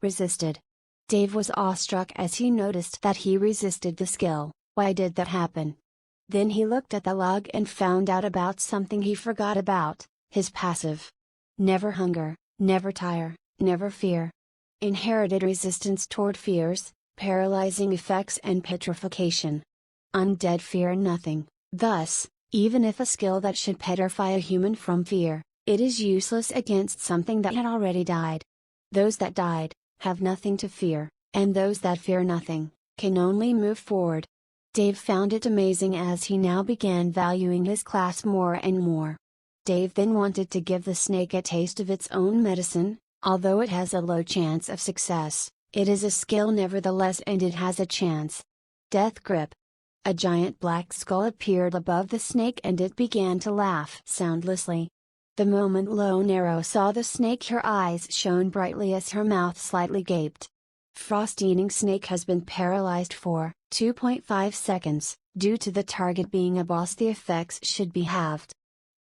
Resisted. Dave was awestruck as he noticed that he resisted the skill. Why did that happen? Then he looked at the log and found out about something he forgot about, his passive. Never hunger, never tire, never fear. Inherited resistance toward fears, paralyzing effects and petrification. Undead fear nothing, thus, even if a skill that should petrify a human from fear, it is useless against something that had already died. Those that died, have nothing to fear, and those that fear nothing, can only move forward. Dave found it amazing as he now began valuing his class more and more. Dave then wanted to give the snake a taste of its own medicine. Although it has a low chance of success, it is a skill nevertheless and it has a chance. Death Grip. A giant black skull appeared above the snake and it began to laugh soundlessly. The moment Lone Arrow saw the snake, her eyes shone brightly as her mouth slightly gaped. Frost-eating snake has been paralyzed for 2.5 seconds, due to the target being a boss. The effects should be halved.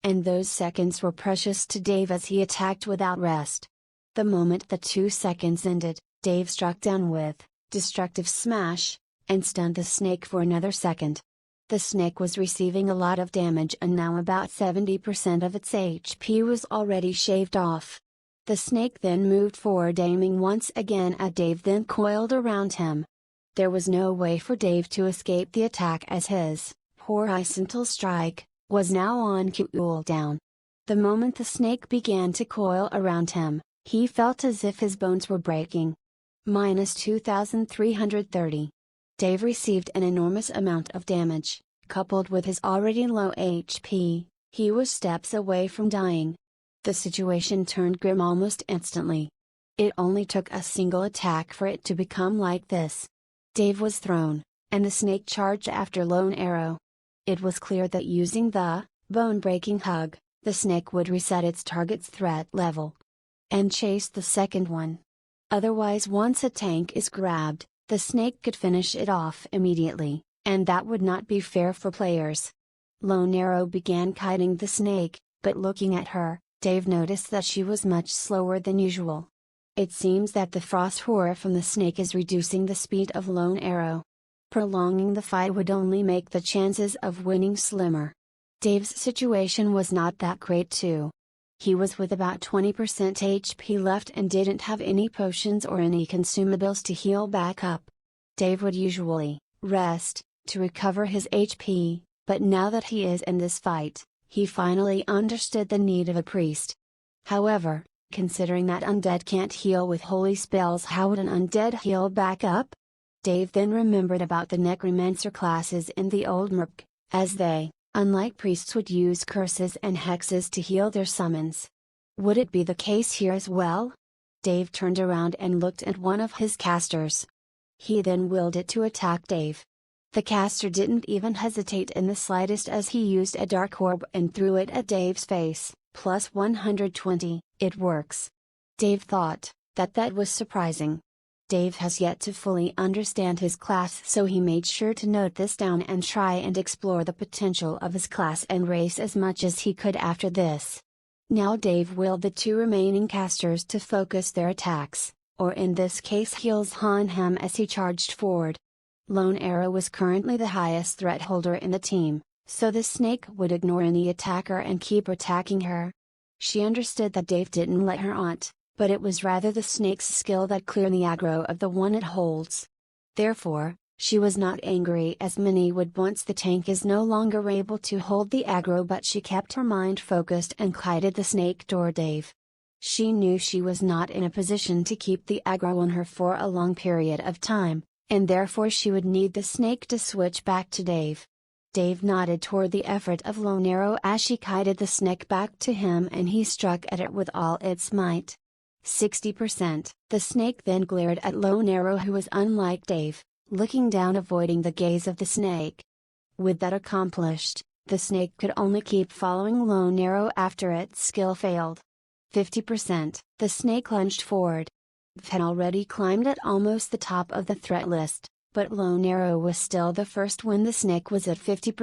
And those seconds were precious to Dave as he attacked without rest. The moment the 2 seconds ended, Dave struck down with destructive smash, and stunned the snake for another second. The snake was receiving a lot of damage and now about 70% of its HP was already shaved off. The snake then moved forward, aiming once again at Dave, then coiled around him. There was no way for Dave to escape the attack as his horizontal strike was now on cooldown. The moment the snake began to coil around him, he felt as if his bones were breaking. Minus 2,330. Dave received an enormous amount of damage, coupled with his already low HP, he was steps away from dying. The situation turned grim almost instantly. It only took a single attack for it to become like this. Dave was thrown, and the snake charged after Lone Arrow. It was clear that using the bone-breaking hug, the snake would reset its target's threat level and chase the second one. Otherwise, once a tank is grabbed, the snake could finish it off immediately, and that would not be fair for players. Lone Arrow began kiting the snake, but looking at her, Dave noticed that she was much slower than usual. It seems that the frost horror from the snake is reducing the speed of Lone Arrow. Prolonging the fight would only make the chances of winning slimmer. Dave's situation was not that great too. He was with about 20% HP left and didn't have any potions or any consumables to heal back up. Dave would usually rest to recover his HP, but now that he is in this fight, he finally understood the need of a priest. However, considering that undead can't heal with holy spells, how would an undead heal back up? Dave then remembered about the necromancer classes in the old merc, as they, unlike priests, would use curses and hexes to heal their summons. Would it be the case here as well? Dave turned around and looked at one of his casters. He then willed it to attack Dave. The caster didn't even hesitate in the slightest as he used a dark orb and threw it at Dave's face, plus 120, it works. Dave thought that was surprising. Dave has yet to fully understand his class, so he made sure to note this down and try and explore the potential of his class and race as much as he could after this. Now Dave willed the 2 remaining casters to focus their attacks, or in this case heals on him as he charged forward. Lone Arrow was currently the highest threat holder in the team, so the snake would ignore any attacker and keep attacking her. She understood that Dave didn't let her on, but it was rather the snake's skill that cleared the aggro of the one it holds. Therefore, she was not angry as many would once the tank is no longer able to hold the aggro, but she kept her mind focused and kited the snake toward Dave. She knew she was not in a position to keep the aggro on her for a long period of time, and therefore she would need the snake to switch back to Dave. Dave nodded toward the effort of Lone Arrow as she kited the snake back to him and he struck at it with all its might. 60%. The snake then glared at Lone Arrow, who was unlike Dave, looking down, avoiding the gaze of the snake. With that accomplished, The snake could only keep following Lone Arrow after its skill failed. 50%. The snake lunged forward. Dave had already climbed at almost the top of the threat list, but Lone Arrow was still the first when the snake was at 50%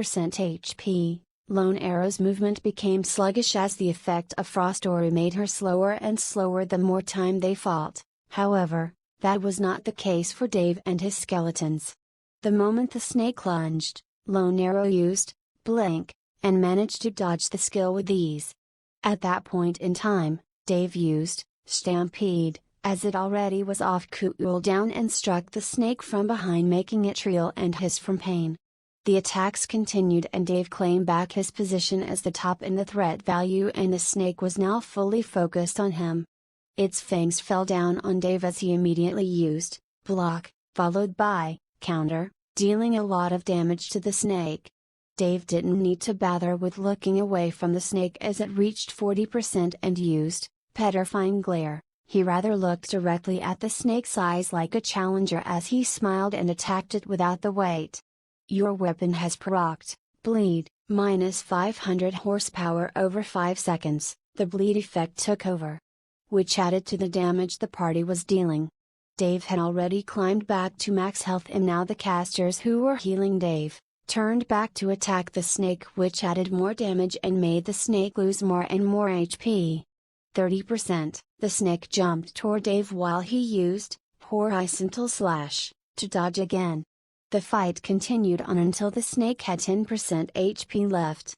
HP. Lone Arrow's movement became sluggish as the effect of Frost Ori made her slower and slower the more time they fought. However, that was not the case for Dave and his skeletons. The moment the snake lunged, Lone Arrow used Blink, and managed to dodge the skill with ease. At that point in time, Dave used Stampede, as it already was off cooldown and struck the snake from behind, making it reel and hiss from pain. The attacks continued and Dave claimed back his position as the top in the threat value, and the snake was now fully focused on him. Its fangs fell down on Dave as he immediately used Block, followed by Counter, dealing a lot of damage to the snake. Dave didn't need to bother with looking away from the snake as it reached 40% and used Petrifying Glare. He rather looked directly at the snake's eyes like a challenger as he smiled and attacked it without the weight. Your weapon has procced Bleed, minus 500 horsepower over 5 seconds. The bleed effect took over, which added to the damage the party was dealing. Dave had already climbed back to max health, and now the casters who were healing Dave turned back to attack the snake, which added more damage and made the snake lose more and more HP. 30%. The snake jumped toward Dave while he used Horizontal Slash to dodge again. The fight continued on until the snake had 10% HP left.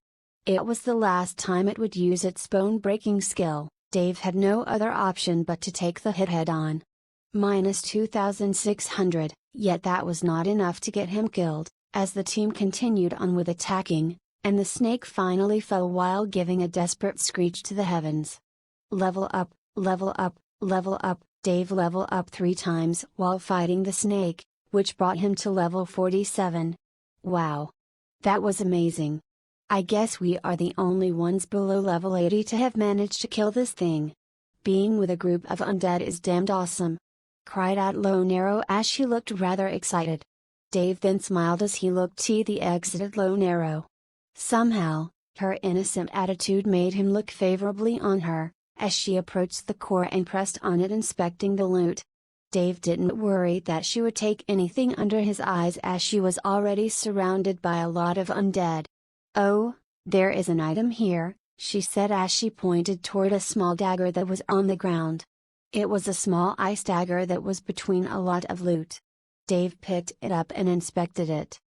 It was the last time it would use its bone-breaking skill. Dave had no other option but to take the hit head-on. Minus 2,600, yet that was not enough to get him killed, as the team continued on with attacking, and the snake finally fell while giving a desperate screech to the heavens. Level up, level up, level up. Dave leveled up 3 times while fighting the snake, which brought him to level 47. Wow! That was amazing. I guess we are the only ones below level 80 to have managed to kill this thing. Being with a group of undead is damned awesome! Cried out Lone Arrow as she looked rather excited. Dave then smiled as he looked to the exited Lone Arrow. Somehow, her innocent attitude made him look favorably on her, as she approached the core and pressed on it, inspecting the loot. Dave didn't worry that she would take anything under his eyes, as she was already surrounded by a lot of undead. "Oh, there is an item here," she said as she pointed toward a small dagger that was on the ground. It was a small ice dagger that was between a lot of loot. Dave picked it up and inspected it.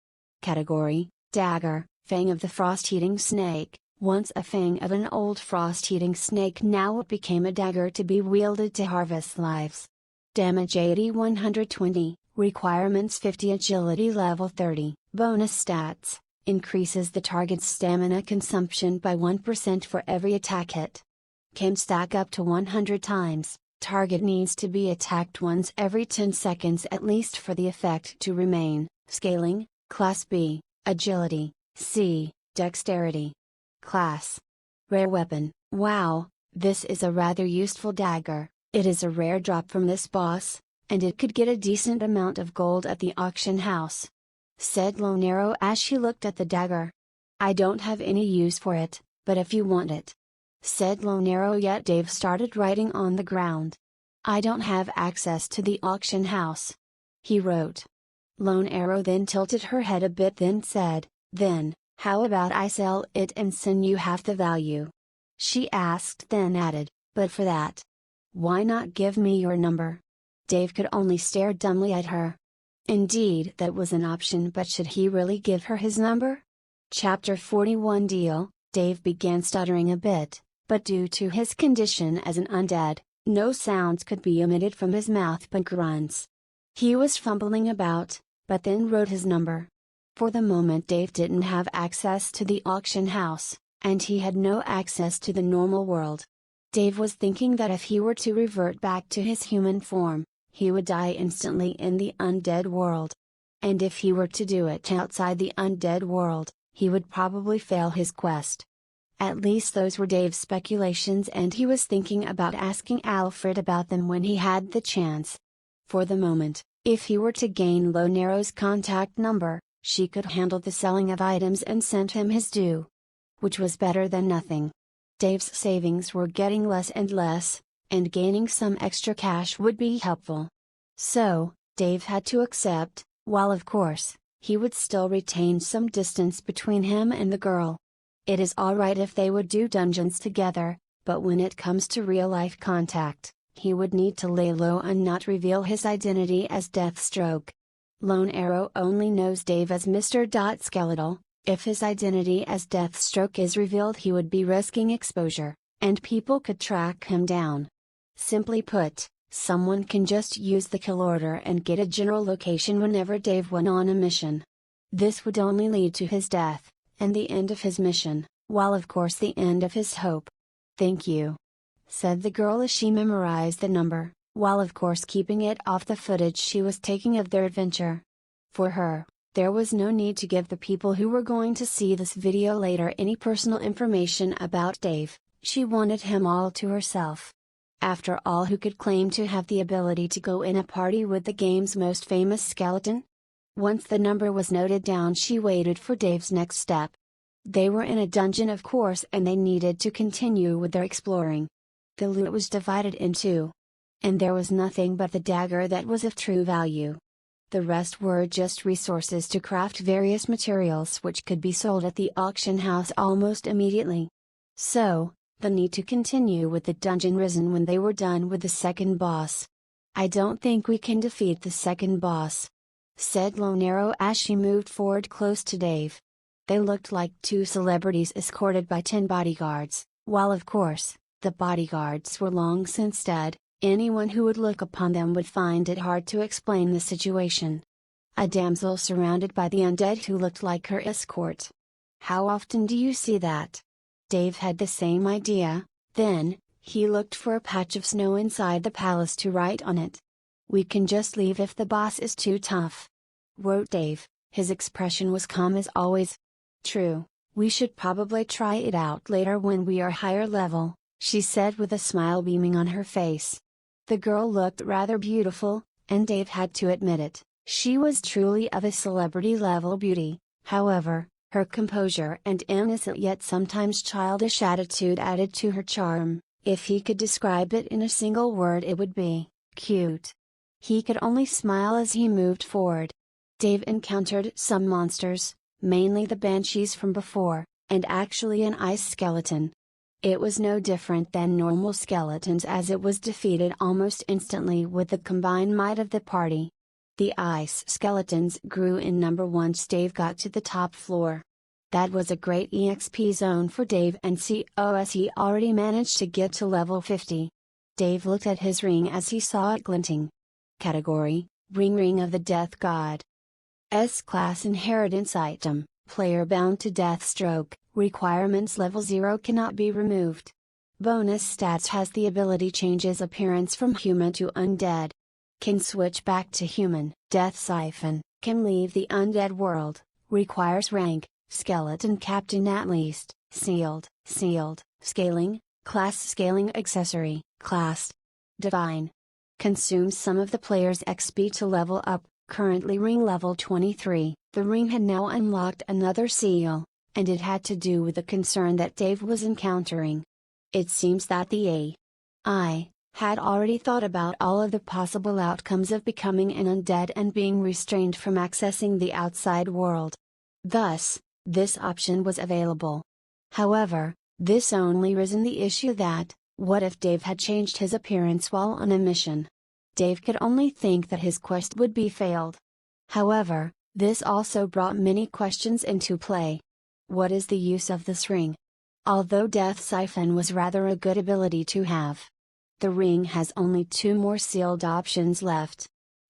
Category: Dagger, Fang of the Frost-Eating Snake. Once a fang of an old frost-eating snake, now it became a dagger to be wielded to harvest lives. Damage 80, 120, Requirements 50, Agility level 30. Bonus stats: increases the target's stamina consumption by 1% for every attack hit. Can stack up to 100 times. Target needs to be attacked once every 10 seconds at least for the effect to remain. Scaling: Class B, Agility, C, Dexterity. Class: Rare weapon. Wow, this is a rather useful dagger. It is a rare drop from this boss, and it could get a decent amount of gold at the auction house, said Lone Arrow as she looked at the dagger. I don't have any use for it, but if you want it, said Lone Arrow. Yet Dave started writing on the ground. I don't have access to the auction house, he wrote. Lone Arrow then tilted her head a bit, then said, Then, how about I sell it and send you half the value? She asked, then added, But for that, why not give me your number? Dave could only stare dumbly at her. Indeed, that was an option, but should he really give her his number? Chapter 41 Deal. Dave began stuttering a bit, but due to his condition as an undead, no sounds could be emitted from his mouth but grunts. He was fumbling about, but then wrote his number. For the moment Dave didn't have access to the auction house, and he had no access to the normal world. Dave was thinking that if he were to revert back to his human form, he would die instantly in the undead world. And if he were to do it outside the undead world, he would probably fail his quest. At least those were Dave's speculations, and he was thinking about asking Alfred about them when he had the chance. For the moment, if he were to gain Lone Arrow's contact number, she could handle the selling of items and sent him his due. Which was better than nothing. Dave's savings were getting less and less, and gaining some extra cash would be helpful. So, Dave had to accept, while of course, he would still retain some distance between him and the girl. It is alright if they would do dungeons together, but when it comes to real-life contact, he would need to lay low and not reveal his identity as Deathstroke. Lone Arrow only knows Dave as Mr. Skeletal. If his identity as Deathstroke is revealed, he would be risking exposure, and people could track him down. Simply put, someone can just use the kill order and get a general location whenever Dave went on a mission. This would only lead to his death, and the end of his mission, while of course the end of his hope. "Thank you," said the girl as she memorized the number, while of course keeping it off the footage she was taking of their adventure. For her, there was no need to give the people who were going to see this video later any personal information about Dave. She wanted him all to herself. After all, who could claim to have the ability to go in a party with the game's most famous skeleton? Once the number was noted down, she waited for Dave's next step. They were in a dungeon of course, and they needed to continue with their exploring. The loot was divided in two. And there was nothing but the dagger that was of true value. The rest were just resources to craft various materials which could be sold at the auction house almost immediately. So, the need to continue with the dungeon risen when they were done with the second boss. "I don't think we can defeat the second boss," said Lone Arrow as she moved forward close to Dave. They looked like two celebrities escorted by 10 bodyguards, while of course, the bodyguards were long since dead. Anyone who would look upon them would find it hard to explain the situation. A damsel surrounded by the undead who looked like her escort. How often do you see that? Dave had the same idea. Then, he looked for a patch of snow inside the palace to write on it. "We can just leave if the boss is too tough," wrote Dave. His expression was calm as always. "True, we should probably try it out later when we are higher level," she said with a smile beaming on her face. The girl looked rather beautiful, and Dave had to admit it. She was truly of a celebrity-level beauty. However, her composure and innocent yet sometimes childish attitude added to her charm. If he could describe it in a single word, it would be cute. He could only smile as he moved forward. Dave encountered some monsters, mainly the banshees from before, and actually an ice skeleton. It was no different than normal skeletons, as it was defeated almost instantly with the combined might of the party. The ice skeletons grew in number once Dave got to the top floor. That was a great EXP zone for Dave, and COS he already managed to get to level 50. Dave looked at his ring as he saw it glinting. Category: Ring of the Death God. S-Class Inheritance Item, Player bound to Deathstroke. Requirements: Level 0 cannot be removed. Bonus stats: has the ability changes appearance from human to undead. Can switch back to human. Death Siphon, can leave the undead world. Requires rank, Skeleton Captain at least. Sealed, Scaling, Class Scaling Accessory, Class Divine. Consumes some of the player's XP to level up, currently ring level 23. The ring had now unlocked another seal, and it had to do with the concern that Dave was encountering. It seems that the AI had already thought about all of the possible outcomes of becoming an undead and being restrained from accessing the outside world. Thus, this option was available. However, this only risen the issue that, what if Dave had changed his appearance while on a mission? Dave could only think that his quest would be failed. However, this also brought many questions into play. What is the use of this ring? Although Death Siphon was rather a good ability to have, the ring has only 2 more sealed options left.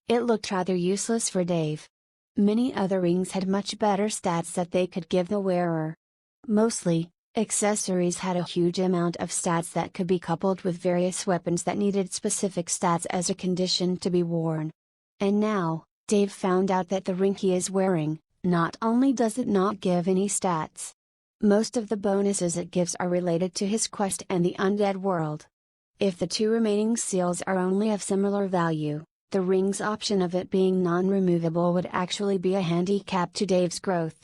It looked rather useless for Dave. Many other rings had much better stats that they could give the wearer. Mostly, accessories had a huge amount of stats that could be coupled with various weapons that needed specific stats as a condition to be worn. And now, Dave found out that the ring he is wearing, not only does it not give any stats, most of the bonuses it gives are related to his quest and the undead world. If the 2 remaining seals are only of similar value, The rings option of it being non-removable would actually be a handicap to Dave's growth.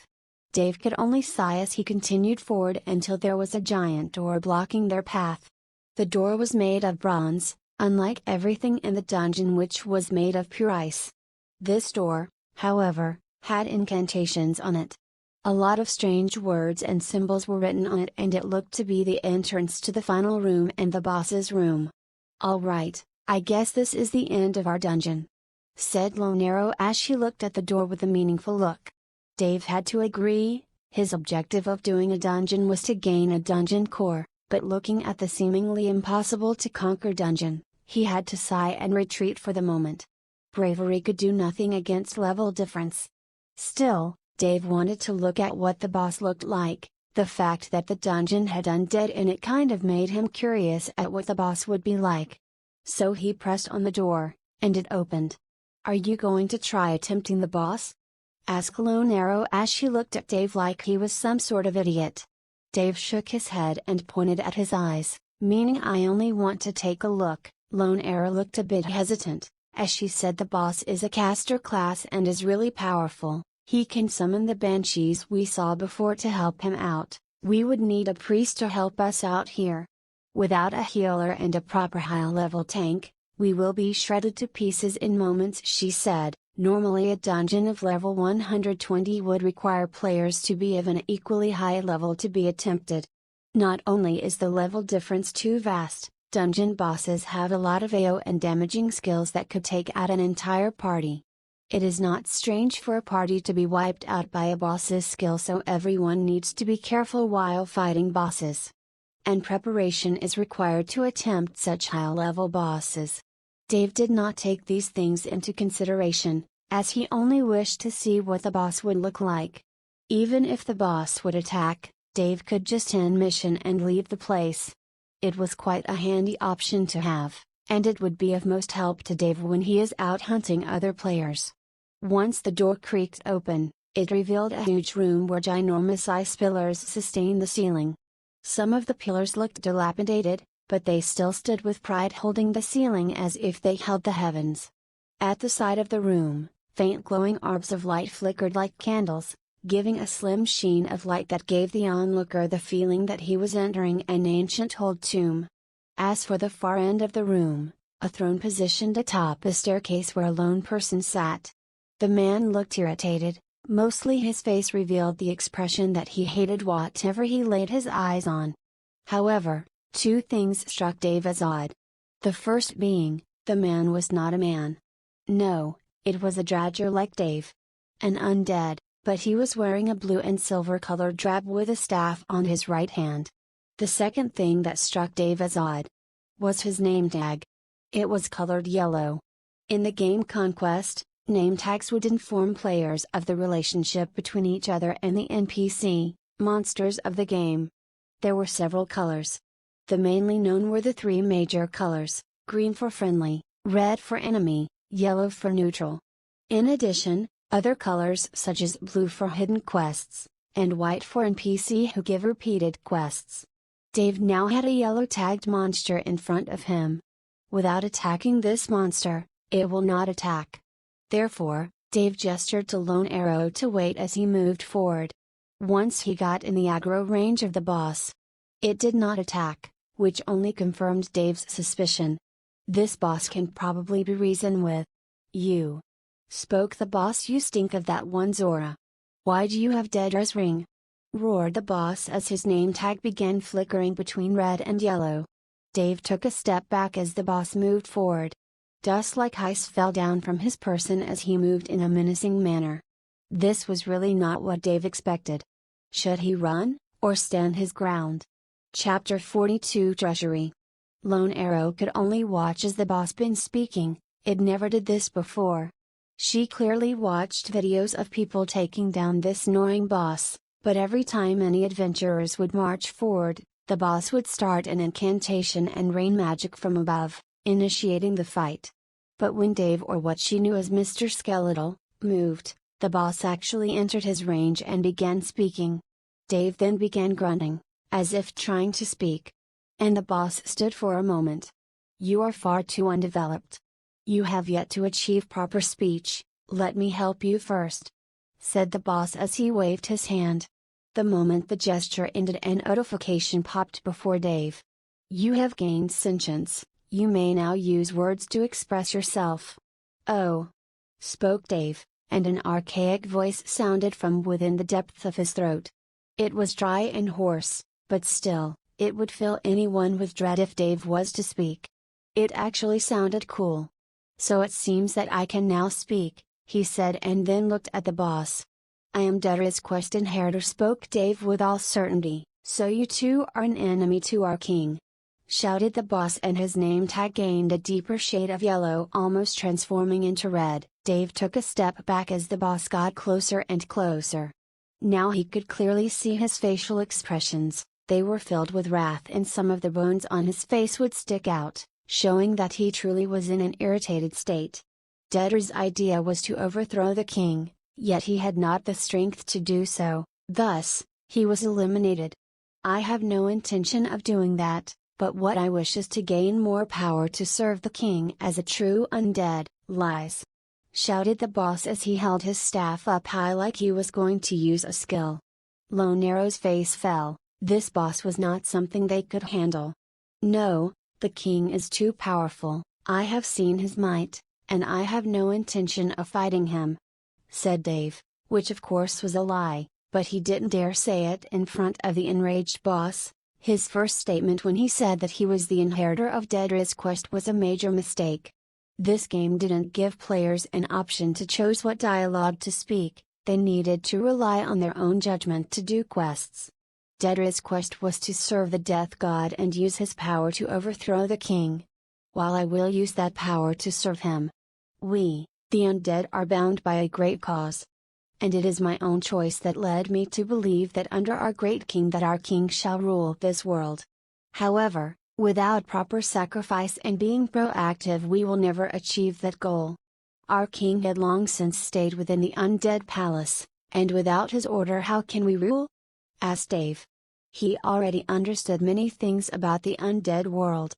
Dave could only sigh as he continued forward until there was a giant door blocking their path. The door was made of bronze, unlike everything in the dungeon, which was made of pure ice. This door, however, had incantations on it. A lot of strange words and symbols were written on it, and it looked to be the entrance to the final room and the boss's room. "Alright, I guess this is the end of our dungeon," said Lone Arrow as she looked at the door with a meaningful look. Dave had to agree. His objective of doing a dungeon was to gain a dungeon core, but looking at the seemingly impossible to conquer dungeon, he had to sigh and retreat for the moment. Bravery could do nothing against level difference. Still, Dave wanted to look at what the boss looked like. The fact that the dungeon had undead in it kind of made him curious at what the boss would be like. So he pressed on the door, and it opened. "Are you going to try attempting the boss?" asked Lone Arrow as she looked at Dave like he was some sort of idiot. Dave shook his head and pointed at his eyes, meaning "I only want to take a look." Lone Arrow looked a bit hesitant, as she said the boss is a caster class and is really powerful. He can summon the banshees we saw before to help him out. We would need a priest to help us out here. Without a healer and a proper high-level tank, we will be shredded to pieces in moments, she said. Normally a dungeon of level 120 would require players to be of an equally high level to be attempted. Not only is the level difference too vast, dungeon bosses have a lot of AO and damaging skills that could take out an entire party. It is not strange for a party to be wiped out by a boss's skill, so everyone needs to be careful while fighting bosses. And preparation is required to attempt such high-level bosses. Dave did not take these things into consideration, as he only wished to see what the boss would look like. Even if the boss would attack, Dave could just end mission and leave the place. It was quite a handy option to have, and it would be of most help to Dave when he is out hunting other players. Once the door creaked open, it revealed a huge room where ginormous ice pillars sustained the ceiling. Some of the pillars looked dilapidated, but they still stood with pride, holding the ceiling as if they held the heavens. At the side of the room, faint glowing orbs of light flickered like candles, giving a slim sheen of light that gave the onlooker the feeling that he was entering an ancient old tomb. As for the far end of the room, a throne positioned atop a staircase where a lone person sat. The man looked irritated, mostly his face revealed the expression that he hated whatever he laid his eyes on. However, two things struck Dave as odd. The first being, the man was not a man. No, it was a dradger like Dave. An undead, but he was wearing a blue and silver colored drab with a staff on his right hand. The second thing that struck Dave as odd was his name tag. It was colored yellow. In the game Conquest, name tags would inform players of the relationship between each other and the NPC, monsters of the game. There were several colors. The mainly known were the three major colors: green for friendly, red for enemy, yellow for neutral. In addition, other colors such as blue for hidden quests, and white for NPC who give repeated quests. Dave now had a yellow tagged monster in front of him. Without attacking this monster, it will not attack. Therefore, Dave gestured to Lone Arrow to wait as he moved forward. Once he got in the aggro range of the boss, it did not attack, which only confirmed Dave's suspicion. This boss can probably be reasoned with. "You," spoke the boss, "you stink of that one Zora. Why do you have Dedra's ring?" roared the boss as his name tag began flickering between red and yellow. Dave took a step back as the boss moved forward. Dust like ice fell down from his person as he moved in a menacing manner. This was really not what Dave expected. Should he run, or stand his ground? Chapter 42 Treasury. Lone Arrow could only watch as the boss been speaking. It never did this before. She clearly watched videos of people taking down this annoying boss, but every time any adventurers would march forward, the boss would start an incantation and rain magic from above, initiating the fight. But when Dave, or what she knew as Mr. Skeletal, moved, the boss actually entered his range and began speaking. Dave then began grunting, as if trying to speak. And the boss stood for a moment. "You are far too undeveloped. You have yet to achieve proper speech, let me help you first," said the boss as he waved his hand. The moment the gesture ended, a notification popped before Dave. "You have gained sentience, you may now use words to express yourself." "Oh," spoke Dave, and an archaic voice sounded from within the depths of his throat. It was dry and hoarse, but still, it would fill anyone with dread if Dave was to speak. It actually sounded cool. "So it seems that I can now speak," he said, and then looked at the boss. "I am Dedra's quest inheritor," spoke Dave with all certainty. "So you too are an enemy to our king," shouted the boss, and his name tag gained a deeper shade of yellow, almost transforming into red. Dave took a step back as the boss got closer and closer. Now he could clearly see his facial expressions. They were filled with wrath, and some of the bones on his face would stick out, showing that he truly was in an irritated state. Dedra's idea was to overthrow the king, yet he had not the strength to do so, thus, he was eliminated. "I have no intention of doing that, but what I wish is to gain more power to serve the king as a true undead." "Lies!" shouted the boss as he held his staff up high like he was going to use a skill. Lone Arrow's face fell. This boss was not something they could handle. "No, the king is too powerful, I have seen his might, and I have no intention of fighting him," said Dave, which of course was a lie, but he didn't dare say it in front of the enraged boss. His first statement when he said that he was the inheritor of Dedra's quest was a major mistake. This game didn't give players an option to choose what dialogue to speak, they needed to rely on their own judgment to do quests. Dedra's quest was to serve the death god and use his power to overthrow the king. While I will use that power to serve him. We, the undead, are bound by a great cause. And it is my own choice that led me to believe that under our great king that our king shall rule this world. However, without proper sacrifice and being proactive we will never achieve that goal. Our king had long since stayed within the undead palace, and without his order how can we rule? Asked Dave. He already understood many things about the undead world.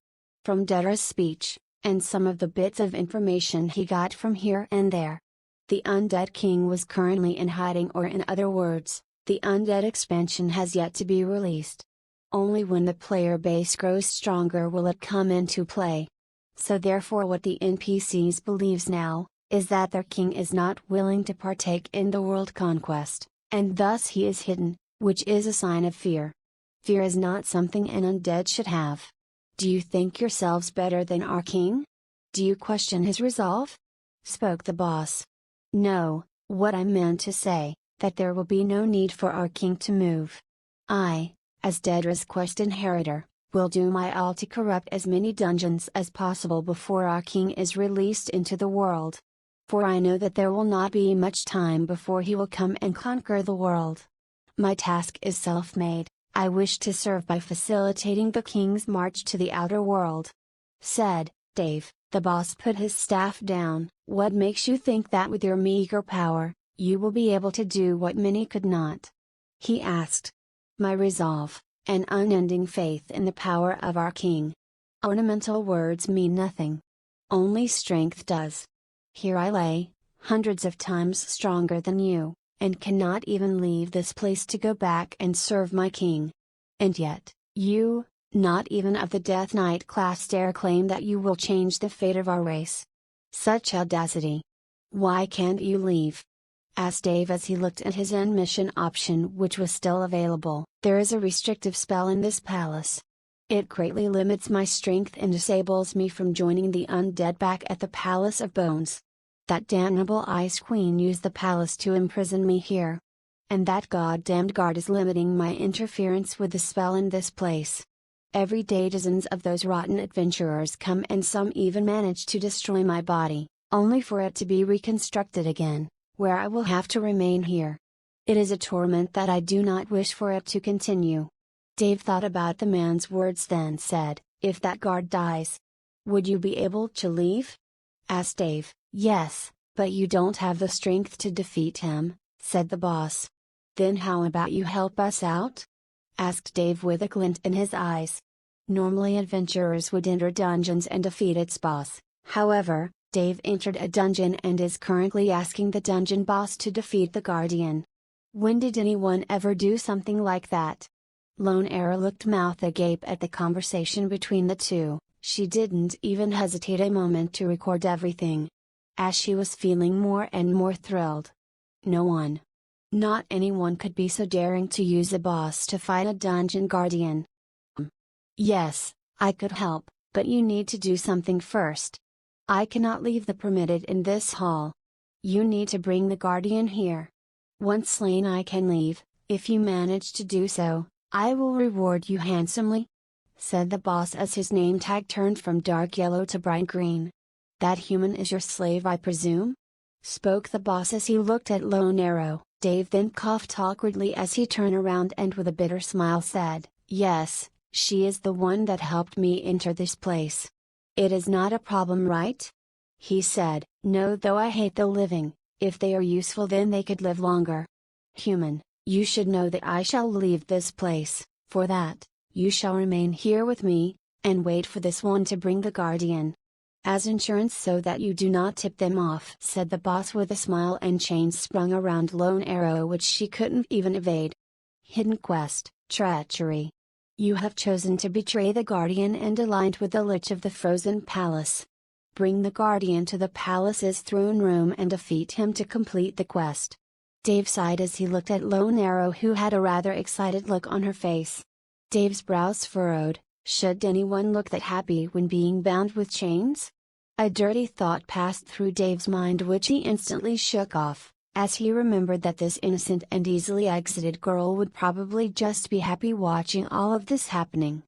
From Dedra's speech, and some of the bits of information he got from here and there. The undead king was currently in hiding, or in other words, the undead expansion has yet to be released. Only when the player base grows stronger will it come into play. So therefore what the NPCs believes now, is that their king is not willing to partake in the world conquest, and thus he is hidden, which is a sign of fear. Fear is not something an undead should have. Do you think yourselves better than our king? Do you question his resolve? Spoke the boss. No, what I meant to say, that there will be no need for our king to move. I, as Dedra's quest inheritor, will do my all to corrupt as many dungeons as possible before our king is released into the world. For I know that there will not be much time before he will come and conquer the world. My task is self-made, I wish to serve by facilitating the king's march to the outer world. Said Dave. The boss put his staff down. What makes you think that with your meager power, you will be able to do what many could not? He asked. My resolve, an unending faith in the power of our king. Ornamental words mean nothing. Only strength does. Here I lay, hundreds of times stronger than you, and cannot even leave this place to go back and serve my king. And yet, you, not even of the Death Knight class, dare claim that you will change the fate of our race. Such audacity. Why can't you leave? Asked Dave as he looked at his end mission option, which was still available. There is a restrictive spell in this palace. It greatly limits my strength and disables me from joining the undead back at the Palace of Bones. That damnable Ice Queen used the palace to imprison me here. And that goddamned guard is limiting my interference with the spell in this place. Every day dozens of those rotten adventurers come, and some even manage to destroy my body, only for it to be reconstructed again, where I will have to remain here. It is a torment that I do not wish for it to continue. Dave thought about the man's words, then said, if that guard dies, would you be able to leave? Asked Dave. Yes, but you don't have the strength to defeat him, said the boss. Then how about you help us out? Asked Dave with a glint in his eyes. Normally adventurers would enter dungeons and defeat its boss, however, Dave entered a dungeon and is currently asking the dungeon boss to defeat the Guardian. When did anyone ever do something like that? Lone Arrow looked mouth agape at the conversation between the two. She didn't even hesitate a moment to record everything. As she was feeling more and more thrilled. No one. Not anyone could be so daring to use a boss to fight a dungeon guardian. Yes, I could help, but you need to do something first. I cannot leave the permitted in this hall. You need to bring the guardian here. Once slain I can leave. If you manage to do so, I will reward you handsomely, said the boss as his name tag turned from dark yellow to bright green. That human is your slave, I presume? Spoke the boss as he looked at Lone Arrow. Dave then coughed awkwardly as he turned around and with a bitter smile said, yes, she is the one that helped me enter this place. It is not a problem, right? He said, no, though I hate the living. If they are useful then they could live longer. Human, you should know that I shall leave this place. For that, you shall remain here with me, and wait for this one to bring the guardian. As insurance so that you do not tip them off, said the boss with a smile, and chains sprung around Lone Arrow which she couldn't even evade. Hidden quest, treachery. You have chosen to betray the guardian and aligned with the Lich of the Frozen Palace. Bring the guardian to the palace's throne room and defeat him to complete the quest. Dave sighed as he looked at Lone Arrow, who had a rather excited look on her face. Dave's brows furrowed. Should anyone look that happy when being bound with chains? A dirty thought passed through Dave's mind which he instantly shook off, as he remembered that this innocent and easily exited girl would probably just be happy watching all of this happening.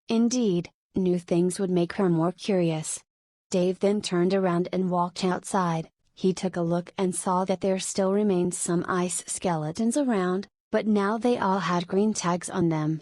Indeed, new things would make her more curious. Dave then turned around and walked outside. He took a look and saw that there still remained some ice skeletons around, but now they all had green tags on them.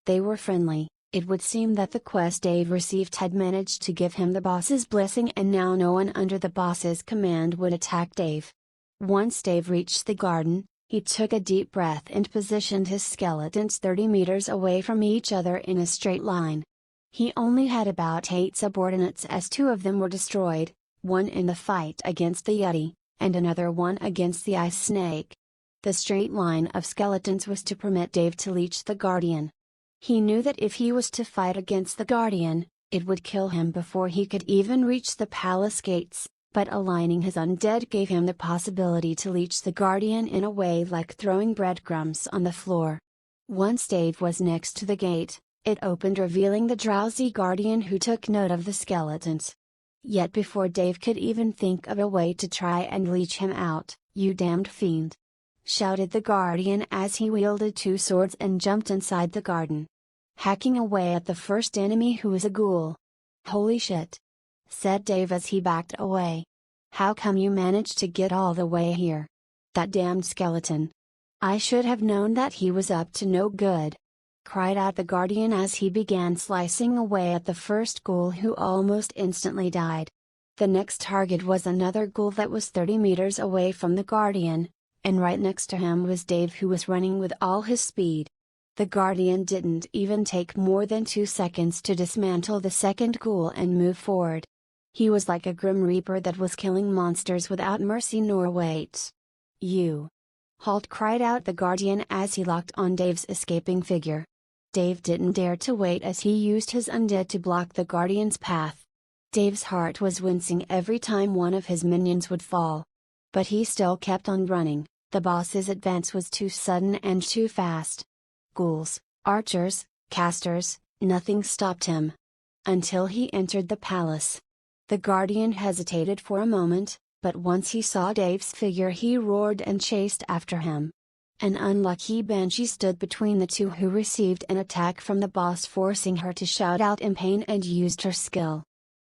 They were friendly. It would seem that the quest Dave received had managed to give him the boss's blessing, and now no one under the boss's command would attack Dave. Once Dave reached the garden, he took a deep breath and positioned his skeletons 30 meters away from each other in a straight line. He only had about 8 subordinates as 2 of them were destroyed, one in the fight against the Yeti, and another one against the ice snake. The straight line of skeletons was to permit Dave to reach the guardian. He knew that if he was to fight against the guardian, it would kill him before he could even reach the palace gates, but aligning his undead gave him the possibility to reach the guardian in a way like throwing breadcrumbs on the floor. Once Dave was next to the gate, it opened, revealing the drowsy guardian, who took note of the skeletons. Yet before Dave could even think of a way to try and leech him out, "You damned fiend!" shouted the guardian as he wielded 2 swords and jumped inside the garden, hacking away at the first enemy, who was a ghoul. "Holy shit!" said Dave as he backed away. "How come you managed to get all the way here? That damned skeleton! I should have known that he was up to no good," cried out the guardian as he began slicing away at the first ghoul, who almost instantly died. The next target was another ghoul that was 30 meters away from the guardian, and right next to him was Dave, who was running with all his speed. The guardian didn't even take more than 2 seconds to dismantle the second ghoul and move forward. He was like a grim reaper that was killing monsters without mercy nor weight. "You! Halt!" cried out the guardian as he locked on Dave's escaping figure. Dave didn't dare to wait as he used his undead to block the guardian's path. Dave's heart was wincing every time one of his minions would fall. But he still kept on running. The boss's advance was too sudden and too fast. Ghouls, archers, casters, nothing stopped him. Until he entered the palace. The guardian hesitated for a moment, but once he saw Dave's figure he roared and chased after him. An unlucky banshee stood between the two, who received an attack from the boss, forcing her to shout out in pain and used her skill.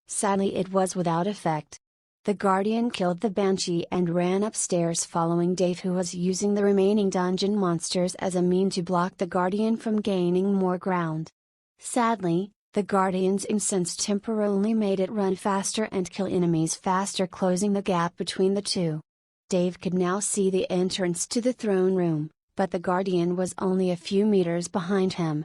Sadly, it was without effect. The guardian killed the banshee and ran upstairs, following Dave, who was using the remaining dungeon monsters as a mean to block the guardian from gaining more ground. Sadly, the guardian's incense temper only made it run faster and kill enemies faster, closing the gap between the two. Dave could now see the entrance to the throne room, but the guardian was only a few meters behind him.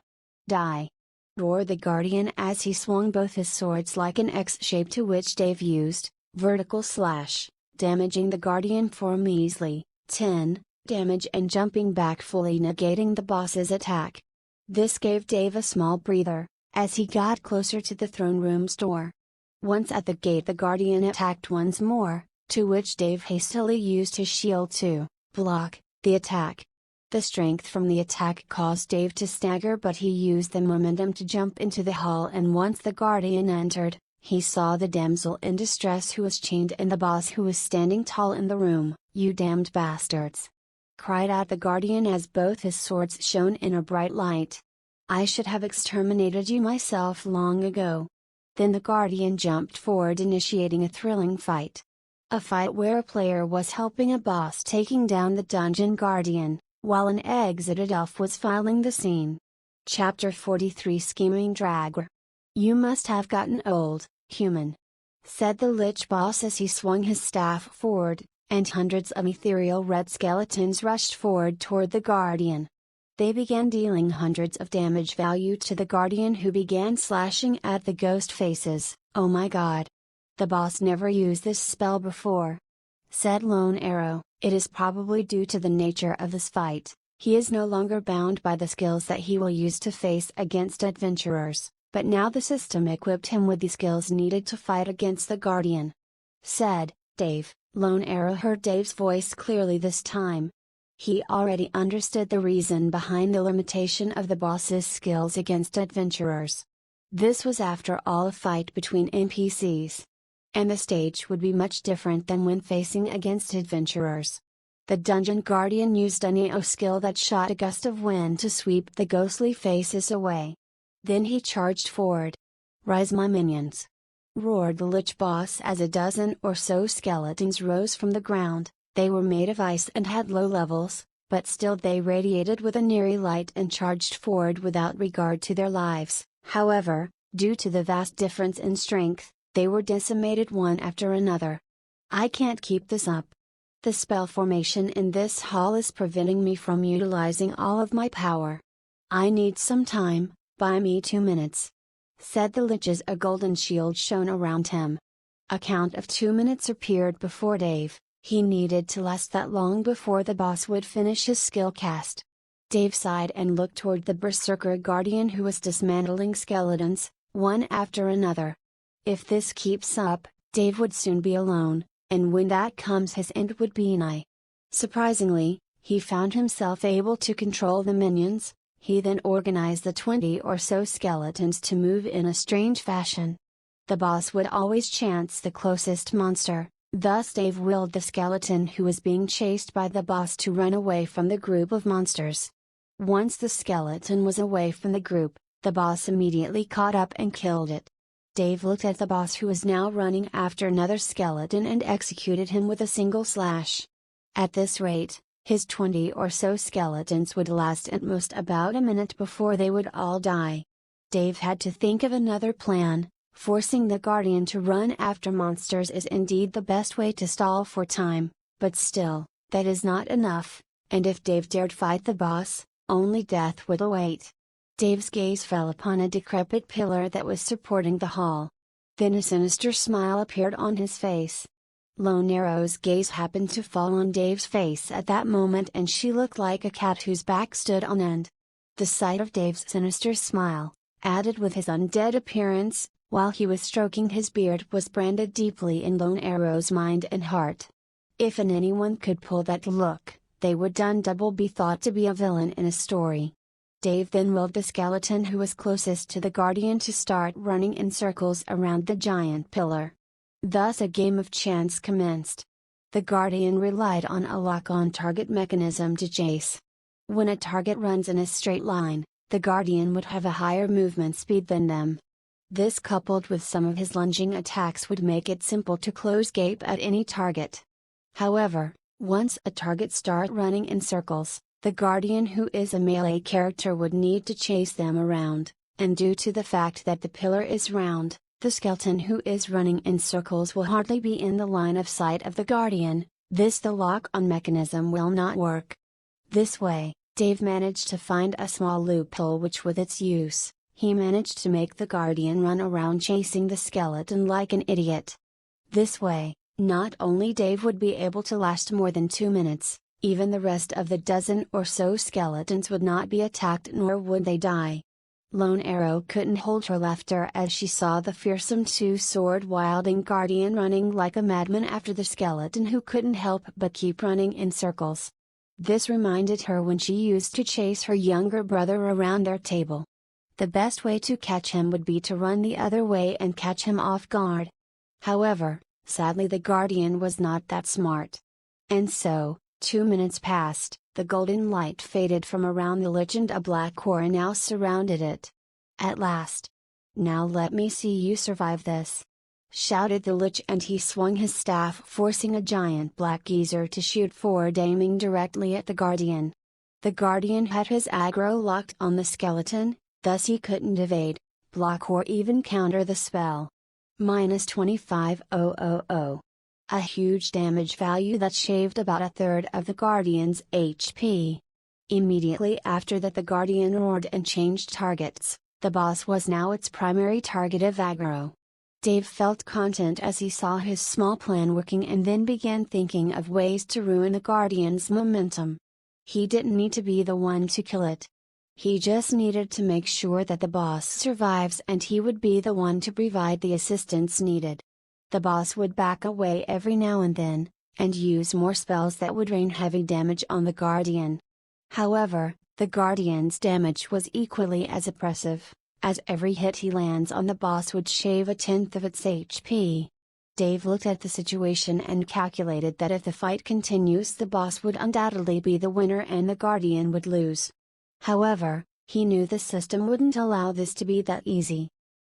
"Die!" roared the guardian as he swung both his swords like an X shape, to which Dave used vertical slash, damaging the Guardian for a measly 10 damage and jumping back, fully negating the boss's attack. This gave Dave a small breather, as he got closer to the throne room's door. Once at the gate, the Guardian attacked once more, to which Dave hastily used his shield to block the attack. The strength from the attack caused Dave to stagger, but he used the momentum to jump into the hall, and once the Guardian entered, he saw the damsel in distress who was chained and the boss who was standing tall in the room. "You damned bastards!" cried out the Guardian as both his swords shone in a bright light. "I should have exterminated you myself long ago." Then the Guardian jumped forward, initiating a thrilling fight. A fight where a player was helping a boss taking down the dungeon Guardian, while an exited elf was filing the scene. Chapter 43, Scheming Dragger. "You must have gotten old, human," said the Lich Boss as he swung his staff forward, and hundreds of ethereal red skeletons rushed forward toward the Guardian. They began dealing hundreds of damage value to the Guardian, who began slashing at the ghost faces. "Oh my god! The boss never used this spell before," said Lone Arrow. "It is probably due to the nature of this fight. He is no longer bound by the skills that he will use to face against adventurers, but now the system equipped him with the skills needed to fight against the Guardian," said Dave. Lone Arrow heard Dave's voice clearly this time. He already understood the reason behind the limitation of the boss's skills against adventurers. This was after all a fight between NPCs. And the stage would be much different than when facing against adventurers. The Dungeon Guardian used a Neo skill that shot a gust of wind to sweep the ghostly faces away. Then he charged forward. "Rise, my minions!" roared the Lich Boss as a dozen or so skeletons rose from the ground. They were made of ice and had low levels, but still they radiated with an eerie light and charged forward without regard to their lives. However, due to the vast difference in strength, they were decimated one after another. "I can't keep this up. The spell formation in this hall is preventing me from utilizing all of my power. I need some time, buy me 2 minutes," said the Lich as a golden shield shone around him. A count of 2 minutes appeared before Dave. He needed to last that long before the boss would finish his skill cast. Dave sighed and looked toward the Berserker Guardian, who was dismantling skeletons, one after another. If this keeps up, Dave would soon be alone, and when that comes his end would be nigh. Surprisingly, he found himself able to control the minions. He then organized the 20 or so skeletons to move in a strange fashion. The boss would always chance the closest monster. Thus Dave willed the skeleton who was being chased by the boss to run away from the group of monsters. Once the skeleton was away from the group, the boss immediately caught up and killed it. Dave looked at the boss, who was now running after another skeleton, and executed him with a single slash. At this rate, his 20 or so skeletons would last at most about a minute before they would all die. Dave had to think of another plan. Forcing the Guardian to run after monsters is indeed the best way to stall for time, but still, that is not enough, and if Dave dared fight the boss, only death would await. Dave's gaze fell upon a decrepit pillar that was supporting the hall. Then a sinister smile appeared on his face. Lone Arrow's gaze happened to fall on Dave's face at that moment, and she looked like a cat whose back stood on end. The sight of Dave's sinister smile, added with his undead appearance, while he was stroking his beard, was branded deeply in Lone Arrow's mind and heart. If anyone could pull that look, they would double be thought to be a villain in a story. Dave then willed the skeleton who was closest to the Guardian to start running in circles around the giant pillar. Thus a game of chance commenced. The Guardian relied on a lock-on target mechanism to chase. When a target runs in a straight line, the Guardian would have a higher movement speed than them. This, coupled with some of his lunging attacks, would make it simple to close gap at any target. However, once a target starts running in circles, the Guardian, who is a melee character, would need to chase them around, and due to the fact that the pillar is round, the skeleton who is running in circles will hardly be in the line of sight of the Guardian. The lock-on mechanism will not work. This way, Dave managed to find a small loophole, which with its use, he managed to make the Guardian run around chasing the skeleton like an idiot. This way, not only Dave would be able to last more than 2 minutes, even the rest of the dozen or so skeletons would not be attacked nor would they die. Lone Arrow couldn't hold her laughter as she saw the fearsome two-sword wielding guardian running like a madman after the skeleton who couldn't help but keep running in circles. This reminded her when she used to chase her younger brother around their table. The best way to catch him would be to run the other way and catch him off guard. However, sadly the guardian was not that smart. And so, 2 minutes passed, the golden light faded from around the lich and a black aura now surrounded it. At last. Now let me see you survive this, shouted the lich, and he swung his staff, forcing a giant black geyser to shoot forward, aiming directly at the guardian. The guardian had his aggro locked on the skeleton, thus he couldn't evade, block or even counter the spell. -25,000. A huge damage value that shaved about a third of the Guardian's HP. Immediately after that the Guardian roared and changed targets. The boss was now its primary target of aggro. Dave felt content as he saw his small plan working and then began thinking of ways to ruin the Guardian's momentum. He didn't need to be the one to kill it. He just needed to make sure that the boss survives, and he would be the one to provide the assistance needed. The boss would back away every now and then, and use more spells that would rain heavy damage on the Guardian. However, the Guardian's damage was equally as oppressive, as every hit he lands on the boss would shave a tenth of its HP. Dave looked at the situation and calculated that if the fight continues, the boss would undoubtedly be the winner and the Guardian would lose. However, he knew the system wouldn't allow this to be that easy.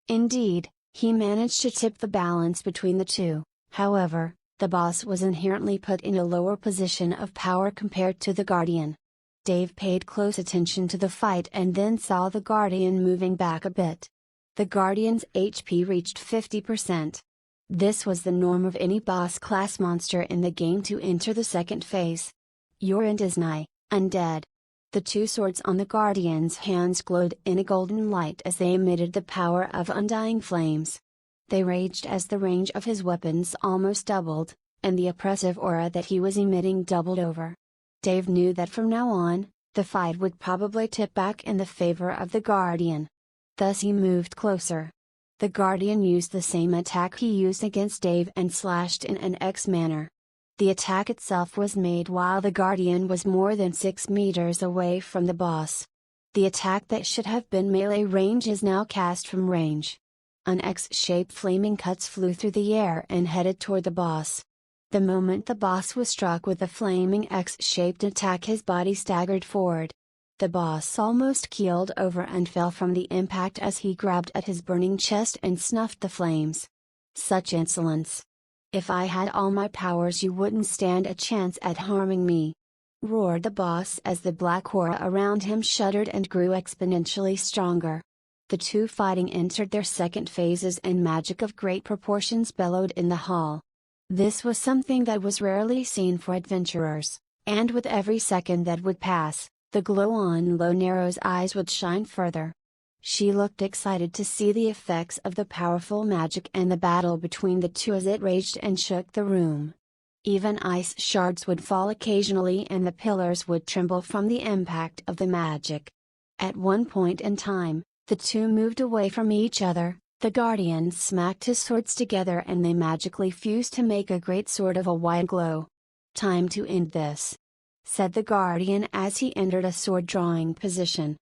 Indeed, he managed to tip the balance between the two. However, the boss was inherently put in a lower position of power compared to the Guardian. Dave paid close attention to the fight and then saw the Guardian moving back a bit. The Guardian's HP reached 50%. This was the norm of any boss class monster in the game to enter the second phase. Your end is nigh, Undead. The two swords on the Guardian's hands glowed in a golden light as they emitted the power of undying flames. They raged as the range of his weapons almost doubled, and the oppressive aura that he was emitting doubled over. Dave knew that from now on, the fight would probably tip back in the favor of the Guardian. Thus he moved closer. The Guardian used the same attack he used against Dave and slashed in an X manner. The attack itself was made while the Guardian was more than 6 meters away from the boss. The attack that should have been melee range is now cast from range. An X-shaped flaming cuts flew through the air and headed toward the boss. The moment the boss was struck with the flaming X-shaped attack, his body staggered forward. The boss almost keeled over and fell from the impact as he grabbed at his burning chest and snuffed the flames. Such insolence! If I had all my powers, you wouldn't stand a chance at harming me, roared the boss as the black aura around him shuddered and grew exponentially stronger. The two fighting entered their second phases and magic of great proportions bellowed in the hall. This was something that was rarely seen for adventurers, and with every second that would pass, the glow on Lone Arrow's eyes would shine further. She looked excited to see the effects of the powerful magic and the battle between the two as it raged and shook the room. Even ice shards would fall occasionally and the pillars would tremble from the impact of the magic. At one point in time, the two moved away from each other. The Guardian smacked his swords together and they magically fused to make a great sword of a white glow. "Time to end this," said the Guardian as he entered a sword drawing position.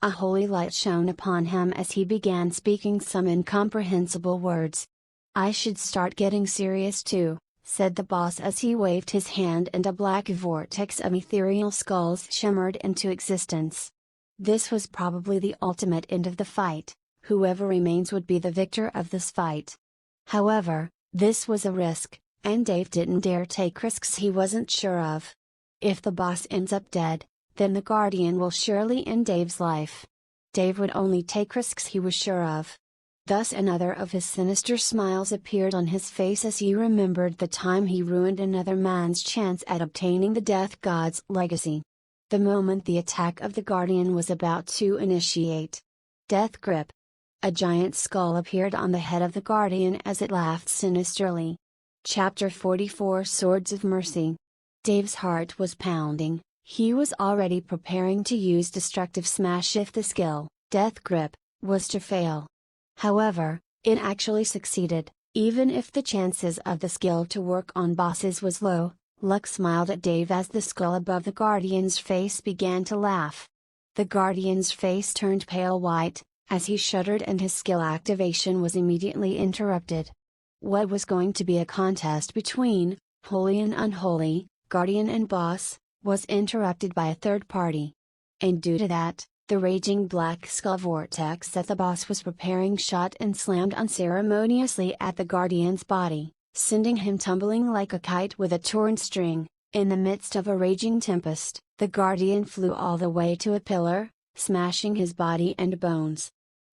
A holy light shone upon him as he began speaking some incomprehensible words. "I should start getting serious too," said the boss as he waved his hand and a black vortex of ethereal skulls shimmered into existence. This was probably the ultimate end of the fight. Whoever remains would be the victor of this fight. However, this was a risk, and Dave didn't dare take risks he wasn't sure of. If the boss ends up dead, then the Guardian will surely end Dave's life. Dave would only take risks he was sure of. Thus another of his sinister smiles appeared on his face as he remembered the time he ruined another man's chance at obtaining the Death God's legacy. The moment the attack of the Guardian was about to initiate. Death Grip. A giant skull appeared on the head of the Guardian as it laughed sinisterly. Chapter 44 Swords of Mercy. Dave's heart was pounding. He was already preparing to use Destructive Smash if the skill, Death Grip, was to fail. However, it actually succeeded. Even if the chances of the skill to work on bosses was low, luck smiled at Dave as the skull above the Guardian's face began to laugh. The Guardian's face turned pale white, as he shuddered, and his skill activation was immediately interrupted. What was going to be a contest between holy and unholy, Guardian and boss, was interrupted by a third party. And due to that, the raging black skull vortex that the boss was preparing shot and slammed unceremoniously at the Guardian's body, sending him tumbling like a kite with a torn string. In the midst of a raging tempest, the Guardian flew all the way to a pillar, smashing his body and bones.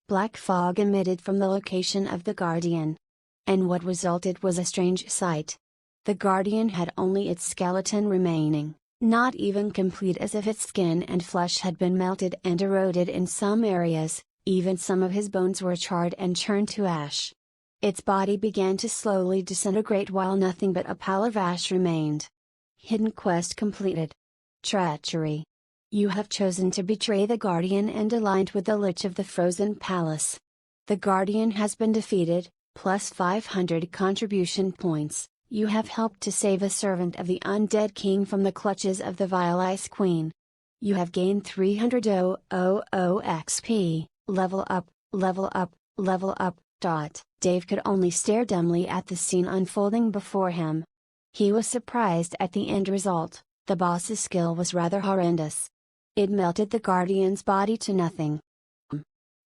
Black fog emitted from the location of the Guardian. And what resulted was a strange sight. The Guardian had only its skeleton remaining, not even complete, as if its skin and flesh had been melted and eroded in some areas. Even some of his bones were charred and churned to ash. Its body began to slowly disintegrate while nothing but a pile of ash remained. Hidden quest completed. Treachery. You have chosen to betray the Guardian and aligned with the Lich of the Frozen Palace. The Guardian has been defeated, plus 500 contribution points. You have helped to save a servant of the Undead King from the clutches of the Vile Ice Queen. You have gained 300 XP, level up, level up, level up. Dave could only stare dumbly at the scene unfolding before him. He was surprised at the end result. The boss's skill was rather horrendous. It melted the Guardian's body to nothing.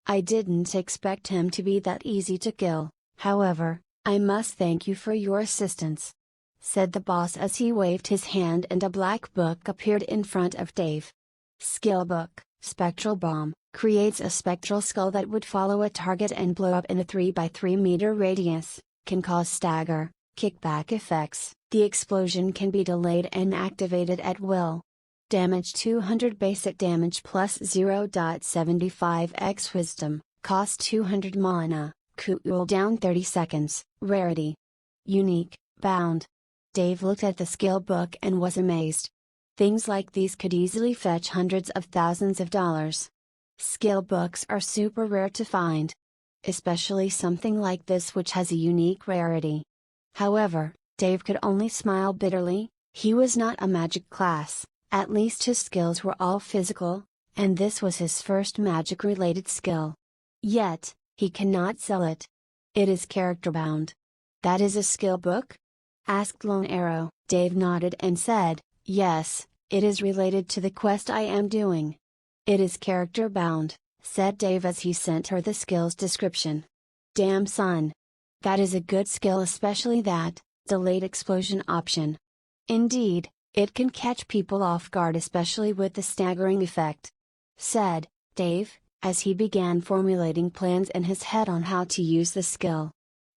I didn't expect him to be that easy to kill, however. I must thank you for your assistance," said the boss as he waved his hand and a black book appeared in front of Dave. Skill book, Spectral Bomb, creates a spectral skull that would follow a target and blow up in a 3x3 meter radius, can cause stagger, kickback effects. The explosion can be delayed and activated at will. Damage 200 basic damage plus 0.75x wisdom, cost 200 mana. Cooldown 30 seconds, rarity. Unique, bound. Dave looked at the skill book and was amazed. Things like these could easily fetch hundreds of thousands of dollars. Skill books are super rare to find. Especially something like this which has a unique rarity. However, Dave could only smile bitterly. He was not a magic class, at least his skills were all physical, and this was his first magic-related skill. Yet, he cannot sell it. It is character bound. That is a skill book? Asked Lone Arrow. Dave nodded and said, yes, it is related to the quest I am doing. It is character bound, said Dave as he sent her the skill's description. Damn son. That is a good skill, especially that, delayed explosion option. Indeed, it can catch people off guard, especially with the staggering effect. Said Dave, as he began formulating plans in his head on how to use the skill.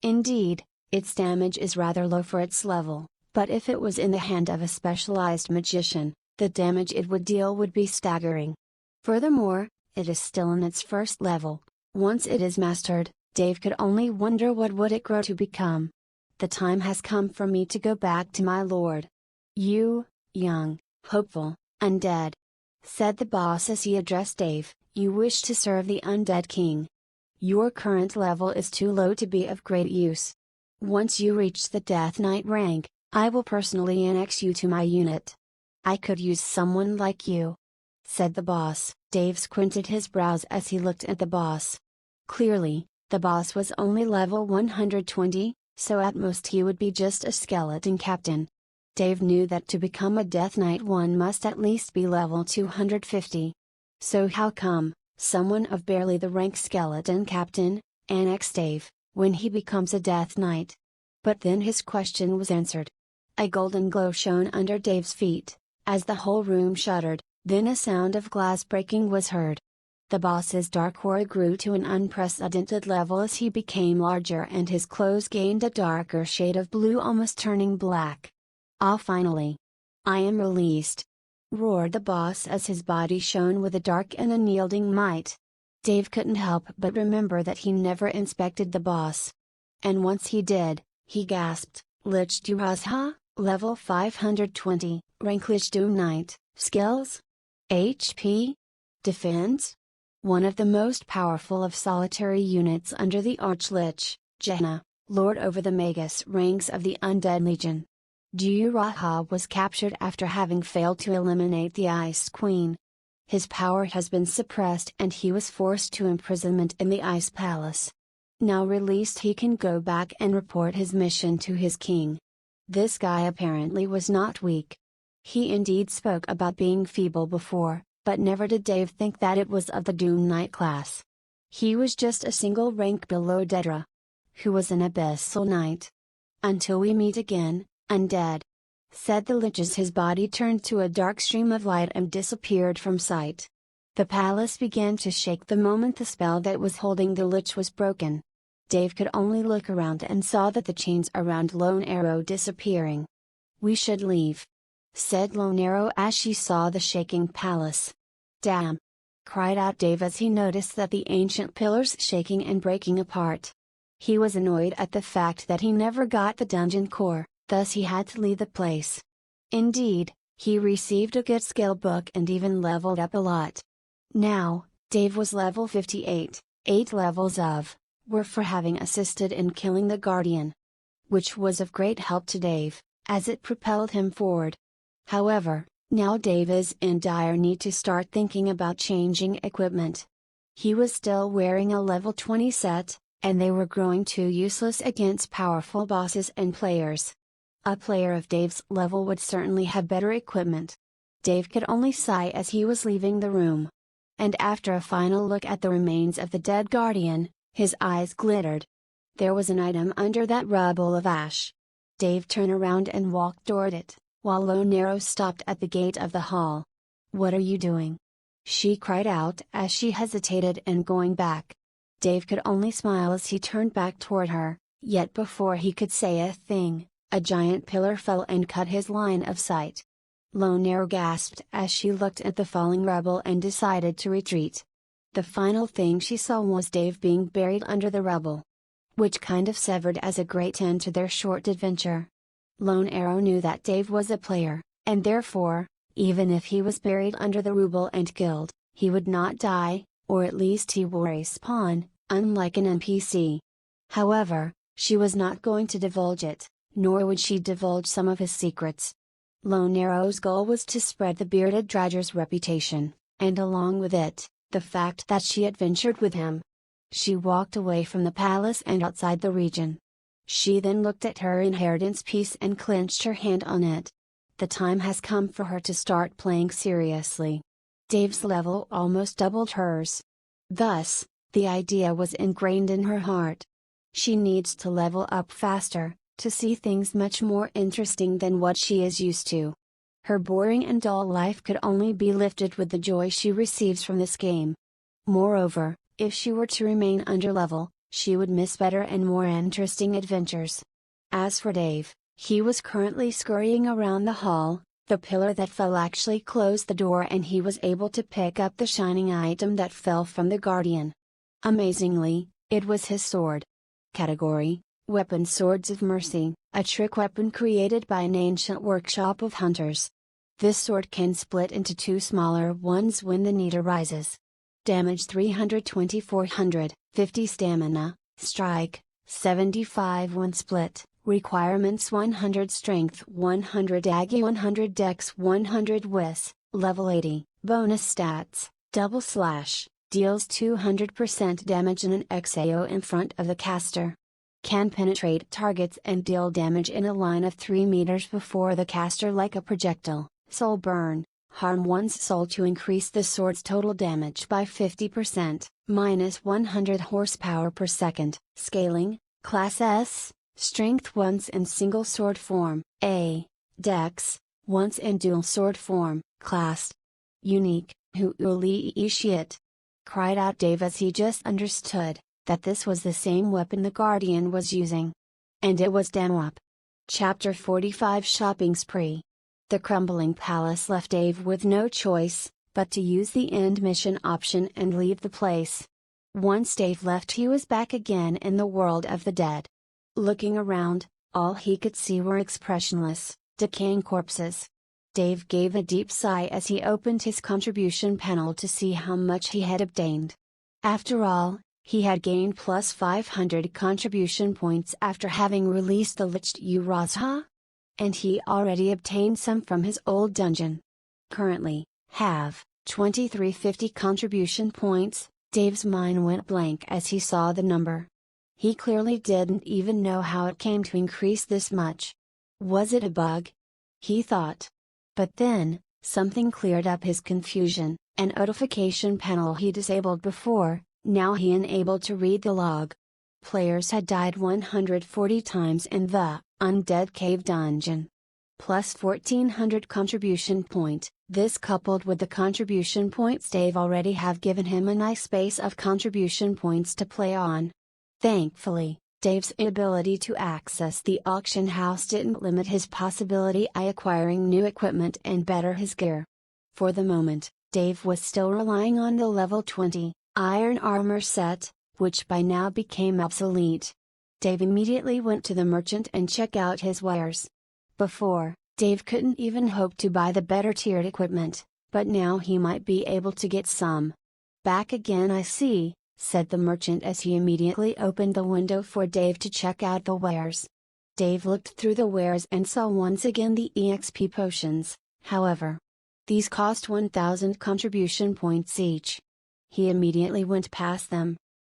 Indeed, its damage is rather low for its level, but if it was in the hand of a specialized magician, the damage it would deal would be staggering. Furthermore, it is still in its first level. Once it is mastered, Dave could only wonder what would it grow to become. The time has come for me to go back to my lord. You, young, hopeful, undead, said the boss as he addressed Dave. You wish to serve the Undead King. Your current level is too low to be of great use. Once you reach the Death Knight rank, I will personally annex you to my unit. I could use someone like you, said the boss. Dave squinted his brows as he looked at the boss. Clearly, the boss was only level 120, so at most he would be just a skeleton captain. Dave knew that to become a Death Knight one must at least be level 250. So how come someone of barely the rank skeleton captain annex Dave when he becomes a Death Knight? But then his question was answered. A golden glow shone under Dave's feet, as the whole room shuddered. Then a sound of glass breaking was heard. The boss's dark aura grew to an unprecedented level as he became larger and his clothes gained a darker shade of blue, almost turning black. Ah, finally! I am released! Roared the boss as his body shone with a dark and unyielding might. Dave couldn't help but remember that he never inspected the boss. And once he did, he gasped, Lich Durazha, level 520, rank Lich Doom Knight, skills? HP? Defense? One of the most powerful of solitary units under the Archlich, Jehna, lord over the Magus ranks of the Undead Legion. Durazha was captured after having failed to eliminate the Ice Queen. His power has been suppressed and he was forced to imprisonment in the Ice Palace. Now released, he can go back and report his mission to his king. This guy apparently was not weak. He indeed spoke about being feeble before, but never did Dave think that it was of the Doom Knight class. He was just a single rank below Dedra, who was an Abyssal Knight. Until we meet again, Undead, said the Lich as his body turned to a dark stream of light and disappeared from sight. The palace began to shake the moment the spell that was holding the Lich was broken. Dave could only look around and saw that the chains around Lone Arrow disappearing. "We should leave," said Lone Arrow as she saw the shaking palace. "Damn!" cried out Dave as he noticed that the ancient pillars shaking and breaking apart. He was annoyed at the fact that he never got the dungeon core, thus he had to leave the place. Indeed, he received a good skill book and even leveled up a lot. Now, Dave was level 58, 8 levels of were for having assisted in killing the Guardian, which was of great help to Dave, as it propelled him forward. However, now Dave is in dire need to start thinking about changing equipment. He was still wearing a level 20 set, and they were growing too useless against powerful bosses and players. A player of Dave's level would certainly have better equipment. Dave could only sigh as he was leaving the room. And after a final look at the remains of the dead Guardian, his eyes glittered. There was an item under that rubble of ash. Dave turned around and walked toward it, while Lone Arrow stopped at the gate of the hall. "What are you doing?" she cried out as she hesitated in going back. Dave could only smile as he turned back toward her, yet before he could say a thing, a giant pillar fell and cut his line of sight. Lone Arrow gasped as she looked at the falling rubble and decided to retreat. The final thing she saw was Dave being buried under the rubble, which kind of severed as a great end to their short adventure. Lone Arrow knew that Dave was a player, and therefore, even if he was buried under the rubble and killed, he would not die, or at least he will respawn, unlike an NPC. However, she was not going to divulge it, nor would she divulge some of his secrets. Lone Arrow's goal was to spread the bearded Dredger's reputation, and along with it, the fact that she adventured with him. She walked away from the palace and outside the region. She then looked at her inheritance piece and clenched her hand on it. The time has come for her to start playing seriously. Dave's level almost doubled hers. Thus, the idea was ingrained in her heart. She needs to level up faster, to see things much more interesting than what she is used to. Her boring and dull life could only be lifted with the joy she receives from this game. Moreover, if she were to remain under level, she would miss better and more interesting adventures. As for Dave, he was currently scurrying around the hall. The pillar that fell actually closed the door and he was able to pick up the shining item that fell from the Guardian. Amazingly, it was his sword. Category: Weapon Swords of Mercy, a trick weapon created by an ancient workshop of hunters. This sword can split into two smaller ones when the need arises. Damage 320, 450 stamina, strike, 75 when split, requirements 100 strength, 100 agi, 100 dex, 100 wis, level 80, bonus stats, double slash, deals 200% damage in an XAO in front of the caster. Can penetrate targets and deal damage in a line of 3 meters before the caster like a projectile. Soul burn, harm one's soul to increase the sword's total damage by 50%, minus 100 horsepower per second. Scaling, Class S, Strength once in single sword form, A, Dex, once in dual sword form, Class. Unique, Holy shit! Cried out Dave as he just understood that this was the same weapon the Guardian was using. And it was damn up. Chapter 45 Shopping Spree. The crumbling palace left Dave with no choice, but to use the end mission option and leave the place. Once Dave left, he was back again in the world of the dead. Looking around, All he could see were expressionless, decaying corpses. Dave gave a deep sigh as he opened his contribution panel to see how much he had obtained. After all, he had gained plus 500 contribution points after having released the Liched Urazha? And he already obtained some from his old dungeon. Currently, have 2350 contribution points. Dave's mind went blank as he saw the number. He clearly didn't even know how it came to increase this much. Was it a bug? He thought. But then, something cleared up his confusion. An notification panel he disabled before, now he enabled to read the log. Players had died 140 times in the Undead Cave Dungeon. Plus 1400 contribution point. This coupled with the contribution points Dave already have given him a nice base of contribution points to play on. Thankfully, Dave's inability to access the auction house didn't limit his possibility of acquiring new equipment and better his gear. For the moment, Dave was still relying on the level 20 iron armor set, which by now became obsolete. Dave immediately went to the merchant and checked out his wares. Before, Dave couldn't even hope to buy the better tiered equipment, but now he might be able to get some. Back again, I see, said the merchant as he immediately opened the window for Dave to check out the wares. Dave looked through the wares and saw once again the EXP potions, however. These cost 1000 contribution points each. He immediately went past them.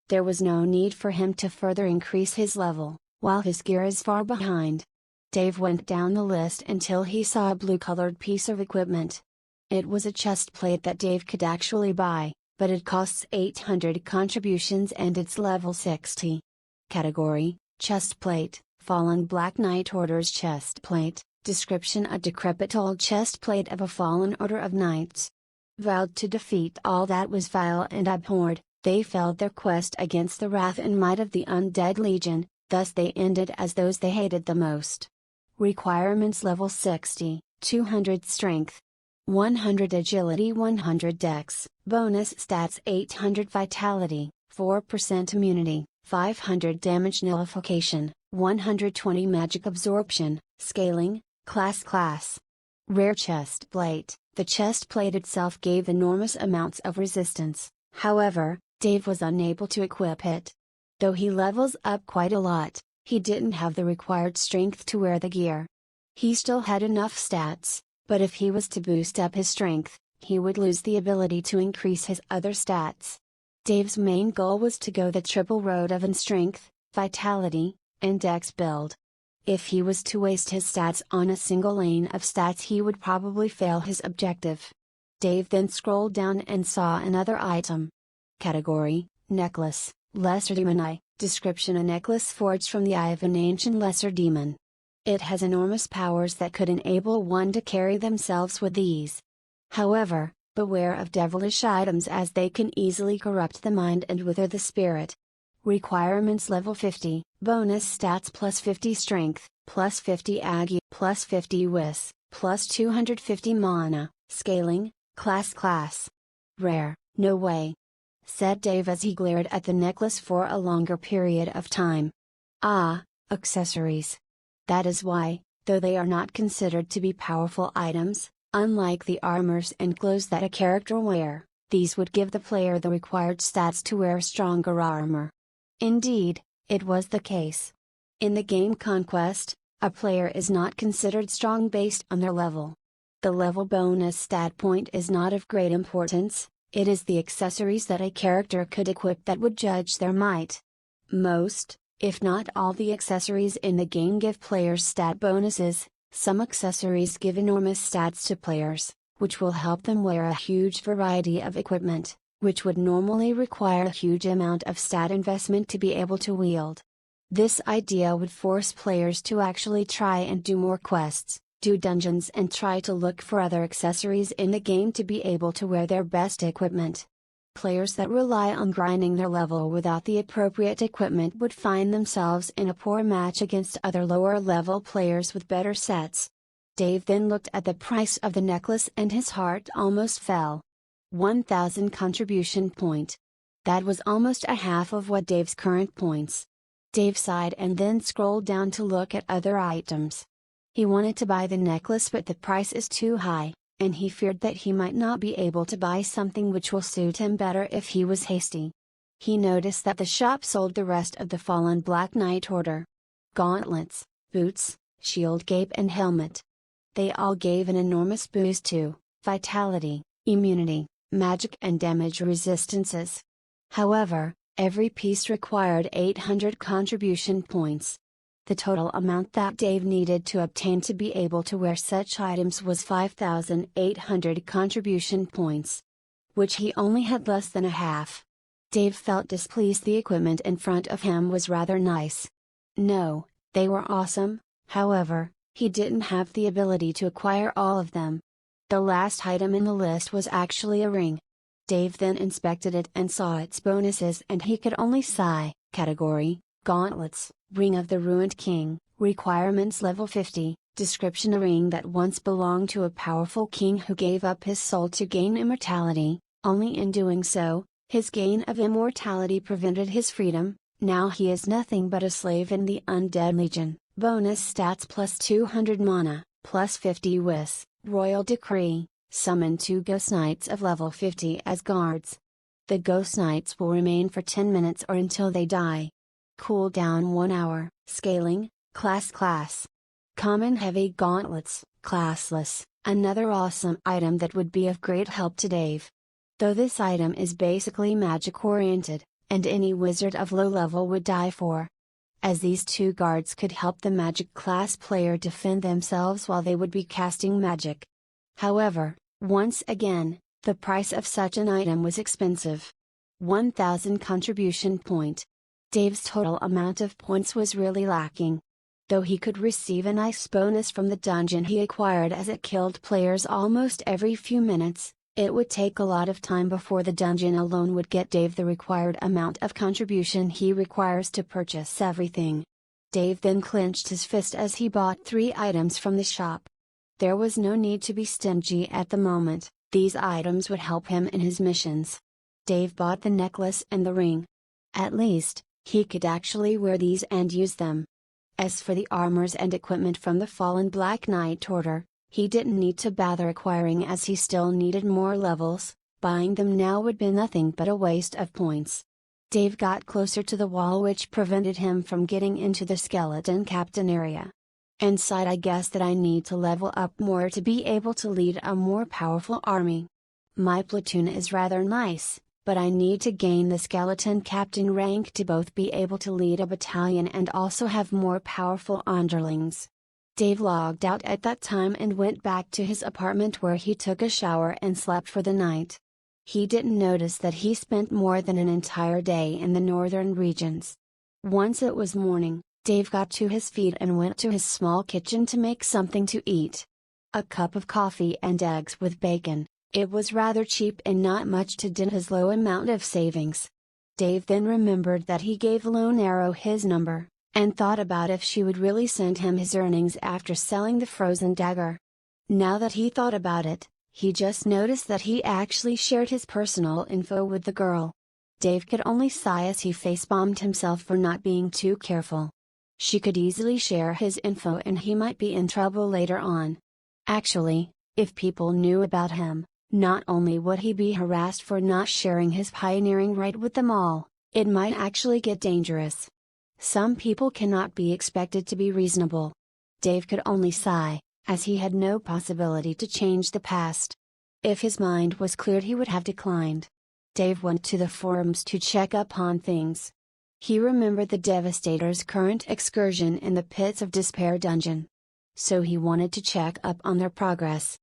There was no need for him to further increase his level, while his gear is far behind. Dave went down the list until he saw a blue-colored piece of equipment. It was a chest plate that Dave could actually buy, but it costs 800 contributions and it's level 60. Category: chest plate, Fallen Black Knight Order's chest plate. Description: a decrepit old chest plate of a fallen order of knights. Vowed to defeat all that was vile and abhorred, they failed their quest against the wrath and might of the Undead Legion, thus they ended as those they hated the most. Requirements: level 60, 200 strength, 100 agility, 100 dex, bonus stats 800 vitality, 4% immunity, 500 damage nullification, 120 magic absorption, scaling, class. Rare chest plate. The chest plate itself gave enormous amounts of resistance, however, Dave was unable to equip it. Though he levels up quite a lot, he didn't have the required strength to wear the gear. He still had enough stats, but if he was to boost up his strength, he would lose the ability to increase his other stats. Dave's main goal was to go the triple road of strength, vitality, and dex build. If he was to waste his stats on a single lane of stats, he would probably fail his objective. Dave then scrolled down and saw another item. Category: necklace, lesser demon eye. Description: a necklace forged from the eye of an ancient lesser demon. It has enormous powers that could enable one to carry themselves with ease. However, beware of devilish items as they can easily corrupt the mind and wither the spirit. Requirements: level 50, bonus stats plus 50 strength, plus 50 agi, plus 50 wis, plus 250 mana, scaling, class. Rare, no way, said Dave as he glared at the necklace for a longer period of time. Ah, accessories. That is why, though they are not considered to be powerful items, unlike the armors and clothes that a character wear, these would give the player the required stats to wear stronger armor. Indeed, it was the case. In the game Conquest, a player is not considered strong based on their level. The level bonus stat point is not of great importance, it is the accessories that a character could equip that would judge their might. Most, if not all the accessories in the game give players stat bonuses. Some accessories give enormous stats to players, which will help them wear a huge variety of equipment, which would normally require a huge amount of stat investment to be able to wield. This idea would force players to actually try and do more quests, do dungeons and try to look for other accessories in the game to be able to wear their best equipment. Players that rely on grinding their level without the appropriate equipment would find themselves in a poor match against other lower level players with better sets. Dave then looked at the price of the necklace and his heart almost fell. 1000 contribution point. That was almost a half of what Dave's current points. Dave sighed and then scrolled down to look at other items. He wanted to buy the necklace, but the price is too high, and he feared that he might not be able to buy something which will suit him better if he was hasty. He noticed that the shop sold the rest of the Fallen Black Knight Order. Gauntlets, boots, shield cape and helmet. They all gave an enormous boost to vitality, immunity, magic and damage resistances. However, every piece required 800 contribution points. The total amount that Dave needed to obtain to be able to wear such items was 5,800 contribution points, which he only had less than a half. Dave felt displeased. The equipment in front of him was rather nice. No, they were awesome, however, he didn't have the ability to acquire all of them. The last item in the list was actually a ring. Dave then inspected it and saw its bonuses and he could only sigh. Category: Gauntlets, Ring of the Ruined King, Requirements level 50, Description: a ring that once belonged to a powerful king who gave up his soul to gain immortality, only in doing so, his gain of immortality prevented his freedom. Now he is nothing but a slave in the Undead Legion. Bonus stats: plus 200 mana, plus 50 wis. Royal Decree: summon 2 Ghost Knights of level 50 as guards. The Ghost Knights will remain for 10 minutes or until they die. Cooldown 1 hour. Scaling: Class. Common Heavy Gauntlets, classless, another awesome item that would be of great help to Dave. Though this item is basically magic oriented, and any wizard of low level would die for. As these 2 guards could help the magic class player defend themselves while they would be casting magic. However, once again, the price of such an item was expensive. 1,000 contribution point. Dave's total amount of points was really lacking. Though he could receive a nice bonus from the dungeon he acquired as it killed players almost every few minutes, it would take a lot of time before the dungeon alone would get Dave the required amount of contribution he requires to purchase everything. Dave then clenched his fist as he bought 3 items from the shop. There was no need to be stingy at the moment, these items would help him in his missions. Dave bought the necklace and the ring. At least, he could actually wear these and use them. As for the armors and equipment from the Fallen Black Knight Order, he didn't need to bother acquiring as he still needed more levels. Buying them now would be nothing but a waste of points. Dave got closer to the wall, which prevented him from getting into the skeleton captain area. And sighed, I guess that I need to level up more to be able to lead a more powerful army. My platoon is rather nice, but I need to gain the skeleton captain rank to both be able to lead a battalion and also have more powerful underlings. Dave logged out at that time and went back to his apartment where he took a shower and slept for the night. He didn't notice that he spent more than an entire day in the northern regions. Once it was morning, Dave got to his feet and went to his small kitchen to make something to eat. A cup of coffee and eggs with bacon. It was rather cheap and not much to dent his low amount of savings. Dave then remembered that he gave Lone Arrow his number, and thought about if she would really send him his earnings after selling the frozen dagger. Now that he thought about it, he just noticed that he actually shared his personal info with the girl. Dave could only sigh as he face-bombed himself for not being too careful. She could easily share his info and he might be in trouble later on. Actually, if people knew about him, not only would he be harassed for not sharing his pioneering right with them all, it might actually get dangerous. Some people cannot be expected to be reasonable. Dave could only sigh, as he had no possibility to change the past. If his mind was cleared, he would have declined. Dave went to the forums to check up on things. He remembered the Devastator's current excursion in the Pits of Despair dungeon. So he wanted to check up on their progress.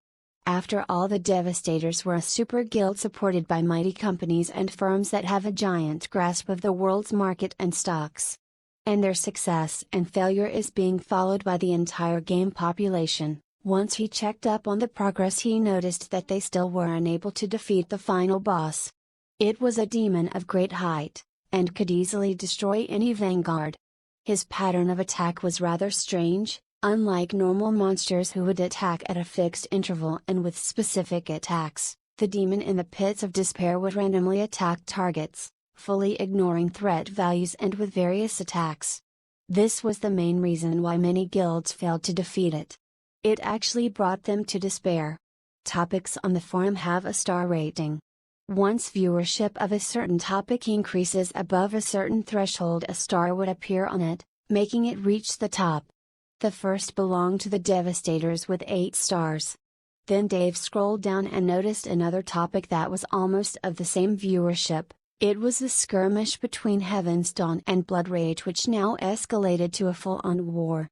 After all, the Devastators were a super guild supported by mighty companies and firms that have a giant grasp of the world's market and stocks. And their success and failure is being followed by the entire game population. Once he checked up on the progress, he noticed that they still were unable to defeat the final boss. It was a demon of great height, and could easily destroy any vanguard. His pattern of attack was rather strange, unlike normal monsters who would attack at a fixed interval and with specific attacks. The demon in the Pits of Despair would randomly attack targets, fully ignoring threat values and with various attacks. This was the main reason why many guilds failed to defeat it. It actually brought them to despair. Topics on the forum have a star rating. Once viewership of a certain topic increases above a certain threshold, a star would appear on it, making it reach the top. The first belonged to the Devastators with 8 stars. Then Dave scrolled down and noticed another topic that was almost of the same viewership. It was the skirmish between Heaven's Dawn and Blood Rage, which now escalated to a full-on war.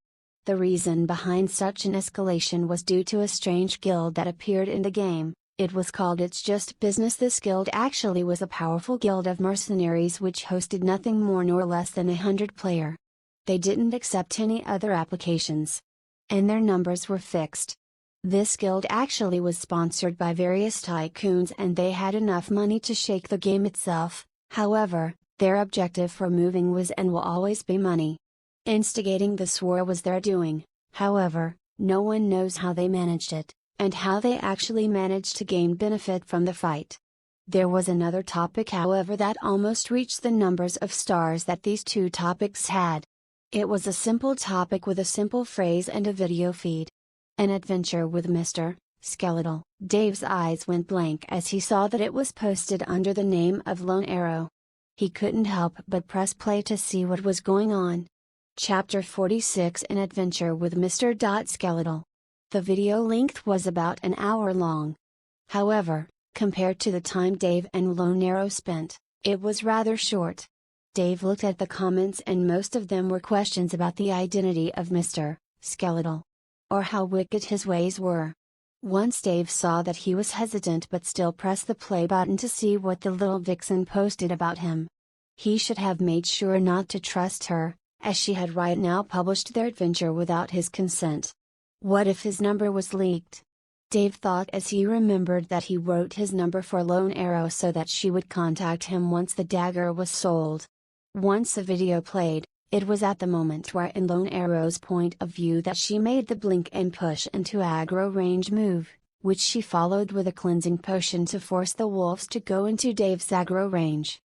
The reason behind such an escalation was due to a strange guild that appeared in the game. It was called It's Just Business. This guild actually was a powerful guild of mercenaries which hosted nothing more nor less than 100 players. They didn't accept any other applications. And their numbers were fixed. This guild actually was sponsored by various tycoons and they had enough money to shake the game itself. However, their objective for moving was and will always be money. Instigating this war was their doing. However, no one knows how they managed it, and how they actually managed to gain benefit from the fight. There was another topic, however, that almost reached the numbers of stars that these two topics had. It was a simple topic with a simple phrase and a video feed. An adventure with Mr. Skeletal. Dave's eyes went blank as he saw that it was posted under the name of Lone Arrow. He couldn't help but press play to see what was going on. Chapter 46: An Adventure with Mr. Skeletal. The video length was about an hour long. However, compared to the time Dave and Lone Arrow spent, it was rather short. Dave looked at the comments and most of them were questions about the identity of Mr. Skeletal. Or how wicked his ways were. Once Dave saw that he was hesitant but still pressed the play button to see what the little vixen posted about him. He should have made sure not to trust her, as she had right now published their adventure without his consent. What if his number was leaked? Dave thought as he remembered that he wrote his number for Lone Arrow so that she would contact him once the dagger was sold. Once the video played, it was at the moment where in Lone Arrow's point of view that she made the blink and push into aggro range move, which she followed with a cleansing potion to force the wolves to go into Dave's aggro range.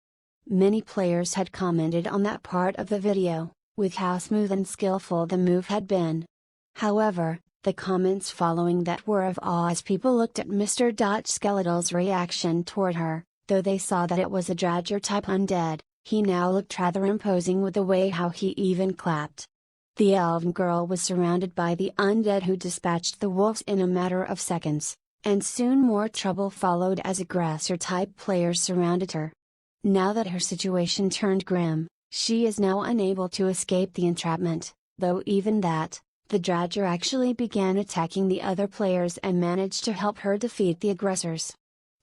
Many players had commented on that part of the video, with how smooth and skillful the move had been. However, the comments following that were of awe as people looked at Mr. Skeletal's reaction toward her. Though they saw that it was a Dradger type undead, he now looked rather imposing with the way how he even clapped. The elven girl was surrounded by the undead who dispatched the wolves in a matter of seconds, and soon more trouble followed as aggressor type players surrounded her. Now that her situation turned grim, she is now unable to escape the entrapment, though even that, the Dradger actually began attacking the other players and managed to help her defeat the aggressors.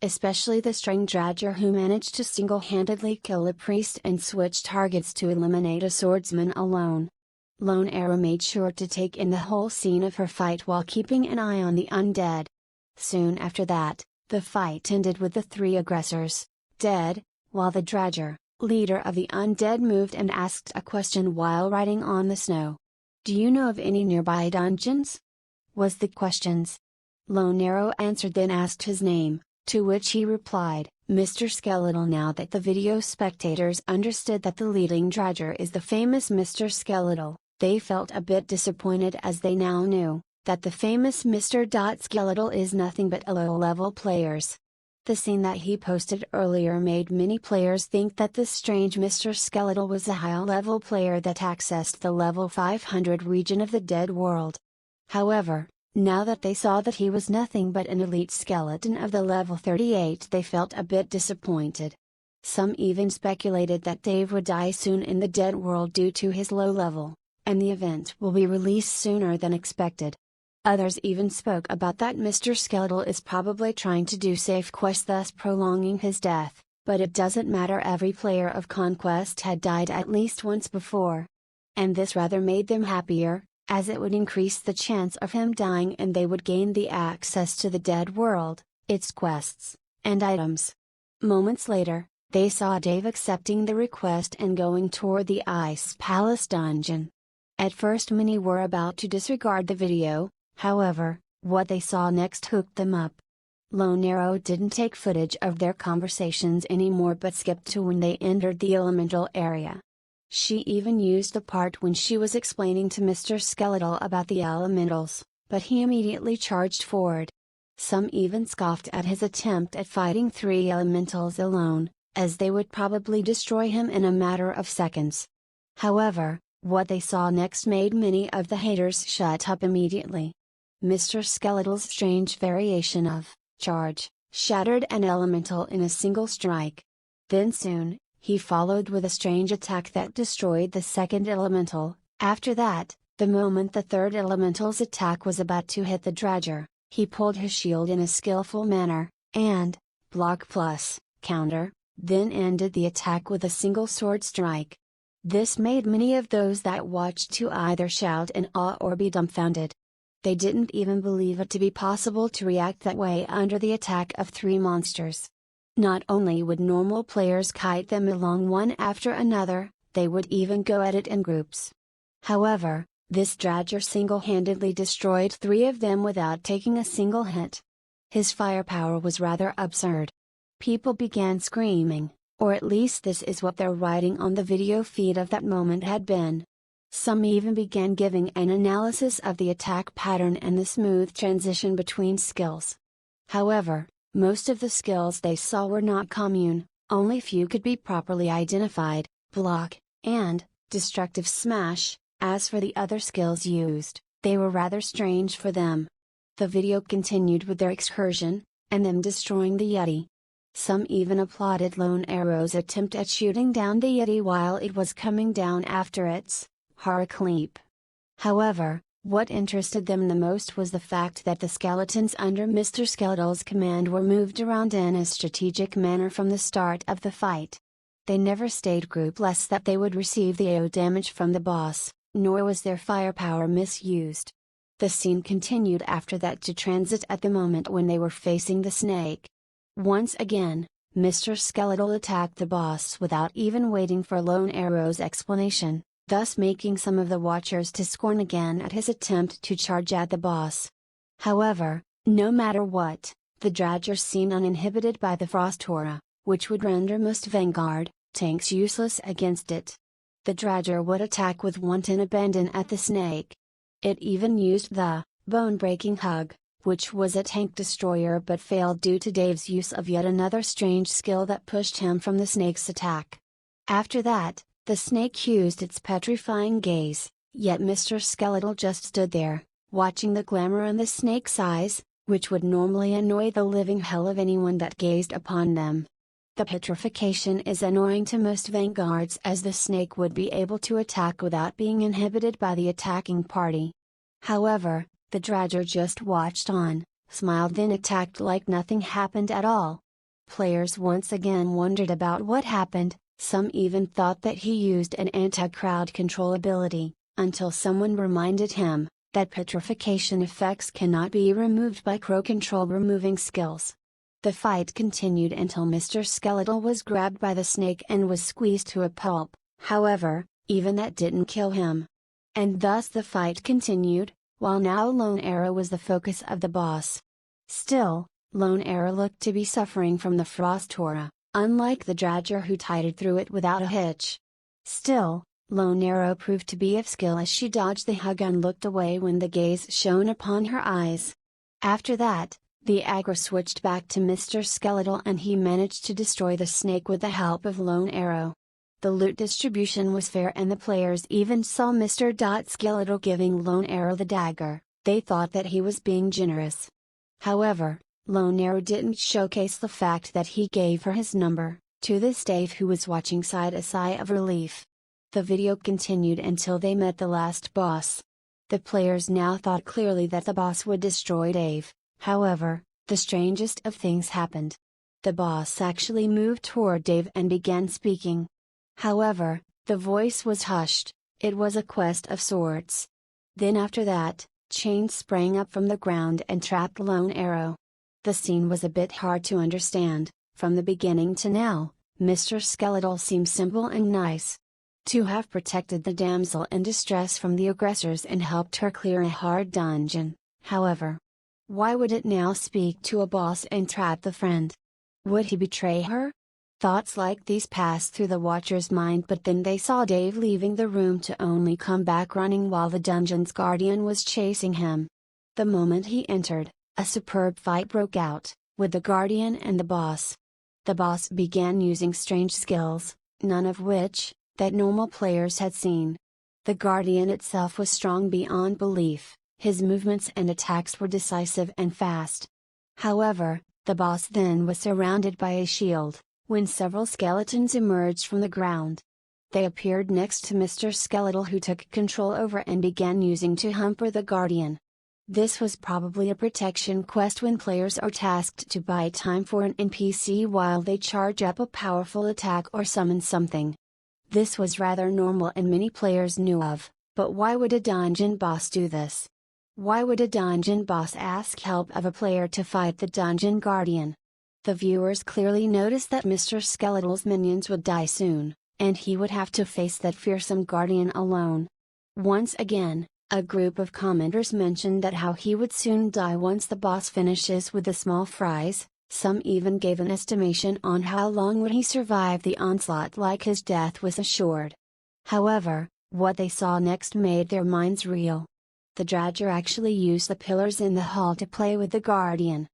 Especially the String Dradger, who managed to single-handedly kill a priest and switch targets to eliminate a swordsman alone. Lone Arrow made sure to take in the whole scene of her fight while keeping an eye on the undead. Soon after that, the fight ended with the 3 aggressors dead, while the Dradger, leader of the undead, moved and asked a question while riding on the snow. "Do you know of any nearby dungeons?" was the questions. Lone Arrow answered, then asked his name, to which he replied, "Mr. Skeletal." Now that the video spectators understood that the leading Dradger is the famous Mr. Skeletal, they felt a bit disappointed as they now knew that the famous Mr. Skeletal is nothing but a low-level players. The scene that he posted earlier made many players think that this strange Mr. Skeletal was a high-level player that accessed the level 500 region of the Dead World. However, now that they saw that he was nothing but an elite skeleton of the level 38, they felt a bit disappointed. Some even speculated that Dave would die soon in the Dead World due to his low level, and the event will be released sooner than expected. Others even spoke about that Mr. Skeletal is probably trying to do safe quests, thus prolonging his death, but it doesn't matter, every player of Conquest had died at least once before. And this rather made them happier, as it would increase the chance of him dying and they would gain the access to the Dead World, its quests, and items. Moments later, they saw Dave accepting the request and going toward the Ice Palace dungeon. At first many were about to disregard the video, however, what they saw next hooked them up. Lone Arrow didn't take footage of their conversations anymore but skipped to when they entered the elemental area. She even used the part when she was explaining to Mr. Skeletal about the elementals, but he immediately charged forward. Some even scoffed at his attempt at fighting 3 elementals alone, as they would probably destroy him in a matter of seconds. However, what they saw next made many of the haters shut up immediately. Mr. Skeletal's strange variation of charge shattered an elemental in a single strike. Then soon, he followed with a strange attack that destroyed the second elemental. After that, the moment the third elemental's attack was about to hit the Dredger, he pulled his shield in a skillful manner, and, block plus, counter, then ended the attack with a single sword strike. This made many of those that watched to either shout in awe or be dumbfounded. They didn't even believe it to be possible to react that way under the attack of 3 monsters. Not only would normal players kite them along one after another, they would even go at it in groups. However, this Dredger single-handedly destroyed 3 of them without taking a single hit. His firepower was rather absurd. People began screaming, or at least this is what their writing on the video feed of that moment had been. Some even began giving an analysis of the attack pattern and the smooth transition between skills. However, most of the skills they saw were not commune, only few could be properly identified: block, and destructive smash. As for the other skills used, they were rather strange for them. The video continued with their excursion, and them destroying the Yeti. Some even applauded Lone Arrow's attempt at shooting down the Yeti while it was coming down after its Harak leap. However, what interested them the most was the fact that the skeletons under Mr. Skeletal's command were moved around in a strategic manner from the start of the fight. They never stayed groupless that they would receive the AO damage from the boss, nor was their firepower misused. The scene continued after that to transit at the moment when they were facing the snake. Once again, Mr. Skeletal attacked the boss without even waiting for Lone Arrow's explanation, thus making some of the watchers to scorn again at his attempt to charge at the boss. However, no matter what, the Dredger seemed uninhibited by the Frost Aura, which would render most Vanguard tanks useless against it. The Dredger would attack with wanton abandon at the snake. It even used the bone-breaking hug, which was a tank destroyer but failed due to Dave's use of yet another strange skill that pushed him from the snake's attack. After that, the snake used its petrifying gaze, yet Mr. Skeletal just stood there, watching the glamour in the snake's eyes, which would normally annoy the living hell of anyone that gazed upon them. The petrification is annoying to most vanguards as the snake would be able to attack without being inhibited by the attacking party. However, the Dredger just watched on, smiled then attacked like nothing happened at all. Players once again wondered about what happened, some even thought that he used an anti-crowd control ability, until someone reminded him that petrification effects cannot be removed by crow control removing skills. The fight continued until Mr. Skeletal was grabbed by the snake and was squeezed to a pulp. However, even that didn't kill him. And thus the fight continued, while now Lone Arrow was the focus of the boss. Still, Lone Arrow looked to be suffering from the Frost Aura, unlike the Dredger who tided through it without a hitch. Still, Lone Arrow proved to be of skill as she dodged the hug and looked away when the gaze shone upon her eyes. After that, the aggro switched back to Mr. Skeletal and he managed to destroy the snake with the help of Lone Arrow. The loot distribution was fair and the players even saw Mr. Skeletal giving Lone Arrow the dagger. They thought that he was being generous. However, Lone Arrow didn't showcase the fact that he gave her his number. To this Dave who was watching sighed a sigh of relief. The video continued until they met the last boss. The players now thought clearly that the boss would destroy Dave. However, the strangest of things happened. The boss actually moved toward Dave and began speaking. However, the voice was hushed. It was a quest of sorts. Then after that, chains sprang up from the ground and trapped Lone Arrow. The scene was a bit hard to understand. From the beginning to now, Mr. Skeletal seemed simple and nice. To have protected the damsel in distress from the aggressors and helped her clear a hard dungeon, however. Why would it now speak to a boss and trap the friend? Would he betray her? Thoughts like these passed through the watcher's mind, but then they saw Dave leaving the room to only come back running while the dungeon's guardian was chasing him. The moment he entered, a superb fight broke out, with the guardian and the boss. The boss began using strange skills, none of which, that normal players had seen. The guardian itself was strong beyond belief, his movements and attacks were decisive and fast. However, the boss then was surrounded by a shield, when several skeletons emerged from the ground. They appeared next to Mr. Skeletal, who took control over and began using to hamper the guardian. This was probably a protection quest when players are tasked to buy time for an NPC while they charge up a powerful attack or summon something. This was rather normal and many players knew of, but why would a dungeon boss do this? Why would a dungeon boss ask help of a player to fight the dungeon guardian? The viewers clearly noticed that Mr. Skeletal's minions would die soon, and he would have to face that fearsome guardian alone. Once again, a group of commenters mentioned that how he would soon die once the boss finishes with the small fries. Some even gave an estimation on how long would he survive the onslaught, like his death was assured. However, what they saw next made their minds reel. The Dradger actually used the pillars in the hall to play with the guardian.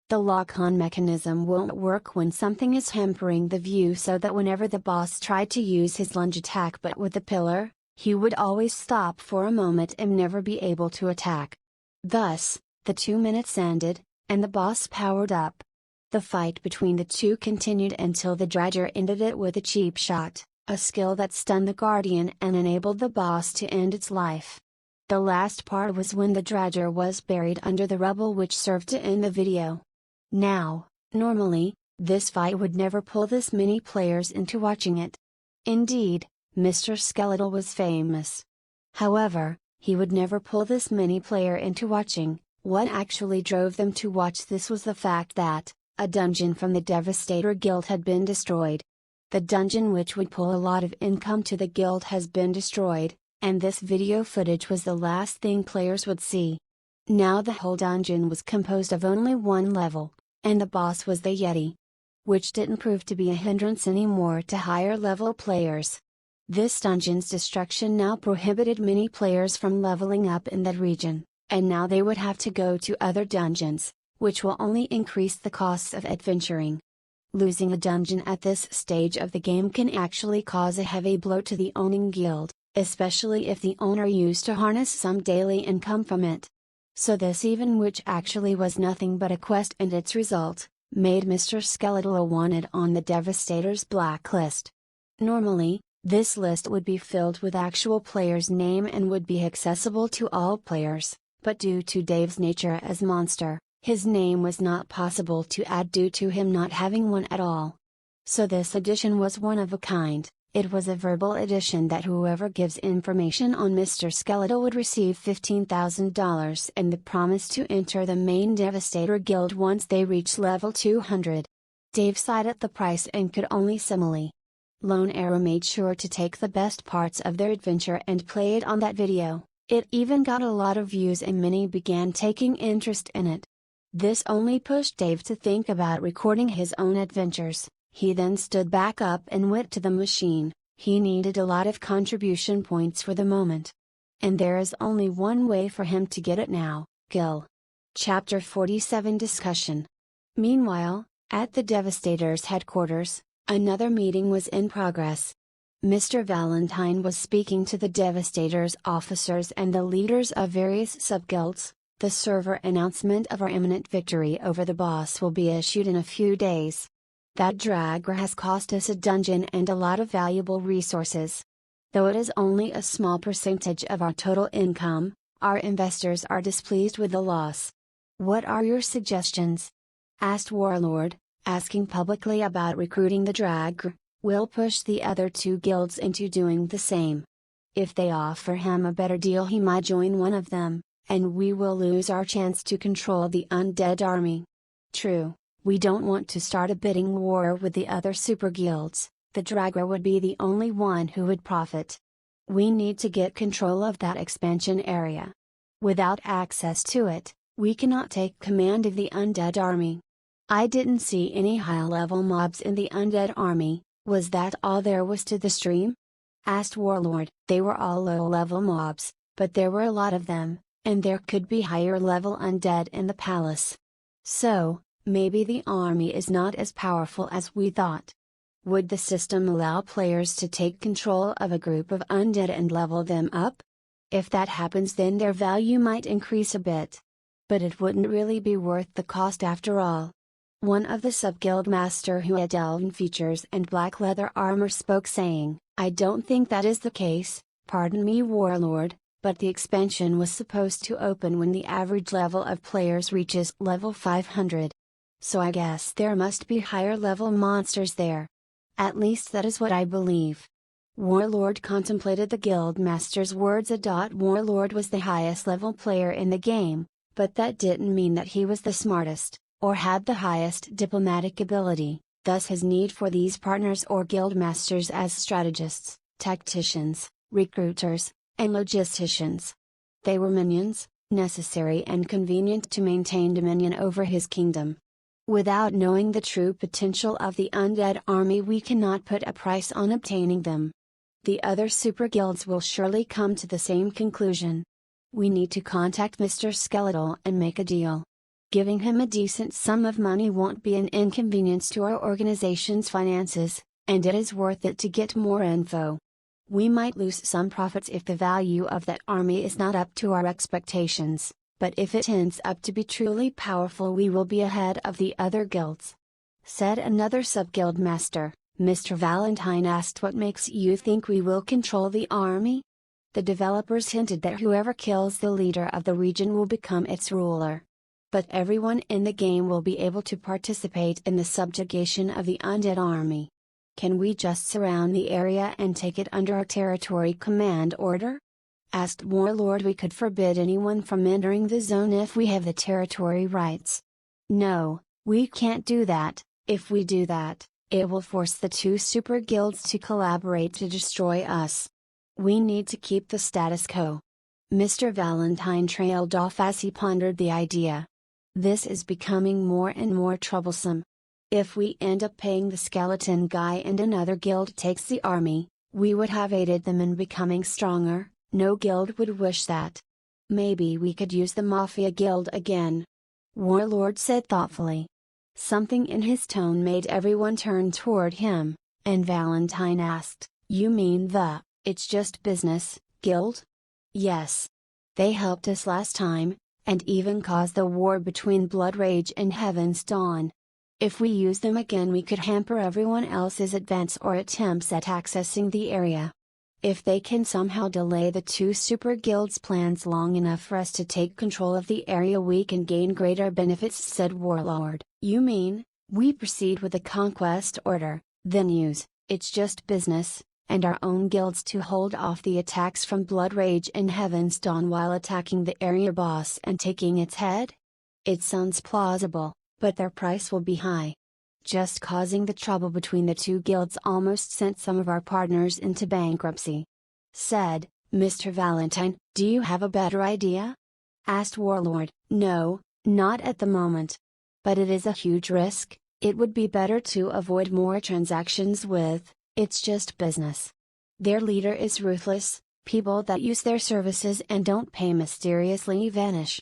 The lock-on mechanism won't work when something is hampering the view, so that whenever the boss tried to use his lunge attack but with the pillar, he would always stop for a moment and never be able to attack. Thus, the 2 minutes ended, and the boss powered up. The fight between the two continued until the Dradger ended it with a cheap shot, a skill that stunned the guardian and enabled the boss to end its life. The last part was when the Dradger was buried under the rubble, which served to end the video. Now, normally, this fight would never pull this many players into watching it. Indeed, Mr. Skeletal was famous. However, he would never pull this many player into watching. What actually drove them to watch this was the fact that a dungeon from the Devastator Guild had been destroyed. The dungeon which would pull a lot of income to the guild has been destroyed, and this video footage was the last thing players would see. Now the whole dungeon was composed of only one level, and the boss was the Yeti. Which didn't prove to be a hindrance anymore to higher level players. This dungeon's destruction now prohibited many players from leveling up in that region, and now they would have to go to other dungeons, which will only increase the costs of adventuring. Losing a dungeon at this stage of the game can actually cause a heavy blow to the owning guild, especially if the owner used to harness some daily income from it. So this, even which actually was nothing but a quest and its result, made Mr. Skeletal a wanted on the Devastator's blacklist. Normally, this list would be filled with actual players' name and would be accessible to all players, but due to Dave's nature as monster, his name was not possible to add due to him not having one at all. So this edition was one of a kind. It was a verbal edition that whoever gives information on Mr. Skeletal would receive $15,000 and the promise to enter the main Devastator Guild once they reach level 200. Dave sighed at the price and could only simile. Lone Arrow made sure to take the best parts of their adventure and play it on that video. It even got a lot of views and many began taking interest in it. This only pushed Dave to think about recording his own adventures. He then stood back up and went to the machine. He needed a lot of contribution points for the moment. And there is only one way for him to get it now, Gil. Chapter 47 Discussion. Meanwhile, at the Devastator's headquarters, another meeting was in progress. Mr. Valentine was speaking to the Devastator's officers and the leaders of various subguilds. The server announcement of our imminent victory over the boss will be issued in a few days. That Dradger has cost us a dungeon and a lot of valuable resources. Though it is only a small percentage of our total income, our investors are displeased with the loss. What are your suggestions? Asked Warlord, asking publicly about recruiting the Dradger. Will push the other two guilds into doing the same. If they offer him a better deal, he might join one of them, and we will lose our chance to control the undead army. True, we don't want to start a bidding war with the other super guilds. The Dradger would be the only one who would profit. We need to get control of that expansion area. Without access to it, We cannot take command of the undead army. I didn't see any high-level mobs in the undead army. Was that all there was to the stream? Asked Warlord. They were all low-level mobs, but there were a lot of them, and there could be higher-level undead in the palace. So, maybe the army is not as powerful as we thought. Would the system allow players to take control of a group of undead and level them up? If that happens, then their value might increase a bit. But it wouldn't really be worth the cost after all. One of the sub-guild master who had elven features and black leather armor spoke, saying, I don't think that is the case, pardon me Warlord, but the expansion was supposed to open when the average level of players reaches level 500. So I guess there must be higher level monsters there. At least that is what I believe. Warlord contemplated the guild master's words. Warlord was the highest level player in the game, but that didn't mean that he was the smartest, or had the highest diplomatic ability, thus his need for these partners or guild masters as strategists, tacticians, recruiters, and logisticians. They were minions, necessary and convenient to maintain dominion over his kingdom. Without knowing the true potential of the undead army, we cannot put a price on obtaining them. The other super guilds will surely come to the same conclusion. We need to contact Mr. Skeletal and make a deal. Giving him a decent sum of money won't be an inconvenience to our organization's finances, and it is worth it to get more info. We might lose some profits if the value of that army is not up to our expectations, but if it ends up to be truly powerful, we will be ahead of the other guilds. Said another sub-guild master. Mr. Valentine asked, what makes you think we will control the army? The developers hinted that whoever kills the leader of the region will become its ruler. But everyone in the game will be able to participate in the subjugation of the undead army. Can we just surround the area and take it under our territory command order? Asked Warlord. We could forbid anyone from entering the zone if we have the territory rights. No, we can't do that. If we do that, it will force the two super guilds to collaborate to destroy us. We need to keep the status quo. Mr. Valentine trailed off as he pondered the idea. This is becoming more and more troublesome. If we end up paying the skeleton guy and another guild takes the army, we would have aided them in becoming stronger. No guild would wish that. Maybe we could use the Mafia Guild again. Warlord said thoughtfully. Something in his tone made everyone turn toward him, and Valentine asked, you mean the, it's just business, guild? Yes. They helped us last time, and even caused the war between Blood Rage and Heaven's Dawn. If we use them again, we could hamper everyone else's advance or attempts at accessing the area. If they can somehow delay the two super guilds' plans long enough for us to take control of the area, we can gain greater benefits, said Warlord. You mean, we proceed with the conquest order, then use, it's just business, and our own guilds to hold off the attacks from Blood Rage and Heaven's Dawn while attacking the area boss and taking its head? It sounds plausible, but their price will be high. Just causing the trouble between the two guilds almost sent some of our partners into bankruptcy. Said, Mr. Valentine. Do you have a better idea? Asked Warlord. No, not at the moment. But it is a huge risk. It would be better to avoid more transactions with, it's just business. Their leader is ruthless, people that use their services and don't pay mysteriously vanish.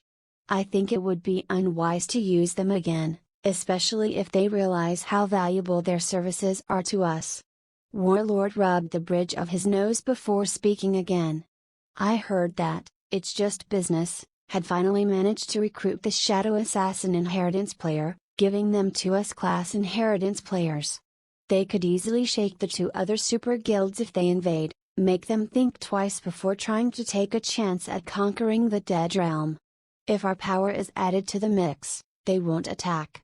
I think it would be unwise to use them again, especially if they realize how valuable their services are to us. Warlord rubbed the bridge of his nose before speaking again. I heard that, it's just business, had finally managed to recruit the Shadow Assassin Inheritance player, giving them to us class Inheritance players. They could easily shake the two other super guilds if they invade, make them think twice before trying to take a chance at conquering the Dead Realm. If our power is added to the mix, they won't attack.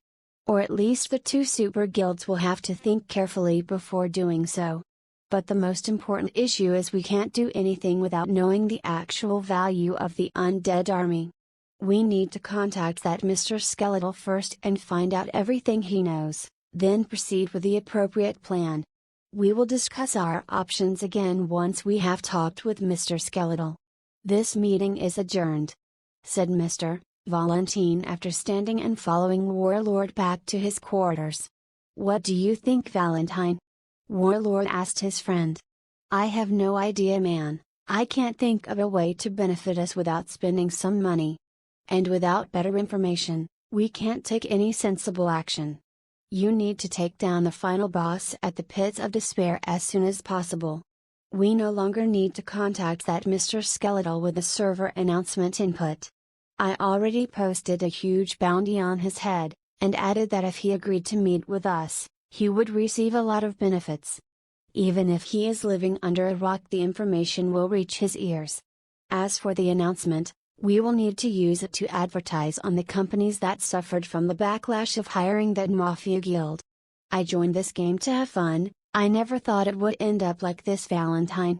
Or at least the two super guilds will have to think carefully before doing so. But the most important issue is we can't do anything without knowing the actual value of the undead army. We need to contact that Mr. Skeletal first and find out everything he knows, then proceed with the appropriate plan. We will discuss our options again once we have talked with Mr. Skeletal. This meeting is adjourned, said Mr. Valentine after standing and following Warlord back to his quarters. "What do you think, Valentine?" Warlord asked his friend. "I have no idea, man. I can't think of a way to benefit us without spending some money. And without better information, we can't take any sensible action. You need to take down the final boss at the Pits of Despair as soon as possible. We no longer need to contact that Mr. Skeletal with the server announcement input. I already posted a huge bounty on his head, and added that if he agreed to meet with us, he would receive a lot of benefits. Even if he is living under a rock, the information will reach his ears. As for the announcement, we will need to use it to advertise on the companies that suffered from the backlash of hiring that Mafia guild. I joined this game to have fun. I never thought it would end up like this, Valentine,"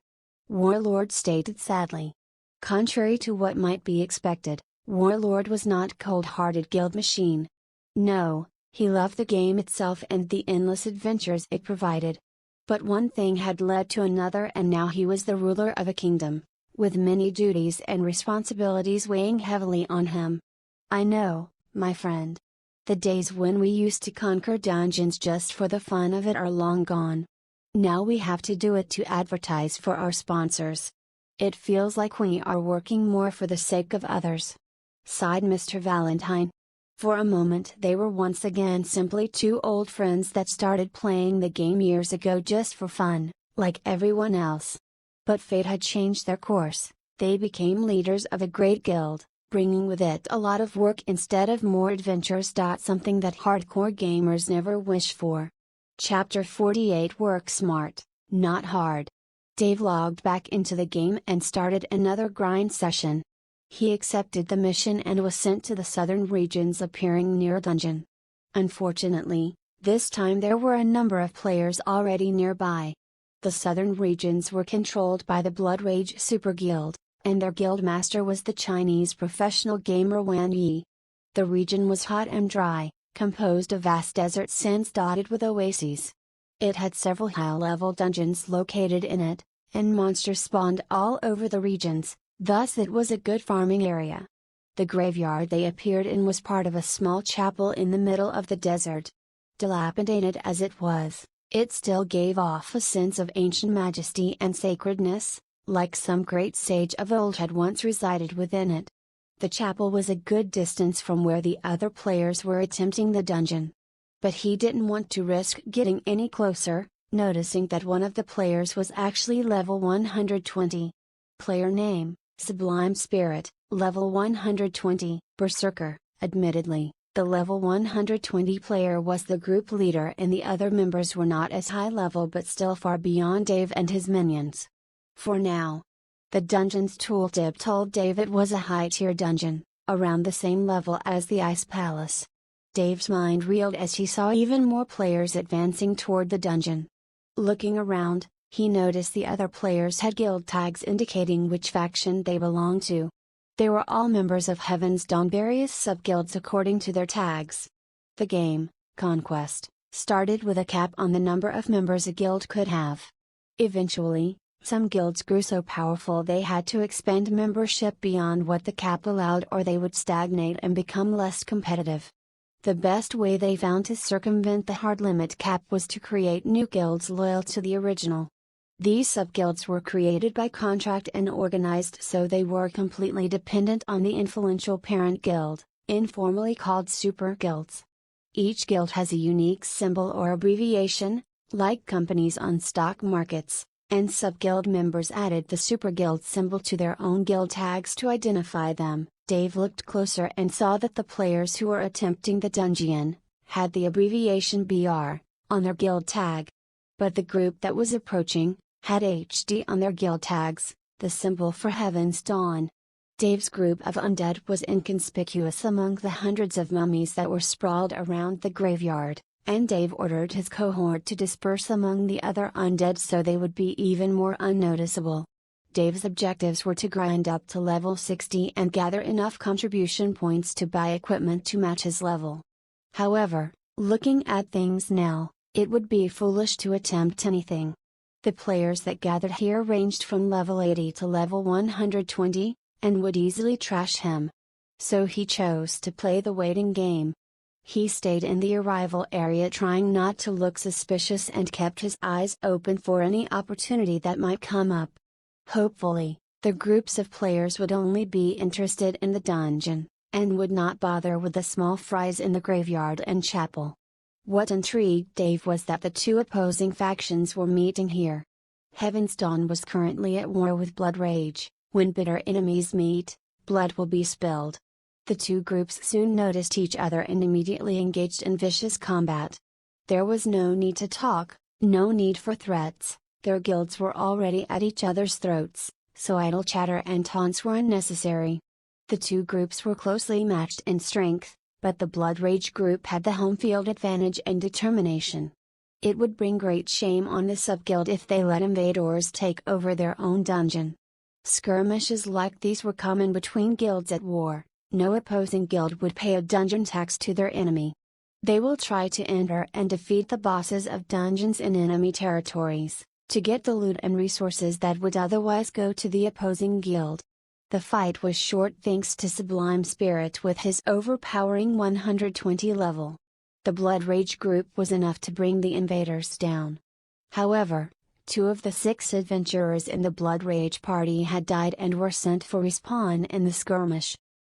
Warlord stated sadly. Contrary to what might be expected, Warlord was not cold-hearted guild machine. No, he loved the game itself and the endless adventures it provided. But one thing had led to another, and now he was the ruler of a kingdom, with many duties and responsibilities weighing heavily on him. "I know, my friend. The days when we used to conquer dungeons just for the fun of it are long gone. Now we have to do it to advertise for our sponsors. It feels like we are working more for the sake of others," sighed Mr. Valentine. For a moment they were once again simply two old friends that started playing the game years ago just for fun, like everyone else. But fate had changed their course. They became leaders of a great guild, bringing with it a lot of work instead of more adventures. Something that hardcore gamers never wish for. Chapter 48 Work smart, not hard. Dave logged back into the game and started another grind session. He accepted the mission and was sent to the southern regions appearing near a dungeon. Unfortunately, this time there were a number of players already nearby. The southern regions were controlled by the Blood Rage Super Guild, and their guild master was the Chinese professional gamer Wan Yi. The region was hot and dry, composed of vast desert sands dotted with oases. It had several high-level dungeons located in it, and monsters spawned all over the regions, thus it was a good farming area. The graveyard they appeared in was part of a small chapel in the middle of the desert. Dilapidated as it was, it still gave off a sense of ancient majesty and sacredness, like some great sage of old had once resided within it. The chapel was a good distance from where the other players were attempting the dungeon. But he didn't want to risk getting any closer, noticing that one of the players was actually level 120. Player name, Sublime Spirit, level 120, Berserker. Admittedly, the level 120 player was the group leader and the other members were not as high level but still far beyond Dave and his minions. For now. The dungeon's tooltip told Dave it was a high-tier dungeon, around the same level as the Ice Palace. Dave's mind reeled as he saw even more players advancing toward the dungeon. Looking around, he noticed the other players had guild tags indicating which faction they belonged to. They were all members of Heaven's Dawn, various sub-guilds according to their tags. The game, Conquest, started with a cap on the number of members a guild could have. Eventually, some guilds grew so powerful they had to expand membership beyond what the cap allowed, or they would stagnate and become less competitive. The best way they found to circumvent the hard limit cap was to create new guilds loyal to the original. These sub-guilds were created by contract and organized so they were completely dependent on the influential parent guild, informally called super guilds. Each guild has a unique symbol or abbreviation, like companies on stock markets, and sub-guild members added the super guild symbol to their own guild tags to identify them. Dave looked closer and saw that the players who were attempting the dungeon had the abbreviation BR on their guild tag. But the group that was approaching had HD on their guild tags, the symbol for Heaven's Dawn. Dave's group of undead was inconspicuous among the hundreds of mummies that were sprawled around the graveyard, and Dave ordered his cohort to disperse among the other undead so they would be even more unnoticeable. Dave's objectives were to grind up to level 60 and gather enough contribution points to buy equipment to match his level. However, looking at things now, it would be foolish to attempt anything. The players that gathered here ranged from level 80 to level 120, and would easily trash him. So he chose to play the waiting game. He stayed in the arrival area trying not to look suspicious and kept his eyes open for any opportunity that might come up. Hopefully, the groups of players would only be interested in the dungeon, and would not bother with the small fries in the graveyard and chapel. What intrigued Dave was that the two opposing factions were meeting here. Heaven's Dawn was currently at war with Blood Rage. When bitter enemies meet, blood will be spilled. The two groups soon noticed each other and immediately engaged in vicious combat. There was no need to talk, no need for threats, their guilds were already at each other's throats, so idle chatter and taunts were unnecessary. The two groups were closely matched in strength, but the Blood Rage group had the home field advantage and determination. It would bring great shame on the subguild if they let invaders take over their own dungeon. Skirmishes like these were common between guilds at war. No opposing guild would pay a dungeon tax to their enemy. They will try to enter and defeat the bosses of dungeons in enemy territories, to get the loot and resources that would otherwise go to the opposing guild. The fight was short thanks to Sublime Spirit with his overpowering 120 level. The Blood Rage group was enough to bring the invaders down. However, 2 of the 6 adventurers in the Blood Rage party had died and were sent for respawn in the skirmish.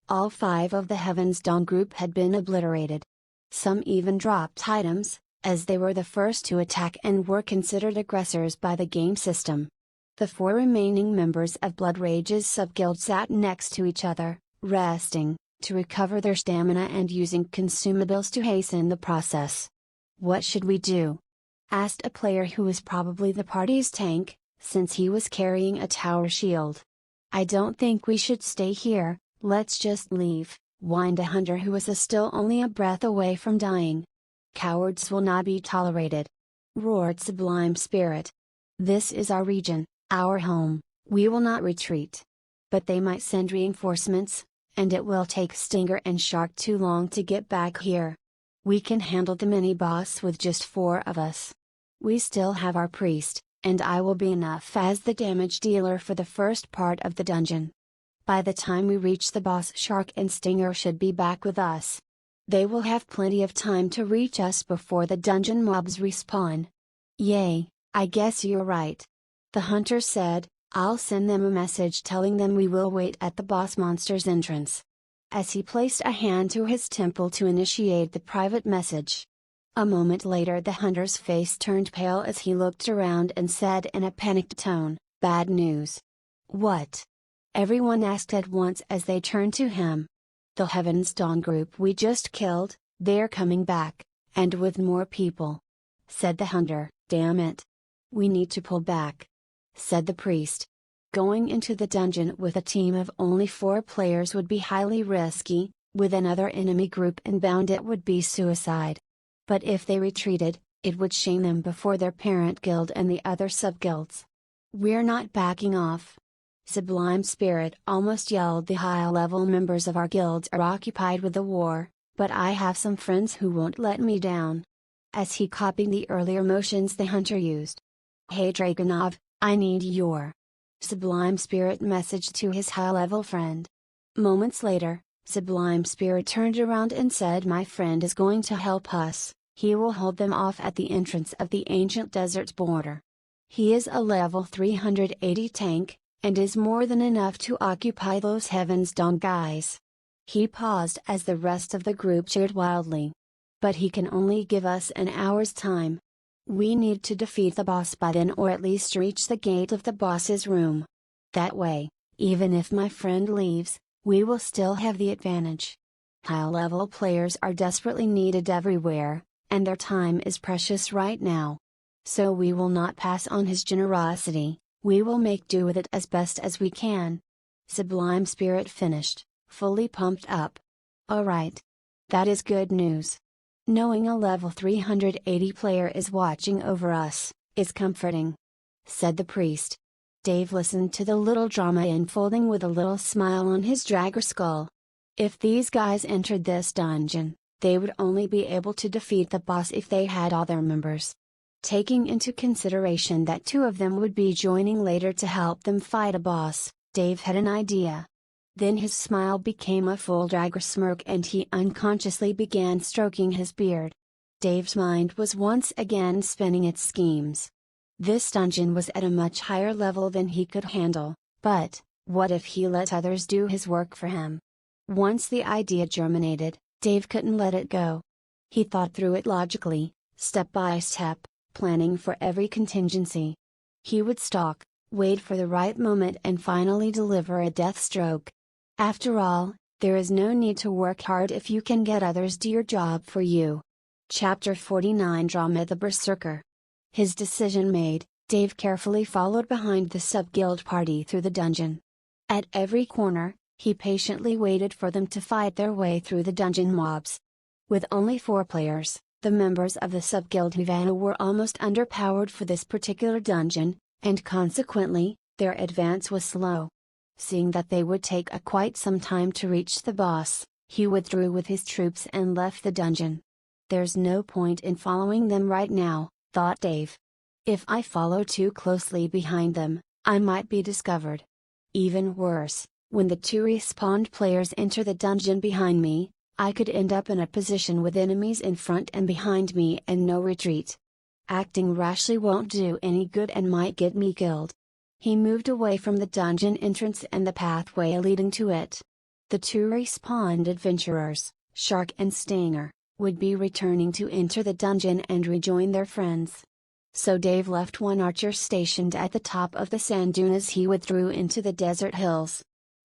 All 5 of the Heaven's Dawn group had been obliterated. Some even dropped items, as they were the first to attack and were considered aggressors by the game system. The 4 remaining members of Blood Rage's subguild sat next to each other, resting, to recover their stamina and using consumables to hasten the process. "What should we do?" asked a player who was probably the party's tank, since he was carrying a tower shield. "I don't think we should stay here. Let's just leave," whined a hunter who was still only a breath away from dying. "Cowards will not be tolerated," roared Sublime Spirit. "This is our region, our home, we will not retreat. But they might send reinforcements, and it will take Stinger and Shark too long to get back here. We can handle the mini-boss with just 4 of us. We still have our priest, and I will be enough as the damage dealer for the first part of the dungeon. By the time we reach the boss, Shark and Stinger should be back with us. They will have plenty of time to reach us before the dungeon mobs respawn." "Yay, I guess you're right," the hunter said. "I'll send them a message telling them we will wait at the boss monster's entrance." As he placed a hand to his temple to initiate the private message. A moment later the hunter's face turned pale as he looked around and said in a panicked tone, "Bad news." "What?" everyone asked at once as they turned to him. "The Heaven's Dawn group we just killed, they're coming back, and with more people," said the hunter. "Damn it. We need to pull back," said the priest. Going into the dungeon with a team of only 4 players would be highly risky, with another enemy group inbound it would be suicide. But if they retreated, it would shame them before their parent guild and the other subguilds. "We're not backing off," Sublime Spirit almost yelled. "The high-level members of our guilds are occupied with the war, but I have some friends who won't let me down." As he copied the earlier motions the hunter used. "Hey Dragonov, I need your Sublime Spirit message to his high-level friend." Moments later, Sublime Spirit turned around and said, "My friend is going to help us, he will hold them off at the entrance of the ancient desert border. He is a level 380 tank, and is more than enough to occupy those Heaven's Dawn guys." He paused as the rest of the group cheered wildly. "But he can only give us an hour's time. We need to defeat the boss by then, or at least reach the gate of the boss's room. That way, even if my friend leaves, we will still have the advantage. High-level players are desperately needed everywhere, and their time is precious right now. So we will not pass on his generosity. We will make do with it as best as we can." Sublime Spirit finished, fully pumped up. "Alright. That is good news. Knowing a level 380 player is watching over us, is comforting," said the priest. Dave listened to the little drama unfolding with a little smile on his dragger skull. If these guys entered this dungeon, they would only be able to defeat the boss if they had all their members. Taking into consideration that 2 of them would be joining later to help them fight a boss, Dave had an idea. Then his smile became a full dragger smirk and he unconsciously began stroking his beard. Dave's mind was once again spinning its schemes. This dungeon was at a much higher level than he could handle, but what if he let others do his work for him? Once the idea germinated, Dave couldn't let it go. He thought through it logically, step by step, planning for every contingency. He would stalk, wait for the right moment and finally deliver a death stroke. After all, there is no need to work hard if you can get others do your job for you. Chapter 49 Drama The Berserker. His decision made, Dave carefully followed behind the sub-guild party through the dungeon. At every corner, he patiently waited for them to fight their way through the dungeon mobs. With only 4 players, the members of the sub-guild Biako were almost underpowered for this particular dungeon, and consequently, their advance was slow. Seeing that they would take quite some time to reach the boss, he withdrew with his troops and left the dungeon. There's no point in following them right now, thought Dave. If I follow too closely behind them, I might be discovered. Even worse, when the 2 respawned players enter the dungeon behind me, I could end up in a position with enemies in front and behind me and no retreat. Acting rashly won't do any good and might get me killed. He moved away from the dungeon entrance and the pathway leading to it. The 2 respawned adventurers, Shark and Stinger, would be returning to enter the dungeon and rejoin their friends. So Dave left 1 archer stationed at the top of the sand dune as he withdrew into the desert hills.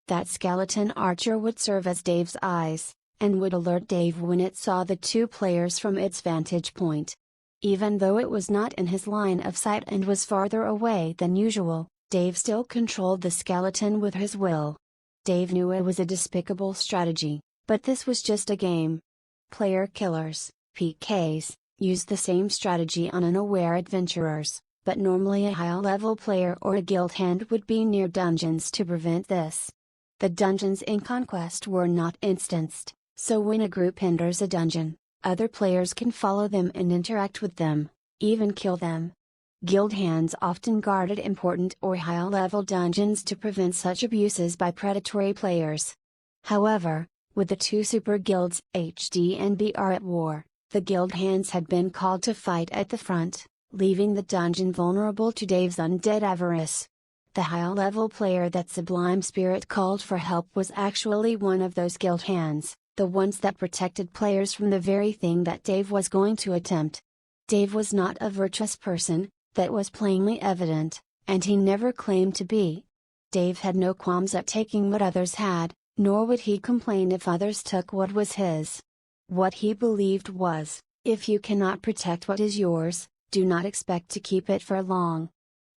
That skeleton archer would serve as Dave's eyes, and would alert Dave when it saw the 2 players from its vantage point. Even though it was not in his line of sight and was farther away than usual, Dave still controlled the skeleton with his will. Dave knew it was a despicable strategy, but this was just a game. Player killers, PKs, use the same strategy on unaware adventurers, but normally a high-level player or a guild hand would be near dungeons to prevent this. The dungeons in Conquest were not instanced, so when a group enters a dungeon, other players can follow them and interact with them, even kill them. Guild hands often guarded important or high-level dungeons to prevent such abuses by predatory players. However, with the 2 super guilds, HD and BR at war, the guild hands had been called to fight at the front, leaving the dungeon vulnerable to Dave's undead avarice. The high-level player that Sublime Spirit called for help was actually one of those guild hands, the ones that protected players from the very thing that Dave was going to attempt. Dave was not a virtuous person, that was plainly evident, and he never claimed to be. Dave had no qualms at taking what others had, nor would he complain if others took what was his. What he believed was, if you cannot protect what is yours, do not expect to keep it for long.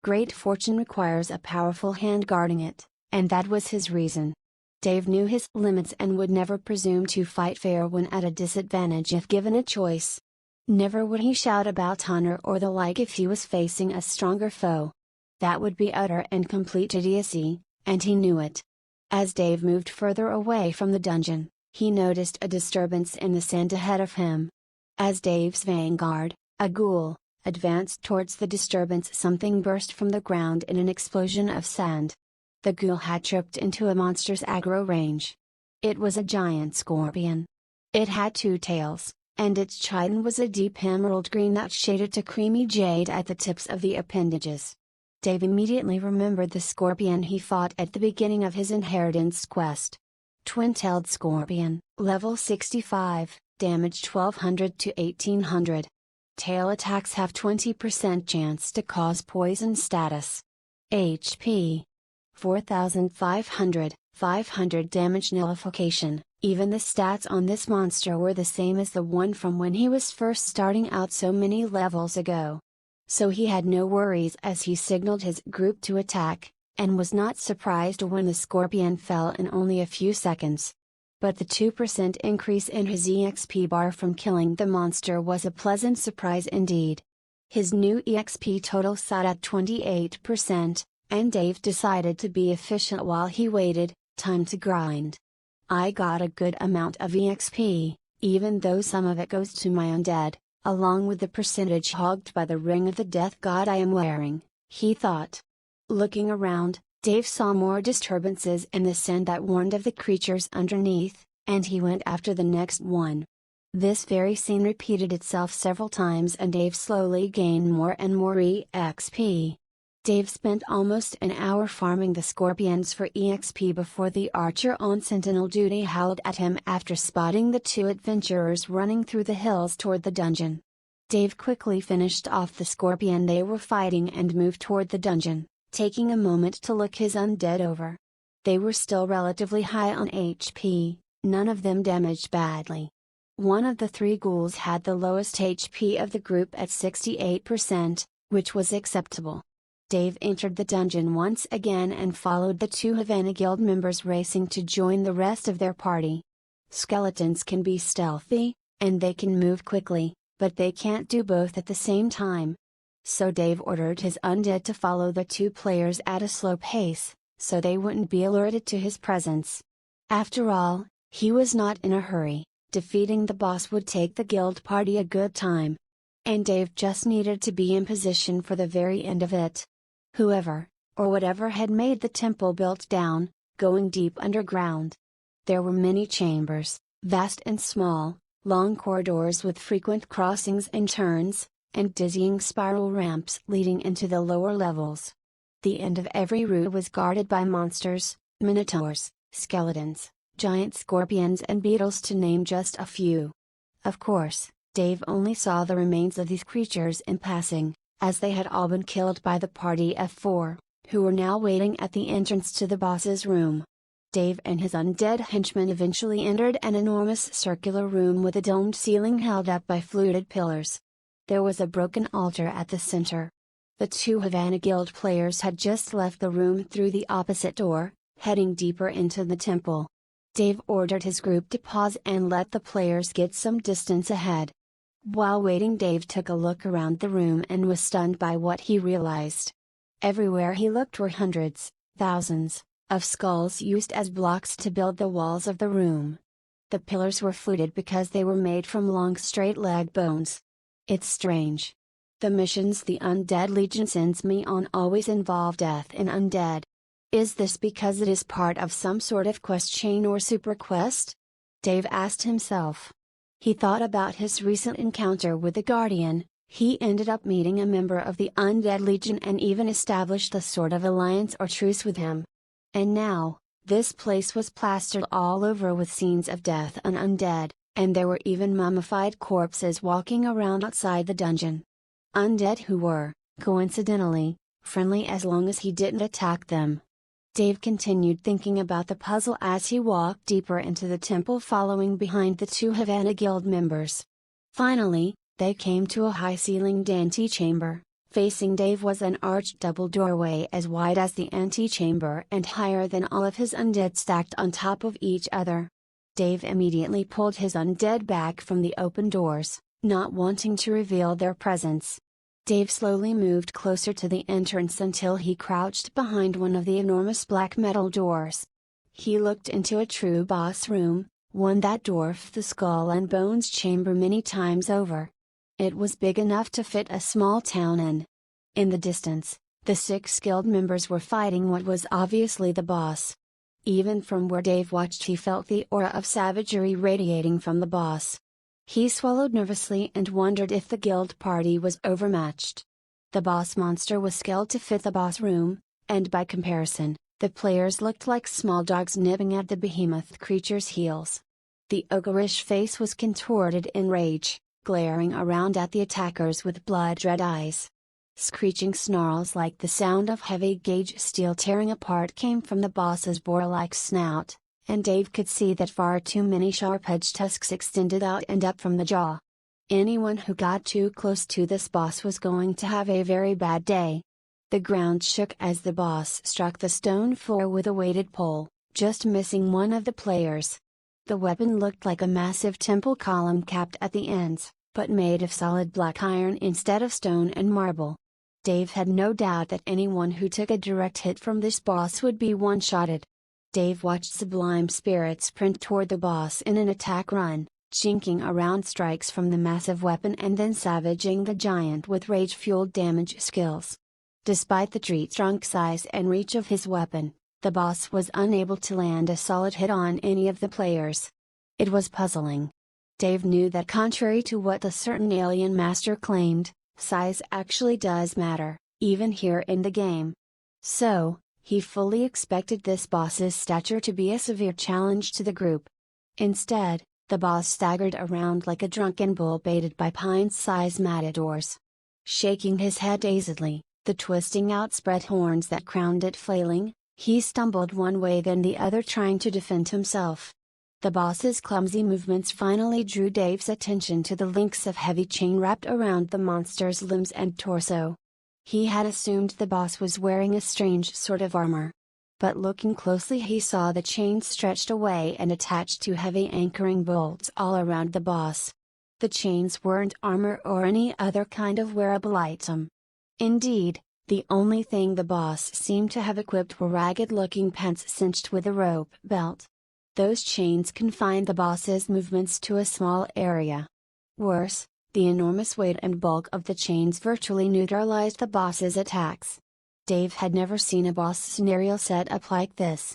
Great fortune requires a powerful hand guarding it, and that was his reason. Dave knew his limits and would never presume to fight fair when at a disadvantage if given a choice. Never would he shout about honor or the like if he was facing a stronger foe. That would be utter and complete idiocy, and he knew it. As Dave moved further away from the dungeon, he noticed a disturbance in the sand ahead of him. As Dave's vanguard, a ghoul, advanced towards the disturbance, something burst from the ground in an explosion of sand. The ghoul had tripped into a monster's aggro range. It was a giant scorpion. It had 2 tails, and its chitin was a deep emerald green that shaded to creamy jade at the tips of the appendages. Dave immediately remembered the scorpion he fought at the beginning of his inheritance quest. Twin-tailed scorpion, level 65, damage 1200 to 1800. Tail attacks have 20% chance to cause poison status. HP 4500, 500 damage nullification. Even the stats on this monster were the same as the one from when he was first starting out so many levels ago. So he had no worries as he signaled his group to attack, and was not surprised when the scorpion fell in only a few seconds. But the 2% increase in his EXP bar from killing the monster was a pleasant surprise indeed. His new EXP total sat at 28%, and Dave decided to be efficient while he waited. Time to grind. I got a good amount of EXP, even though some of it goes to my undead, along with the percentage hogged by the ring of the death god I am wearing, he thought. Looking around, Dave saw more disturbances in the sand that warned of the creatures underneath, and he went after the next one. This very scene repeated itself several times and Dave slowly gained more and more EXP. Dave spent almost an hour farming the scorpions for EXP before the archer on sentinel duty howled at him after spotting the two adventurers running through the hills toward the dungeon. Dave quickly finished off the scorpion they were fighting and moved toward the dungeon, taking a moment to look his undead over. They were still relatively high on HP, none of them damaged badly. One of the three ghouls had the lowest HP of the group at 68%, which was acceptable. Dave entered the dungeon once again and followed the two Havana Guild members racing to join the rest of their party. Skeletons can be stealthy, and they can move quickly, but they can't do both at the same time. So Dave ordered his undead to follow the two players at a slow pace, so they wouldn't be alerted to his presence. After all, he was not in a hurry, defeating the boss would take the guild party a good time. And Dave just needed to be in position for the very end of it. Whoever, or whatever had made the temple built down, going deep underground. There were many chambers, vast and small, long corridors with frequent crossings and turns, and dizzying spiral ramps leading into the lower levels. The end of every route was guarded by monsters, minotaurs, skeletons, giant scorpions and beetles to name just a few. Of course, Dave only saw the remains of these creatures in passing, as they had all been killed by the party of four, who were now waiting at the entrance to the boss's room. Dave and his undead henchmen eventually entered an enormous circular room with a domed ceiling held up by fluted pillars. There was a broken altar at the center. The two Havana Guild players had just left the room through the opposite door, heading deeper into the temple. Dave ordered his group to pause and let the players get some distance ahead. While waiting, Dave took a look around the room and was stunned by what he realized. Everywhere he looked were hundreds, thousands, of skulls used as blocks to build the walls of the room. The pillars were fluted because they were made from long straight leg bones. It's strange. The missions the Undead Legion sends me on always involve death in undead. Is this because it is part of some sort of quest chain or super quest? Dave asked himself. He thought about his recent encounter with the Guardian. He ended up meeting a member of the Undead Legion and even established a sort of alliance or truce with him. And now, this place was plastered all over with scenes of death and undead, and there were even mummified corpses walking around outside the dungeon. Undead who were, coincidentally, friendly as long as he didn't attack them. Dave continued thinking about the puzzle as he walked deeper into the temple following behind the two Havana Guild members. Finally, they came to a high-ceilinged antechamber. Facing Dave was an arched double doorway as wide as the antechamber and higher than all of his undead stacked on top of each other. Dave immediately pulled his undead back from the open doors, not wanting to reveal their presence. Dave slowly moved closer to the entrance until he crouched behind one of the enormous black metal doors. He looked into a true boss room, one that dwarfed the Skull and Bones chamber many times over. It was big enough to fit a small town in. In the distance, the 6 guild members were fighting what was obviously the boss. Even from where Dave watched, he felt the aura of savagery radiating from the boss. He swallowed nervously and wondered if the guild party was overmatched. The boss monster was scaled to fit the boss room, and by comparison, the players looked like small dogs nipping at the behemoth creature's heels. The ogreish face was contorted in rage, glaring around at the attackers with blood-red eyes. Screeching snarls like the sound of heavy-gauge steel tearing apart came from the boss's boar-like snout, and Dave could see that far too many sharp-edged tusks extended out and up from the jaw. Anyone who got too close to this boss was going to have a very bad day. The ground shook as the boss struck the stone floor with a weighted pole, just missing one of the players. The weapon looked like a massive temple column capped at the ends, but made of solid black iron instead of stone and marble. Dave had no doubt that anyone who took a direct hit from this boss would be one-shotted. Dave watched sublime spirits sprint toward the boss in an attack run, chinking around strikes from the massive weapon and then savaging the giant with rage-fueled damage skills. Despite the tree-trunk size and reach of his weapon, the boss was unable to land a solid hit on any of the players. It was puzzling. Dave knew that contrary to what a certain alien master claimed, size actually does matter, even here in the game. So, he fully expected this boss's stature to be a severe challenge to the group. Instead, the boss staggered around like a drunken bull baited by pint-sized matadors. Shaking his head dazedly, the twisting outspread horns that crowned it flailing, he stumbled one way then the other trying to defend himself. The boss's clumsy movements finally drew Dave's attention to the links of heavy chain wrapped around the monster's limbs and torso. He had assumed the boss was wearing a strange sort of armor. But looking closely he saw the chains stretched away and attached to heavy anchoring bolts all around the boss. The chains weren't armor or any other kind of wearable item. Indeed, the only thing the boss seemed to have equipped were ragged-looking pants cinched with a rope belt. Those chains confined the boss's movements to a small area. Worse, the enormous weight and bulk of the chains virtually neutralized the boss's attacks. Dave had never seen a boss scenario set up like this.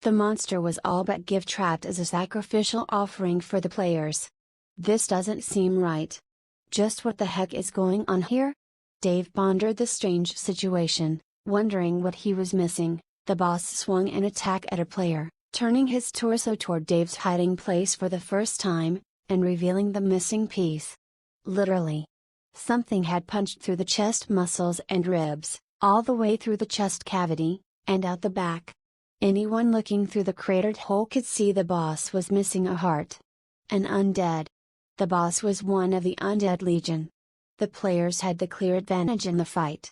The monster was all but gift-trapped as a sacrificial offering for the players. This doesn't seem right. Just what the heck is going on here? Dave pondered the strange situation, wondering what he was missing. The boss swung an attack at a player, turning his torso toward Dave's hiding place for the first time, and revealing the missing piece. Literally. Something had punched through the chest muscles and ribs, all the way through the chest cavity, and out the back. Anyone looking through the cratered hole could see the boss was missing a heart. An undead. The boss was one of the Undead Legion. The players had the clear advantage in the fight.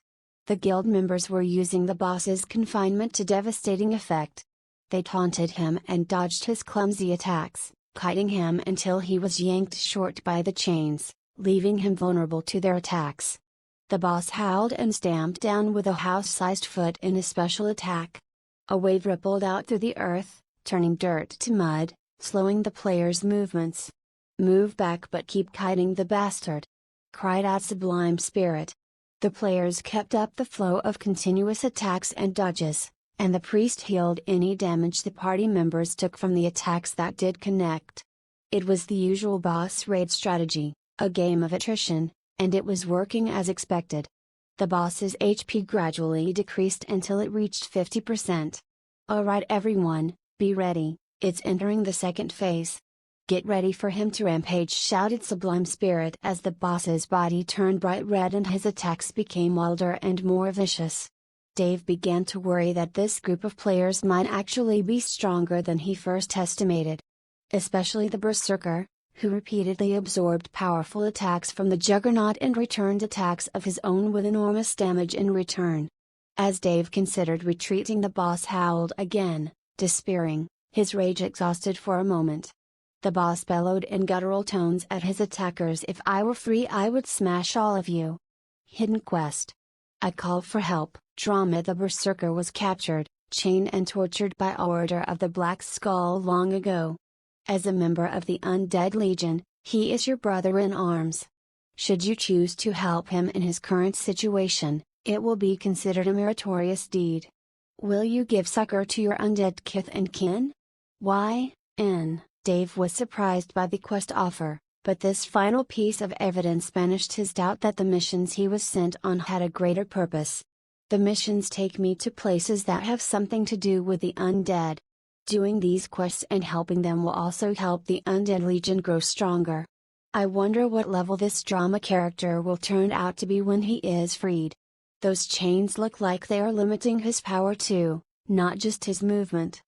The guild members were using the boss's confinement to devastating effect. They taunted him and dodged his clumsy attacks, kiting him until he was yanked short by the chains, leaving him vulnerable to their attacks. The boss howled and stamped down with a house-sized foot in a special attack. A wave rippled out through the earth, turning dirt to mud, slowing the players' movements. "Move back but keep kiting the bastard!" cried out Sublime Spirit. The players kept up the flow of continuous attacks and dodges, and the priest healed any damage the party members took from the attacks that did connect. It was the usual boss raid strategy, a game of attrition, and it was working as expected. The boss's HP gradually decreased until it reached 50%. "Alright everyone, be ready, it's entering the second phase. Get ready for him to rampage," shouted Sublime Spirit as the boss's body turned bright red and his attacks became wilder and more vicious. Dave began to worry that this group of players might actually be stronger than he first estimated. Especially the Berserker, who repeatedly absorbed powerful attacks from the Juggernaut and returned attacks of his own with enormous damage in return. As Dave considered retreating, the boss howled again, despairing, his rage exhausted for a moment. The boss bellowed in guttural tones at his attackers, "If I were free I would smash all of you." Hidden quest. A call for help. Drama. The Berserker was captured, chained and tortured by order of the Black Skull long ago. As a member of the Undead Legion, he is your brother in arms. Should you choose to help him in his current situation, it will be considered a meritorious deed. Will you give succor to your undead kith and kin? Dave was surprised by the quest offer, but this final piece of evidence banished his doubt that the missions he was sent on had a greater purpose. "The missions take me to places that have something to do with the undead. Doing these quests and helping them will also help the Undead Legion grow stronger. I wonder what level this drama character will turn out to be when he is freed. Those chains look like they are limiting his power too, not just his movement."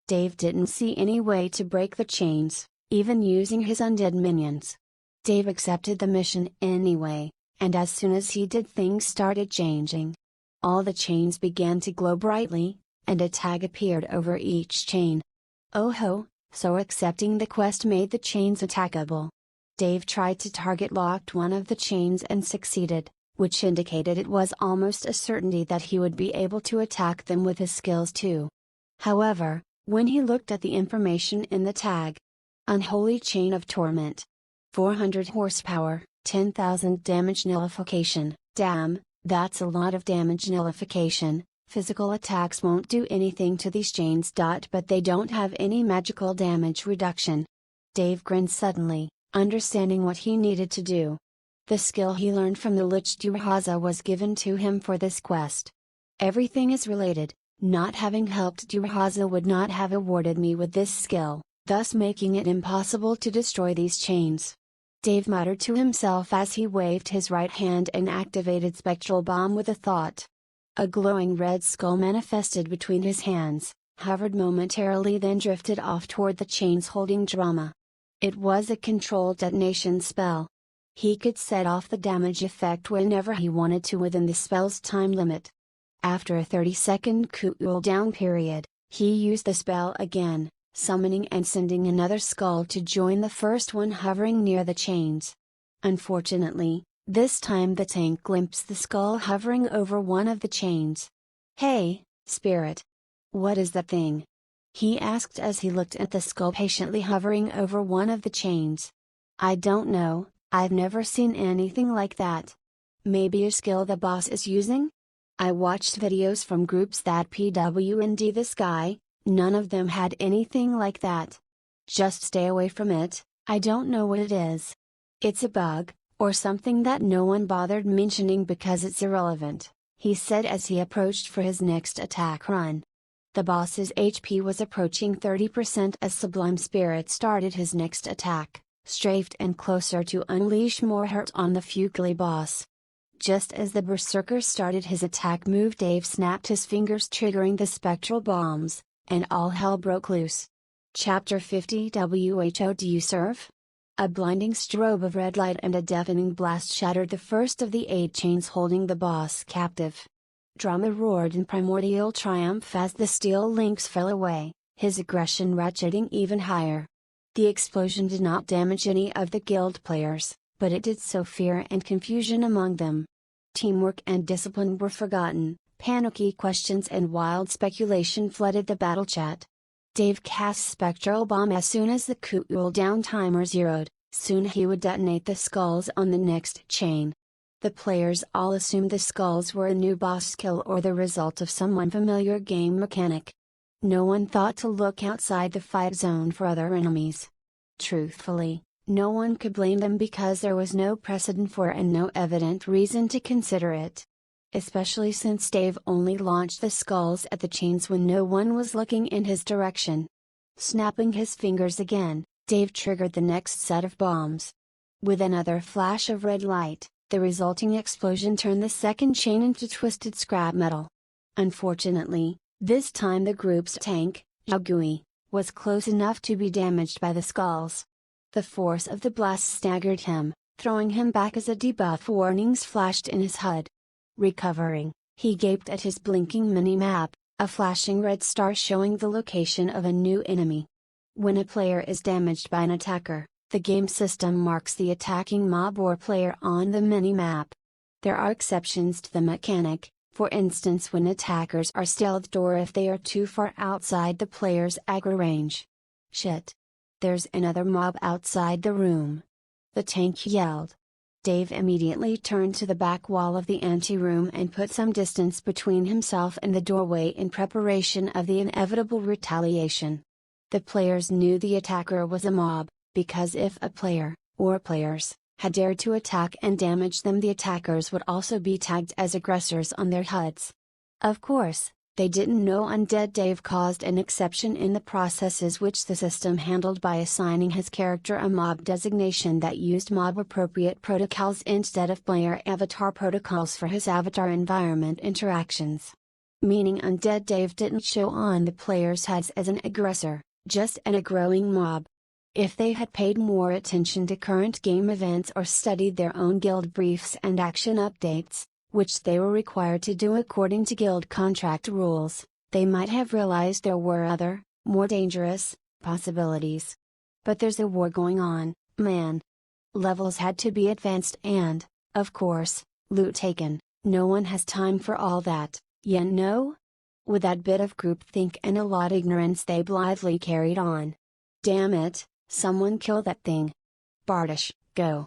Dave didn't see any way to break the chains, even using his undead minions. Dave accepted the mission anyway, and as soon as he did, things started changing. All the chains began to glow brightly, and a tag appeared over each chain. Oh ho, so accepting the quest made the chains attackable. Dave tried to target locked one of the chains and succeeded, which indicated it was almost a certainty that he would be able to attack them with his skills too. However, when he looked at the information in the tag, "Unholy Chain of Torment. 400 horsepower, 10,000 damage nullification, damn," That's a lot of damage nullification. Physical attacks won't do anything to these chains. But they don't have any magical damage reduction. Dave grinned suddenly, understanding what he needed to do. The skill he learned from the Lich Duhaza was given to him for this quest. Everything is related. Not having helped Duhaza would not have awarded me with this skill, thus making it impossible to destroy these chains. Dave muttered to himself as he waved his right hand and activated Spectral Bomb with a thought. A glowing red skull manifested between his hands, hovered momentarily, then drifted off toward the chains holding Drama. It was a controlled detonation spell. He could set off the damage effect whenever he wanted to within the spell's time limit. After a 30-second cooldown period, he used the spell again, summoning and sending another skull to join the first one hovering near the chains. Unfortunately, this time the tank glimpsed the skull hovering over one of the chains. "Hey, spirit! What is that thing?" he asked as he looked at the skull patiently hovering over one of the chains. "I don't know, I've never seen anything like that. Maybe a skill the boss is using? I watched videos from groups that PWND this guy, none of them had anything like that. Just stay away from it, I don't know what it is. It's a bug, or something that no one bothered mentioning because it's irrelevant," he said as he approached for his next attack run. The boss's HP was approaching 30% as Sublime Spirit started his next attack, strafed and closer to unleash more hurt on the Fugly boss. Just as the Berserker started his attack move, Dave snapped his fingers, triggering the spectral bombs, and all hell broke loose. Chapter 50. Who do you serve? A blinding strobe of red light and a deafening blast shattered the first of the 8 chains holding the boss captive. Drama roared in primordial triumph as the steel links fell away, his aggression ratcheting even higher. The explosion did not damage any of the guild players, but it did sow fear and confusion among them. Teamwork and discipline were forgotten, panicky questions and wild speculation flooded the battle chat. Dave cast Spectral Bomb as soon as the cooldown timer zeroed. Soon he would detonate the skulls on the next chain. The players all assumed the skulls were a new boss skill or the result of some unfamiliar game mechanic. No one thought to look outside the fight zone for other enemies. Truthfully, no one could blame them because there was no precedent for it and no evident reason to consider it. Especially since Dave only launched the skulls at the chains when no one was looking in his direction. Snapping his fingers again, Dave triggered the next set of bombs. With another flash of red light, the resulting explosion turned the second chain into twisted scrap metal. Unfortunately, this time the group's tank, Yagui, was close enough to be damaged by the skulls. The force of the blast staggered him, throwing him back as a debuff warnings flashed in his HUD. Recovering, he gaped at his blinking mini-map, a flashing red star showing the location of a new enemy. When a player is damaged by an attacker, the game system marks the attacking mob or player on the mini-map. There are exceptions to the mechanic, for instance when attackers are stealthed or if they are too far outside the player's aggro range. "Shit! There's another mob outside the room!" the tank yelled. Dave immediately turned to the back wall of the anteroom and put some distance between himself and the doorway in preparation of the inevitable retaliation. The players knew the attacker was a mob, because if a player, or players, had dared to attack and damage them, the attackers would also be tagged as aggressors on their HUDs. Of course, they didn't know Undead Dave caused an exception in the processes which the system handled by assigning his character a mob designation that used mob-appropriate protocols instead of player avatar protocols for his avatar environment interactions. Meaning Undead Dave didn't show on the players' HUDs as an aggressor, just an growing mob. If they had paid more attention to current game events or studied their own guild briefs and action updates, which they were required to do according to guild contract rules, they might have realized there were other, more dangerous, possibilities. But there's a war going on, man. Levels had to be advanced and, of course, loot taken. No one has time for all that, you know? With that bit of groupthink and a lot ignorance, they blithely carried on. "Damn it, someone kill that thing! Bardish, go!"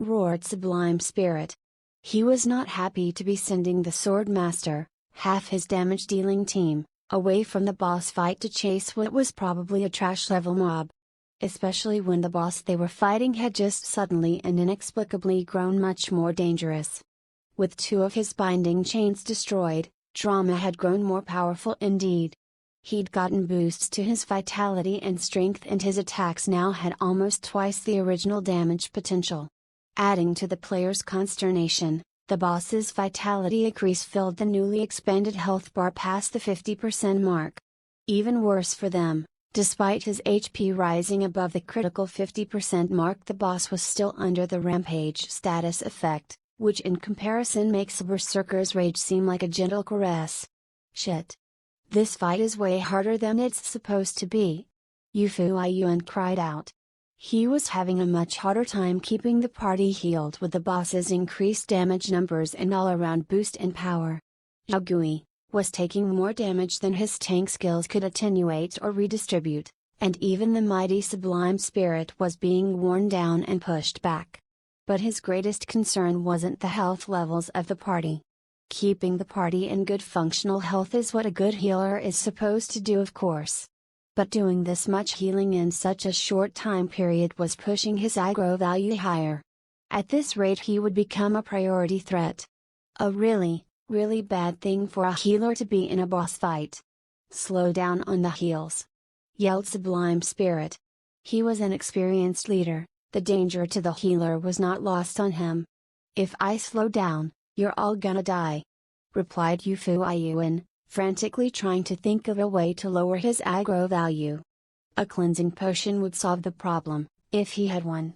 roared Sublime Spirit. He was not happy to be sending the Swordmaster, half his damage-dealing team, away from the boss fight to chase what was probably a trash-level mob. Especially when the boss they were fighting had just suddenly and inexplicably grown much more dangerous. With 2 of his binding chains destroyed, Drama had grown more powerful indeed. He'd gotten boosts to his vitality and strength, and his attacks now had almost twice the original damage potential. Adding to the players' consternation, the boss's vitality increase filled the newly expanded health bar past the 50% mark. Even worse for them, despite his HP rising above the critical 50% mark, the boss was still under the rampage status effect, which in comparison makes a berserker's rage seem like a gentle caress. Shit. This fight is way harder than it's supposed to be. Yuan cried out. He was having a much harder time keeping the party healed with the boss's increased damage numbers and all-around boost in power. Zhao was taking more damage than his tank skills could attenuate or redistribute, and even the mighty Sublime Spirit was being worn down and pushed back. But his greatest concern wasn't the health levels of the party. Keeping the party in good functional health is what a good healer is supposed to do, of course. But doing this much healing in such a short time period was pushing his aggro value higher. At this rate he would become a priority threat. A really bad thing for a healer to be in a boss fight. Slow down on the heals, yelled Sublime Spirit. He was an experienced leader, the danger to the healer was not lost on him. If I slow down, you're all gonna die, replied Yuan, frantically trying to think of a way to lower his aggro value. A cleansing potion would solve the problem, if he had one.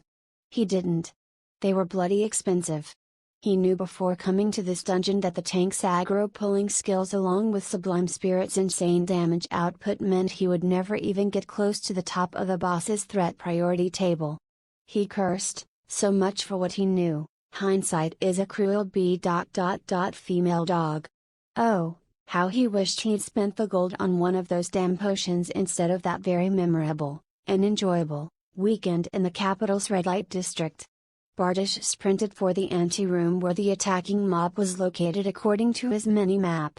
He didn't. They were bloody expensive. He knew before coming to this dungeon that the tank's aggro pulling skills along with Sublime Spirit's insane damage output meant he would never even get close to the top of the boss's threat priority table. He cursed, so much for what he knew. Hindsight is a cruel female dog. Oh, how he wished he'd spent the gold on one of those damn potions instead of that very memorable, and enjoyable, weekend in the capital's red light district. Bardish sprinted for the anteroom where the attacking mob was located according to his mini-map.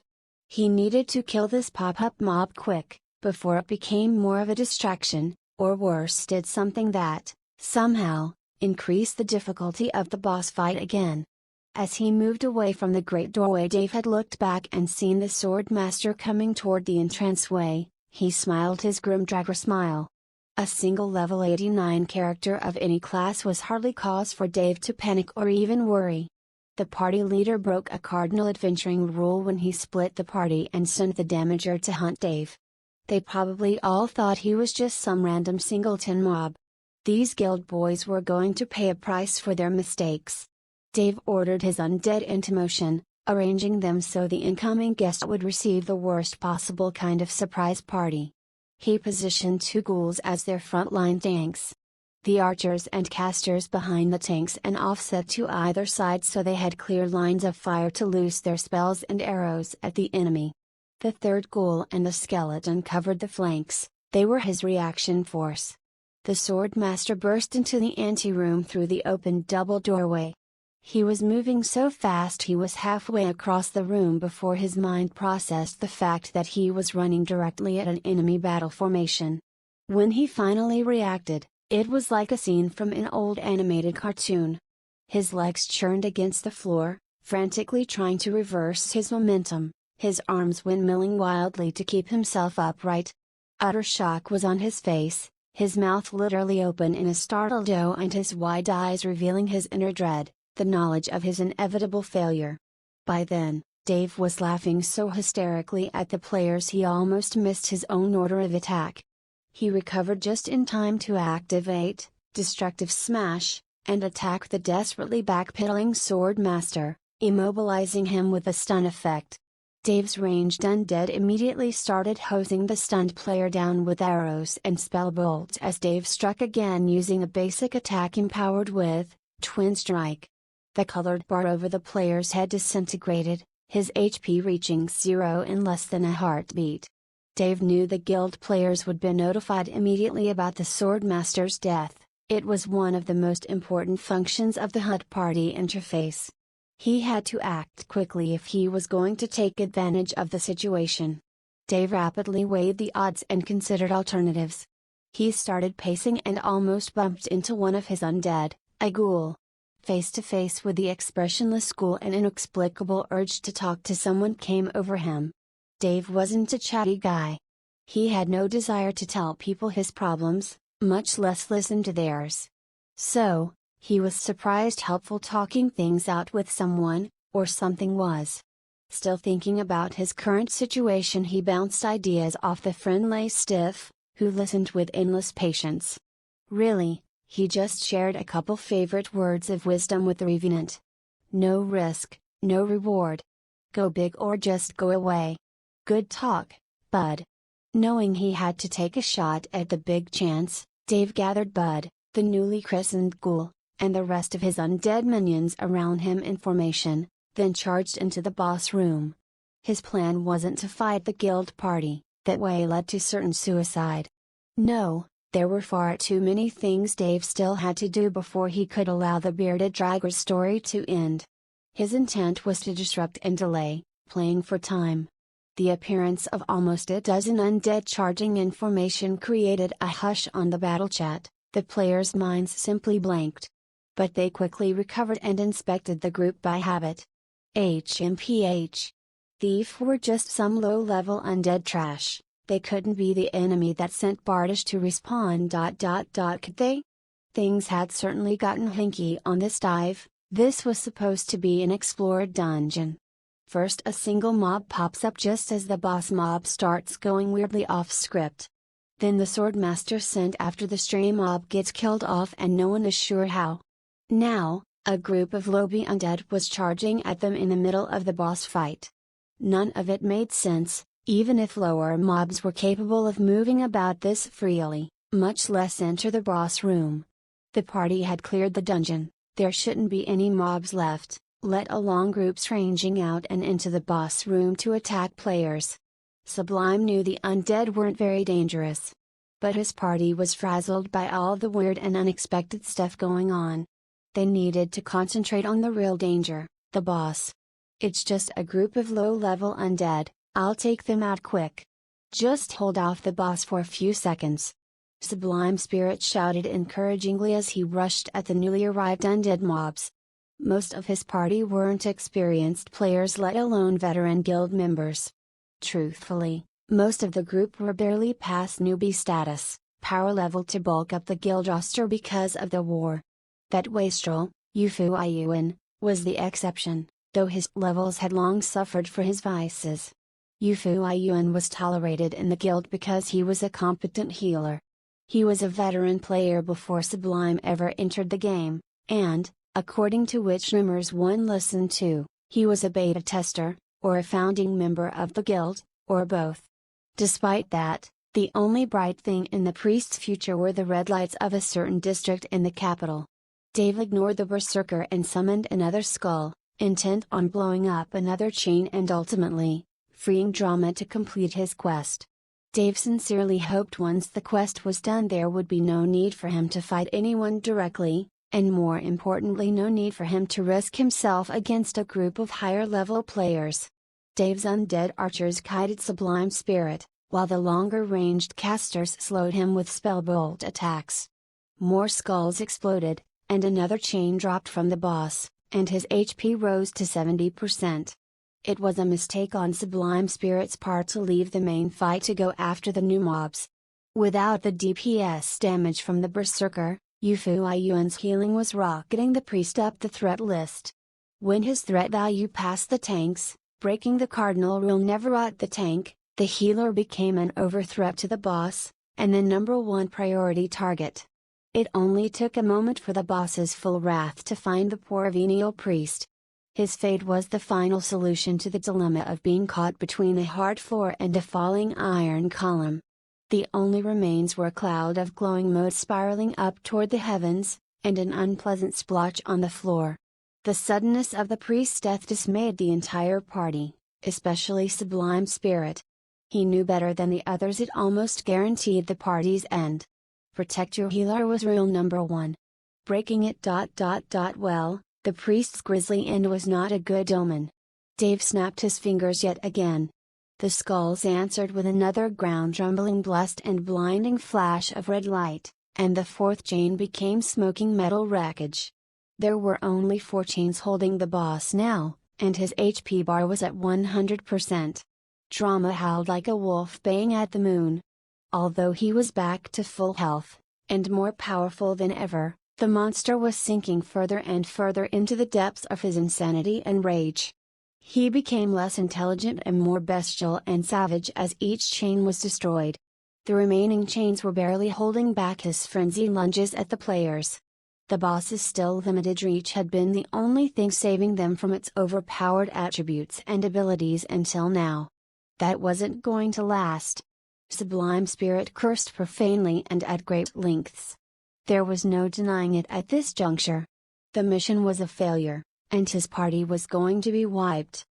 He needed to kill this pop-up mob quick, before it became more of a distraction, or worse did something that, somehow, increased the difficulty of the boss fight again. As he moved away from the great doorway, Dave had looked back and seen the Swordmaster coming toward the entranceway. He smiled his grim Dragger smile. A single level 89 character of any class was hardly cause for Dave to panic or even worry. The party leader broke a cardinal adventuring rule when he split the party and sent the damager to hunt Dave. They probably all thought he was just some random singleton mob. These guild boys were going to pay a price for their mistakes. Dave ordered his undead into motion, arranging them so the incoming guest would receive the worst possible kind of surprise party. He positioned 2 ghouls as their frontline tanks. The archers and casters behind the tanks and offset to either side so they had clear lines of fire to loose their spells and arrows at the enemy. The 3rd ghoul and the skeleton covered the flanks, they were his reaction force. The Swordmaster burst into the anteroom through the open double doorway. He was moving so fast he was halfway across the room before his mind processed the fact that he was running directly at an enemy battle formation. When he finally reacted, it was like a scene from an old animated cartoon. His legs churned against the floor, frantically trying to reverse his momentum, his arms windmilling wildly to keep himself upright. Utter shock was on his face, his mouth literally open in a startled O and his wide eyes revealing his inner dread, the knowledge of his inevitable failure. By then, Dave was laughing so hysterically at the players he almost missed his own order of attack. He recovered just in time to activate Destructive Smash, and attack the desperately backpedaling Swordmaster, immobilizing him with a stun effect. Dave's ranged undead immediately started hosing the stunned player down with arrows and spell bolts as Dave struck again using a basic attack empowered with Twin Strike. The colored bar over the player's head disintegrated, his HP reaching 0 in less than a heartbeat. Dave knew the guild players would be notified immediately about the Swordmaster's death. It was one of the most important functions of the HUD party interface. He had to act quickly if he was going to take advantage of the situation. Dave rapidly weighed the odds and considered alternatives. He started pacing and almost bumped into one of his undead, a ghoul. Face to face with the expressionless ghoul, an inexplicable urge to talk to someone came over him. Dave wasn't a chatty guy. He had no desire to tell people his problems, much less listen to theirs. So, he was surprised helpful talking things out with someone, or something was. Still thinking about his current situation, he bounced ideas off the friendly stiff, who listened with endless patience. Really, he just shared a couple favorite words of wisdom with the revenant. No risk, no reward. Go big or just go away. Good talk, bud. Knowing he had to take a shot at the big chance, Dave gathered Bud, the newly christened ghoul, and the rest of his undead minions around him in formation, then charged into the boss room. His plan wasn't to fight the guild party, that way led to certain suicide. No, there were far too many things Dave still had to do before he could allow the bearded draggers story to end. His intent was to disrupt and delay, playing for time. The appearance of almost a dozen undead charging in formation created a hush on the battle chat. The players' minds simply blanked. But they quickly recovered and inspected the group by habit. HMPH. Thief were just some low-level undead trash. They couldn't be the enemy that sent Bardish to respawn. Could they? Things had certainly gotten hinky on this dive. This was supposed to be an explored dungeon. First, a single mob pops up just as the boss mob starts going weirdly off script. Then the swordmaster sent after the stray mob gets killed off and no one is sure how. Now, a group of lowly undead was charging at them in the middle of the boss fight. None of it made sense, even if lower mobs were capable of moving about this freely, much less enter the boss room. The party had cleared the dungeon, there shouldn't be any mobs left, let alone groups ranging out and into the boss room to attack players. Sublime knew the undead weren't very dangerous. But his party was frazzled by all the weird and unexpected stuff going on. They needed to concentrate on the real danger, the boss. It's just a group of low-level undead, I'll take them out quick. Just hold off the boss for a few seconds. Sublime Spirit shouted encouragingly as he rushed at the newly arrived undead mobs. Most of his party weren't experienced players, let alone veteran guild members. Truthfully, most of the group were barely past newbie status, power level to bulk up the guild roster because of the war. That wastrel, Yufu Ayuan, was the exception, though his levels had long suffered for his vices. Yufu Ayuan was tolerated in the guild because he was a competent healer. He was a veteran player before Sublime ever entered the game, and, according to which rumors one listened to, he was a beta tester, or a founding member of the guild, or both. Despite that, the only bright thing in the priest's future were the red lights of a certain district in the capital. Dave ignored the berserker and summoned another skull, intent on blowing up another chain and ultimately, freeing drama to complete his quest. Dave sincerely hoped once the quest was done there would be no need for him to fight anyone directly, and more importantly no need for him to risk himself against a group of higher-level players. Dave's undead archers guided Sublime Spirit, while the longer-ranged casters slowed him with spellbolt attacks. More skulls exploded, and another chain dropped from the boss, and his HP rose to 70%. It was a mistake on Sublime Spirit's part to leave the main fight to go after the new mobs. Without the DPS damage from the berserker, Yufu Ayuan's healing was rocketing the priest up the threat list. When his threat value passed the tanks, breaking the cardinal rule never at the tank, the healer became an overthreat to the boss, and the #1 priority target. It only took a moment for the boss's full wrath to find the poor venial priest. His fate was the final solution to the dilemma of being caught between a hard floor and a falling iron column. The only remains were a cloud of glowing motes spiraling up toward the heavens, and an unpleasant splotch on the floor. The suddenness of the priest's death dismayed the entire party, especially Sublime Spirit. He knew better than the others it almost guaranteed the party's end. Protect your healer was rule #1. Breaking it. Well, The priest's grisly end was not a good omen. Dave snapped his fingers yet again. The skulls answered with another ground-rumbling blast and blinding flash of red light, and the fourth chain became smoking metal wreckage. There were only 4 chains holding the boss now, and his HP bar was at 100%. Drama howled like a wolf baying at the moon. Although he was back to full health, and more powerful than ever, the monster was sinking further and further into the depths of his insanity and rage. He became less intelligent and more bestial and savage as each chain was destroyed. The remaining chains were barely holding back his frenzied lunges at the players. The boss's still limited reach had been the only thing saving them from its overpowered attributes and abilities until now. That wasn't going to last. Sublime Spirit cursed profanely and at great lengths. There was no denying it at this juncture. The mission was a failure, and his party was going to be wiped.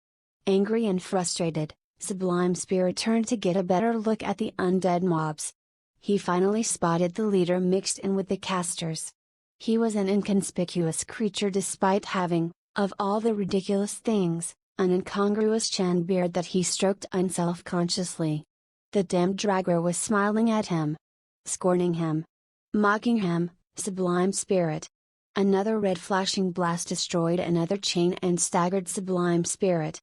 Angry and frustrated, Sublime Spirit turned to get a better look at the undead mobs. He finally spotted the leader mixed in with the casters. He was an inconspicuous creature despite having, of all the ridiculous things, an incongruous chin beard that he stroked unself-consciously. The damned dragger was smiling at him. Scorning him. Mocking him, Sublime Spirit. Another red flashing blast destroyed another chain and staggered Sublime Spirit.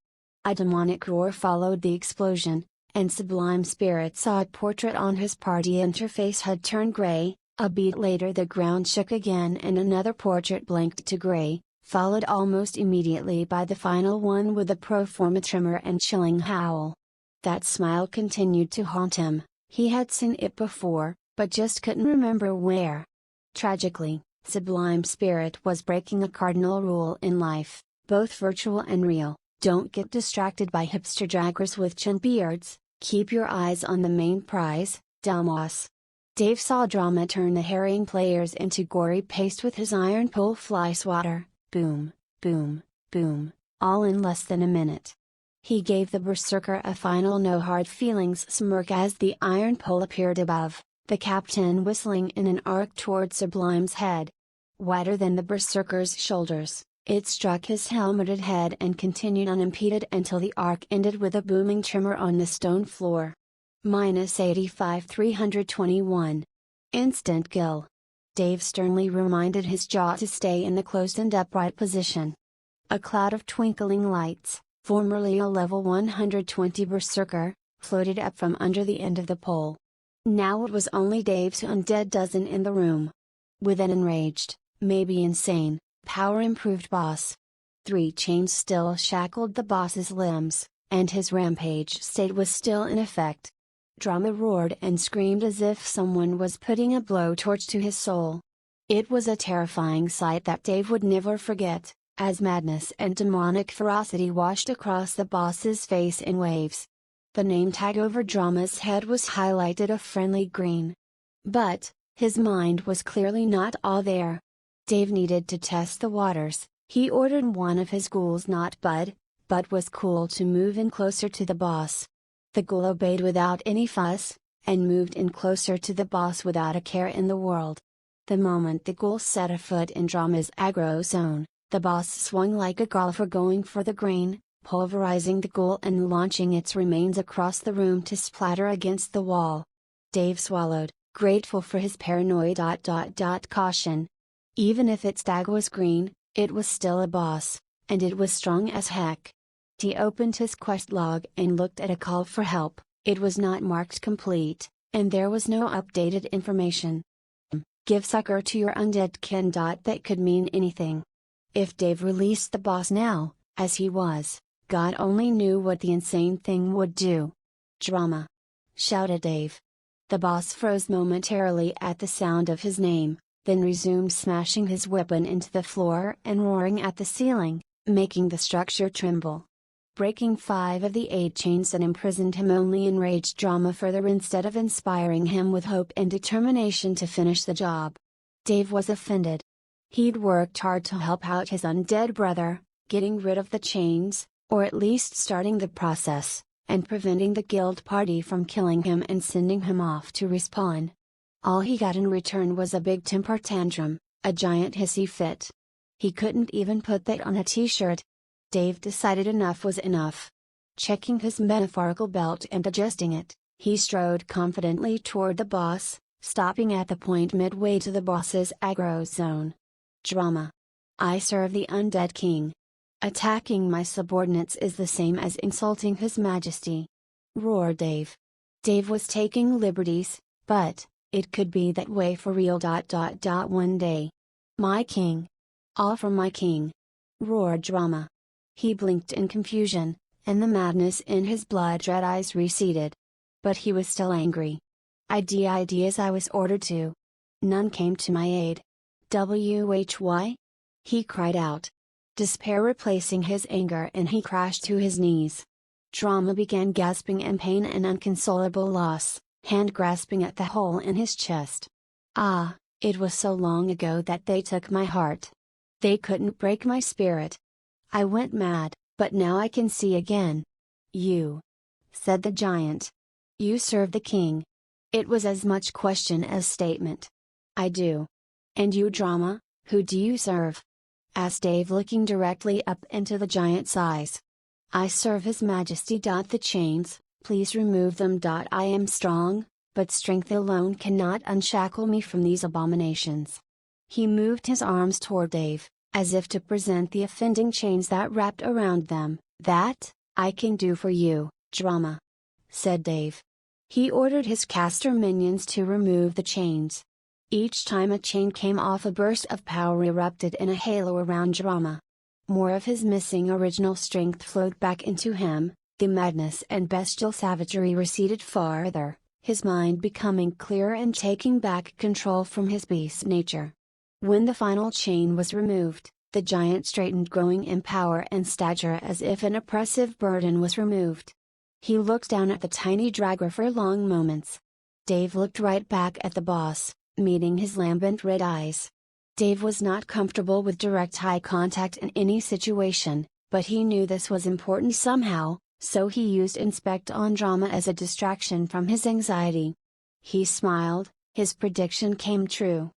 A demonic roar followed the explosion, and Sublime Spirit saw a portrait on his party interface had turned gray. A beat later the ground shook again and another portrait blinked to gray, followed almost immediately by the final one with a pro forma tremor and chilling howl. That smile continued to haunt him. He had seen it before, but just couldn't remember where. Tragically, Sublime Spirit was breaking a cardinal rule in life, both virtual and real. Don't get distracted by hipster draggers with chin beards, keep your eyes on the main prize, dumbass. Dave saw Drama turn the harrying players into gory paste with his iron pole fly swatter, boom, boom, boom, all in less than a minute. He gave the berserker a final no hard feelings smirk as the iron pole appeared above, the captain whistling in an arc toward Sublime's head. Wider than the berserker's shoulders, it struck his helmeted head and continued unimpeded until the arc ended with a booming tremor on the stone floor. -85 321. Instant kill. Dave sternly reminded his jaw to stay in the closed and upright position. A cloud of twinkling lights, formerly a level 120 berserker, floated up from under the end of the pole. Now it was only Dave's undead dozen in the room. With an enraged, maybe insane, power-improved boss. 3 chains still shackled the boss's limbs, and his rampage state was still in effect. Drama roared and screamed as if someone was putting a blowtorch to his soul. It was a terrifying sight that Dave would never forget, as madness and demonic ferocity washed across the boss's face in waves. The name tag over Drama's head was highlighted a friendly green. But, his mind was clearly not all there. Dave needed to test the waters. He ordered one of his ghouls not Bud, but was cool to move in closer to the boss. The ghoul obeyed without any fuss, and moved in closer to the boss without a care in the world. The moment the ghoul set a foot in Drama's aggro zone, the boss swung like a golfer going for the green, pulverizing the ghoul and launching its remains across the room to splatter against the wall. Dave swallowed, grateful for his paranoid caution. Even if its tag was green, it was still a boss, and it was strong as heck. He opened his quest log and looked at a call for help. It was not marked complete, and there was no updated information. Give succor to your undead kin. That could mean anything. If Dave released the boss now, as he was, God only knew what the insane thing would do. Drama! Shouted Dave. The boss froze momentarily at the sound of his name, then resumed smashing his weapon into the floor and roaring at the ceiling, making the structure tremble. Breaking 5 of the 8 chains that imprisoned him only enraged Drama further instead of inspiring him with hope and determination to finish the job. Dave was offended. He'd worked hard to help out his undead brother, getting rid of the chains, or at least starting the process, and preventing the guild party from killing him and sending him off to respawn. All he got in return was a big temper tantrum, a giant hissy fit. He couldn't even put that on a t-shirt. Dave decided enough was enough. Checking his metaphorical belt and adjusting it, he strode confidently toward the boss, stopping at the point midway to the boss's aggro zone. Drama. I serve the Undead King. Attacking my subordinates is the same as insulting His Majesty. Roared Dave. Dave was taking liberties, but it could be that way for real. One day. My king. All for my king. Roared Drama. He blinked in confusion, and the madness in his blood-red eyes receded. But he was still angry. I did as I was ordered to. None came to my aid. Why? He cried out. Despair replacing his anger, and he crashed to his knees. Drama began gasping in pain and unconsolable loss, hand grasping at the hole in his chest. Ah, it was so long ago that they took my heart. They couldn't break my spirit. I went mad, but now I can see again. You, said the giant. You serve the king. It was as much question as statement. I do. And you, Drama, who do you serve? Asked Dave, looking directly up into the giant's eyes. I serve His Majesty. The chains, please remove them. I am strong, but strength alone cannot unshackle me from these abominations. He moved his arms toward Dave, as if to present the offending chains that wrapped around them. That, I can do for you, Drama, said Dave. He ordered his caster minions to remove the chains. Each time a chain came off, a burst of power erupted in a halo around Drama. More of his missing original strength flowed back into him, the madness and bestial savagery receded farther, his mind becoming clearer and taking back control from his beast nature. When the final chain was removed, the giant straightened, growing in power and stature as if an oppressive burden was removed. He looked down at the tiny dragger for long moments. Dave looked right back at the boss, meeting his lambent red eyes. Dave was not comfortable with direct eye contact in any situation, but he knew this was important somehow, so he used Inspect on Drama as a distraction from his anxiety. He smiled, his prediction came true.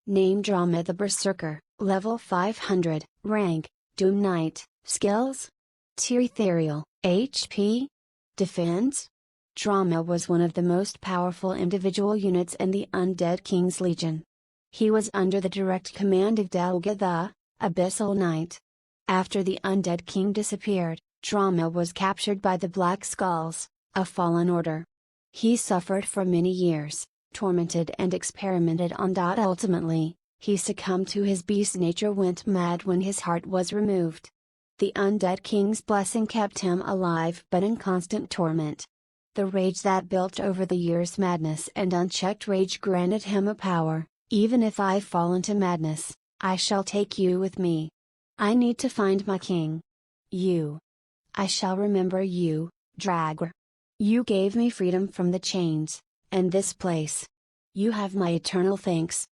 Name Drama the Berserker, level 500, rank, Doom Knight, skills? Tier Ethereal, HP? Defense? Drama was one of the most powerful individual units in the Undead King's Legion. He was under the direct command of Delga the Abyssal Knight. After the Undead King disappeared, Drama was captured by the Black Skulls, a fallen order. He suffered for many years, tormented and experimented on. Ultimately, he succumbed to his beast nature, went mad when his heart was removed. The Undead King's blessing kept him alive but in constant torment. The rage that built over the years, madness and unchecked rage, granted him a power. Even if I fall into madness, I shall take you with me. I need to find my king. You. I shall remember you, Dragger. You gave me freedom from the chains, and this place. You have my eternal thanks.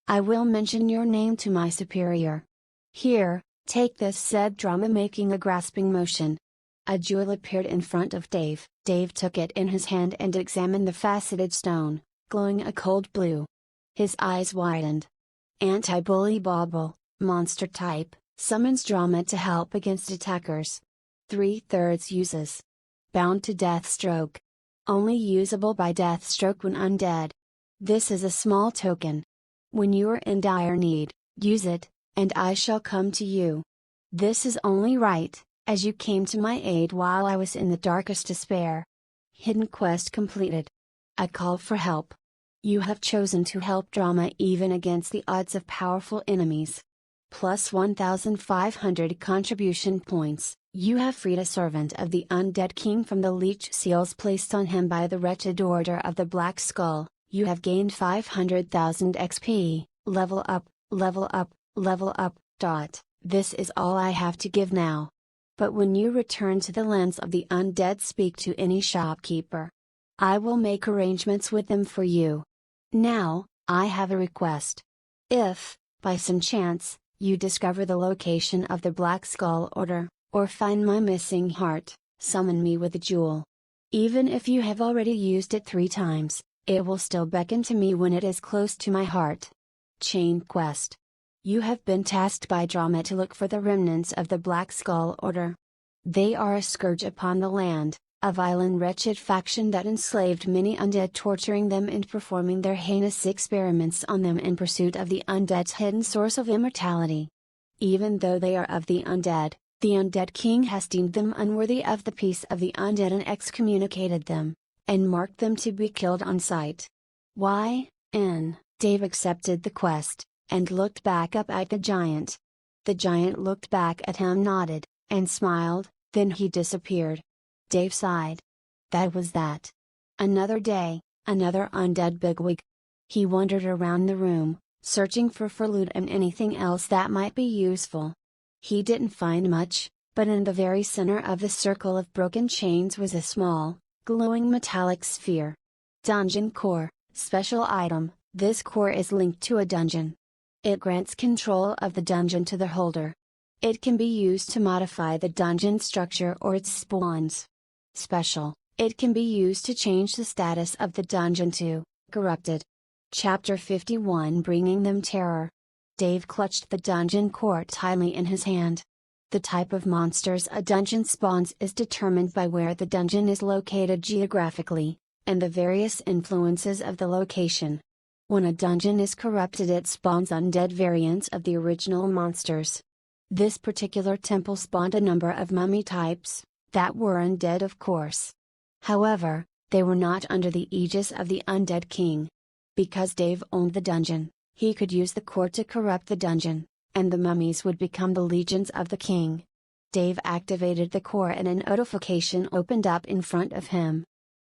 I will mention your name to my superior. Here, take this, said Drama, making a grasping motion. A jewel appeared in front of Dave. Dave took it in his hand and examined the faceted stone, glowing a cold blue. His eyes widened. Anti-bully bauble, monster type, summons Drama to help against attackers. 3/3 uses. Bound to Deathstroke. Only usable by Deathstroke when undead. This is a small token. When you are in dire need, use it, and I shall come to you. This is only right, as you came to my aid while I was in the darkest despair. Hidden quest completed. A call for help. You have chosen to help Drama even against the odds of powerful enemies. Plus 1,500 contribution points. You have freed a servant of the Undead King from the leech seals placed on him by the wretched Order of the Black Skull. You have gained 500,000 XP. Level up, level up, level up. This is all I have to give now. But when you return to the lands of the undead, speak to any shopkeeper. I will make arrangements with them for you. Now, I have a request. If, by some chance, you discover the location of the Black Skull Order, or find my missing heart, summon me with a jewel. Even if you have already used it 3 times, it will still beckon to me when it is close to my heart. Chain quest. You have been tasked by Drama to look for the remnants of the Black Skull Order. They are a scourge upon the land, a vile and wretched faction that enslaved many undead, torturing them and performing their heinous experiments on them in pursuit of the undead's hidden source of immortality. Even though they are of the undead king has deemed them unworthy of the peace of the undead and excommunicated them, and marked them to be killed on sight. Dave accepted the quest, and looked back up at the giant. The giant looked back at him, nodded, and smiled, then he disappeared. Dave sighed. That was that. Another day, another undead bigwig. He wandered around the room, searching for loot and anything else that might be useful. He didn't find much, but in the very center of the circle of broken chains was a small, glowing metallic sphere. Dungeon core, special item. This core is linked to a dungeon. It grants control of the dungeon to the holder. It can be used to modify the dungeon structure or its spawns. Special, it can be used to change the status of the dungeon to corrupted. Chapter 51, Bringing Them Terror. Dave clutched the dungeon core tightly in his hand. The type of monsters a dungeon spawns is determined by where the dungeon is located geographically, and the various influences of the location. When a dungeon is corrupted, it spawns undead variants of the original monsters. This particular temple spawned a number of mummy types, that were undead of course. However, they were not under the aegis of the undead king. Because Dave owned the dungeon, he could use the core to corrupt the dungeon, and the mummies would become the legions of the king. Dave activated the core and a notification opened up in front of him.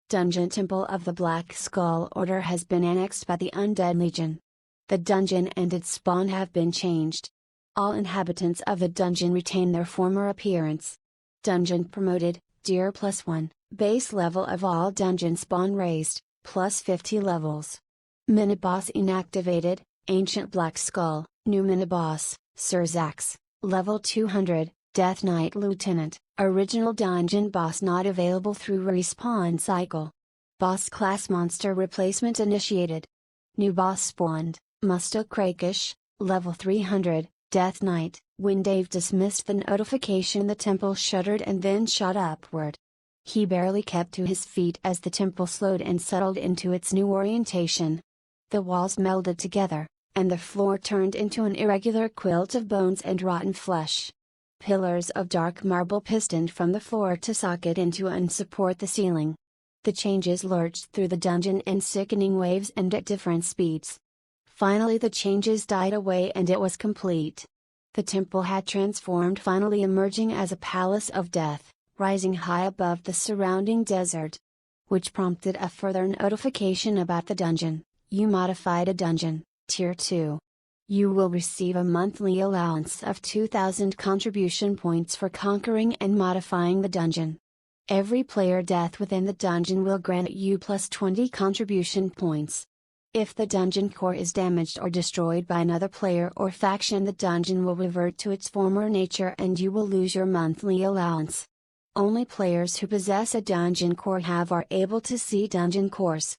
Dungeon Temple of the Black Skull Order has been annexed by the Undead Legion. The dungeon and its spawn have been changed. All inhabitants of the dungeon retain their former appearance. Dungeon promoted, Deer +1, base level of all dungeon spawn raised, +50 levels. Mini-boss inactivated, Ancient Black Skull, new mini-boss, Sir Zax, level 200, Death Knight Lieutenant, original dungeon boss not available through respawn cycle. Boss class monster replacement initiated. New boss spawned, Musta Krakish, level 300, Death Knight. When Dave dismissed the notification, the temple shuddered and then shot upward. He barely kept to his feet as the temple slowed and settled into its new orientation. The walls melded together, and the floor turned into an irregular quilt of bones and rotten flesh. Pillars of dark marble pistoned from the floor to socket into and support the ceiling. The changes lurched through the dungeon in sickening waves and at different speeds. Finally the changes died away and it was complete. The temple had transformed, finally emerging as a palace of death, rising high above the surrounding desert. Which prompted a further notification about the dungeon. You modified a dungeon, Tier 2. You will receive a monthly allowance of 2,000 contribution points for conquering and modifying the dungeon. Every player death within the dungeon will grant you +20 contribution points. If the dungeon core is damaged or destroyed by another player or faction, the dungeon will revert to its former nature and you will lose your monthly allowance. Only players who possess a dungeon core are able to see dungeon cores.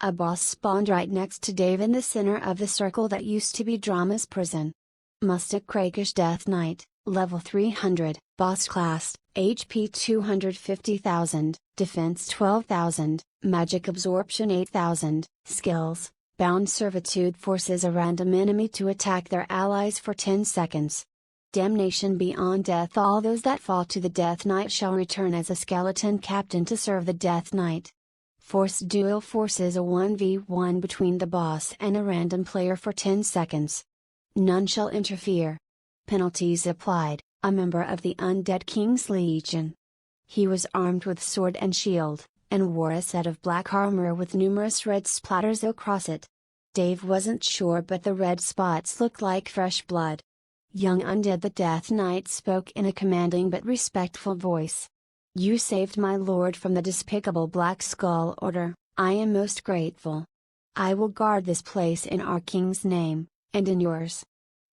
A boss spawned right next to Dave in the center of the circle that used to be Drama's prison. Musta Krakish Death Knight, level 300, boss class, HP 250,000, defense 12,000, magic absorption 8,000, skills, bound servitude forces a random enemy to attack their allies for 10 seconds. Damnation beyond death. All those that fall to the Death Knight shall return as a skeleton captain to serve the Death Knight. Force duel forces a 1v1 between the boss and a random player for 10 seconds. None shall interfere. Penalties applied, a member of the Undead King's Legion. He was armed with sword and shield, and wore a set of black armor with numerous red splatters across it. Dave wasn't sure, but the red spots looked like fresh blood. Young Undead the Death Knight spoke in a commanding but respectful voice. You saved my lord from the despicable Black Skull Order, I am most grateful. I will guard this place in our king's name, and in yours.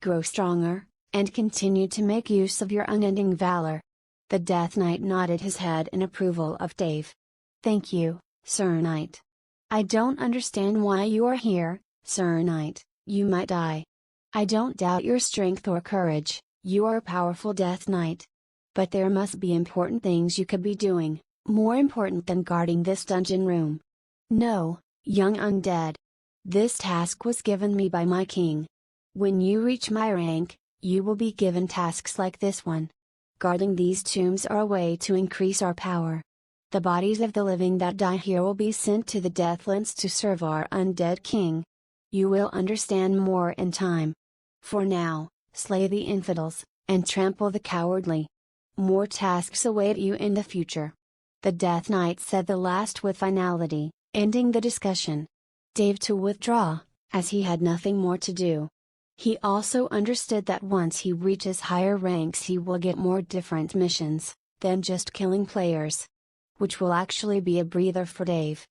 Grow stronger, and continue to make use of your unending valor. The Death Knight nodded his head in approval of Dave. Thank you, Sir Knight. I don't understand why you are here, Sir Knight, you might die. I don't doubt your strength or courage, you are a powerful Death Knight. But there must be important things you could be doing, more important than guarding this dungeon room. No, young undead. This task was given me by my king. When you reach my rank, you will be given tasks like this one. Guarding these tombs are a way to increase our power. The bodies of the living that die here will be sent to the Deathlands to serve our undead king. You will understand more in time. For now, slay the infidels, and trample the cowardly. More tasks await you in the future. The Death Knight said the last with finality, ending the discussion. Dave to withdraw, as he had nothing more to do. He also understood that once he reaches higher ranks he will get more different missions, than just killing players. Which will actually be a breather for Dave.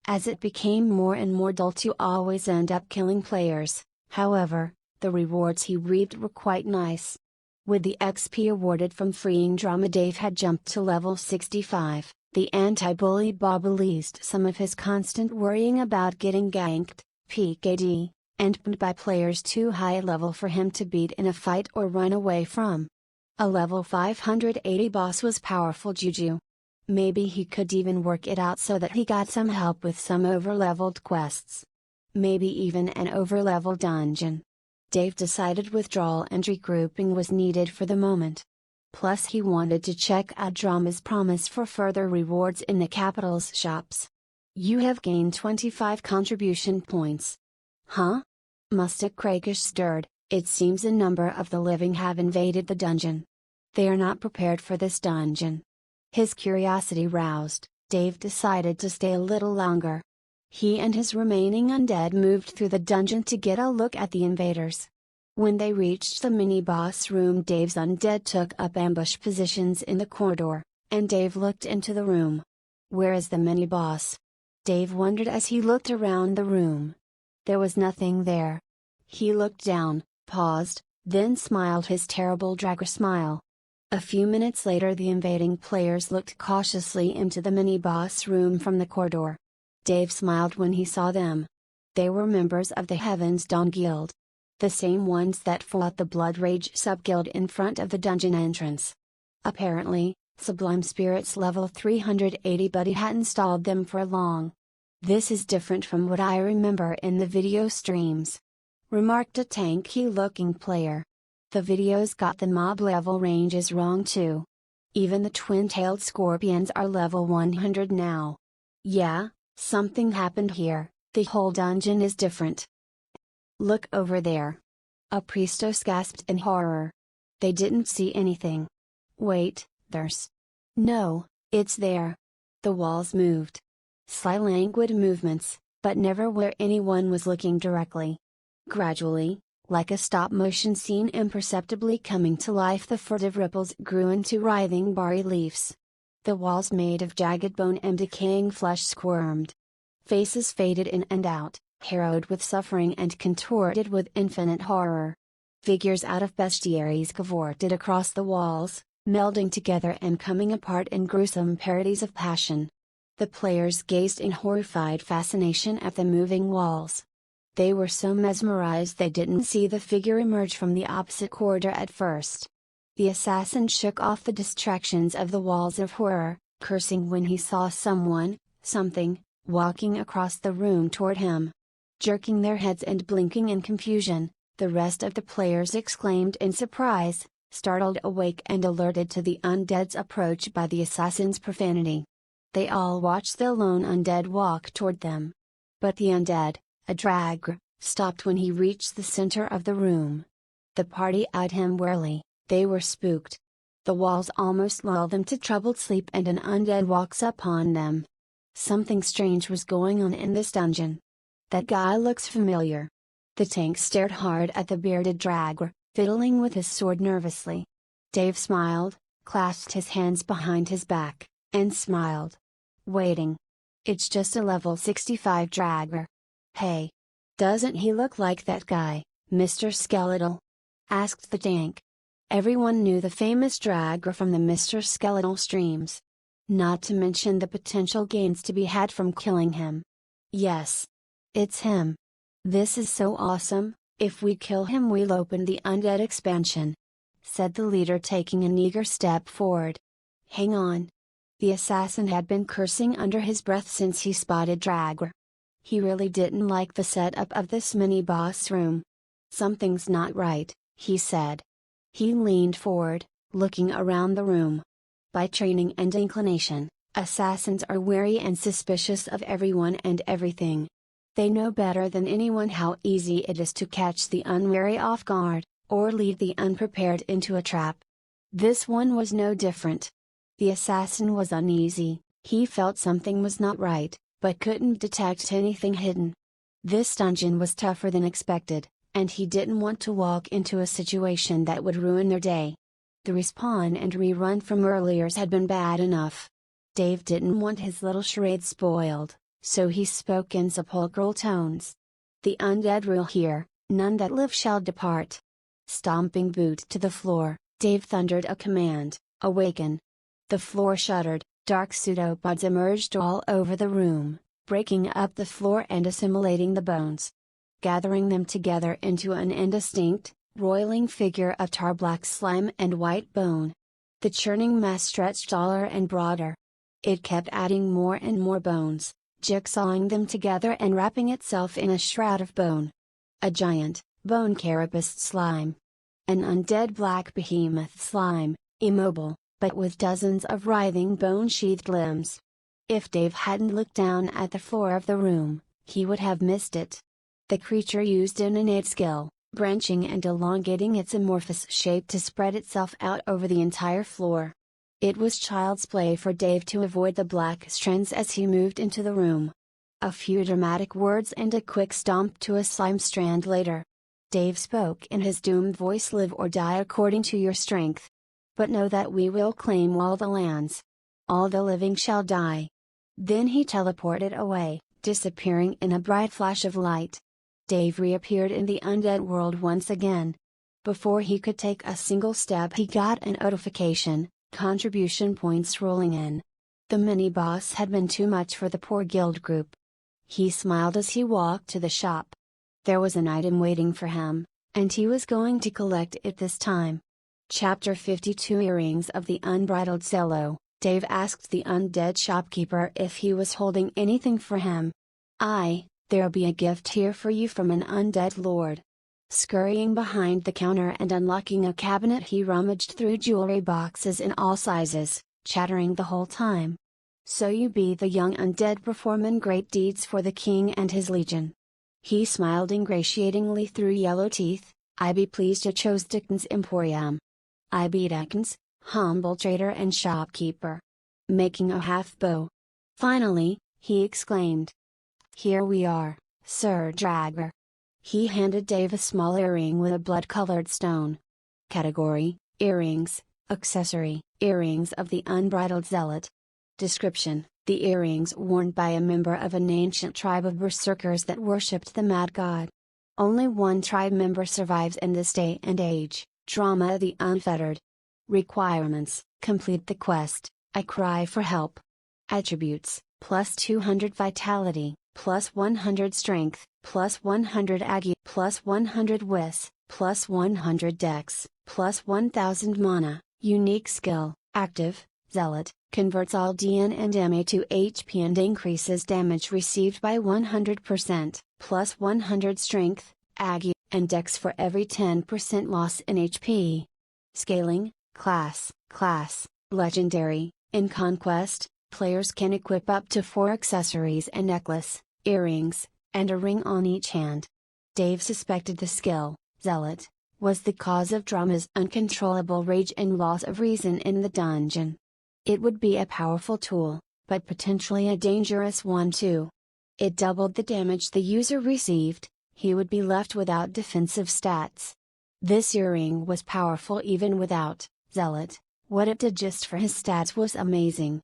As it became more and more dull to always end up killing players, however, the rewards he reaped were quite nice. With the XP awarded from freeing drama, Dave had jumped to level 65, the anti-bully Bob released some of his constant worrying about getting ganked, PKD, and pinned by players too high level for him to beat in a fight or run away from. A level 580 boss was powerful juju. Maybe he could even work it out so that he got some help with some over-leveled quests. Maybe even an over-leveled dungeon. Dave decided withdrawal and regrouping was needed for the moment. Plus he wanted to check out Drama's promise for further rewards in the capital's shops. You have gained 25 contribution points. Huh? Mustic Krakish stirred. It seems a number of the living have invaded the dungeon. They are not prepared for this dungeon. His curiosity roused, Dave decided to stay a little longer. He and his remaining undead moved through the dungeon to get a look at the invaders. When they reached the mini-boss room, Dave's undead took up ambush positions in the corridor, and Dave looked into the room. Where is the mini-boss? Dave wondered as he looked around the room. There was nothing there. He looked down, paused, then smiled his terrible Dragon smile. A few minutes later the invading players looked cautiously into the mini-boss room from the corridor. Dave smiled when he saw them. They were members of the Heaven's Dawn Guild. The same ones that fought the Blood Rage sub-guild in front of the dungeon entrance. Apparently, Sublime Spirit's level 380 buddy had installed them for long. This is different from what I remember in the video streams. Remarked a tanky-looking player. The videos got the mob level ranges wrong too. Even the twin-tailed scorpions are level 100 now. Yeah, something happened here, the whole dungeon is different. Look over there. A priestess gasped in horror. They didn't see anything. Wait, there's. No, it's there. The walls moved. Sly languid movements, but never where anyone was looking directly. Gradually, like a stop-motion scene imperceptibly coming to life, the furtive ripples grew into writhing bas-reliefs. The walls made of jagged bone and decaying flesh squirmed. Faces faded in and out, harrowed with suffering and contorted with infinite horror. Figures out of bestiaries cavorted across the walls, melding together and coming apart in gruesome parodies of passion. The players gazed in horrified fascination at the moving walls. They were so mesmerized they didn't see the figure emerge from the opposite corridor at first. The assassin shook off the distractions of the walls of horror, cursing when he saw someone, something, walking across the room toward him. Jerking their heads and blinking in confusion, the rest of the players exclaimed in surprise, startled awake and alerted to the undead's approach by the assassin's profanity. They all watched the lone undead walk toward them. But the undead, a dragger, stopped when he reached the center of the room. The party eyed him warily, they were spooked. The walls almost lulled them to troubled sleep and an undead walks upon them. Something strange was going on in this dungeon. That guy looks familiar. The tank stared hard at the bearded dragger, fiddling with his sword nervously. Dave smiled, clasped his hands behind his back, and smiled. Waiting. It's just a level 65 dragger. Hey. Doesn't he look like that guy, Mr. Skeletal? Asked the tank. Everyone knew the famous dragger from the Mr. Skeletal streams. Not to mention the potential gains to be had from killing him. Yes. It's him. This is so awesome, If we kill him we'll open the undead expansion," said the leader, taking an eager step forward. "Hang on." The assassin had been cursing under his breath since he spotted Dragger. He really didn't like the setup of this mini-boss room. "Something's not right," he said. He leaned forward, looking around the room. By training and inclination, assassins are wary and suspicious of everyone and everything. They know better than anyone how easy it is to catch the unwary off guard, or lead the unprepared into a trap. This one was no different. The assassin was uneasy, he felt something was not right, but couldn't detect anything hidden. This dungeon was tougher than expected, and he didn't want to walk into a situation that would ruin their day. The respawn and rerun from earliers had been bad enough. Dave didn't want his little charade spoiled, so he spoke in sepulchral tones. "The undead rule here, none that live shall depart." Stomping boot to the floor, Dave thundered a command, "Awaken!" The floor shuddered, dark pseudopods emerged all over the room, breaking up the floor and assimilating the bones. Gathering them together into an indistinct, roiling figure of tar-black slime and white bone. The churning mass stretched taller and broader. It kept adding more and more bones, jigsawing them together and wrapping itself in a shroud of bone. A giant, bone-carapaced slime. An undead black behemoth slime, immobile, but with dozens of writhing bone-sheathed limbs. If Dave hadn't looked down at the floor of the room, he would have missed it. The creature used an innate skill, branching and elongating its amorphous shape to spread itself out over the entire floor. It was child's play for Dave to avoid the black strands as he moved into the room. A few dramatic words and a quick stomp to a slime strand later. Dave spoke in his doomed voice, "Live or die according to your strength. But know that we will claim all the lands. All the living shall die." Then he teleported away, disappearing in a bright flash of light. Dave reappeared in the undead world once again. Before he could take a single step he got a notification, contribution points rolling in. The mini-boss had been too much for the poor guild group. He smiled as he walked to the shop. There was an item waiting for him, and he was going to collect it this time. Chapter 52 Earrings of the Unbridled Cello. Dave asked the undead shopkeeper if he was holding anything for him. "There'll be a gift here for you from an undead lord." Scurrying behind the counter and unlocking a cabinet, he rummaged through jewelry boxes in all sizes, chattering the whole time. "So you be the young undead performing great deeds for the king and his legion." He smiled ingratiatingly through yellow teeth. "I be pleased you chose Dickens Emporium." "I be Dickens, humble trader and shopkeeper." Making a half bow. "Finally," he exclaimed. "Here we are, Sir Dragger." He handed Dave a small earring with a blood-colored stone. Category: Earrings, Accessory, Earrings of the Unbridled Zealot. Description: the earrings worn by a member of an ancient tribe of berserkers that worshipped the Mad God. Only one tribe member survives in this day and age. Drama: The Unfettered. Requirements: complete the quest, I Cry for Help. Attributes: plus 200 vitality, plus 100 strength, plus 100 agi, plus 100 wis, plus 100 dex, plus 1000 mana. Unique skill: active, zealot, converts all DN and MA to HP and increases damage received by 100%, plus 100 strength, agi, and dex for every 10% loss in HP. Scaling: class, legendary. In Conquest, players can equip up to 4 accessories: a necklace, earrings, and a ring on each hand. Dave suspected the skill, Zealot, was the cause of Drama's uncontrollable rage and loss of reason in the dungeon. It would be a powerful tool, but potentially a dangerous one too. It doubled the damage the user received, he would be left without defensive stats. This earring was powerful even without Zealot. What it did just for his stats was amazing,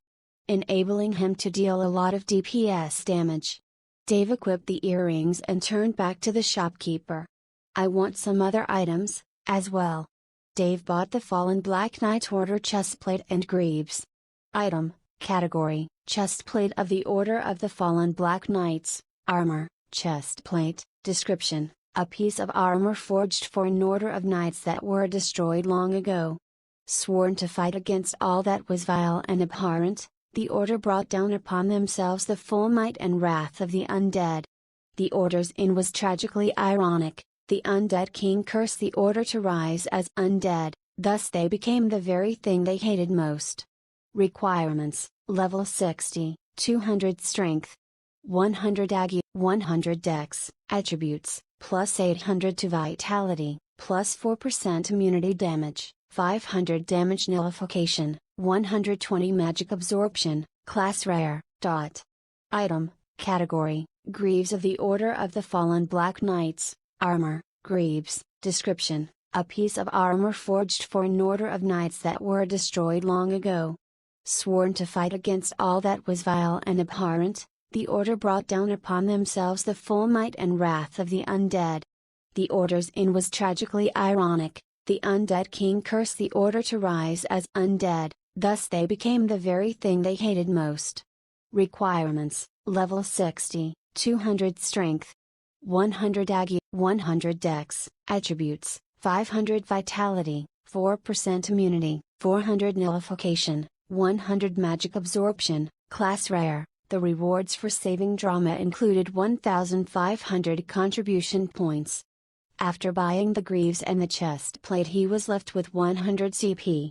enabling him to deal a lot of DPS damage. Dave equipped the earrings and turned back to the shopkeeper. "I want some other items, as well." Dave bought the Fallen Black Knight Order chestplate and greaves. Item: Category: Chestplate of the Order of the Fallen Black Knights, Armor, Chestplate. Description: a piece of armor forged for an order of knights that were destroyed long ago. Sworn to fight against all that was vile and abhorrent, the order brought down upon themselves the full might and wrath of the undead. The order's end was tragically ironic. The undead king cursed the order to rise as undead, thus they became the very thing they hated most. Requirements: Level 60, 200 Strength, 100 Agi, 100 Dex. Attributes: plus 800 to Vitality, plus 4% immunity damage, 500 damage nullification, 120 magic absorption. Class Rare. Item: Category: Greaves of the Order of the Fallen Black Knights. Armor: Greaves. Description: a piece of armor forged for an order of knights that were destroyed long ago. Sworn to fight against all that was vile and abhorrent, the order brought down upon themselves the full might and wrath of the undead. The order's end was tragically ironic. The undead king cursed the order to rise as undead, thus they became the very thing they hated most. Requirements: Level 60, 200 Strength, 100 Agi, 100 Dex. Attributes: 500 Vitality, 4% Immunity, 400 Nullification, 100 Magic Absorption. Class Rare. The rewards for saving drama included 1,500 contribution points. After buying the greaves and the chest plate, he was left with 100 CP.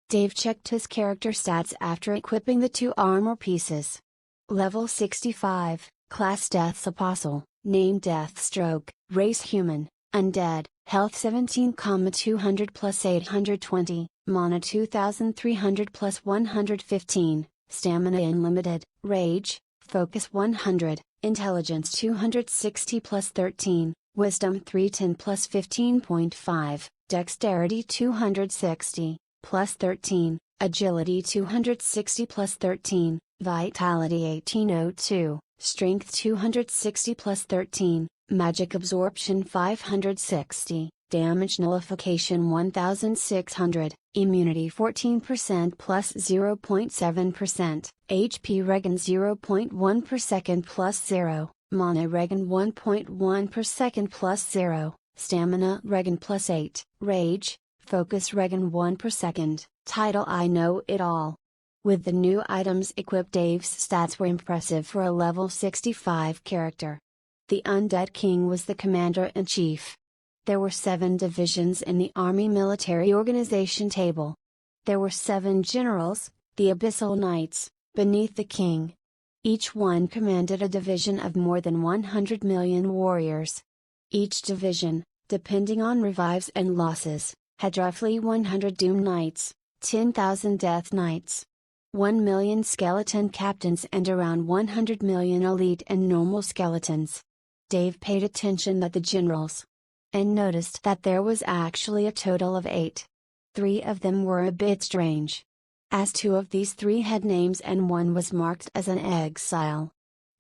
Dave checked his character stats after equipping the 2 armor pieces. Level 65, Class Death's Apostle, Name Deathstroke, Race Human, Undead, Health 17,200 plus 820, Mana 2,300 plus 115, Stamina Unlimited, Rage, Focus 100, Intelligence 260 plus 13, Wisdom 310 plus 15.5, Dexterity 260, plus 13, Agility 260 plus 13, Vitality 1802, Strength 260 plus 13, Magic Absorption 560, Damage Nullification 1600, Immunity 14% plus 0.7%, HP Regen 0.1 per second plus 0, Mana Regen 1.1 per second plus 0, Stamina Regen plus 8, Rage, Focus Regen 1 per second. Title: I Know It All. With the new items equipped, Dave's stats were impressive for a level 65 character. The Undead King was the commander-in-chief. There were 7 divisions in the Army military organization table. There were 7 generals, the Abyssal Knights, beneath the king. Each one commanded a division of more than 100 million warriors. Each division, depending on revives and losses, had roughly 100 Doom Knights, 10,000 Death Knights, 1 million skeleton captains and around 100 million elite and normal skeletons. Dave paid attention to the generals, and noticed that there was actually a total of 8. 3 of them were a bit strange, as 2 of these 3 had names and one was marked as an exile.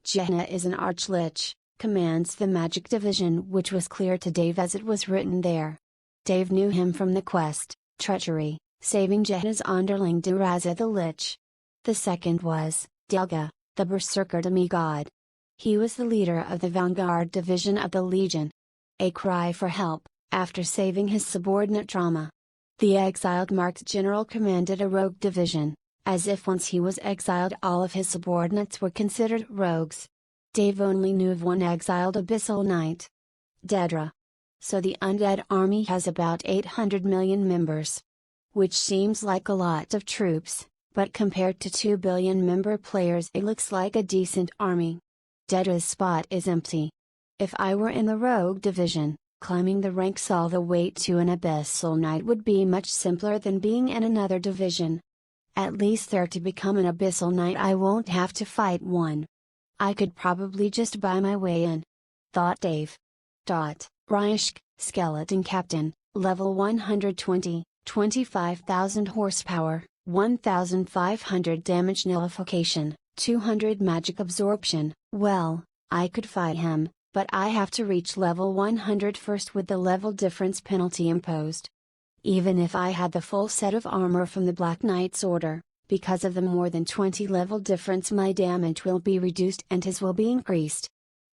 Jenna is an Archlich, commands the Magic Division, which was clear to Dave as it was written there. Dave knew him from the quest, Treachery, saving Jenna's underling Duraza the Lich. The second was Delga, the Berserker demigod. He was the leader of the Vanguard Division of the Legion. A cry for help, after saving his subordinate Trauma. The exiled marked general commanded a rogue division, as if once he was exiled all of his subordinates were considered rogues. Dave only knew of one exiled Abyssal Knight, Dedra. So the Undead army has about 800 million members. Which seems like a lot of troops, but compared to 2 billion member players it looks like a decent army. Dedra's spot is empty. If I were in the rogue division, climbing the ranks all the way to an Abyssal Knight would be much simpler than being in another division. At least there, to become an Abyssal Knight I won't have to fight one. I could probably just buy my way in, thought Dave. Ryashk, Skeleton Captain, level 120, 25,000 horsepower, 1,500 damage nullification, 200 magic absorption. Well, I could fight him, but I have to reach level 100 first with the level difference penalty imposed. Even if I had the full set of armor from the Black Knight's order, because of the more than 20 level difference my damage will be reduced and his will be increased.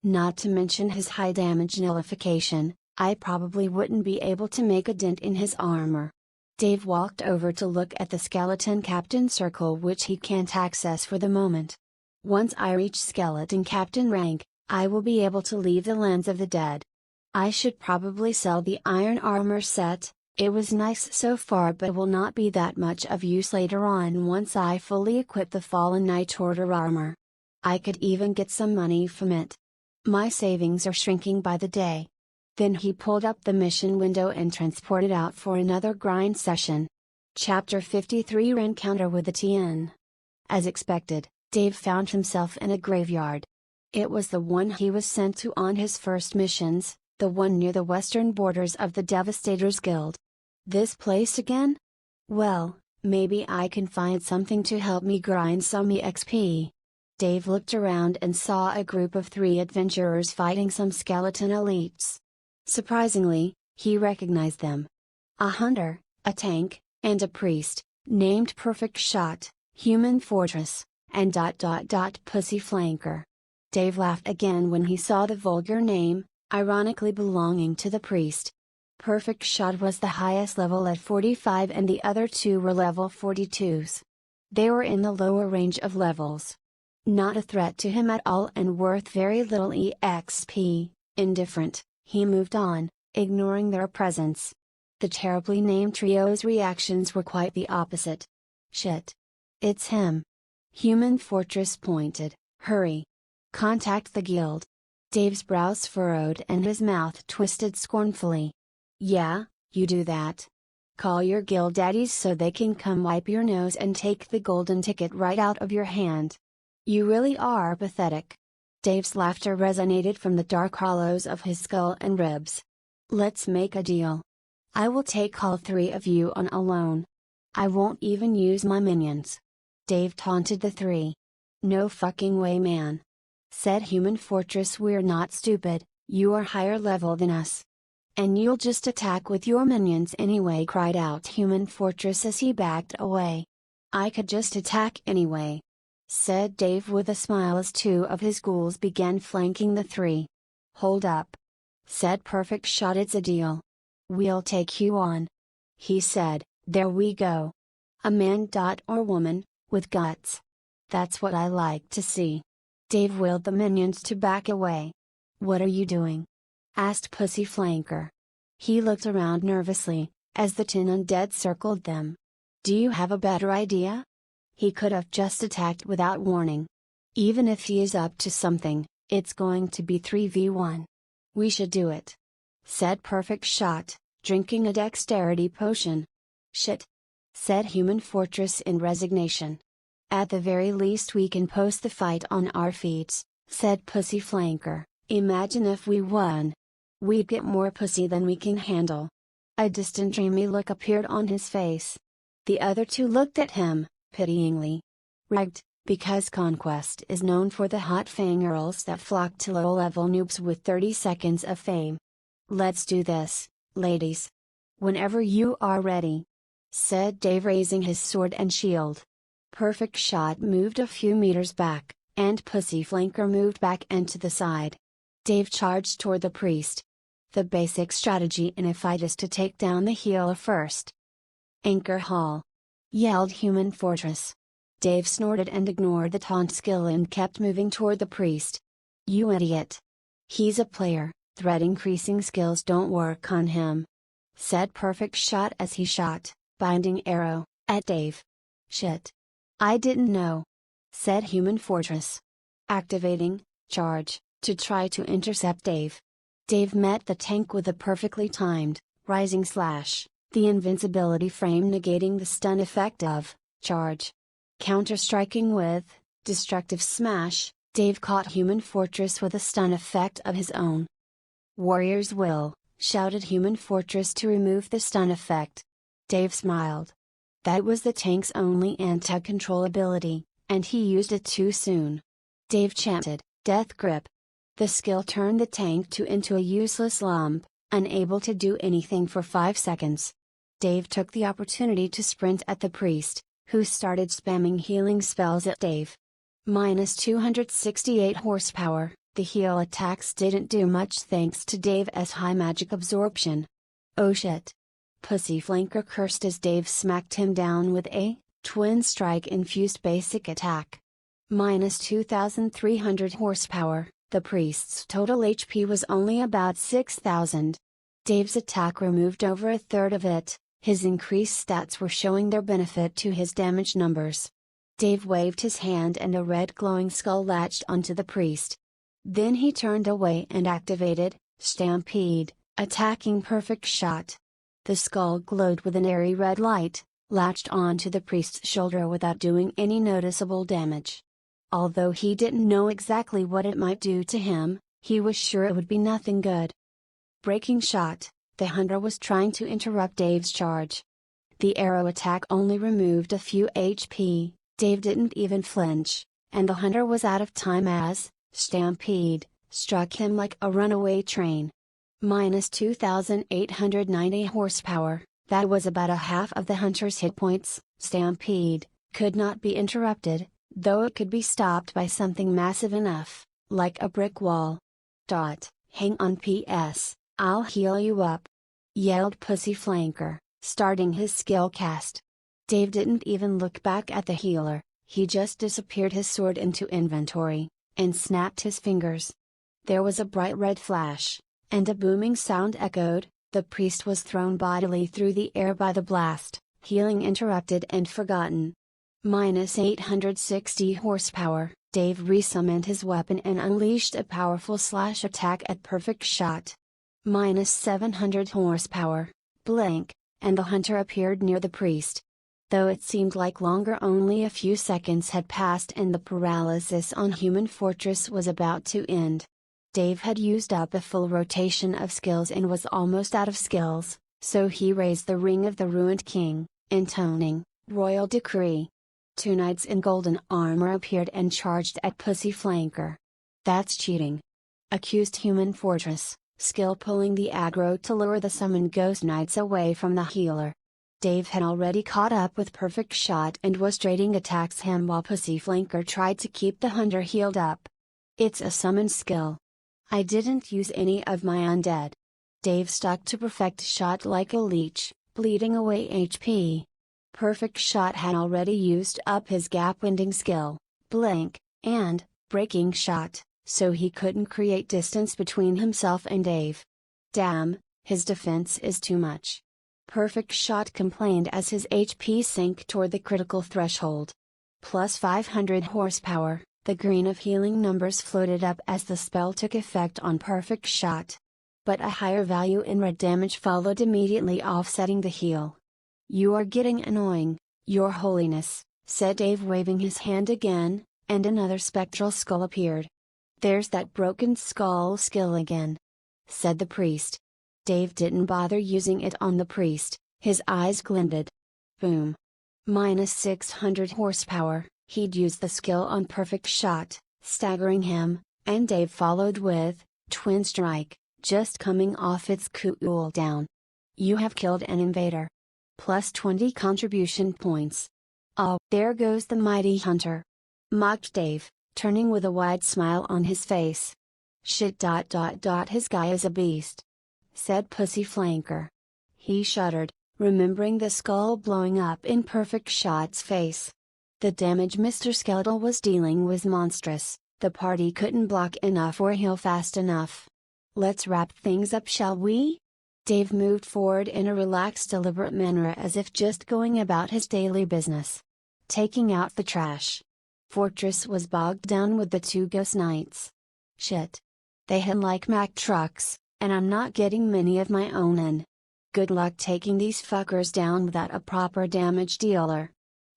Not to mention his high damage nullification, I probably wouldn't be able to make a dent in his armor. Dave walked over to look at the skeleton captain circle, which he can't access for the moment. Once I reach skeleton captain rank, I will be able to leave the lands of the dead. I should probably sell the iron armor set. It was nice so far but will not be that much of use later on once I fully equip the Fallen Knight Order armor. I could even get some money from it. My savings are shrinking by the day. Then he pulled up the mission window and transported out for another grind session. Chapter 53 Encounter with the TN. As expected, Dave found himself in a graveyard. It was the one he was sent to on his first missions, the one near the western borders of the Devastators Guild. This place again? Well, maybe I can find something to help me grind some EXP. Dave looked around and saw a group of 3 adventurers fighting some skeleton elites. Surprisingly, he recognized them. A hunter, a tank, and a priest, named Perfect Shot, Human Fortress, and Pussy Flanker. Dave laughed again when he saw the vulgar name, ironically belonging to the priest. Perfect Shot was the highest level at 45 and the other 2 were level 42s. They were in the lower range of levels. Not a threat to him at all and worth very little EXP, indifferent, he moved on, ignoring their presence. The terribly named trio's reactions were quite the opposite. Shit. It's him. Human Fortress pointed, hurry. Contact the guild. Dave's brows furrowed and his mouth twisted scornfully. Yeah, you do that. Call your guild daddies so they can come wipe your nose and take the golden ticket right out of your hand. You really are pathetic. Dave's laughter resonated from the dark hollows of his skull and ribs. Let's make a deal. I will take all 3 of you on alone. I won't even use my minions. Dave taunted the 3. No fucking way, man. Said Human Fortress, we're not stupid, you are higher level than us. And you'll just attack with your minions anyway, cried out Human Fortress as he backed away. I could just attack anyway, said Dave with a smile as 2 of his ghouls began flanking the 3. Hold up. Said Perfect Shot, it's a deal. We'll take you on. He said, there we go. A man or woman, with guts. That's what I like to see. Dave willed the minions to back away. What are you doing? Asked Pussy Flanker. He looked around nervously, as the 10 undead circled them. Do you have a better idea? He could have just attacked without warning. Even if he is up to something, it's going to be 3v1. We should do it. Said Perfect Shot, drinking a dexterity potion. Shit. Said Human Fortress in resignation. At the very least we can post the fight on our feeds, said Pussy Flanker. Imagine if we won. We'd get more pussy than we can handle. A distant dreamy look appeared on his face. The other 2 looked at him, pityingly. Right, because Conquest is known for the hot fangirls that flock to low-level noobs with 30 seconds of fame. Let's do this, ladies. Whenever you are ready, said Dave, raising his sword and shield. Perfect Shot moved a few meters back, and Pussy Flanker moved back and to the side. Dave charged toward the priest. The basic strategy in a fight is to take down the healer first. Anchor Hall! Yelled Human Fortress. Dave snorted and ignored the taunt skill and kept moving toward the priest. You idiot! He's a player, threat increasing skills don't work on him. Said Perfect Shot as he shot, binding arrow, at Dave. Shit! I didn't know. Said Human Fortress. Activating, charge, to try to intercept Dave. Dave met the tank with a perfectly timed, rising slash, the invincibility frame negating the stun effect of, charge. Counter-striking with, destructive smash, Dave caught Human Fortress with a stun effect of his own. Warrior's will, shouted Human Fortress to remove the stun effect. Dave smiled. That was the tank's only anti-control ability, and he used it too soon. Dave chanted, Death Grip. The skill turned the tank into a useless lump, unable to do anything for 5 seconds. Dave took the opportunity to sprint at the priest, who started spamming healing spells at Dave. -268 horsepower, The heal attacks didn't do much thanks to Dave's high magic absorption. Oh shit. Pussy Flanker cursed as Dave smacked him down with a twin strike infused basic attack. Minus 2,300 horsepower, the priest's total HP was only about 6,000. Dave's attack removed over a third of it. His increased stats were showing their benefit to his damage numbers. Dave waved his hand and a red glowing skull latched onto the priest. Then he turned away and activated Stampede, attacking Perfect Shot. The skull glowed with an airy red light, latched onto the priest's shoulder without doing any noticeable damage. Although he didn't know exactly what it might do to him, he was sure it would be nothing good. Breaking Shot, the hunter was trying to interrupt Dave's charge. The arrow attack only removed a few HP, Dave didn't even flinch, and the hunter was out of time as Stampede struck him like a runaway train. Minus 2,890 horsepower, that was about a half of the hunter's hit points. Stampede could not be interrupted, though it could be stopped by something massive enough, like a brick wall. Hang on PS, I'll heal you up, yelled Pussy Flanker, starting his skill cast. Dave didn't even look back at the healer, he just disappeared his sword into inventory, and snapped his fingers. There was a bright red flash, and a booming sound echoed. The priest was thrown bodily through the air by the blast, healing interrupted and forgotten. Minus 860 horsepower, Dave resummoned his weapon and unleashed a powerful slash attack at Perfect Shot. Minus 700 horsepower, blank, and the hunter appeared near the priest. Though it seemed like longer, only a few seconds had passed and the paralysis on Human Fortress was about to end. Dave had used up a full rotation of skills and was almost out of skills, so he raised the Ring of the Ruined King, intoning Royal Decree. Two knights in golden armor appeared and charged at Pussy Flanker. That's cheating, accused Human Fortress, skill pulling the aggro to lure the summoned ghost knights away from the healer. Dave had already caught up with Perfect Shot and was trading attacks him while Pussy Flanker tried to keep the hunter healed up. It's a summon skill. I didn't use any of my undead. Dave stuck to Perfect Shot like a leech, bleeding away HP. Perfect Shot had already used up his gap-winding skill, blank, and breaking shot, so he couldn't create distance between himself and Dave. Damn, his defense is too much. Perfect Shot complained as his HP sank toward the critical threshold. Plus 500 horsepower, the green of healing numbers floated up as the spell took effect on Perfect Shot. But a higher value in red damage followed immediately, offsetting the heal. You are getting annoying, Your Holiness, said Dave, waving his hand again, and another spectral skull appeared. There's that broken skull skill again, said the priest. Dave didn't bother using it on the priest, his eyes glinted. Boom. Minus 600 horsepower, he'd used the skill on Perfect Shot, staggering him, and Dave followed with Twin Strike, just coming off its cooldown. You have killed an invader. Plus 20 contribution points. Oh, there goes the mighty hunter, mocked Dave, turning with a wide smile on his face. Shit. His guy is a beast, said Pussy Flanker. He shuddered, remembering the skull blowing up in Perfect Shot's face. The damage Mr. Skeletal was dealing was monstrous, the party couldn't block enough or heal fast enough. Let's wrap things up, shall we? Dave moved forward in a relaxed, deliberate manner, as if just going about his daily business. Taking out the trash. Fortress was bogged down with the two ghost knights. Shit. They hit like Mack trucks, and I'm not getting many of my own in. Good luck taking these fuckers down without a proper damage dealer.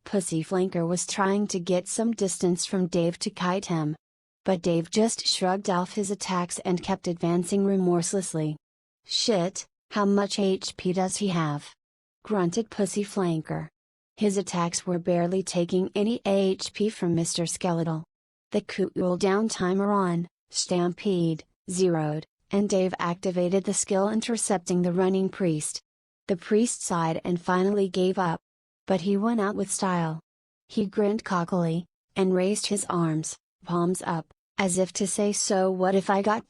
Pussy Flanker was trying to get some distance from Dave to kite him. But Dave just shrugged off his attacks and kept advancing remorselessly. Shit, how much HP does he have? Grunted Pussy Flanker. His attacks were barely taking any HP from Mr. Skeletal. The cooldown timer on Stampede zeroed, and Dave activated the skill intercepting the running priest. The priest sighed and finally gave up. But he went out with style. He grinned cockily, and raised his arms, palms up, As if to say, so what if I got?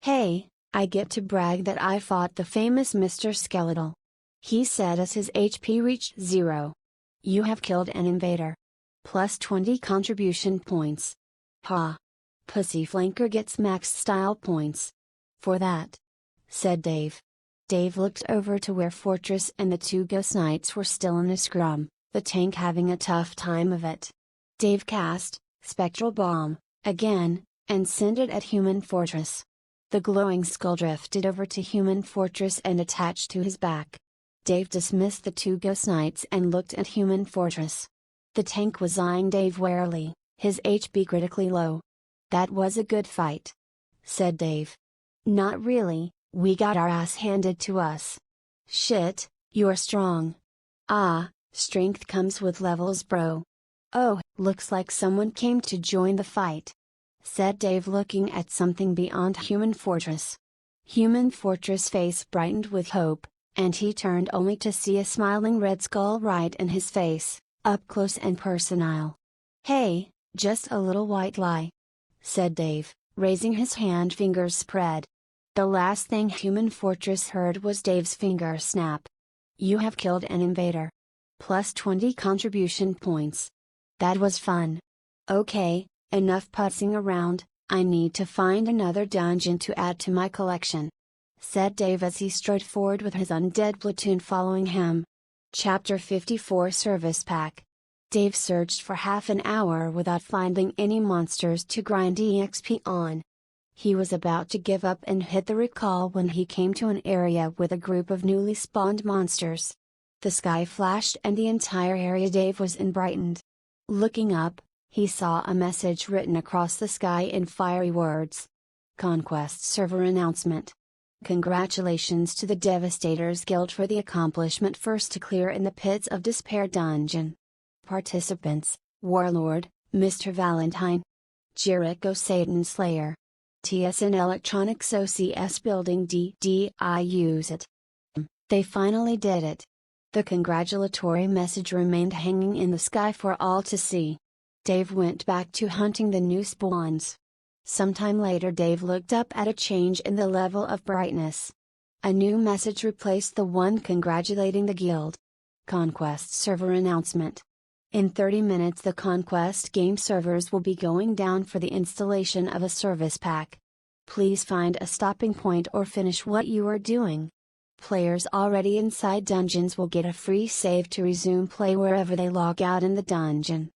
Hey, I get to brag that I fought the famous Mr. Skeletal. He said as his HP reached 0. You have killed an invader. Plus 20 contribution points. Ha! Pussy Flanker gets max style points. For that, said Dave. Dave looked over to where Fortress and the 2 Ghost Knights were still in a scrum, the tank having a tough time of it. Dave cast Spectral Bomb again, and sent it at Human Fortress. The glowing skull drifted over to Human Fortress and attached to his back. Dave dismissed the 2 Ghost Knights and looked at Human Fortress. The tank was eyeing Dave warily, his HP critically low. That was a good fight, said Dave. Not really, we got our ass handed to us. Shit, you're strong. Ah, strength comes with levels, bro. Oh, looks like someone came to join the fight, said Dave, looking at something beyond Human Fortress. Human Fortress' face brightened with hope, and he turned only to see a smiling red skull right in his face, up close and personal. Hey, just a little white lie, said Dave, raising his hand, fingers spread. The last thing Human Fortress heard was Dave's finger snap. You have killed an invader. Plus 20 contribution points. That was fun. Okay, enough putzing around, I need to find another dungeon to add to my collection, said Dave as he strode forward with his undead platoon following him. Chapter 54 Service Pack. Dave searched for half an hour without finding any monsters to grind EXP on. He was about to give up and hit the recall when he came to an area with a group of newly spawned monsters. The sky flashed and the entire area Dave was in brightened. Looking up, he saw a message written across the sky in fiery words. Conquest Server Announcement. Congratulations to the Devastators Guild for the accomplishment first to clear in the Pits of Despair dungeon. Participants: Warlord, Mr. Valentine, Jericho Satan Slayer, TSN Electronics OCS Building I use it. They finally did it. The congratulatory message remained hanging in the sky for all to see. Dave went back to hunting the new spawns. Sometime later Dave looked up at a change in the level of brightness. A new message replaced the one congratulating the guild. Conquest Server Announcement. In 30 minutes the Conquest game servers will be going down for the installation of a service pack. Please find a stopping point or finish what you are doing. Players already inside dungeons will get a free save to resume play wherever they log out in the dungeon.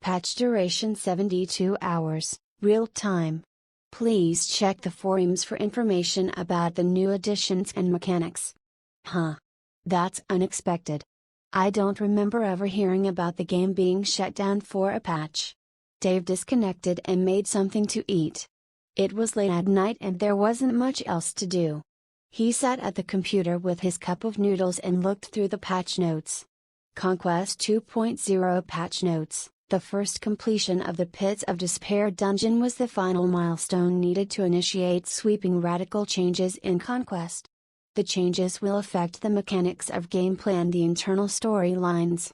Patch duration 72 hours, real time. Please check the forums for information about the new additions and mechanics. Huh. That's unexpected. I don't remember ever hearing about the game being shut down for a patch. Dave disconnected and made something to eat. It was late at night and there wasn't much else to do. He sat at the computer with his cup of noodles and looked through the patch notes. Conquest 2.0 patch notes. The first completion of the Pits of Despair dungeon was the final milestone needed to initiate sweeping radical changes in Conquest. The changes will affect the mechanics of gameplay and the internal storylines.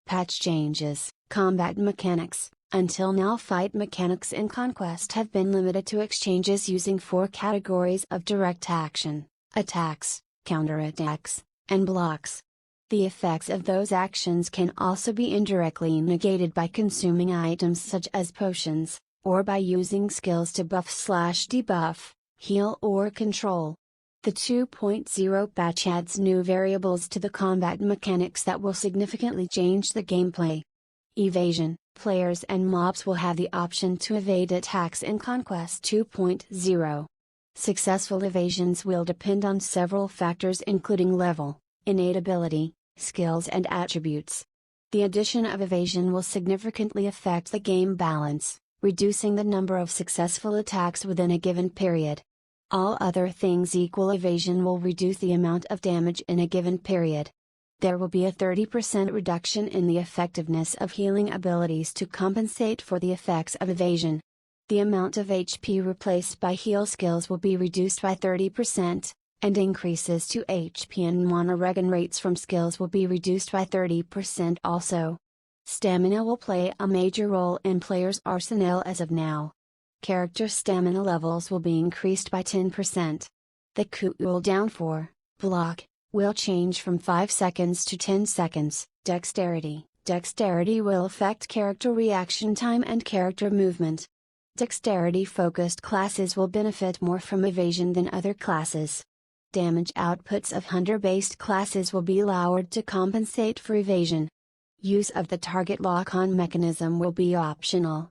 Patch changes. Combat mechanics. Until now, fight mechanics in Conquest have been limited to exchanges using 4 categories of direct action: attacks, counterattacks, and blocks. The effects of those actions can also be indirectly negated by consuming items such as potions, or by using skills to buff/debuff, heal or control. The 2.0 patch adds new variables to the combat mechanics that will significantly change the gameplay. Evasion. Players and mobs will have the option to evade attacks in Conquest 2.0. Successful evasions will depend on several factors including level, innate ability, skills and attributes. The addition of evasion will significantly affect the game balance, reducing the number of successful attacks within a given period. All other things equal, evasion will reduce the amount of damage in a given period. There will be a 30% reduction in the effectiveness of healing abilities to compensate for the effects of evasion. The amount of HP replaced by heal skills will be reduced by 30%, and increases to HP and mana regen rates from skills will be reduced by 30% also. Stamina will play a major role in players' arsenal as of now. Character stamina levels will be increased by 10%. The cooldown for block will change from 5 seconds to 10 seconds. Dexterity will affect character reaction time and character movement. Dexterity-focused classes will benefit more from evasion than other classes. Damage outputs of hunter-based classes will be lowered to compensate for evasion. Use of the target lock-on mechanism will be optional.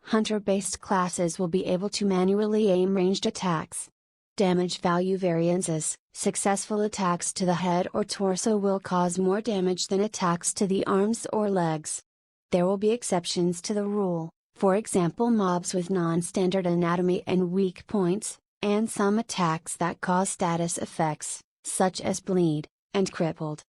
Hunter-based classes will be able to manually aim ranged attacks. Damage value variances: successful attacks to the head or torso will cause more damage than attacks to the arms or legs. There will be exceptions to the rule, for example mobs with non-standard anatomy and weak points, and some attacks that cause status effects, such as bleed, and crippled.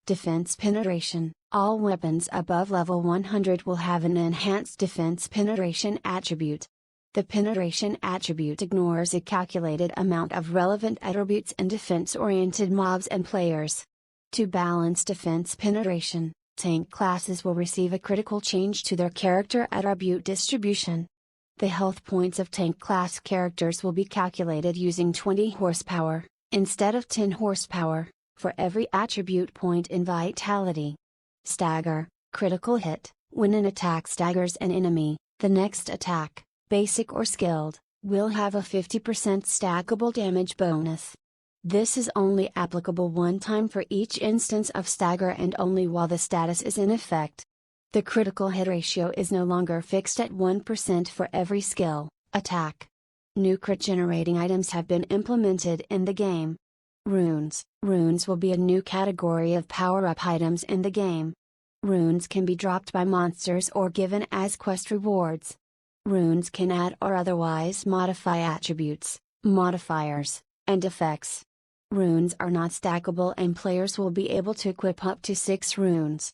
Defense penetration: all weapons above level 100 will have an enhanced defense penetration attribute. The penetration attribute ignores a calculated amount of relevant attributes in defense-oriented mobs and players. To balance defense penetration, tank classes will receive a critical change to their character attribute distribution. The health points of tank class characters will be calculated using 20 horsepower, instead of 10 horsepower, for every attribute point in vitality. Stagger: critical hit: when an attack staggers an enemy, the next attack, basic or skilled, will have a 50% stackable damage bonus. This is only applicable one time for each instance of stagger and only while the status is in effect. The critical hit ratio is no longer fixed at 1% for every skill, attack. New crit generating items have been implemented in the game. Runes: runes will be a new category of power-up items in the game. Runes can be dropped by monsters or given as quest rewards. Runes can add or otherwise modify attributes, modifiers, and effects. Runes are not stackable and players will be able to equip up to 6 runes.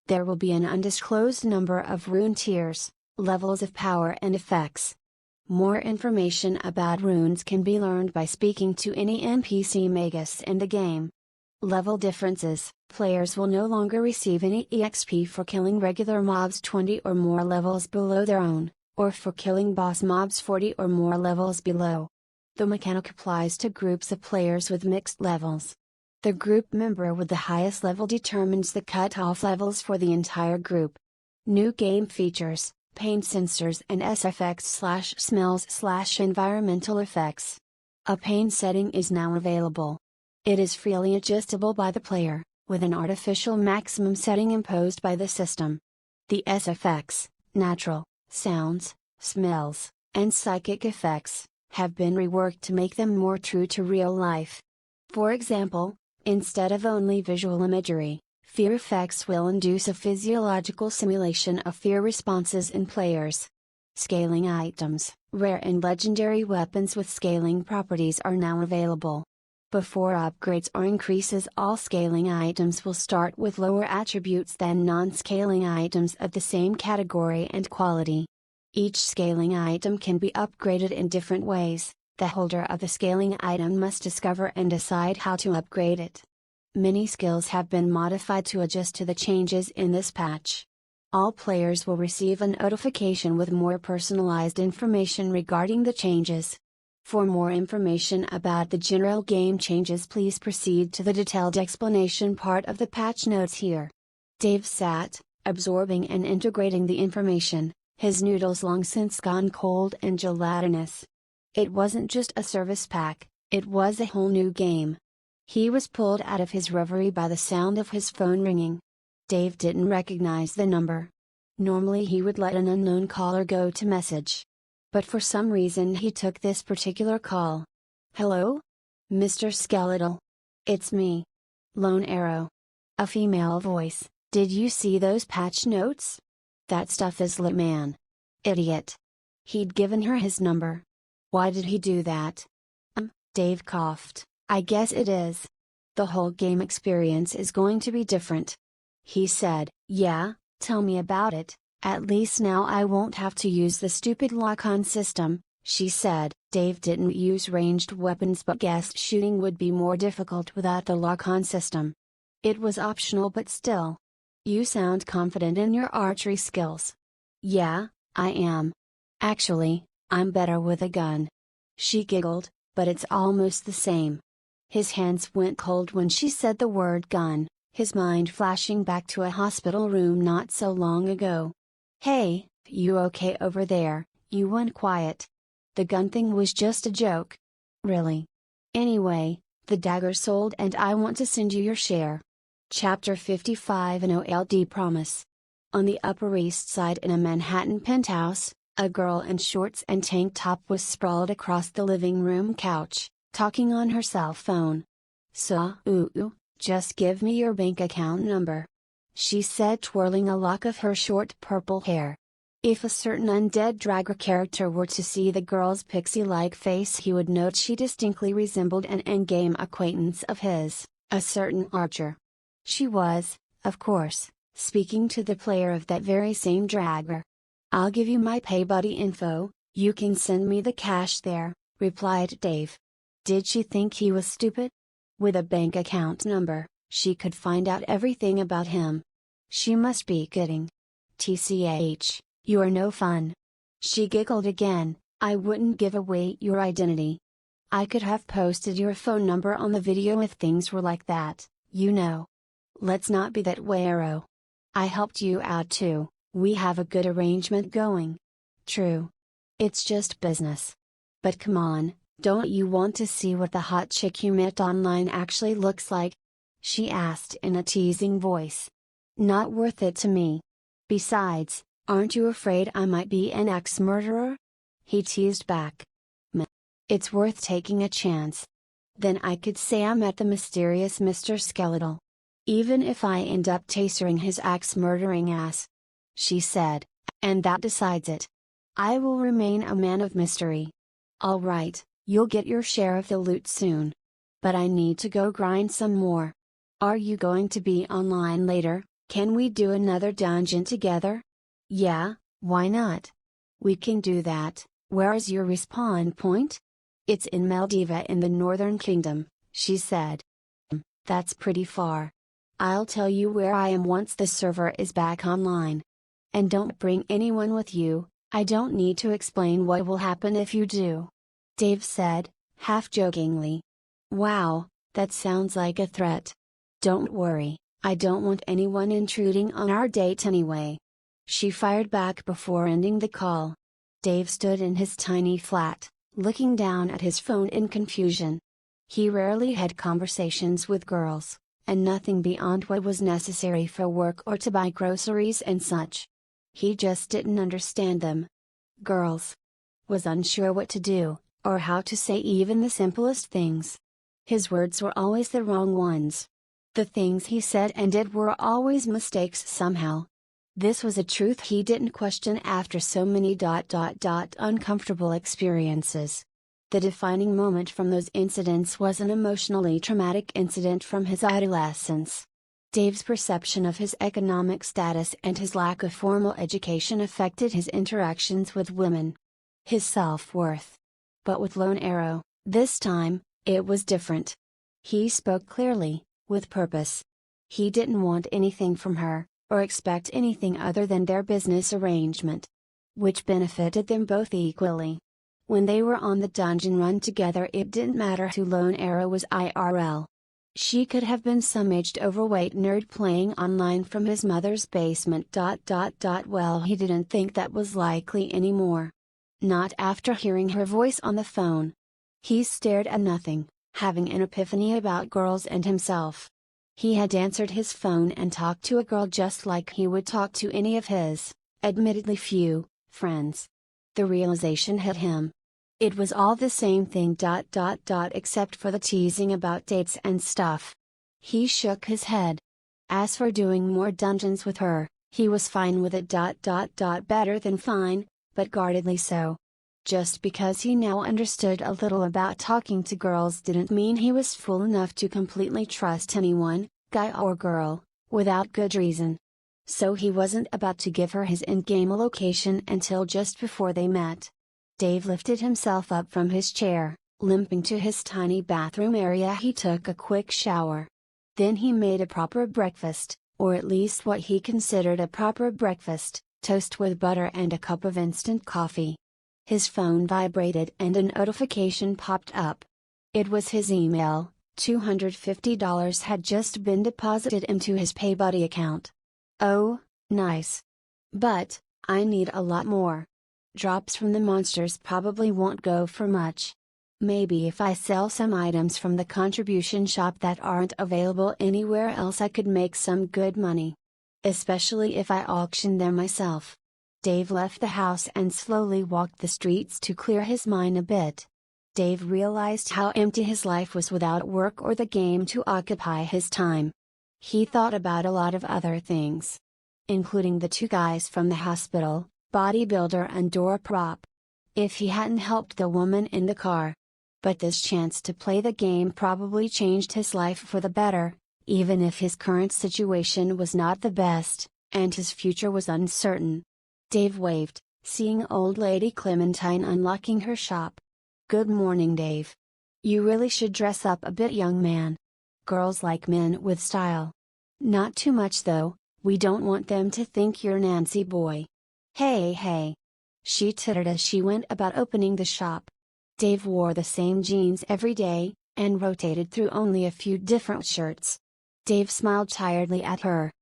There will be an undisclosed number of rune tiers, levels of power and effects. More information about runes can be learned by speaking to any NPC magus in the game. Level differences: players will no longer receive any EXP for killing regular mobs 20 or more levels below their own, or for killing boss mobs 40 or more levels below. The mechanic applies to groups of players with mixed levels. The group member with the highest level determines the cut-off levels for the entire group. New game features: pain sensors and SFX/smells/environmental effects. A pain setting is now available. It is freely adjustable by the player, with an artificial maximum setting imposed by the system. The SFX, natural, sounds, smells, and psychic effects, have been reworked to make them more true to real life. For example, instead of only visual imagery, fear effects will induce a physiological simulation of fear responses in players. Scaling items: rare and legendary weapons with scaling properties are now available. Before upgrades or increases, all scaling items will start with lower attributes than non-scaling items of the same category and quality. Each scaling item can be upgraded in different ways. The holder of the scaling item must discover and decide how to upgrade it. Many skills have been modified to adjust to the changes in this patch. All players will receive a notification with more personalized information regarding the changes. For more information about the general game changes, please proceed to the detailed explanation part of the patch notes here. Dave sat, absorbing and integrating the information, his noodles long since gone cold and gelatinous. It wasn't just a service pack, it was a whole new game. He was pulled out of his reverie by the sound of his phone ringing. Dave didn't recognize the number. Normally he would let an unknown caller go to message. But for some reason he took this particular call. "Hello? Mr. Skeletal. It's me. Lone Arrow." A female voice. "Did you see those patch notes? That stuff is lit, man. Idiot." He'd given her his number. Why did he do that? Dave coughed. "I guess it is. The whole game experience is going to be different." He said. "Yeah, tell me about it. At least now I won't have to use the stupid lock-on system," she said. Dave didn't use ranged weapons but guessed shooting would be more difficult without the lock-on system. It was optional but still. "You sound confident in your archery skills." "Yeah, I am. Actually, I'm better with a gun. She giggled, but it's almost the same. His hands went cold when she said the word gun, his mind flashing back to a hospital room not so long ago. Hey, you okay over there? You went quiet. The gun thing was just a joke. Really? Anyway, the dagger sold and I want to send you your share. Chapter 55 An OLD Promise. On the Upper East Side in a Manhattan penthouse, a girl in shorts and tank top was sprawled across the living room couch, talking on her cell phone. So, just give me your bank account number, she said, twirling a lock of her short purple hair. If a certain Undead Dragger character were to see the girl's pixie-like face, he would note she distinctly resembled an endgame acquaintance of his, a certain Archer. She was, of course, speaking to the player of that very same Dragger. I'll give you my PayBuddy info, you can send me the cash there, replied Dave. Did she think he was stupid? With a bank account number, she could find out everything about him. She must be kidding. TCH, you're no fun. She giggled again. I wouldn't give away your identity. I could have posted your phone number on the video if things were like that, you know. Let's not be that way, Arrow. I helped you out too. We have a good arrangement going. True. It's just business. But come on, don't you want to see what the hot chick you met online actually looks like? She asked in a teasing voice. Not worth it to me. Besides, aren't you afraid I might be an ex-murderer? He teased back. Meh. It's worth taking a chance. Then I could say I met the mysterious Mr. Skeletal. Even if I end up tasering his axe-murdering ass. She said, and that decides it. I will remain a man of mystery. All right, you'll get your share of the loot soon. But I need to go grind some more. Are you going to be online later? Can we do another dungeon together? Yeah, why not? We can do that. Where is your respawn point? It's in Maldiva in the Northern Kingdom, she said. That's pretty far. I'll tell you where I am once the server is back online. And don't bring anyone with you, I don't need to explain what will happen if you do. Dave said, half jokingly. Wow, that sounds like a threat. Don't worry, I don't want anyone intruding on our date anyway. She fired back before ending the call. Dave stood in his tiny flat, looking down at his phone in confusion. He rarely had conversations with girls, and nothing beyond what was necessary for work or to buy groceries and such. He just didn't understand them. Girls. Was unsure what to do, or how to say even the simplest things. His words were always the wrong ones. The things he said and did were always mistakes somehow. This was a truth he didn't question after so many uncomfortable experiences. The defining moment from those incidents was an emotionally traumatic incident from his adolescence. Dave's perception of his economic status and his lack of formal education affected his interactions with women. His self-worth. But with Lone Arrow, this time, it was different. He spoke clearly, with purpose. He didn't want anything from her, or expect anything other than their business arrangement. Which benefited them both equally. When they were on the dungeon run together, it didn't matter who Lone Arrow was IRL. She could have been some aged overweight nerd playing online from his mother's basement. Well, he didn't think that was likely anymore. Not after hearing her voice on the phone. He stared at nothing, having an epiphany about girls and himself. He had answered his phone and talked to a girl just like he would talk to any of his, admittedly few, friends. The realization hit him. It was all the same thing. Except for the teasing about dates and stuff. He shook his head. As for doing more dungeons with her, he was fine with it. Better than fine, but guardedly so. Just because he now understood a little about talking to girls didn't mean he was fool enough to completely trust anyone, guy or girl, without good reason. So he wasn't about to give her his endgame location until just before they met. Dave lifted himself up from his chair, limping to his tiny bathroom area. He took a quick shower. Then he made a proper breakfast, or at least what he considered a proper breakfast, toast with butter and a cup of instant coffee. His phone vibrated and a notification popped up. It was his email. $250 had just been deposited into his PayBuddy account. Oh, nice. But, I need a lot more. Drops from the monsters probably won't go for much. Maybe if I sell some items from the contribution shop that aren't available anywhere else I could make some good money. Especially if I auction them myself. Dave left the house and slowly walked the streets to clear his mind a bit. Dave realized how empty his life was without work or the game to occupy his time. He thought about a lot of other things. Including the two guys from the hospital, bodybuilder and door prop. If he hadn't helped the woman in the car. But this chance to play the game probably changed his life for the better, even if his current situation was not the best, and his future was uncertain. Dave waved, seeing old lady Clementine unlocking her shop. Good morning, Dave. You really should dress up a bit, young man. Girls like men with style. Not too much though, we don't want them to think you're Nancy boy. Hey. She tittered as she went about opening the shop. Dave wore the same jeans every day, and rotated through only a few different shirts. Dave smiled tiredly at her.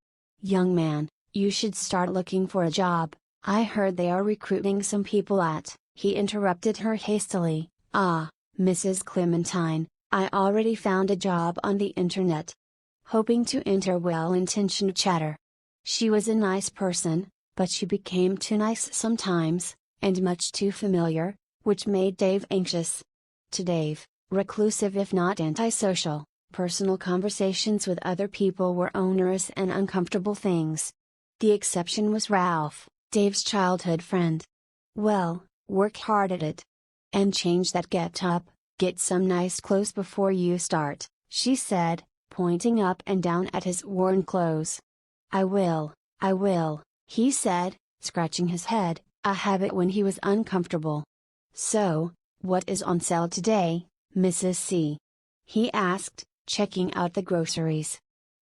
Young man, you should start looking for a job. I heard they are recruiting some people at, he interrupted her hastily. Ah, Mrs. Clementine, I already found a job on the internet. Hoping to enter well-intentioned chatter. She was a nice person, but she became too nice sometimes, and much too familiar, which made Dave anxious. To Dave, reclusive if not antisocial, personal conversations with other people were onerous and uncomfortable things. The exception was Ralph, Dave's childhood friend. Well, work hard at it. And change that get-up, get some nice clothes before you start, she said, pointing up and down at his worn clothes. I will, he said, scratching his head, a habit when he was uncomfortable. So, what is on sale today, Mrs. C? He asked, checking out the groceries.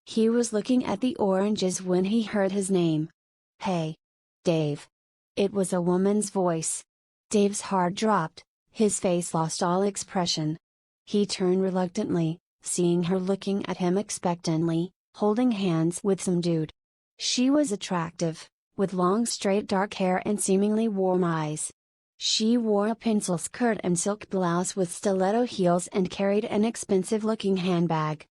He was looking at the oranges when he heard his name. Hey. Dave. It was a woman's voice. Dave's heart dropped, his face lost all expression. He turned reluctantly, seeing her looking at him expectantly, holding hands with some dude. She was attractive, with long straight dark hair and seemingly warm eyes. She wore a pencil skirt and silk blouse with stiletto heels and carried an expensive-looking handbag.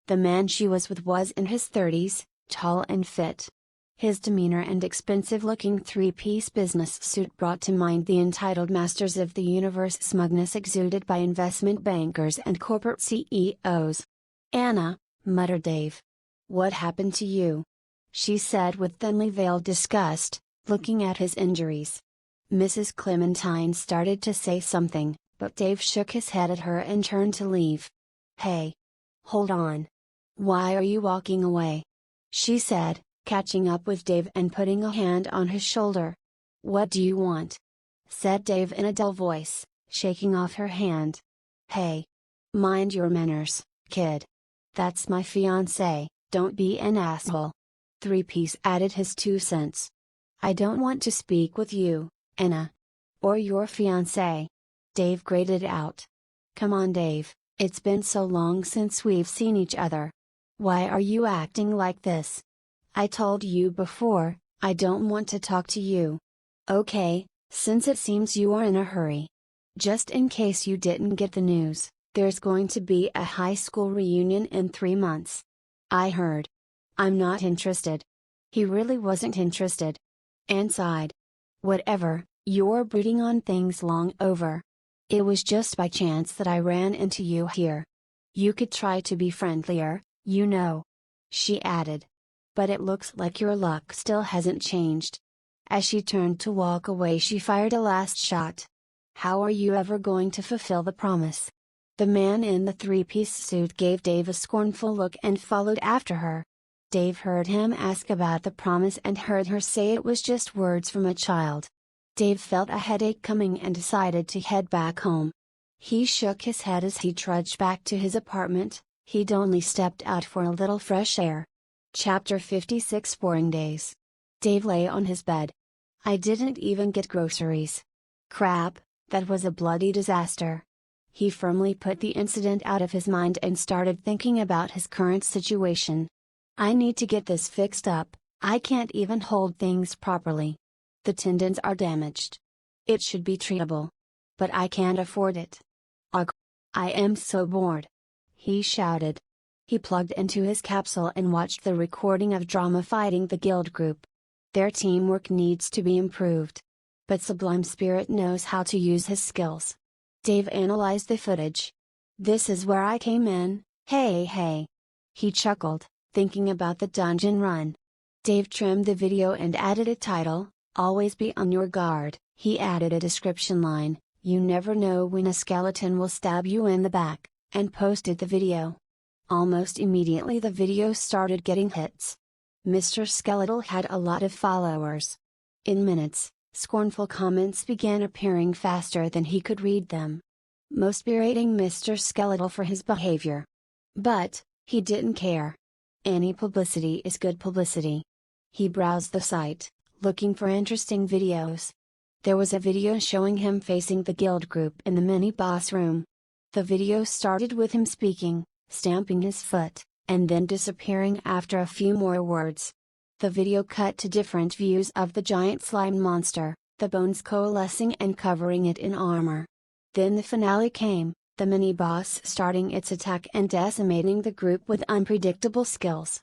The man she was with was in his 30s, tall and fit. His demeanor and expensive-looking three-piece business suit brought to mind the entitled masters of the universe smugness exuded by investment bankers and corporate CEOs. Anna, muttered Dave. What happened to you? She said with thinly veiled disgust, looking at his injuries. Mrs. Clementine started to say something, but Dave shook his head at her and turned to leave. Hey. Hold on. Why are you walking away? She said, catching up with Dave and putting a hand on his shoulder. What do you want? Said Dave in a dull voice, shaking off her hand. Hey. Mind your manners, kid. That's my fiancé, don't be an asshole. Three-piece added his 2 cents. I don't want to speak with you, Anna. Or your fiancé. Dave grated out. Come on, Dave, it's been so long since we've seen each other. Why are you acting like this? I told you before, I don't want to talk to you. Okay, since it seems you are in a hurry. Just in case you didn't get the news, there's going to be a high school reunion in 3 months. I heard. I'm not interested. He really wasn't interested. Anne sighed. Whatever, you're brooding on things long over. It was just by chance that I ran into you here. You could try to be friendlier, you know. She added. But it looks like your luck still hasn't changed. As she turned to walk away, she fired a last shot. How are you ever going to fulfill the promise? The man in the three-piece suit gave Dave a scornful look and followed after her. Dave heard him ask about the promise and heard her say it was just words from a child. Dave felt a headache coming and decided to head back home. He shook his head as he trudged back to his apartment. He'd only stepped out for a little fresh air. Chapter 56 Boring Days. Dave lay on his bed. I didn't even get groceries. Crap, that was a bloody disaster. He firmly put the incident out of his mind and started thinking about his current situation. I need to get this fixed up. I can't even hold things properly. The tendons are damaged. It should be treatable. But I can't afford it. Ugh. I am so bored. He shouted. He plugged into his capsule and watched the recording of drama fighting the guild group. Their teamwork needs to be improved. But Sublime Spirit knows how to use his skills. Dave analyzed the footage. This is where I came in, hey. He chuckled, thinking about the dungeon run. Dave trimmed the video and added a title, Always be on your guard. He added a description line, You never know when a skeleton will stab you in the back, and posted the video. Almost immediately the video started getting hits. Mr. Skeletal had a lot of followers. In minutes, scornful comments began appearing faster than he could read them. Most berating Mr. Skeletal for his behavior. But, he didn't care. Any publicity is good publicity. He browsed the site, looking for interesting videos. There was a video showing him facing the guild group in the mini-boss room. The video started with him speaking, stamping his foot, and then disappearing after a few more words. The video cut to different views of the giant slime monster, the bones coalescing and covering it in armor. Then the finale came, the mini-boss starting its attack and decimating the group with unpredictable skills.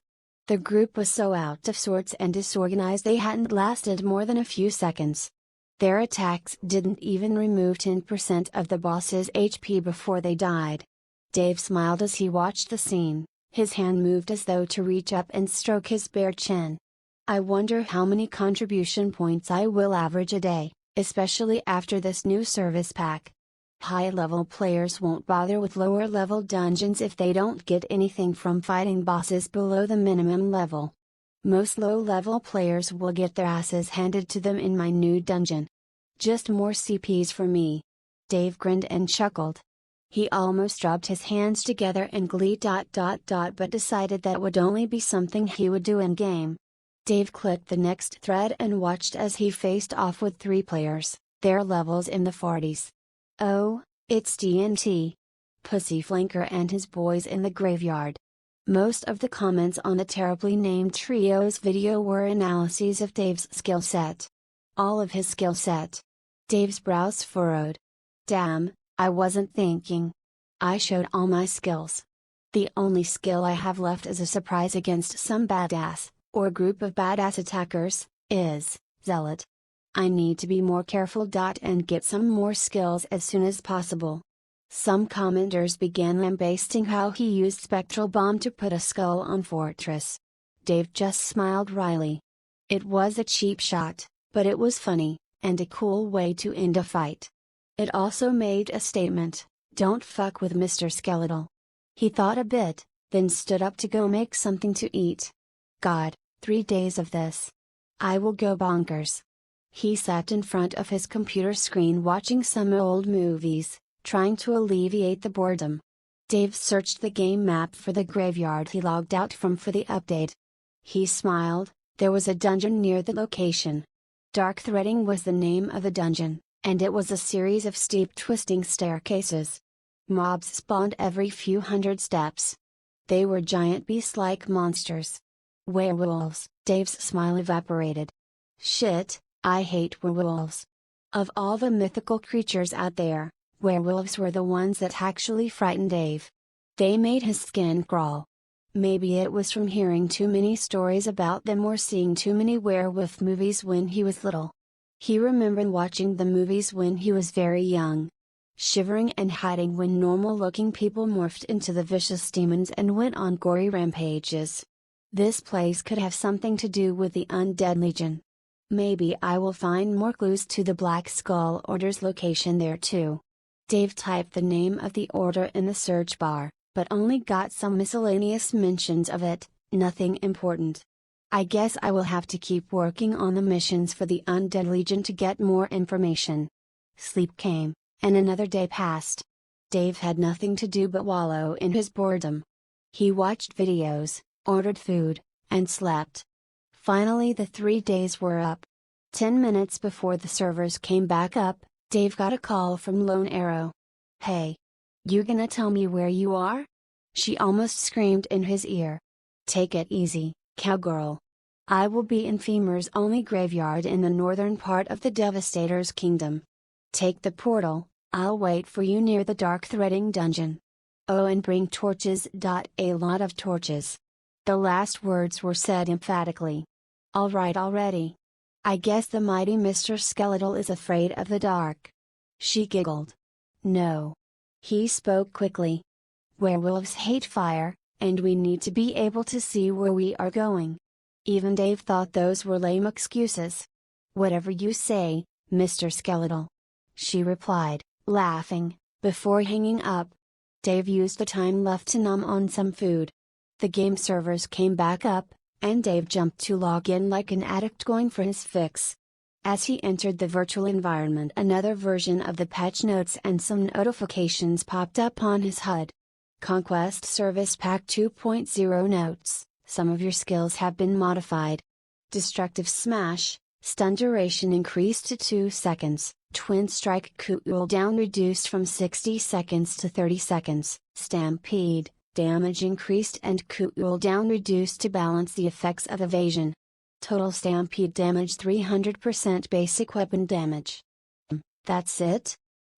The group was so out of sorts and disorganized they hadn't lasted more than a few seconds. Their attacks didn't even remove 10% of the boss's HP before they died. Dave smiled as he watched the scene, his hand moved as though to reach up and stroke his bare chin. I wonder how many contribution points I will average a day, especially after this new service pack. High-level players won't bother with lower-level dungeons if they don't get anything from fighting bosses below the minimum level. Most low-level players will get their asses handed to them in my new dungeon. Just more CPs for me. Dave grinned and chuckled. He almost dropped his hands together in glee. But decided that would only be something he would do in-game. Dave clicked the next thread and watched as he faced off with 3 players, their levels in the 40s. Oh, it's TNT. Pussy Flanker and his boys in the graveyard. Most of the comments on the terribly named trio's video were analyses of Dave's skill set. All of his skill set. Dave's brows furrowed. Damn, I wasn't thinking. I showed all my skills. The only skill I have left as a surprise against some badass, or group of badass attackers, is Zealot. I need to be more careful. And get some more skills as soon as possible. Some commenters began lambasting how he used Spectral Bomb to put a skull on Fortress. Dave just smiled wryly. It was a cheap shot, but it was funny, and a cool way to end a fight. It also made a statement, don't fuck with Mr. Skeletal. He thought a bit, then stood up to go make something to eat. God, 3 days of this. I will go bonkers. He sat in front of his computer screen watching some old movies, trying to alleviate the boredom. Dave searched the game map for the graveyard he logged out from for the update. He smiled, there was a dungeon near the location. Dark Threading was the name of the dungeon, and it was a series of steep twisting staircases. Mobs spawned every few hundred steps. They were giant beast-like monsters. Werewolves. Dave's smile evaporated. Shit, I hate werewolves. Of all the mythical creatures out there, werewolves were the ones that actually frightened Dave. They made his skin crawl. Maybe it was from hearing too many stories about them or seeing too many werewolf movies when he was little. He remembered watching the movies when he was very young. Shivering and hiding when normal-looking people morphed into the vicious demons and went on gory rampages. This place could have something to do with the Undead Legion. Maybe I will find more clues to the Black Skull Order's location there too. Dave typed the name of the order in the search bar, but only got some miscellaneous mentions of it, nothing important. I guess I will have to keep working on the missions for the Undead Legion to get more information. Sleep came, and another day passed. Dave had nothing to do but wallow in his boredom. He watched videos, ordered food, and slept. Finally the 3 days were up. 10 minutes before the servers came back up, Dave got a call from Lone Arrow. "Hey! You gonna tell me where you are?" she almost screamed in his ear. "Take it easy, cowgirl. I will be in Femur's only graveyard in the northern part of the Devastator's kingdom. Take the portal, I'll wait for you near the dark threading dungeon. Oh, and bring torches. A lot of torches." The last words were said emphatically. "All right already. I guess the mighty Mr. Skeletal is afraid of the dark." She giggled. "No." He spoke quickly. "Werewolves hate fire, and we need to be able to see where we are going." Even Dave thought those were lame excuses. "Whatever you say, Mr. Skeletal," she replied, laughing, before hanging up. Dave used the time left to nom on some food. The game servers came back up, and Dave jumped to log in like an addict going for his fix. As he entered the virtual environment, another version of the patch notes and some notifications popped up on his HUD. Conquest Service Pack 2.0 notes: some of your skills have been modified. Destructive Smash, stun duration increased to 2 seconds, Twin Strike cooldown reduced from 60 seconds to 30 seconds, Stampede, damage increased and cooldown reduced to balance the effects of evasion. Total Stampede damage 300% basic weapon damage. That's it?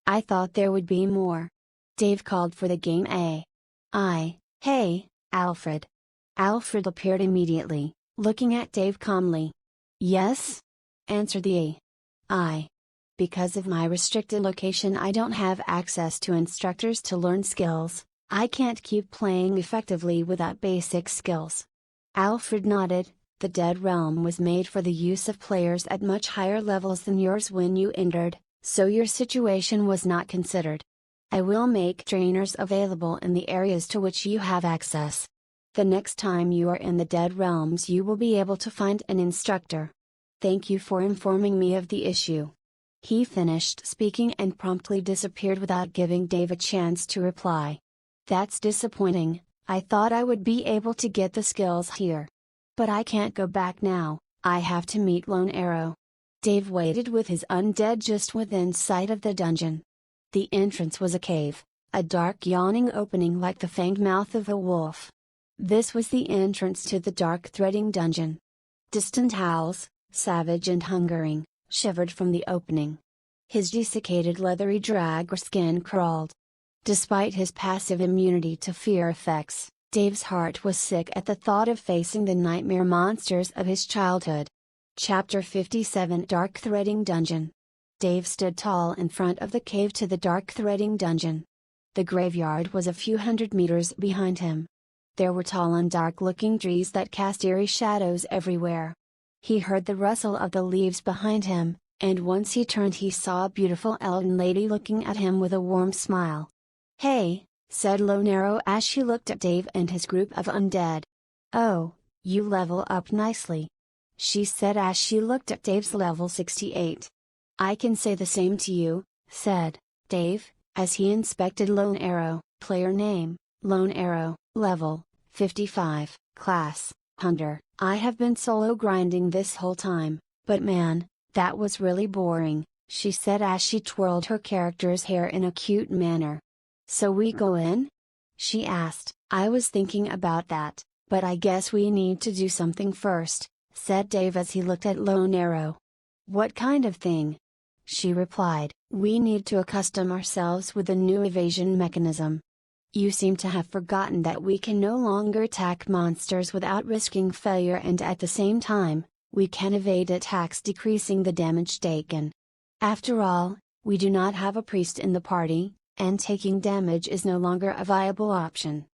I thought there would be more. Dave called for the game AI. "Hey, Alfred." Alfred appeared immediately, looking at Dave calmly. "Yes?" answered the AI. "Because of my restricted location, I don't have access to instructors to learn skills. I can't keep playing effectively without basic skills." Alfred nodded. "The Dead Realm was made for the use of players at much higher levels than yours when you entered, so your situation was not considered. I will make trainers available in the areas to which you have access. The next time you are in the Dead Realms, you will be able to find an instructor. Thank you for informing me of the issue." He finished speaking and promptly disappeared without giving Dave a chance to reply. "That's disappointing. I thought I would be able to get the skills here. But I can't go back now, I have to meet Lone Arrow." Dave waited with his undead just within sight of the dungeon. The entrance was a cave, a dark yawning opening like the fanged mouth of a wolf. This was the entrance to the dark threading dungeon. Distant howls, savage and hungering, shivered from the opening. His desiccated leathery drag skin crawled. Despite his passive immunity to fear effects, Dave's heart was sick at the thought of facing the nightmare monsters of his childhood. Chapter 57: Dark Threading Dungeon. Dave stood tall in front of the cave to the dark threading dungeon. The graveyard was a few hundred meters behind him. There were tall and dark-looking trees that cast eerie shadows everywhere. He heard the rustle of the leaves behind him, and once he turned he saw a beautiful elven lady looking at him with a warm smile. "Hey," said Lone Arrow as she looked at Dave and his group of undead. "Oh, you level up nicely," she said as she looked at Dave's level 68. "I can say the same to you," said Dave, as he inspected Lone Arrow. Player name: Lone Arrow, level 55, class Hunter. "I have been solo grinding this whole time, but man, that was really boring," she said as she twirled her character's hair in a cute manner. "So we go in?" she asked. "I was thinking about that, but I guess we need to do something first," said Dave as he looked at Lone Arrow. "What kind of thing?" she replied. "We need to accustom ourselves with the new evasion mechanism. You seem to have forgotten that we can no longer attack monsters without risking failure, and at the same time, we can evade attacks, decreasing the damage taken. After all, we do not have a priest in the party, and taking damage is no longer a viable option.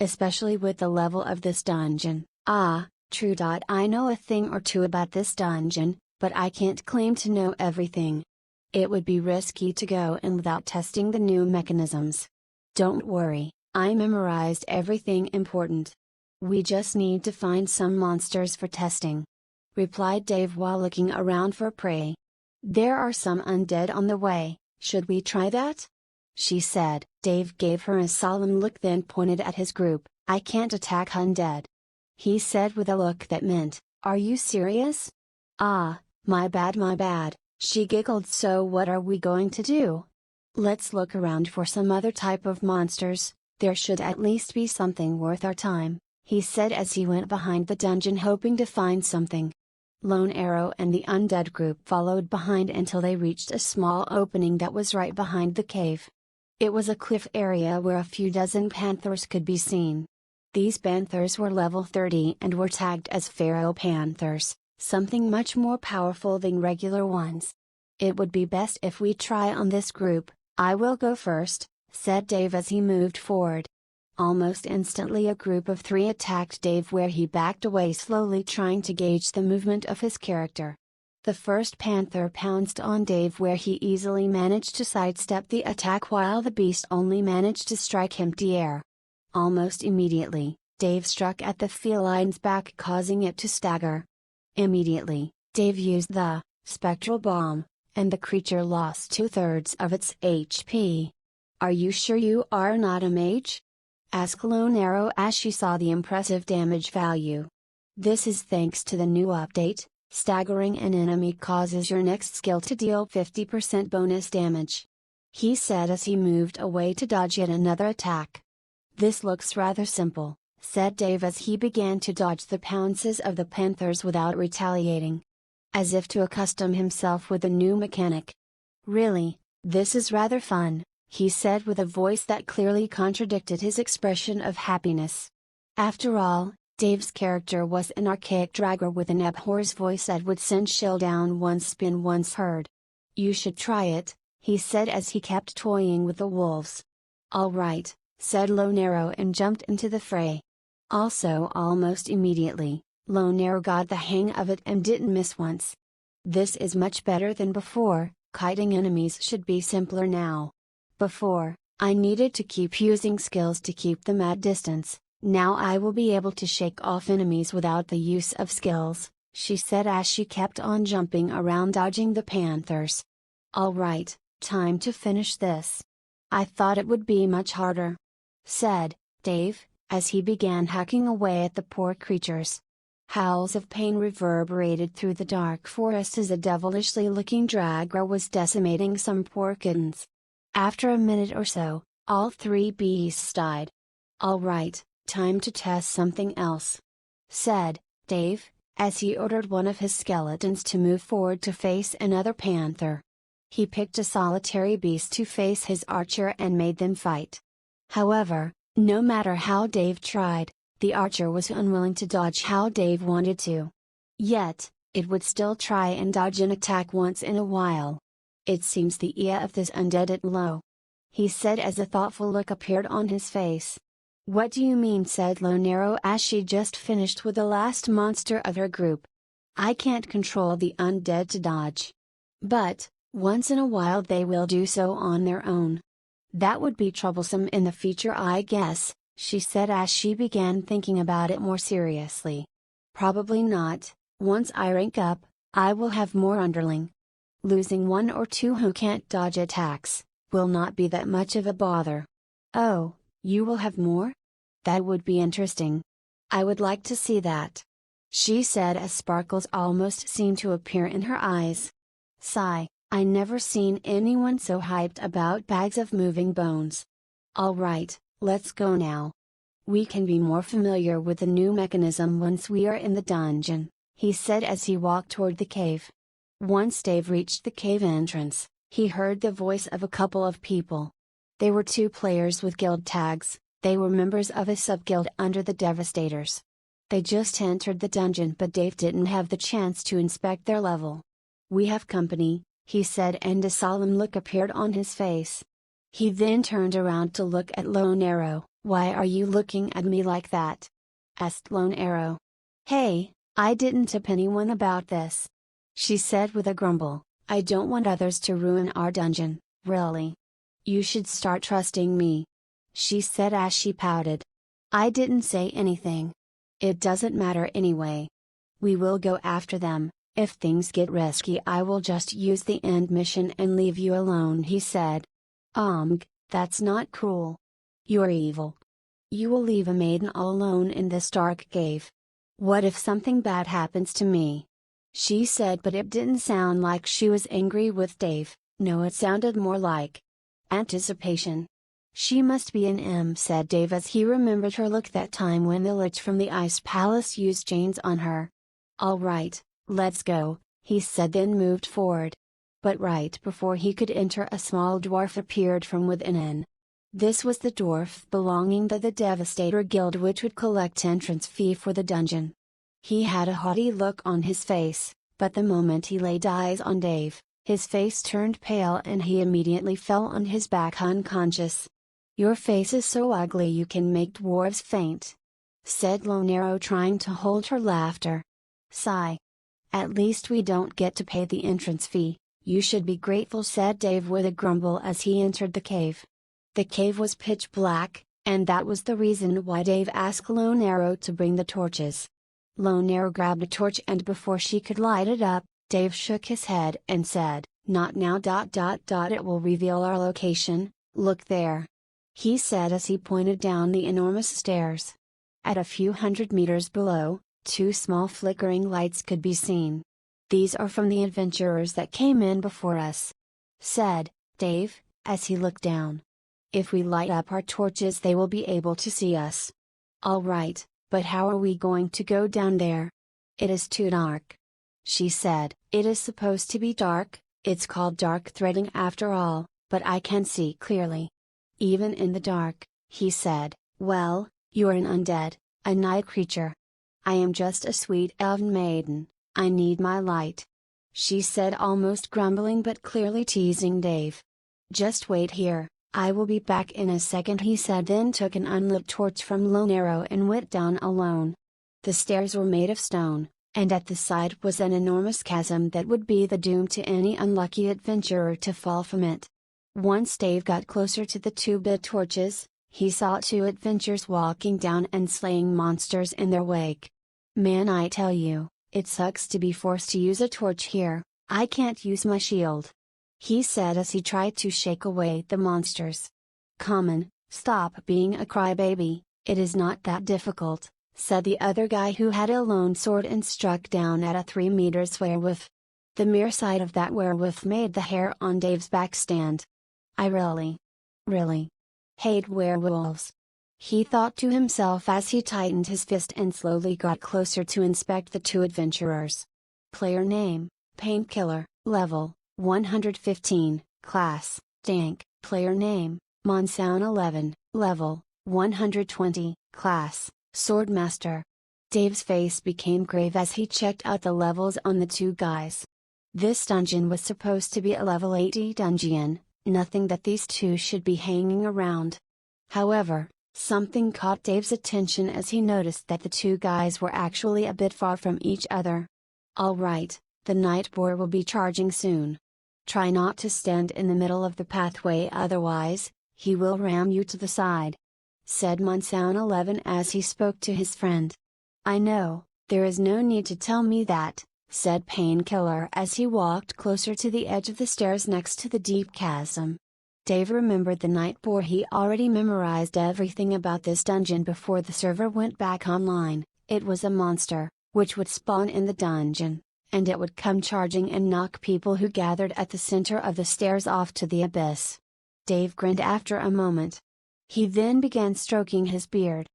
Especially with the level of this dungeon." "Ah, true. I know a thing or two about this dungeon, but I can't claim to know everything. It would be risky to go in without testing the new mechanisms." "Don't worry, I memorized everything important. We just need to find some monsters for testing," replied Dave while looking around for prey. "There are some undead on the way, should we try that?" she said. Dave gave her a solemn look, then pointed at his group. "I can't attack undead," he said with a look that meant, "Are you serious?" "Ah, my bad," She giggled. So what are we going to do? Let's look around for some other type of monsters, there should at least be something worth our time, he said as he went behind the dungeon hoping to find something. Lone Arrow and the Undead group followed behind until they reached a small opening that was right behind the cave. It was a cliff area where a few dozen panthers could be seen. These panthers were level 30 and were tagged as Pharaoh panthers, something much more powerful than regular ones. It would be best if we try on this group. I will go first, said Dave as he moved forward. Almost instantly a group of 3 attacked Dave where he backed away slowly trying to gauge the movement of his character. The first panther pounced on Dave where he easily managed to sidestep the attack while the beast only managed to strike him to air. Almost immediately, Dave struck at the feline's back causing it to stagger. Immediately, Dave used the spectral bomb, and the creature lost 2/3 of its HP. Are you sure you are not a mage? Asked Lone Arrow as she saw the impressive damage value. This is thanks to the new update, staggering an enemy causes your next skill to deal 50% bonus damage. He said as he moved away to dodge yet another attack. This looks rather simple, said Dave as he began to dodge the pounces of the panthers without retaliating. As if to accustom himself with the new mechanic. Really, this is rather fun, he said with a voice that clearly contradicted his expression of happiness. After all, Dave's character was an archaic dragger with an abhorrent voice that would send chill down one's spine once heard. You should try it, he said as he kept toying with the wolves. All right, said Lone Arrow and jumped into the fray. Also almost immediately, Lone Arrow got the hang of it and didn't miss once. This is much better than before, kiting enemies should be simpler now. Before, I needed to keep using skills to keep them at distance, now I will be able to shake off enemies without the use of skills, she said as she kept on jumping around dodging the panthers. Alright, time to finish this. I thought it would be much harder, said Dave, as he began hacking away at the poor creatures. Howls of pain reverberated through the dark forest as a devilishly looking dragger was decimating some poor kittens. After a minute or so, all 3 beasts died. Alright, time to test something else, said Dave, as he ordered one of his skeletons to move forward to face another panther. He picked a solitary beast to face his archer and made them fight. However, no matter how Dave tried, the archer was unwilling to dodge how Dave wanted to. Yet, it would still try and dodge an attack once in a while. It seems the ear of this undead is low, he said as a thoughtful look appeared on his face. What do you mean, said Lone Arrow as she just finished with the last monster of her group. I can't control the undead to dodge. But, once in a while they will do so on their own. That would be troublesome in the future I guess, she said as she began thinking about it more seriously. Probably not, once I rank up, I will have more underling. Losing 1 or 2 who can't dodge attacks, will not be that much of a bother. Oh, you will have more? That would be interesting. I would like to see that, she said as sparkles almost seemed to appear in her eyes. Sigh, I never seen anyone so hyped about bags of moving bones. Alright, let's go now. We can be more familiar with the new mechanism once we are in the dungeon, he said as he walked toward the cave. Once Dave reached the cave entrance, he heard the voice of a couple of people. They were 2 players with guild tags, they were members of a sub-guild under the Devastators. They just entered the dungeon but Dave didn't have the chance to inspect their level. We have company, he said and a solemn look appeared on his face. He then turned around to look at Lone Arrow. Why are you looking at me like that? Asked Lone Arrow. Hey, I didn't tip anyone about this, she said with a grumble. I don't want others to ruin our dungeon, really. You should start trusting me, she said as she pouted. I didn't say anything. It doesn't matter anyway. We will go after them. If things get risky I will just use the end mission and leave you alone, he said. That's not cool. You're evil. You will leave a maiden all alone in this dark cave. What if something bad happens to me? she said, but it didn't sound like she was angry with Dave. No, it sounded more like anticipation. She must be an M, said Dave as he remembered her look that time when the Lich from the Ice Palace used chains on her. All right, let's go, he said, then moved forward. But right before he could enter, a small dwarf appeared from within. This was the dwarf belonging to the Devastator Guild, which would collect entrance fee for the dungeon. He had a haughty look on his face, but the moment he laid eyes on Dave, his face turned pale and he immediately fell on his back unconscious. Your face is so ugly you can make dwarves faint, said Lone Arrow, trying to hold her laughter. Sigh. At least we don't get to pay the entrance fee. You should be grateful, said Dave with a grumble as he entered the cave. The cave was pitch black, and that was the reason why Dave asked Lone Arrow to bring the torches. Lone Arrow grabbed a torch, and before she could light it up, Dave shook his head and said, "Not now. It will reveal our location. Look there," he said as he pointed down the enormous stairs. At a few hundred meters below, two small flickering lights could be seen. "These are from the adventurers that came in before us," said Dave, as he looked down. "If we light up our torches they will be able to see us." "All right, but how are we going to go down there? It is too dark," she said. "It is supposed to be dark, it's called dark threading after all, but I can see clearly." "Even in the dark," he said. "Well, you're an undead, a night creature. I am just a sweet elven maiden. I need my light," she said, almost grumbling but clearly teasing Dave. "Just wait here, I will be back in a second," he said, then took an unlit torch from Lone Arrow and went down alone. The stairs were made of stone, and at the side was an enormous chasm that would be the doom to any unlucky adventurer to fall from it. Once Dave got closer to the two-bit torches, he saw two adventurers walking down and slaying monsters in their wake. "Man, I tell you, it sucks to be forced to use a torch here. I can't use my shield," he said as he tried to shake away the monsters. "Common, stop being a crybaby, it is not that difficult," said the other guy who had a lone sword and struck down at a 3 meters werewolf. The mere sight of that werewolf made the hair on Dave's back stand. "I really hate werewolves," he thought to himself as he tightened his fist and slowly got closer to inspect the two adventurers. Player name, Painkiller, level, 115, class, Dank. Player name, Monsoon 11, level, 120, class, Swordmaster. Dave's face became grave as he checked out the levels on the two guys. This dungeon was supposed to be a level 80 dungeon, nothing that these two should be hanging around. However, something caught Dave's attention as he noticed that the two guys were actually a bit far from each other. "All right, the night boar will be charging soon. Try not to stand in the middle of the pathway, otherwise, he will ram you to the side," said Monsoon 11 as he spoke to his friend. "I know, there is no need to tell me that," said Painkiller as he walked closer to the edge of the stairs next to the deep chasm. Dave remembered the night boar. He already memorized everything about this dungeon before the server went back online. It was a monster, which would spawn in the dungeon, and it would come charging and knock people who gathered at the center of the stairs off to the abyss. Dave grinned after a moment. He then began stroking his beard.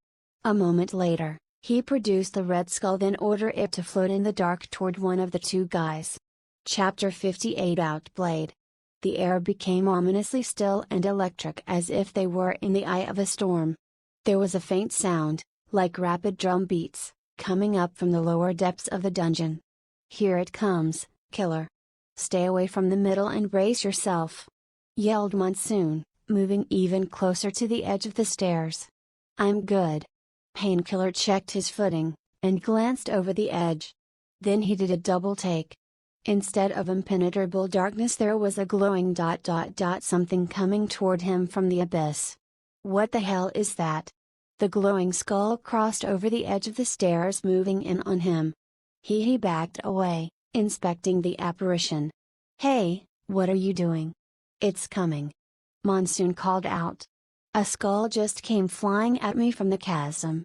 A moment later, he produced the red skull, then ordered it to float in the dark toward one of the two guys. Chapter 58 Outplayed. The air became ominously still and electric as if they were in the eye of a storm. There was a faint sound, like rapid drum beats, coming up from the lower depths of the dungeon. "Here it comes, killer. Stay away from the middle and brace yourself," yelled Monsoon, moving even closer to the edge of the stairs. "I'm good." Painkiller checked his footing, and glanced over the edge. Then he did a double take. Instead of impenetrable darkness there was a glowing something coming toward him from the abyss. "What the hell is that?" The glowing skull crossed over the edge of the stairs, moving in on him. He backed away, inspecting the apparition. "Hey, what are you doing?" "It's coming," Monsoon called out. "A skull just came flying at me from the chasm."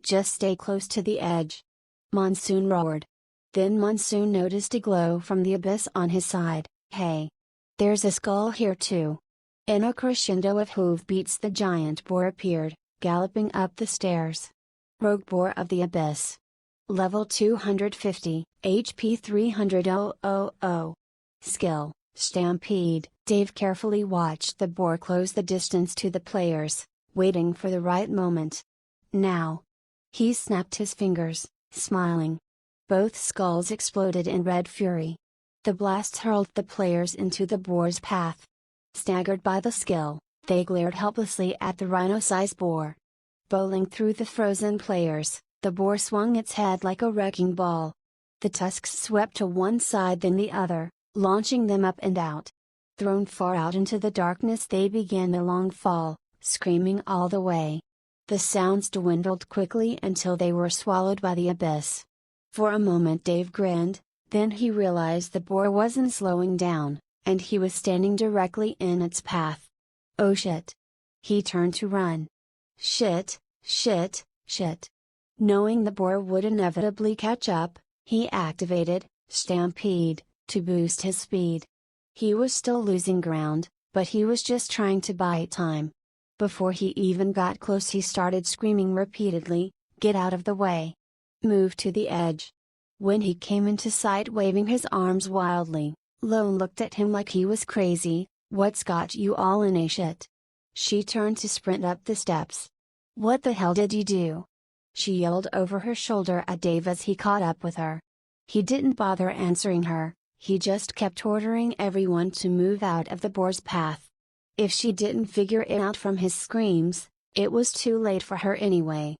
"Just stay close to the edge," Monsoon roared. Then Monsoon noticed a glow from the abyss on his side. Hey! There's a skull here too. In a crescendo of hoofbeats the giant boar appeared, galloping up the stairs. Rogue Boar of the Abyss. Level 250, HP 300,000. Skill, Stampede. Dave carefully watched the boar close the distance to the players, waiting for the right moment. Now! He snapped his fingers, smiling. Both skulls exploded in red fury. The blast hurled the players into the boar's path. Staggered by the skill, they glared helplessly at the rhino-sized boar. Bowling through the frozen players, the boar swung its head like a wrecking ball. The tusks swept to one side then the other, launching them up and out. Thrown far out into the darkness they began the long fall, screaming all the way. The sounds dwindled quickly until they were swallowed by the abyss. For a moment Dave grinned, then he realized the boar wasn't slowing down, and he was standing directly in its path. Oh shit! He turned to run. Shit, shit, shit. Knowing the boar would inevitably catch up, he activated Stampede to boost his speed. He was still losing ground, but he was just trying to buy time. Before he even got close he started screaming repeatedly, "Get out of the way! Move to the edge!" When he came into sight waving his arms wildly, Lone looked at him like he was crazy. "What's got you all in a shit?" She turned to sprint up the steps. "What the hell did you do?" She yelled over her shoulder at Dave as he caught up with her. He didn't bother answering her, he just kept ordering everyone to move out of the boar's path. If she didn't figure it out from his screams, it was too late for her anyway.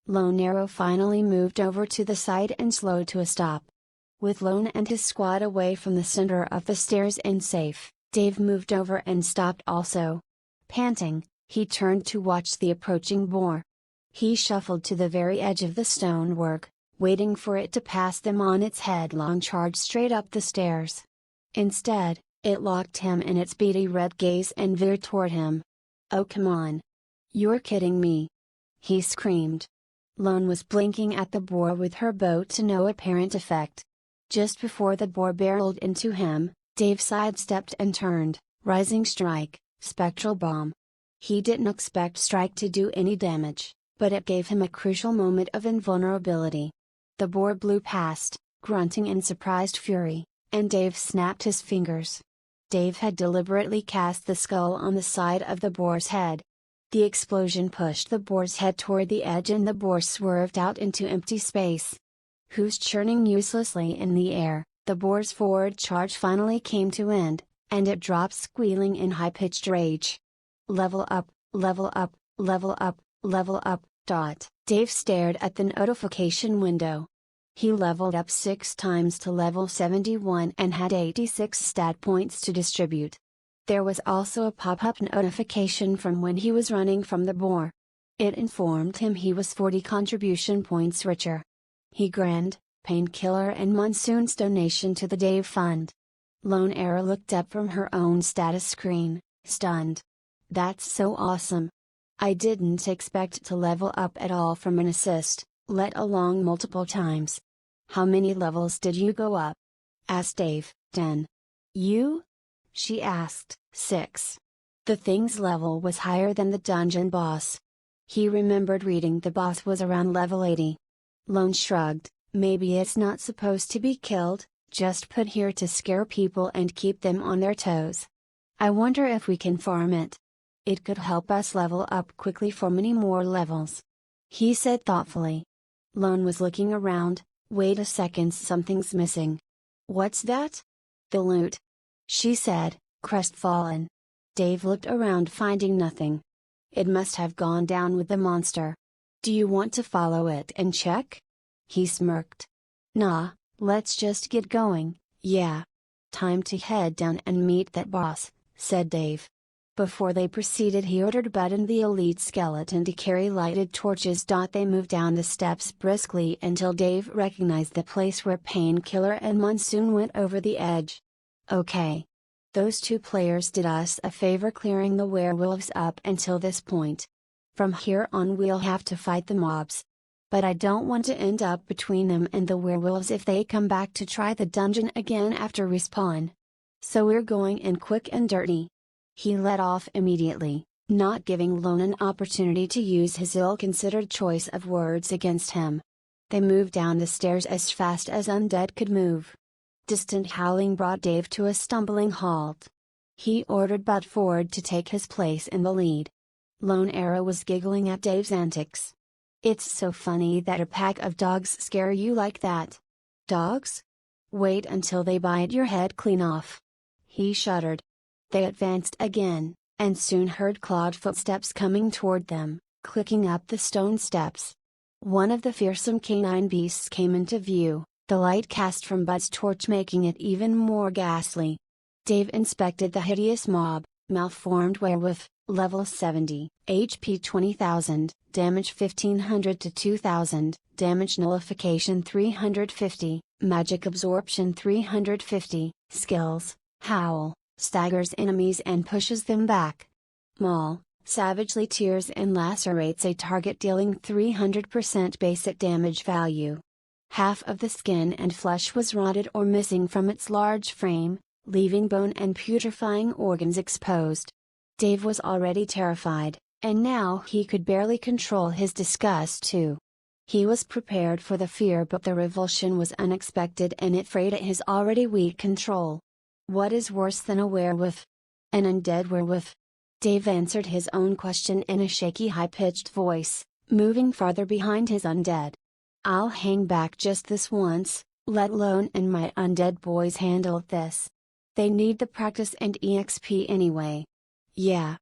Lone Arrow finally moved over to the side and slowed to a stop. With Lone and his squad away from the center of the stairs and safe, Dave moved over and stopped also. Panting, he turned to watch the approaching boar. He shuffled to the very edge of the stonework, waiting for it to pass them on its headlong charge straight up the stairs. Instead, it locked him in its beady red gaze and veered toward him. "Oh come on! You're kidding me!" he screamed. Lone was blinking at the boar with her bow to no apparent effect. Just before the boar barreled into him, Dave sidestepped and turned, Rising Strike, Spectral Bomb. He didn't expect Strike to do any damage, but it gave him a crucial moment of invulnerability. The boar blew past, grunting in surprised fury, and Dave snapped his fingers. Dave had deliberately cast the skull on the side of the boar's head. The explosion pushed the boar's head toward the edge and the boar swerved out into empty space. Who's churning uselessly in the air, the boar's forward charge finally came to end, and it dropped squealing in high-pitched rage. Level up, level up, level up, level up, dot. Dave stared at the notification window. He leveled up 6 times to level 71 and had 86 stat points to distribute. There was also a pop-up notification from when he was running from the boar. It informed him he was 40 contribution points richer. He grinned, Painkiller and Monsoon's donation to the Dave Fund. Lone Arrow looked up from her own status screen, stunned. That's so awesome. I didn't expect to level up at all from an assist, let alone multiple times. How many levels did you go up? Asked Dave. 10. You? She asked. 6. The thing's level was higher than the dungeon boss. He remembered reading the boss was around level 80. Lone shrugged, maybe it's not supposed to be killed, just put here to scare people and keep them on their toes. I wonder if we can farm it. It could help us level up quickly for many more levels. He said thoughtfully. Lone was looking around. Wait a second, something's missing. What's that? The loot. She said, crestfallen. Dave looked around finding nothing. It must have gone down with the monster. Do you want to follow it and check? He smirked. Nah, let's just get going, yeah. Time to head down and meet that boss, said Dave. Before they proceeded he ordered Bud and the elite skeleton to carry lighted torches. They moved down the steps briskly until Dave recognized the place where Painkiller and Monsoon went over the edge. Okay. Those 2 players did us a favor clearing the werewolves up until this point. From here on we'll have to fight the mobs. But I don't want to end up between them and the werewolves if they come back to try the dungeon again after respawn. So we're going in quick and dirty." He let off immediately, not giving Lone an opportunity to use his ill-considered choice of words against him. They moved down the stairs as fast as Undead could move. Distant howling brought Dave to a stumbling halt. He ordered Bud Ford to take his place in the lead. Lone Arrow was giggling at Dave's antics. "It's so funny that a pack of dogs scare you like that." "Dogs? Wait until they bite your head clean off." He shuddered. They advanced again, and soon heard clawed footsteps coming toward them, clicking up the stone steps. One of the fearsome canine beasts came into view, the light cast from Bud's torch making it even more ghastly. Dave inspected the hideous mob: malformed werewolf, level 70, HP 20,000, damage 1500 to 2000, damage nullification 350, magic absorption 350, skills, howl, staggers enemies and pushes them back. Maul, savagely tears and lacerates a target dealing 300% basic damage value. Half of the skin and flesh was rotted or missing from its large frame, leaving bone and putrefying organs exposed. Dave was already terrified, and now he could barely control his disgust too. He was prepared for the fear, but the revulsion was unexpected and it frayed at his already weak control. What is worse than a werewolf? An undead werewolf? Dave answered his own question in a shaky high-pitched voice, moving farther behind his undead. "I'll hang back just this once, let Lone and my undead boys handle this. They need the practice and EXP anyway." "Yeah."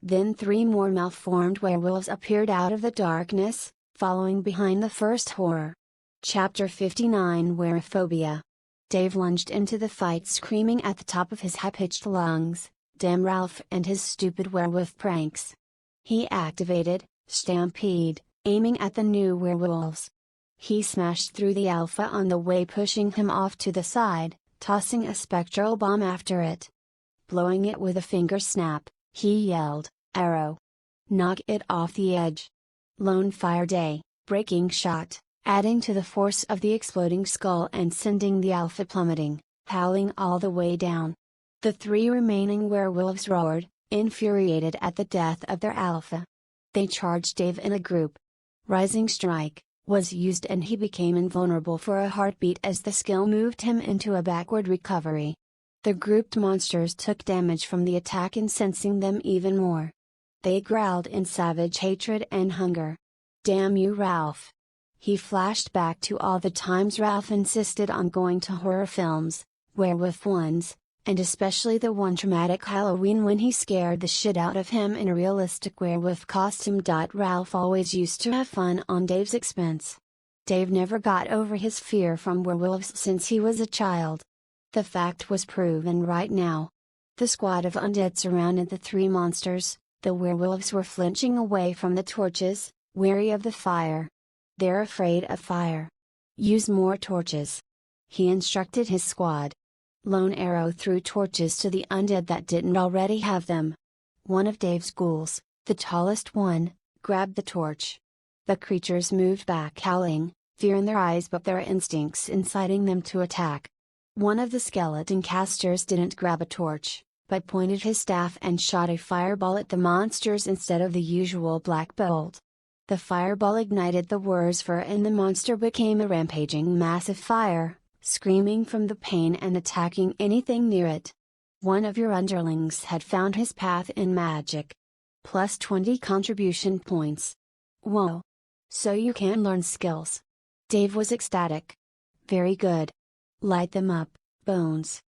Then 3 more malformed werewolves appeared out of the darkness, following behind the first horror. Chapter 59 Werophobia. Dave lunged into the fight screaming at the top of his high-pitched lungs, "Damn Ralph and his stupid werewolf pranks." He activated Stampede, aiming at the new werewolves. He smashed through the alpha on the way, pushing him off to the side, tossing a spectral bomb after it. Blowing it with a finger snap, he yelled, "Arrow! Knock it off the edge!" Lone fired a breaking shot, adding to the force of the exploding skull and sending the alpha plummeting, howling all the way down. The 3 remaining werewolves roared, infuriated at the death of their alpha. They charged Dave in a group. Rising Strike was used and he became invulnerable for a heartbeat as the skill moved him into a backward recovery. The grouped monsters took damage from the attack, incensing them even more. They growled in savage hatred and hunger. "Damn you, Ralph!" He flashed back to all the times Ralph insisted on going to horror films, werewolf ones, and especially the one traumatic Halloween when he scared the shit out of him in a realistic werewolf costume. Ralph always used to have fun on Dave's expense. Dave never got over his fear from werewolves since he was a child. The fact was proven right now. The squad of undead surrounded the 3 monsters. The werewolves were flinching away from the torches, wary of the fire. "They're afraid of fire. Use more torches," he instructed his squad. Lone Arrow threw torches to the undead that didn't already have them. One of Dave's ghouls, the tallest one, grabbed the torch. The creatures moved back howling, fear in their eyes but their instincts inciting them to attack. One of the skeleton casters didn't grab a torch, but pointed his staff and shot a fireball at the monsters instead of the usual black bolt. The fireball ignited the Wurzer and the monster became a rampaging massive fire, screaming from the pain and attacking anything near it. One of your underlings had found his path in magic. Plus 20 contribution points. Whoa! So you can learn skills. Dave was ecstatic. "Very good. Light them up, Bones,"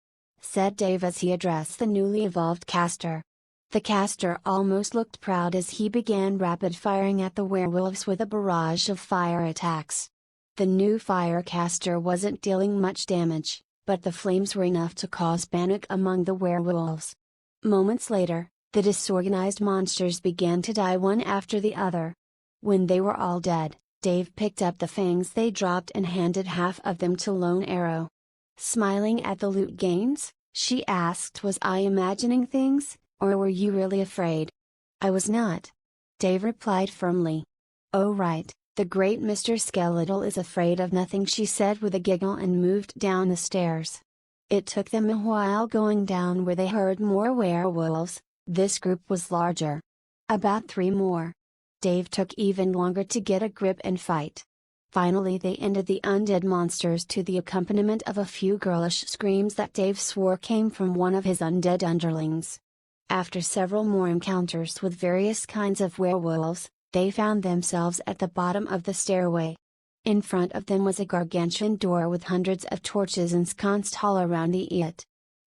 said Dave as he addressed the newly evolved caster. The caster almost looked proud as he began rapid firing at the werewolves with a barrage of fire attacks. The new fire caster wasn't dealing much damage, but the flames were enough to cause panic among the werewolves. Moments later, the disorganized monsters began to die one after the other. When they were all dead, Dave picked up the fangs they dropped and handed half of them to Lone Arrow. Smiling at the loot gains, she asked, "Was I imagining things, or were you really afraid?" "I was not," Dave replied firmly. "Oh right, "The great Mr. Skeletal is afraid of nothing," she said with a giggle and moved down the stairs. It took them a while going down where they heard more werewolves. This group was larger. About 3 more. Dave took even longer to get a grip and fight. Finally they ended the undead monsters to the accompaniment of a few girlish screams that Dave swore came from one of his undead underlings. After several more encounters with various kinds of werewolves, they found themselves at the bottom of the stairway. In front of them was a gargantuan door with hundreds of torches ensconced all around it.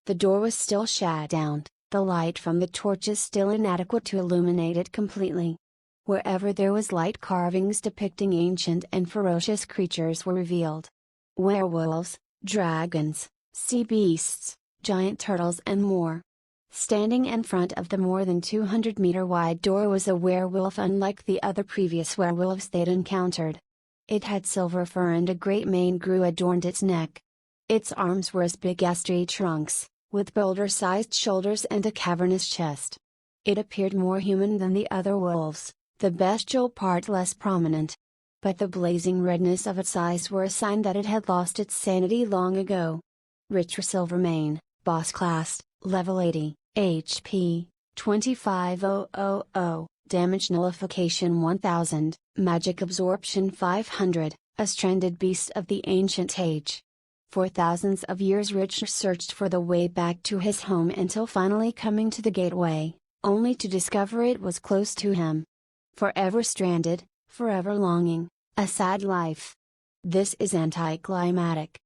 The door was still shut down, the light from the torches still inadequate to illuminate it completely. Wherever there was light, carvings depicting ancient and ferocious creatures were revealed. Werewolves, dragons, sea beasts, giant turtles and more. Standing in front of the more than 200-meter wide door was a werewolf unlike the other previous werewolves they'd encountered. It had silver fur and a great mane adorned its neck. Its arms were as big as tree trunks, with boulder-sized shoulders and a cavernous chest. It appeared more human than the other wolves, the bestial part less prominent. But the blazing redness of its eyes were a sign that it had lost its sanity long ago. Richer silver mane, boss class, level 80, HP, 25000, damage nullification 1000, magic absorption 500, a stranded beast of the ancient age. For thousands of years Richard searched for the way back to his home until finally coming to the gateway, only to discover it was close to him. Forever stranded, forever longing, a sad life. "This is anticlimactic,"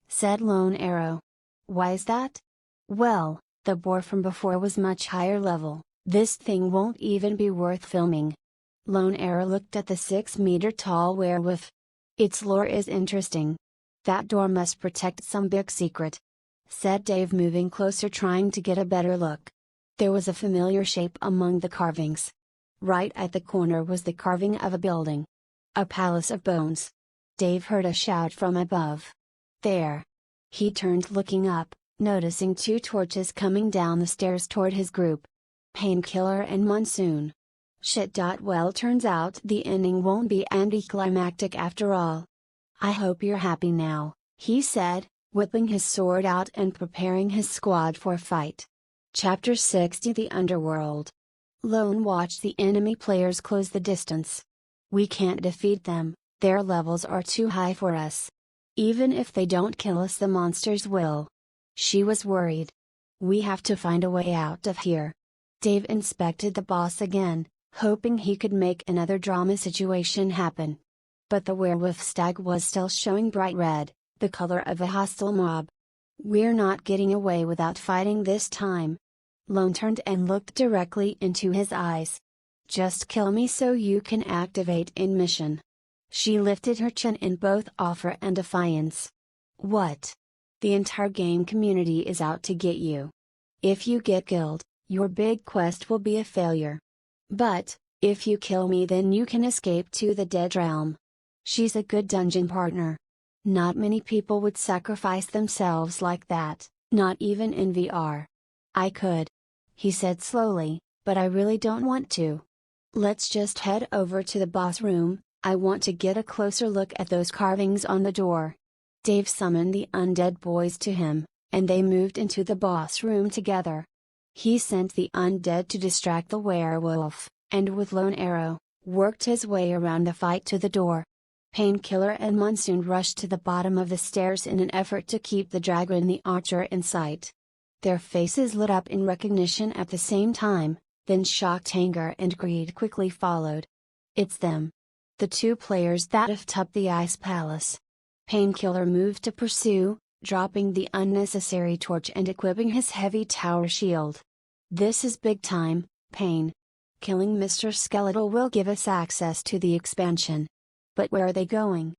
said Lone Arrow. "Why is that?" "Well, the boar from before was much higher level. This thing won't even be worth filming." Lone Arrow looked at the 6-meter-tall werewolf. "Its lore is interesting. That door must protect some big secret," said Dave, moving closer trying to get a better look. There was a familiar shape among the carvings. Right at the corner was the carving of a building. A palace of bones. Dave heard a shout from above. "There!" He turned, looking up, noticing 2 torches coming down the stairs toward his group. Painkiller and Monsoon. Shit. Well, turns out the ending won't be anticlimactic after all. "I hope you're happy now," he said, whipping his sword out and preparing his squad for a fight. Chapter 60 The Underworld. Lone watched the enemy players close the distance. "We can't defeat them, their levels are too high for us. Even if they don't kill us, the monsters will." She was worried. "We have to find a way out of here." Dave inspected the boss again, hoping he could make another drama situation happen. But the werewolf stag was still showing bright red, the color of a hostile mob. "We're not getting away without fighting this time." Lone turned and looked directly into his eyes. "Just kill me so you can activate in mission." She lifted her chin in both offer and defiance. "What? The entire game community is out to get you. If you get killed, your big quest will be a failure. But, if you kill me, then you can escape to the Dead Realm." She's a good dungeon partner. Not many people would sacrifice themselves like that, not even in VR. "I could," he said slowly, "but I really don't want to. Let's just head over to the boss room. I want to get a closer look at those carvings on the door." Dave summoned the undead boys to him, and they moved into the boss room together. He sent the undead to distract the werewolf, and with Lone Arrow, worked his way around the fight to the door. Painkiller and Monsoon rushed to the bottom of the stairs in an effort to keep the dragon the archer in sight. Their faces lit up in recognition at the same time, then shocked anger and greed quickly followed. "It's them. The 2 players that have topped the ice palace." Painkiller moved to pursue, dropping the unnecessary torch and equipping his heavy tower shield. "This is big time, Pain. Killing Mr. Skeletal will give us access to the expansion." "But where are they going?"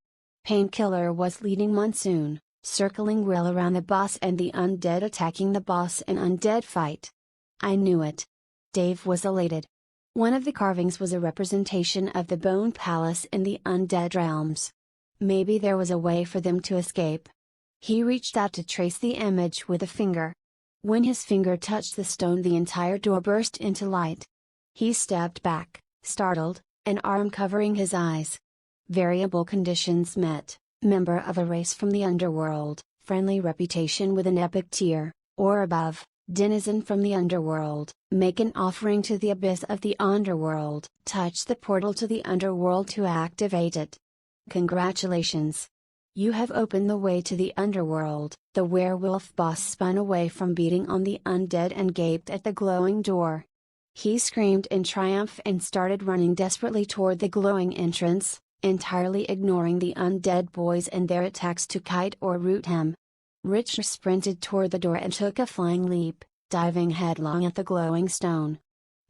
Painkiller was leading Monsoon, circling well around the boss and the undead, attacking the boss in undead fight. "I knew it." Dave was elated. One of the carvings was a representation of the Bone Palace in the Undead Realms. Maybe there was a way for them to escape. He reached out to trace the image with a finger. When his finger touched the stone, the entire door burst into light. He stepped back, startled, an arm covering his eyes. Variable conditions met, member of a race from the underworld, friendly reputation with an epic tier, or above, denizen from the underworld, make an offering to the abyss of the underworld, touch the portal to the underworld to activate it. Congratulations! You have opened the way to the underworld. The werewolf boss spun away from beating on the undead and gaped at the glowing door. He screamed in triumph and started running desperately toward the glowing entrance, entirely ignoring the undead boys and their attacks to kite or root him. Richard sprinted toward the door and took a flying leap, diving headlong at the glowing stone.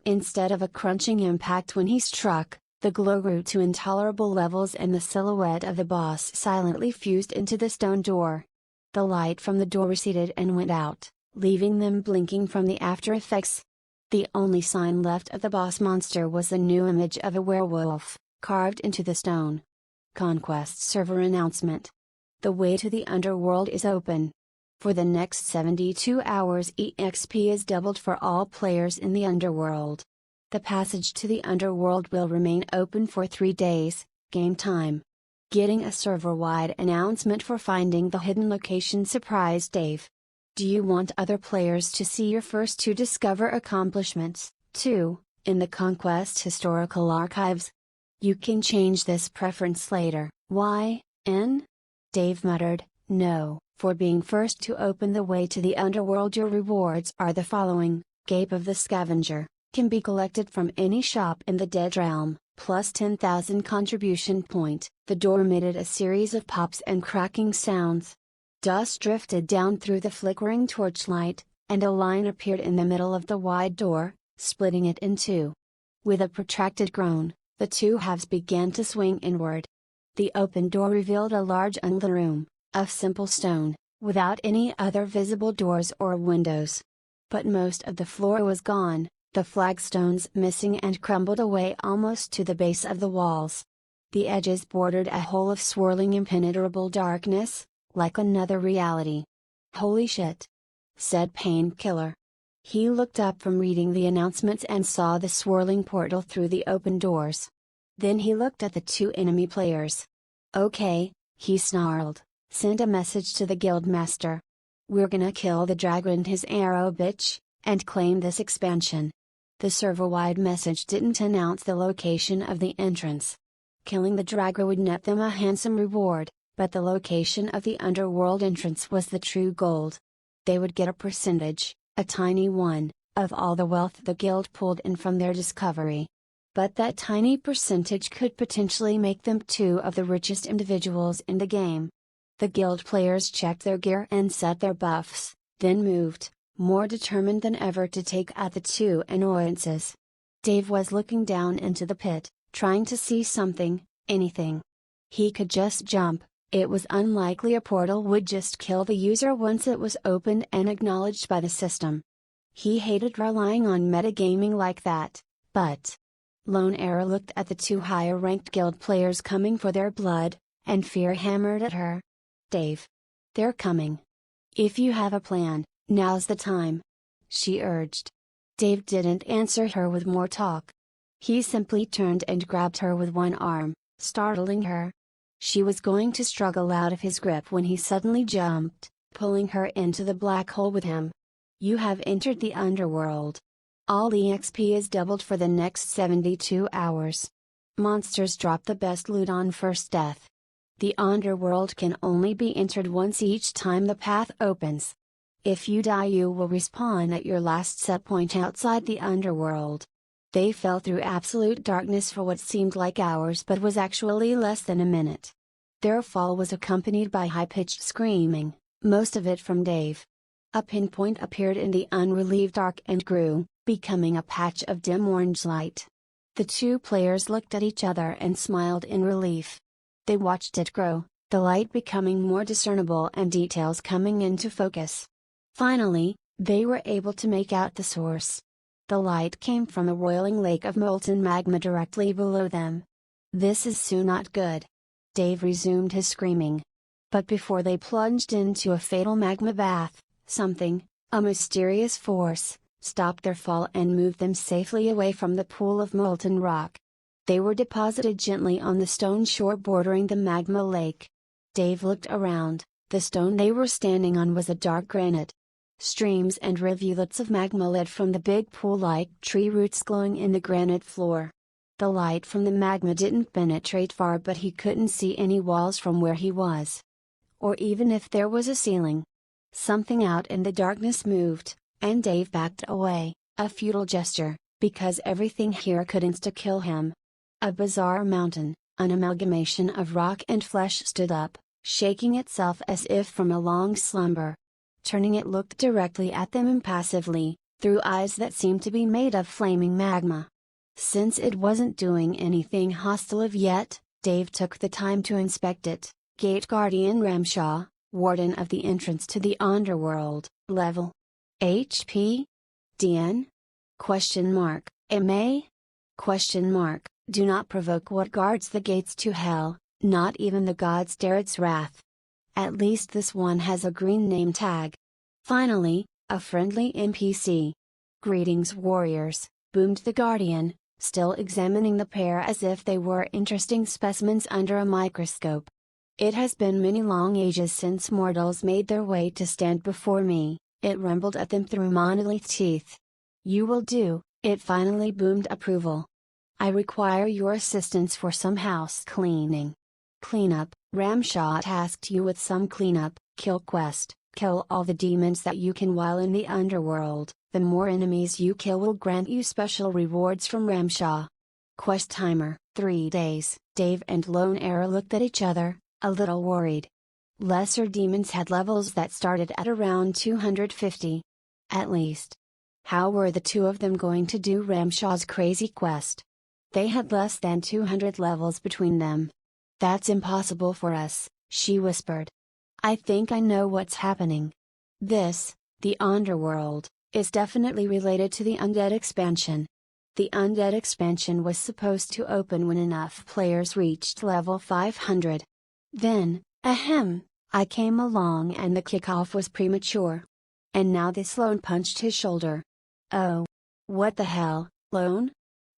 Instead of a crunching impact when he struck, the glow grew to intolerable levels and the silhouette of the boss silently fused into the stone door. The light from the door receded and went out, leaving them blinking from the after effects. The only sign left of the boss monster was the new image of a werewolf, carved into the stone. Conquest server announcement. The way to the underworld is open. For the next 72 hours EXP is doubled for all players in the underworld. The passage to the underworld will remain open for 3 days, game time. Getting a server-wide announcement for finding the hidden location surprised Dave. Do you want other players to see your first 2 Discover accomplishments, too, in the Conquest historical archives? You can change this preference later. Why, N? Dave muttered, no. For being first to open the way to the underworld your rewards are the following: Gape of the Scavenger, can be collected from any shop in the Dead Realm, plus 10,000 contribution point. The door emitted a series of pops and cracking sounds. Dust drifted down through the flickering torchlight, and a line appeared in the middle of the wide door, splitting it in two. With a protracted groan, the two halves began to swing inward. The open door revealed a large unlit room, of simple stone, without any other visible doors or windows. But most of the floor was gone, the flagstones missing and crumbled away almost to the base of the walls. The edges bordered a hole of swirling impenetrable darkness, like another reality. Holy shit! Said Painkiller. He looked up from reading the announcements and saw the swirling portal through the open doors. Then he looked at the 2 enemy players. Okay, he snarled, send a message to the guildmaster. We're gonna kill the dragon and his arrow bitch, and claim this expansion. The server-wide message didn't announce the location of the entrance. Killing the dragon would net them a handsome reward, but the location of the underworld entrance was the true gold. They would get a percentage, a tiny one, of all the wealth the guild pulled in from their discovery. But that tiny percentage could potentially make them 2 of the richest individuals in the game. The guild players checked their gear and set their buffs, then moved, more determined than ever to take out the 2 annoyances. Dave was looking down into the pit, trying to see something, anything. He could just jump. It was unlikely a portal would just kill the user once it was opened and acknowledged by the system. He hated relying on metagaming like that, but Lone Arrow looked at the 2 higher-ranked guild players coming for their blood, and fear hammered at her. Dave. They're coming. If you have a plan, now's the time. She urged. Dave didn't answer her with more talk. He simply turned and grabbed her with one arm, startling her. She was going to struggle out of his grip when he suddenly jumped, pulling her into the black hole with him. You have entered the underworld. All EXP is doubled for the next 72 hours. Monsters drop the best loot on first death. The underworld can only be entered once each time the path opens. If you die you will respawn at your last set point outside the underworld. They fell through absolute darkness for what seemed like hours but was actually less than a minute. Their fall was accompanied by high-pitched screaming, most of it from Dave. A pinpoint appeared in the unrelieved dark and grew, becoming a patch of dim orange light. The 2 players looked at each other and smiled in relief. They watched it grow, the light becoming more discernible and details coming into focus. Finally, they were able to make out the source. The light came from a roiling lake of molten magma directly below them. This is so not good. Dave resumed his screaming. But before they plunged into a fatal magma bath, something, a mysterious force, stopped their fall and moved them safely away from the pool of molten rock. They were deposited gently on the stone shore bordering the magma lake. Dave looked around. The stone they were standing on was a dark granite. Streams and rivulets of magma led from the big pool like tree roots glowing in the granite floor. The light from the magma didn't penetrate far, but he couldn't see any walls from where he was. Or even if there was a ceiling. Something out in the darkness moved, and Dave backed away, a futile gesture, because everything here could insta-kill him. A bizarre mountain, an amalgamation of rock and flesh, stood up, shaking itself as if from a long slumber. Turning, it looked directly at them impassively, through eyes that seemed to be made of flaming magma. Since it wasn't doing anything hostile yet, Dave took the time to inspect it. Gate Guardian Ramshaw, Warden of the entrance to the Underworld, level. HP? DN? MA? Do not provoke what guards the gates to hell, not even the gods dare its wrath. At least this one has a green name tag. Finally, a friendly NPC. Greetings, warriors, boomed the Guardian, still examining the pair as if they were interesting specimens under a microscope. It has been many long ages since mortals made their way to stand before me, it rumbled at them through monolith teeth. You will do, it finally boomed approval. I require your assistance for some house cleaning. Cleanup, Ramshaw tasked you with some cleanup, kill quest. Kill all the demons that you can while in the underworld. The more enemies you kill will grant you special rewards from Ramshaw. Quest timer, 3 days. Dave and Lone Arrow looked at each other, a little worried. Lesser demons had levels that started at around 250. At least. How were the two of them going to do Ramshaw's crazy quest? They had less than 200 levels between them. That's impossible for us, she whispered. I think I know what's happening. This, the Underworld, is definitely related to the Undead expansion. The Undead expansion was supposed to open when enough players reached level 500. Then, I came along and the kickoff was premature. And now this Lone punched his shoulder. Oh. What the hell, Lone?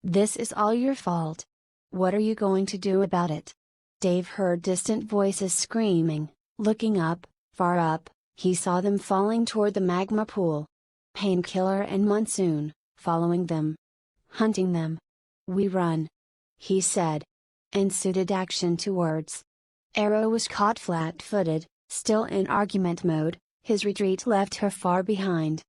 This is all your fault. What are you going to do about it? Dave heard distant voices screaming. Looking up, far up, he saw them falling toward the magma pool. Painkiller and Monsoon, following them. Hunting them. We run. He said. And suited action to words. Arrow was caught flat-footed, still in argument mode, his retreat left her far behind.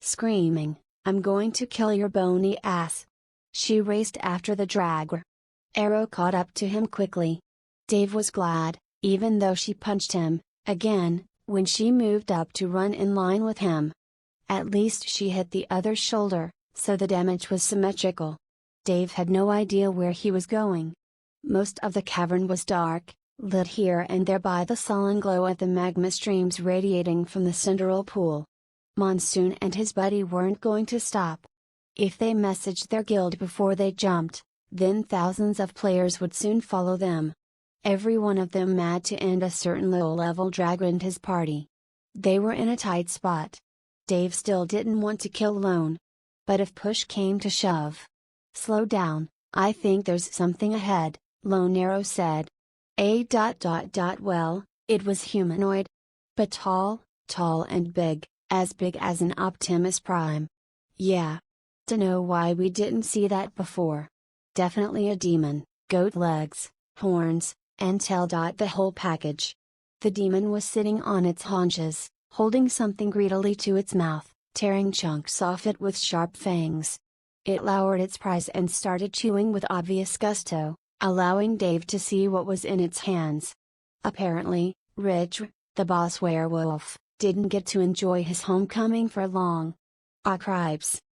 Screaming, I'm going to kill your bony ass. She raced after the dragger. Arrow caught up to him quickly. Dave was glad, even though she punched him, again, when she moved up to run in line with him. At least she hit the other's shoulder, so the damage was symmetrical. Dave had no idea where he was going. Most of the cavern was dark, lit here and there by the sullen glow of the magma streams radiating from the cinderal pool. Monsoon and his buddy weren't going to stop. If they messaged their guild before they jumped, then thousands of players would soon follow them. Every one of them mad to end a certain low-level dragon and his party. They were in a tight spot. Dave still didn't want to kill Lone. But if push came to shove. Slow down, I think there's something ahead, Lone Arrow said. Well, it was humanoid. But tall and big as an Optimus Prime. Yeah. Dunno why we didn't see that before. Definitely a demon, goat legs, horns, and tail. The whole package. The demon was sitting on its haunches, holding something greedily to its mouth, tearing chunks off it with sharp fangs. It lowered its prize and started chewing with obvious gusto, allowing Dave to see what was in its hands. Apparently, Rich, the boss werewolf, didn't get to enjoy his homecoming for long. Ah cripes,